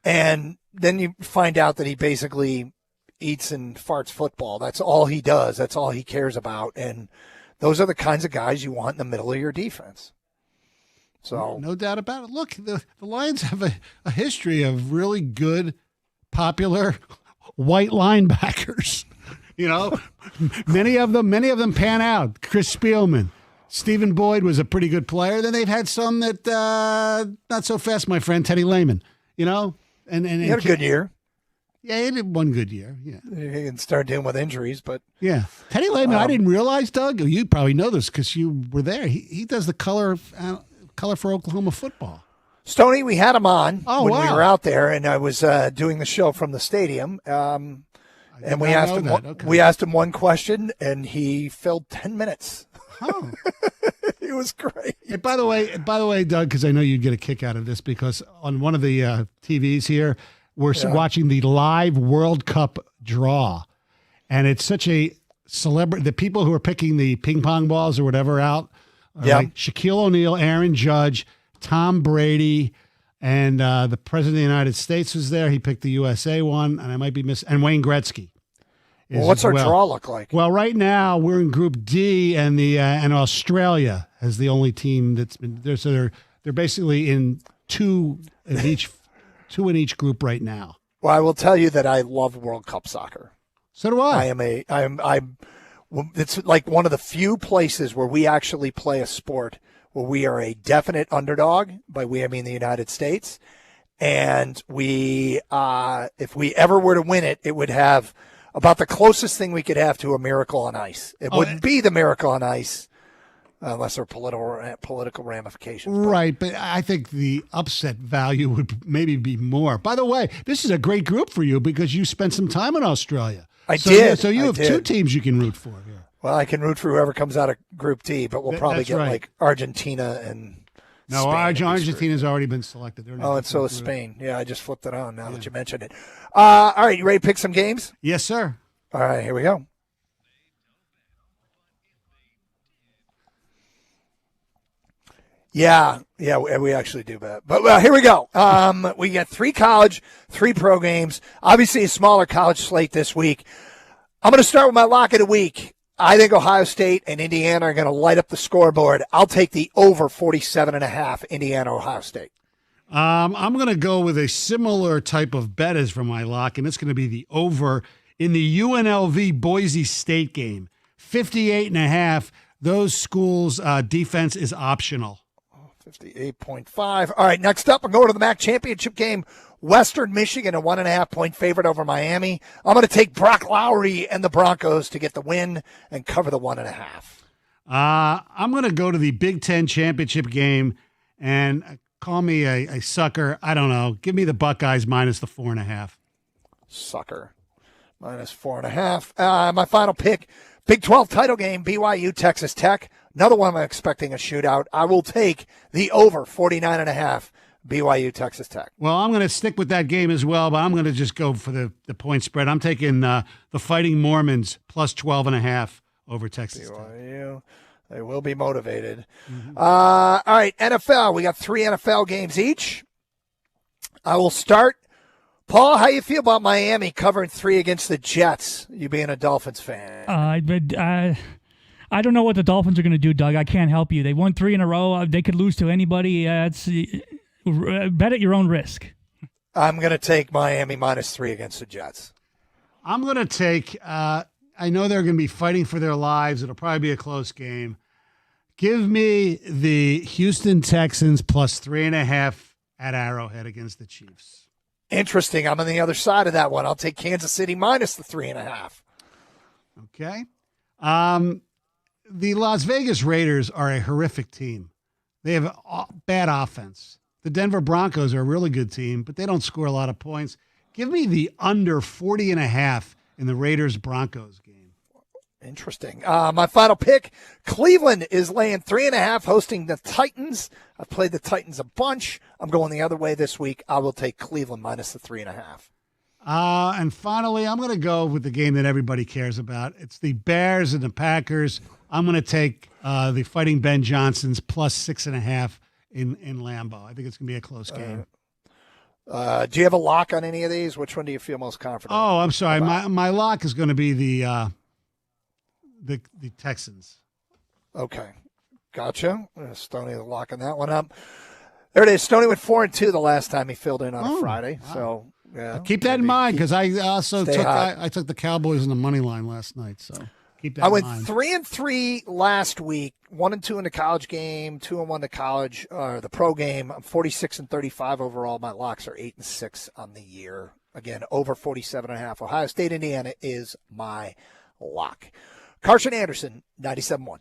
and then you find out that he basically eats and farts football. That's all he does. That's all he cares about. And those are the kinds of guys you want in the middle of your defense. So no doubt about it. Look, the Lions have a history of really good, popular white linebackers. Many of them pan out. Chris Spielman, Stephen Boyd was a pretty good player. Then they've had some that not so fast. My friend Teddy Lehman, and he had a good year. Yeah, he had one good year. Yeah, he didn't start dealing with injuries, but yeah, Teddy Lehman. I didn't realize, Doug. You probably know this because you were there. He does the color for Oklahoma football. Stoney, we had him on when wow. we were out there, and I was doing the show from the stadium. And we asked him. We asked him one question, and he filled 10 minutes. Oh, it was great. Hey, by the way, Doug, because I know you'd get a kick out of this, because on one of the TVs here, we're watching the live World Cup draw, and it's such a celebrity. The people who are picking the ping pong balls or whatever out, like Shaquille O'Neal, Aaron Judge, Tom Brady, and the President of the United States was there. He picked the USA one, and I might be missing, and Wayne Gretzky. Well, what's our draw look like? Well, right now we're in Group D, and and Australia is the only team that's been there. So they're basically in two in each group right now. Well, I will tell you that I love World Cup soccer. So do I. It's like one of the few places where we actually play a sport where we are a definite underdog. By we, I mean the United States. And if we ever were to win it, it would have about the closest thing we could have to a Miracle on Ice. It wouldn't be the Miracle on Ice unless there are political ramifications. Right, but I think the upset value would maybe be more. By the way, this is a great group for you because you spent some time in Australia. I did. So you have two teams you can root for here. Well, I can root for whoever comes out of Group D, but we'll probably get like Argentina and No, Spain. Argentina's already been selected. And so is Spain. Yeah, I just flipped it on now that you mentioned it. All right, you ready to pick some games? Yes, sir. All right, here we go. Yeah, we actually do that. But here we go. We got 3 college, 3 pro games. Obviously, a smaller college slate this week. I'm going to start with my lock of the week. I think Ohio State and Indiana are going to light up the scoreboard. I'll take the over 47.5 Indiana, Ohio State. I'm going to go with a similar type of bet as for my lock, and it's going to be the over in the UNLV Boise State game. 58.5. Those schools' defense is optional. 58.5. All right, next up, I'm going to the MAC championship game. Western Michigan, a 1.5-point favorite over Miami. I'm going to take Brock Lowry and the Broncos to get the win and cover the 1.5. I'm going to go to the Big Ten championship game, and call me a sucker. I don't know. Give me the Buckeyes minus the 4.5. Sucker. Minus 4.5. My final pick, Big 12 title game, BYU, Texas Tech. Another one I'm expecting a shootout. I will take the over 49.5, BYU, Texas Tech. Well, I'm going to stick with that game as well, but I'm going to just go for the point spread. I'm taking the Fighting Mormons plus 12.5 over Texas BYU. Tech. They will be motivated. All right, NFL. We got 3 NFL games each. I will start. Paul, how you feel about Miami covering 3 against the Jets, you being a Dolphins fan? I don't know what the Dolphins are going to do, Doug. I can't help you. They won 3 in a row. They could lose to anybody. Bet at your own risk. I'm going to take Miami minus 3 against the Jets. I'm going to take I know they're going to be fighting for their lives. It'll probably be a close game. Give me the Houston Texans plus 3.5 at Arrowhead against the Chiefs. Interesting. I'm on the other side of that one. I'll take Kansas City minus the 3.5. Okay. The Las Vegas Raiders are a horrific team. They have bad offense. The Denver Broncos are a really good team, but they don't score a lot of points. Give me the under 40.5 in the Raiders-Broncos game. Interesting. My final pick, Cleveland is laying 3.5 hosting the Titans. I've played the Titans a bunch. I'm going the other way this week. I will take Cleveland minus the 3.5. And finally, I'm going to go with the game that everybody cares about. It's the Bears and the Packers. I'm going to take the Fighting Ben Johnsons plus 6.5 in Lambeau. I think it's going to be a close game. Do you have a lock on any of these? Which one do you feel most confident? Oh, I'm sorry. My lock is going to be the Texans. Okay. Gotcha. Stoney locking that one up. There it is. Stoney went 4-2 the last time he filled in on a Friday. Wow. So yeah, keep that in mind because I also stay took hot. I took the Cowboys in the money line last night. So keep that in mind. I went 3-3 last week. 1-2 in the college game, 2-1 the college the pro game. I'm 46-35 overall. My locks are 8-6 on the year. Again, over 47.5. Ohio State, Indiana is my lock. Carson Anderson, 97.1.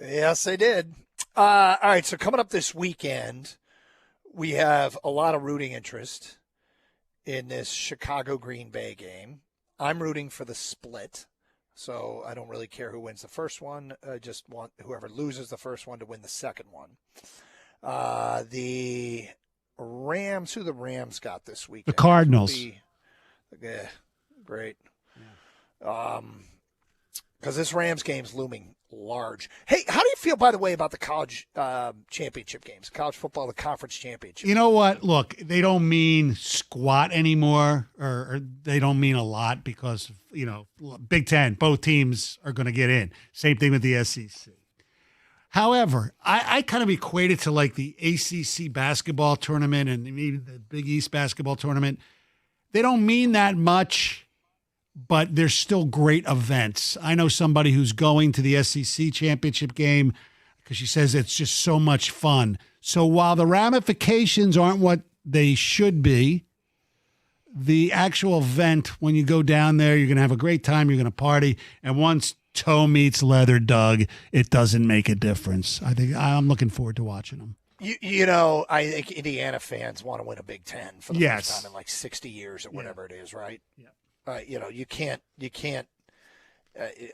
Yes, they did. All right, so coming up this weekend, we have a lot of rooting interest in this Chicago-Green Bay game. I'm rooting for the split, so I don't really care who wins the first one. I just want whoever loses the first one to win the second one. The Rams, who the Rams got this weekend? The Cardinals. Yeah, great. Because this Rams game's looming large. Hey, how do you feel, by the way, about the college championship games, college football, the conference championship? You know what? Look, they don't mean squat anymore, or they don't mean a lot because, Big Ten, both teams are going to get in. Same thing with the SEC. However, I kind of equate it to like the ACC basketball tournament and maybe the Big East basketball tournament. They don't mean that much, but they're still great events. I know somebody who's going to the SEC championship game because she says it's just so much fun. So while the ramifications aren't what they should be, the actual event, when you go down there, you're going to have a great time, you're going to party, and once toe meets leather, Doug, it doesn't make a difference. I think I'm looking forward to watching them. I think Indiana fans want to win a Big Ten for the Yes. first time in like 60 years or whatever it is, right? Yeah. You can't.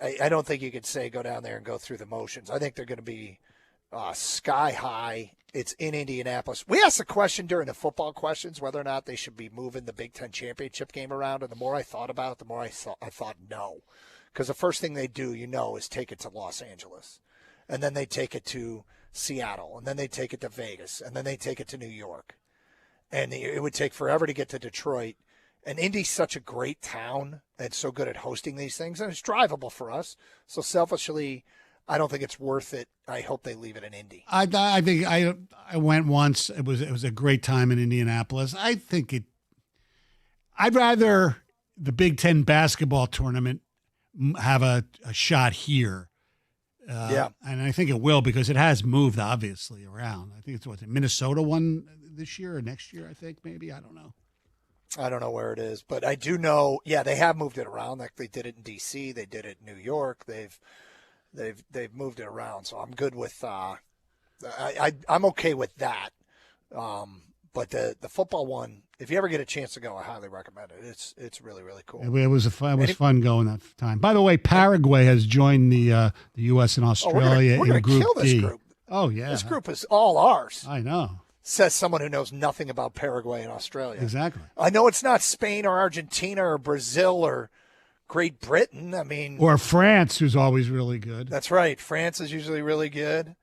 I don't think you could say go down there and go through the motions. I think they're going to be sky high. It's in Indianapolis. We asked the question during the football questions whether or not they should be moving the Big Ten championship game around, and the more I thought about it, the more I thought no, because the first thing they do, is take it to Los Angeles, and then they take it to Seattle, and then they take it to Vegas, and then they take it to New York, and it would take forever to get to Detroit. And Indy's such a great town and so good at hosting these things, and it's drivable for us. So selfishly, I don't think it's worth it. I hope they leave it in Indy. I think I went once. It was a great time in Indianapolis. I'd rather the Big Ten basketball tournament have a shot here. And I think it will because it has moved obviously around. I think it's Minnesota won this year or next year. I think maybe I don't know. I don't know where it is, but I do know. Yeah, they have moved it around. Like they did it in D.C., they did it in New York. They've moved it around. So I'm good with. I'm okay with that. But the football one, if you ever get a chance to go, I highly recommend it. It's really really cool. It was fun going that time. By the way, Paraguay has joined the U.S. and Australia we're gonna in Group kill this D. group. Oh yeah, this group is all ours. I know. Says someone who knows nothing about Paraguay and Australia. Exactly. I know it's not Spain or Argentina or Brazil or Great Britain. I mean, Or France, who's always really good. that's right. France is usually really good.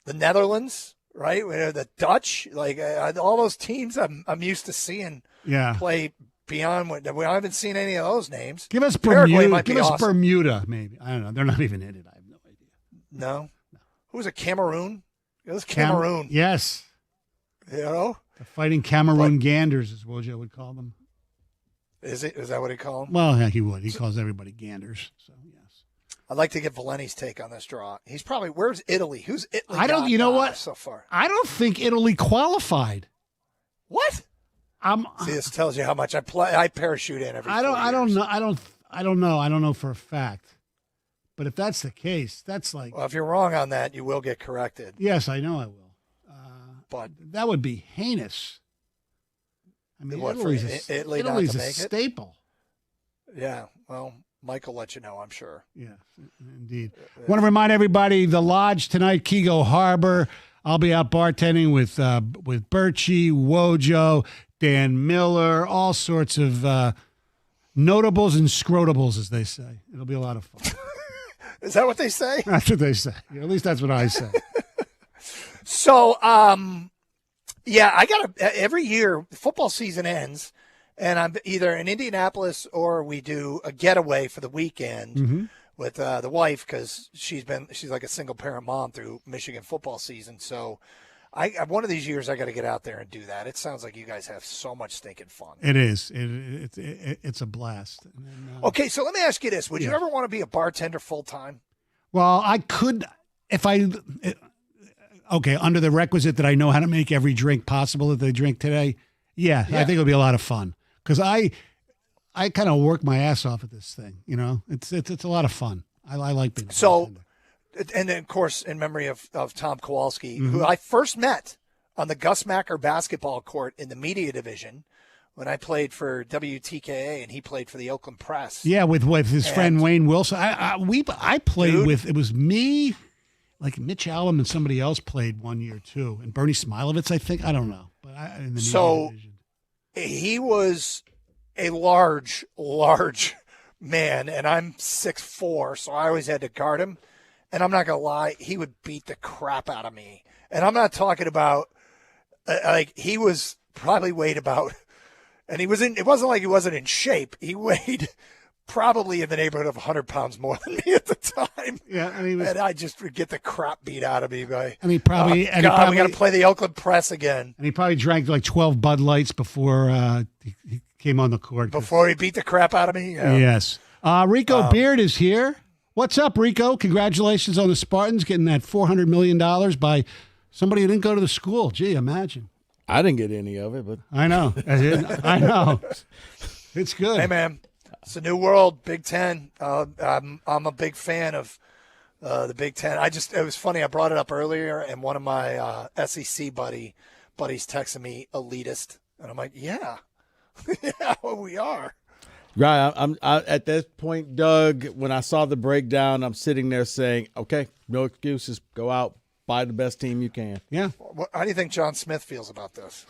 The Netherlands, right? The Dutch, all those teams I'm used to seeing play beyond what we haven't seen any of those names. Give us Paraguay Bermuda. might be Give us awesome. Bermuda, maybe. I don't know. They're not even in it. I have no idea. No. Who was it? Cameroon? It was Cameroon. Yes. The fighting Cameroon Ganders, as Wojo would call them. Is that what he called them? Well, yeah, he would. He calls everybody Ganders. So yes. I'd like to get Valenti's take on this draw. He's probably where's Italy? Who's Italy? I don't. You know what? So far, I don't think Italy qualified. What? See, this tells you how much I play. I parachute in every. I don't know. I don't know. I don't know for a fact. But if that's the case, that's like. Well, if you're wrong on that, you will get corrected. Yes, I know I will. But that would be heinous. I mean, what, Italy's Italy not Italy's to a make it? staple. Yeah. Well, Mike will let you know, I'm sure. Yes, indeed. Want to remind everybody, the Lodge tonight, Kego Harbor. I'll be out bartending with Birchie, Wojo, Dan Miller, all sorts of notables and scrotables, as they say. It'll be a lot of fun. Is that what they say? That's what they say. At least that's what I say. So, yeah, every year football season ends, and I'm either in Indianapolis or we do a getaway for the weekend with the wife because she's like a single parent mom through Michigan football season. So, one of these years I got to get out there and do that. It sounds like you guys have so much stinking fun. It is. It's a blast. And then, okay, so let me ask you this: would you ever want to be a bartender full time? Well, I could if I. Okay, under the requisite that I know how to make every drink possible that they drink today, yeah. I think it'll be a lot of fun because I kind of work my ass off at this thing. It's a lot of fun. I like being. So, And then, of course, in memory of Tom Kowalski, who I first met on the Gus Macker basketball court in the media division when I played for WTKA and he played for the Oakland Press. Yeah, with his friend Wayne Wilson. I played with, it was me, like Mitch Allen and somebody else played one year too, and Bernie Smilovitz, I think. I don't know. But in the media division. He was a large man, and I'm 6'4", so I always had to guard him. And I'm not going to lie, he would beat the crap out of me. And I'm not talking about, he was probably weighed about, and it wasn't like he wasn't in shape. He weighed probably in the neighborhood of 100 pounds more than me at the time. Yeah, and I just would get the crap beat out of me by. And he probably, we got to play the Oakland Press again. And he probably drank like 12 Bud Lights before he came on the court. Before he beat the crap out of me. Yeah. Yes. Rico Beard is here. What's up, Rico? Congratulations on the Spartans getting that $400 million by somebody who didn't go to the school. Gee, imagine. I didn't get any of it, but I know. I know. It's good. Hey, man. It's a new world, Big Ten. I'm a big fan of the Big Ten. It was funny. I brought it up earlier, and one of my SEC buddies texted me elitist, and I'm like, yeah, yeah, well, we are. Right. I'm at this point, Doug, when I saw the breakdown, I'm sitting there saying, okay, no excuses. Go out, buy the best team you can. Yeah. How do you think John Smith feels about this?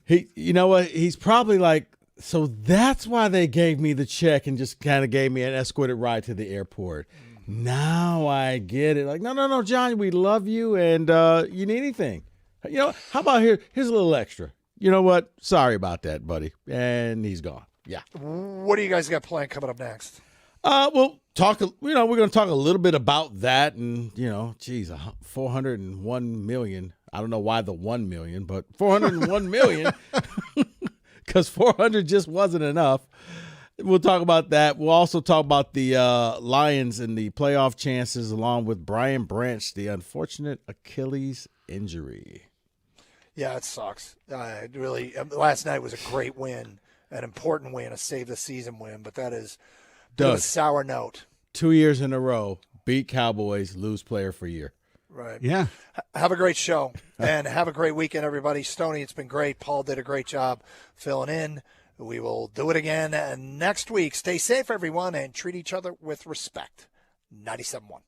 You know what? He's probably like, so that's why they gave me the check and just kind of gave me an escorted ride to the airport. Now I get it. Like, no, John, we love you, and you need anything. You know, how about here's a little extra. You know what? Sorry about that, buddy. And he's gone. Yeah. What do you guys got planned coming up next? We'll talk. We're going to talk a little bit about that, and geez, 401 million. I don't know why the 1 million, but 401 million, because 400 just wasn't enough. We'll talk about that. We'll also talk about the Lions and the playoff chances, along with Brian Branch, the unfortunate Achilles injury. Yeah, it sucks. Really, last night was a great win. An important win, a save-the-season win, but that is a sour note. 2 years in a row, beat Cowboys, lose player for year. Right. Yeah. Have a great show, and have a great weekend, everybody. Stoney, it's been great. Paul did a great job filling in. We will do it again next week. Stay safe, everyone, and treat each other with respect. 97.1.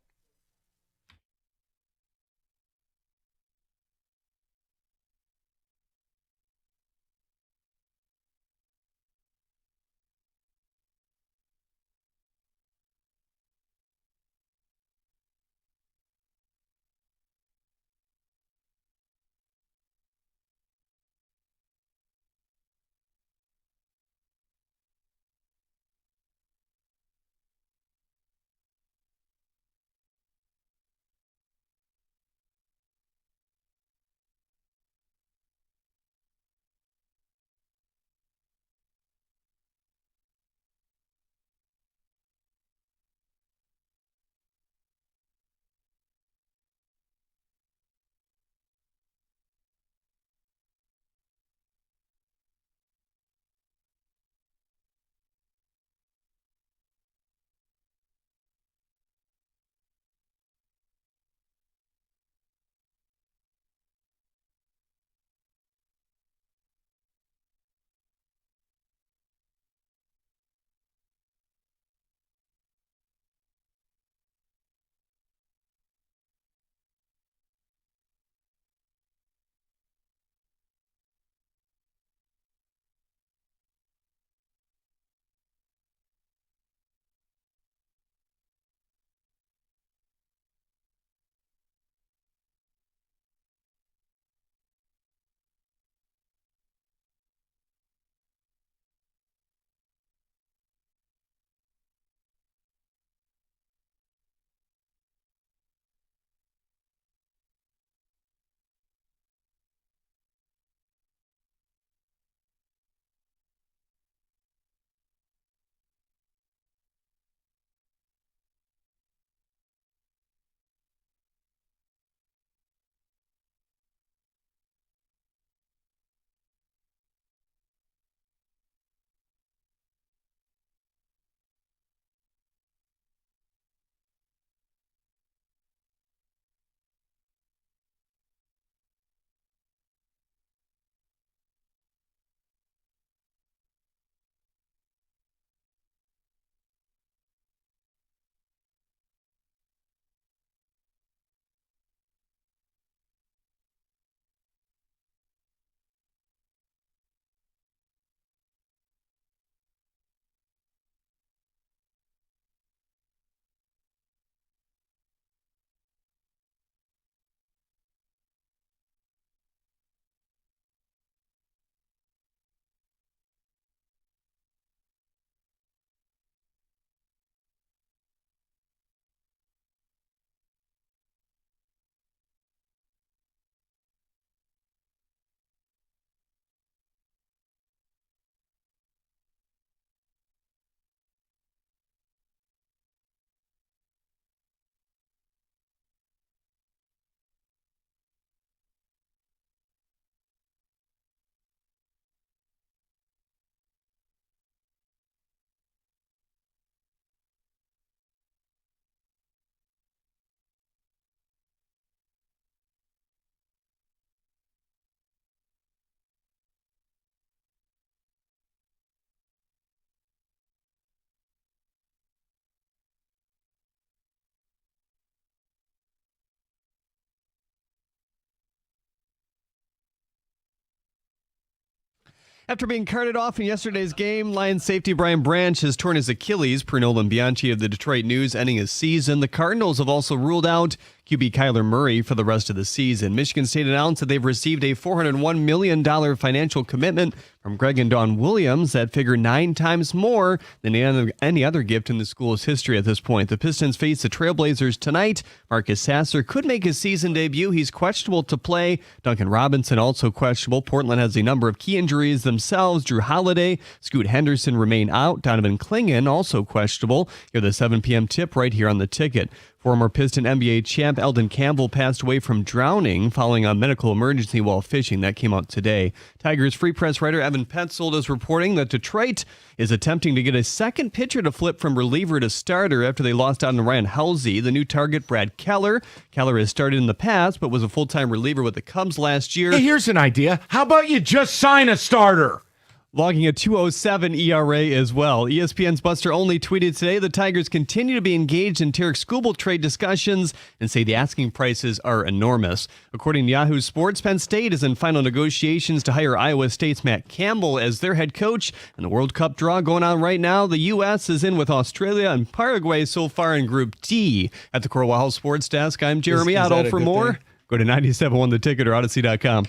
After being carted off in yesterday's game, Lions safety Brian Branch has torn his Achilles, per Nolan Bianchi of the Detroit News, ending his season. The Cardinals have also ruled out QB Kyler Murray for the rest of the season. Michigan State announced that they've received a $401 million financial commitment from Greg and Dawn Williams, that figure 9 times more than any other gift in the school's history at this point. The Pistons face the Trailblazers tonight. Marcus Sasser could make his season debut. He's questionable to play. Duncan Robinson also questionable. Portland has a number of key injuries themselves. Drew Holiday, Scoot Henderson remain out. Donovan Clingan also questionable. Hear the 7 p.m. tip right here on the ticket. Former Piston NBA champ Eldon Campbell passed away from drowning following a medical emergency while fishing. That came out today. Tigers Free Press writer Evan Petzold is reporting that Detroit is attempting to get a second pitcher to flip from reliever to starter after they lost out on Ryan Halsey. The new target, Brad Keller. Keller has started in the past, but was a full-time reliever with the Cubs last year. Hey, here's an idea. How about you just sign a starter? Logging a 2.07 ERA as well. ESPN's Buster Olney tweeted today the Tigers continue to be engaged in Tarek Skubal trade discussions and say the asking prices are enormous. According to Yahoo Sports, Penn State is in final negotiations to hire Iowa State's Matt Campbell as their head coach. And the World Cup draw going on right now, the U.S. is in with Australia and Paraguay so far in Group D. At the Corwell Sports Desk, I'm Jeremy Otto. For more, go to 97.1 The Ticket or Odyssey.com.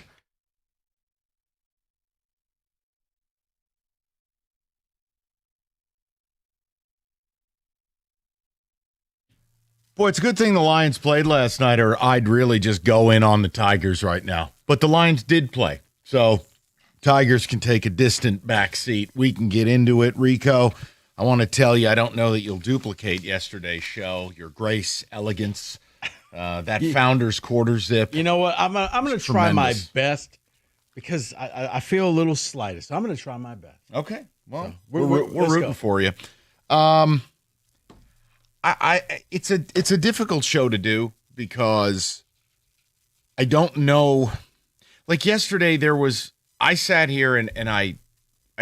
Boy, it's a good thing the Lions played last night, or I'd really just go in on the Tigers right now. But the Lions did play, so Tigers can take a distant back seat. We can get into it. Rico, I want to tell you, I don't know that you'll duplicate yesterday's show. Your grace, elegance, that founder's quarter zip. You know what? I'm going to try my best because I feel a little slighted. So I'm going to try my best. Okay. Well, so we're rooting for you. It's a difficult show to do because I don't know. Like yesterday, I sat here and I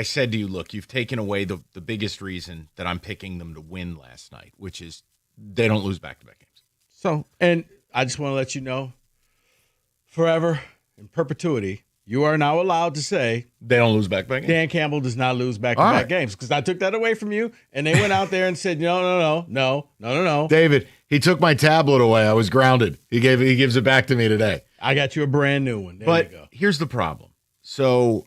said to you, look, you've taken away the biggest reason that I'm picking them to win last night, which is they don't lose back-to-back games. So, and I just want to let you know, forever, in perpetuity, you are now allowed to say they don't lose back-to-back games. Dan Campbell does not lose back-to-back games because I took that away from you, and they went out there and said, no. David, he took my tablet away. I was grounded. He gives it back to me today. I got you a brand new one. There you go. Here's the problem. So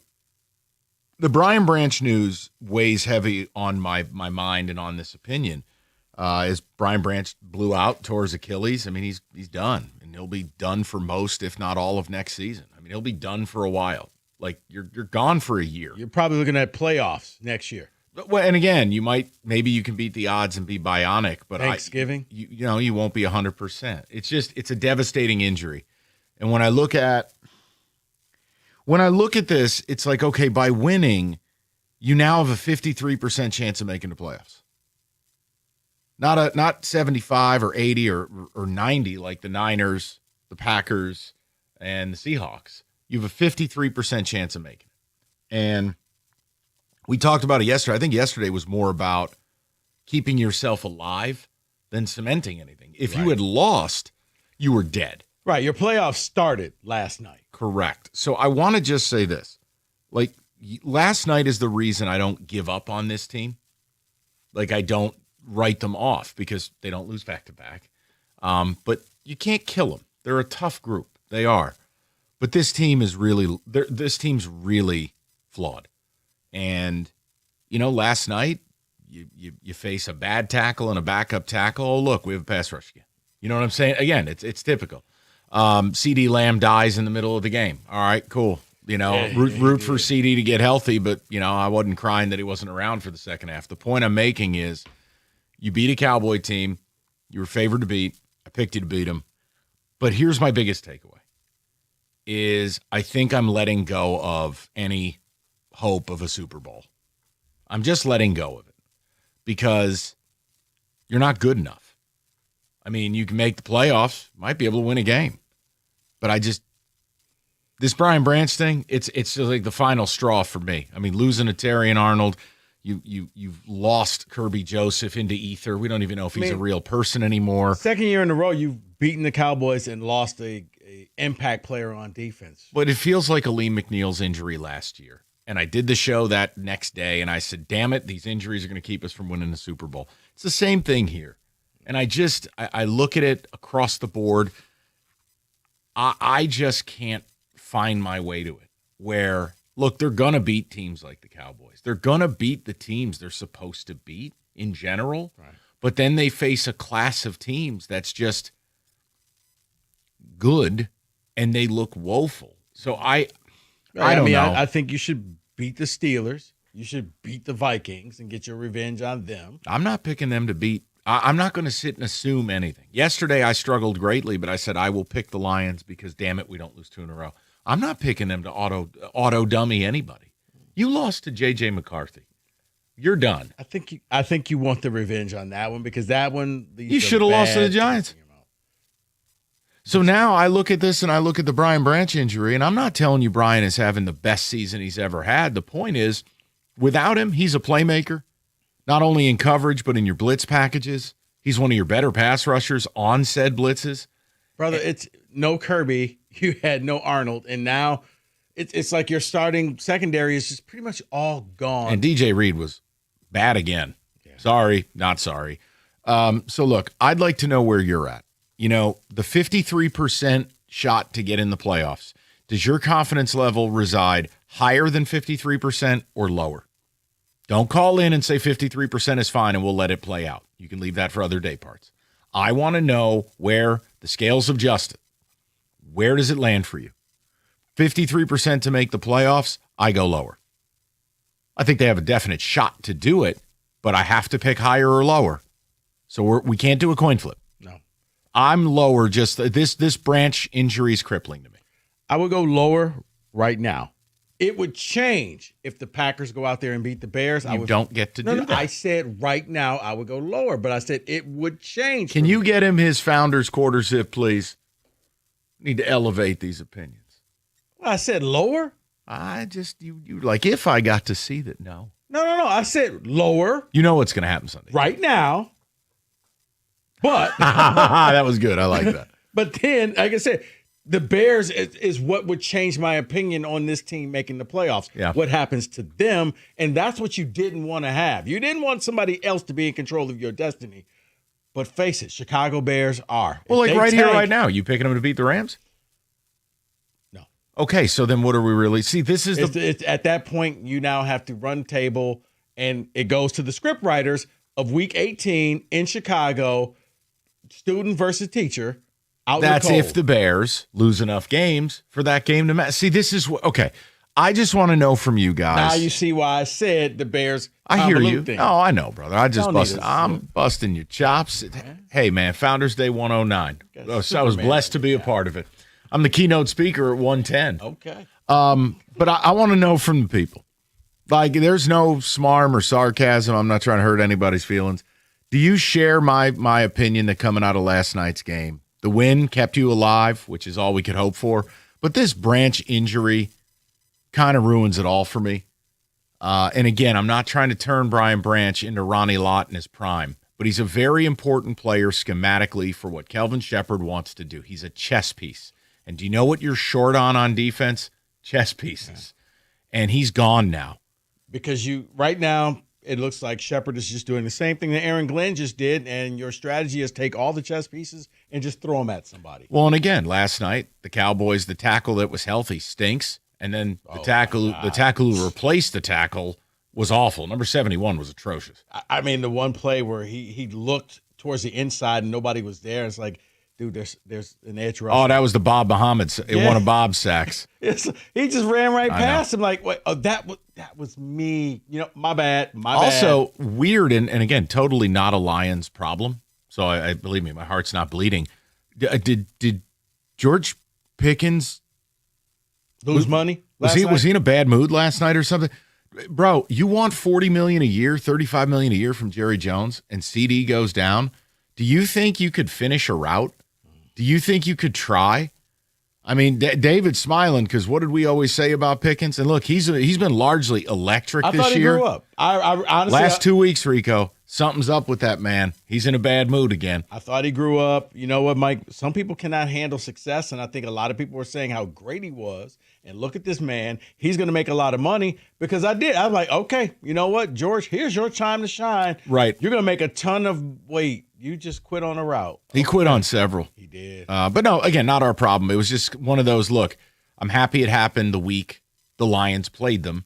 the Brian Branch news weighs heavy on my mind and on this opinion. As Brian Branch blew out, tore his Achilles, I mean, he's done, and he'll be done for most, if not all, of next season. I mean, he'll be done for a while. Like, you're gone for a year. You're probably looking at playoffs next year. Well, and again, maybe you can beat the odds and be bionic, but Thanksgiving, you won't be 100%. It's a devastating injury. And when I look at this, it's like, okay, by winning, you now have a 53% chance of making the playoffs. Not 75 or 80 or 90 like the Niners, the Packers, and the Seahawks. You have a 53% chance of making it. And we talked about it yesterday. I think yesterday was more about keeping yourself alive than cementing anything. If you had lost, you were dead. Right. Your playoffs started last night. Correct. So I want to just say this. Like, last night is the reason I don't give up on this team. Like, I don't write them off because they don't lose back-to-back. But you can't kill them. They're a tough group. They are. But this team's really flawed. And, last night, you face a bad tackle and a backup tackle. Oh, look, we have a pass rush again. You know what I'm saying? Again, it's typical. CeeDee Lamb dies in the middle of the game. All right, cool. Root for CeeDee to get healthy, but, I wasn't crying that he wasn't around for the second half. The point I'm making is you beat a Cowboy team. You were favored to beat. I picked you to beat them. But here's my biggest takeaway is I think I'm letting go of any hope of a Super Bowl. I'm just letting go of it because you're not good enough. I mean, you can make the playoffs, might be able to win a game. But this Brian Branch thing, it's just like the final straw for me. I mean, losing to Terrion Arnold, you've lost Kirby Joseph into ether. We don't even know if he's a real person anymore. Second year in a row, you've beaten the Cowboys and lost a impact player on defense. But it feels like Aleem McNeil's injury last year. And I did the show that next day, and I said, damn it, these injuries are going to keep us from winning the Super Bowl. It's the same thing here. And I look at it across the board. I just can't find my way to it. Where, look, they're going to beat teams like the Cowboys. They're going to beat the teams they're supposed to beat in general. Right. But then they face a class of teams that's just good, and they look woeful. So I don't know. I think you should beat the Steelers. You should beat the Vikings and get your revenge on them. I'm not picking them to beat. I'm not going to sit and assume anything. Yesterday, I struggled greatly, but I said I will pick the Lions because, damn it, we don't lose 2 in a row. I'm not picking them to auto dummy anybody. You lost to J.J. McCarthy. You're done. I think you want the revenge on that one because that one you should have lost to the Giants. So now I look at this and I look at the Brian Branch injury, and I'm not telling you Brian is having the best season he's ever had. The point is, without him, he's a playmaker, not only in coverage but in your blitz packages. He's one of your better pass rushers on said blitzes. Brother, it's no Kirby. You had no Arnold, and now it's like your starting secondary is just pretty much all gone. And DJ Reed was bad again. Yeah. Sorry, not sorry. So, look, I'd like to know where you're at. You know, the 53% shot to get in the playoffs, does your confidence level reside higher than 53% or lower? Don't call in and say 53% is fine and we'll let it play out. You can leave that for other day parts. I want to know where the scales have adjusted. Where does it land for you? 53% to make the playoffs, I go lower. I think they have a definite shot to do it, but I have to pick higher or lower. So we can't do a coin flip. No. I'm lower. Just this Branch injury is crippling to me. I would go lower right now. It would change if the Packers go out there and beat the Bears. You don't get to do that. I said right now I would go lower, but I said it would change. Can you get him his Founders quarter zip, please? Need to elevate these opinions. Well, I said lower. I just you like if I got to see that. No. I said lower. You know what's going to happen Sunday right now. But that was good. I like that. But then, like I said, the Bears is what would change my opinion on this team making the playoffs. Yeah. What happens to them, and that's what you didn't want to have. You didn't want somebody else to be in control of your destiny. But face it, Chicago Bears are. Well, like right here, right now, you picking them to beat the Rams? No. Okay, so then what are we really? See, this is it's at that point you now have to run table, and it goes to the script writers of Week 18 in Chicago, student versus teacher. That's if the Bears lose enough games for that game to matter. See, this is what. Okay, I just want to know from you guys. Now you see why I said the Bears. I hear you. Thing. Oh, I know, brother. I'm busting your chops. Hey, man, Founders Day 109. So I was blessed to be a part of it. I'm the keynote speaker at 110. Okay. But I want to know from the people. Like, there's no smarm or sarcasm. I'm not trying to hurt anybody's feelings. Do you share my opinion that coming out of last night's game, the win kept you alive, which is all we could hope for, but this Branch injury kind of ruins it all for me. And again, I'm not trying to turn Brian Branch into Ronnie Lott in his prime, but he's a very important player schematically for what Kelvin Shepherd wants to do. He's a chess piece. And do you know what you're short on defense? Chess pieces. And he's gone now. Because right now, it looks like Shepherd is just doing the same thing that Aaron Glenn just did, and your strategy is take all the chess pieces and just throw them at somebody. Well, and again, last night, the Cowboys, the tackle that was healthy stinks. And then the tackle who replaced the tackle was awful. Number 71 was atrocious. I mean, the one play where he looked towards the inside and nobody was there. It's like, dude, there's an edge rush. Oh, that was the Bob Muhammad. One of Bob's sacks. He just ran right past him. Like, wait, that was me. You know, my bad. Also, weird and again, totally not a Lions problem. So I believe me, my heart's not bleeding. Did George Pickens lose money? Was he in a bad mood last night or something? Bro, you want $40 million a year, $35 million a year from Jerry Jones, and CD goes down? Do you think you could finish a route? Do you think you could try? I mean, David's smiling because what did we always say about Pickens? And look, he's been largely electric this year. I thought he grew up. I honestly, last 2 weeks, Rico, something's up with that man. He's in a bad mood again. I thought he grew up. You know what, Mike? Some people cannot handle success, and I think a lot of people were saying how great he was and look at this man. He's going to make a lot of money because I did. I was like, okay, you know what, George, here's your time to shine. Right. You're going to make a ton of weight. You just quit on a route. He quit on several. He did. But no, again, not our problem. It was just one of those, look, I'm happy it happened the week the Lions played them.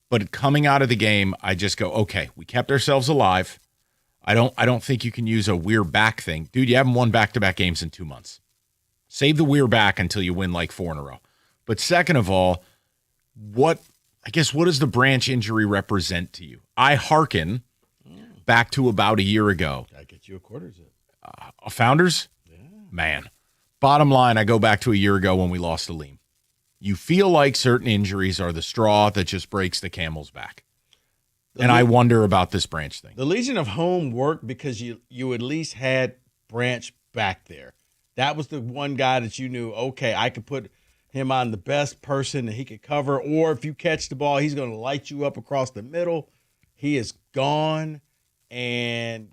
But coming out of the game, I just go, okay, we kept ourselves alive. I don't think you can use a weird back thing. Dude, you haven't won back-to-back games in 2 months. Save the weird back until you win like 4 in a row. But second of all, what does the Branch injury represent to you? I hearken back to about a year ago. I get you a quarter zip. Founders? Yeah. Man. Bottom line, I go back to a year ago when we lost Aleem. You feel like certain injuries are the straw that just breaks the camel's back. And I wonder about this Branch thing. The Legion of Home worked because you at least had Branch back there. That was the one guy that you knew, okay, I could put him on the best person that he could cover, or if you catch the ball, he's going to light you up across the middle. He is gone. And,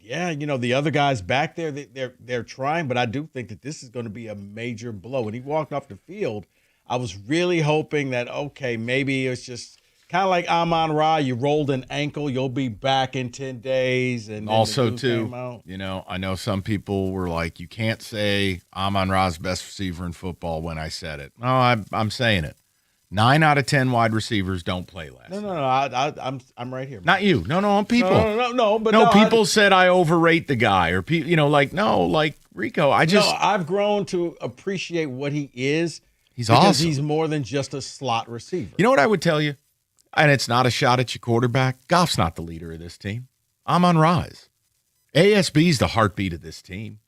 yeah, the other guys back there, they're trying, but I do think that this is going to be a major blow. When he walked off the field, I was really hoping that, okay, maybe it's just kind of like Amon-Ra. You rolled an ankle, you'll be back in 10 days. And also, too, I know some people were like, you can't say Amon-Ra's best receiver in football when I said it. No, I'm saying it. 9 out of 10 wide receivers don't play last. No, I'm right here. Not you. No, on people. No, people said I overrate the guy, or Rico. I've grown to appreciate what he is. He's because awesome. He's more than just a slot receiver. You know what I would tell you? And it's not a shot at your quarterback. Goff's not the leader of this team. Amon-Ra is. ASB's the heartbeat of this team.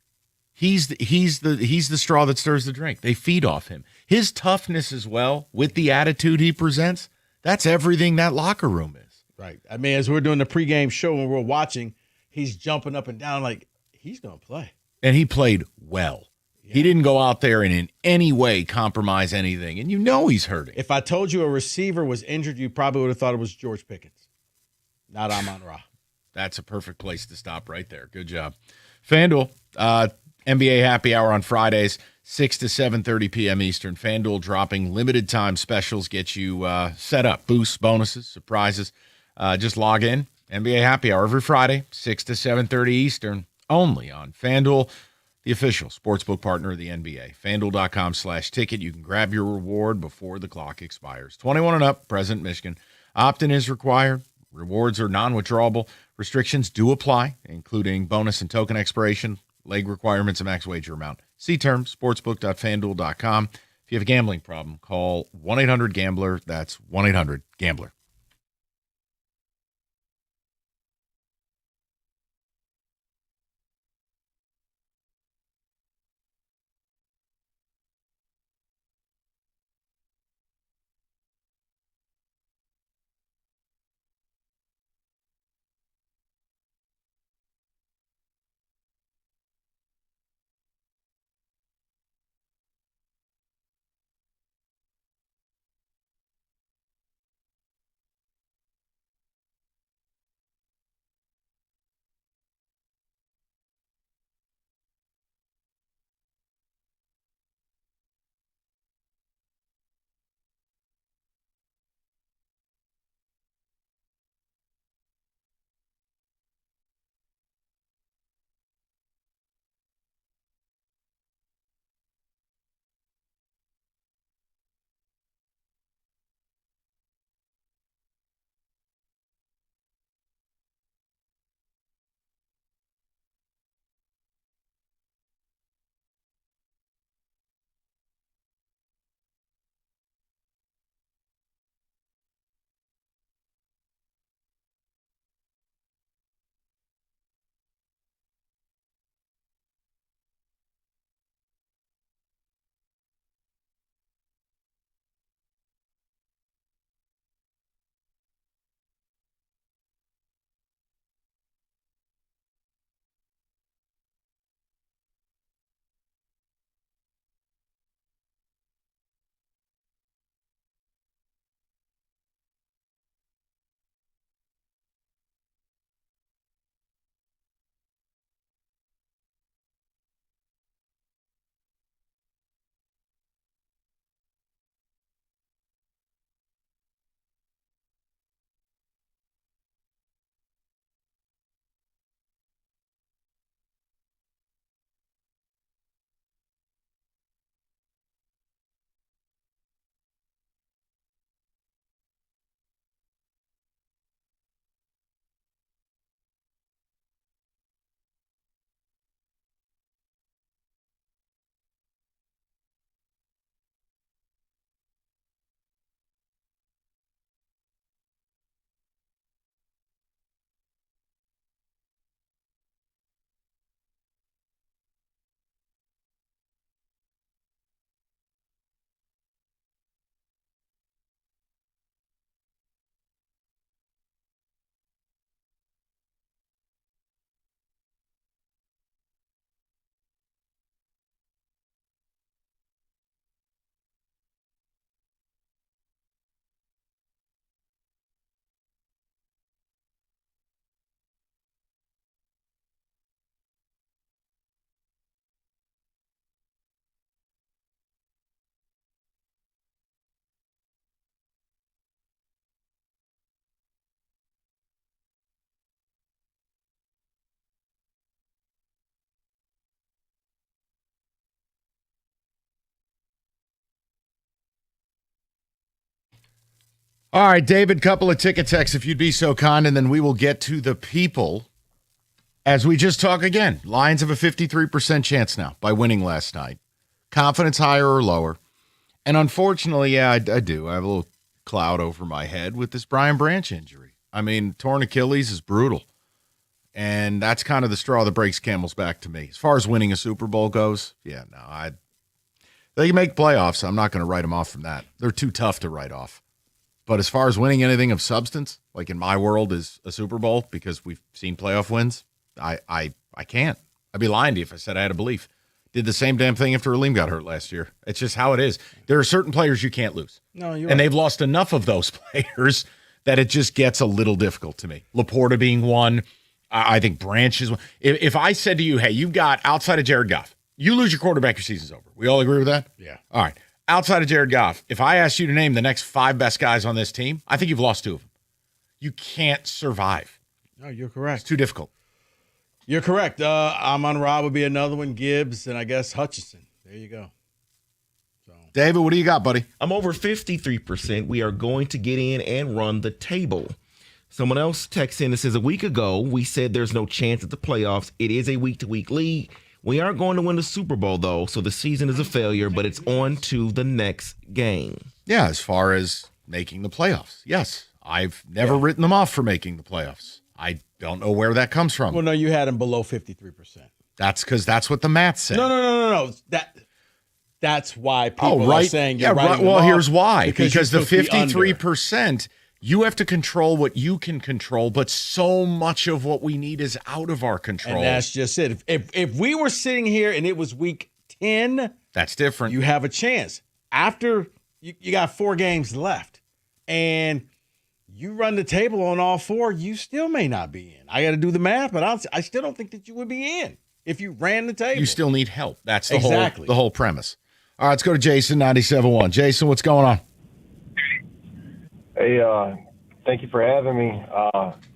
He's the straw that stirs the drink. They feed off him. His toughness as well, with the attitude he presents, that's everything that locker room is. Right. I mean, as we're doing the pregame show and we're watching, he's jumping up and down like he's going to play. And he played well. Yeah. He didn't go out there and in any way compromise anything. And he's hurting. If I told you a receiver was injured, you probably would have thought it was George Pickens, not Amon-Ra. That's a perfect place to stop right there. Good job. FanDuel, NBA Happy Hour on Fridays, 6 to 7:30 p.m. Eastern. FanDuel dropping limited time specials, get you set up. Boosts, bonuses, surprises. Just log in. NBA Happy Hour every Friday, 6 to 7:30 Eastern, only on FanDuel, the official sportsbook partner of the NBA. FanDuel.com/ticket. You can grab your reward before the clock expires. 21 and up, present Michigan. Opt-in is required. Rewards are non-withdrawable. Restrictions do apply, including bonus and token expiration, leg requirements, and max wager amount. See terms, sportsbook.fanduel.com. If you have a gambling problem, call 1-800-GAMBLER. That's 1-800-GAMBLER. All right, David, couple of ticket texts if you'd be so kind, and then we will get to the people as we just talk again. Lions have a 53% chance now by winning last night. Confidence higher or lower? And unfortunately, yeah, I do. I have a little cloud over my head with this Brian Branch injury. I mean, torn Achilles is brutal. And that's kind of the straw that breaks camel's back to me. As far as winning a Super Bowl goes, yeah, no, they can make playoffs. I'm not going to write them off from that. They're too tough to write off. But as far as winning anything of substance, like in my world is a Super Bowl, because we've seen playoff wins, I can't. I'd be lying to you if I said I had a belief. Did the same damn thing after Aleem got hurt last year. It's just how it is. There are certain players you can't lose. No, you're and right. they've lost enough of those players that it just gets a little difficult to me. Laporta being one. I think Branch is one. If I said to you, hey, you've got, outside of Jared Goff, you lose your quarterback, your season's over. We all agree with that? Yeah. All right. Outside of Jared Goff, if I asked you to name the next 5 best guys on this team, I think you've lost 2 of them. You can't survive. No, you're correct. It's too difficult. You're correct. Amon-Ra would be another one. Gibbs, and I guess Hutchinson. There you go. David, what do you got, buddy? I'm over 53%. We are going to get in and run the table. Someone else texts in and says, a week ago, we said there's no chance at the playoffs. It is a week-to-week league. We aren't going to win the Super Bowl, though, so the season is a failure, but it's on to the next game. Yeah, as far as making the playoffs. Yes, I've never written them off for making the playoffs. I don't know where that comes from. Well, no, you had them below 53%. That's because that's what the math said. No. That's why people are saying you're writing them Well, off here's why. Because the you took the under. 53%, you have to control what you can control, but so much of what we need is out of our control. And that's just it. If we were sitting here and it was week 10, that's different. You have a chance. After you got 4 games left and you run the table on all 4, you still may not be in. I got to do the math, but I still don't think that you would be in if you ran the table. You still need help. That's the Exactly. whole premise. All right, let's go to Jason, 97.1. Jason, what's going on? Hey, thank you for having me.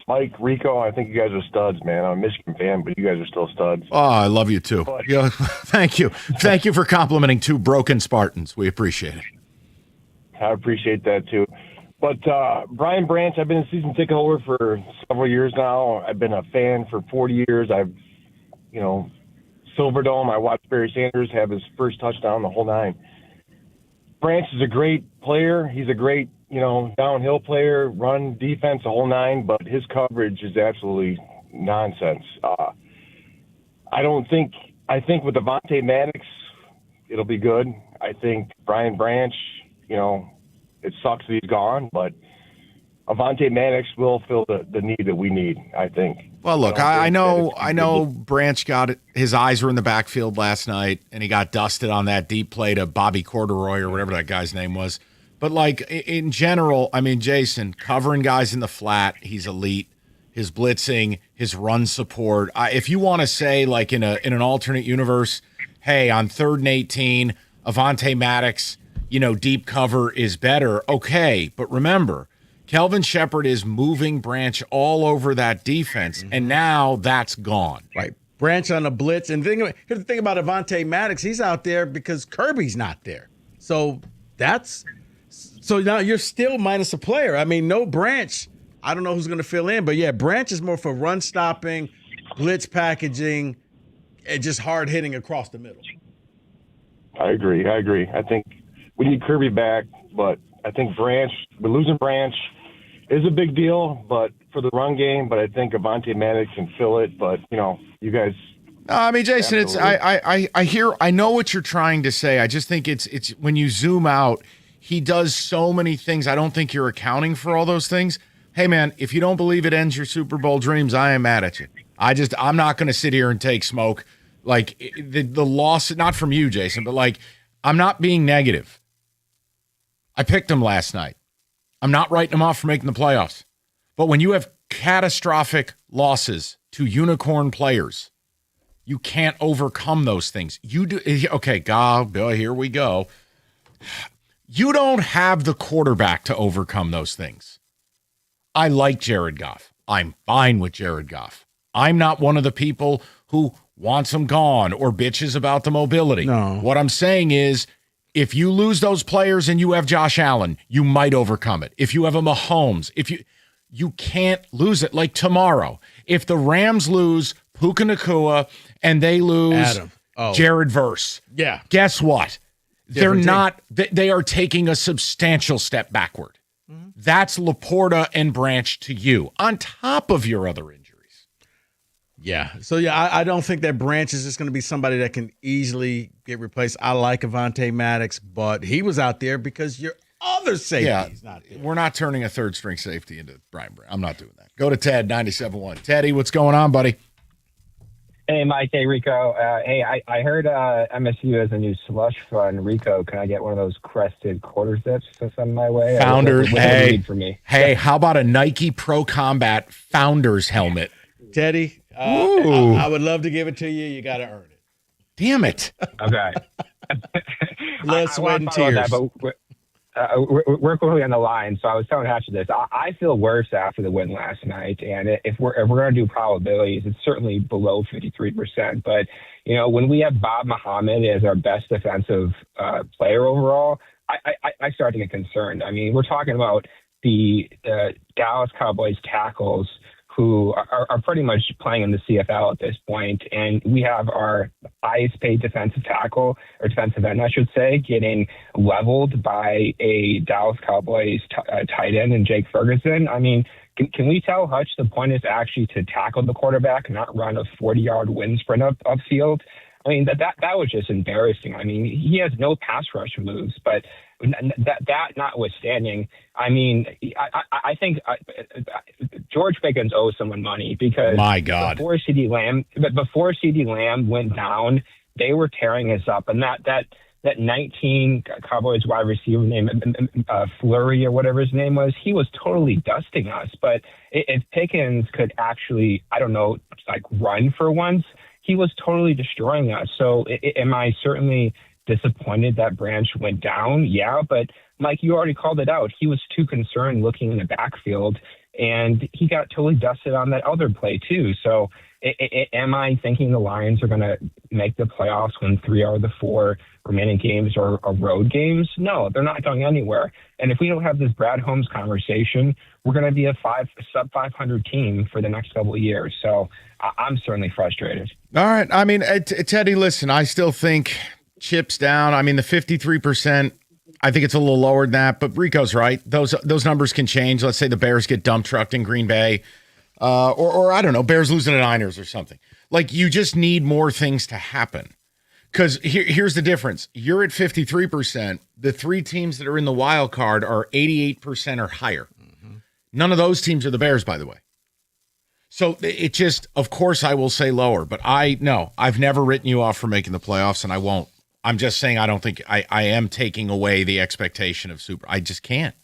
Mike, Rico, I think you guys are studs, man. I'm a Michigan fan, but you guys are still studs. Oh, I love you too. Yeah, thank you. Thank you for complimenting 2 broken Spartans. We appreciate it. I appreciate that too. But Brian Branch, I've been a season ticket holder for several years now. I've been a fan for 40 years. Silverdome, I watched Barry Sanders have his first touchdown, the whole 9. Branch is a great player. He's a great, downhill player, run defense, the whole 9, but his coverage is absolutely nonsense. I think with Avonte Maddox, it'll be good. I think Brian Branch, it sucks that he's gone, but Avonte Maddox will fill the need that we need, I think. Well, look, I know Branch his eyes were in the backfield last night, and he got dusted on that deep play to Bobby Corduroy or whatever that guy's name was. But, in general, I mean, Jason, covering guys in the flat, he's elite. His blitzing, his run support. If you want to say, in an alternate universe, hey, on 3rd and 18, Avonte Maddox, deep cover is better, okay. But remember, Kelvin Shepherd is moving Branch all over that defense, and now that's gone. Right. Branch on the blitz. And here's the thing about Avonte Maddox. He's out there because Kirby's not there. So now you're still minus a player. I mean, no Branch. I don't know who's going to fill in. But, yeah, Branch is more for run stopping, blitz packaging, and just hard hitting across the middle. I agree. I think we need Kirby back, but I think we're losing Branch is a big deal, but for the run game, but I think Avonte Maddox can fill it, but you guys. No, I mean, Jason, I know what you're trying to say. I just think it's when you zoom out, he does so many things. I don't think you're accounting for all those things. Hey man, if you don't believe it ends your Super Bowl dreams, I am mad at you. I'm not going to sit here and take smoke. The loss, not from you, Jason, but I'm not being negative. I picked him last night. I'm not writing him off for making the playoffs. But when you have catastrophic losses to unicorn players, you can't overcome those things. You do. Okay, God, here we go. You don't have the quarterback to overcome those things. I like Jared Goff. I'm fine with Jared Goff. I'm not one of the people who wants him gone or bitches about the mobility. No. What I'm saying is, If you lose those players and you have Josh Allen, you might overcome it. If you have a Mahomes, you can't lose it. Like tomorrow, if the Rams lose Puka Nacua and they lose Jared Verse, guess what? They're not. They are taking a substantial step backward. Mm-hmm. That's Laporta and Branch to you, on top of your other injuries. Yeah. So, I don't think that Branch is just going to be somebody that can easily get replaced. I like Avonte Maddox, but he was out there because your other safety is not there. We're not turning a third-string safety into Brian Branch. I'm not doing that. Go to Ted, 97.1. Teddy, what's going on, buddy? Hey, Mike. Hey, Rico. Hey, I heard MSU has a new slush fund. Rico, can I get one of those crested quarter zips to send my way? Founders. For me. Hey, how about a Nike Pro Combat Founders helmet? Teddy, I would love to give it to you. You got to earn it. Damn it. Okay. Blood, sweat, and tears. We're clearly on the line, so I was telling Hatcher this. I feel worse after the win last night, and if we're going to do probabilities, it's certainly below 53%. But when we have Bob Muhammad as our best defensive player overall, I start to get concerned. I mean, we're talking about the Dallas Cowboys tackles who are pretty much playing in the CFL at this point. And we have our highest paid defensive tackle, or defensive end, I should say, getting leveled by a Dallas Cowboys tight end in Jake Ferguson. I mean, can we tell Hutch the point is actually to tackle the quarterback, not run a 40-yard wind sprint upfield? I mean, that was just embarrassing. I mean, he has no pass rush moves, but that notwithstanding, I mean, I think George Pickens owes someone money because my God, before CeeDee Lamb went down, they were tearing us up, and that 19 Cowboys wide receiver name, Fleury or whatever his name was, he was totally dusting us. But if Pickens could actually, I don't know, like run for once, he was totally destroying us. So am I certainly disappointed that Branch went down? Yeah, but Mike, you already called it out. He was too concerned looking in the backfield, and he got totally dusted on that other play too. So am I thinking the Lions are going to make the playoffs when 3 out of the 4 remaining games are road games? No, they're not going anywhere. And if we don't have this Brad Holmes conversation, we're going to be a sub 500 team for the next couple of years. So I'm certainly frustrated. All right. I mean, Teddy, listen, I still think chips down. I mean, the 53%, I think it's a little lower than that, but Rico's right. Those numbers can change. Let's say the Bears get dump trucked in Green Bay, or I don't know, Bears losing to Niners or something. Like, you just need more things to happen. Because here's the difference. You're at 53%. The 3 teams that are in the wild card are 88% or higher. Mm-hmm. None of those teams are the Bears, by the way. So it just, of course, I will say lower, but I've never written you off for making the playoffs, and I won't. I'm just saying I don't think I am taking away the expectation of Super. I just can't.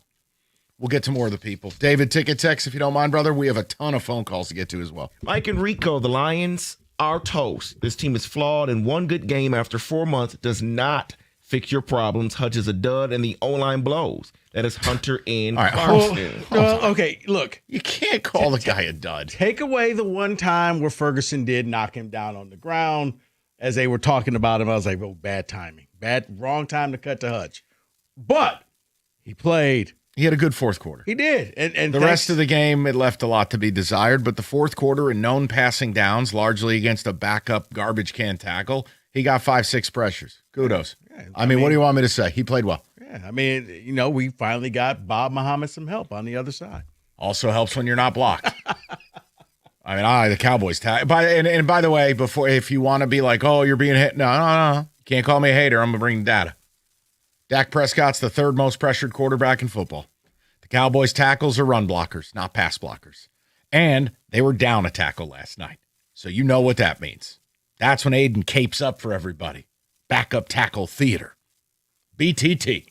We'll get to more of the people. David, ticket text, if you don't mind, brother. We have a ton of phone calls to get to as well. Mike and Rico, the Lions are toast. This team is flawed, and one good game after 4 months does not fix your problems. Hutch is a dud, and the O-line blows. That is Hunter and Carson. Well, okay, look. You can't call the guy a dud. Take away the one time where Ferguson did knock him down on the ground. As they were talking about him, I was like, oh, bad timing. Wrong time to cut to Hutch. But he played. He had a good fourth quarter. He did. And the rest of the game, it left a lot to be desired. But the fourth quarter and known passing downs, largely against a backup garbage can tackle, he got 5-6 pressures. Kudos. Yeah, I mean, what do you want me to say? He played well. Yeah, I mean, we finally got Bob Muhammad some help on the other side. Also helps when you're not blocked. I mean, the Cowboys. And by the way, if you want to be like, oh, you're being hit. No. You can't call me a hater. I'm going to bring data. Dak Prescott's the 3rd most pressured quarterback in football. The Cowboys' tackles are run blockers, not pass blockers. And they were down a tackle last night. So you know what that means. That's when Aiden capes up for everybody. Backup tackle theater. BTT.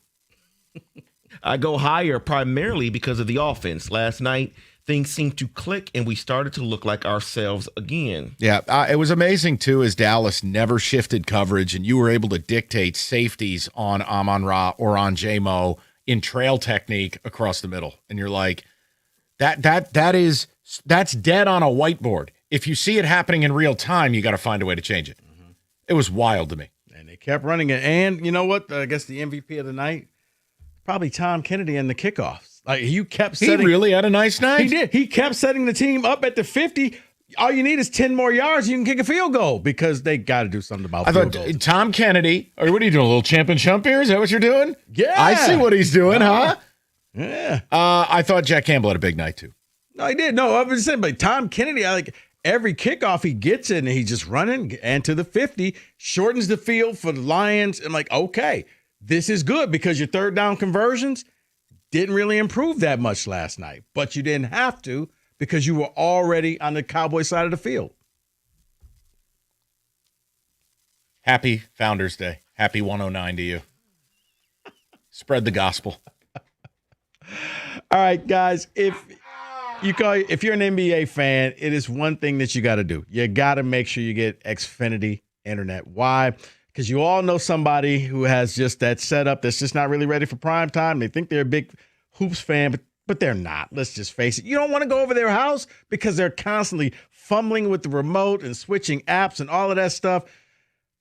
I go higher primarily because of the offense. Last night, things seemed to click, and we started to look like ourselves again. Yeah, it was amazing, too, as Dallas never shifted coverage, and you were able to dictate safeties on Amon-Ra or on J-Mo in trail technique across the middle. And you're like, that's dead on a whiteboard. If you see it happening in real time, you got to find a way to change it. Mm-hmm. It was wild to me. And they kept running it. And you know what? I guess the MVP of the night, probably Tom Kennedy and the kickoffs. Like he kept setting. He really had a nice night. He did. He kept setting the team up at the 50. All you need is 10 more yards. You can kick a field goal because they got to do something about field goals. Tom Kennedy, or what are you doing? A little champ and chump here? Is that what you're doing? Yeah. I see what he's doing, huh? Yeah. I thought Jack Campbell had a big night too. No, he did. No, I was saying, but Tom Kennedy, every kickoff he gets in, he's just running and to the 50, shortens the field for the Lions. And okay, this is good because your third down conversions didn't really improve that much last night, but you didn't have to because you were already on the Cowboy side of the field. Happy Founders Day. Happy 109 to you. Spread the gospel. All right, guys, if you're an NBA fan, it is one thing that you got to do. You got to make sure you get Xfinity Internet. Why? Because you all know somebody who has just that setup that's just not really ready for prime time. They think they're a big hoops fan, but they're not. Let's just face it. You don't want to go over their house because they're constantly fumbling with the remote and switching apps and all of that stuff.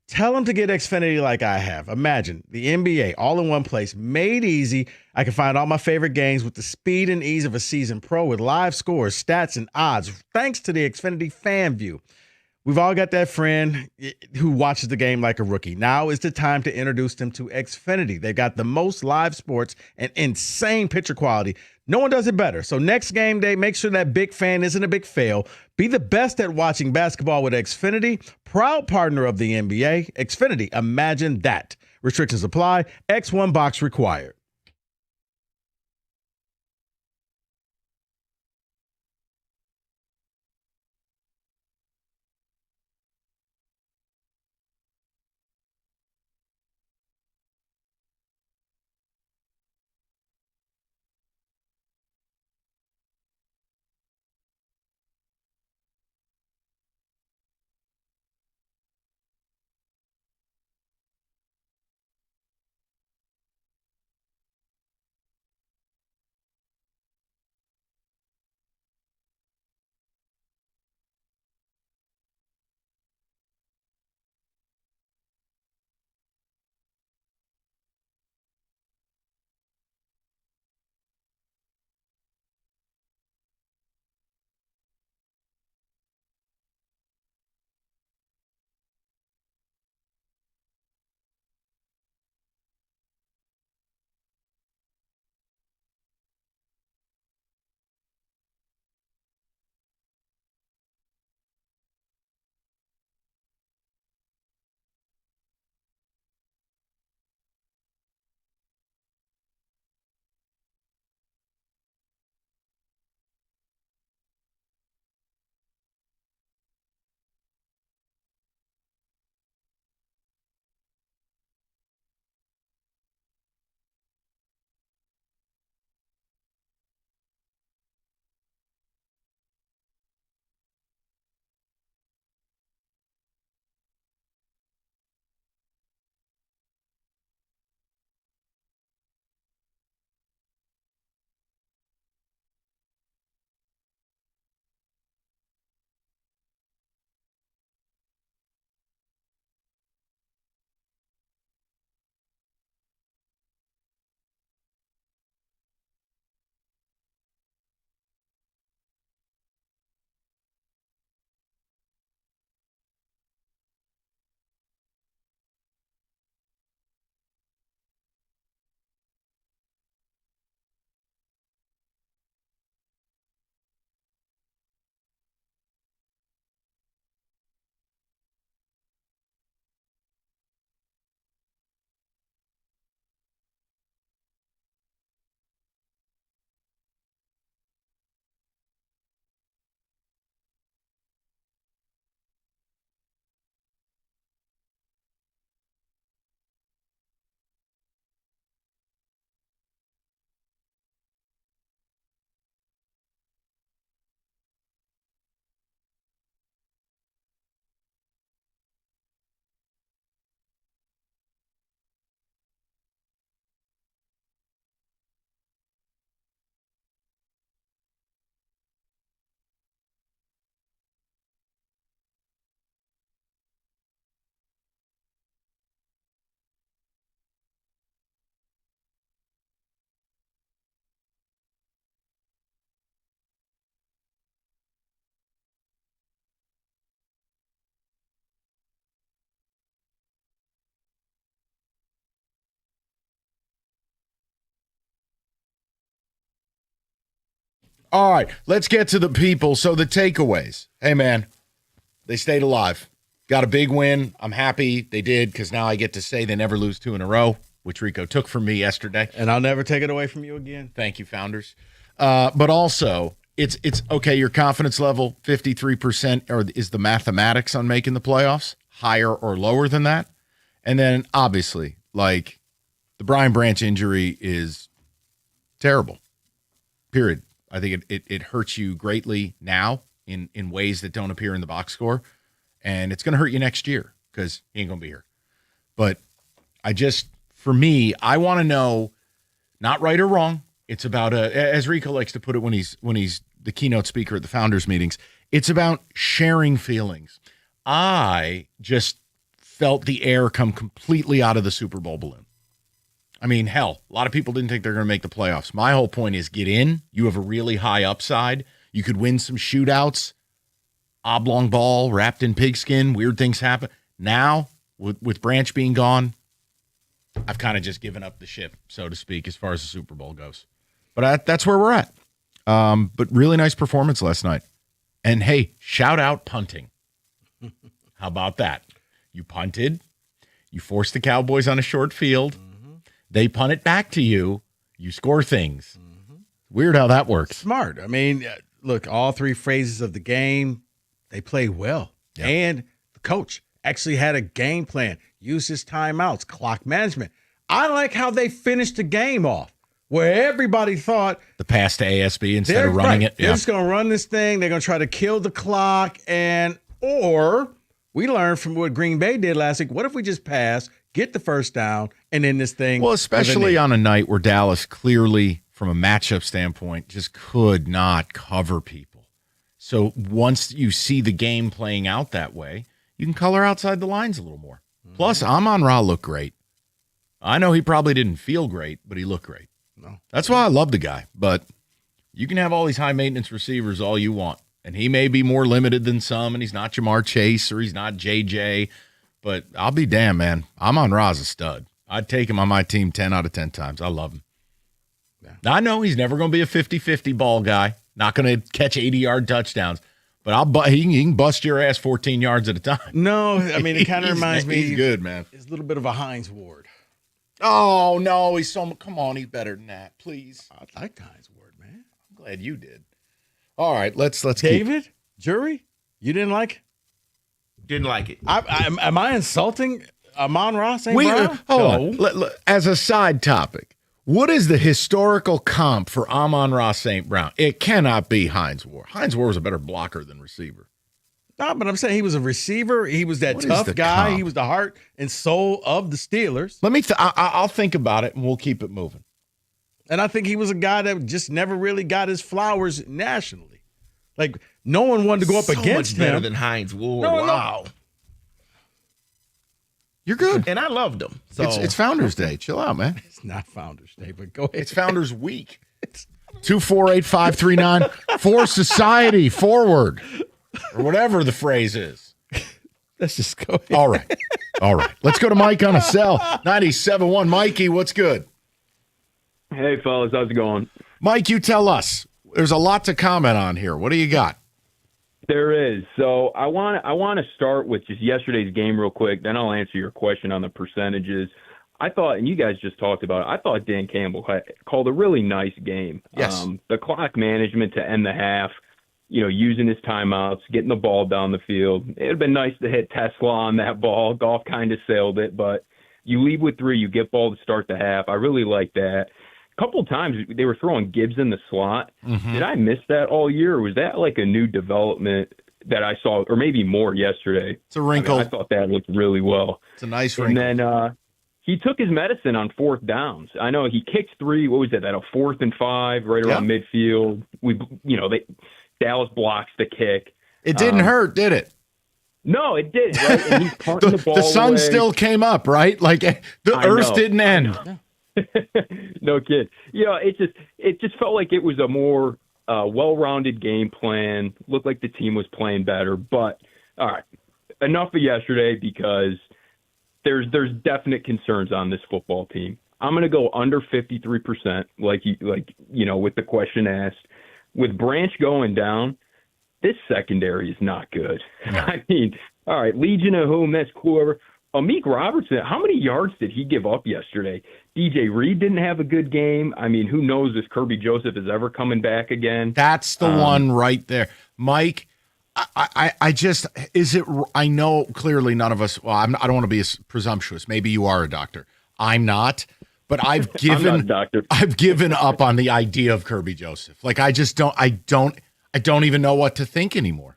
Tell them to get Xfinity like I have. Imagine the NBA all in one place, made easy. I can find all my favorite games with the speed and ease of a season pro with live scores, stats, and odds, thanks to the Xfinity Fan View. We've all got that friend who watches the game like a rookie. Now is the time to introduce them to Xfinity. They've got the most live sports and insane picture quality. No one does it better. So next game day, make sure that big fan isn't a big fail. Be the best at watching basketball with Xfinity, proud partner of the NBA. Xfinity, imagine that. Restrictions apply. X1 box required. All right, let's get to the people. So the takeaways. Hey, man, they stayed alive. Got a big win. I'm happy they did because now I get to say they never lose 2 in a row, which Rico took from me yesterday. And I'll never take it away from you again. Thank you, Founders. But also, it's okay, your confidence level, 53%, or is the mathematics on making the playoffs higher or lower than that? And then, obviously, like, the Brian Branch injury is terrible, period. I think it hurts you greatly now in ways that don't appear in the box score, and it's going to hurt you next year because he ain't going to be here. But for me, I want to know, not right or wrong. It's about, as Rico likes to put it when he's the keynote speaker at the Founders meetings, it's about sharing feelings. I just felt the air come completely out of the Super Bowl balloon. I mean, hell, a lot of people didn't think they're going to make the playoffs. My whole point is get in. You have a really high upside. You could win some shootouts, oblong ball wrapped in pigskin, weird things happen. Now, with Branch being gone, I've kind of just given up the ship, so to speak, as far as the Super Bowl goes. But that's where we're at. But really nice performance last night. And, hey, shout out punting. How about that? You punted. You forced the Cowboys on a short field. They punt it back to you. You score things. Weird how that works. Smart. I mean, look, all 3 phases of the game, they played well. Yep. And the coach actually had a game plan, used his timeouts, clock management. I like how they finished the game off, where everybody thought the pass to ASB instead of running it. They're just going to run this thing. They're going to try to kill the clock. Or we learned from what Green Bay did last week. What if we just pass, get the first down, and then this thing? Well, especially on a night where Dallas clearly, from a matchup standpoint, just could not cover people. So once you see the game playing out that way, you can color outside the lines a little more. Plus, Amon-Ra looked great. I know he probably didn't feel great, but he looked great. No. That's why I love the guy. But you can have all these high-maintenance receivers all you want. And he may be more limited than some, and he's not Jamar Chase or he's not JJ. But I'll be damned, man. Amon-Ra's a stud. I'd take him on my team 10 out of 10 times. I love him. Yeah. I know he's never going to be a 50-50 ball guy. Not going to catch 80-yard touchdowns. But he can bust your ass 14 yards at a time. No, I mean, it kind of reminds me. He's good, man. It's a little bit of a Hines Ward. Oh, no. Come on. He's better than that. Please. I like Hines Ward, man. I'm glad you did. All right, let's David, jury, you didn't like it? Didn't like it. Am I insulting Amon-Ra St. Brown? Hold on. As a side topic, what is the historical comp for Amon-Ra St. Brown? It cannot be Hines Ward. Hines Ward was a better blocker than receiver. No, but I'm saying he was a receiver. He was that tough guy. Comp? He was the heart and soul of the Steelers. I'll think about it, and we'll keep it moving. And I think he was a guy that just never really got his flowers nationally. Like, no one wanted to go up against him. Better than Hines Ward. No, wow. You're good. And I loved him. So it's Founders Day. Chill out, man. It's not Founders Day, but go ahead. It's Founders Week. 248-539 for society forward, or whatever the phrase is. Let's just go ahead. All right. Let's go to Mike on a cell. 97.1. Mikey, what's good? Hey, fellas. How's it going? Mike, you tell us. There's a lot to comment on here. What do you got? There is. So I want to start with just yesterday's game real quick. Then I'll answer your question on the percentages. I thought, and you guys just talked about it, I thought Dan Campbell called a really nice game. Yes. The clock management to end the half, using his timeouts, getting the ball down the field. It would have been nice to hit Tesla on that ball. Goff kind of sailed it, but you leave with 3, you get ball to start the half. I really like that. A couple of times they were throwing Gibbs in the slot. Mm-hmm. Did I miss that all year, or was that like a new development that I saw, or maybe more yesterday? It's a wrinkle. I thought that looked really well. It's a nice wrinkle. And then he took his medicine on 4th downs. I know he kicked 3. What was it? At a 4th and 5, right around midfield. Dallas blocks the kick. It didn't hurt, did it? No, it did. Right? And he's punting the ball the sun away. still came up, right? Like the earth didn't end. No kid. It just felt like it was a more well-rounded game plan. Looked like the team was playing better. But all right, enough of yesterday because there's definite concerns on this football team. I'm going to go under 53%, with the question asked. with Branch going down, this secondary is not good. I mean, all right, Legion of Whom, that's cool. Amik Robertson, how many yards did he give up yesterday? DJ Reed didn't have a good game. I mean, who knows if Kirby Joseph is ever coming back again? That's the one right there. Mike, I just, I know clearly none of us, well, I don't want to be as presumptuous. Maybe you are a doctor. I'm not, but I've given, I'm not a doctor. I've given up on the idea of Kirby Joseph. Like, I don't even know what to think anymore.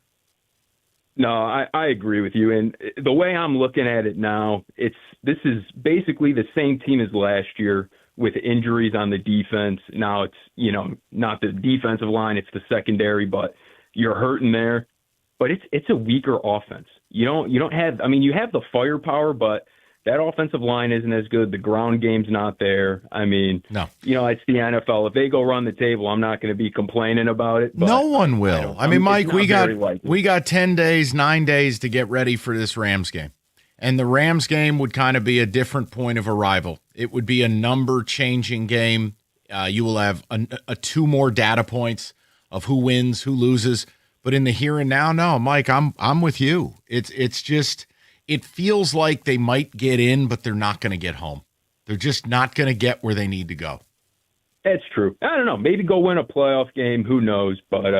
No, I agree with you. And the way I'm looking at it now, this is basically the same team as last year with injuries on the defense. Now it's, not the defensive line, it's the secondary, but you're hurting there. But it's a weaker offense. You don't have, I mean, you have the firepower, but that offensive line isn't as good. The ground game's not there. I mean, no. It's the NFL. If they go run the table, I'm not going to be complaining about it. But no one will. I mean, Mike, we got 9 days to get ready for this Rams game. And the Rams game would kind of be a different point of arrival. It would be a number-changing game. You will have two more data points of who wins, who loses. But in the here and now, no, Mike, I'm with you. It's just... It feels like they might get in, but they're not going to get home. They're just not going to get where they need to go. That's true. I don't know. Maybe go win a playoff game. Who knows? But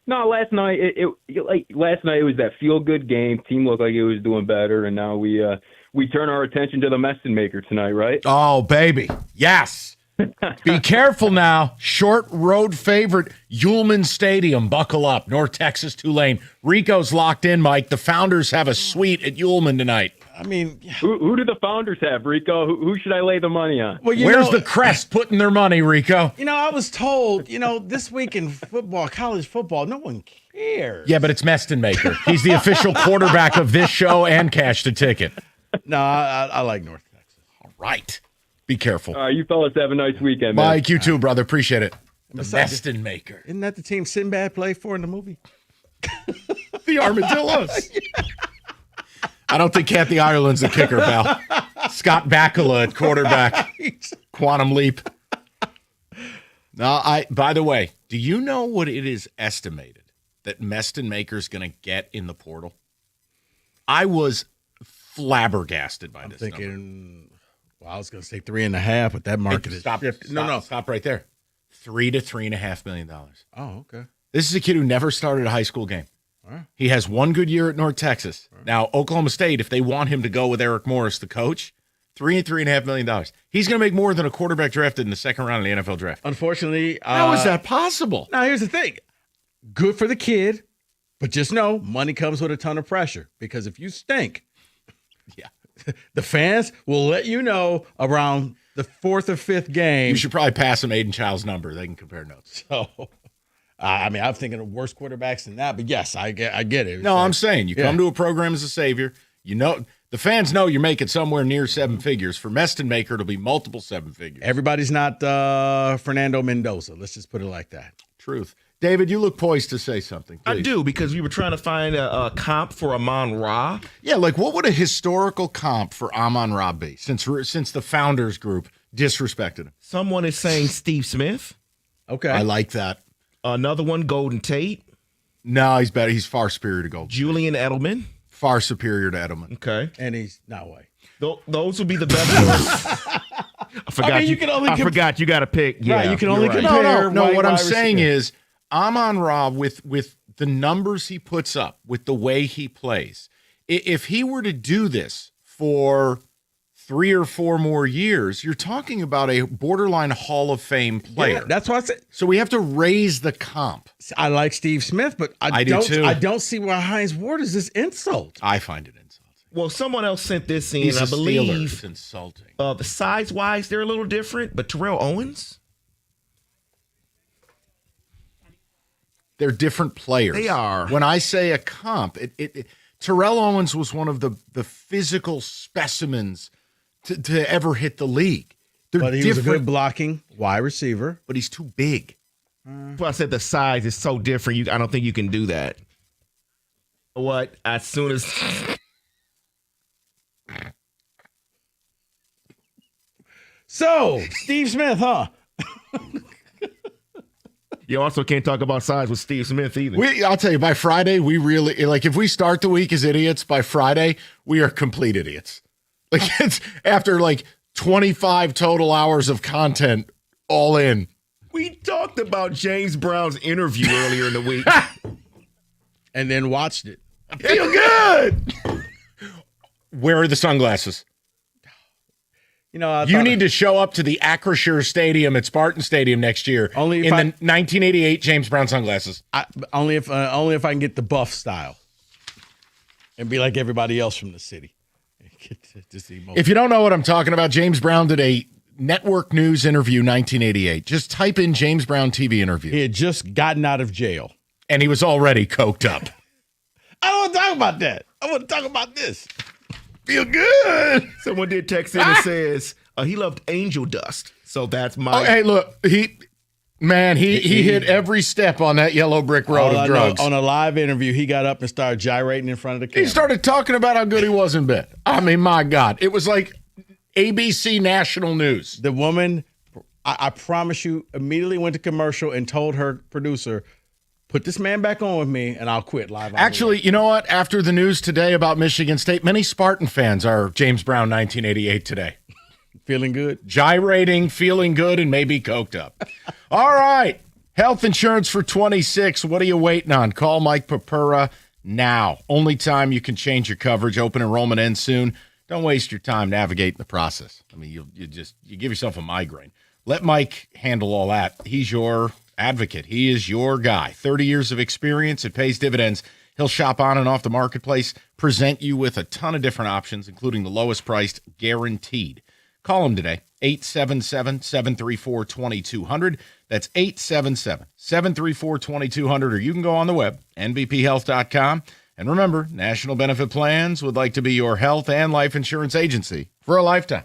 no, last night it was that feel-good game. Team looked like it was doing better, and now we turn our attention to the Meston Maker tonight, right? Oh, baby. Yes. Be careful now. Short road favorite, Ullman Stadium. Buckle up. North Texas, Tulane. Rico's locked in, Mike. The Founders have a suite at Ullman tonight. I mean, who do the Founders have, Rico? Who should I lay the money on? Well, where's the Crest putting their money, Rico? I was told, this week in football, college football, no one cares. Yeah, but it's Meston Maker. He's the official quarterback of this show and Cash the Ticket. No, I like North Texas. All right. Be careful. All right, you fellas have a nice weekend, man. Mike, you too, brother. Appreciate it. The Meston Maker. Isn't that the team Sinbad played for in the movie? The Armadillos. Yeah. I don't think Kathy Ireland's the kicker, pal. Scott Bakula at quarterback. Quantum leap. By the way, do you know what it is estimated that Meston Maker's going to get in the portal? I was flabbergasted by this number. Well, I was going to say 3.5, but that market is... Stop right there. $3 to $3.5 million. Oh, okay. This is a kid who never started a high school game. Right. He has one good year at North Texas. Right. Now, Oklahoma State, if they want him to go with Eric Morris, the coach, $3.5 million. He's going to make more than a quarterback drafted in the second round of the NFL draft. Unfortunately, how is that possible? Now, here's the thing. Good for the kid, but just know money comes with a ton of pressure because if you stink, the fans will let you know around the fourth or fifth game. You should probably pass them Aiden Child's number. They can compare notes. So, I'm thinking of worse quarterbacks than that, but yes, I get it. No, I'm saying you come to a program as a savior. The fans know you're making somewhere near seven figures. For Meston Maker, it'll be multiple seven figures. Everybody's not Fernando Mendoza. Let's just put it like that. Truth. David, you look poised to say something. Please. I do, because we were trying to find a comp for Amon-Ra. Yeah, like what would a historical comp for Amon-Ra be since the Founders Group disrespected him? Someone is saying Steve Smith. Okay. I like that. Another one, Golden Tate. No, he's better. He's far superior to Golden Julian Edelman. Far superior to Edelman. Okay. And he's not white. Those would be the best ones. I forgot you got to pick. Yeah, right, you can only compare. No. What I'm saying is Amon-Ra, with the numbers he puts up, with the way he plays, if he were to do this for 3 or 4 more years, you're talking about a borderline Hall of Fame player. Yeah, that's what I said. So we have to raise the comp. I like Steve Smith, but I do too. I don't see why Hines Ward is this insult. I find it insulting. Well, someone else sent this in. He's I believe it's insulting. The size-wise, they're a little different, but Terrell Owens. They're different players. They are. When I say a comp, Terrell Owens was one of the physical specimens to ever hit the league. But he was a good blocking wide receiver. But he's too big. That's why I said the size is so different. I don't think you can do that. What? As soon as... So, Steve Smith, huh? You also can't talk about size with Steve Smith either. I'll tell you, by Friday, we really, like, if we start the week as idiots, by Friday, we are complete idiots. Like, it's after, 25 total hours of content all in. We talked about James Brown's interview earlier in the week. And then watched it. I feel good. Where are the sunglasses? You need to show up to the Acrisure Stadium at Spartan Stadium next year in the 1988 James Brown sunglasses. Only if I can get the buff style and be like everybody else from the city. To see most. If you don't know what I'm talking about, James Brown did a network news interview 1988. Just type in James Brown TV interview. He had just gotten out of jail. And he was already coked up. I don't want to talk about that. I want to talk about this. Feel good. Someone did text in and says he loved angel dust. So that's my. Oh, hey, look, he hit every step on that yellow brick road of drugs. On a live interview, he got up and started gyrating in front of the camera. He started talking about how good he was in bed. I mean, my God, it was like ABC National News. The woman, I promise you, immediately went to commercial and told her producer, put this man back on with me, and I'll quit live. Actually, you know what? After the news today about Michigan State, many Spartan fans are James Brown 1988 today. Feeling good? Gyrating, feeling good, and maybe coked up. All right. Health insurance for 26. What are you waiting on? Call Mike Papura now. Only time you can change your coverage. Open enrollment ends soon. Don't waste your time navigating the process. I mean, you give yourself a migraine. Let Mike handle all that. He's your advocate. He is your guy. 30 years of experience. It pays dividends. He'll shop on and off the marketplace, present you with a ton of different options, including the lowest priced, guaranteed. Call him today, 877-734-2200. That's 877-734-2200, or you can go on the web, nbphealth.com. And remember, National Benefit Plans would like to be your health and life insurance agency for a lifetime.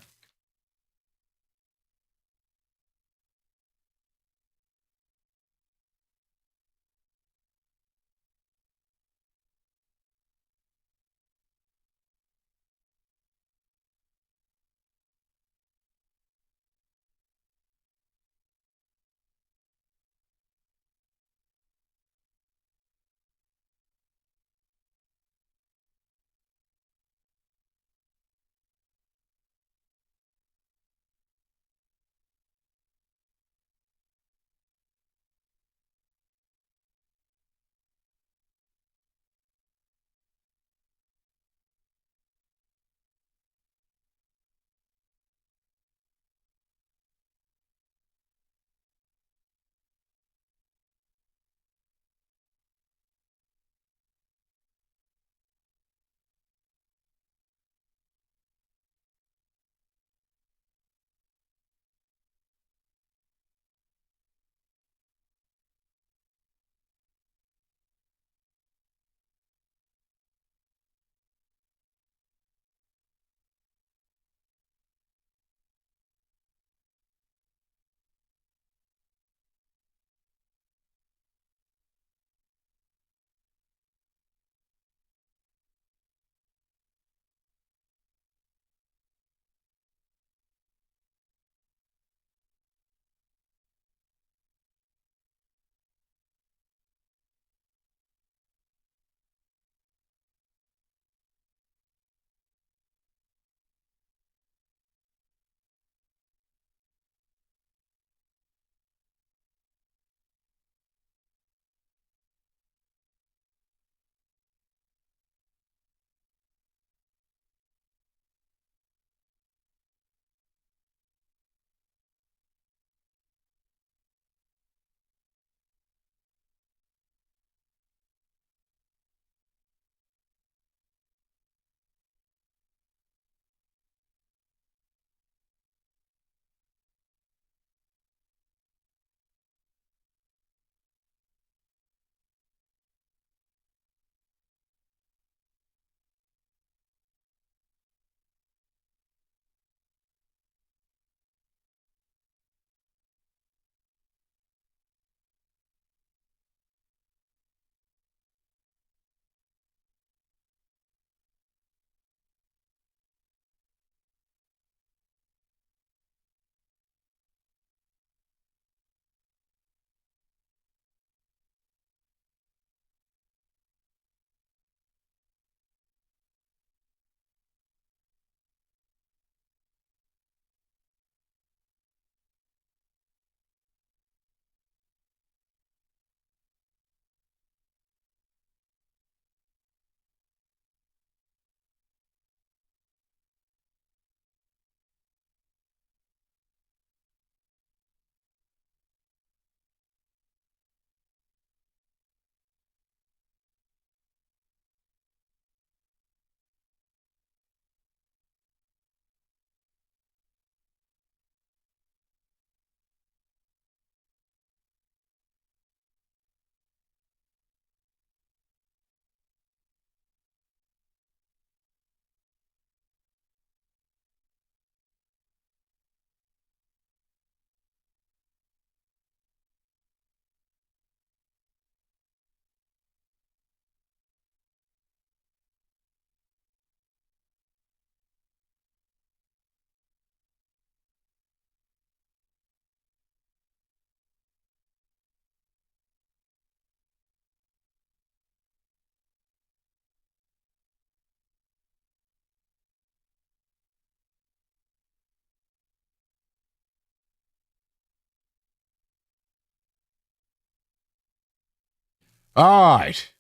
All right.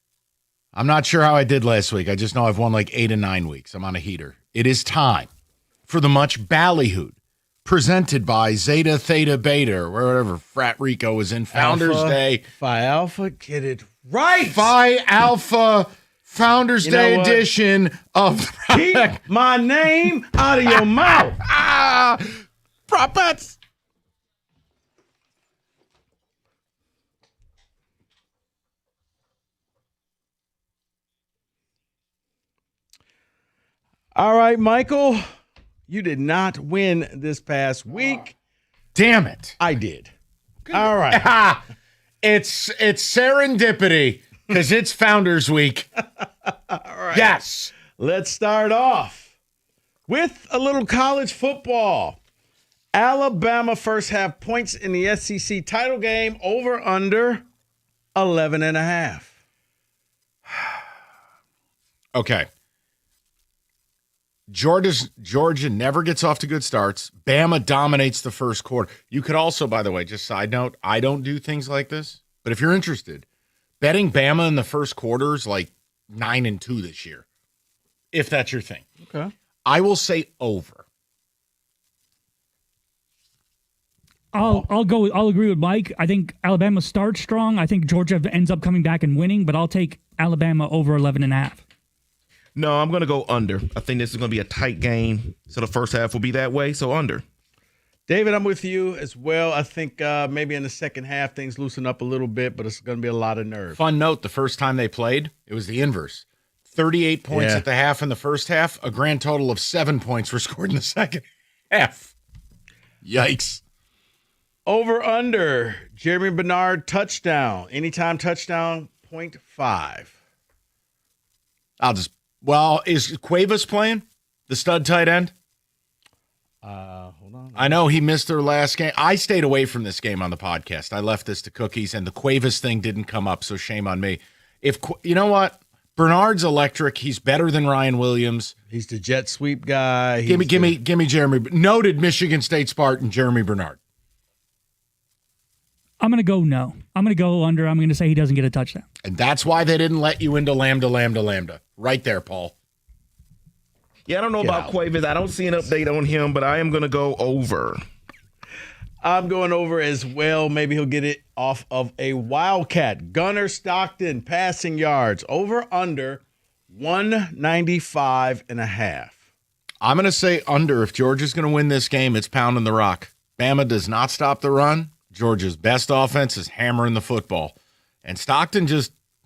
I'm not sure how I did last week. I just know I've won like 8 and 9 weeks. I'm on a heater. It is time for the much ballyhooed, presented by Zeta Theta Beta, or wherever Frat Rico was in Founders Alpha, Day. Phi Alpha, get it right. Phi Alpha Founders Day edition of Keep my name out of your mouth. Prop bets. All right, Michael, you did not win this past week. Damn it. I did. All right. It's serendipity because it's Founders Week. All right. Yes. Let's start off with a little college football. Alabama first half points in the SEC title game, over under 11.5. Okay. Georgia never gets off to good starts. Bama dominates the first quarter. You could also, by the way, just side note, I don't do things like this, but if you're interested, betting Bama in the first quarter is like 9-2 this year, if that's your thing. Okay. I will say over. I'll agree with Mike. I think Alabama starts strong. I think Georgia ends up coming back and winning, but I'll take Alabama over 11.5. No, I'm going to go under. I think this is going to be a tight game, so the first half will be that way, so under. David, I'm with you as well. I think maybe in the second half things loosen up a little bit, but it's going to be a lot of nerve. Fun note, the first time they played, it was the inverse. 38 points at the half in the first half. A grand total of 7 points were scored in the second half. Yikes. Over under, Jeremy Bernard touchdown. Anytime touchdown, 0.5. Is Cuevas playing? The stud tight end? Hold on. I know he missed their last game. I stayed away from this game on the podcast. I left this to Cookies, and the Cuevas thing didn't come up, so shame on me. You know what? Bernard's electric. He's better than Ryan Williams. He's the jet sweep guy. Give me Jeremy. Noted Michigan State Spartan Jeremy Bernard. I'm going to go no. I'm going to go under. I'm going to say he doesn't get a touchdown. And that's why they didn't let you into lambda. Right there, Paul. Yeah, I don't know about Cuevas. I don't see an update on him, but I am going to go over. I'm going over as well. Maybe he'll get it off of a Wildcat. Gunnar Stockton, passing yards, over under 195.5. I'm going to say under. If Georgia's going to win this game, it's pounding the rock. Bama does not stop the run. Georgia's best offense is hammering the football. And Stockton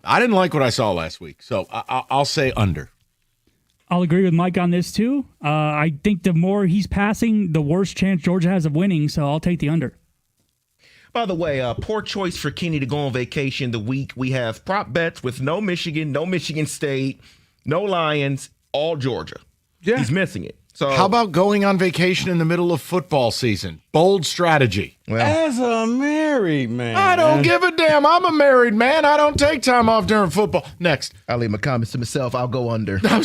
I didn't like what I saw last week, so I'll say under. I'll agree with Mike on this, too. I think the more he's passing, the worse chance Georgia has of winning, so I'll take the under. By the way, poor choice for Kenny to go on vacation the week. We have prop bets with no Michigan, no Michigan State, no Lions, all Georgia. Yeah. He's missing it. So how about going on vacation in the middle of football season? Bold strategy. As a married man. I don't give a damn. I'm a married man. I don't take time off during football. Next. I'll leave my comments to myself. I'll go under. All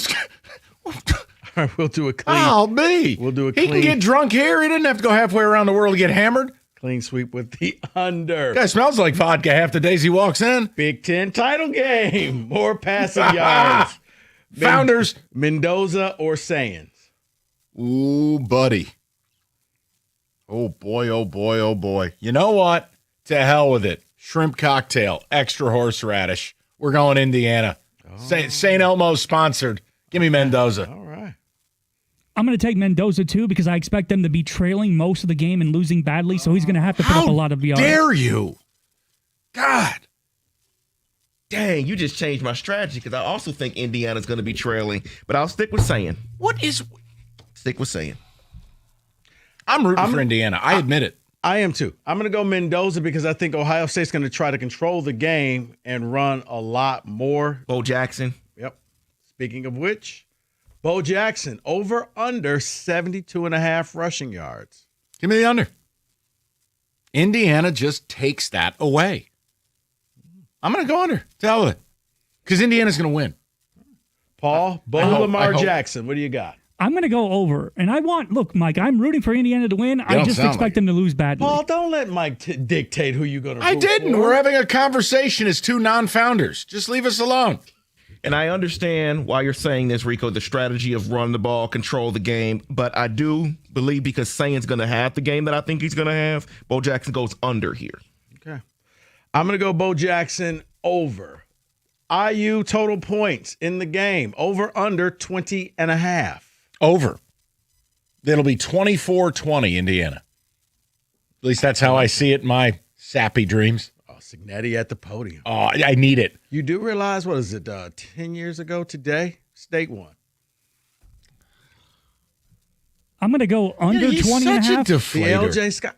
right, we'll do a clean. I'll be. We'll do a clean. He can get drunk here. He didn't have to go halfway around the world to get hammered. Clean sweep with the under. Guy smells like vodka half the days he walks in. Big Ten title game. More passing yards. Founders. Mendoza or Sayans? Ooh, buddy. Oh, boy, oh, boy, oh, boy. You know what? To hell with it. Shrimp cocktail, extra horseradish. We're going Indiana. St. Elmo's sponsored. Give me Mendoza. All right. I'm going to take Mendoza, too, because I expect them to be trailing most of the game and losing badly, so he's going to have to put up a lot of yards. How dare you? God. Dang, you just changed my strategy because I also think Indiana's going to be trailing, but I'll stick with saying. Stick with saying. I'm rooting for Indiana. I admit it. I am too. I'm going to go Mendoza because I think Ohio State's going to try to control the game and run a lot more. Bo Jackson. Yep. Speaking of which, Bo Jackson over under 72.5 rushing yards. Give me the under. Indiana just takes that away. I'm going to go under. To hell with it. Because Indiana's going to win. Paul, Lamar Jackson, what do you got? I'm going to go over. And look, Mike, I'm rooting for Indiana to win. I just expect them to lose badly. Paul, don't let Mike dictate who you're going to root I didn't. for. We're having a conversation as two non-founders. Just leave us alone. And I understand why you're saying this, Rico, the strategy of run the ball, control the game. But I do believe because Saint's going to have the game that I think he's going to have, Bo Jackson goes under here. Okay. I'm going to go Bo Jackson over. IU total points in the game, over under 20.5. Over. It'll be 24-20 Indiana. At least that's how I see it in my sappy dreams. Oh, Signetti at the podium. Oh, I need it. You do realize, 10 years ago today, State won. I'm going to go under 20 and a half. Such a deflator. The LJ Scott.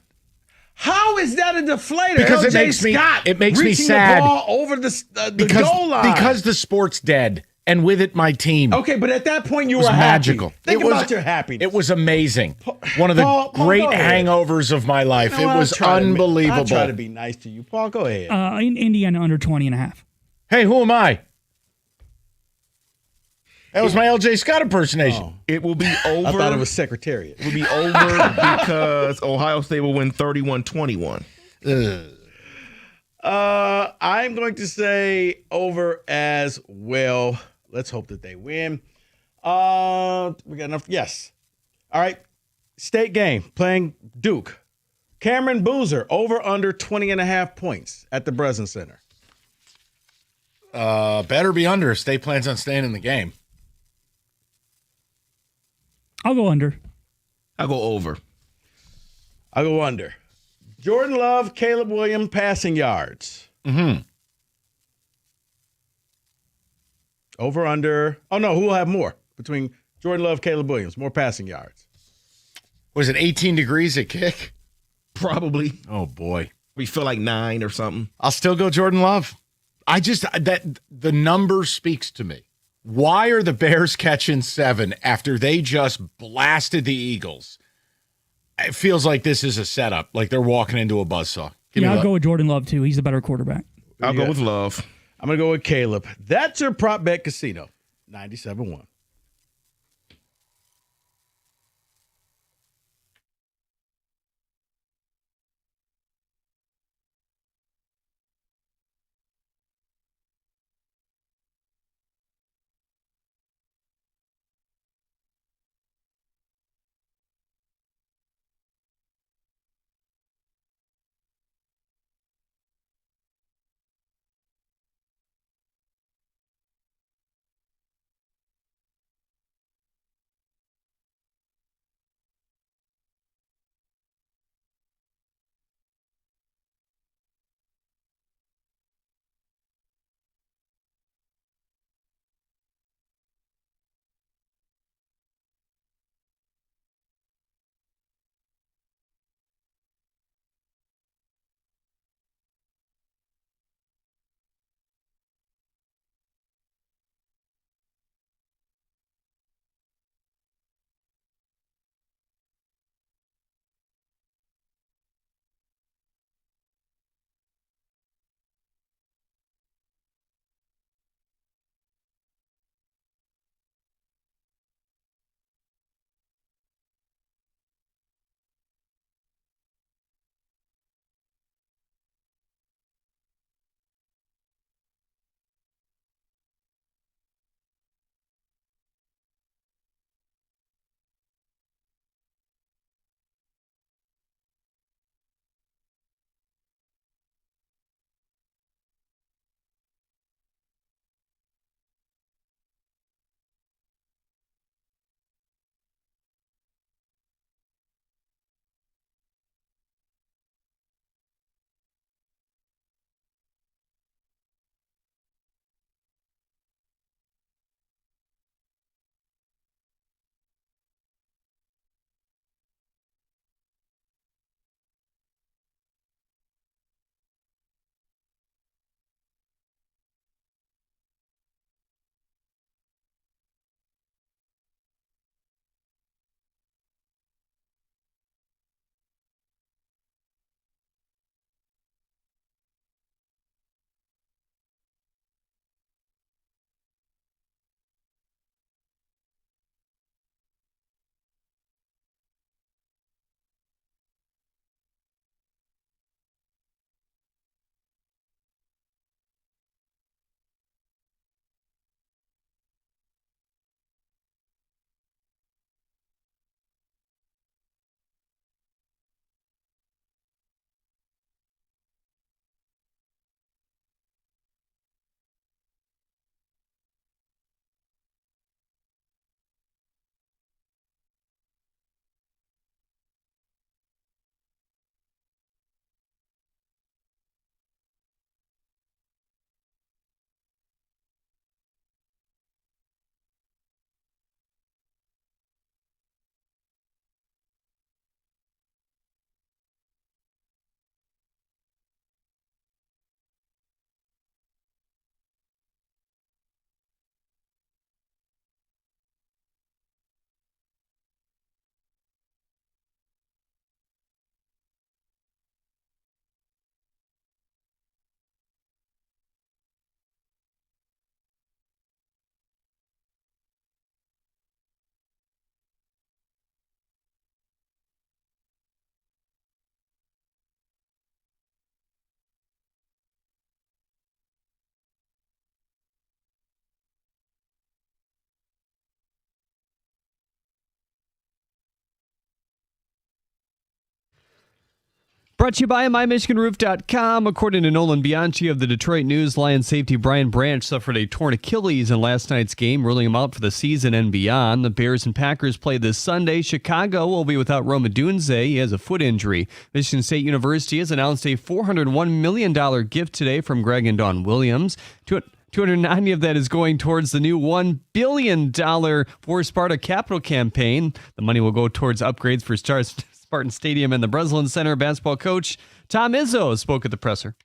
How is that a deflator? Because LJ it makes me reaching sad. The ball over the goal line. Because the sport's dead, and with it, my team. Okay, but at that point, you It was were magical. happy. Think It was- about your happiness. It was amazing. One of the Paul, great go ahead. hangovers of my life. You know, it was unbelievable. I try to be nice to you. Paul, go ahead. In Indiana under 20 and a half. Hey, who am I? That was my LJ Scott impersonation. Oh. It will be over. I thought it was Secretariat. It will be over because Ohio State will win 31-21. I'm going to say over as well. Let's hope that they win. We got enough. Yes. All right. State game playing Duke. Cameron Boozer over under 20.5 points at the Breslin Center. Better be under if State plans on staying in the game. I'll go under. I'll go over. I'll go under. Jordan Love, Caleb Williams passing yards. Mm-hmm. Over under. Oh, no. Who will have more between Jordan Love, Caleb Williams? More passing yards. Was it 18 degrees at kick? Probably. Oh, boy. We feel like 9 or something. I'll still go Jordan Love. The number speaks to me. Why are the Bears catching 7 after they just blasted the Eagles? It feels like this is a setup, like they're walking into a buzzsaw. I'll go with Jordan Love, too. He's the better quarterback. I'll go with Love. I'm going to go with Caleb. That's your prop bet casino. 97-1. Brought to you by MyMichiganRoof.com. According to Nolan Bianchi of the Detroit News, Lions safety Brian Branch suffered a torn Achilles in last night's game, ruling him out for the season and beyond. The Bears and Packers play this Sunday. Chicago will be without Rome Odunze. He has a foot injury. Michigan State University has announced a $401 million gift today from Greg and Dawn Williams. 290 of that is going towards the new $1 billion For Sparta Capital campaign. The money will go towards upgrades for Spartan Stadium and the Breslin Center. Basketball coach Tom Izzo spoke at the presser.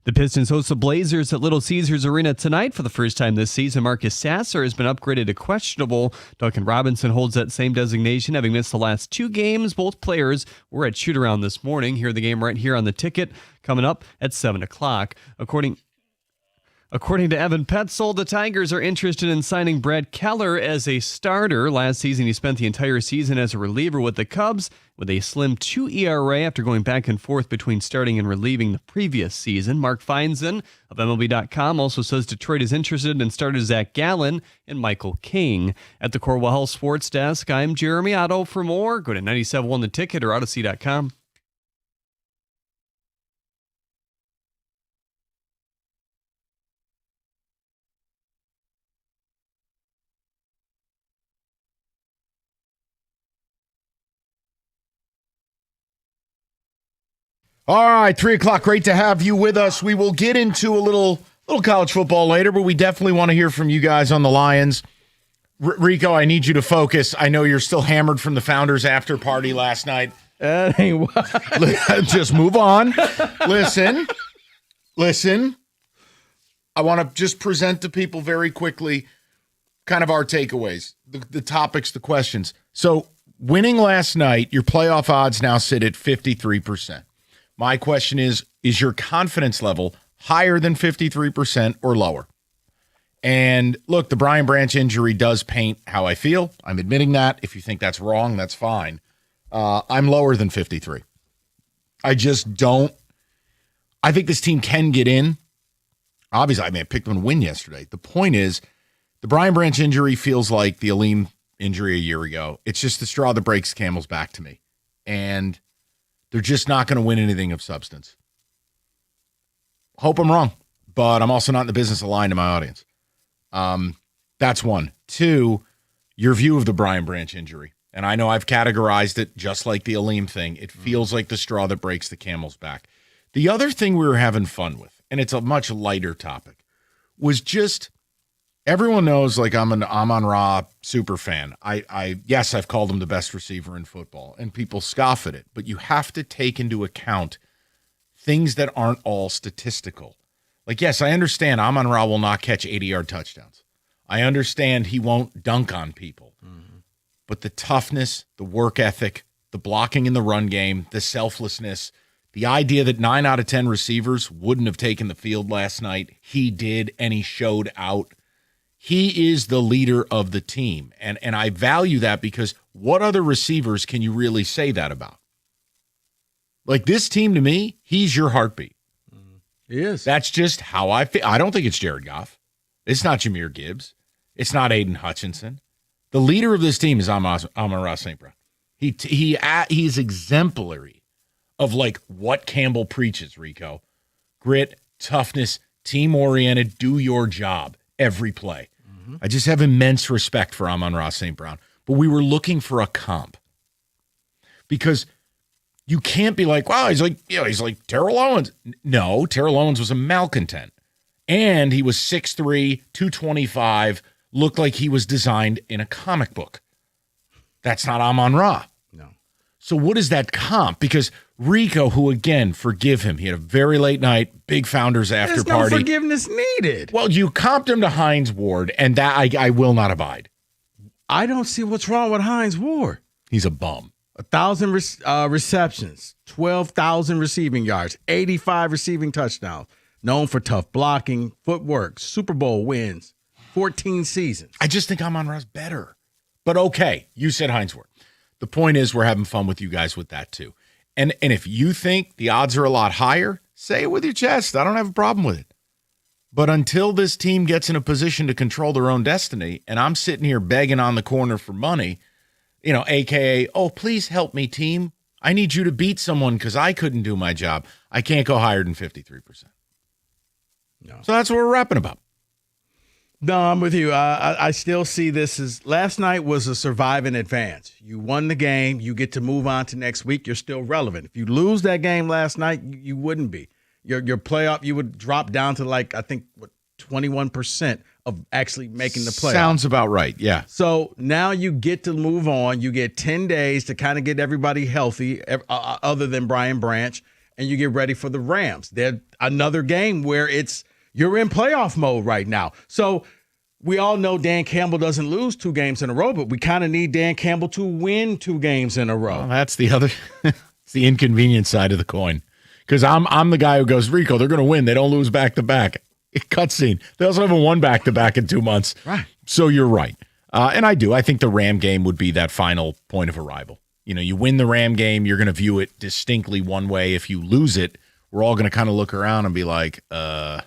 The Pistons host the Blazers at Little Caesars Arena tonight for the first time this season. Marcus Sasser has been upgraded to questionable. Duncan Robinson holds that same designation, having missed the last 2 games. Both players were at shoot-around this morning. Hear the game right here on the ticket, coming up at 7 o'clock. According to Evan Petzold, the Tigers are interested in signing Brad Keller as a starter. Last season, he spent the entire season as a reliever with the Cubs, with a slim 2 ERA after going back and forth between starting and relieving the previous season. Mark Feinzen of MLB.com also says Detroit is interested in starters Zach Gallen and Michael King. At the Corwell Health Sports Desk, I'm Jeremy Otto. For more, go to 97.1 The Ticket or Odyssey.com. All right, 3 o'clock. Great to have you with us. We will get into a little college football later, but we definitely want to hear from you guys on the Lions. Rico, I need you to focus. I know you're still hammered from the Founders after party last night. That ain't what. Just move on. Listen. I want to just present to people very quickly kind of our takeaways, the topics, the questions. So winning last night, your playoff odds now sit at 53%. My question is your confidence level higher than 53% or lower? And look, the Brian Branch injury does paint how I feel. I'm admitting that. If you think that's wrong, that's fine. I'm lower than 53. I just don't. I think this team can get in. Obviously, I picked them to win yesterday. The point is, the Brian Branch injury feels like the Aleem injury a year ago. It's just the straw that breaks the camel's back to me. And they're just not going to win anything of substance. Hope I'm wrong, but I'm also not in the business of lying to my audience. That's one. 2, your view of the Brian Branch injury. And I know I've categorized it just like the Aleem thing. It feels like the straw that breaks the camel's back. The other thing we were having fun with, and it's a much lighter topic, was just everyone knows like I'm an Amon-Ra super fan. Yes, I've called him the best receiver in football, and people scoff at it, but you have to take into account things that aren't all statistical. Like, yes, I understand Amon-Ra will not catch 80-yard touchdowns. I understand he won't dunk on people. But the toughness, the work ethic, the blocking in the run game, the selflessness, the idea that 9 out of 10 receivers wouldn't have taken the field last night, he did, and he showed out. He is the leader of the team. And I value that because what other receivers can you really say that about? Like this team to me, he's your heartbeat. He is. That's just how I feel. I don't think it's Jared Goff. It's not Jahmyr Gibbs. It's not Aiden Hutchinson. The leader of this team is Amon-Ra St. Brown. He's exemplary of like what Campbell preaches, Rico. Grit, toughness, team-oriented, do your job every play. I just have immense respect for Amon-Ra St. Brown. But we were looking for a comp. Because you can't be like, wow, he's like Terrell Owens. No, Terrell Owens was a malcontent. And he was 6'3", 225, looked like he was designed in a comic book. That's not Amon-Ra. No. So what is that comp? Because Rico, who again, forgive him, he had a very late night, big Founders after There's party. No forgiveness needed. Well, you comped him to Hines Ward, and that I will not abide. I don't see what's wrong with Hines Ward. He's a bum. 1,000 receptions, 12,000 receiving yards, 85 receiving touchdowns. Known for tough blocking, footwork, Super Bowl wins, 14 seasons. I just think Amon-Ra's better. But okay, you said Hines Ward. The point is we're having fun with you guys with that too. And if you think the odds are a lot higher, say it with your chest. I don't have a problem with it. But until this team gets in a position to control their own destiny, and I'm sitting here begging on the corner for money, AKA, oh, please help me, team. I need you to beat someone because I couldn't do my job. I can't go higher than 53%. No. So that's what we're rapping about. No, I'm with you. I still see this as last night was a survive in advance. You won the game. You get to move on to next week. You're still relevant. If you lose that game last night, you wouldn't be. Your playoff, you would drop down to 21% of actually making the playoff. Sounds about right, yeah. So now you get to move on. You get 10 days to kind of get everybody healthy, other than Brian Branch, and you get ready for the Rams. They're another game where you're in playoff mode right now. So we all know Dan Campbell doesn't lose 2 games in a row, but we kind of need Dan Campbell to win 2 games in a row. Well, that's the other, it's the inconvenient side of the coin. Because I'm the guy who goes, Rico, they're going to win. They don't lose back-to-back. Cutscene. They also haven't won back-to-back in 2 months. Right. So you're right. And I do. I think the Ram game would be that final point of arrival. You win the Ram game, you're going to view it distinctly one way. If you lose it, we're all going to kind of look around and be like, yeah,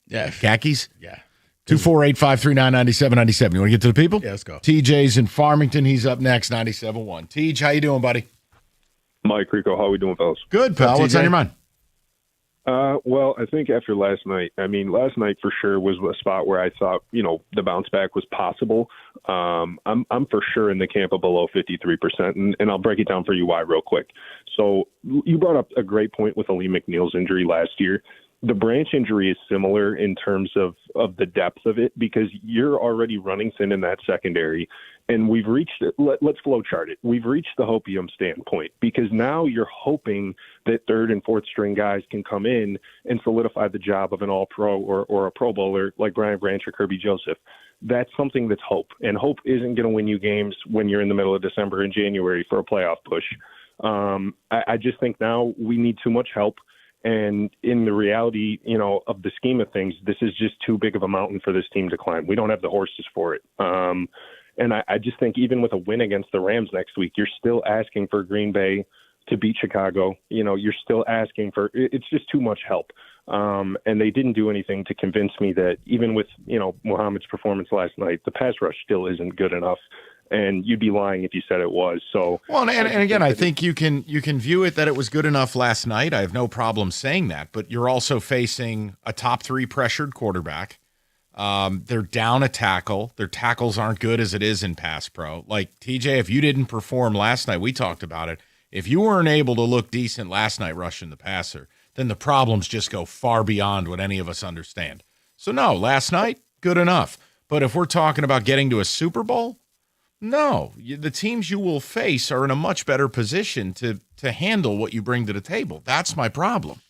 khakis? Yeah. 248-539-9797. You want to get to the people? Yeah, let's go. TJ's in Farmington. He's up next, 97.1. TJ, how you doing, buddy? Mike, Rico, how we doing, fellas? Good, pal. What's on your mind? Well, I think after last night for sure was a spot where I thought, the bounce back was possible. I'm for sure in the camp of below 53%, and I'll break it down for you why real quick. So you brought up a great point with Ali McNeil's injury last year. The Branch injury is similar in terms of the depth of it because you're already running thin in that secondary. And we've reached it. Let's flow chart it. We've reached the hopium standpoint because now you're hoping that third and fourth string guys can come in and solidify the job of an all-pro or a Pro Bowler like Brian Branch or Kirby Joseph. That's something that's hope. And hope isn't going to win you games when you're in the middle of December and January for a playoff push. I just think now we need too much help. And in the reality, of the scheme of things, this is just too big of a mountain for this team to climb. We don't have the horses for it. And I just think even with a win against the Rams next week, you're still asking for Green Bay to beat Chicago. You're still asking for – it's just too much help. And they didn't do anything to convince me that even with, Muhammad's performance last night, the pass rush still isn't good enough. And you'd be lying if you said it was. So, well, and again, I think you can view it that it was good enough last night. I have no problem saying that, but you're also facing a top 3 pressured quarterback. They're down a tackle. Their tackles aren't good as it is in pass pro. Like TJ, if you didn't perform last night, we talked about it. If you weren't able to look decent last night rushing the passer, then the problems just go far beyond what any of us understand. So no, last night, good enough. But if we're talking about getting to a Super Bowl, no, the teams you will face are in a much better position to handle what you bring to the table. That's my problem.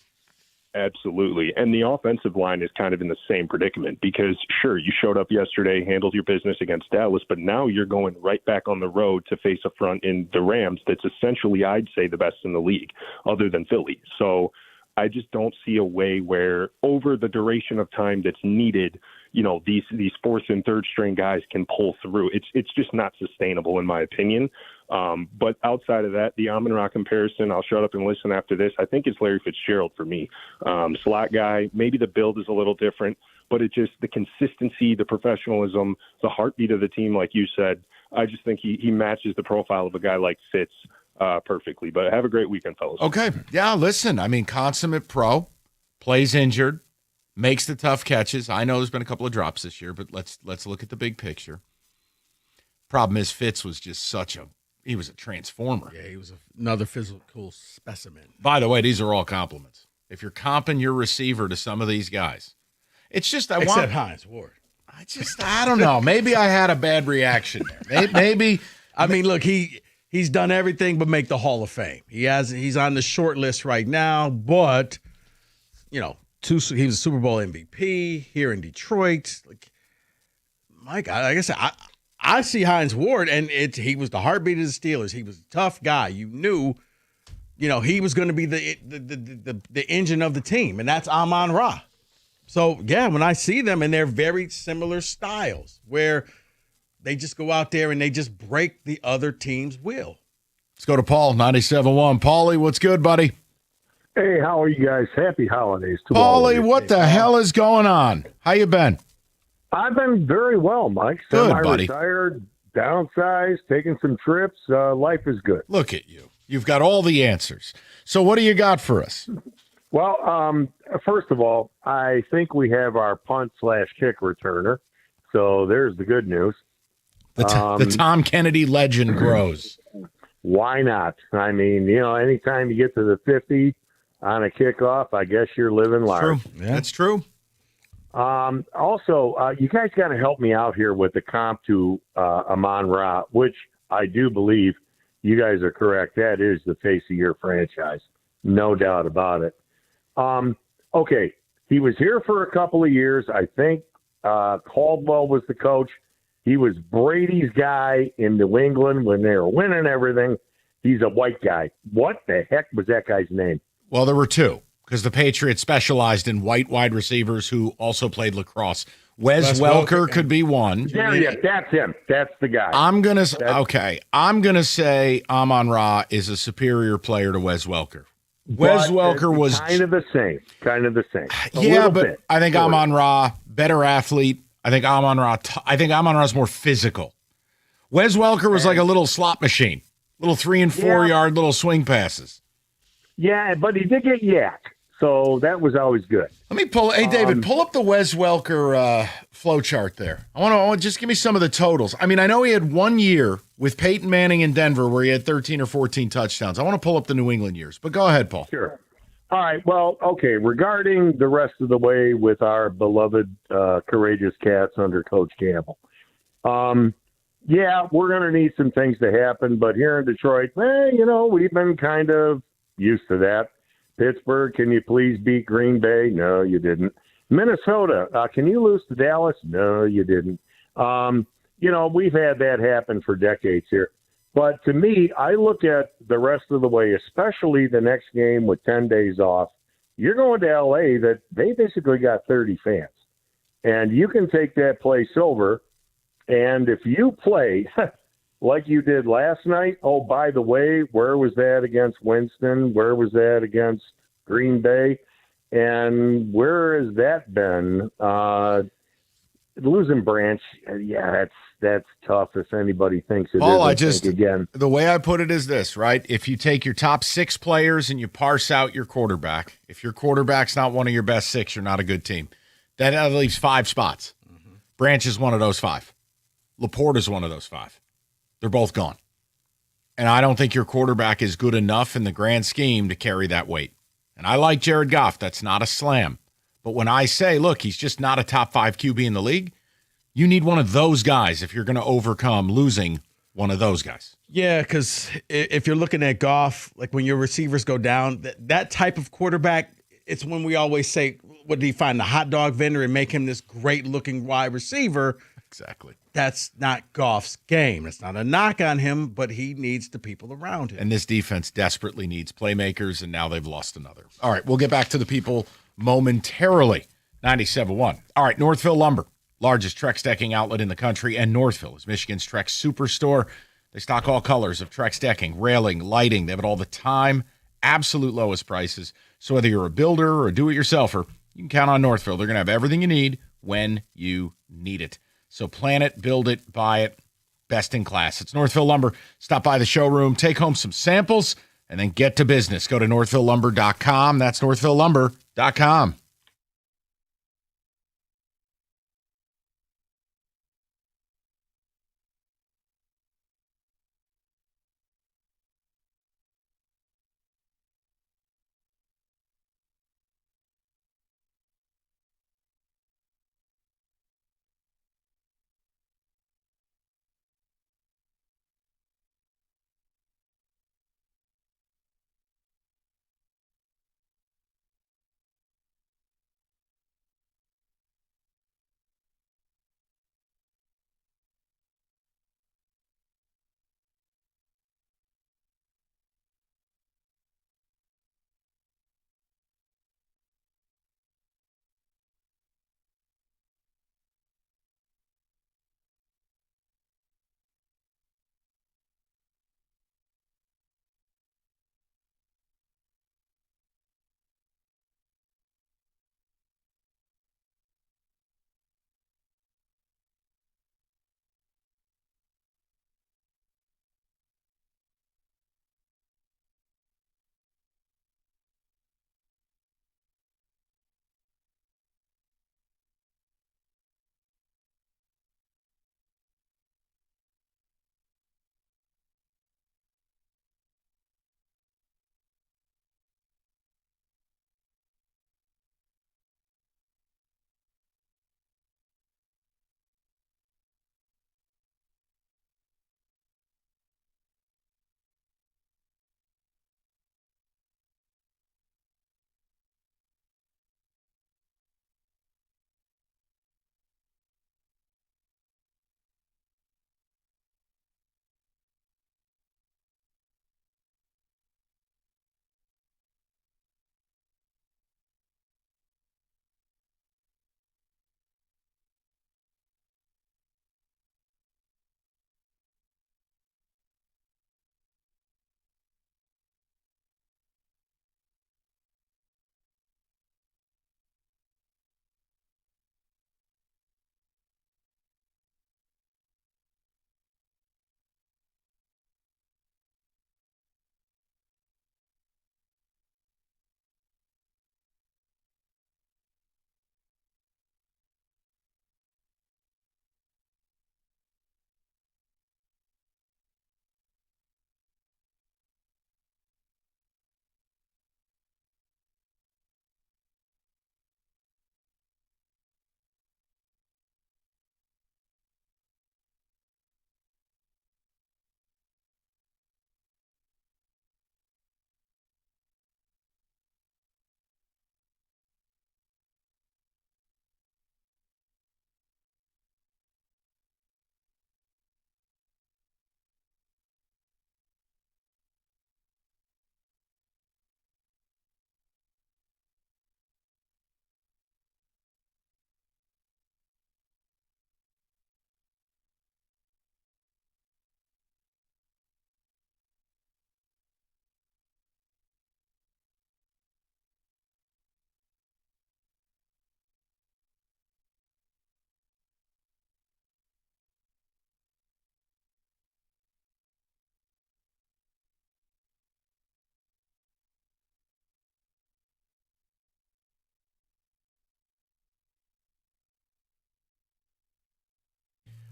Absolutely. And the offensive line is kind of in the same predicament because, sure, you showed up yesterday, handled your business against Dallas, but now you're going right back on the road to face a front in the Rams that's essentially, I'd say, the best in the league other than Philly. So I just don't see a way where over the duration of time that's needed, these fourth and third string guys can pull through. It's just not sustainable in my opinion. But outside of that, the Amon-Ra comparison, I'll shut up and listen after this. I think it's Larry Fitzgerald for me. Slot guy, maybe the build is a little different, but it's just the consistency, the professionalism, the heartbeat of the team, like you said. I just think he matches the profile of a guy like Fitz perfectly. But have a great weekend, fellas. Okay. Yeah, listen, consummate pro, plays injured, makes the tough catches. I know there's been a couple of drops this year, but let's look at the big picture. Problem is Fitz was just he was a transformer. Yeah, he was another physical specimen. By the way, these are all compliments. If you're comping your receiver to some of these guys, it's just Except Hines Ward. I don't know. Maybe I had a bad reaction there. Maybe. Look, he's done everything but make the Hall of Fame. He's on the short list right now, but he was a Super Bowl MVP here in Detroit. My God, like I said, I see Hines Ward, and he was the heartbeat of the Steelers. He was a tough guy. You knew, he was going to be the engine of the team, and that's Amon-Ra. So, yeah, when I see them, and they're very similar styles, where they just go out there and they just break the other team's will. Let's go to Paul, 97.1. Paulie, what's good, buddy? Hey, how are you guys? Happy holidays to all of Paulie, you. what the hell is going on? How you been? I've been very well, Mike. Good, buddy. Retired, downsized, taking some trips. Life is good. Look at you. You've got all the answers. So what do you got for us? Well, first of all, I think we have our punt/kick returner. So there's the good news. The Tom Kennedy legend grows. Why not? I mean, anytime you get to the 50 on a kickoff, I guess you're living large. True. Yeah. That's true. Also, you guys got to help me out here with the comp to Amon-Ra, which I do believe you guys are correct. That is the face of your franchise. No doubt about it. Okay, he was here for a couple of years. I think Caldwell was the coach. He was Brady's guy in New England when they were winning everything. He's a white guy. What the heck was that guy's name? Well, there were two, because the Patriots specialized in white wide receivers who also played lacrosse. Wes Welker could be one. That's him. That's the guy. I'm gonna say Amon-Ra is a superior player to Wes Welker. Wes Welker was kind of the same. Yeah, but I think Amon-Ra, better athlete. I think Amon-Ra's more physical. Wes Welker was like a little slot machine, little 3 and 4 yard little swing passes. Yeah, but he did get yacked, so that was always good. Let me pull. Hey, David, pull up the Wes Welker flow chart there. I want to just give me some of the totals. I mean, I know he had 1 year with Peyton Manning in Denver where he had 13 or 14 touchdowns. I want to pull up the New England years, but go ahead, Paul. Sure. All right. Well, okay. Regarding the rest of the way with our beloved courageous Cats under Coach Campbell, yeah, we're going to need some things to happen. But here in Detroit, we've been kind of used to that. Pittsburgh, can you please beat Green Bay? No, you didn't. Minnesota, can you lose to Dallas? No, you didn't. We've had that happen for decades here. But to me, I look at the rest of the way, especially the next game with 10 days off. You're going to L.A. that they basically got 30 fans. And you can take that place over. And if you play like you did last night, oh, by the way, where was that against Winston? Where was that against Green Bay? And where has that been? Losing Branch, yeah, that's tough if anybody thinks it Paul, is. The way I put it is this, right? If you take your top 6 players and you parse out your quarterback, if your quarterback's not one of your best 6, you're not a good team. That leaves 5 spots. Mm-hmm. Branch is one of those 5. Laporte is one of those 5. They're both gone. And I don't think your quarterback is good enough in the grand scheme to carry that weight. And I like Jared Goff. That's not a slam. But when I say, look, he's just not a top 5 QB in the league, you need one of those guys if you're going to overcome losing one of those guys. Yeah, because if you're looking at Goff, like when your receivers go down, that type of quarterback, it's when we always say, what, do you find the hot dog vendor and make him this great-looking wide receiver? Exactly. That's not Goff's game. It's not a knock on him, but he needs the people around him. And this defense desperately needs playmakers, and now they've lost another. All right, we'll get back to the people momentarily. 97.1. All right, Northville Lumber, largest Trex decking outlet in the country, and Northville is Michigan's Trex superstore. They stock all colors of Trex decking, railing, lighting. They have it all the time. Absolute lowest prices. So whether you're a builder or a do-it-yourselfer, you can count on Northville. They're going to have everything you need when you need it. So plan it, build it, buy it. Best in class. It's Northville Lumber. Stop by the showroom, take home some samples, and then get to business. Go to northvillelumber.com. That's northvillelumber.com.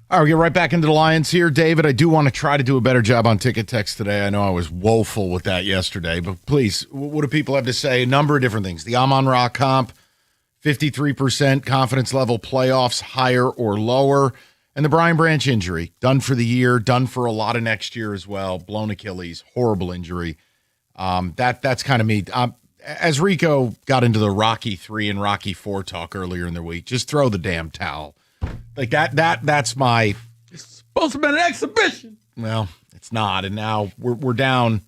All right, we'll get right back into the Lions here. David, I do want to try to do a better job on ticket text today. I know I was woeful with that yesterday, but please, what do people have to say? A number of different things. The Amon-Ra comp, 53% confidence level, playoffs higher or lower, and the Brian Branch injury, done for the year, done for a lot of next year as well, blown Achilles, horrible injury. That's kind of me. As Rico got into the Rocky 3 and Rocky 4 talk earlier in the week, just throw the damn towel. Like that's my. It's supposed to be an exhibition. Well, it's not, and now we're down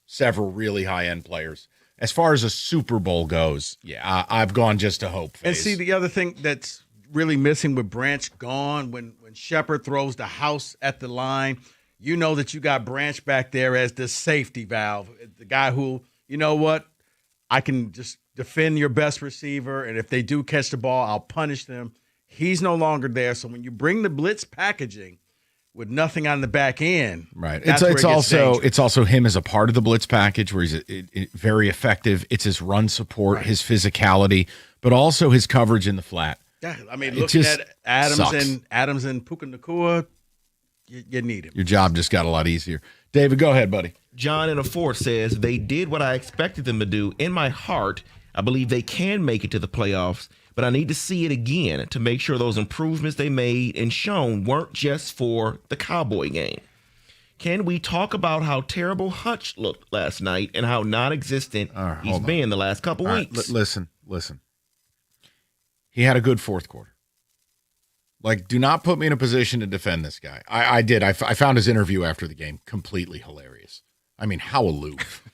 several really high end players. As far as a Super Bowl goes, yeah, I've gone just a hope phase. And see, the other thing that's really missing with Branch gone, when Shepard throws the house at the line, you know that you got Branch back there as the safety valve, the guy who, you know what, I can just defend your best receiver, and if they do catch the ball, I'll punish them. He's no longer there. So when you bring the blitz packaging with nothing on the back end, right? That's It's also him as a part of the blitz package where he's very effective. It's his run support, his physicality, but also his coverage in the flat. Yeah, I mean, looking at Adams and Puka Nacua, you need him. Your job just got a lot easier. David, go ahead, buddy. John in a Fort says, they did what I expected them to do. In my heart, I believe they can make it to the playoffs, but I need to see it again to make sure those improvements they made and shown weren't just for the Cowboy game. Can we talk about how terrible Hutch looked last night and how non-existent he's been the last couple weeks? Listen. He had a good fourth quarter. Like, do not put me in a position to defend this guy. I did. I found his interview after the game completely hilarious. I mean, how aloof.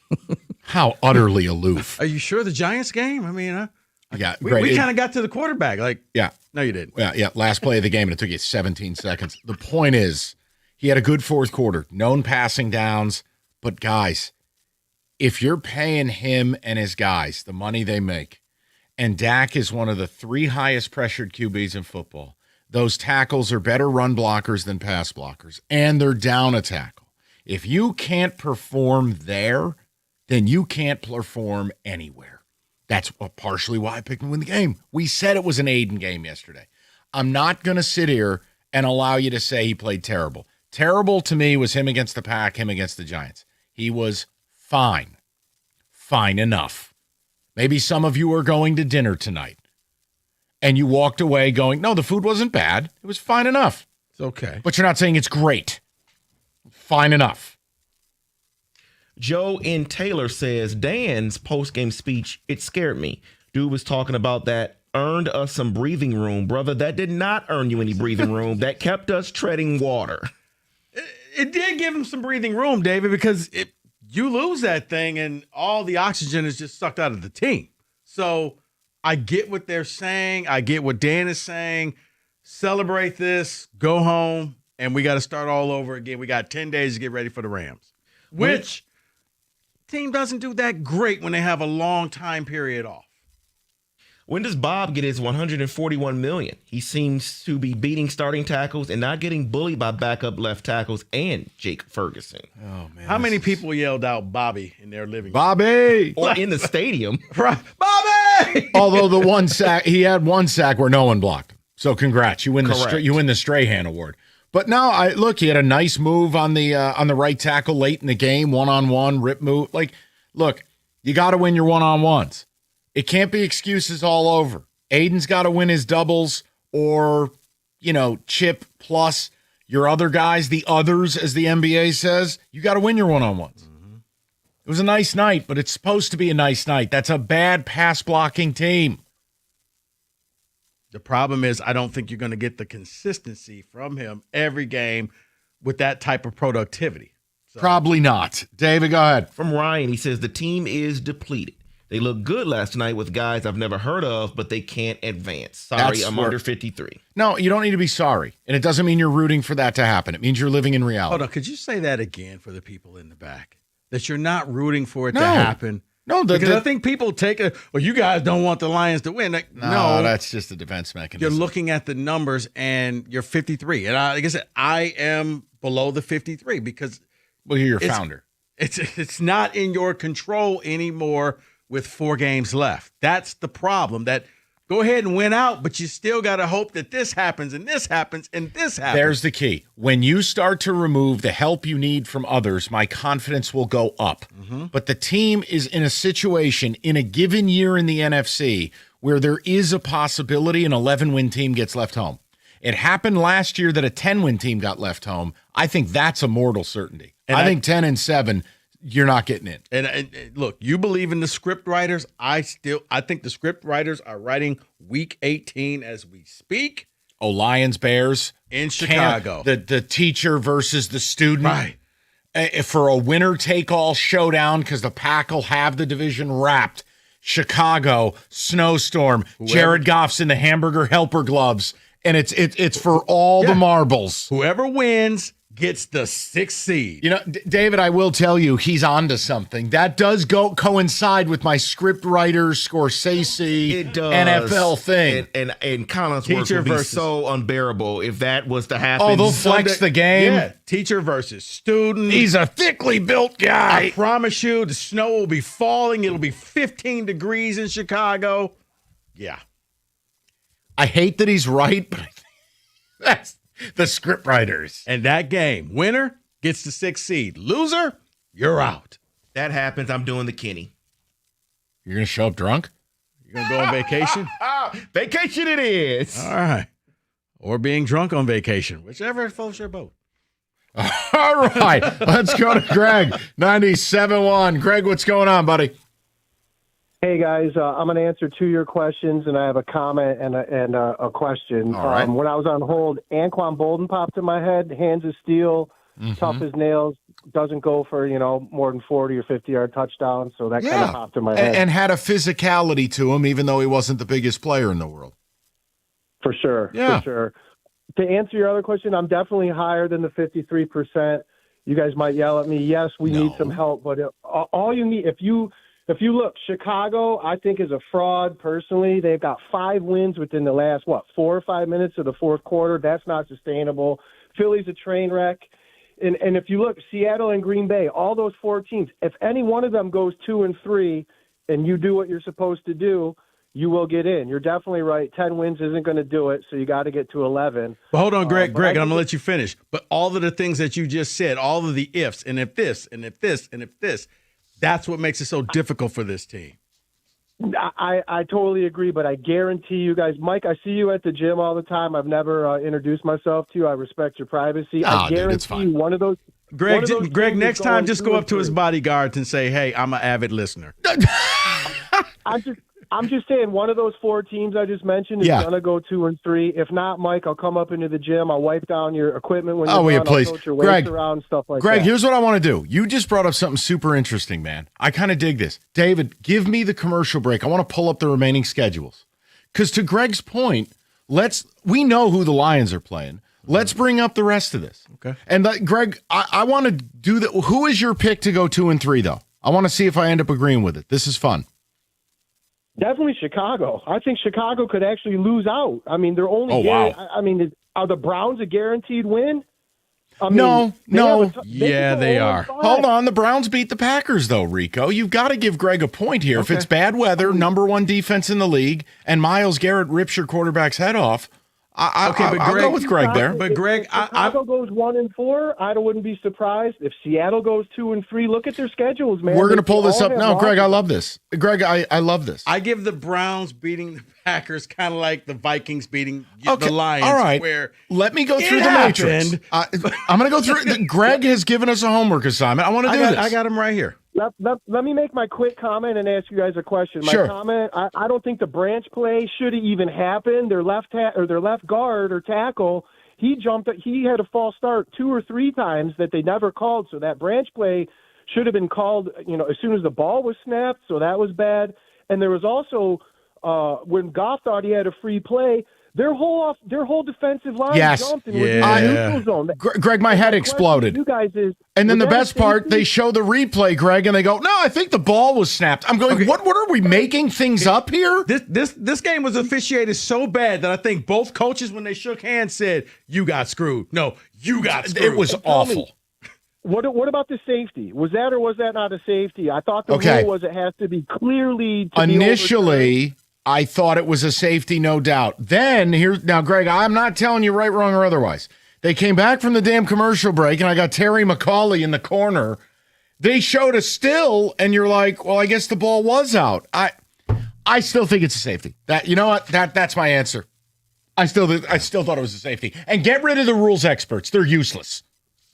How utterly aloof. Are you sure the Giants game? I mean, yeah, we kind of got to the quarterback. Like, yeah. No, you didn't. Yeah. Last play of the game, and it took you 17 seconds. The point is, he had a good fourth quarter, known passing downs. But, guys, if you're paying him and his guys the money they make, and Dak is one of the 3 highest pressured QBs in football, those tackles are better run blockers than pass blockers, and they're down a tackle. If you can't perform there, then you can't perform anywhere. That's partially why I picked him to win the game. We said it was an Aiden game yesterday. I'm not going to sit here and allow you to say he played terrible. Terrible to me was him against the Pack, him against the Giants. He was fine. Fine enough. Maybe some of you are going to dinner tonight, and you walked away going, no, the food wasn't bad. It was fine enough. It's okay. But you're not saying it's great. Fine enough. Joe in Taylor says, Dan's post-game speech, it scared me. Dude was talking about that earned us some breathing room. Brother, that did not earn you any breathing room. That kept us treading water. It did give him some breathing room, David, because you lose that thing and all the oxygen is just sucked out of the team. So I get what they're saying. I get what Dan is saying. Celebrate this, go home, and we got to start all over again. We got 10 days to get ready for the Rams, which team doesn't do that great when they have a long time period off. When does Bob get his $141 million? He seems to be beating starting tackles and not getting bullied by backup left tackles and Jake Ferguson. Oh, man. How many people yelled out Bobby in their living room? Bobby! Or in the stadium. Right. Bobby! Although the one sack, he had one sack where no one blocked him. So congrats. You win the Strahan Award. But no, he had a nice move on the right tackle late in the game, one-on-one, rip move. Like, look, you got to win your one-on-ones. It can't be excuses all over. Aiden's got to win his doubles or, chip plus your other guys, the others, as the NBA says. You got to win your one-on-ones. Mm-hmm. It was a nice night, but it's supposed to be a nice night. That's a bad pass-blocking team. The problem is I don't think you're going to get the consistency from him every game with that type of productivity. So. Probably not. David, go ahead. From Ryan, he says the team is depleted. They looked good last night with guys I've never heard of, but they can't advance. Sorry, I'm under 53. No, you don't need to be sorry. And it doesn't mean you're rooting for that to happen. It means you're living in reality. Hold on. Could you say that again for the people in the back? That you're not rooting for it to happen? No, because I think people take it, well, you guys don't want the Lions to win. Like, no, that's just a defense mechanism. You're looking at the numbers and you're 53. And like I said, I am below the 53 because you're your founder. It's not in your control anymore with 4 games left. That's the problem, that Go ahead and win out, but you still got to hope that this happens and this happens and this happens. There's the key. When you start to remove the help you need from others, my confidence will go up. But the team is in a situation in a given year in the NFC where there is a possibility an 11-win team gets left home. It happened last year that a 10-win team got left home. I think that's a mortal certainty. And I think 10-7, you're not getting in. And look, you believe in the script writers. I think the script writers are writing Week 18 as we speak. Oh, Lions, Bears. In Chicago. The teacher versus the student. Right. For a winner-take-all showdown because the Pack will have the division wrapped. Chicago, snowstorm, Jared Goff's in the hamburger helper gloves, and it's for all the marbles. Whoever wins gets the 6th seed. You know, David, I will tell you, he's onto something. That does coincide with my script writer, Scorsese, NFL thing. And Collins' work would be so unbearable if that was to happen. Oh, they'll flex the game. Yeah, teacher versus student. He's a thickly built guy. I promise you, the snow will be falling. It'll be 15 degrees in Chicago. Yeah. I hate that he's right, but I think that's the script writers. And that game, winner gets the 6th seed. Loser, you're out. That happens, I'm doing the Kenny. You're going to show up drunk? You're going to go on vacation? Vacation it is. All right. Or being drunk on vacation, whichever floats your boat. All right. Let's go to Greg, 97.1. Greg, what's going on, buddy? Hey guys, I'm going to answer 2 of your questions, and I have a comment and a question. All right. When I was on hold, Anquan Bolden popped in my head. Hands of steel, tough as nails. Doesn't go for more than 40 or 50-yard touchdowns. So that kind of popped in my head. And had a physicality to him, even though he wasn't the biggest player in the world. For sure. Yeah. For sure. To answer your other question, I'm definitely higher than the 53%. You guys might yell at me. Yes, we need some help, but all you need, if you look, Chicago, I think, is a fraud, personally. They've got 5 wins within the last, 4 or 5 minutes of the fourth quarter. That's not sustainable. Philly's a train wreck. And if you look, Seattle and Green Bay, all those 4 teams, if any one of them goes 2-3 and you do what you're supposed to do, you will get in. You're definitely right. 10 wins isn't going to do it, so you got to get to 11. But hold on, Greg, I'm going to let you finish. But all of the things that you just said, all of the ifs, and if this, and if this, and if this, that's what makes it so difficult for this team. I totally agree, but I guarantee you guys, Mike, I see you at the gym all the time. I've never introduced myself to you. I respect your privacy. I guarantee you one of those. Greg, next time just go up to his bodyguards and say, hey, I'm an avid listener. I'm just saying one of those 4 teams I just mentioned is going to go 2-3. If not, Mike, I'll come up into the gym. I'll wipe down your equipment when you're done. Please. I'll coach your weights around, stuff like that. Greg, here's what I want to do. You just brought up something super interesting, man. I kind of dig this. David, give me the commercial break. I want to pull up the remaining schedules. Because to Greg's point, we know who the Lions are playing. Let's bring up the rest of this. Okay. And Greg, I want to do that. Who is your pick to go 2-3, though? I want to see if I end up agreeing with it. This is fun. Definitely Chicago. I think Chicago could actually lose out. I mean, they're only. I mean, are the Browns a guaranteed win? I mean, no. They are. Hold on. The Browns beat the Packers, though, Rico. You've got to give Greg a point here. Okay. If it's bad weather, number 1 defense in the league, and Myles Garrett rips your quarterback's head off, I'll go with Greg there. But Greg, Chicago goes 1-4. I wouldn't be surprised if Seattle goes 2-3. Look at their schedules, man. We're going to pull this up now, Greg. I love this. Greg, I love this. I give the Browns beating the Packers kind of like the Vikings beating the Lions. All right. Where let me go through the matrix. I'm going to go through. Greg has given us a homework assignment. I want to do this. I got him right here. Let me make my quick comment and ask you guys a question. My comment: I don't think the branch play should have even happened. Their left guard or tackle, he had a false start 2 or 3 times that they never called. So that branch play should have been called, as soon as the ball was snapped. So that was bad. And there was also when Goff thought he had a free play, their whole defensive line jumped and was in the neutral zone. Greg, my head exploded. You guys is. And then the best part, they show the replay, Greg, and they go, "No, I think the ball was snapped." I'm going, "What are we making things up here?" This game was officiated so bad that I think both coaches, when they shook hands, said, "You got screwed." No, you got screwed. It was awful. What about the safety? Was that or was that not a safety? I thought the rule was it has to be clearly. Initially, I thought it was a safety, no doubt. Then now, Greg, I'm not telling you right, wrong, or otherwise. They came back from the damn commercial break, and I got Terry McCauley in the corner. They showed a still, and you're like, well, I guess the ball was out. I still think it's a safety. You know what? That's my answer. I still thought it was a safety. And get rid of the rules experts. They're useless.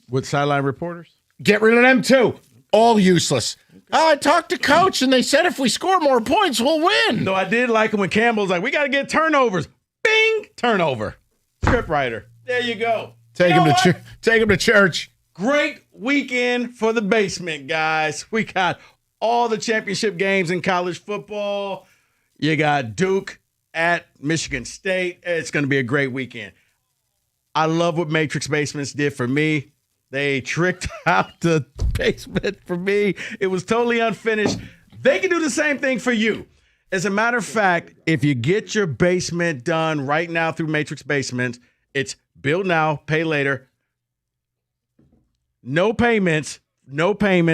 With sideline reporters? Get rid of them too. All useless. I talked to coach, and they said if we score more points, we'll win. No, I did like it when Campbell's like, we got to get turnovers. Bing! Turnover. Script writer. There you go. Take him to church. Great weekend for the basement, guys. We got all the championship games in college football. You got Duke at Michigan State. It's going to be a great weekend. I love what Matrix Basements did for me. They tricked out the basement for me. It was totally unfinished. They can do the same thing for you. As a matter of fact, if you get your basement done right now through Matrix Basements, it's build now, pay later. No payments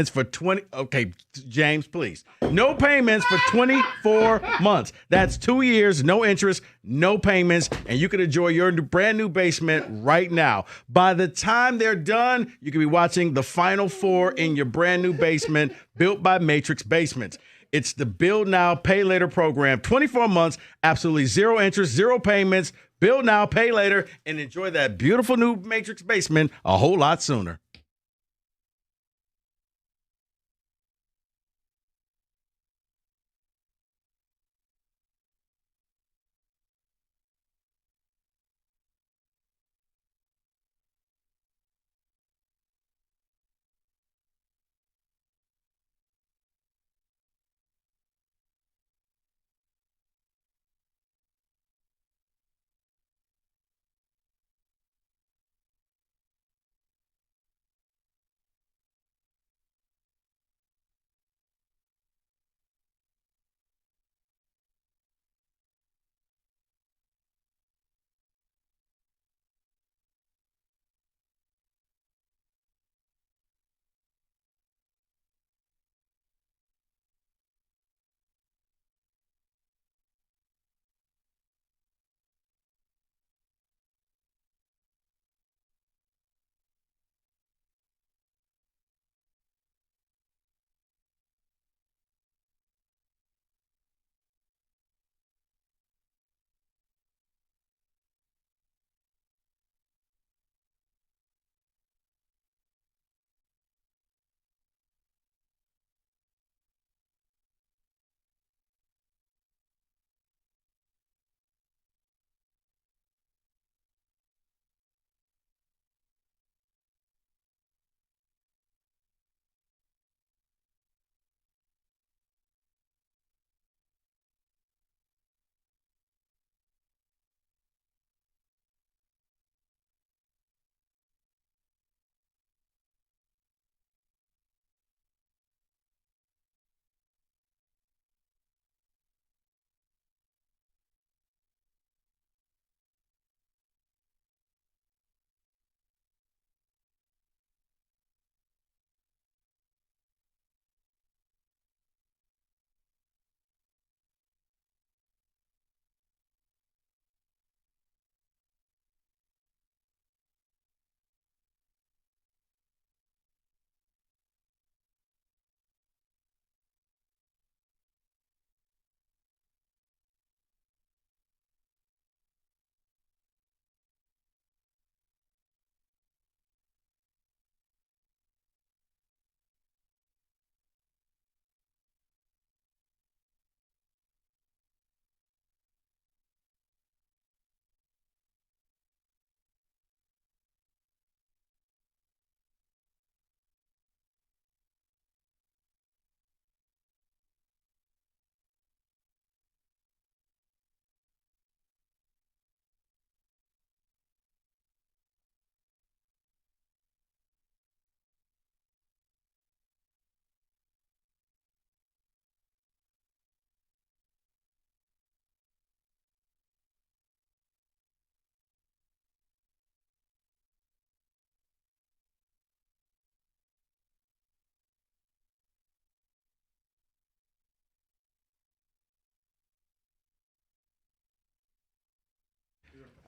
for 20. Okay, James, please. No payments for 24 months. That's 2 years, no interest, no payments, and you can enjoy your brand new basement right now. By the time they're done, you can be watching the Final Four in your brand new basement built by Matrix Basements. It's the Build Now, Pay Later program. 24 months, absolutely zero interest, zero payments. Build now, pay later, and enjoy that beautiful new Matrix basement a whole lot sooner.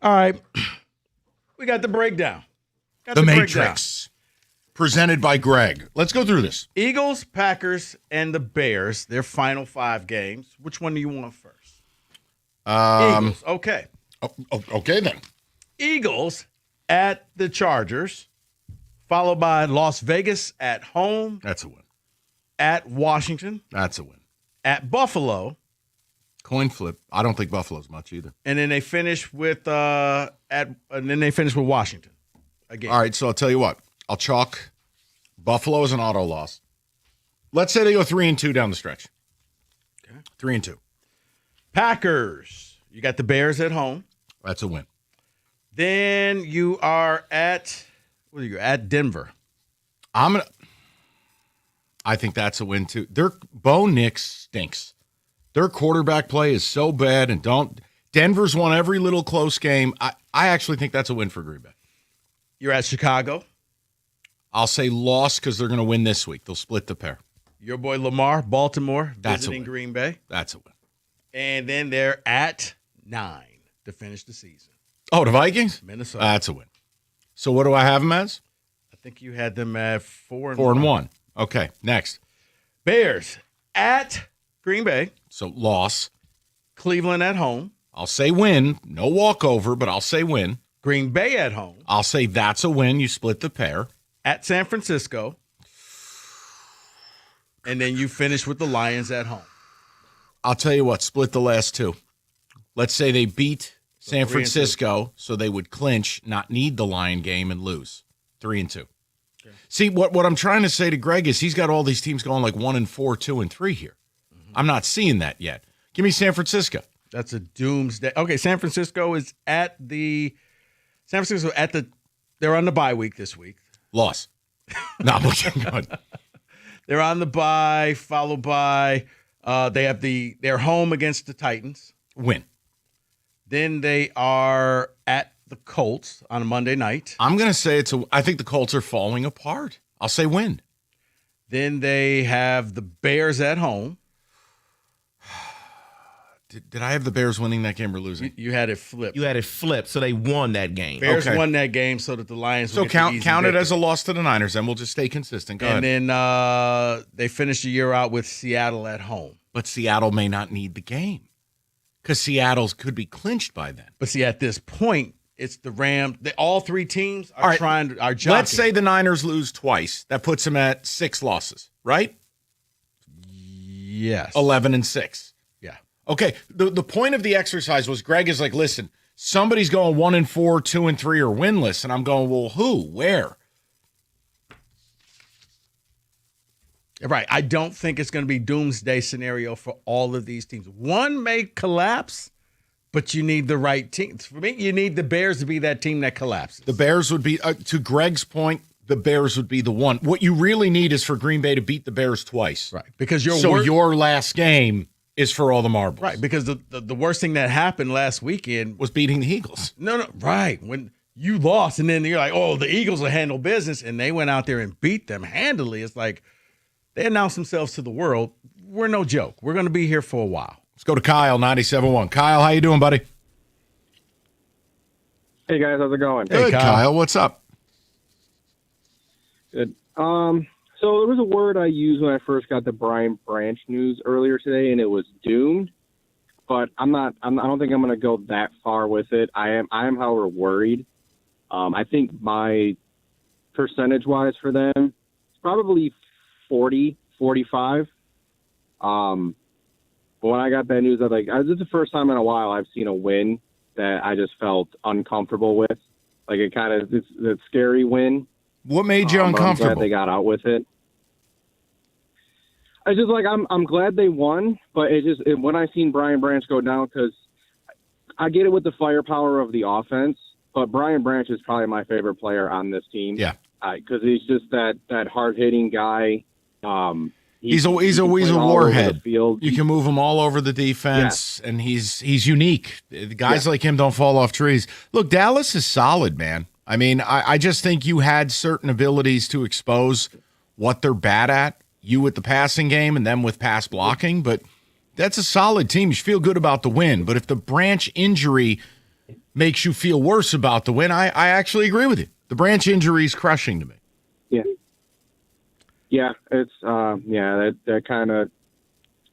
All right. We got the breakdown. Got The breakdown. Matrix, presented by Greg. Let's go through this. Eagles, Packers, and the Bears, their final 5 games. Which one do you want first? Eagles. Okay. Okay, then. Eagles at the Chargers, followed by Las Vegas at home. That's a win. At Washington. That's a win. At Buffalo. Coin flip. I don't think Buffalo's much either. And then they finish with Washington again. All right, so I'll tell you what. I'll chalk Buffalo as an auto loss. Let's say they go 3-2 down the stretch. Okay. 3-2. Packers. You got the Bears at home. That's a win. Then you are at Denver. I think that's a win too. Bo Nix stinks. Their quarterback play is so bad, and Denver's won every little close game. I actually think that's a win for Green Bay. You're at Chicago. I'll say loss because they're going to win this week. They'll split the pair. Your boy Lamar, Baltimore, That's a visiting win. Green Bay. That's a win. And then they're at 9 to finish the season. Oh, the Vikings? Minnesota. That's a win. So what do I have them as? I think you had them at 4-1. 4-1. Okay, next. Bears at Green Bay. So loss. Cleveland at home. I'll say win. No walkover, but I'll say win. Green Bay at home. I'll say that's a win. You split the pair. At San Francisco. And then you finish with the Lions at home. I'll tell you what, split the last 2. Let's say they beat San 3-2. Francisco, so they would clinch, not need the Lion game, and lose. 3-2. Okay. See, what I'm trying to say to Greg is he's got all these teams going like 1-4, 2-3 here. I'm not seeing that yet. Give me San Francisco. That's a doomsday. Okay, San Francisco is they're on the bye week this week. Loss. No, I'm looking good. They're on the bye, followed by they're home against the Titans. Win. Then they are at the Colts on a Monday night. I'm going to say I think the Colts are falling apart. I'll say win. Then they have the Bears at home. Did I have the Bears winning that game or losing? You had it flipped. You had it flipped, so they won that game. Bears won that game so that the Lions So would get the easy count it victory. as a loss to the Niners, and we'll just stay consistent. Go ahead. And then they finish the year out with Seattle at home. But Seattle may not need the game because Seattle's could be clinched by then. But see, at this point, it's the Rams. All 3 teams are All right, jockeying. Let's say the Niners lose twice. That puts them at 6 losses, right? Yes. 11-6. Yeah. Okay. The point of the exercise was Greg is like, listen, somebody's going 1-4, 2-3 or winless, and I'm going, well, who? Where? Right. I don't think it's going to be doomsday scenario for all of these teams. One may collapse, but you need the right team. For me, you need the Bears to be that team that collapses. The Bears would be, to Greg's point, the Bears would be the one. What you really need is for Green Bay to beat the Bears twice. Right. Because your last game is for all the marbles. Right. Because the worst thing that happened last weekend was beating the Eagles. No. Right. When you lost and then you're like, oh, the Eagles will handle business. And they went out there and beat them handily. It's like they announced themselves to the world. We're no joke. We're going to be here for a while. Let's go to Kyle, 97.1. Kyle, how you doing, buddy? Hey, guys. How's it going? Hey, Kyle. What's up? Good. So there was a word I used when I first got the Brian Branch news earlier today, and it was doomed. But I don't think I'm going to go that far with it. I am, however, worried. I think my percentage-wise for them, it's probably 40, 45. But when I got that news, I was like, this is the first time in a while I've seen a win that I just felt uncomfortable with. Like it's a scary win. What made you I'm uncomfortable? glad they got out with it. I just like I'm glad they won, but when I seen Brian Branch go down, because I get it with the firepower of the offense, but Brian Branch is probably my favorite player on this team. Yeah, because he's just that hard hitting guy. He's a warhead. You can move him all over the defense, and he's unique. Guys like him don't fall off trees. Look, Dallas is solid, man. I mean, I just think you had certain abilities to expose what they're bad at. You with the passing game and them with pass blocking, but that's a solid team. You should feel good about the win. But if the Branch injury makes you feel worse about the win, I actually agree with you. The Branch injury is crushing to me. Yeah, it's that kind of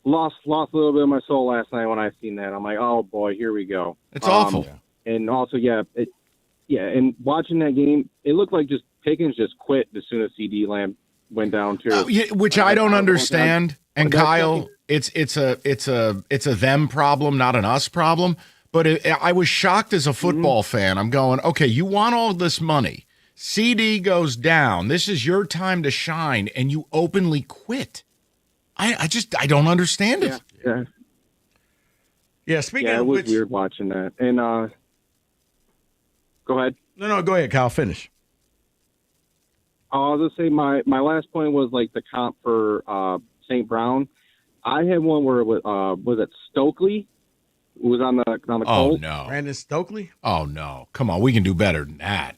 lost a little bit of my soul last night when I seen that. I'm like, oh boy, here we go. It's awful. And also, and watching that game, it looked like just Pickens just quit as soon as CD Lamb went down too. Which I don't understand. And Kyle, it's a them problem, not an us problem. But I was shocked as a football fan. I'm going, okay, you want all this money. CD goes down. This is your time to shine, and you openly quit. I don't understand it. Yeah. Speaking of it was which, weird watching that. And go ahead. No, go ahead, Kyle. Finish. I was gonna say my last point was like the comp for St. Brown. I had one where it was it Stokely who was on the Oh Colts? no, Brandon Stokely. Oh no, come on, we can do better than that.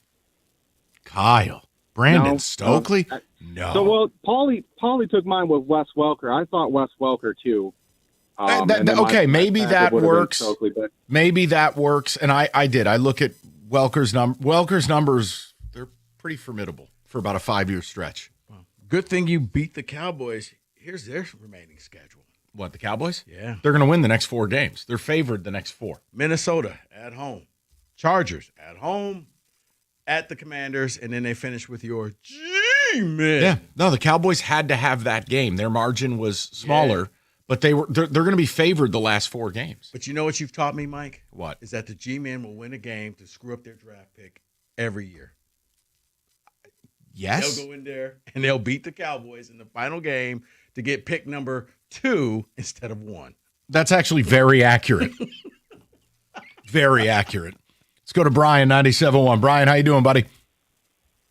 Brandon Stokely. No. So Paulie took mine with Wes Welker. I thought Wes Welker too. Okay, maybe that works. Stokely, but Maybe that works. And I did. I look at Welker's numbers. They're pretty formidable for about a 5-year stretch. Good thing you beat the Cowboys. Here's their remaining schedule. What, the Cowboys? Yeah. They're going to win the next 4 games. They're favored the next 4. Minnesota at home. Chargers at home. At the Commanders, and then they finish with your G-Men. Yeah. No, the Cowboys had to have that game. Their margin was smaller, but they're going to be favored the last 4 games. But you know what you've taught me, Mike? What? Is that the G-Men will win a game to screw up their draft pick every year. Yes. They'll go in there, and they'll beat the Cowboys in the final game to get pick number 2 instead of 1. That's actually very accurate. Very accurate. Let's go to Brian, 97.1. Brian, how you doing, buddy?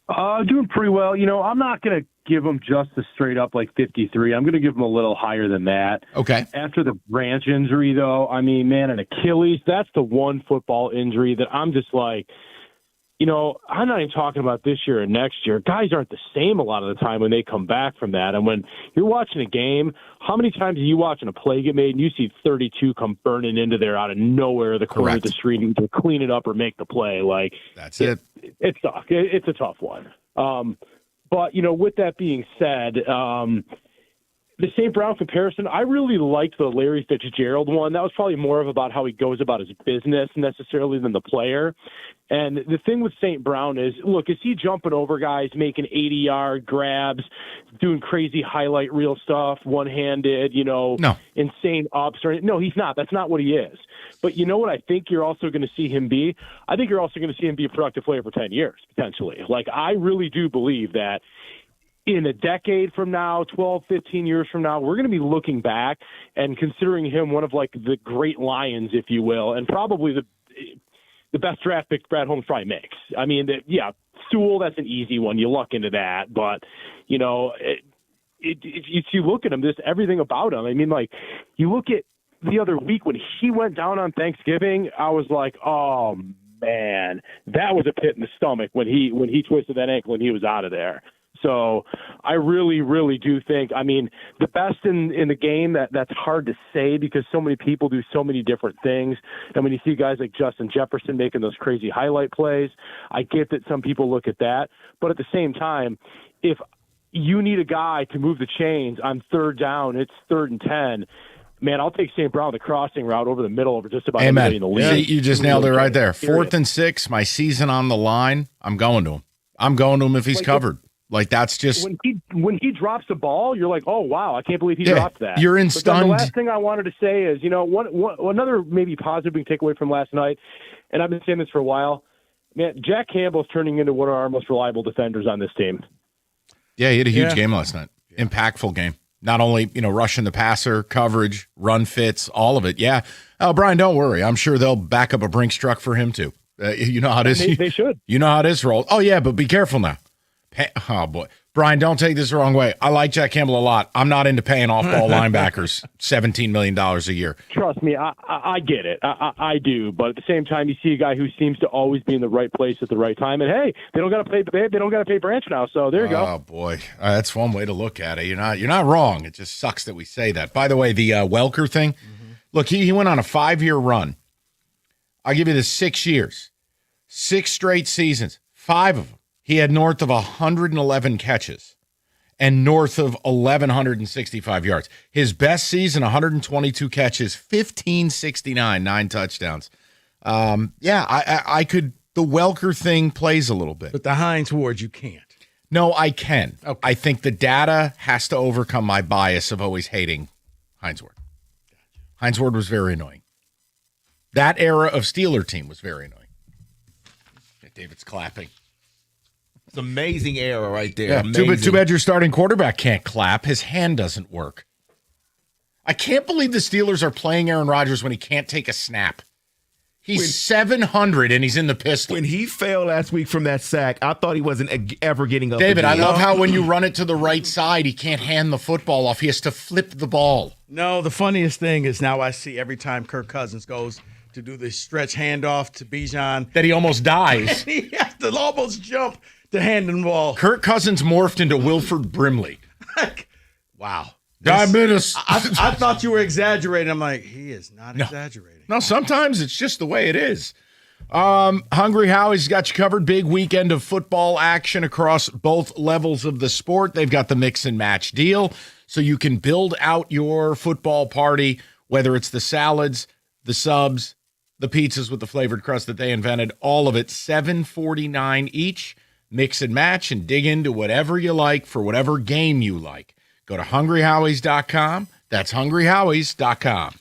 Doing pretty well. You know, I'm not going to give them just a straight up like 53. I'm going to give them a little higher than that. Okay. After the Branch injury, though, I mean, man, an Achilles, that's the one football injury that I'm just like, you know, I'm not even talking about this year and next year. Guys aren't the same a lot of the time when they come back from that. And when you're watching a game, how many times are you watching a play get made and you see 32 come burning into there out of nowhere, the corner of the street, and to clean it up or make the play? Like, that's it. It sucks. It's a tough one. But, you know, with that being said, the St. Brown comparison, I really liked the Larry Fitzgerald one. That was probably more of about how he goes about his business necessarily than the player. And the thing with St. Brown is, look, is he jumping over guys, making 80-yard grabs, doing crazy highlight reel stuff, one-handed, you know, insane ups? No, he's not. That's not what he is. But you know what I think you're also going to see him be? I think you're also going to see him be a productive player for 10 years, potentially. Like, I really do believe that in a decade from now, 12, 15 years from now, we're going to be looking back and considering him one of, like, the great Lions, if you will, and probably the best draft pick Brad Holmes probably makes. I mean, Sewell, that's an easy one. You luck into that. But, you know, if you look at him, just everything about him, I mean, like, you look at the other week when he went down on Thanksgiving, I was like, oh, man, that was a pit in the stomach when he twisted that ankle and he was out of there. So I really, really do think, I mean, the best in the game, that's hard to say because so many people do so many different things. And when you see guys like Justin Jefferson making those crazy highlight plays, I get that some people look at that. But at the same time, if you need a guy to move the chains on 3rd down, it's 3rd and 10, man, I'll take St. Brown the crossing route over the middle over just about anybody in the league. You just nailed it right there. 4th and 6, my season on the line, I'm going to him. I'm going to him if he's covered. Like, that's just when he drops the ball, you're like, oh wow, I can't believe he dropped that. You're in But then stunned. the last thing I wanted to say is, you know, another maybe positive we can take away from last night, and I've been saying this for a while. Man, Jack Campbell's turning into one of our most reliable defenders on this team. Yeah, he had a huge game last night. Impactful game. Not only, you know, rushing the passer, coverage, run fits, all of it. Yeah. Oh, Brian, don't worry. I'm sure they'll back up a Brinks truck for him too. You know how it is. They should. You know how it is rolled. Oh yeah, but be careful now. Oh boy, Brian, don't take this the wrong way. I like Jack Campbell a lot. I'm not into paying off-ball linebackers $17 million a year. Trust me, I get it. I do. But at the same time, you see a guy who seems to always be in the right place at the right time. And hey, they don't got to pay Branch now. So there you go. Oh boy, that's one way to look at it. You're not wrong. It just sucks that we say that. By the way, the Welker thing. Look, he went on a 5-year run. I'll give you the 6 years. 6 straight seasons. 5 of them. He had north of 111 catches and north of 1,165 yards. His best season, 122 catches, 1,569, 9 touchdowns. I could. The Welker thing plays a little bit. But the Hines Ward, you can't. No, I can. Okay. I think the data has to overcome my bias of always hating Hines Ward. Hines Ward was very annoying. That era of Steeler team was very annoying. David's clapping. It's an amazing era right there. Yeah, Amazing. too bad your starting quarterback can't clap. His hand doesn't work. I can't believe the Steelers are playing Aaron Rodgers when he can't take a snap. He's 700 and he's in the pistol. When he fell last week from that sack, I thought he wasn't ever getting up. David, again. I love how when you run it to the right side, he can't hand the football off. He has to flip the ball. No, the funniest thing is now I see every time Kirk Cousins goes to do this stretch handoff to Bijan that he almost dies. He has to almost jump to hand the ball. Kirk Cousins morphed into Wilford Brimley. Wow. Diabetes. I thought you were exaggerating. I'm like, he is not exaggerating. No, sometimes it's just the way it is. Hungry Howie's got you covered. Big weekend of football action across both levels of the sport. They've got the mix and match deal, so you can build out your football party, whether it's the salads, the subs, the pizzas with the flavored crust that they invented, all of it, $7.49 each. Mix and match and dig into whatever you like for whatever game you like. Go to hungryhowies.com. That's hungryhowies.com.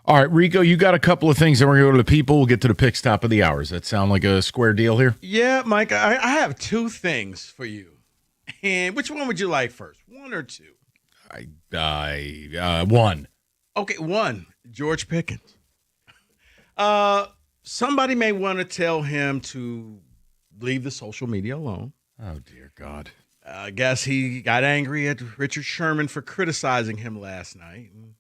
All right, Rico, you got a couple of things, and we're going to go to the people. We'll get to the picks top of the hour. Does that sound like a square deal here? Yeah, Mike, I have two things for you. And which one would you like first, one or two? One. Okay, one, George Pickens. Somebody may want to tell him to leave the social media alone. Oh, dear God. I guess he got angry at Richard Sherman for criticizing him last night and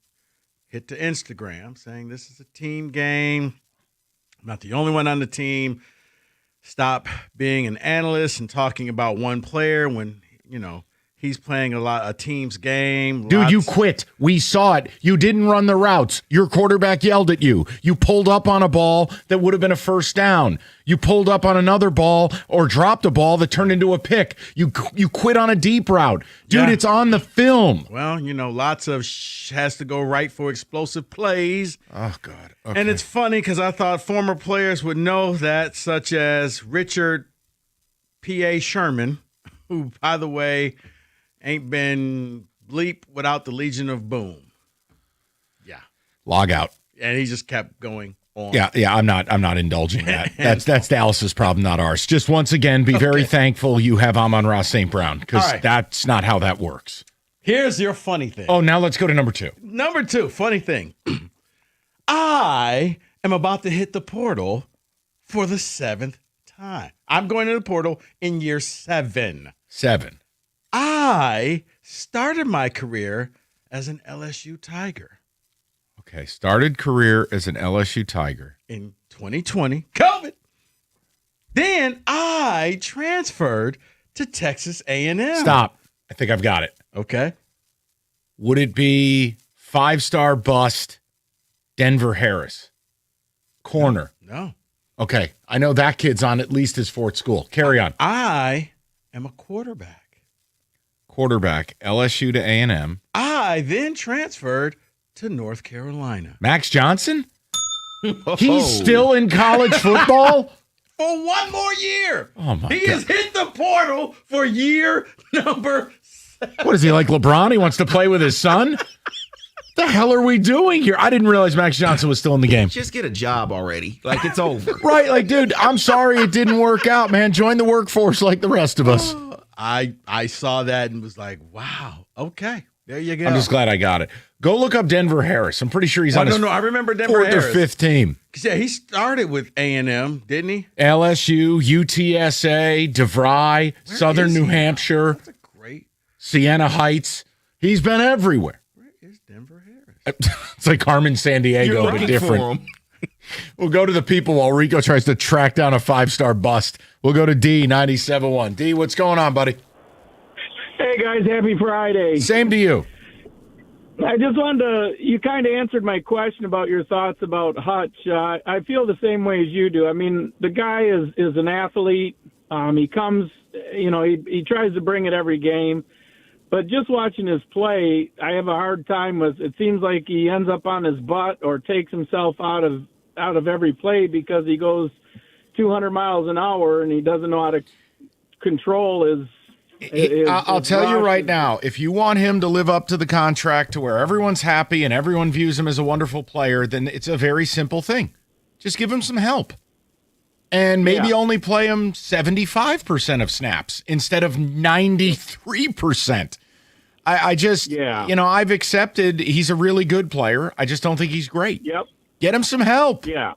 hit to Instagram saying this is a team game. I'm not the only one on the team. Stop being an analyst and talking about one player when, he's playing a team's game. Dude, you quit. We saw it. You didn't run the routes. Your quarterback yelled at you. You pulled up on a ball that would have been a first down. You pulled up on another ball or dropped a ball that turned into a pick. You quit on a deep route. Dude, It's on the film. Well, lots of has to go right for explosive plays. Oh, God. Okay. And it's funny because I thought former players would know that, such as Richard P.A. Sherman, who, by the way, ain't been bleep without the Legion of Boom. Yeah. Log out. And he just kept going on. Yeah, I'm not indulging in that. That's Dallas's problem, not ours. Just once again, be very thankful you have Amon-Ra St. Brown, because that's not how that works. Here's your funny thing. Oh, now let's go to number two. Number two, funny thing. I am about to hit the portal for the 7th time. I'm going to the portal in year 7. 7. I started my career as an LSU Tiger. Okay, started career as an LSU Tiger. In 2020, COVID. Then I transferred to Texas A&M. Stop. I think I've got it. Okay. Would it be 5-star bust Denver Harris? Corner. No. Okay, I know that kid's on at least his 4th school. Carry on. I am a quarterback. Quarterback, LSU to A&M. I then transferred to North Carolina. Max Johnson? He's still in college football? For one more year. Oh, my God. He has hit the portal for year number 7. What is he, like LeBron? He wants to play with his son? What the hell are we doing here? I didn't realize Max Johnson was still in the game. Just get a job already. Like, it's over. Right, like, dude, I'm sorry it didn't work out, man. Join the workforce like the rest of us. I saw that and was like, wow, okay, there you go. I'm just glad I got it. Go look up Denver Harris. I'm pretty sure he's on his I remember Denver 4th Harris. or 5th team. Yeah, he started with A&M, didn't he? LSU, UTSA, DeVry, Southern New Hampshire. That's a great. Siena Heights. He's been everywhere. Where is Denver Harris? It's like Carmen San Diego, but different. We'll go to the people while Rico tries to track down a 5-star bust. We'll go to D, 97.1. D, what's going on, buddy? Hey, guys. Happy Friday. Same to you. I just wanted to, you kind of answered my question about your thoughts about Hutch. I feel the same way as you do. I mean, the guy is an athlete. He comes, he tries to bring it every game. But just watching his play, I have a hard time with, it seems like he ends up on his butt or takes himself out of every play because he goes 200 miles an hour and he doesn't know how to control his I'll tell you right now, if you want him to live up to the contract to where everyone's happy and everyone views him as a wonderful player, then it's a very simple thing. Just give him some help. And maybe only play him 75% of snaps instead of 93%. I just, I've accepted he's a really good player. I just don't think he's great. Yep. Get him some help. Yeah.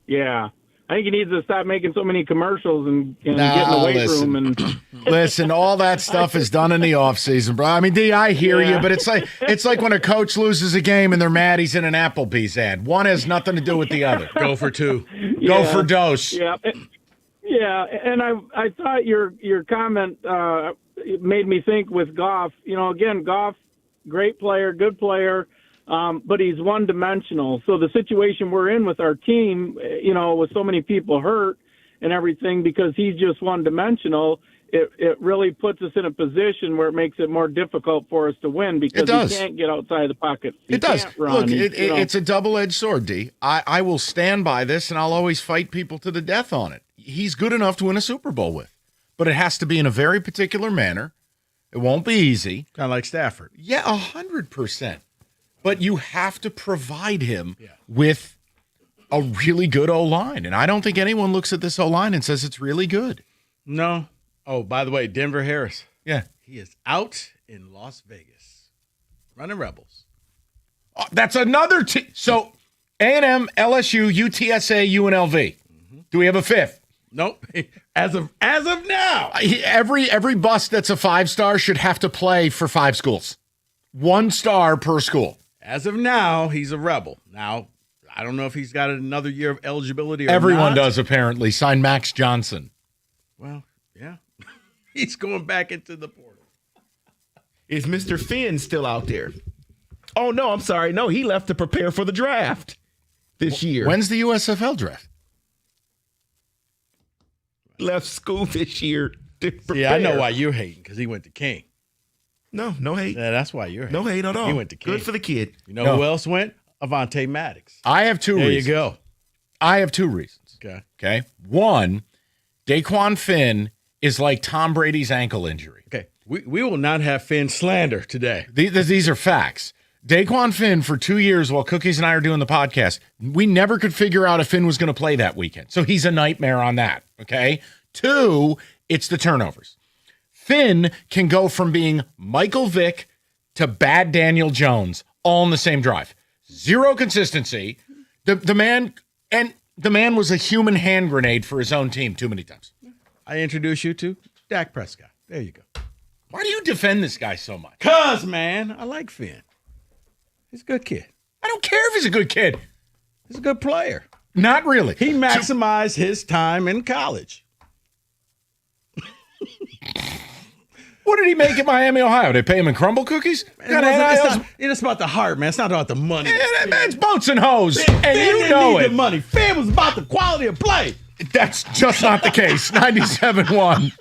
Yeah. I think he needs to stop making so many commercials and get in the weight room. And listen, all that stuff is done in the offseason, bro. I mean, D, I hear you, but it's like when a coach loses a game and they're mad he's in an Applebee's ad. One has nothing to do with the other. Go for two. Go for dose. Yeah. Yeah, and I thought your comment made me think with Goff. Again, Goff, great player, good player. But he's one-dimensional. So the situation we're in with our team, with so many people hurt and everything, because he's just one-dimensional, it really puts us in a position where it makes it more difficult for us to win because he can't get outside the pocket. He can't run. Look, it's a double-edged sword, D. I will stand by this, and I'll always fight people to the death on it. He's good enough to win a Super Bowl with, but it has to be in a very particular manner. It won't be easy. Kind of like Stafford. Yeah, 100%. But you have to provide him with a really good O-line. And I don't think anyone looks at this O-line and says it's really good. No. Oh, by the way, Denver Harris. Yeah. He is out in Las Vegas. Running Rebels. Oh, that's another team. So A&M, LSU, UTSA, UNLV. Do we have a fifth? Nope. As of now. Every bus that's a 5-star should have to play for 5 schools. 1 star per school. As of now, he's a Rebel. Now, I don't know if he's got another year of eligibility or Everyone not. does, apparently. Sign Max Johnson. Well, yeah. He's going back into the portal. Is Mr. Finn still out there? Oh, no, I'm sorry. No, he left to prepare for the draft this year. When's the USFL draft? Left school this year to prepare. Yeah, I know why you're hating, because he went to King. No hate. Yeah, that's why you're hating. No hate at all. He went to King. Good for the kid. You know who else went? Avonte Maddox. I have 2 there reasons. There you go. I have 2 reasons. Okay. One, Daquan Finn is like Tom Brady's ankle injury. Okay. We will not have Finn slander today. These are facts. Daquan Finn, for 2 years while Cookies and I are doing the podcast, we never could figure out if Finn was going to play that weekend. So he's a nightmare on that, okay? 2, it's the turnovers. Finn can go from being Michael Vick to bad Daniel Jones all in the same drive. 0 consistency. The man was a human hand grenade for his own team too many times. I introduce you to Dak Prescott. There you go. Why do you defend this guy so much? Because, man, I like Finn. He's a good kid. I don't care if he's a good kid. He's a good player. Not really. He maximized his time in college. What did he make at Miami, Ohio? They pay him in crumble cookies? It's about the heart, man. It's not about the money. It's boats and hoes, Finn and you didn't know need it. the money. Finn was about the quality of play. That's just not the case. 97-1.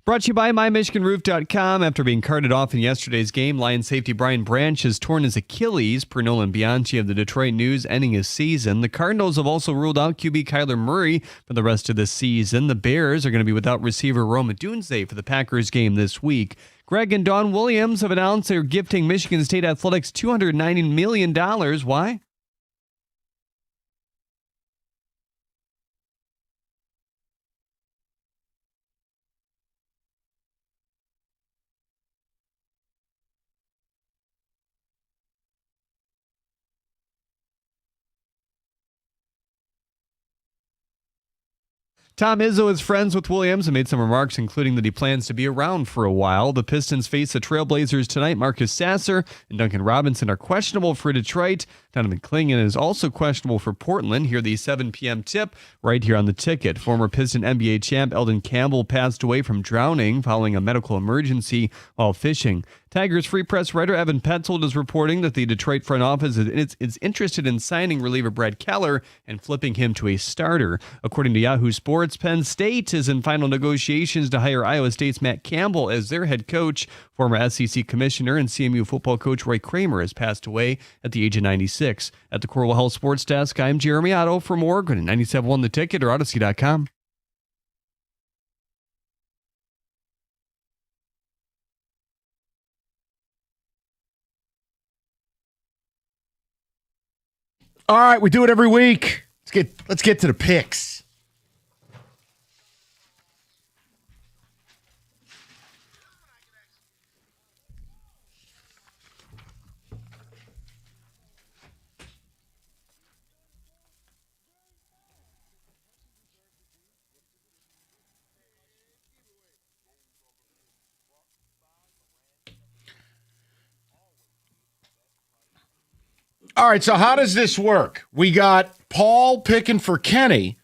Brought to you by MyMichiganRoof.com. After being carted off in yesterday's game, Lions safety Brian Branch has torn his Achilles, per Nolan Bianchi of the Detroit News, ending his season. The Cardinals have also ruled out QB Kyler Murray for the rest of the season. The Bears are going to be without receiver Rome Odunze for the Packers game this week. Greg and Dawn Williams have announced they're gifting Michigan State Athletics $290 million. Why? Tom Izzo is friends with Williams and made some remarks, including that he plans to be around for a while. The Pistons face the Trailblazers tonight. Marcus Sasser and Duncan Robinson are questionable for Detroit. Donovan Clingan is also questionable for Portland. Hear the 7 p.m. tip right here on the ticket. Former Piston NBA champ Eldon Campbell passed away from drowning following a medical emergency while fishing. Tigers Free Press writer Evan Petzold is reporting that the Detroit front office is interested in signing reliever Brad Keller and flipping him to a starter. According to Yahoo Sports, Penn State is in final negotiations to hire Iowa State's Matt Campbell as their head coach. Former SEC commissioner and CMU football coach Roy Kramer has passed away at the age of 96. At the Corwell Health Sports Desk, I'm Jeremy Otto. For more, go to 97.1 The Ticket or Odyssey.com. All right, we do it every week. Let's get to the picks. All right, so how does this work? We got Paul picking for Kenny.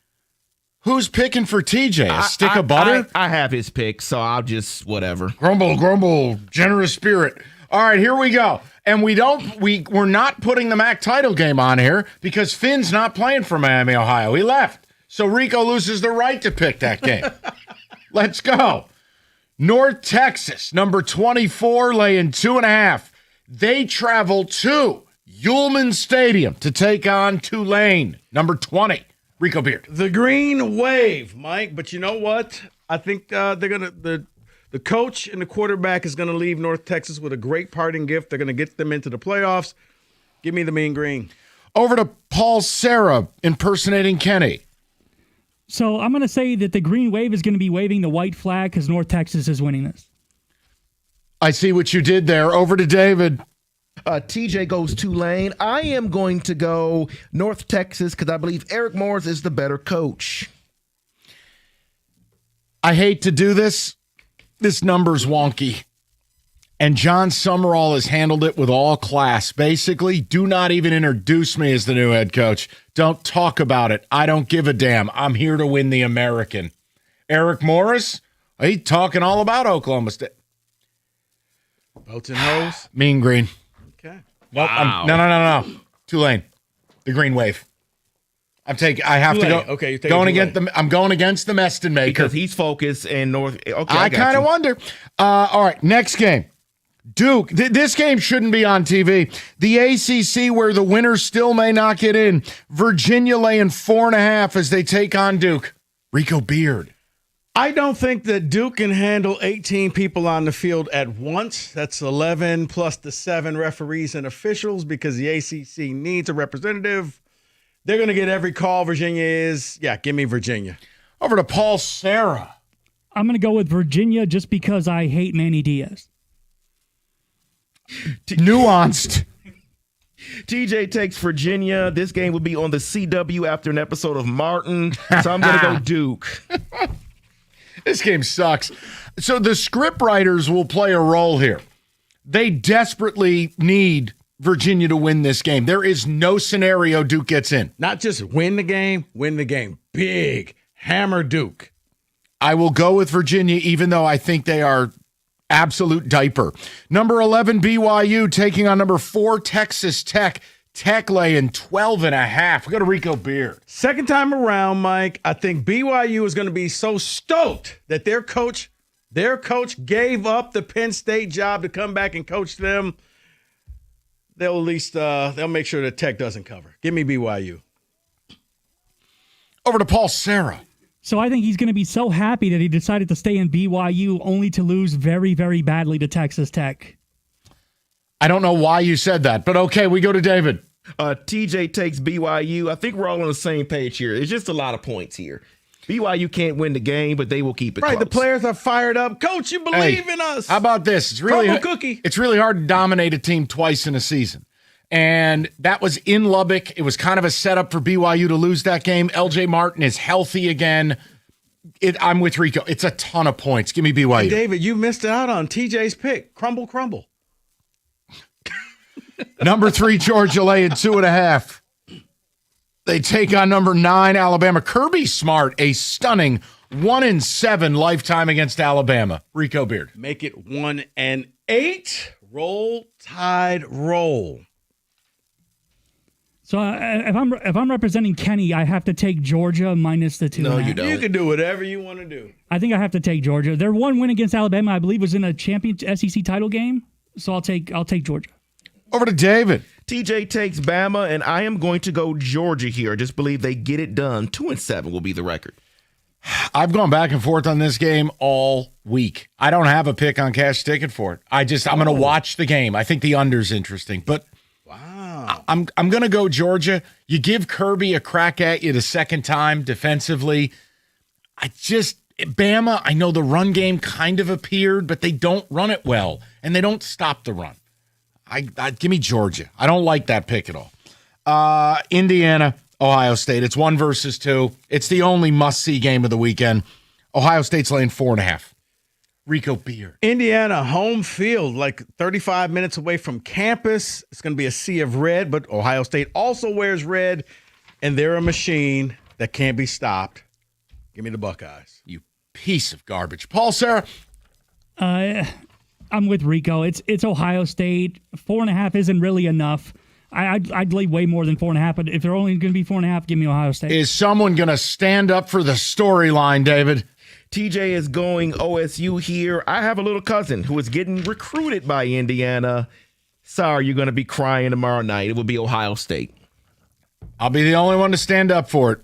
Who's picking for TJ? A stick of butter? I have his pick, so I'll just whatever. Grumble, generous spirit. All right, here we go. And we're not putting the MAC title game on here because Finn's not playing for Miami, Ohio. He left. So Rico loses the right to pick that game. Let's go. North Texas, number 24, laying 2.5. They travel to Ullman Stadium to take on Tulane, number 20. Rico Beard. The Green Wave, Mike. But you know what? I think they're gonna the coach and the quarterback is gonna leave North Texas with a great parting gift. They're gonna get them into the playoffs. Give me the Mean Green. Over to Paul Sarah impersonating Kenny. So I'm going to say that the Green Wave is going to be waving the white flag because North Texas is winning this. I see what you did there. Over to David. TJ goes Tulane. I am going to go North Texas because I believe Eric Morris is the better coach. I hate to do this. This number's wonky. And John Summerall has handled it with all class. Basically, do not even introduce me as the new head coach. Don't talk about it. I don't give a damn. I'm here to win the American. Eric Morris, he's talking all about Oklahoma State. Boats and hoes? Mean Green. Okay. Nope. Wow. No. Tulane. The Green Wave. I have Tulane. To go. Okay, I'm going against the Meston maker because he's focused in North. Okay, I kind of wonder. All right, next game. Duke. This game shouldn't be on TV. The ACC, where the winners still may not get in. Virginia laying 4.5 as they take on Duke. Rico Beard. I don't think that Duke can handle 18 people on the field at once. That's 11 plus the 7 referees and officials because the ACC needs a representative. They're going to get every call. Virginia is. Yeah, give me Virginia. Over to Paul Sarah. I'm going to go with Virginia just because I hate Manny Diaz. Nuanced. TJ takes Virginia. This game will be on the CW after an episode of Martin. So I'm going to go Duke. This game sucks. So the script writers will play a role here. They desperately need Virginia to win this game. There is no scenario Duke gets in. Not just win the game big. Hammer Duke. I will go with Virginia, even though I think they are absolute diaper. Number 11, BYU taking on number 4, Texas Tech. Tech laying 12.5. We go to Rico Beard. Second time around, Mike, I think BYU is going to be so stoked that their coach Their coach gave up the Penn State job to come back and coach them. They'll at least they'll make sure that Tech doesn't cover. Give me BYU. Over to Paul Serra. So I think he's going to be so happy that he decided to stay in BYU only to lose very, very badly to Texas Tech. I don't know why you said that, but okay, we go to David. TJ takes BYU. I think we're all on the same page here. It's just a lot of points here. BYU can't win the game, but they will keep it Right, close. the players are fired up. Coach, you believe in us. How about this? It's really Crumble cookie. It's really hard to dominate a team twice in a season. And that was in Lubbock. It was kind of a setup for BYU to lose that game. LJ Martin is healthy again. I'm with Rico. It's a ton of points. Give me BYU. Hey, David, you missed out on TJ's pick. Crumble, crumble. Number 3, Georgia laying 2.5. They take on number 9, Alabama. Kirby Smart, a stunning 1-7 lifetime against Alabama. Rico Beard. Make it 1-8. Roll, Tide, roll. So if I'm representing Kenny, I have to take Georgia minus the 2.5. No, you don't. You can do whatever you want to do. I think I have to take Georgia. Their one win against Alabama, I believe, was in a champion SEC title game. So I'll take Georgia. Over to David. TJ takes Bama, and I am going to go Georgia here. I just believe they get it done. 2-7 will be the record. I've gone back and forth on this game all week. I don't have a pick on cash ticket for it. I'm going to watch the game. I think the under's interesting, but wow, I'm going to go Georgia. You give Kirby a crack at you the second time defensively. Bama, I know the run game kind of appeared, but they don't run it well, and they don't stop the run. Give me Georgia. I don't like that pick at all. Indiana, Ohio State. It's 1 versus 2. It's the only must-see game of the weekend. Ohio State's laying 4.5. Rico Beard. Indiana, home field, like 35 minutes away from campus. It's going to be a sea of red, but Ohio State also wears red, and they're a machine that can't be stopped. Give me the Buckeyes. You piece of garbage. Paul Serra. I'm with Rico. It's Ohio State. 4.5 isn't really enough. I'd lay way more than 4.5, but if they're only going to be 4.5, give me Ohio State. Is someone going to stand up for the storyline, David? TJ is going OSU here. I have a little cousin who is getting recruited by Indiana. Sorry, you're going to be crying tomorrow night. It will be Ohio State. I'll be the only one to stand up for it.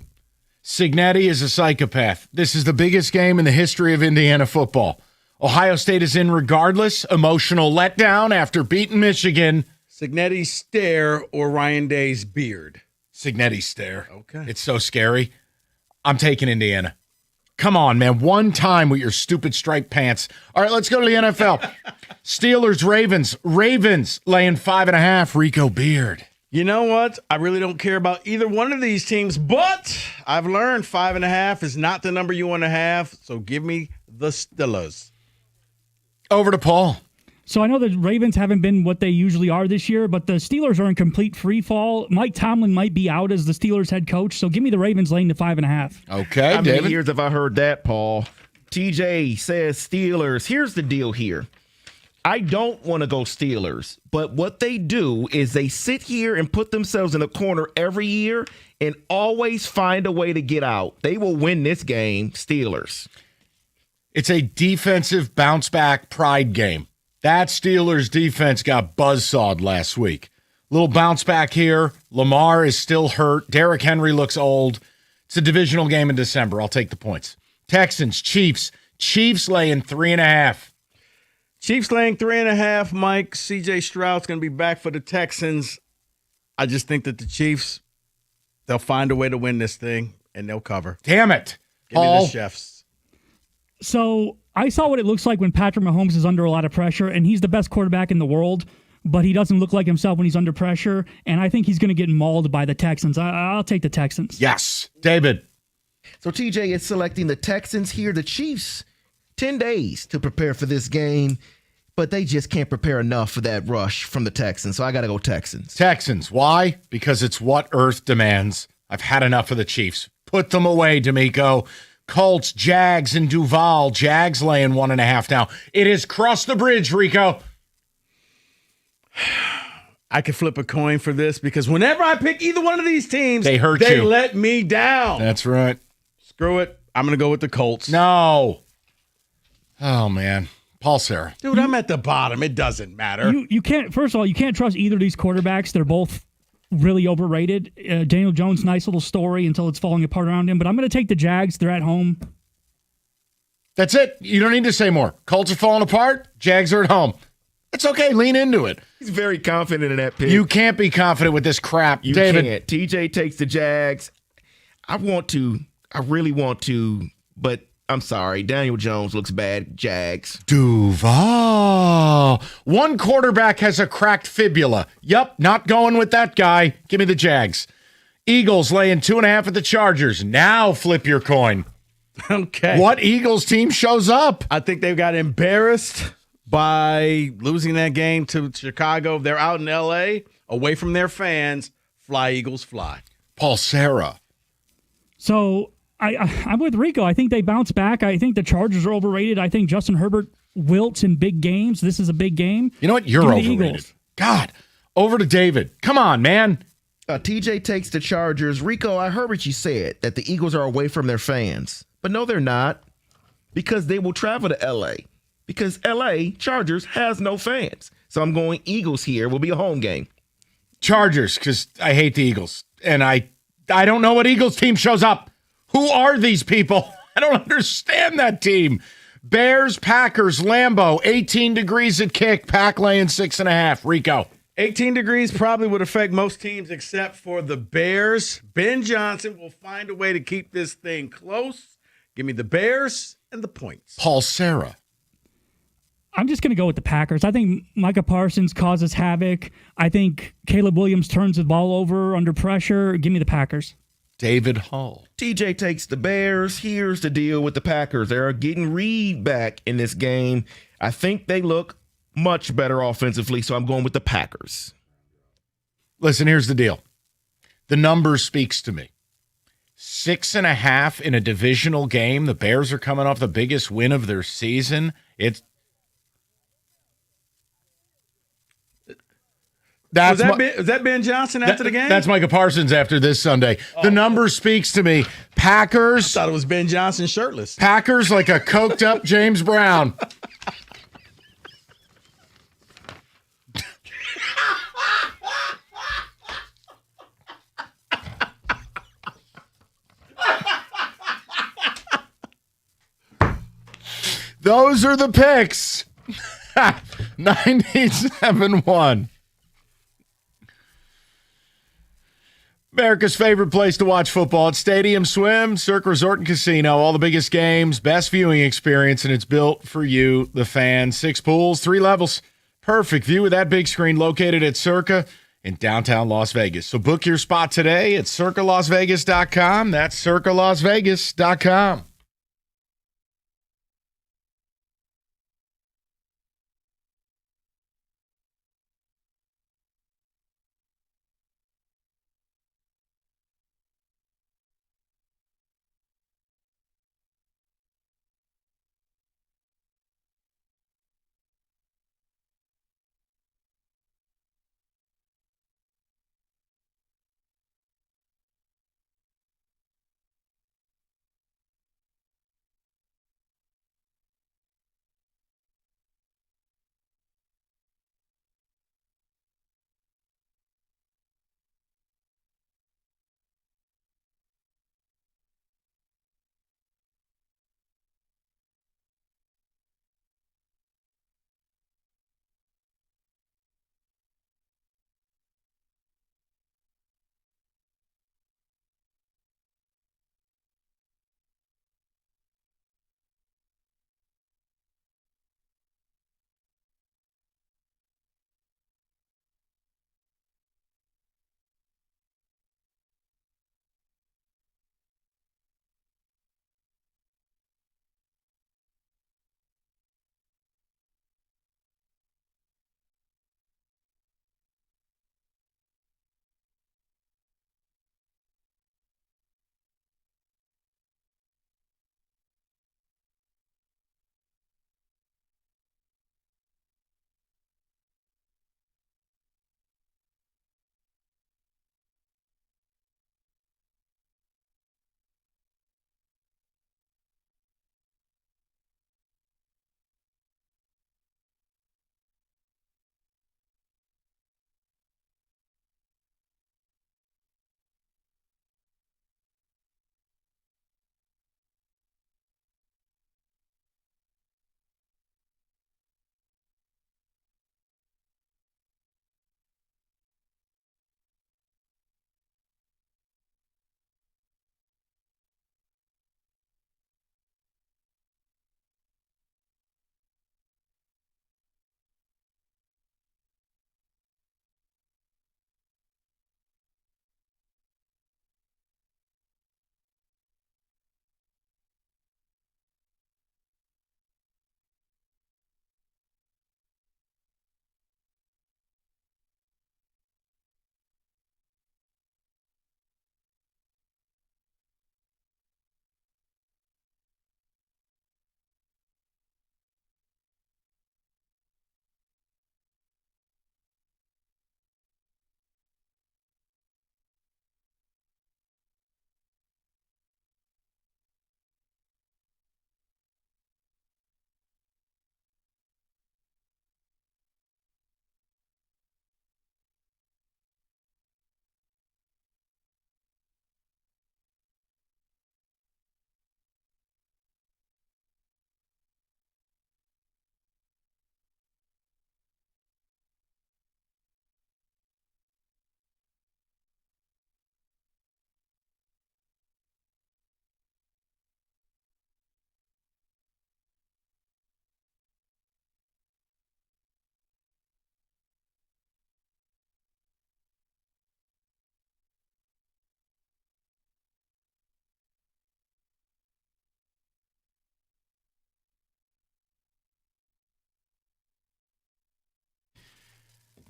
Cignetti is a psychopath. This is the biggest game in the history of Indiana football. Ohio State is in regardless. Emotional letdown after beating Michigan. Cignetti's stare or Ryan Day's beard? Cignetti's stare. Okay. It's so scary. I'm taking Indiana. Come on, man. One time with your stupid striped pants. All right, let's go to the NFL. Steelers, Ravens. Ravens laying 5.5. Rico Beard. You know what? I really don't care about either one of these teams, but I've learned 5.5 is not the number you want to have, so give me the Steelers. Over to Paul. So I know the Ravens haven't been what they usually are this year, but the Steelers are in complete free fall. Mike Tomlin might be out as the Steelers head coach, so give me the Ravens laying to 5.5. Okay, How David. many years have I heard that, Paul? TJ says Steelers. Here's the deal here. I don't want to go Steelers, but what they do is they sit here and put themselves in a corner every year and always find a way to get out. They will win this game, Steelers. It's a defensive bounce back pride game. That Steelers defense got buzzsawed last week. Little bounce back here. Lamar is still hurt. Derrick Henry looks old. It's a divisional game in December. I'll take the points. Texans, Chiefs. Chiefs laying 3.5. Chiefs laying 3.5. Mike, C.J. Stroud's going to be back for the Texans. I just think that the Chiefs, they'll find a way to win this thing, and they'll cover. Damn it. Give me the Chiefs. So I saw what it looks like when Patrick Mahomes is under a lot of pressure, and he's the best quarterback in the world, but he doesn't look like himself when he's under pressure, and I think he's going to get mauled by the Texans. I'll take the Texans. Yes. David. So TJ is selecting the Texans here. The Chiefs, 10 days to prepare for this game, but they just can't prepare enough for that rush from the Texans, so I got to go Texans. Texans. Why? Because it's what Earth demands. I've had enough of the Chiefs. Put them away, D'Amico. Colts, Jags, and Duval. Jags laying 1.5 now. It has crossed the bridge, Rico. I could flip a coin for this because whenever I pick either one of these teams, They hurt they you. let me down. That's right. Screw it. I'm going to go with the Colts. No. Oh, man. Paul Sarah. Dude, I'm at the bottom. It doesn't matter. You can't. First of all, you can't trust either of these quarterbacks. They're both really overrated. Daniel Jones, nice little story until it's falling apart around him. But I'm going to take the Jags. They're at home. That's it. You don't need to say more. Colts are falling apart. Jags are at home. It's okay. Lean into it. He's very confident in that pick. You can't be confident with this crap, You David. can't. TJ takes the Jags. I really want to, but I'm sorry. Daniel Jones looks bad. Jags. Duval. One quarterback has a cracked fibula. Yep, not going with that guy. Give me the Jags. Eagles laying 2.5 at the Chargers. Now flip your coin. Okay. What Eagles team shows up? I think they've got embarrassed by losing that game to Chicago. They're out in L.A., away from their fans. Fly, Eagles, fly. Paul Sarah. So I'm with Rico. I think they bounce back. I think the Chargers are overrated. I think Justin Herbert wilts in big games. This is a big game. You know what? You're Give me the overrated. Eagles. God. Over to David. Come on, man. TJ takes the Chargers. Rico, I heard what you said, that the Eagles are away from their fans. But no, they're not, because they will travel to L.A. Because L.A. Chargers has no fans. So I'm going Eagles here. Will be a home game. Chargers, because I hate the Eagles. And I don't know what Eagles team shows up. Who are these people? I don't understand that team. Bears, Packers, Lambeau, 18 degrees at kick. Pack laying 6.5. Rico. 18 degrees probably would affect most teams except for the Bears. Ben Johnson will find a way to keep this thing close. Give me the Bears and the points. Paul Sarah. I'm just going to go with the Packers. I think Micah Parsons causes havoc. I think Caleb Williams turns the ball over under pressure. Give me the Packers. David Hull. TJ takes the Bears. Here's the deal with the Packers. They're getting Reed back in this game. I think they look much better offensively, so I'm going with the Packers. Listen, here's the deal. The number speaks to me. 6.5 in a divisional game. The Bears are coming off the biggest win of their season. Is that Ben Johnson after the game? That's Micah Parsons after this Sunday. The number speaks to me. Packers. I thought it was Ben Johnson shirtless. Packers like a coked up James Brown. Those are the picks. 97-1. America's favorite place to watch football. It's Stadium Swim, Cirque Resort and Casino. All the biggest games, best viewing experience, and it's built for you, the fan. 6 pools, 3 levels. Perfect view with that big screen located at Circa in downtown Las Vegas. So book your spot today at circalasvegas.com. That's circalasvegas.com.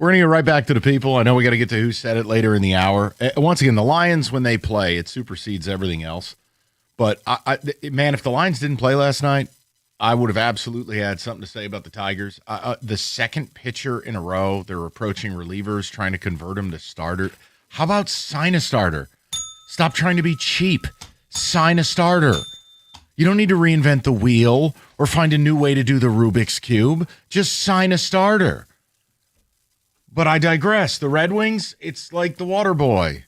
We're going to get right back to the people. I know we got to get to who said it later in the hour. Once again, the Lions, when they play, it supersedes everything else. But, man, if the Lions didn't play last night, I would have absolutely had something to say about the Tigers. The second pitcher in a row, they're approaching relievers, trying to convert them to starter. How about sign a starter? Stop trying to be cheap. Sign a starter. You don't need to reinvent the wheel or find a new way to do the Rubik's Cube. Just sign a starter. But I digress. The Red Wings, it's like the water boy.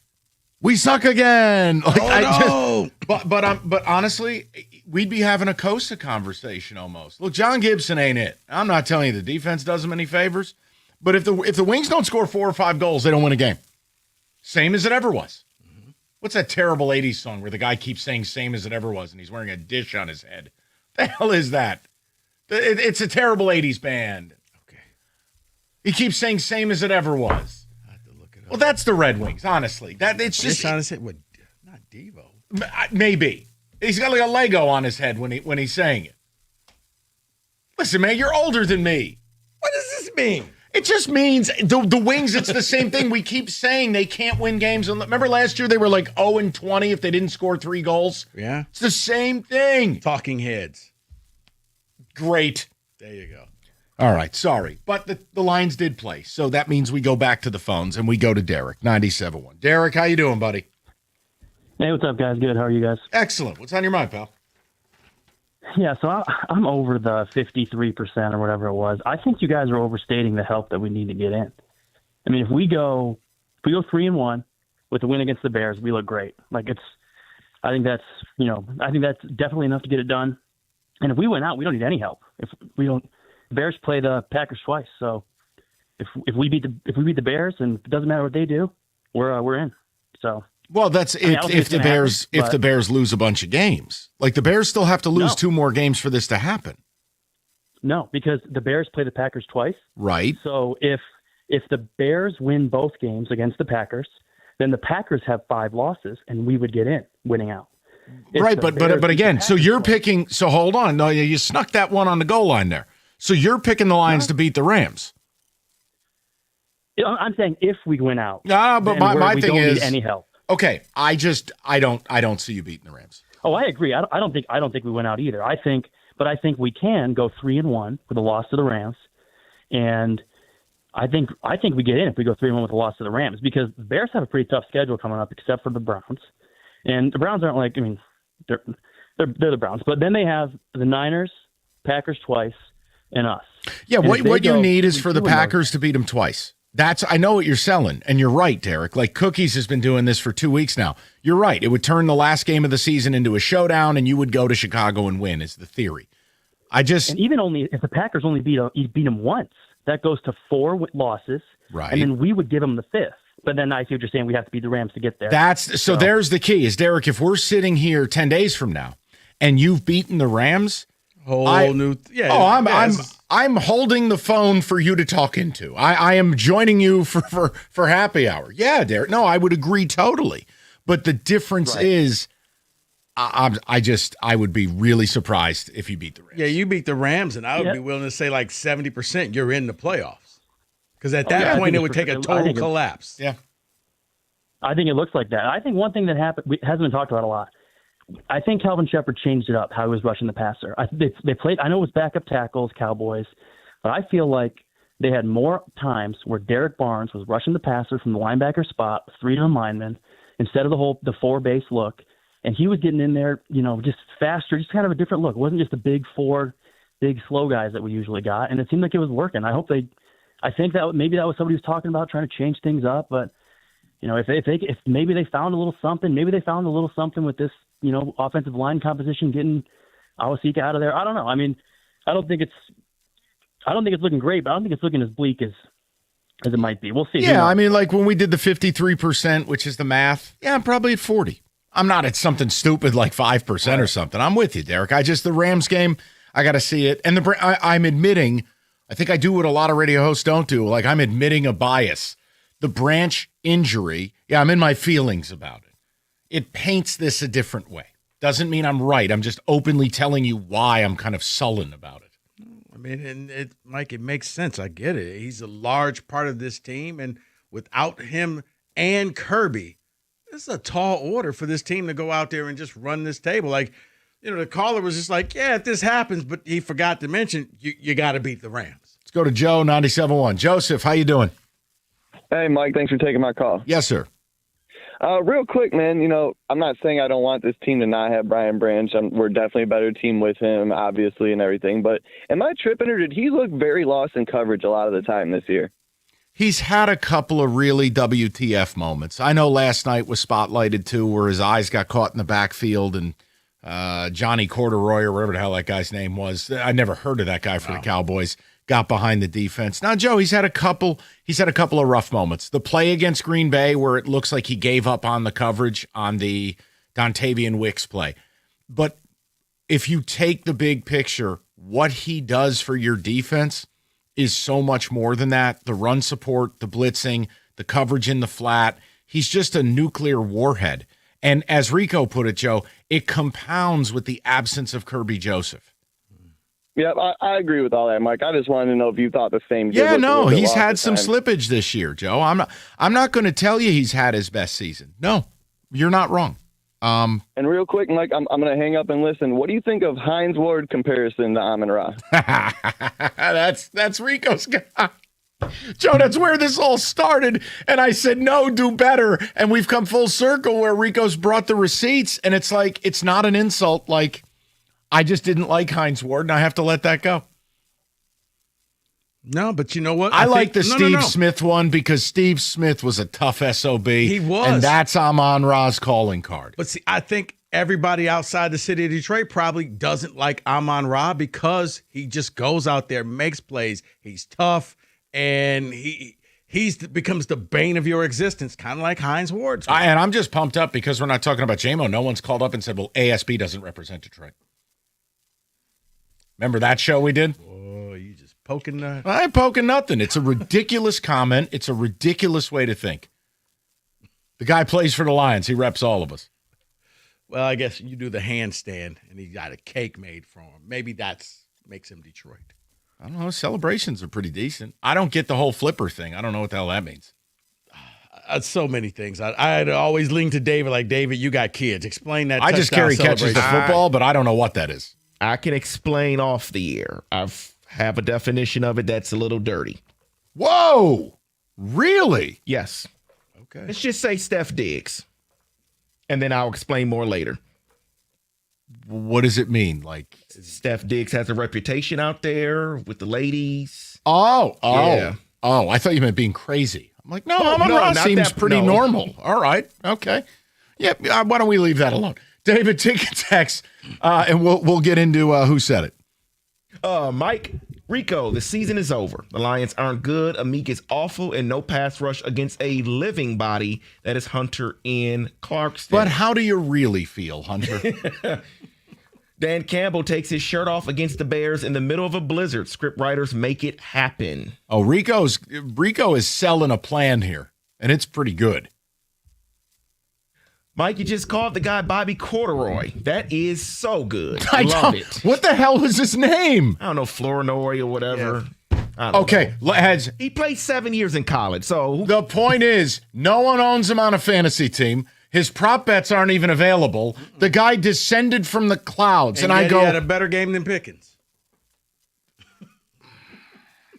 We suck again. Like, but honestly, we'd be having a Costa conversation almost. Look, John Gibson ain't it. I'm not telling you the defense does them any favors, but if the Wings don't score 4 or 5 goals, they don't win a game. Same as it ever was. What's that terrible 80s song where the guy keeps saying same as it ever was and he's wearing a dish on his head? The hell is that? It's a terrible 80s band. Okay. He keeps saying same as it ever was. I have to look it up. Well, that's the Red Wings, honestly. It's just dish on his head. What? Not Devo. Maybe. He's got like a Lego on his head when he's saying it. Listen, man, you're older than me. What does this mean? It just means the Wings, it's the same thing. We keep saying they can't win games. Remember last year they were like 0-20 if they didn't score 3 goals? Yeah. It's the same thing. Talking heads. Great. There you go. All right, sorry. But the Lions did play, so that means we go back to the phones and we go to Derek, 97.1. Derek, how you doing, buddy? Hey, what's up, guys? Good. How are you guys? Excellent. What's on your mind, pal? Yeah, so I'm over the 53% or whatever it was. I think you guys are overstating the help that we need to get in. I mean, if we go 3-1 with a win against the Bears, we look great. I think that's definitely enough to get it done. And if we win out, we don't need any help. The Bears play the Packers twice, so if we beat the Bears, and it doesn't matter what they do, we're in. So. Well, that's if the Bears lose a bunch of games. Like the Bears still have to lose 2 more games for this to happen. No, because the Bears play the Packers twice. Right. So if the Bears win both games against the Packers, then the Packers have 5 losses, and we would get in, winning out. Right, but again, so you're picking. So hold on, no, you snuck that one on the goal line there. So you're picking the Lions to beat the Rams. I'm saying if we win out. No, but my thing is need any help. Okay, I don't see you beating the Rams. Oh, I agree. I don't think we win out either. I think we can go 3-1 with a loss to the Rams, and I think we get in if we go 3-1 with a loss to the Rams, because the Bears have a pretty tough schedule coming up, except for the Browns, and the Browns aren't like, I mean, they're the Browns, but then they have the Niners, Packers twice, and us. Yeah, what you need is for the Packers to beat them twice. I know what you're selling, and you're right, Derek. Like Cookies has been doing this for 2 weeks now. You're right. It would turn the last game of the season into a showdown, and you would go to Chicago and win, is the theory. And even only if the Packers only beat them once, that goes to 4 losses, right? And then we would give them the 5th. But then I see what you're saying. We have to beat the Rams to get there. So there's the key. Is Derek, if we're sitting here 10 days from now, and you've beaten the Rams, I'm holding the phone for you to talk into. I am joining you for happy hour. Yeah, Derek. No, I would agree totally. But the difference is, I would be really surprised if you beat the Rams. Yeah, you beat the Rams, and I would be willing to say like 70% you're in the playoffs. Because at that point, it would take a total collapse. Yeah. I think it looks like that. I think one thing that hasn't been talked about a lot. I think Calvin Shepard changed it up, how he was rushing the passer. They played, I know it was backup tackles, Cowboys, but I feel like they had more times where Derek Barnes was rushing the passer from the linebacker spot, 3 linemen, instead of the 4-base look. And he was getting in there, just faster, just kind of a different look. It wasn't just the big 4, big slow guys that we usually got. And it seemed like it was working. I think that maybe that was somebody who was talking about trying to change things up, but if maybe they found a little something with this, offensive line composition, getting Awosika out of there. I don't know. I mean, I don't think it's looking great, but I don't think it's looking as bleak as it might be. We'll see. Yeah, I mean, like when we did the 53%, which is the math, I'm probably at 40. I'm not at something stupid like 5% or something. I'm with you, Derek. The Rams game, I got to see it. And I'm admitting, I think I do what a lot of radio hosts don't do. Like I'm admitting a bias. The Branch injury, I'm in my feelings about it. It paints this a different way. Doesn't mean I'm right. I'm just openly telling you why I'm kind of sullen about it. mean, and Mike, it makes sense. I get it. He's a large part of this team, and without him and Kirby, this is a tall order for this team to go out there and just run this table. Like, the caller was just like, yeah, if this happens, but he forgot to mention you got to beat the Rams. Let's go to Joe, 97.1. Joseph, how you doing? Hey, Mike, thanks for taking my call. Yes, sir. Real quick, man, I'm not saying I don't want this team to not have Brian Branch. We're definitely a better team with him, obviously, and everything. But am I tripping, or did he look very lost in coverage a lot of the time this year? He's had a couple of really WTF moments. I know last night was spotlighted, too, where his eyes got caught in the backfield and Johnny Corduroy, or whatever the hell that guy's name was. I never heard of that guy for the Cowboys. Got behind the defense. Now, Joe, he's had a couple of rough moments. The play against Green Bay where it looks like he gave up on the coverage on the Dontavian Wicks play. But if you take the big picture, what he does for your defense is so much more than that. The run support, the blitzing, the coverage in the flat. He's just a nuclear warhead. And as Rico put it, Joe, it compounds with the absence of Kirby Joseph. Yeah, I agree with all that, Mike. I just wanted to know if you thought the same. Yeah, no, he's had some slippage this year, Joe. I'm not going to tell you he's had his best season. No, you're not wrong. And real quick, Mike, I'm going to hang up and listen. What do you think of Hines Ward comparison to Amon-Ra? That's Rico's guy. Joe, that's where this all started. And I said, no, do better. And we've come full circle where Rico's brought the receipts. And it's like, it's not an insult. Like, I just didn't like Hines Ward, and I have to let that go. No, but you know what? I like the Steve Smith one because Steve Smith was a tough SOB. He was. And that's Amon-Ra's calling card. But see, I think everybody outside the city of Detroit probably doesn't like Amon-Ra because he just goes out there, makes plays. He's tough, and he becomes the bane of your existence, kind of like Hines Ward. And I'm just pumped up because we're not talking about JMO. No one's called up and said, well, ASB doesn't represent Detroit. Remember that show we did? Oh, you just poking that. I ain't poking nothing. It's a ridiculous comment. It's a ridiculous way to think. The guy plays for the Lions. He reps all of us. Well, I guess you do the handstand, and he got a cake made for him. Maybe that's makes him Detroit. I don't know. Celebrations are pretty decent. I don't get the whole flipper thing. I don't know what the hell that means. So many things. I'd always lean to David, like, David, you got kids. Explain that. I just carry catches the football, but I don't know what that is. I can explain off the air. I have a definition of it that's a little dirty. Whoa! Really? Yes. Okay. Let's just say Steph Diggs. And then I'll explain more later. What does it mean? Like Steph Diggs has a reputation out there with the ladies. Oh. Yeah. Oh, I thought you meant being crazy. I'm like, no, Oh, Amon-Ra no, seems that- pretty no. normal. All right. Okay. Yeah, why don't we leave that alone? David, take a text, and we'll get into who said it. Mike, Rico, the season is over. The Lions aren't good. Amik is awful, and no pass rush against a living body that is Hunter in Clarkston. But how do you really feel, Hunter? Dan Campbell takes his shirt off against the Bears in the middle of a blizzard. Script writers make it happen. Oh, Rico is selling a plan here, and it's pretty good. Mike, you just called the guy Bobby Corduroy. That is so good. I love it. What the hell was his name? I don't know, Flournoy or whatever. I don't Okay, heads. He played 7 years in college, so The point is, no one owns him on a fantasy team. His prop bets aren't even available. The guy descended from the clouds, and I yet go, he had a better game than Pickens.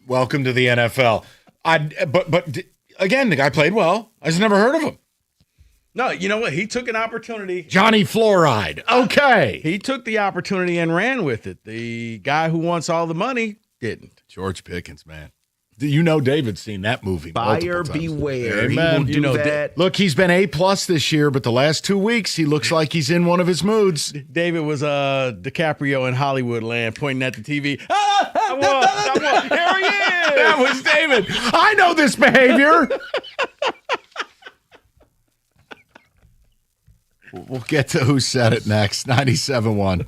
welcome to the NFL. But again, the guy played well. I just never heard of him. No, you know what? He took an opportunity. Johnny Fluoride. Okay. He took the opportunity and ran with it. The guy who wants all the money didn't. George Pickens, man. You know David's seen that movie. buyer multiple times. beware. He Amen. will do that. Look, he's been A+ this year, but the last 2 weeks, he looks like he's in one of his moods. David was DiCaprio in Hollywood land pointing at the TV. Here he is. That was David. I know this behavior. We'll get to who said it next. 97.1.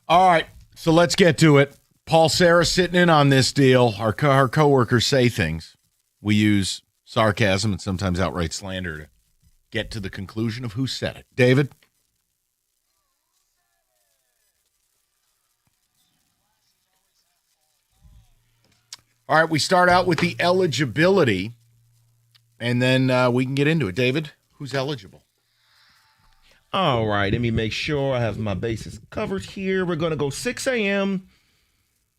All right, so let's get to it. Paul Serra sitting in on this deal. Our coworkers say things. We use sarcasm and sometimes outright slander to get to the conclusion of who said it. David? All right, we start out with the eligibility, and then we can get into it. David, who's eligible? All right, let me make sure I have my bases covered here. We're going to go 6 a.m.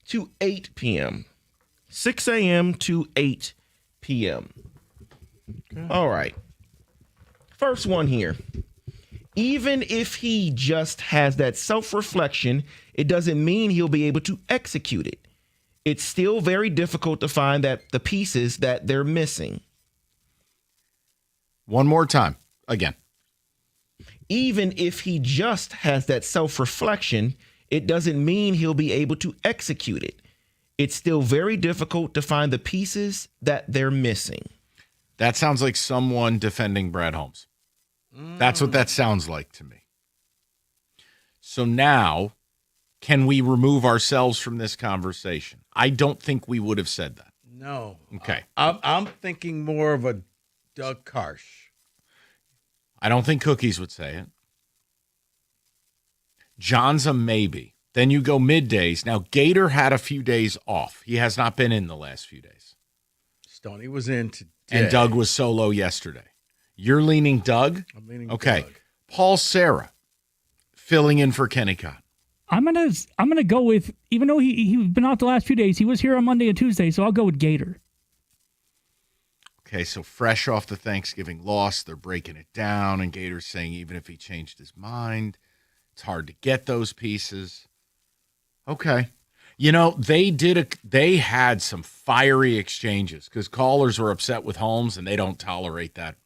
to 8 p.m. 6 a.m. to 8 p.m. Okay. All right. First one here. Even if he just has that self-reflection, it doesn't mean he'll be able to execute it. It's still very difficult to find the pieces that they're missing. One more time. Again. Even if he just has that self-reflection, it doesn't mean he'll be able to execute it. It's still very difficult to find the pieces that they're missing. That sounds like someone defending Brad Holmes. That's what that sounds like to me. So now, can we remove ourselves from this conversation? I don't think we would have said that. No. Okay. I'm thinking more of a Doug Karsh. I don't think Cookies would say it. John's a maybe. Then you go middays. Now, Gator had a few days off. He has not been in the last few days. Stoney was in today. And Doug was solo yesterday. You're leaning Doug? I'm leaning okay. Doug. Paul Serra filling in for Kennicott. I'm gonna go with, even though he's been out the last few days, he was here on Monday and Tuesday, so I'll go with Gator. Okay, so fresh off the Thanksgiving loss, they're breaking it down, and Gator's saying even if he changed his mind, it's hard to get those pieces. Okay. You know, they had some fiery exchanges because callers were upset with Holmes, and they don't tolerate that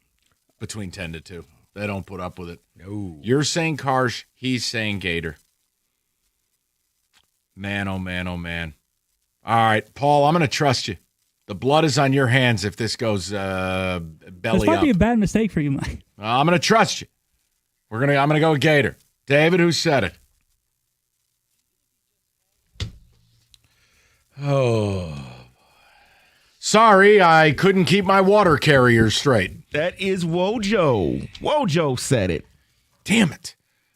between 10 to 2. They don't put up with it. No. You're saying Karsh, he's saying Gator. Man, oh man, oh man. All right, Paul, I'm going to trust you. The blood is on your hands if this goes belly This might up. be a bad mistake for you, Mike. I'm going to trust you. I'm going to go with Gator. David, who said it? Oh. Sorry, I couldn't keep my water carrier straight. That is Wojo. Wojo said it. Damn it.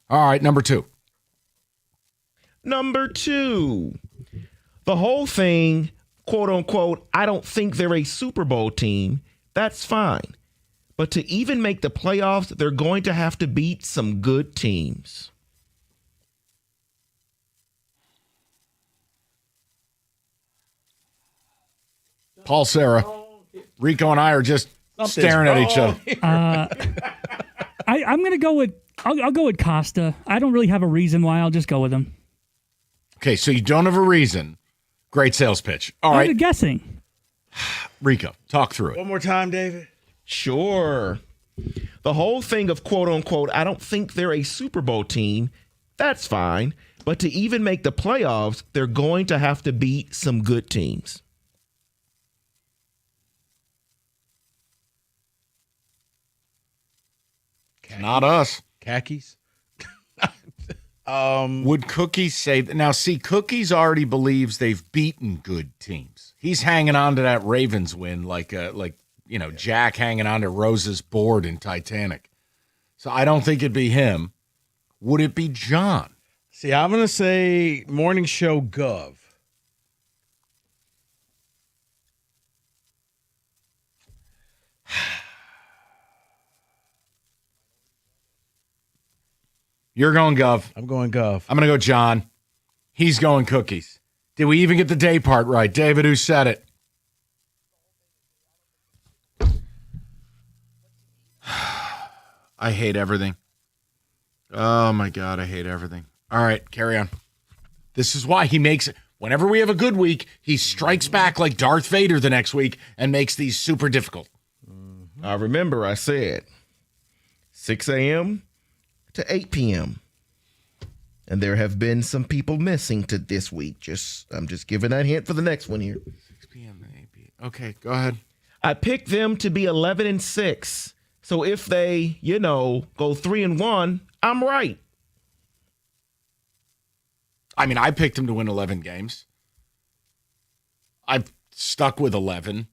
All right, number 2. Number 2. The whole thing, quote unquote, I don't think they're a Super Bowl team. That's fine. But to even make the playoffs, they're going to have to beat some good teams. Paul Serra. Rico and I are just staring at each other. I'm going to go with, I'll go with Costa. I don't really have a reason why. I'll just go with him. Okay, so you don't have a reason. Great sales pitch. All right. I'm guessing. Rico, talk through it. One more time, David. Sure. The whole thing of quote unquote, I don't think they're a Super Bowl team. That's fine. But to even make the playoffs, they're going to have to beat some good teams. Not us. Khakis. Would Cookies say that? Now, see, Cookies already believes they've beaten good teams. He's hanging on to that Ravens win like Jack hanging on to Rose's board in Titanic. So I don't think it'd be him. Would it be John? See, I'm going to say morning show Gov. You're going Gov. I'm going Gov. I'm going to go John. He's going Cookies. Did we even get the day part right? David, who said it? I hate everything. Oh, my God. I hate everything. All right, carry on. This is why he makes it. Whenever we have a good week, he strikes back like Darth Vader the next week and makes these super difficult. Remember, I said 6 a.m. to 8 p.m. And there have been some people missing to this week. I'm just giving that hint for the next one here. 6 p.m. to 8 p.m. Okay, go ahead. I picked them to be 11-6. So if they, go 3-1, I'm right. I mean, I picked him to win 11 games. I've stuck with 11.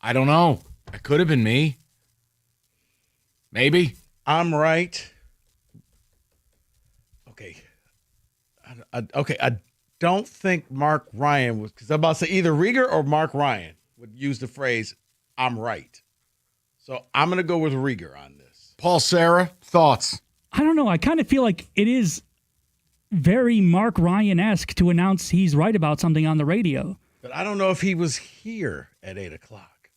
I don't know. It could have been me. Maybe. I'm right. Okay. I don't think Mark Ryan was, because I'm about to say either Rieger or Mark Ryan would use the phrase, I'm right. So I'm going to go with Rieger on this. Paul, Sarah, thoughts? I don't know. I kind of feel like it is very Mark Ryan-esque to announce he's right about something on the radio. But I don't know if he was here at 8 o'clock.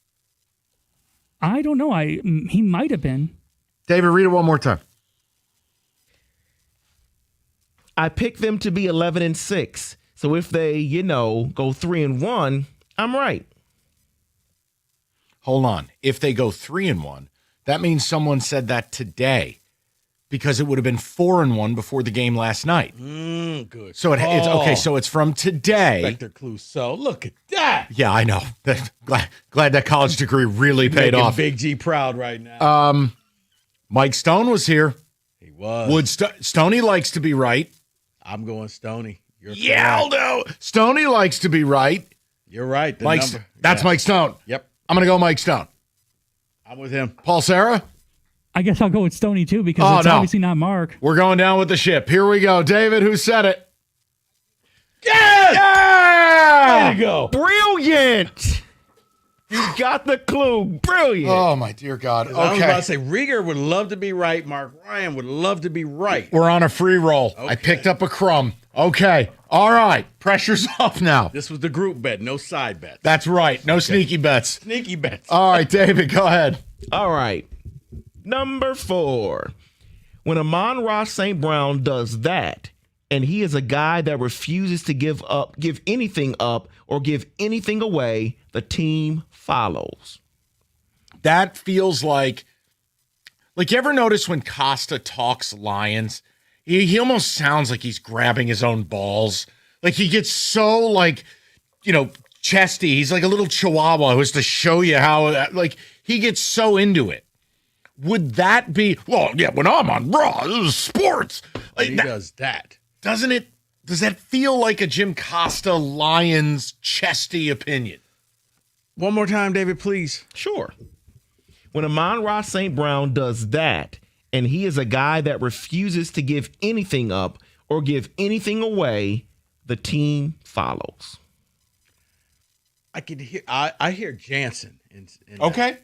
I don't know. He might have been. David, read it one more time. I picked them to be 11-6. So if they, go 3-1, I'm right. Hold on. If they go 3-1, that means someone said that today because it would have been 4-1 before the game last night. Good. So it's okay. So it's from today. Inspector Clouseau. Look at that. Yeah, I know. Glad that college degree really paid Making off. Big G proud right now. Mike Stone was here. He was. Stoney likes to be right. I'm going Stoney. You're Yeah, correct. Aldo. Stoney likes to be right. You're right. The Mike, number. that's Yeah. Mike Stone. Yep. I'm going to go Mike Stone. I'm with him. Paul, Sarah? I guess I'll go with Stoney, too, because it's obviously not Mark. We're going down with the ship. Here we go. David, who said it? Yes! Yeah! Way to go. Brilliant! You got the clue. Brilliant. Oh, my dear God. Okay. I was about to say, Rieger would love to be right. Mark Ryan would love to be right. We're on a free roll. Okay. I picked up a crumb. Okay. All right. Pressure's off now. This was the group bet, no side bets. That's right. No sneaky bets. Sneaky bets. All right, David, go ahead. All right. Number 4. When Amon-Ra St. Brown does that, and he is a guy that refuses to give anything up or give anything away, the team follows. That feels like you ever notice when Costa talks Lions, he almost sounds like he's grabbing his own balls. Like he gets so chesty. He's like a little chihuahua who has to show you how, he gets so into it. Would that be, when I'm on Raw, this is sports. He does that. Doesn't it? Does that feel like a Jim Costa Lions chesty opinion? One more time, David, please. Sure. When Amon-Ra St. Brown does that, and he is a guy that refuses to give anything up or give anything away, the team follows. I could hear. I hear Jansen. Okay.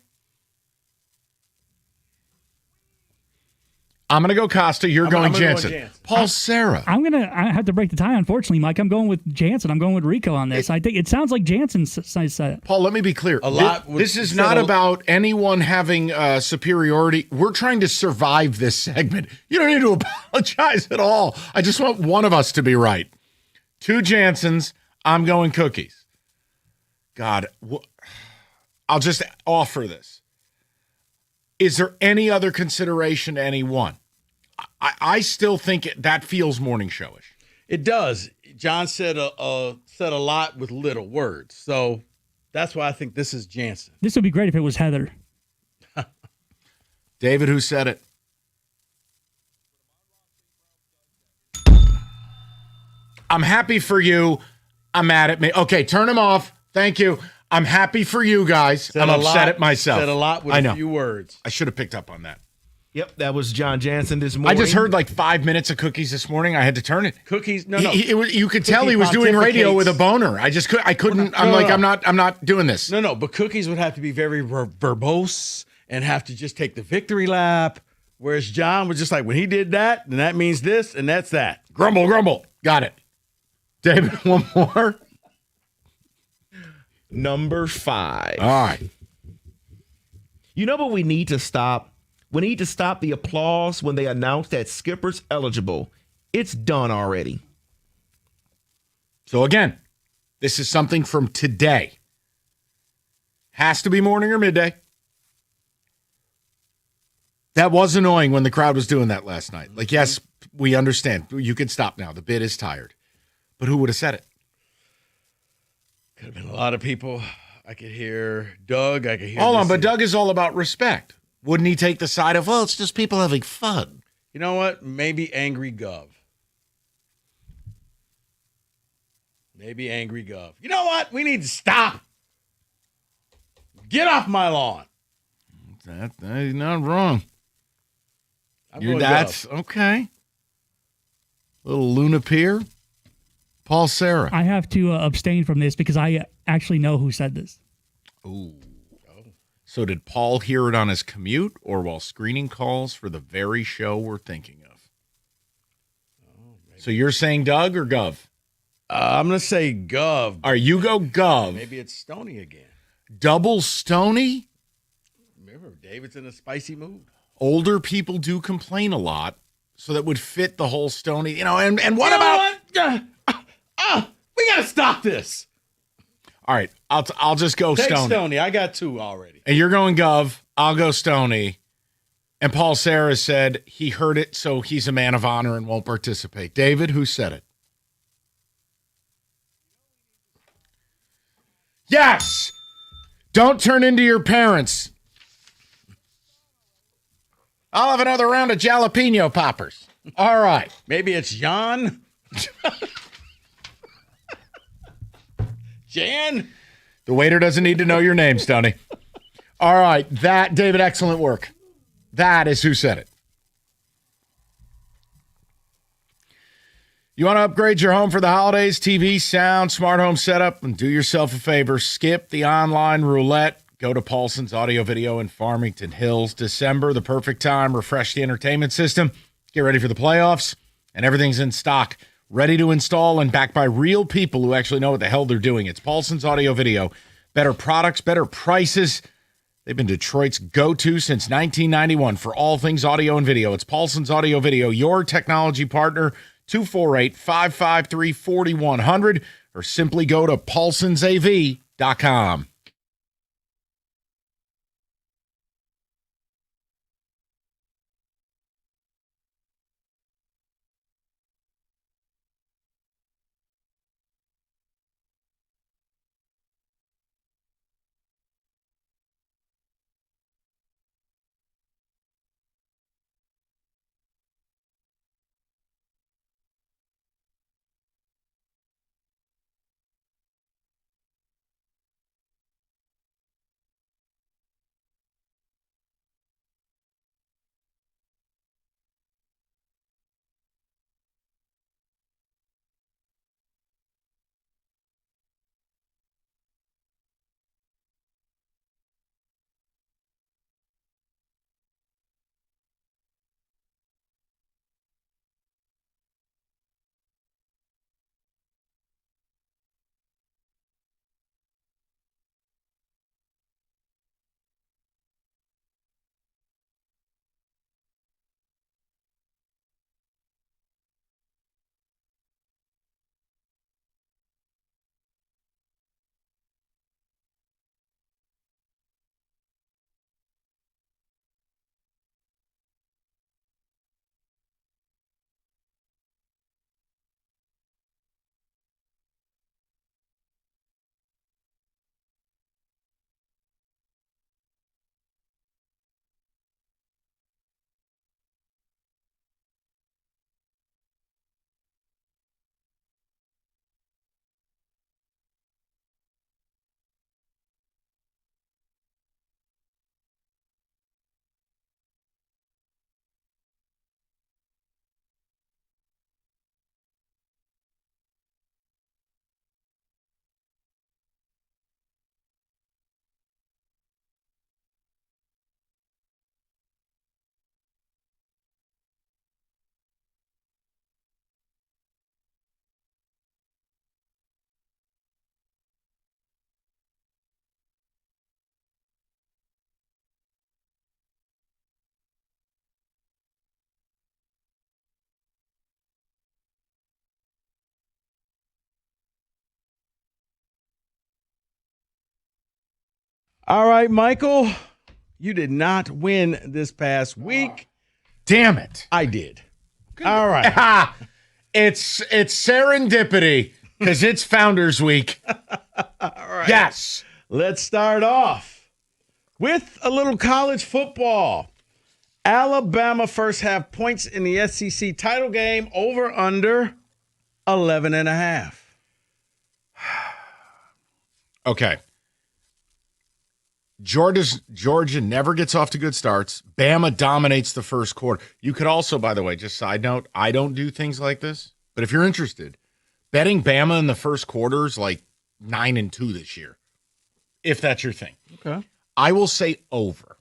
I'm going to go Costa. You're going Jansen. Paul, Sarah. I have to break the tie, unfortunately, Mike. I'm going with Jansen. I'm going with Rico on this. I think it sounds like Jansen said. Paul, let me be clear. This is not about anyone having superiority. We're trying to survive this segment. You don't need to apologize at all. I just want one of us to be right. 2 Jansens. I'm going Cookies. God, I'll just offer this. Is there any other consideration to any one? I still think that feels morning showish. It does. John said a lot with little words. So that's why I think this is Jansen. This would be great if it was Heather. David, who said it? I'm happy for you. I'm mad at me. Okay, turn him off. Thank you. I'm happy for you guys. I'm upset at myself. Said a lot with a few words. I should have picked up on that. Yep, that was John Jansen this morning. I just heard 5 minutes of Cookies this morning. I had to turn it. Cookies? No. You could tell he was doing radio with a boner. I couldn't. I'm not doing this. No, but Cookies would have to be very verbose and have to just take the victory lap. Whereas John was just like, when he did that, then that means this and that's that. Grumble, grumble. Got it. David, one more. Number 5. All right. You know what we need to stop? We need to stop the applause when they announce that Skipper's eligible. It's done already. So again, this is something from today. Has to be morning or midday. That was annoying when the crowd was doing that last night. Yes, we understand. You can stop now. The bid is tired. But who would have said it? Could have been a lot of people. I could hear Doug. I could hear. Hold on, but Doug is all about respect. Wouldn't he take the side of, it's just people having fun? You know what? Maybe Angry Gov. Maybe angry Gov. You know what? We need to stop. Get off my lawn. That's not wrong. I'm That's okay. Little Luna Pier. Paul Sarah. I have to abstain from this because I actually know who said this. Ooh. So did Paul hear it on his commute or while screening calls for the very show we're thinking of? So you're saying Doug or Gov? I'm going to say Gov. All right, you go Gov. Maybe it's Stoney again. Double Stoney? Remember, David's in a spicy mood. Older people do complain a lot, so that would fit the whole Stoney. And what about... We got to stop this. All right, I'll just go Take Stoney. Stoney. I got 2 already. And you're going Gov. I'll go Stoney. And Paul Sarah said he heard it, so he's a man of honor and won't participate. David, who said it? Yes! Don't turn into your parents. I'll have another round of jalapeno poppers. All right. Maybe it's Jan. Jan? The waiter doesn't need to know your name, Stoney. All right. David, excellent work. That is who said it. You want to upgrade your home for the holidays? TV, sound, smart home setup, and do yourself a favor. Skip the online roulette. Go to Paulson's Audio Video in Farmington Hills. December, the perfect time. Refresh the entertainment system. Get ready for the playoffs. And everything's in stock. Ready to install and backed by real people who actually know what the hell they're doing. It's Paulson's Audio Video. Better products, better prices. They've been Detroit's go-to since 1991 for all things audio and video. It's Paulson's Audio Video, your technology partner, 248-553-4100, or simply go to paulsonsav.com. All right, Michael, you did not win this past week. Damn it. I did. All right. It's serendipity because it's Founders Week. All right. Yes. Let's start off with a little college football. Alabama first half points in the SEC title game over under 11.5. Okay. Georgia never gets off to good starts. Bama dominates the first quarter. You could also, by the way, just side note, I don't do things like this, but if you're interested, betting Bama in the first quarter is like 9-2 this year, if that's your thing. Okay. I will say over.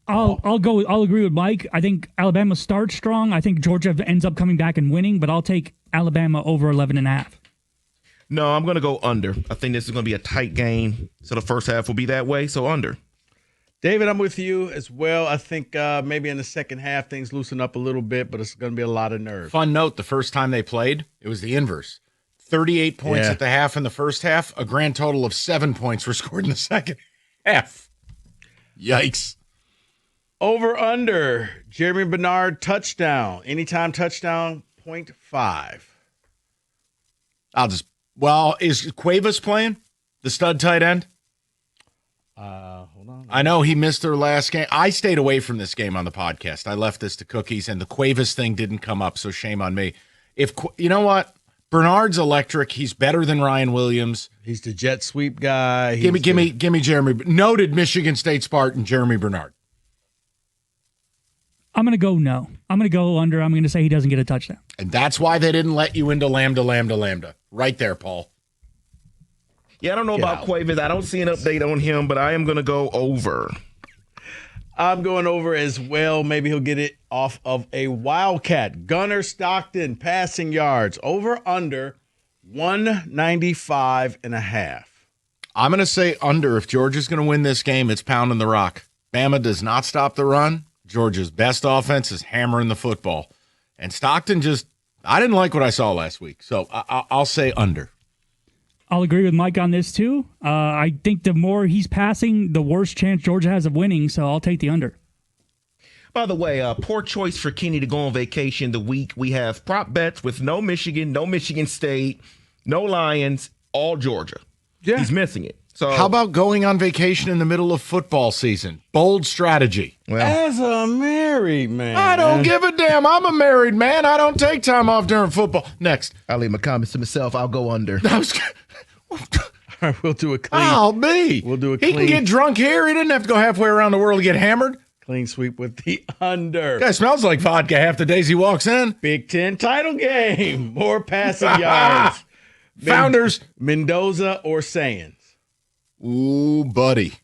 I'll agree with Mike. I think Alabama starts strong. I think Georgia ends up coming back and winning, but I'll take Alabama over 11.5. No, I'm going to go under. I think this is going to be a tight game, so the first half will be that way, so under. David, I'm with you as well. I think maybe in the second half things loosen up a little bit, but it's going to be a lot of nerve. Fun note, the first time they played, it was the inverse. 38 points at the half in the first half. A grand total of 7 points were scored in the second half. Yikes. Over under, Jeremy Bernard touchdown. Anytime touchdown, 0.5. Is Cuevas playing? The stud tight end? Hold on. I know he missed their last game. I stayed away from this game on the podcast. I left this to Cookies, and the Cuevas thing didn't come up, so shame on me. You know what? Bernard's electric. He's better than Ryan Williams. He's the jet sweep guy. Give me Jeremy. Noted Michigan State Spartan Jeremy Bernard. I'm going to go no. I'm going to go under. I'm going to say he doesn't get a touchdown. And that's why they didn't let you into lambda. Right there, Paul. Yeah, I don't know about Cuevas. I don't see an update on him, but I am going to go over. I'm going over as well. Maybe he'll get it off of a Wildcat. Gunnar Stockton, passing yards. Over under 195.5. I'm going to say under. If Georgia's going to win this game, it's pounding the rock. Bama does not stop the run. Georgia's best offense is hammering the football. And Stockton I didn't like what I saw last week. So I'll say under. I'll agree with Mike on this, too. I think the more he's passing, the worse chance Georgia has of winning, so I'll take the under. By the way, poor choice for Kenny to go on vacation the week we have prop bets with no Michigan, no Michigan State, no Lions, all Georgia. Yeah. He's missing it. So how about going on vacation in the middle of football season? Bold strategy. Well, as a married man. I don't give a damn. I'm a married man. I don't take time off during football. Next. I'll leave my comments to myself. I'll go under. All right, we'll do a clean. We'll do a clean. He can get drunk here. He didn't have to go halfway around the world to get hammered. Clean sweep with the under. Guy smells like vodka half the days he walks in. Big Ten title game. More passing yards. Founders. Mendoza or Sands? Ooh, buddy.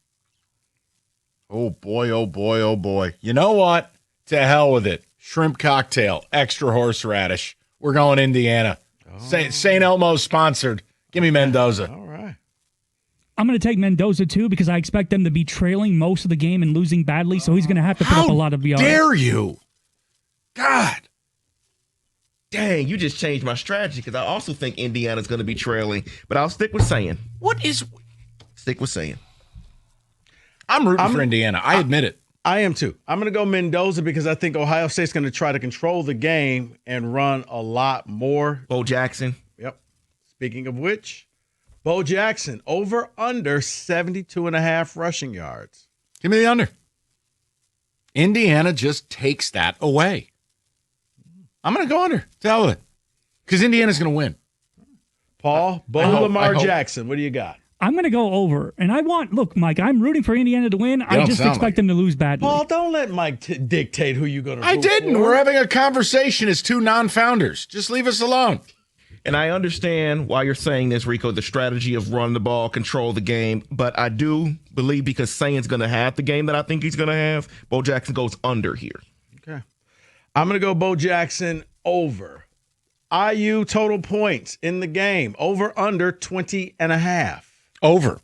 Oh, boy, oh, boy, oh, boy. You know what? To hell with it. Shrimp cocktail, extra horseradish. We're going Indiana. St. Elmo's sponsored. Give me Mendoza. All right. I'm going to take Mendoza, too, because I expect them to be trailing most of the game and losing badly, so he's going to have to put up a lot of yards. How dare you? God. Dang, you just changed my strategy because I also think Indiana's going to be trailing, but I'll stick with saying. Stick with saying. I'm rooting for Indiana. I admit it. I am too. I'm going to go Mendoza because I think Ohio State's going to try to control the game and run a lot more. Bo Jackson. Yep. Speaking of which, Bo Jackson over under 72.5 rushing yards. Give me the under. Indiana just takes that away. I'm going to go under. Tell it. Because Indiana's going to win. Paul, Lamar Jackson, what do you got? I'm going to go over. And look, Mike, I'm rooting for Indiana to win. I just expect them to lose badly. Paul, don't let Mike dictate who you're going to root I didn't. for. We're having a conversation as two non-founders. Just leave us alone. And I understand why you're saying this, Rico, the strategy of run the ball, control the game. But I do believe because Saint's going to have the game that I think he's going to have, Bo Jackson goes under here. Okay. I'm going to go Bo Jackson over. IU total points in the game. Over under 20.5. Over.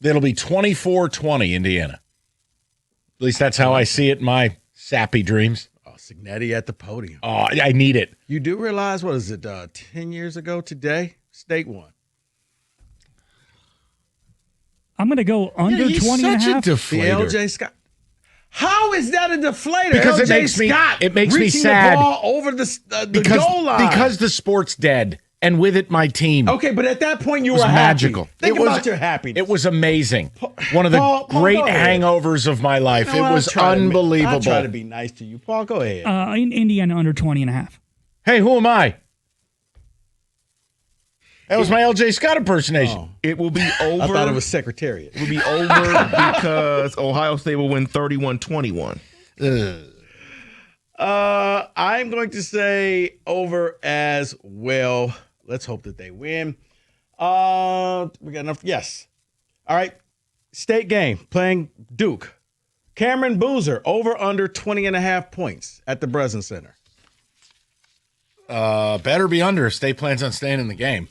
It'll be 24-20 Indiana. At least that's how I see it in my sappy dreams. Oh, Signetti at the podium. Oh, I need it. You do realize, 10 years ago today, State won. I'm going to go under 20.5. The LJ Scott. How is that a deflator? Because LJ it makes me reaching sad. The ball over the goal line. Because the sport's dead. And with it, my team. Okay, but at that point, you were happy. Magical. Think about your happiness. It was amazing. One of the great hangovers of my life. It was unbelievable. I'll try to be nice to you. Paul, go ahead. In Indiana under 20.5. Hey, who am I? That was my LJ Scott impersonation. Oh. It will be over. I thought it was Secretariat. It will be over because Ohio State will win 31-21. I'm going to say over as well. Let's hope that they win. We got enough. Yes. All right. State game playing Duke. Cameron Boozer over under 20.5 points at the Breslin Center. Better be under if State plans on staying in the game.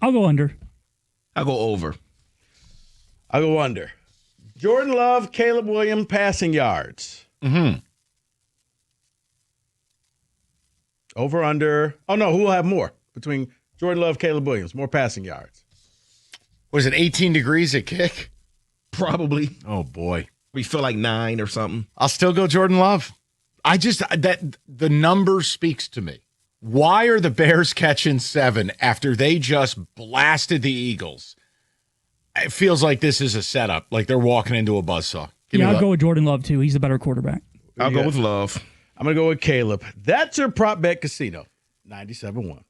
I'll go under. I'll go over. I'll go under. Jordan Love, Caleb Williams, passing yards. Mm-hmm. Over, under. Oh, no, who will have more between Jordan Love, Caleb Williams? More passing yards. Was it 18 degrees at kick? Probably. Oh, boy. We feel like 9 or something. I'll still go Jordan Love. The number speaks to me. Why are the Bears catching 7 after they just blasted the Eagles? It feels like this is a setup, like they're walking into a buzzsaw. I'll go with Jordan Love, too. He's the better quarterback. I'll go with Love. I'm going to go with Caleb. That's your prop bet casino. 97-1.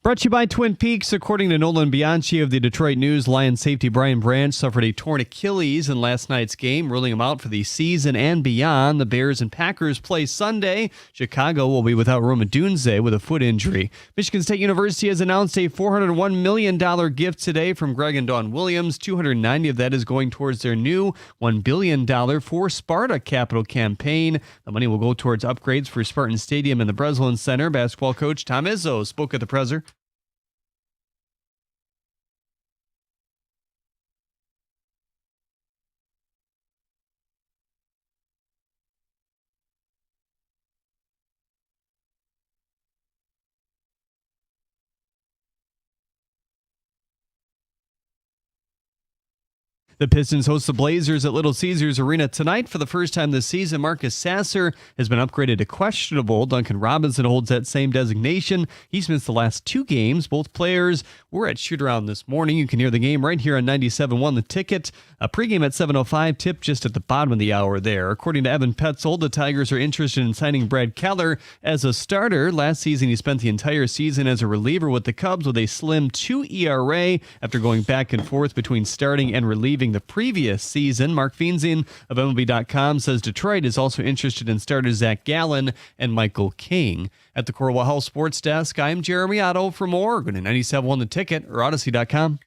Brought to you by Twin Peaks. According to Nolan Bianchi of the Detroit News, Lions safety Brian Branch suffered a torn Achilles in last night's game, ruling him out for the season and beyond. The Bears and Packers play Sunday. Chicago will be without Rome Odunze with a foot injury. Michigan State University has announced a $401 million gift today from Greg and Dawn Williams. $290 of that is going towards their new $1 billion For Sparta capital campaign. The money will go towards upgrades for Spartan Stadium and the Breslin Center. Basketball coach Tom Izzo spoke at the presser. The Pistons host the Blazers at Little Caesars Arena tonight for the first time this season. Marcus Sasser has been upgraded to questionable. Duncan Robinson holds that same designation. He's missed the last 2 games. Both players were at shoot-around this morning. You can hear the game right here on 97.1 The Ticket. A pregame at 7:05, tip just at the bottom of the hour there. According to Evan Petzold, the Tigers are interested in signing Brad Keller as a starter. Last season, he spent the entire season as a reliever with the Cubs with a slim 2 ERA after going back and forth between starting and relieving the previous season. Mark Feinstein of MLB.com says Detroit is also interested in starters Zach Gallen and Michael King. At the Corwell Health Sports Desk, I'm Jeremy Otto. For more, go to 97.1 The Ticket or Odyssey.com.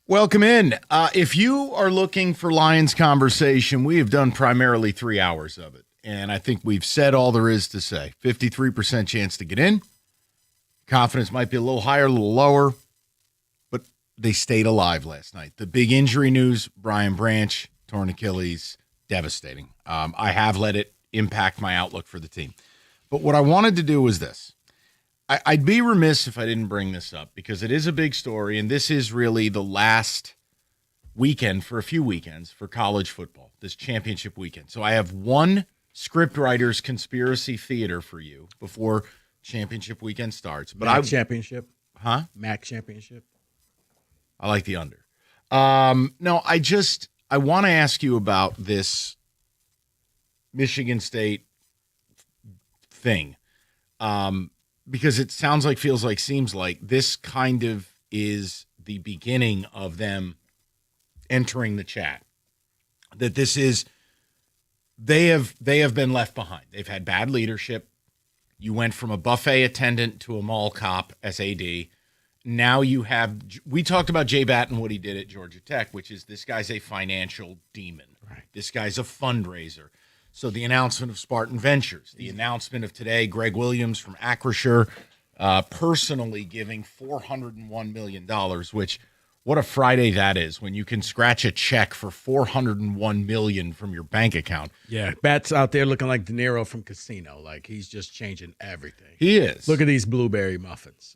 Welcome in. If you are looking for Lions conversation, we have done primarily 3 hours of it. And I think we've said all there is to say. 53% chance to get in. Confidence might be a little higher, a little lower. But they stayed alive last night. The big injury news, Brian Branch, torn Achilles, devastating. I have let it impact my outlook for the team. But what I wanted to do was this. I'd be remiss if I didn't bring this up because it is a big story, and this is really the last weekend for a few weekends for college football, this championship weekend. So I have one scriptwriter's conspiracy theater for you before championship weekend starts. But MAC championship? Huh? MAC championship? I like the under. No, I want to ask you about this Michigan State thing. Because it sounds like, feels like, seems like this kind of is the beginning of them entering the chat. That this is, they have been left behind. They've had bad leadership. You went from a buffet attendant to a mall cop as AD. Now you have, we talked about Jay Batten, what he did at Georgia Tech, which is this guy's a financial demon. Right. This guy's a fundraiser. So the announcement of Spartan Ventures, the announcement of today, Greg Williams from Acrisure personally giving $401 million, which, what a Friday that is when you can scratch a check for $401 million from your bank account. Yeah, Bat's out there looking like De Niro from Casino. Like he's just changing everything. He is. Look at these blueberry muffins.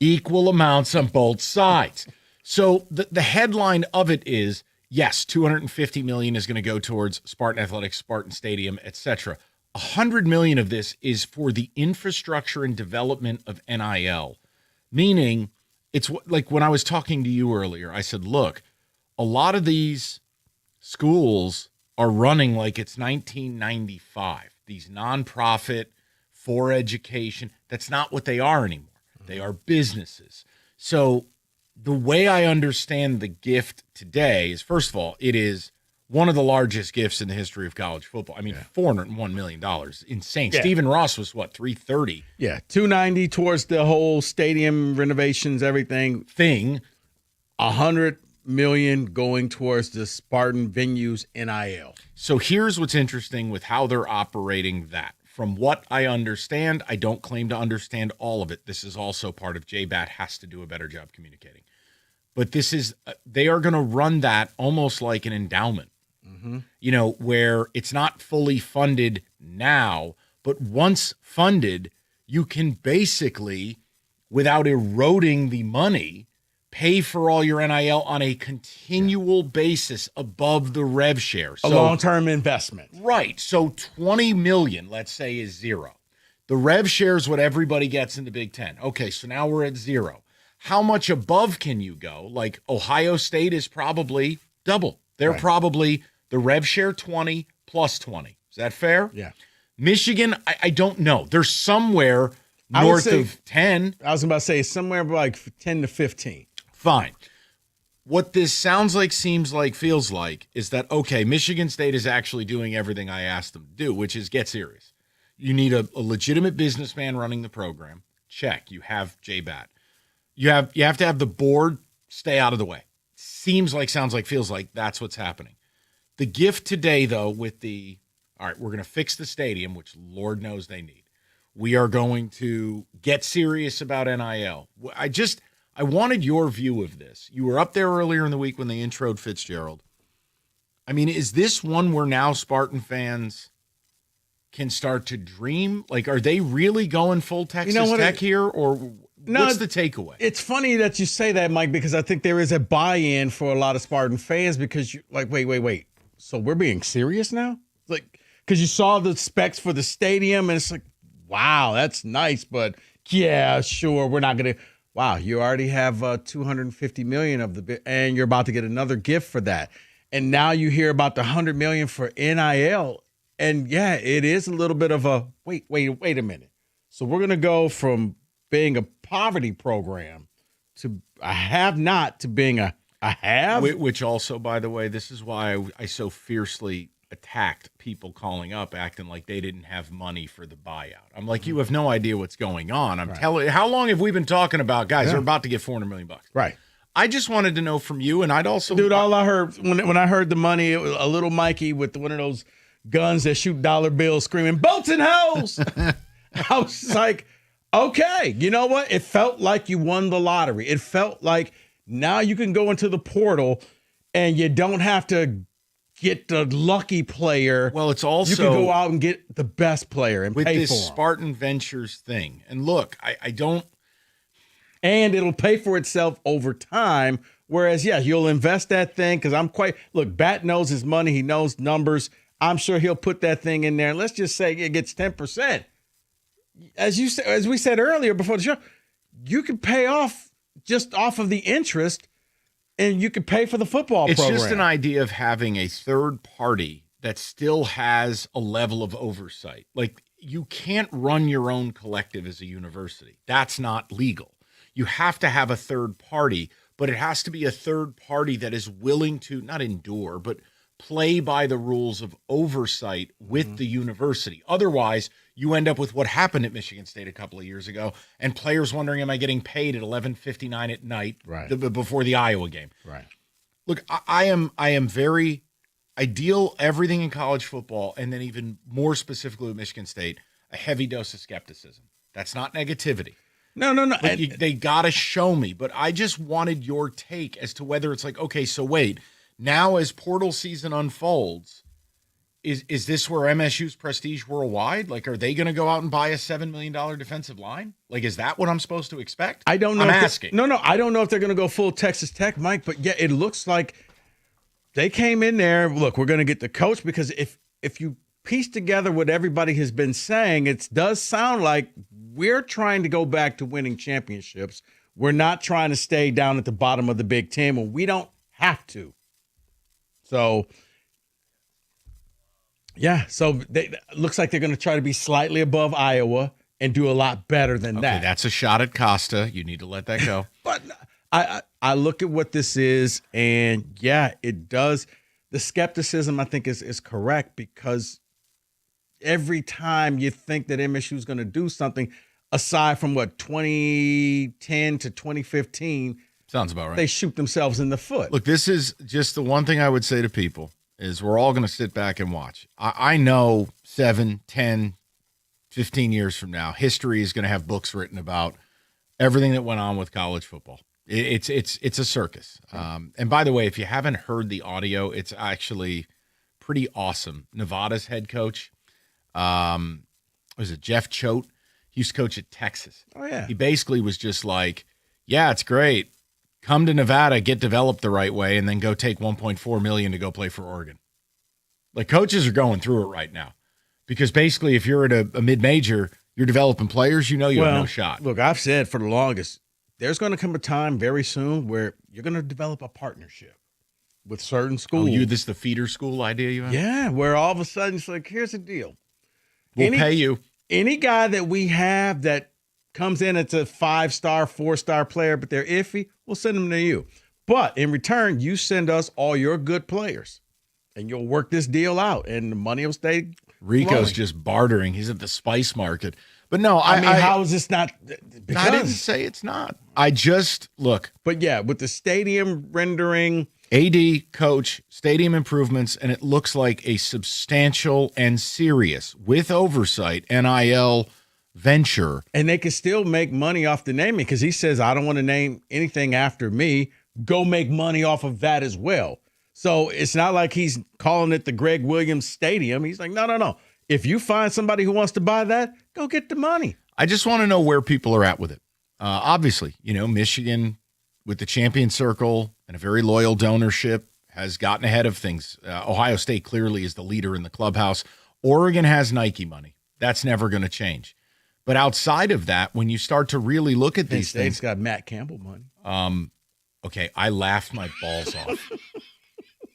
Equal amounts on both sides. So the headline of it is, yes, $250 million is going to go towards Spartan Athletics, Spartan Stadium, etc. $100 million of this is for the infrastructure and development of NIL, meaning it's like when I was talking to you earlier, I said, look, a lot of these schools are running like it's 1995, these nonprofit for education. That's not what they are anymore. They are businesses. So the way I understand the gift today is, first of all, it is one of the largest gifts in the history of college football. I mean, $401 million. Insane. Yeah. Stephen Ross was, what, $330? Yeah, $290 towards the whole stadium renovations, everything. $100 million going towards the Spartan venues NIL. So here's what's interesting with how they're operating that. From what I understand, I don't claim to understand all of it. This is also part of JBAT has to do a better job communicating. But this is, they are going to run that almost like an endowment, where it's not fully funded now, but once funded, you can basically, without eroding the money, pay for all your NIL on a continual basis above the rev share. So, a long-term investment. Right. So $20 million, let's say, is zero. The rev share is what everybody gets in the Big Ten. Okay, so now we're at zero. How much above can you go? Like Ohio State is probably double They're Right. probably the rev share 20 plus 20. Is that fair? Yeah. Michigan, I don't know. They're somewhere I would north say- of 10. I was about to say somewhere like 10 to 15. Fine. What this sounds like, seems like, feels like is that, okay, Michigan State is actually doing everything I asked them to do, which is get serious. You need a legitimate businessman running the program. Check. You have J-Bat. You have to have the board stay out of the way. Seems like, sounds like, feels like that's what's happening. The gift today, though, with all right, we're going to fix the stadium, which Lord knows they need. We are going to get serious about NIL. I wanted your view of this. You were up there earlier in the week when they introed Fitzgerald. I mean, is this one where now Spartan fans can start to dream? Like, are they really going full Texas Tech here, or what's the takeaway? It's funny that you say that, Mike, because I think there is a buy-in for a lot of Spartan fans because you're like, wait. So we're being serious now? Like, because you saw the specs for the stadium and it's like, wow, that's nice, but yeah, sure, we're not going to. Wow, you already have $250 million of the, and you're about to get another gift for that. And now you hear about the $100 million for NIL. And yeah, it is a little bit of a wait a minute. So we're gonna go from being a poverty program to a have not to being a have. Which also, by the way, this is why I so fiercely attacked people calling up acting like they didn't have money for the buyout. I'm like, you have no idea what's going on. I'm telling you, how long have we been talking about guys are about to get $400 million? Right. I just wanted to know from you, and I'd also, dude, all I heard when I heard the money, it was a little Mikey with one of those guns that shoot dollar bills screaming boats and hoes. I was just like, okay, you know what? It felt like you won the lottery. It felt like now you can go into the portal and you don't have to get the lucky player. Well, it's also, you can go out and get the best player and with pay this for him. Spartan Ventures thing. And look, I don't. And it'll pay for itself over time. Whereas, yeah, you'll invest that thing because look, Bat knows his money. He knows numbers. I'm sure he'll put that thing in there. Let's just say it gets 10%. As we said earlier before the show, you can pay off just off of the interest, and you can pay for the football program. It's just an idea of having a third party that still has a level of oversight. Like, you can't run your own collective as a university. That's not legal. You have to have a third party, but it has to be a third party that is willing to not endure, but play by the rules of oversight with the university. Otherwise, you end up with what happened at Michigan State a couple of years ago, and players wondering, am I getting paid at 11:59 at night before the Iowa game? Right. Look, I am very ideal everything in college football, and then even more specifically with Michigan State, a heavy dose of skepticism. That's not negativity. No. But they got to show me. But I just wanted your take as to whether it's like, okay, so wait, now as portal season unfolds, is this where MSU's prestige worldwide? Like, are they going to go out and buy a $7 million defensive line? Like, is that what I'm supposed to expect? I don't know. I'm asking. No, I don't know if they're going to go full Texas Tech, Mike. But yeah, it looks like they came in there. Look, we're going to get the coach because if you piece together what everybody has been saying, it does sound like we're trying to go back to winning championships. We're not trying to stay down at the bottom of the Big Ten when we don't have to. So, yeah. So it looks like they're going to try to be slightly above Iowa and do a lot better than that. That's a shot at Costa. You need to let that go. But I look at what this is, and yeah, it does. The skepticism, I think, is correct because every time you think that MSU is going to do something, aside from 2010 to 2015, sounds about right, they shoot themselves in the foot. Look, this is just the one thing I would say to people is we're all going to sit back and watch. I know 7, 10, 15 years from now, history is going to have books written about everything that went on with college football. It's a circus. And by the way, if you haven't heard the audio, it's actually pretty awesome. Nevada's head coach, was it Jeff Choate? He used to coach at Texas. Oh, yeah. He basically was just like, yeah, it's great. Come to Nevada, get developed the right way, and then go take $1.4 million to go play for Oregon. Like, coaches are going through it right now because basically if you're at a mid-major, you're developing players, you have no shot. Look, I've said for the longest, there's going to come a time very soon where you're going to develop a partnership. with certain schools. This the feeder school idea you have? Yeah, where all of a sudden it's like, here's the deal. We'll pay you. Any guy that we have that comes in as a 5-star, 4-star player, but they're iffy, we'll send them to you. But in return, you send us all your good players, and you'll work this deal out, and the money will stay Rico's flowing. just bartering. He's at the spice market. But no, I mean, how is this not? I didn't say it's not. I just, look. But yeah, with the stadium rendering. AD, coach, stadium improvements, and it looks like a substantial and serious, with oversight, NIL venture. And they can still make money off the naming because he says, I don't want to name anything after me. Go make money off of that as well. So it's not like he's calling it the Greg Williams Stadium. He's like, no. If you find somebody who wants to buy that, go get the money. I just want to know where people are at with it. Obviously, Michigan with the champion circle and a very loyal donorship has gotten ahead of things. Ohio State clearly is the leader in the clubhouse. Oregon has Nike money. That's never going to change. But outside of that, when you start to really look at these things, State's got Matt Campbell money. Okay, I laughed my balls off.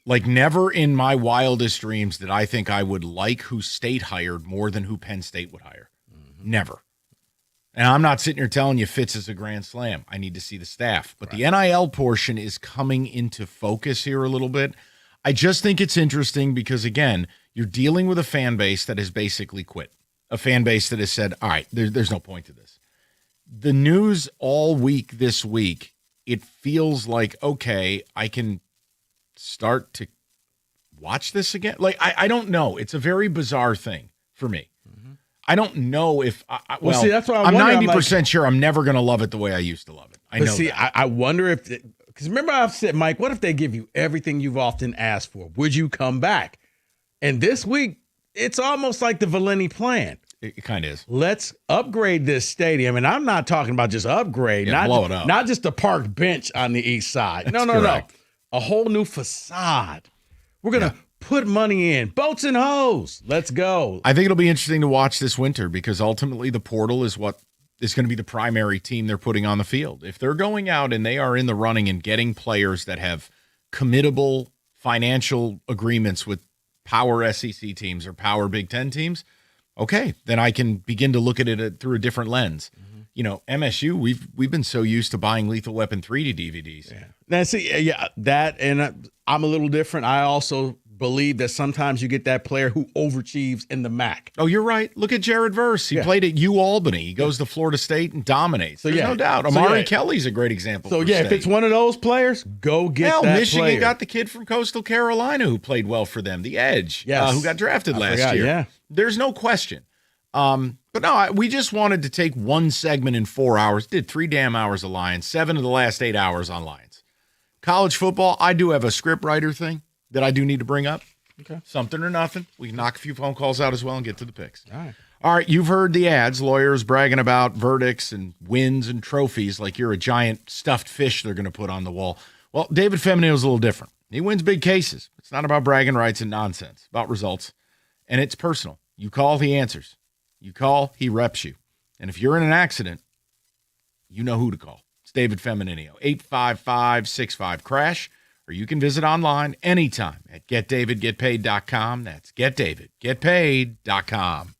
Like, never in my wildest dreams did I think I would like who State hired more than who Penn State would hire. Never. And I'm not sitting here telling you Fitz is a grand slam. I need to see the staff. But the NIL portion is coming into focus here a little bit. I just think it's interesting because, again, you're dealing with a fan base that has basically quit. A fan base that has said, all right, there's no point to this. The news all week this week, it feels like, okay, I can start to watch this again. Like, I don't know. It's a very bizarre thing for me. I don't know if Well, see, that's what I'm wonder. 90% sure I'm never going to love it the way I used to love it. I But know see, that. I wonder if, because remember I've said, Mike, what if they give you everything you've often asked for? Would you come back? And this week, it's almost like the Valenti plan. It kind of is. Let's upgrade this stadium. And I'm not talking about just upgrade, Yeah, blow it up. not just a park bench on the east side. No. correct. A whole new facade. We're going to put money in. Boats and hose. Let's go. I think it'll be interesting to watch this winter because ultimately the portal is what is going to be the primary team they're putting on the field. If they're going out and they are in the running and getting players that have committable financial agreements with power SEC teams or power Big Ten teams, okay, then I can begin to look at it through a different lens. MSU, we've been so used to buying Lethal Weapon 3D DVDs. Yeah. Now, see, that, and I'm a little different. I also believe that sometimes you get that player who overachieves in the MAC. Oh, you're right. Look at Jared Verse. He played at U-Albany. He goes to Florida State and dominates. There's no doubt. Amari Kelly's a great example. So, for if State. it's one of those players, go get that Michigan player. got the kid from Coastal Carolina who played well for them, the Edge, Yes. who got drafted I last forgot, year. yeah. There's no question. But no, we just wanted to take one segment in 4 hours, did 3 damn hours of Lions, 7 of the last 8 hours on Lions. College football, I do have a script writer thing that I do need to bring up. Okay. Something or nothing. We can knock a few phone calls out as well and get to the picks. All right. You've heard the ads, lawyers bragging about verdicts and wins and trophies like you're a giant stuffed fish they're going to put on the wall. Well, David Feminine is a little different. He wins big cases. It's not about bragging rights and nonsense, it's about results. And it's personal. You call, he answers. You call, he reps you. And if you're in an accident, you know who to call. It's David Femininio, 855-65-CRASH, or you can visit online anytime at getdavidgetpaid.com. That's getdavidgetpaid.com.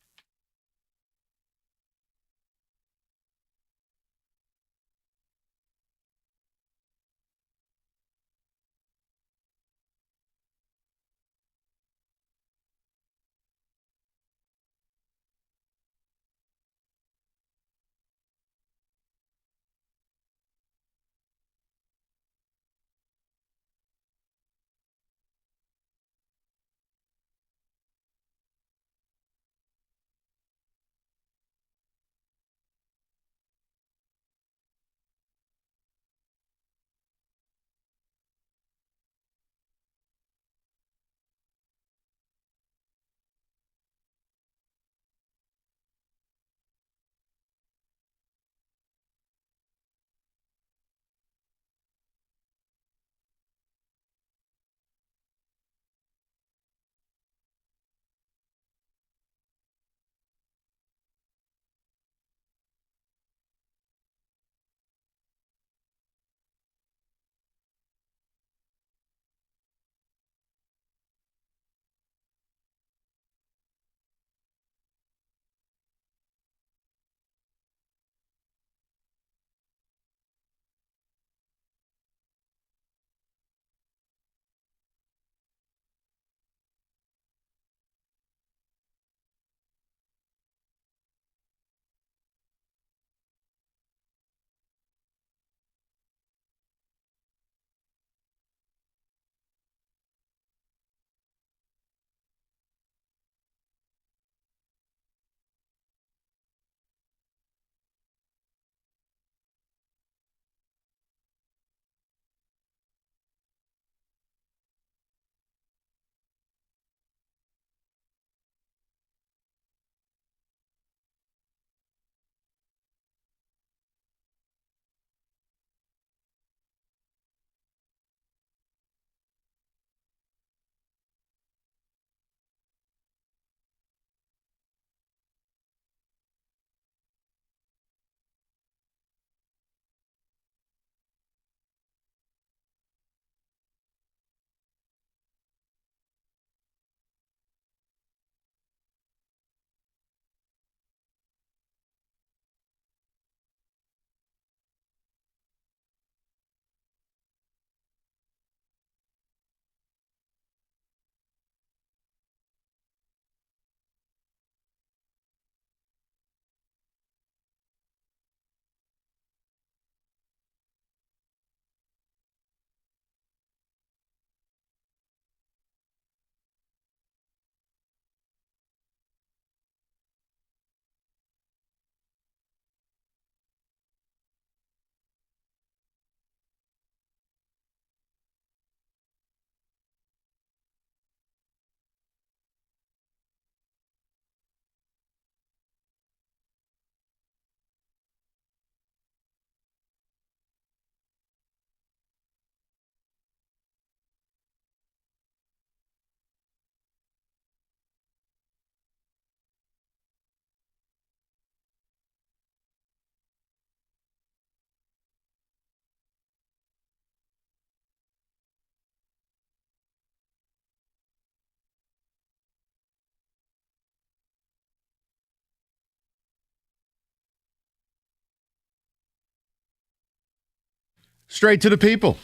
Straight to the people.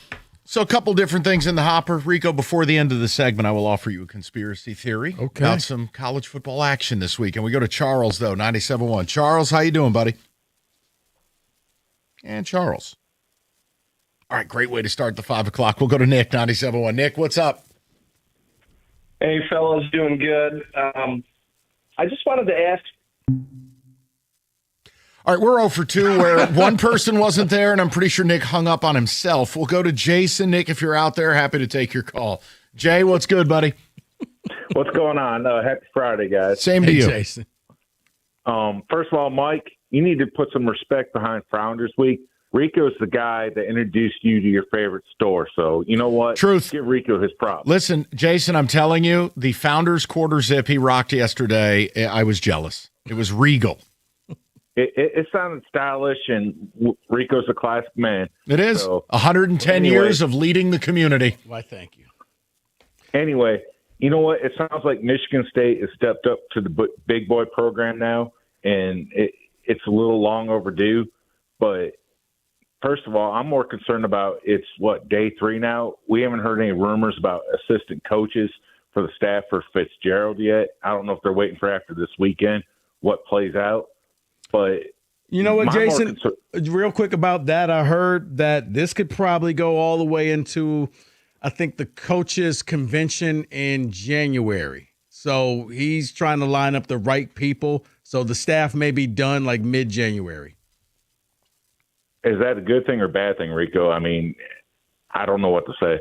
So a couple different things in the hopper. Rico, before the end of the segment, I will offer you a conspiracy theory about some college football action this week. And we go to Charles, though, 97.1. Charles, how you doing, buddy? And Charles. All right, great way to start the 5 o'clock. We'll go to Nick, 97.1. Nick, what's up? Hey, fellas, doing good. I just wanted to ask. All right, we're 0 for 2 where one person wasn't there, and I'm pretty sure Nick hung up on himself. We'll go to Jason. Nick, if you're out there, happy to take your call. Jay, what's good, buddy? What's going on? Happy Friday, guys. Same to you. Jason. First of all, Mike, you need to put some respect behind Founders Week. Rico's the guy that introduced you to your favorite store. So, you know what? Truth. Give Rico his props. Listen, Jason, I'm telling you, the Founders quarter zip he rocked yesterday, I was jealous. It was regal. It sounded stylish, and Rico's a classic man. It is. So, 110 years of leading the community. Why, thank you. Anyway, you know what? It sounds like Michigan State has stepped up to the big boy program now, and it's a little long overdue. But first of all, I'm more concerned about day 3 now. We haven't heard any rumors about assistant coaches for the staff for Fitzgerald yet. I don't know if they're waiting for after this weekend what plays out. But you know what, Jason, real quick about that, I heard that this could probably go all the way into, I think, the coaches convention in January. So he's trying to line up the right people. So the staff may be done like mid-January. Is that a good thing or bad thing, Rico? I mean, I don't know what to say.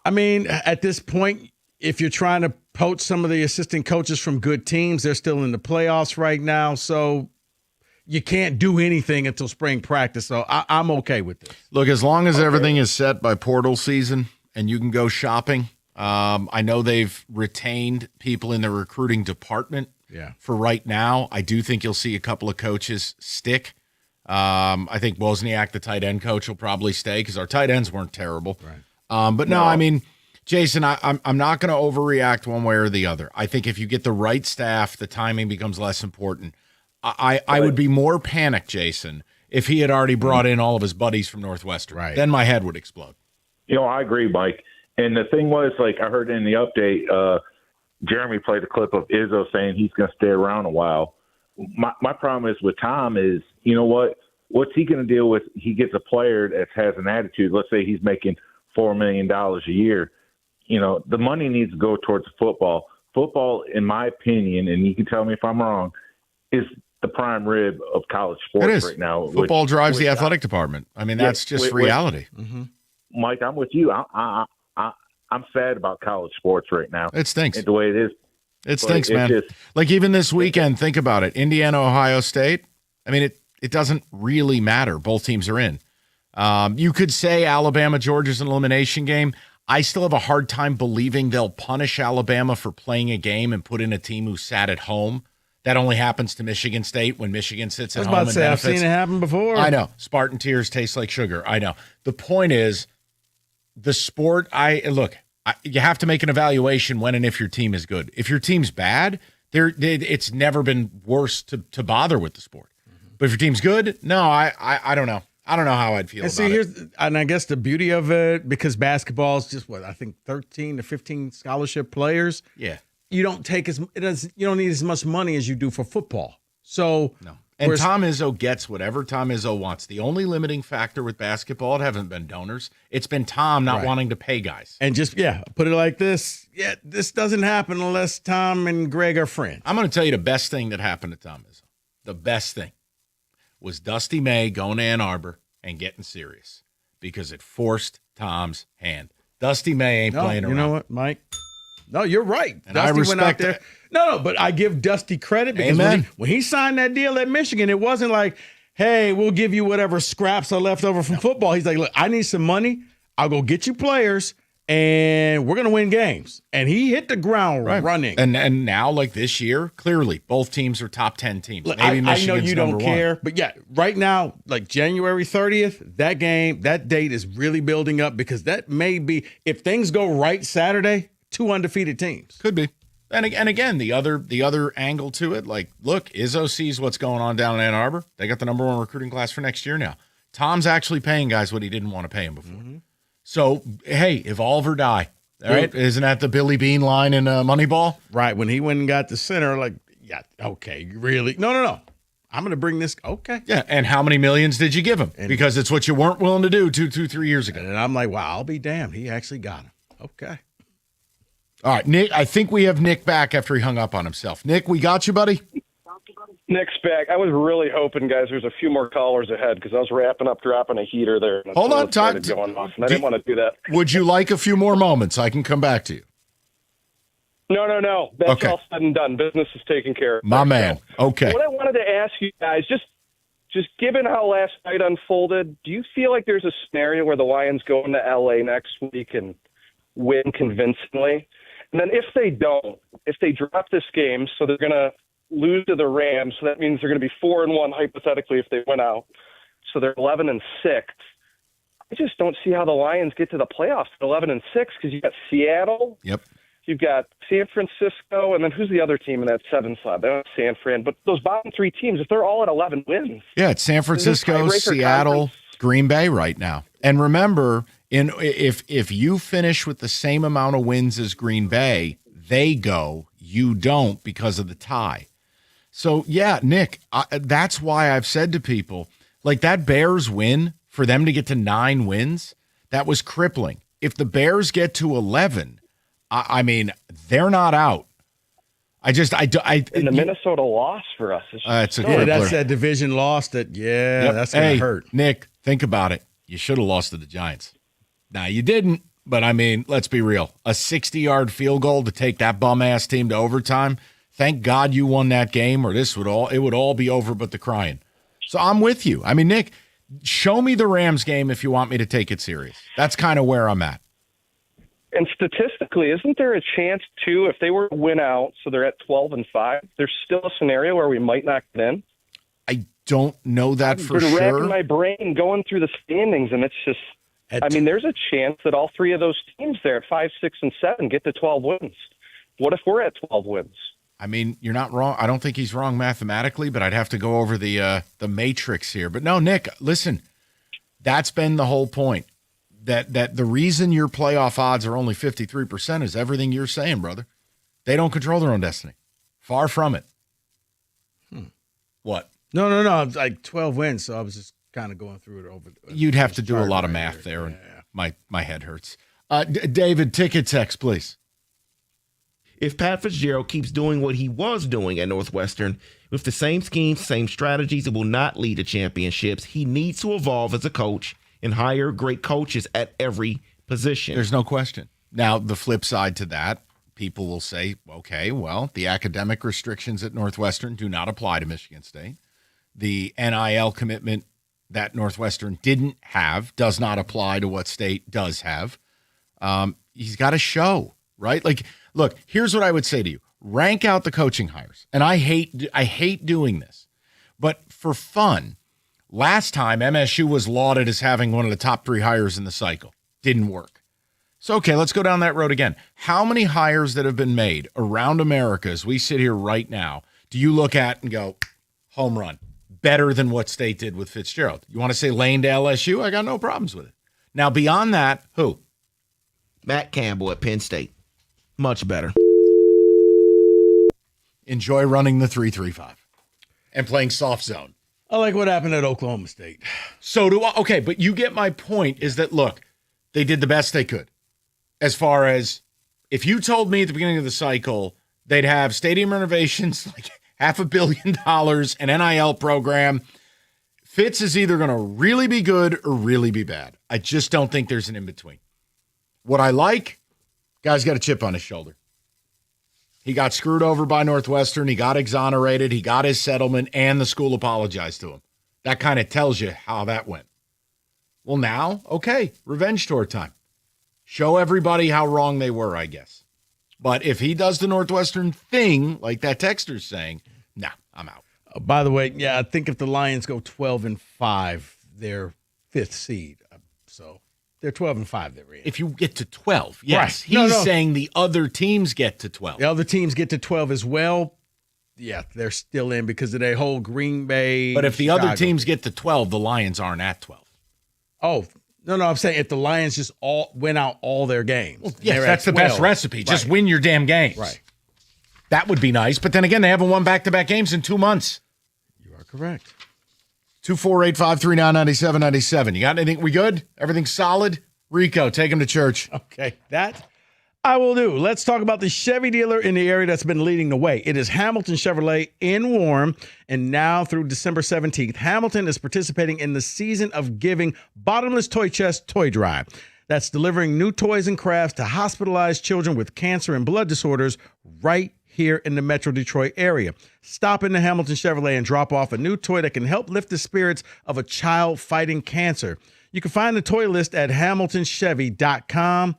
I mean, at this point, if you're trying to poach some of the assistant coaches from good teams, they're still in the playoffs right now. So you can't do anything until spring practice. So I'm okay with this. Look, as long as everything is set by portal season and you can go shopping, I know they've retained people in the recruiting department for right now. I do think you'll see a couple of coaches stick. I think Wozniak, the tight end coach, will probably stay because our tight ends weren't terrible. Right. But no, I mean, Jason, I'm not going to overreact one way or the other. I think if you get the right staff, the timing becomes less important. I would be more panicked, Jason, if he had already brought in all of his buddies from Northwestern. Right. Then my head would explode. You know, I agree, Mike. And the thing was, like I heard in the update, Jeremy played a clip of Izzo saying he's going to stay around a while. My problem is with Tom is, you know what? What's he going to deal with? He gets a player that has an attitude. Let's say he's making $4 million a year. You know, the money needs to go towards football. Football, in my opinion, and you can tell me if I'm wrong, is the prime rib of college sports right now. Football drives the athletic department. I mean, that's just reality. Mike, I'm with you. I'm sad about college sports right now. It stinks. The way it is. It stinks, man. Like even this weekend, think about it. Indiana, Ohio State. I mean, it doesn't really matter. Both teams are in. You could say Alabama, Georgia's an elimination game. I still have a hard time believing they'll punish Alabama for playing a game and put in a team who sat at home. That only happens to Michigan State when Michigan sits at home. I was about to say, I've seen it happen before. I know. Spartan tears taste like sugar. I know. The point is, the sport, you have to make an evaluation when and if your team is good. If your team's bad, it's never been worse to bother with the sport. But if your team's good, no, I don't know. I don't know how I'd feel about it. And I guess the beauty of it, because basketball is just, I think 13 to 15 scholarship players. Yeah. You don't need as much money as you do for football. So no. And Tom Izzo gets whatever Tom Izzo wants. The only limiting factor with basketball, it haven't been donors. It's been Tom not wanting to pay guys. And just, put it like this. Yeah, this doesn't happen unless Tom and Greg are friends. I'm going to tell you the best thing that happened to Tom Izzo. The best thing was Dusty May going to Ann Arbor and getting serious because it forced Tom's hand. Dusty May ain't playing around. You know what, Mike? No, you're right. And Dusty I respect went out there. No, but I give Dusty credit because when he signed that deal at Michigan, it wasn't like, hey, we'll give you whatever scraps are left over from football. He's like, look, I need some money. I'll go get you players, and we're going to win games. And he hit the ground running. And now, like this year, clearly, both teams are top 10 teams. Look, Maybe I know you don't care, one. but right now, like January 30th, that date is really building up because that may be, if things go right Saturday, 2 undefeated teams. Could be. And again, the other angle to it, like, look, Izzo sees what's going on down in Ann Arbor. They got the number 1 recruiting class for next year now. Tom's actually paying guys what he didn't want to pay him before. So, hey, evolve or die. All right? Isn't that the Billy Bean line in Moneyball? Right. When he went and got the center, like, yeah, okay, really? No. I'm going to bring this. Okay. Yeah, and how many millions did you give him? Because it's what you weren't willing to do 3 years ago. And I'm like, wow, I'll be damned. He actually got him. Okay. All right, Nick, I think we have Nick back after he hung up on himself. Nick, we got you, buddy? Nick's back. I was really hoping, guys, there's a few more callers ahead because I was wrapping up dropping a heater there. And Hold on, Todd. Going off, and I didn't want to do that. Would you like a few more moments? I can come back to you. No. That's Okay. all said and done. Business is taken care of. My man. Okay. What I wanted to ask you guys, just given how last night unfolded, do you feel like there's a scenario where the Lions go into L.A. next week and win convincingly? And then if they don't, if they drop this game, so they're going to lose to the Rams, so that means they're going to be 4-1 hypothetically if they win out. So they're 11-6. I just don't see how the Lions get to the playoffs at 11-6 because you've got Seattle. Yep. You've got San Francisco, and then who's the other team in that 7 slot? They don't have San Fran, but those bottom 3 teams, if they're all at 11 wins. Yeah, it's San Francisco, Seattle, Green Bay right now. And remember, if you finish with the same amount of wins as Green Bay, they go, you don't because of the tie. So, yeah, Nick, that's why I've said to people, like that Bears win, for them to get to 9 wins, that was crippling. If the Bears get to 11, I mean, they're not out. And the Minnesota loss for us. That's that division loss that's going to hurt. Nick, think about it. You should have lost to the Giants. Now, you didn't, but I mean, let's be real. A 60-yard field goal to take that bum-ass team to overtime. Thank God you won that game, or it would all be over but the crying. So I'm with you. I mean, Nick, show me the Rams game if you want me to take it serious. That's kind of where I'm at. And statistically, isn't there a chance, too, if they were to win out, so they're at 12-5, there's still a scenario where we might not get in? I don't know that for sure. sure. Racking my brain going through the standings, and it's just, there's a chance that all 3 of those teams there at 5, 6, and 7 get to 12 wins. What if we're at 12 wins? I mean, you're not wrong. I don't think he's wrong mathematically, but I'd have to go over the matrix here. But no, Nick, listen, that's been the whole point. That the reason your playoff odds are only 53% is everything you're saying, brother. They don't control their own destiny. Far from it. What? No. It's like 12 wins, so I was just kind of going through it over. You'd have to do a lot of math there, and my head hurts. David, ticket text, please. If Pat Fitzgerald keeps doing what he was doing at Northwestern with the same schemes, same strategies, it will not lead to championships. He needs to evolve as a coach and hire great coaches at every position. There's no question. Now, the flip side to that, people will say, okay, well, the academic restrictions at Northwestern do not apply to Michigan State. The NIL commitment that Northwestern didn't have does not apply to what State does have. He's got to show, right? Like, look, here's what I would say to you. Rank out the coaching hires. And I hate doing this. But for fun, last time MSU was lauded as having one of the top 3 hires in the cycle. Didn't work. So, okay, let's go down that road again. How many hires that have been made around America as we sit here right now do you look at and go, home run, better than what State did with Fitzgerald? You want to say Lane to LSU? I got no problems with it. Now, beyond that, who? Matt Campbell at Penn State. Much better. Enjoy running the 3-3-5 and playing soft zone. I like what happened at Oklahoma State. So do I. Okay, but you get my point is that, look, they did the best they could. As far as if you told me at the beginning of the cycle they'd have stadium renovations, like $500 million, an NIL program, Fitz is either going to really be good or really be bad. I just don't think there's an in-between. What I like, guy's got a chip on his shoulder. He got screwed over by Northwestern. He got exonerated. He got his settlement, and the school apologized to him. That kind of tells you how that went. Well, now, okay, revenge tour time. Show everybody how wrong they were, I guess. But if he does the Northwestern thing, like that texter's saying, nah, I'm out. By the way, yeah, I think if the Lions go 12-5, they're 5th seed. So they're 12-5. They're in. If you get to 12, yes. Right. He's saying the other teams get to 12. The other teams get to 12 as well. Yeah, they're still in because of that whole Green Bay. But if the other teams get to 12, the Lions aren't at 12. Oh, no, I'm saying if the Lions just all win out all their games. Yes, they're that's at the best 12. recipe. Just Right. win your damn games. Right. That would be nice. But then again, they haven't won back-to-back games in 2 months. You are correct. 248-539-9797. You got anything? We good? Everything solid? Rico, take him to church. Okay, that I will do. Let's talk about the Chevy dealer in the area that's been leading the way. It is Hamilton Chevrolet in Warren, and now through December 17th, Hamilton is participating in the Season of Giving Bottomless Toy Chest Toy Drive. That's delivering new toys and crafts to hospitalized children with cancer and blood disorders right here in the Metro Detroit area. Stop into Hamilton Chevrolet and drop off a new toy that can help lift the spirits of a child fighting cancer. You can find the toy list at hamiltonchevy.com.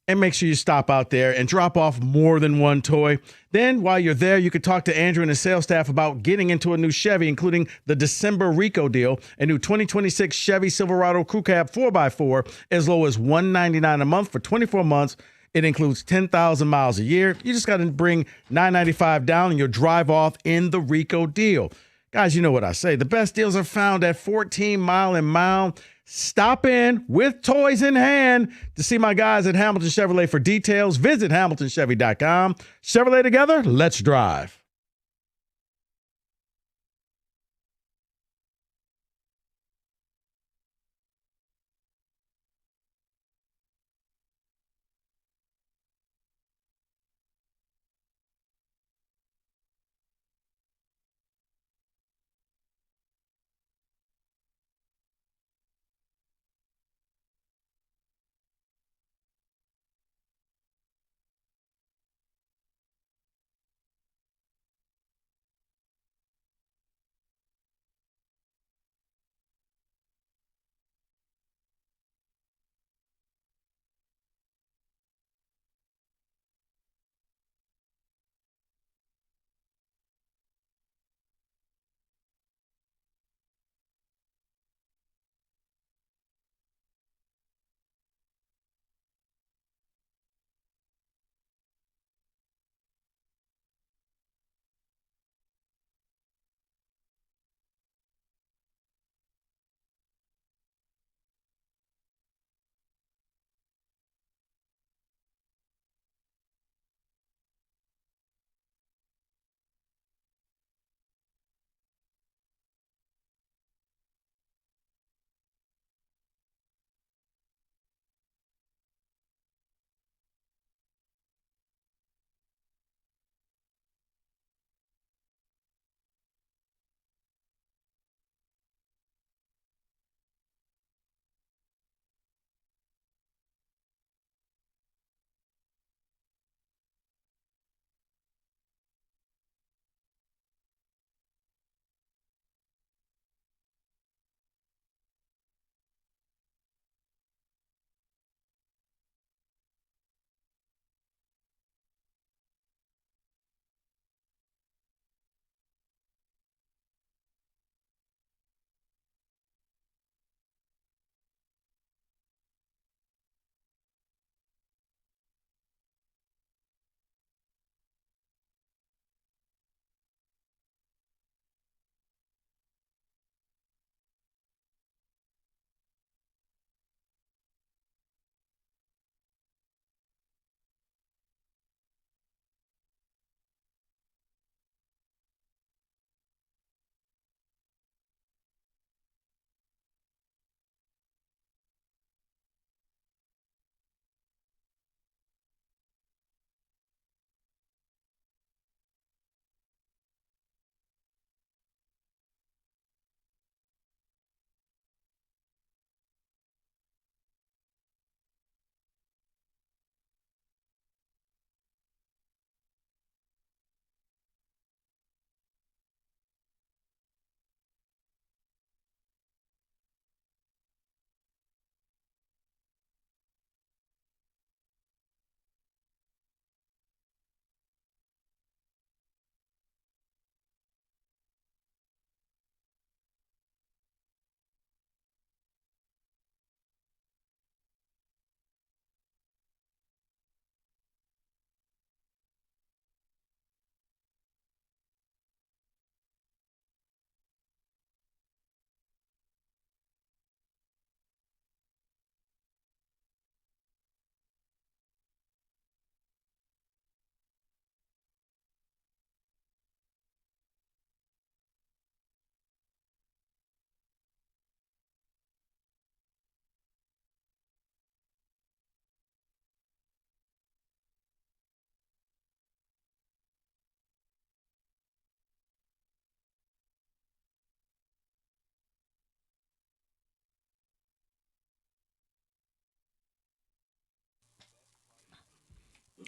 And make sure you stop out there and drop off more than one toy. Then, while you're there, you can talk to Andrew and his sales staff about getting into a new Chevy, including the December Rico deal, a new 2026 Chevy Silverado Crew Cab 4x4, as low as $199 a month for 24 months. It includes 10,000 miles a year. You just got to bring $995 down and you'll drive off in the Rico deal. Guys, you know what I say. The best deals are found at 14 Mile and Mile. Stop in with toys in hand to see my guys at Hamilton Chevrolet. For details, visit hamiltonchevy.com. Chevrolet together, let's drive.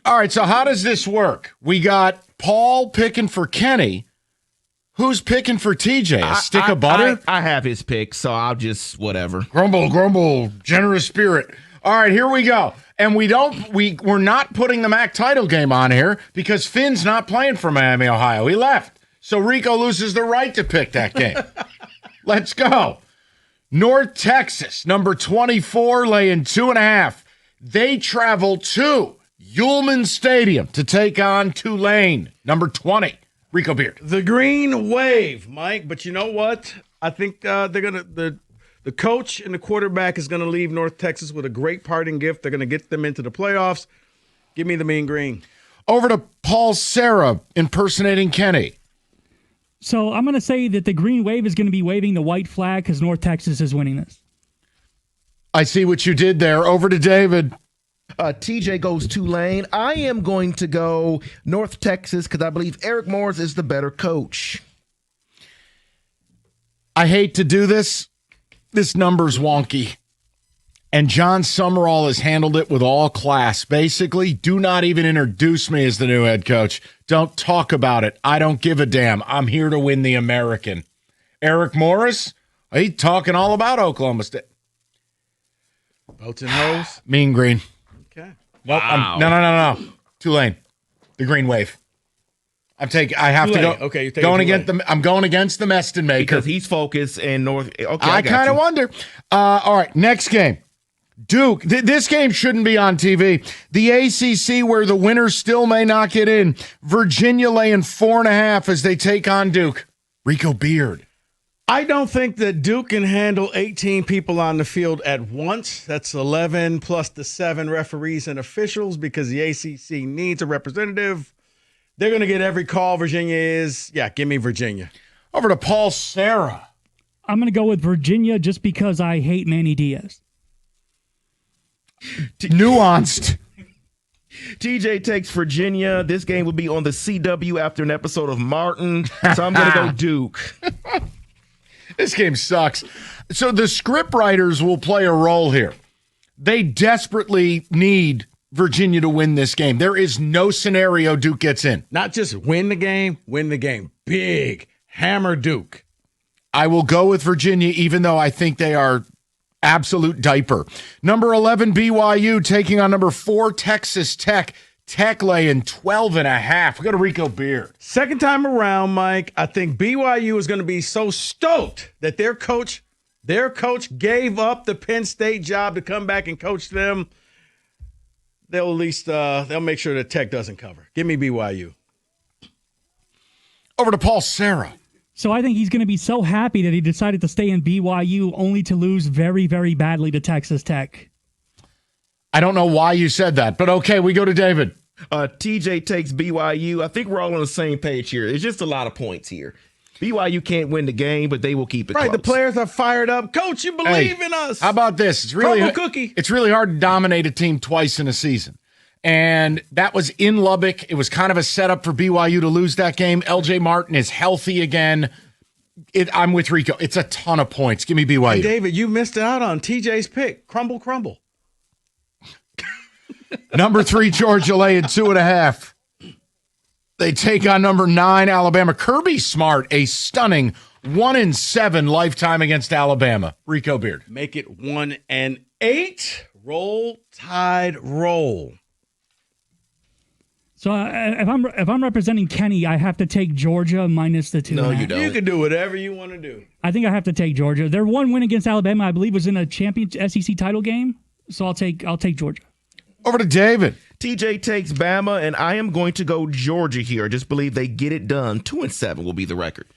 All right, so how does this work? We got Paul picking for Kenny. Who's picking for TJ? A stick of butter? I have his pick, so I'll just whatever. Grumble, grumble, generous spirit. All right, here we go. And we're not putting the MAC title game on here because Finn's not playing for Miami, Ohio. He left. So Rico loses the right to pick that game. Let's go. North Texas, number 24, laying 2.5. They travel to Ullman Stadium to take on Tulane, number 20. Rico Beard. The Green Wave, Mike. But you know what? I think they're gonna the coach and the quarterback is gonna leave North Texas with a great parting gift. They're gonna get them into the playoffs. Give me the Mean Green. Over to Paul Serra impersonating Kenny. So I'm going to say that the Green Wave is going to be waving the white flag because North Texas is winning this. I see what you did there. Over to David. TJ goes Tulane. I am going to go North Texas because I believe Eric Morris is the better coach. I hate to do this. This number's wonky. And John Summerall has handled it with all class. Basically, do not even introduce me as the new head coach. Don't talk about it. I don't give a damn. I'm here to win the American. Eric Morris, he's talking all about Oklahoma State. Boats and hose? Mean Green. Okay. Nope. No. Tulane. The Green Wave. I have Tulane. to go. Okay, I'm going against the Meston maker. Because he's focused and North. Okay, I kind of wonder. All right, next game. Duke, this game shouldn't be on TV. The ACC, where the winner still may not get in. Virginia laying 4.5 as they take on Duke. Rico Beard. I don't think that Duke can handle 18 people on the field at once. That's 11 plus the 7 referees and officials because the ACC needs a representative. They're going to get every call. Virginia is. Yeah, give me Virginia. Over to Paul Serra. I'm going to go with Virginia just because I hate Manny Diaz. Nuanced. TJ takes Virginia. This game will be on the CW after an episode of Martin. So I'm going to go Duke. This game sucks. So the script writers will play a role here. They desperately need Virginia to win this game. There is no scenario Duke gets in. Not just win the game big. Hammer Duke. I will go with Virginia, even though I think they are absolute diaper. Number 11, BYU taking on number 4, Texas Tech. Tech laying 12.5. We go to Rico Beard. Second time around, Mike, I think BYU is going to be so stoked that their coach gave up the Penn State job to come back and coach them. They'll at least they'll make sure that Tech doesn't cover. Give me BYU. Over to Paul Serra. So I think he's going to be so happy that he decided to stay in BYU only to lose very, very badly to Texas Tech. I don't know why you said that, but okay, we go to David. TJ takes BYU. I think we're all on the same page here. It's just a lot of points here. BYU can't win the game, but they will keep it close. The players are fired up. Coach, you believe in us. How about this? It's really hard to dominate a team twice in a season. And that was in Lubbock. It was kind of a setup for BYU to lose that game. LJ Martin is healthy again. I'm with Rico. It's a ton of points. Give me BYU. Hey, David, you missed out on TJ's pick. Crumble, crumble. Number 3, Georgia laying 2.5. They take on number 9, Alabama. Kirby Smart, a stunning 1-7 lifetime against Alabama. Rico Beard. Make it 1-8. Roll Tide, roll. So if I'm representing Kenny, I have to take Georgia minus the 2.5. No, you don't. You can do whatever you want to do. I think I have to take Georgia. Their one win against Alabama, I believe, was in a champion SEC title game. So I'll take Georgia. Over to David. TJ takes Bama, and I am going to go Georgia here. I just believe they get it done. 2-7 will be the record.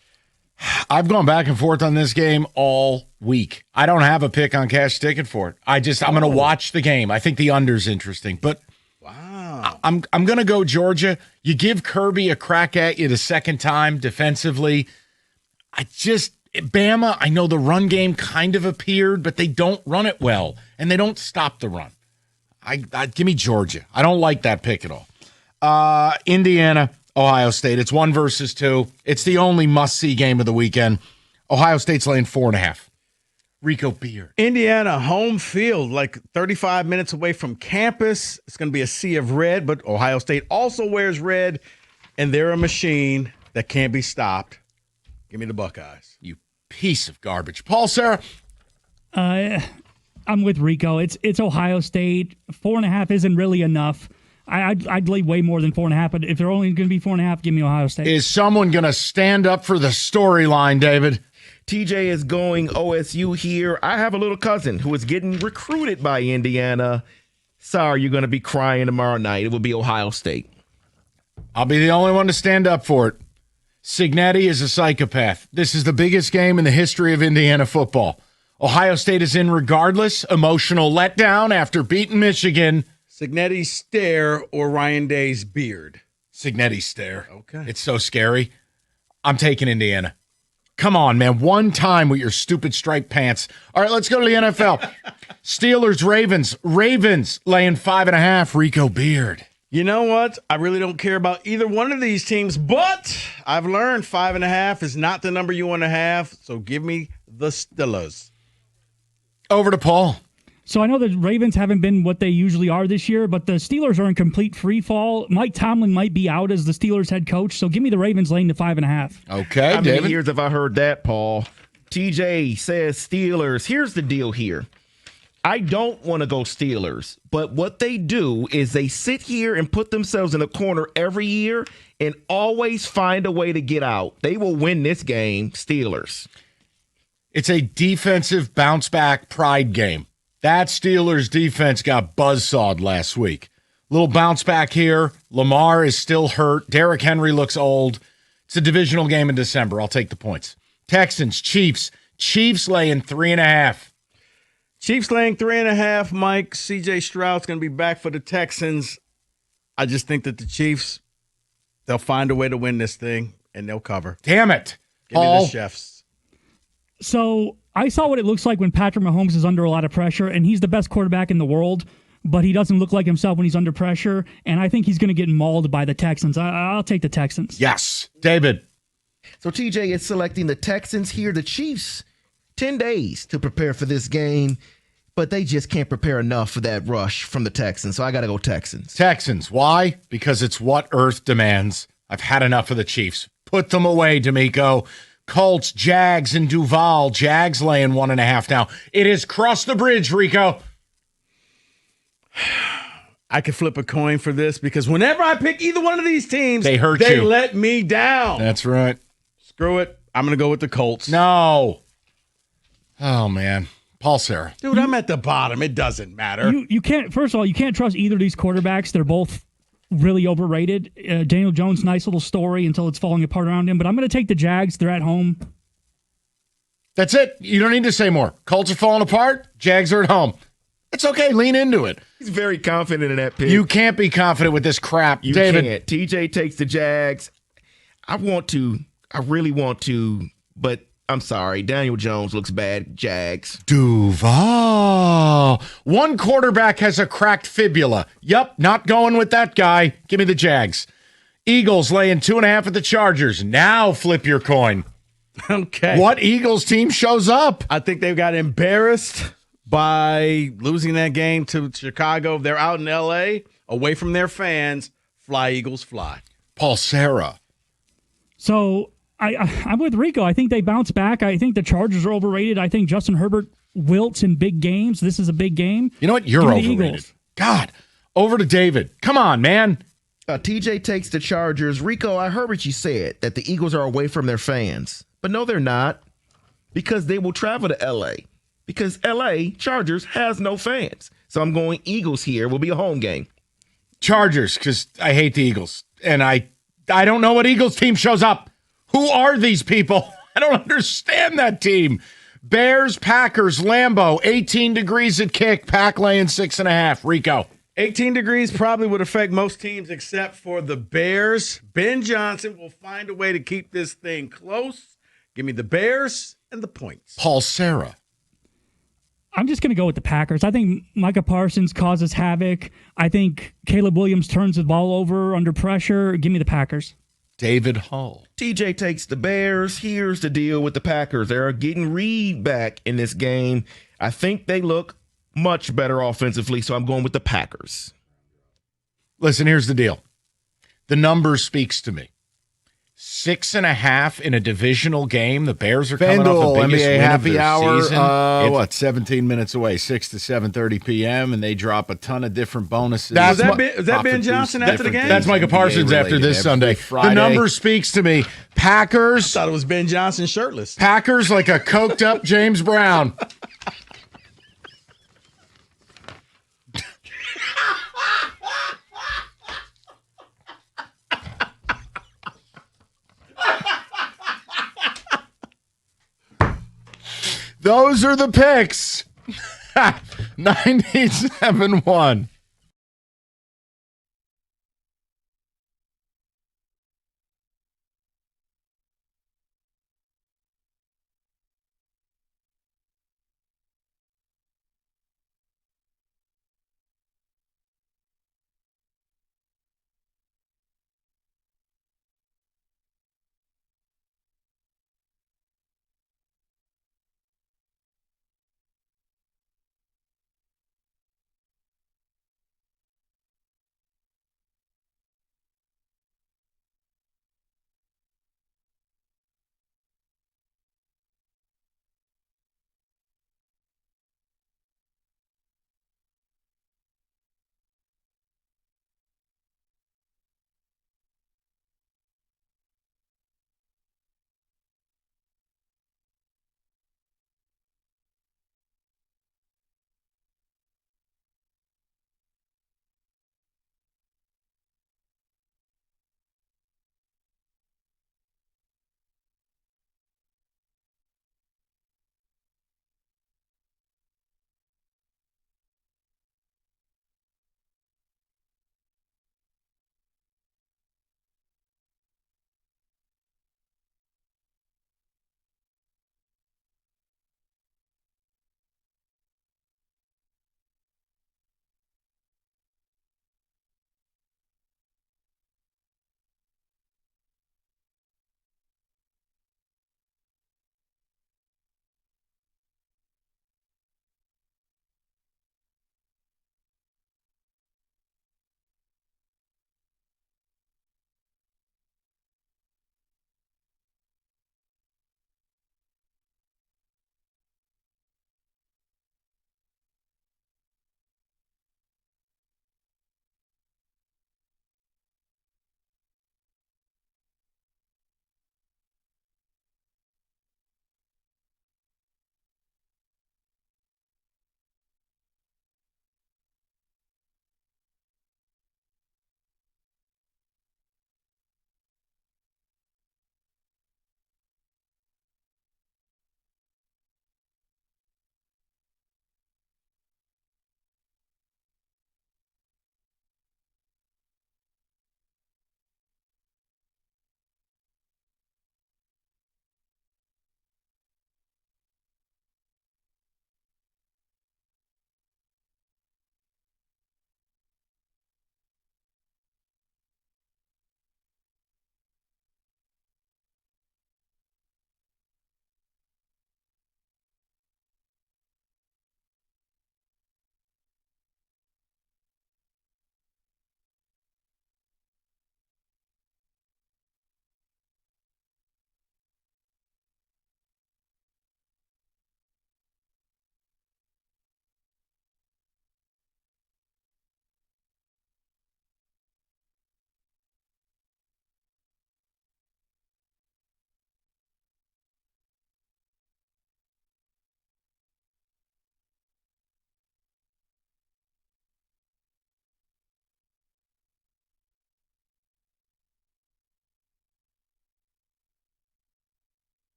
I've gone back and forth on this game all week. I don't have a pick on cash ticket for it. I'm going to watch the game. I think the under's interesting, but wow, I'm going to go Georgia. You give Kirby a crack at you the second time defensively. Bama, I know the run game kind of appeared, but they don't run it well, and they don't stop the run. Give me Georgia. I don't like that pick at all. Indiana, Ohio State. It's 1 versus 2. It's the only must-see game of the weekend. Ohio State's laying 4.5. Rico Beard. Indiana, home field, like 35 minutes away from campus. It's going to be a sea of red, but Ohio State also wears red, and they're a machine that can't be stopped. Give me the Buckeyes. You piece of garbage. Paul, Sarah? I'm with Rico. It's Ohio State. 4.5 isn't really enough. I'd lay way more than 4.5, but if they're only going to be 4.5, give me Ohio State. Is someone going to stand up for the storyline, David? TJ is going OSU here. I have a little cousin who is getting recruited by Indiana. Sorry, you're going to be crying tomorrow night. It will be Ohio State. I'll be the only one to stand up for it. Cignetti is a psychopath. This is the biggest game in the history of Indiana football. Ohio State is in regardless. Emotional letdown after beating Michigan. Cignetti's stare or Ryan Day's beard? Cignetti's stare. Okay. It's so scary. I'm taking Indiana. Come on, man. One time with your stupid striped pants. All right, let's go to the NFL. Steelers, Ravens. Ravens laying 5.5. Rico Beard. You know what? I really don't care about either one of these teams, but I've learned 5.5 is not the number you want to have, so give me the Steelers. Over to Paul. So I know the Ravens haven't been what they usually are this year, but the Steelers are in complete free fall. Mike Tomlin might be out as the Steelers head coach, so give me the Ravens laying to 5.5. Okay, How David. many years have I heard that, Paul? TJ says Steelers. Here's the deal here. I don't want to go Steelers, but what they do is they sit here and put themselves in a corner every year and always find a way to get out. They will win this game, Steelers. It's a defensive bounce-back pride game. That Steelers defense got buzzsawed last week. Little bounce back here. Lamar is still hurt. Derrick Henry looks old. It's a divisional game in December. I'll take the points. Texans, Chiefs. Chiefs laying 3.5. Chiefs laying 3.5. Mike, C.J. Stroud's going to be back for the Texans. I just think that the Chiefs, they'll find a way to win this thing, and they'll cover. Damn it, Give me Paul. the Chiefs. So I saw what it looks like when Patrick Mahomes is under a lot of pressure, and he's the best quarterback in the world, but he doesn't look like himself when he's under pressure, and I think he's going to get mauled by the Texans. I'll take the Texans. Yes. David. So TJ is selecting the Texans here. The Chiefs, 10 days to prepare for this game, but they just can't prepare enough for that rush from the Texans, so I got to go Texans. Texans. Why? Because it's what Earth demands. I've had enough of the Chiefs. Put them away, D'Amico. Colts, Jags, and Duval. Jags laying 1.5 now. It is cross the bridge, Rico. I could flip a coin for this because whenever I pick either one of these teams, They hurt they you. let me down. That's right. Screw it. I'm going to go with the Colts. No. Oh, man. Paul Sarah. Dude, I'm at the bottom. It doesn't matter. You can't. First of all, you can't trust either of these quarterbacks. They're both really overrated. Daniel Jones, nice little story until it's falling apart around him. But I'm going to take the Jags. They're at home. That's it. You don't need to say more. Colts are falling apart. Jags are at home. It's okay. Lean into it. He's very confident in that pick. You can't be confident with this crap, You David. can't. TJ takes the Jags. I really want to, but I'm sorry. Daniel Jones looks bad. Jags. Duval. One quarterback has a cracked fibula. Yup, not going with that guy. Give me the Jags. Eagles laying 2.5 at the Chargers. Now flip your coin. Okay. What Eagles team shows up? I think they got embarrassed by losing that game to Chicago. They're out in L.A., away from their fans. Fly, Eagles, fly. Paul Sarah. So I'm with Rico. I think they bounce back. I think the Chargers are overrated. I think Justin Herbert wilts in big games. This is a big game. You know what? You're Give me the overrated. Eagles. God. Over to David. Come on, man. TJ takes the Chargers. Rico, I heard what you said, that the Eagles are away from their fans. But no, they're not, because they will travel to L.A. Because L.A. Chargers has no fans. So I'm going Eagles here. Will be a home game. Chargers, because I hate the Eagles. And I don't know what Eagles team shows up. Who are these people? I don't understand that team. Bears, Packers, Lambeau, 18 degrees at kick. Pack laying 6.5. Rico. 18 degrees probably would affect most teams except for the Bears. Ben Johnson will find a way to keep this thing close. Give me the Bears and the points. Paul Sarah. I'm just going to go with the Packers. I think Micah Parsons causes havoc. I think Caleb Williams turns the ball over under pressure. Give me the Packers. David Hull. TJ takes the Bears. Here's the deal with the Packers. They're getting Reed back in this game. I think they look much better offensively, so I'm going with the Packers. Listen, here's the deal. The number speaks to me. 6.5 in a divisional game. The Bears are coming off the biggest NBA win happy of their hour. season. 17 minutes away, 6 to 7:30 p.m., and they drop a ton of different bonuses. That's Was that Ben Johnson after the game? That's Micah Parsons after this Sunday. Friday. The number speaks to me. Packers. I thought it was Ben Johnson shirtless. Packers like a coked up James Brown. Those are the picks. 97-1.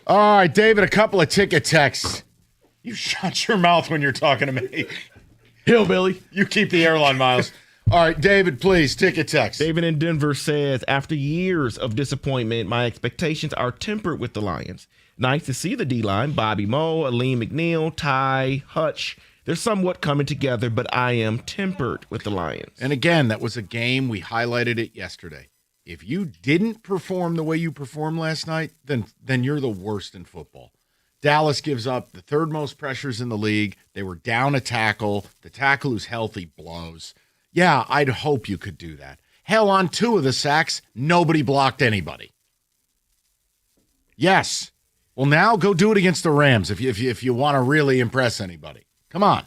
All right, David, a couple of ticket texts. You shut your mouth when you're talking to me. Hillbilly. You keep the airline miles. All right, David, please, ticket text. David in Denver says, after years of disappointment, my expectations are tempered with the Lions. Nice to see the D-line, Bobby Moe, Aleem McNeil, Ty, Hutch. They're somewhat coming together, but I am tempered with the Lions. And again, that was a game, we highlighted it yesterday. If you didn't perform the way you performed last night, then you're the worst in football. Dallas gives up the third most pressures in the league. They were down a tackle. The tackle who's healthy blows. Yeah, I'd hope you could do that. Hell, on 2 of the sacks, nobody blocked anybody. Yes. Well, now go do it against the Rams if you want to really impress anybody. Come on.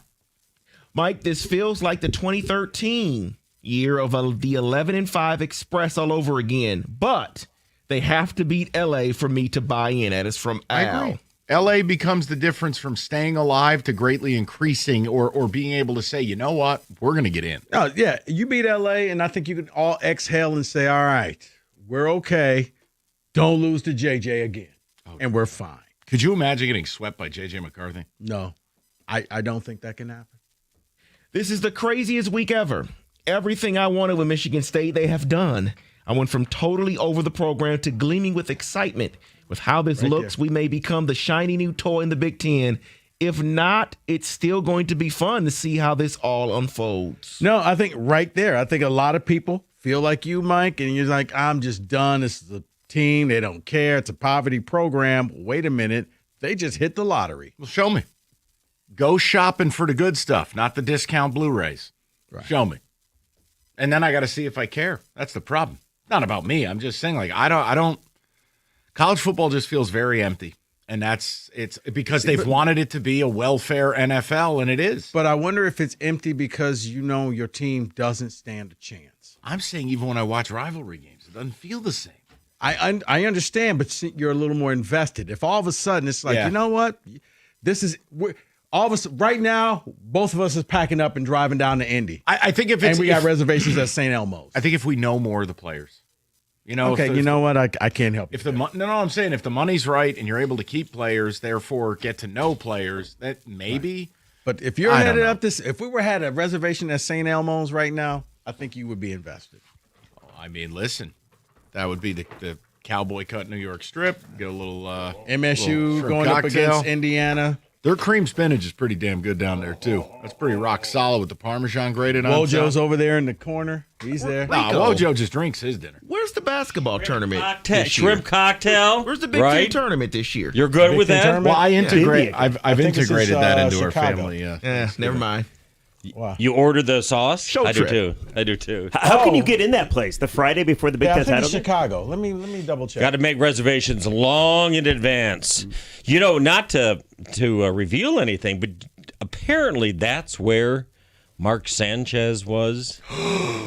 Mike, this feels like the 2013 year of the 11-5 Express all over again, but they have to beat LA for me to buy in. That is from Al. I agree. LA becomes the difference from staying alive to greatly increasing or being able to say, you know what, we're going to get in. Oh, yeah, you beat LA, and I think you can all exhale and say, all right, we're okay. Don't lose to JJ again, and we're fine. Could you imagine getting swept by JJ McCarthy? No, I don't think that can happen. This is the craziest week ever. Everything I wanted with Michigan State, they have done. I went from totally over the program to gleaming with excitement. With how this looks, we may become the shiny new toy in the Big Ten. If not, it's still going to be fun to see how this all unfolds. No, I think right there, I think a lot of people feel like you, Mike, and you're like, I'm just done. This is a team. They don't care. It's a poverty program. Wait a minute. They just hit the lottery. Well, show me. Go shopping for the good stuff, not the discount Blu-rays. Right. Show me. And then I got to see if I care. That's the problem. Not about me. I'm just saying, like, I don't. College football just feels very empty. And it's because they've wanted it to be a welfare NFL, and it is. But I wonder if it's empty because you know your team doesn't stand a chance. I'm saying even when I watch rivalry games, it doesn't feel the same. I understand, but you're a little more invested. If all of a sudden it's like, you know what? All of us right now, both of us is packing up and driving down to Indy. I think if we got reservations at St. Elmo's. I think if we know more of the players. You know, okay, you know what? I can't help you. I'm saying if the money's right and you're able to keep players, therefore get to know players, that maybe. Right. But if you're headed up if we had a reservation at St. Elmo's right now, I think you would be invested. I mean, listen, that would be the Cowboy Cut New York Strip. Get a little MSU little going cocktail. up against Indiana. Their cream spinach is pretty damn good down there, too. That's pretty rock solid with the Parmesan grated on top. Wojo's over there in the corner. He's there. No, Wojo just drinks his dinner. Where's the basketball tournament? Shrimp cocktail. Where's the Big Ten tournament this year? You're good with that? Well, I integrate. I've integrated that into our family. Yeah, never mind. Wow. You ordered the sauce? Show I trip. do too. I do too. How can you get in that place the Friday before the Big Ten I think title it's game? Chicago. Let me double check. Got to make reservations long in advance. You know, not to reveal anything, but apparently that's where Mark Sanchez was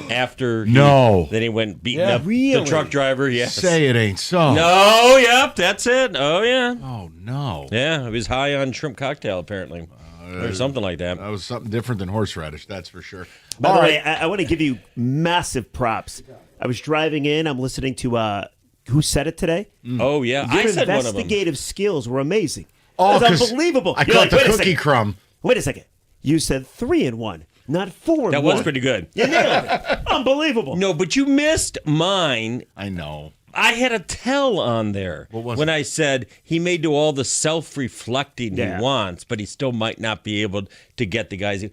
after then he went beating up the truck driver. Yes. Say it ain't so. No, yep, that's it. Oh yeah. Oh no. Yeah, he was high on shrimp cocktail apparently. Or something like that. That was something different than horseradish, that's for sure. By the way, I want to give you massive props. I was driving in. I'm listening to Who Said It Today. Oh, yeah. Your I said one of them. investigative skills were amazing. Oh, it was unbelievable. I caught the cookie crumb. Wait a second. You said 3-1, not 4-1. That was pretty good. You nailed it. Unbelievable. No, but you missed mine. I know. I had a tell on there when I said he may do all the self-reflecting he wants, but he still might not be able to get the guys.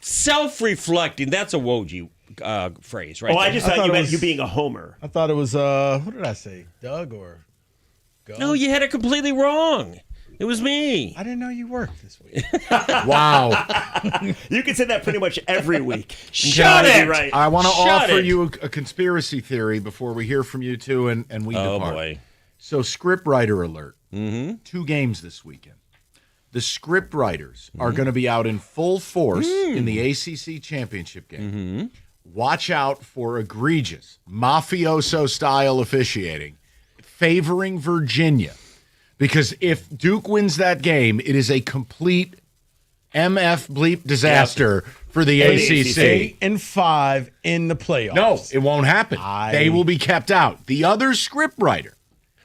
Self-reflecting, that's a Woj phrase, right? Oh, I just thought you meant you being a homer. I thought it was, what did I say? Doug or Go? No, you had it completely wrong. It was me. I didn't know you worked this week. Wow. You can say that pretty much every week. Shut it! Right. I want to offer you a conspiracy theory before we hear from you two and we depart. Oh, boy. So, scriptwriter alert. Mm-hmm. 2 games this weekend. The scriptwriters are going to be out in full force in the ACC championship game. Watch out for egregious, mafioso-style officiating, favoring Virginia. Because if Duke wins that game, it is a complete MF bleep disaster for the ACC. 8-5 in the playoffs. No, it won't happen. They will be kept out. The other scriptwriter.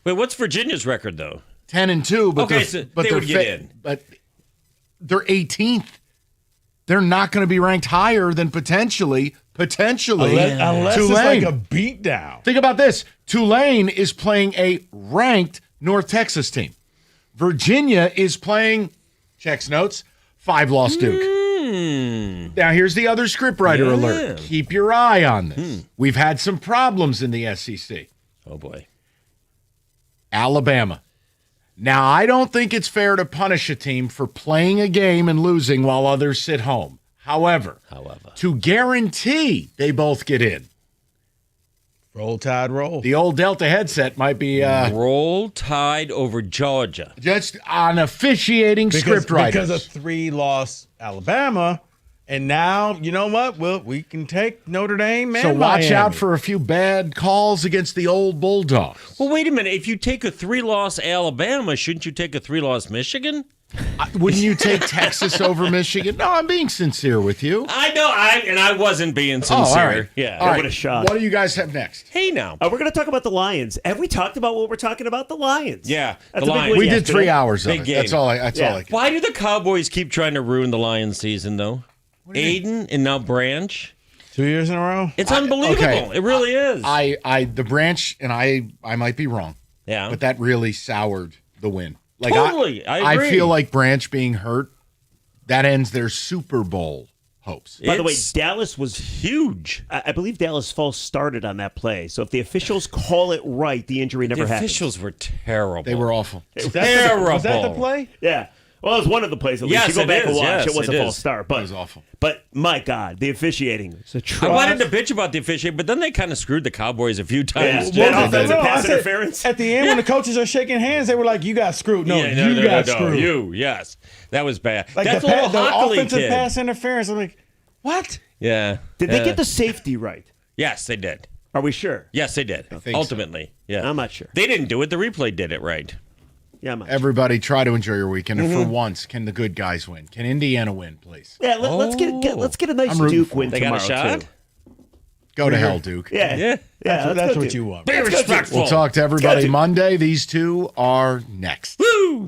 Wait, what's Virginia's record, though? 10-2, but Okay, so they would get in. But they're 18th. They're not going to be ranked higher than potentially unless Tulane. it's like a beatdown. Think about this. Tulane is playing a ranked North Texas team. Virginia is playing, checks notes, 5-loss Duke. Now, here's the other scriptwriter alert. Keep your eye on this. We've had some problems in the SEC. Oh, boy. Alabama. Now, I don't think it's fair to punish a team for playing a game and losing while others sit home. However, to guarantee they both get in, Roll Tide roll. the old Delta headset might be Roll Tide over Georgia. just on officiating scriptwriters. Because of 3-loss Alabama. And now, you know what? Well, we can take Notre Dame and So watch Miami. out for a few bad calls against the old Bulldogs. Well, wait a minute. If you take a 3-loss Alabama, shouldn't you take a 3-loss Michigan? Wouldn't you take Texas over Michigan? No, I'm being sincere with you. I know, and I wasn't being sincere. Oh, all right. Yeah. All right. What a shot. What do you guys have next? Hey, now. We're going to talk about the Lions. Have we talked about what we're talking about? The Lions. Yeah, That's the a big Lions. win We did yesterday. 3 hours of Big it. game. That's all I Why do the Cowboys keep trying to ruin the Lions season, though? Aiden and now Branch. 2 years in a row? It's unbelievable. okay. It really is. The Branch, and I might be wrong. Yeah. But that really soured the win. Like Totally, I agree. feel like Branch being hurt, that ends their Super Bowl hopes. By the way, Dallas was huge. I believe Dallas false started on that play. So if the officials call it right, the injury never the happened. officials were terrible. They were awful. Terrible. Was that the play? Yeah. Well, it was one of the plays. At least Yes, you go it back and is. watch. Yes, it was it a false is. start, but It was awful. But my God, the officiating was I wanted to bitch about the officiating, but then they kind of screwed the Cowboys a few times. Yeah. too. Offensive I pass said, interference. At the end, when the coaches are shaking hands, they were like, "You got screwed." No, Yeah, you got screwed. You, yes. That was bad. Like That's the a little Hockley offensive kid. pass interference. I'm like, what? Yeah. Did they get the safety right? Yes, they did. Are we sure? Yes, they did. think Ultimately, yeah. I'm not sure. They didn't do it. The replay did it right. Yeah, I'm not Everybody try to enjoy your weekend. And for once, can the good guys win? Can Indiana win, please? Yeah, let's get a nice I'm rooting Duke for win They got tomorrow a shot? too. Go to hell, Duke. Yeah, Yeah. That's go what Duke. you want. Be respectful. We'll talk to everybody Monday. These two are next. Woo!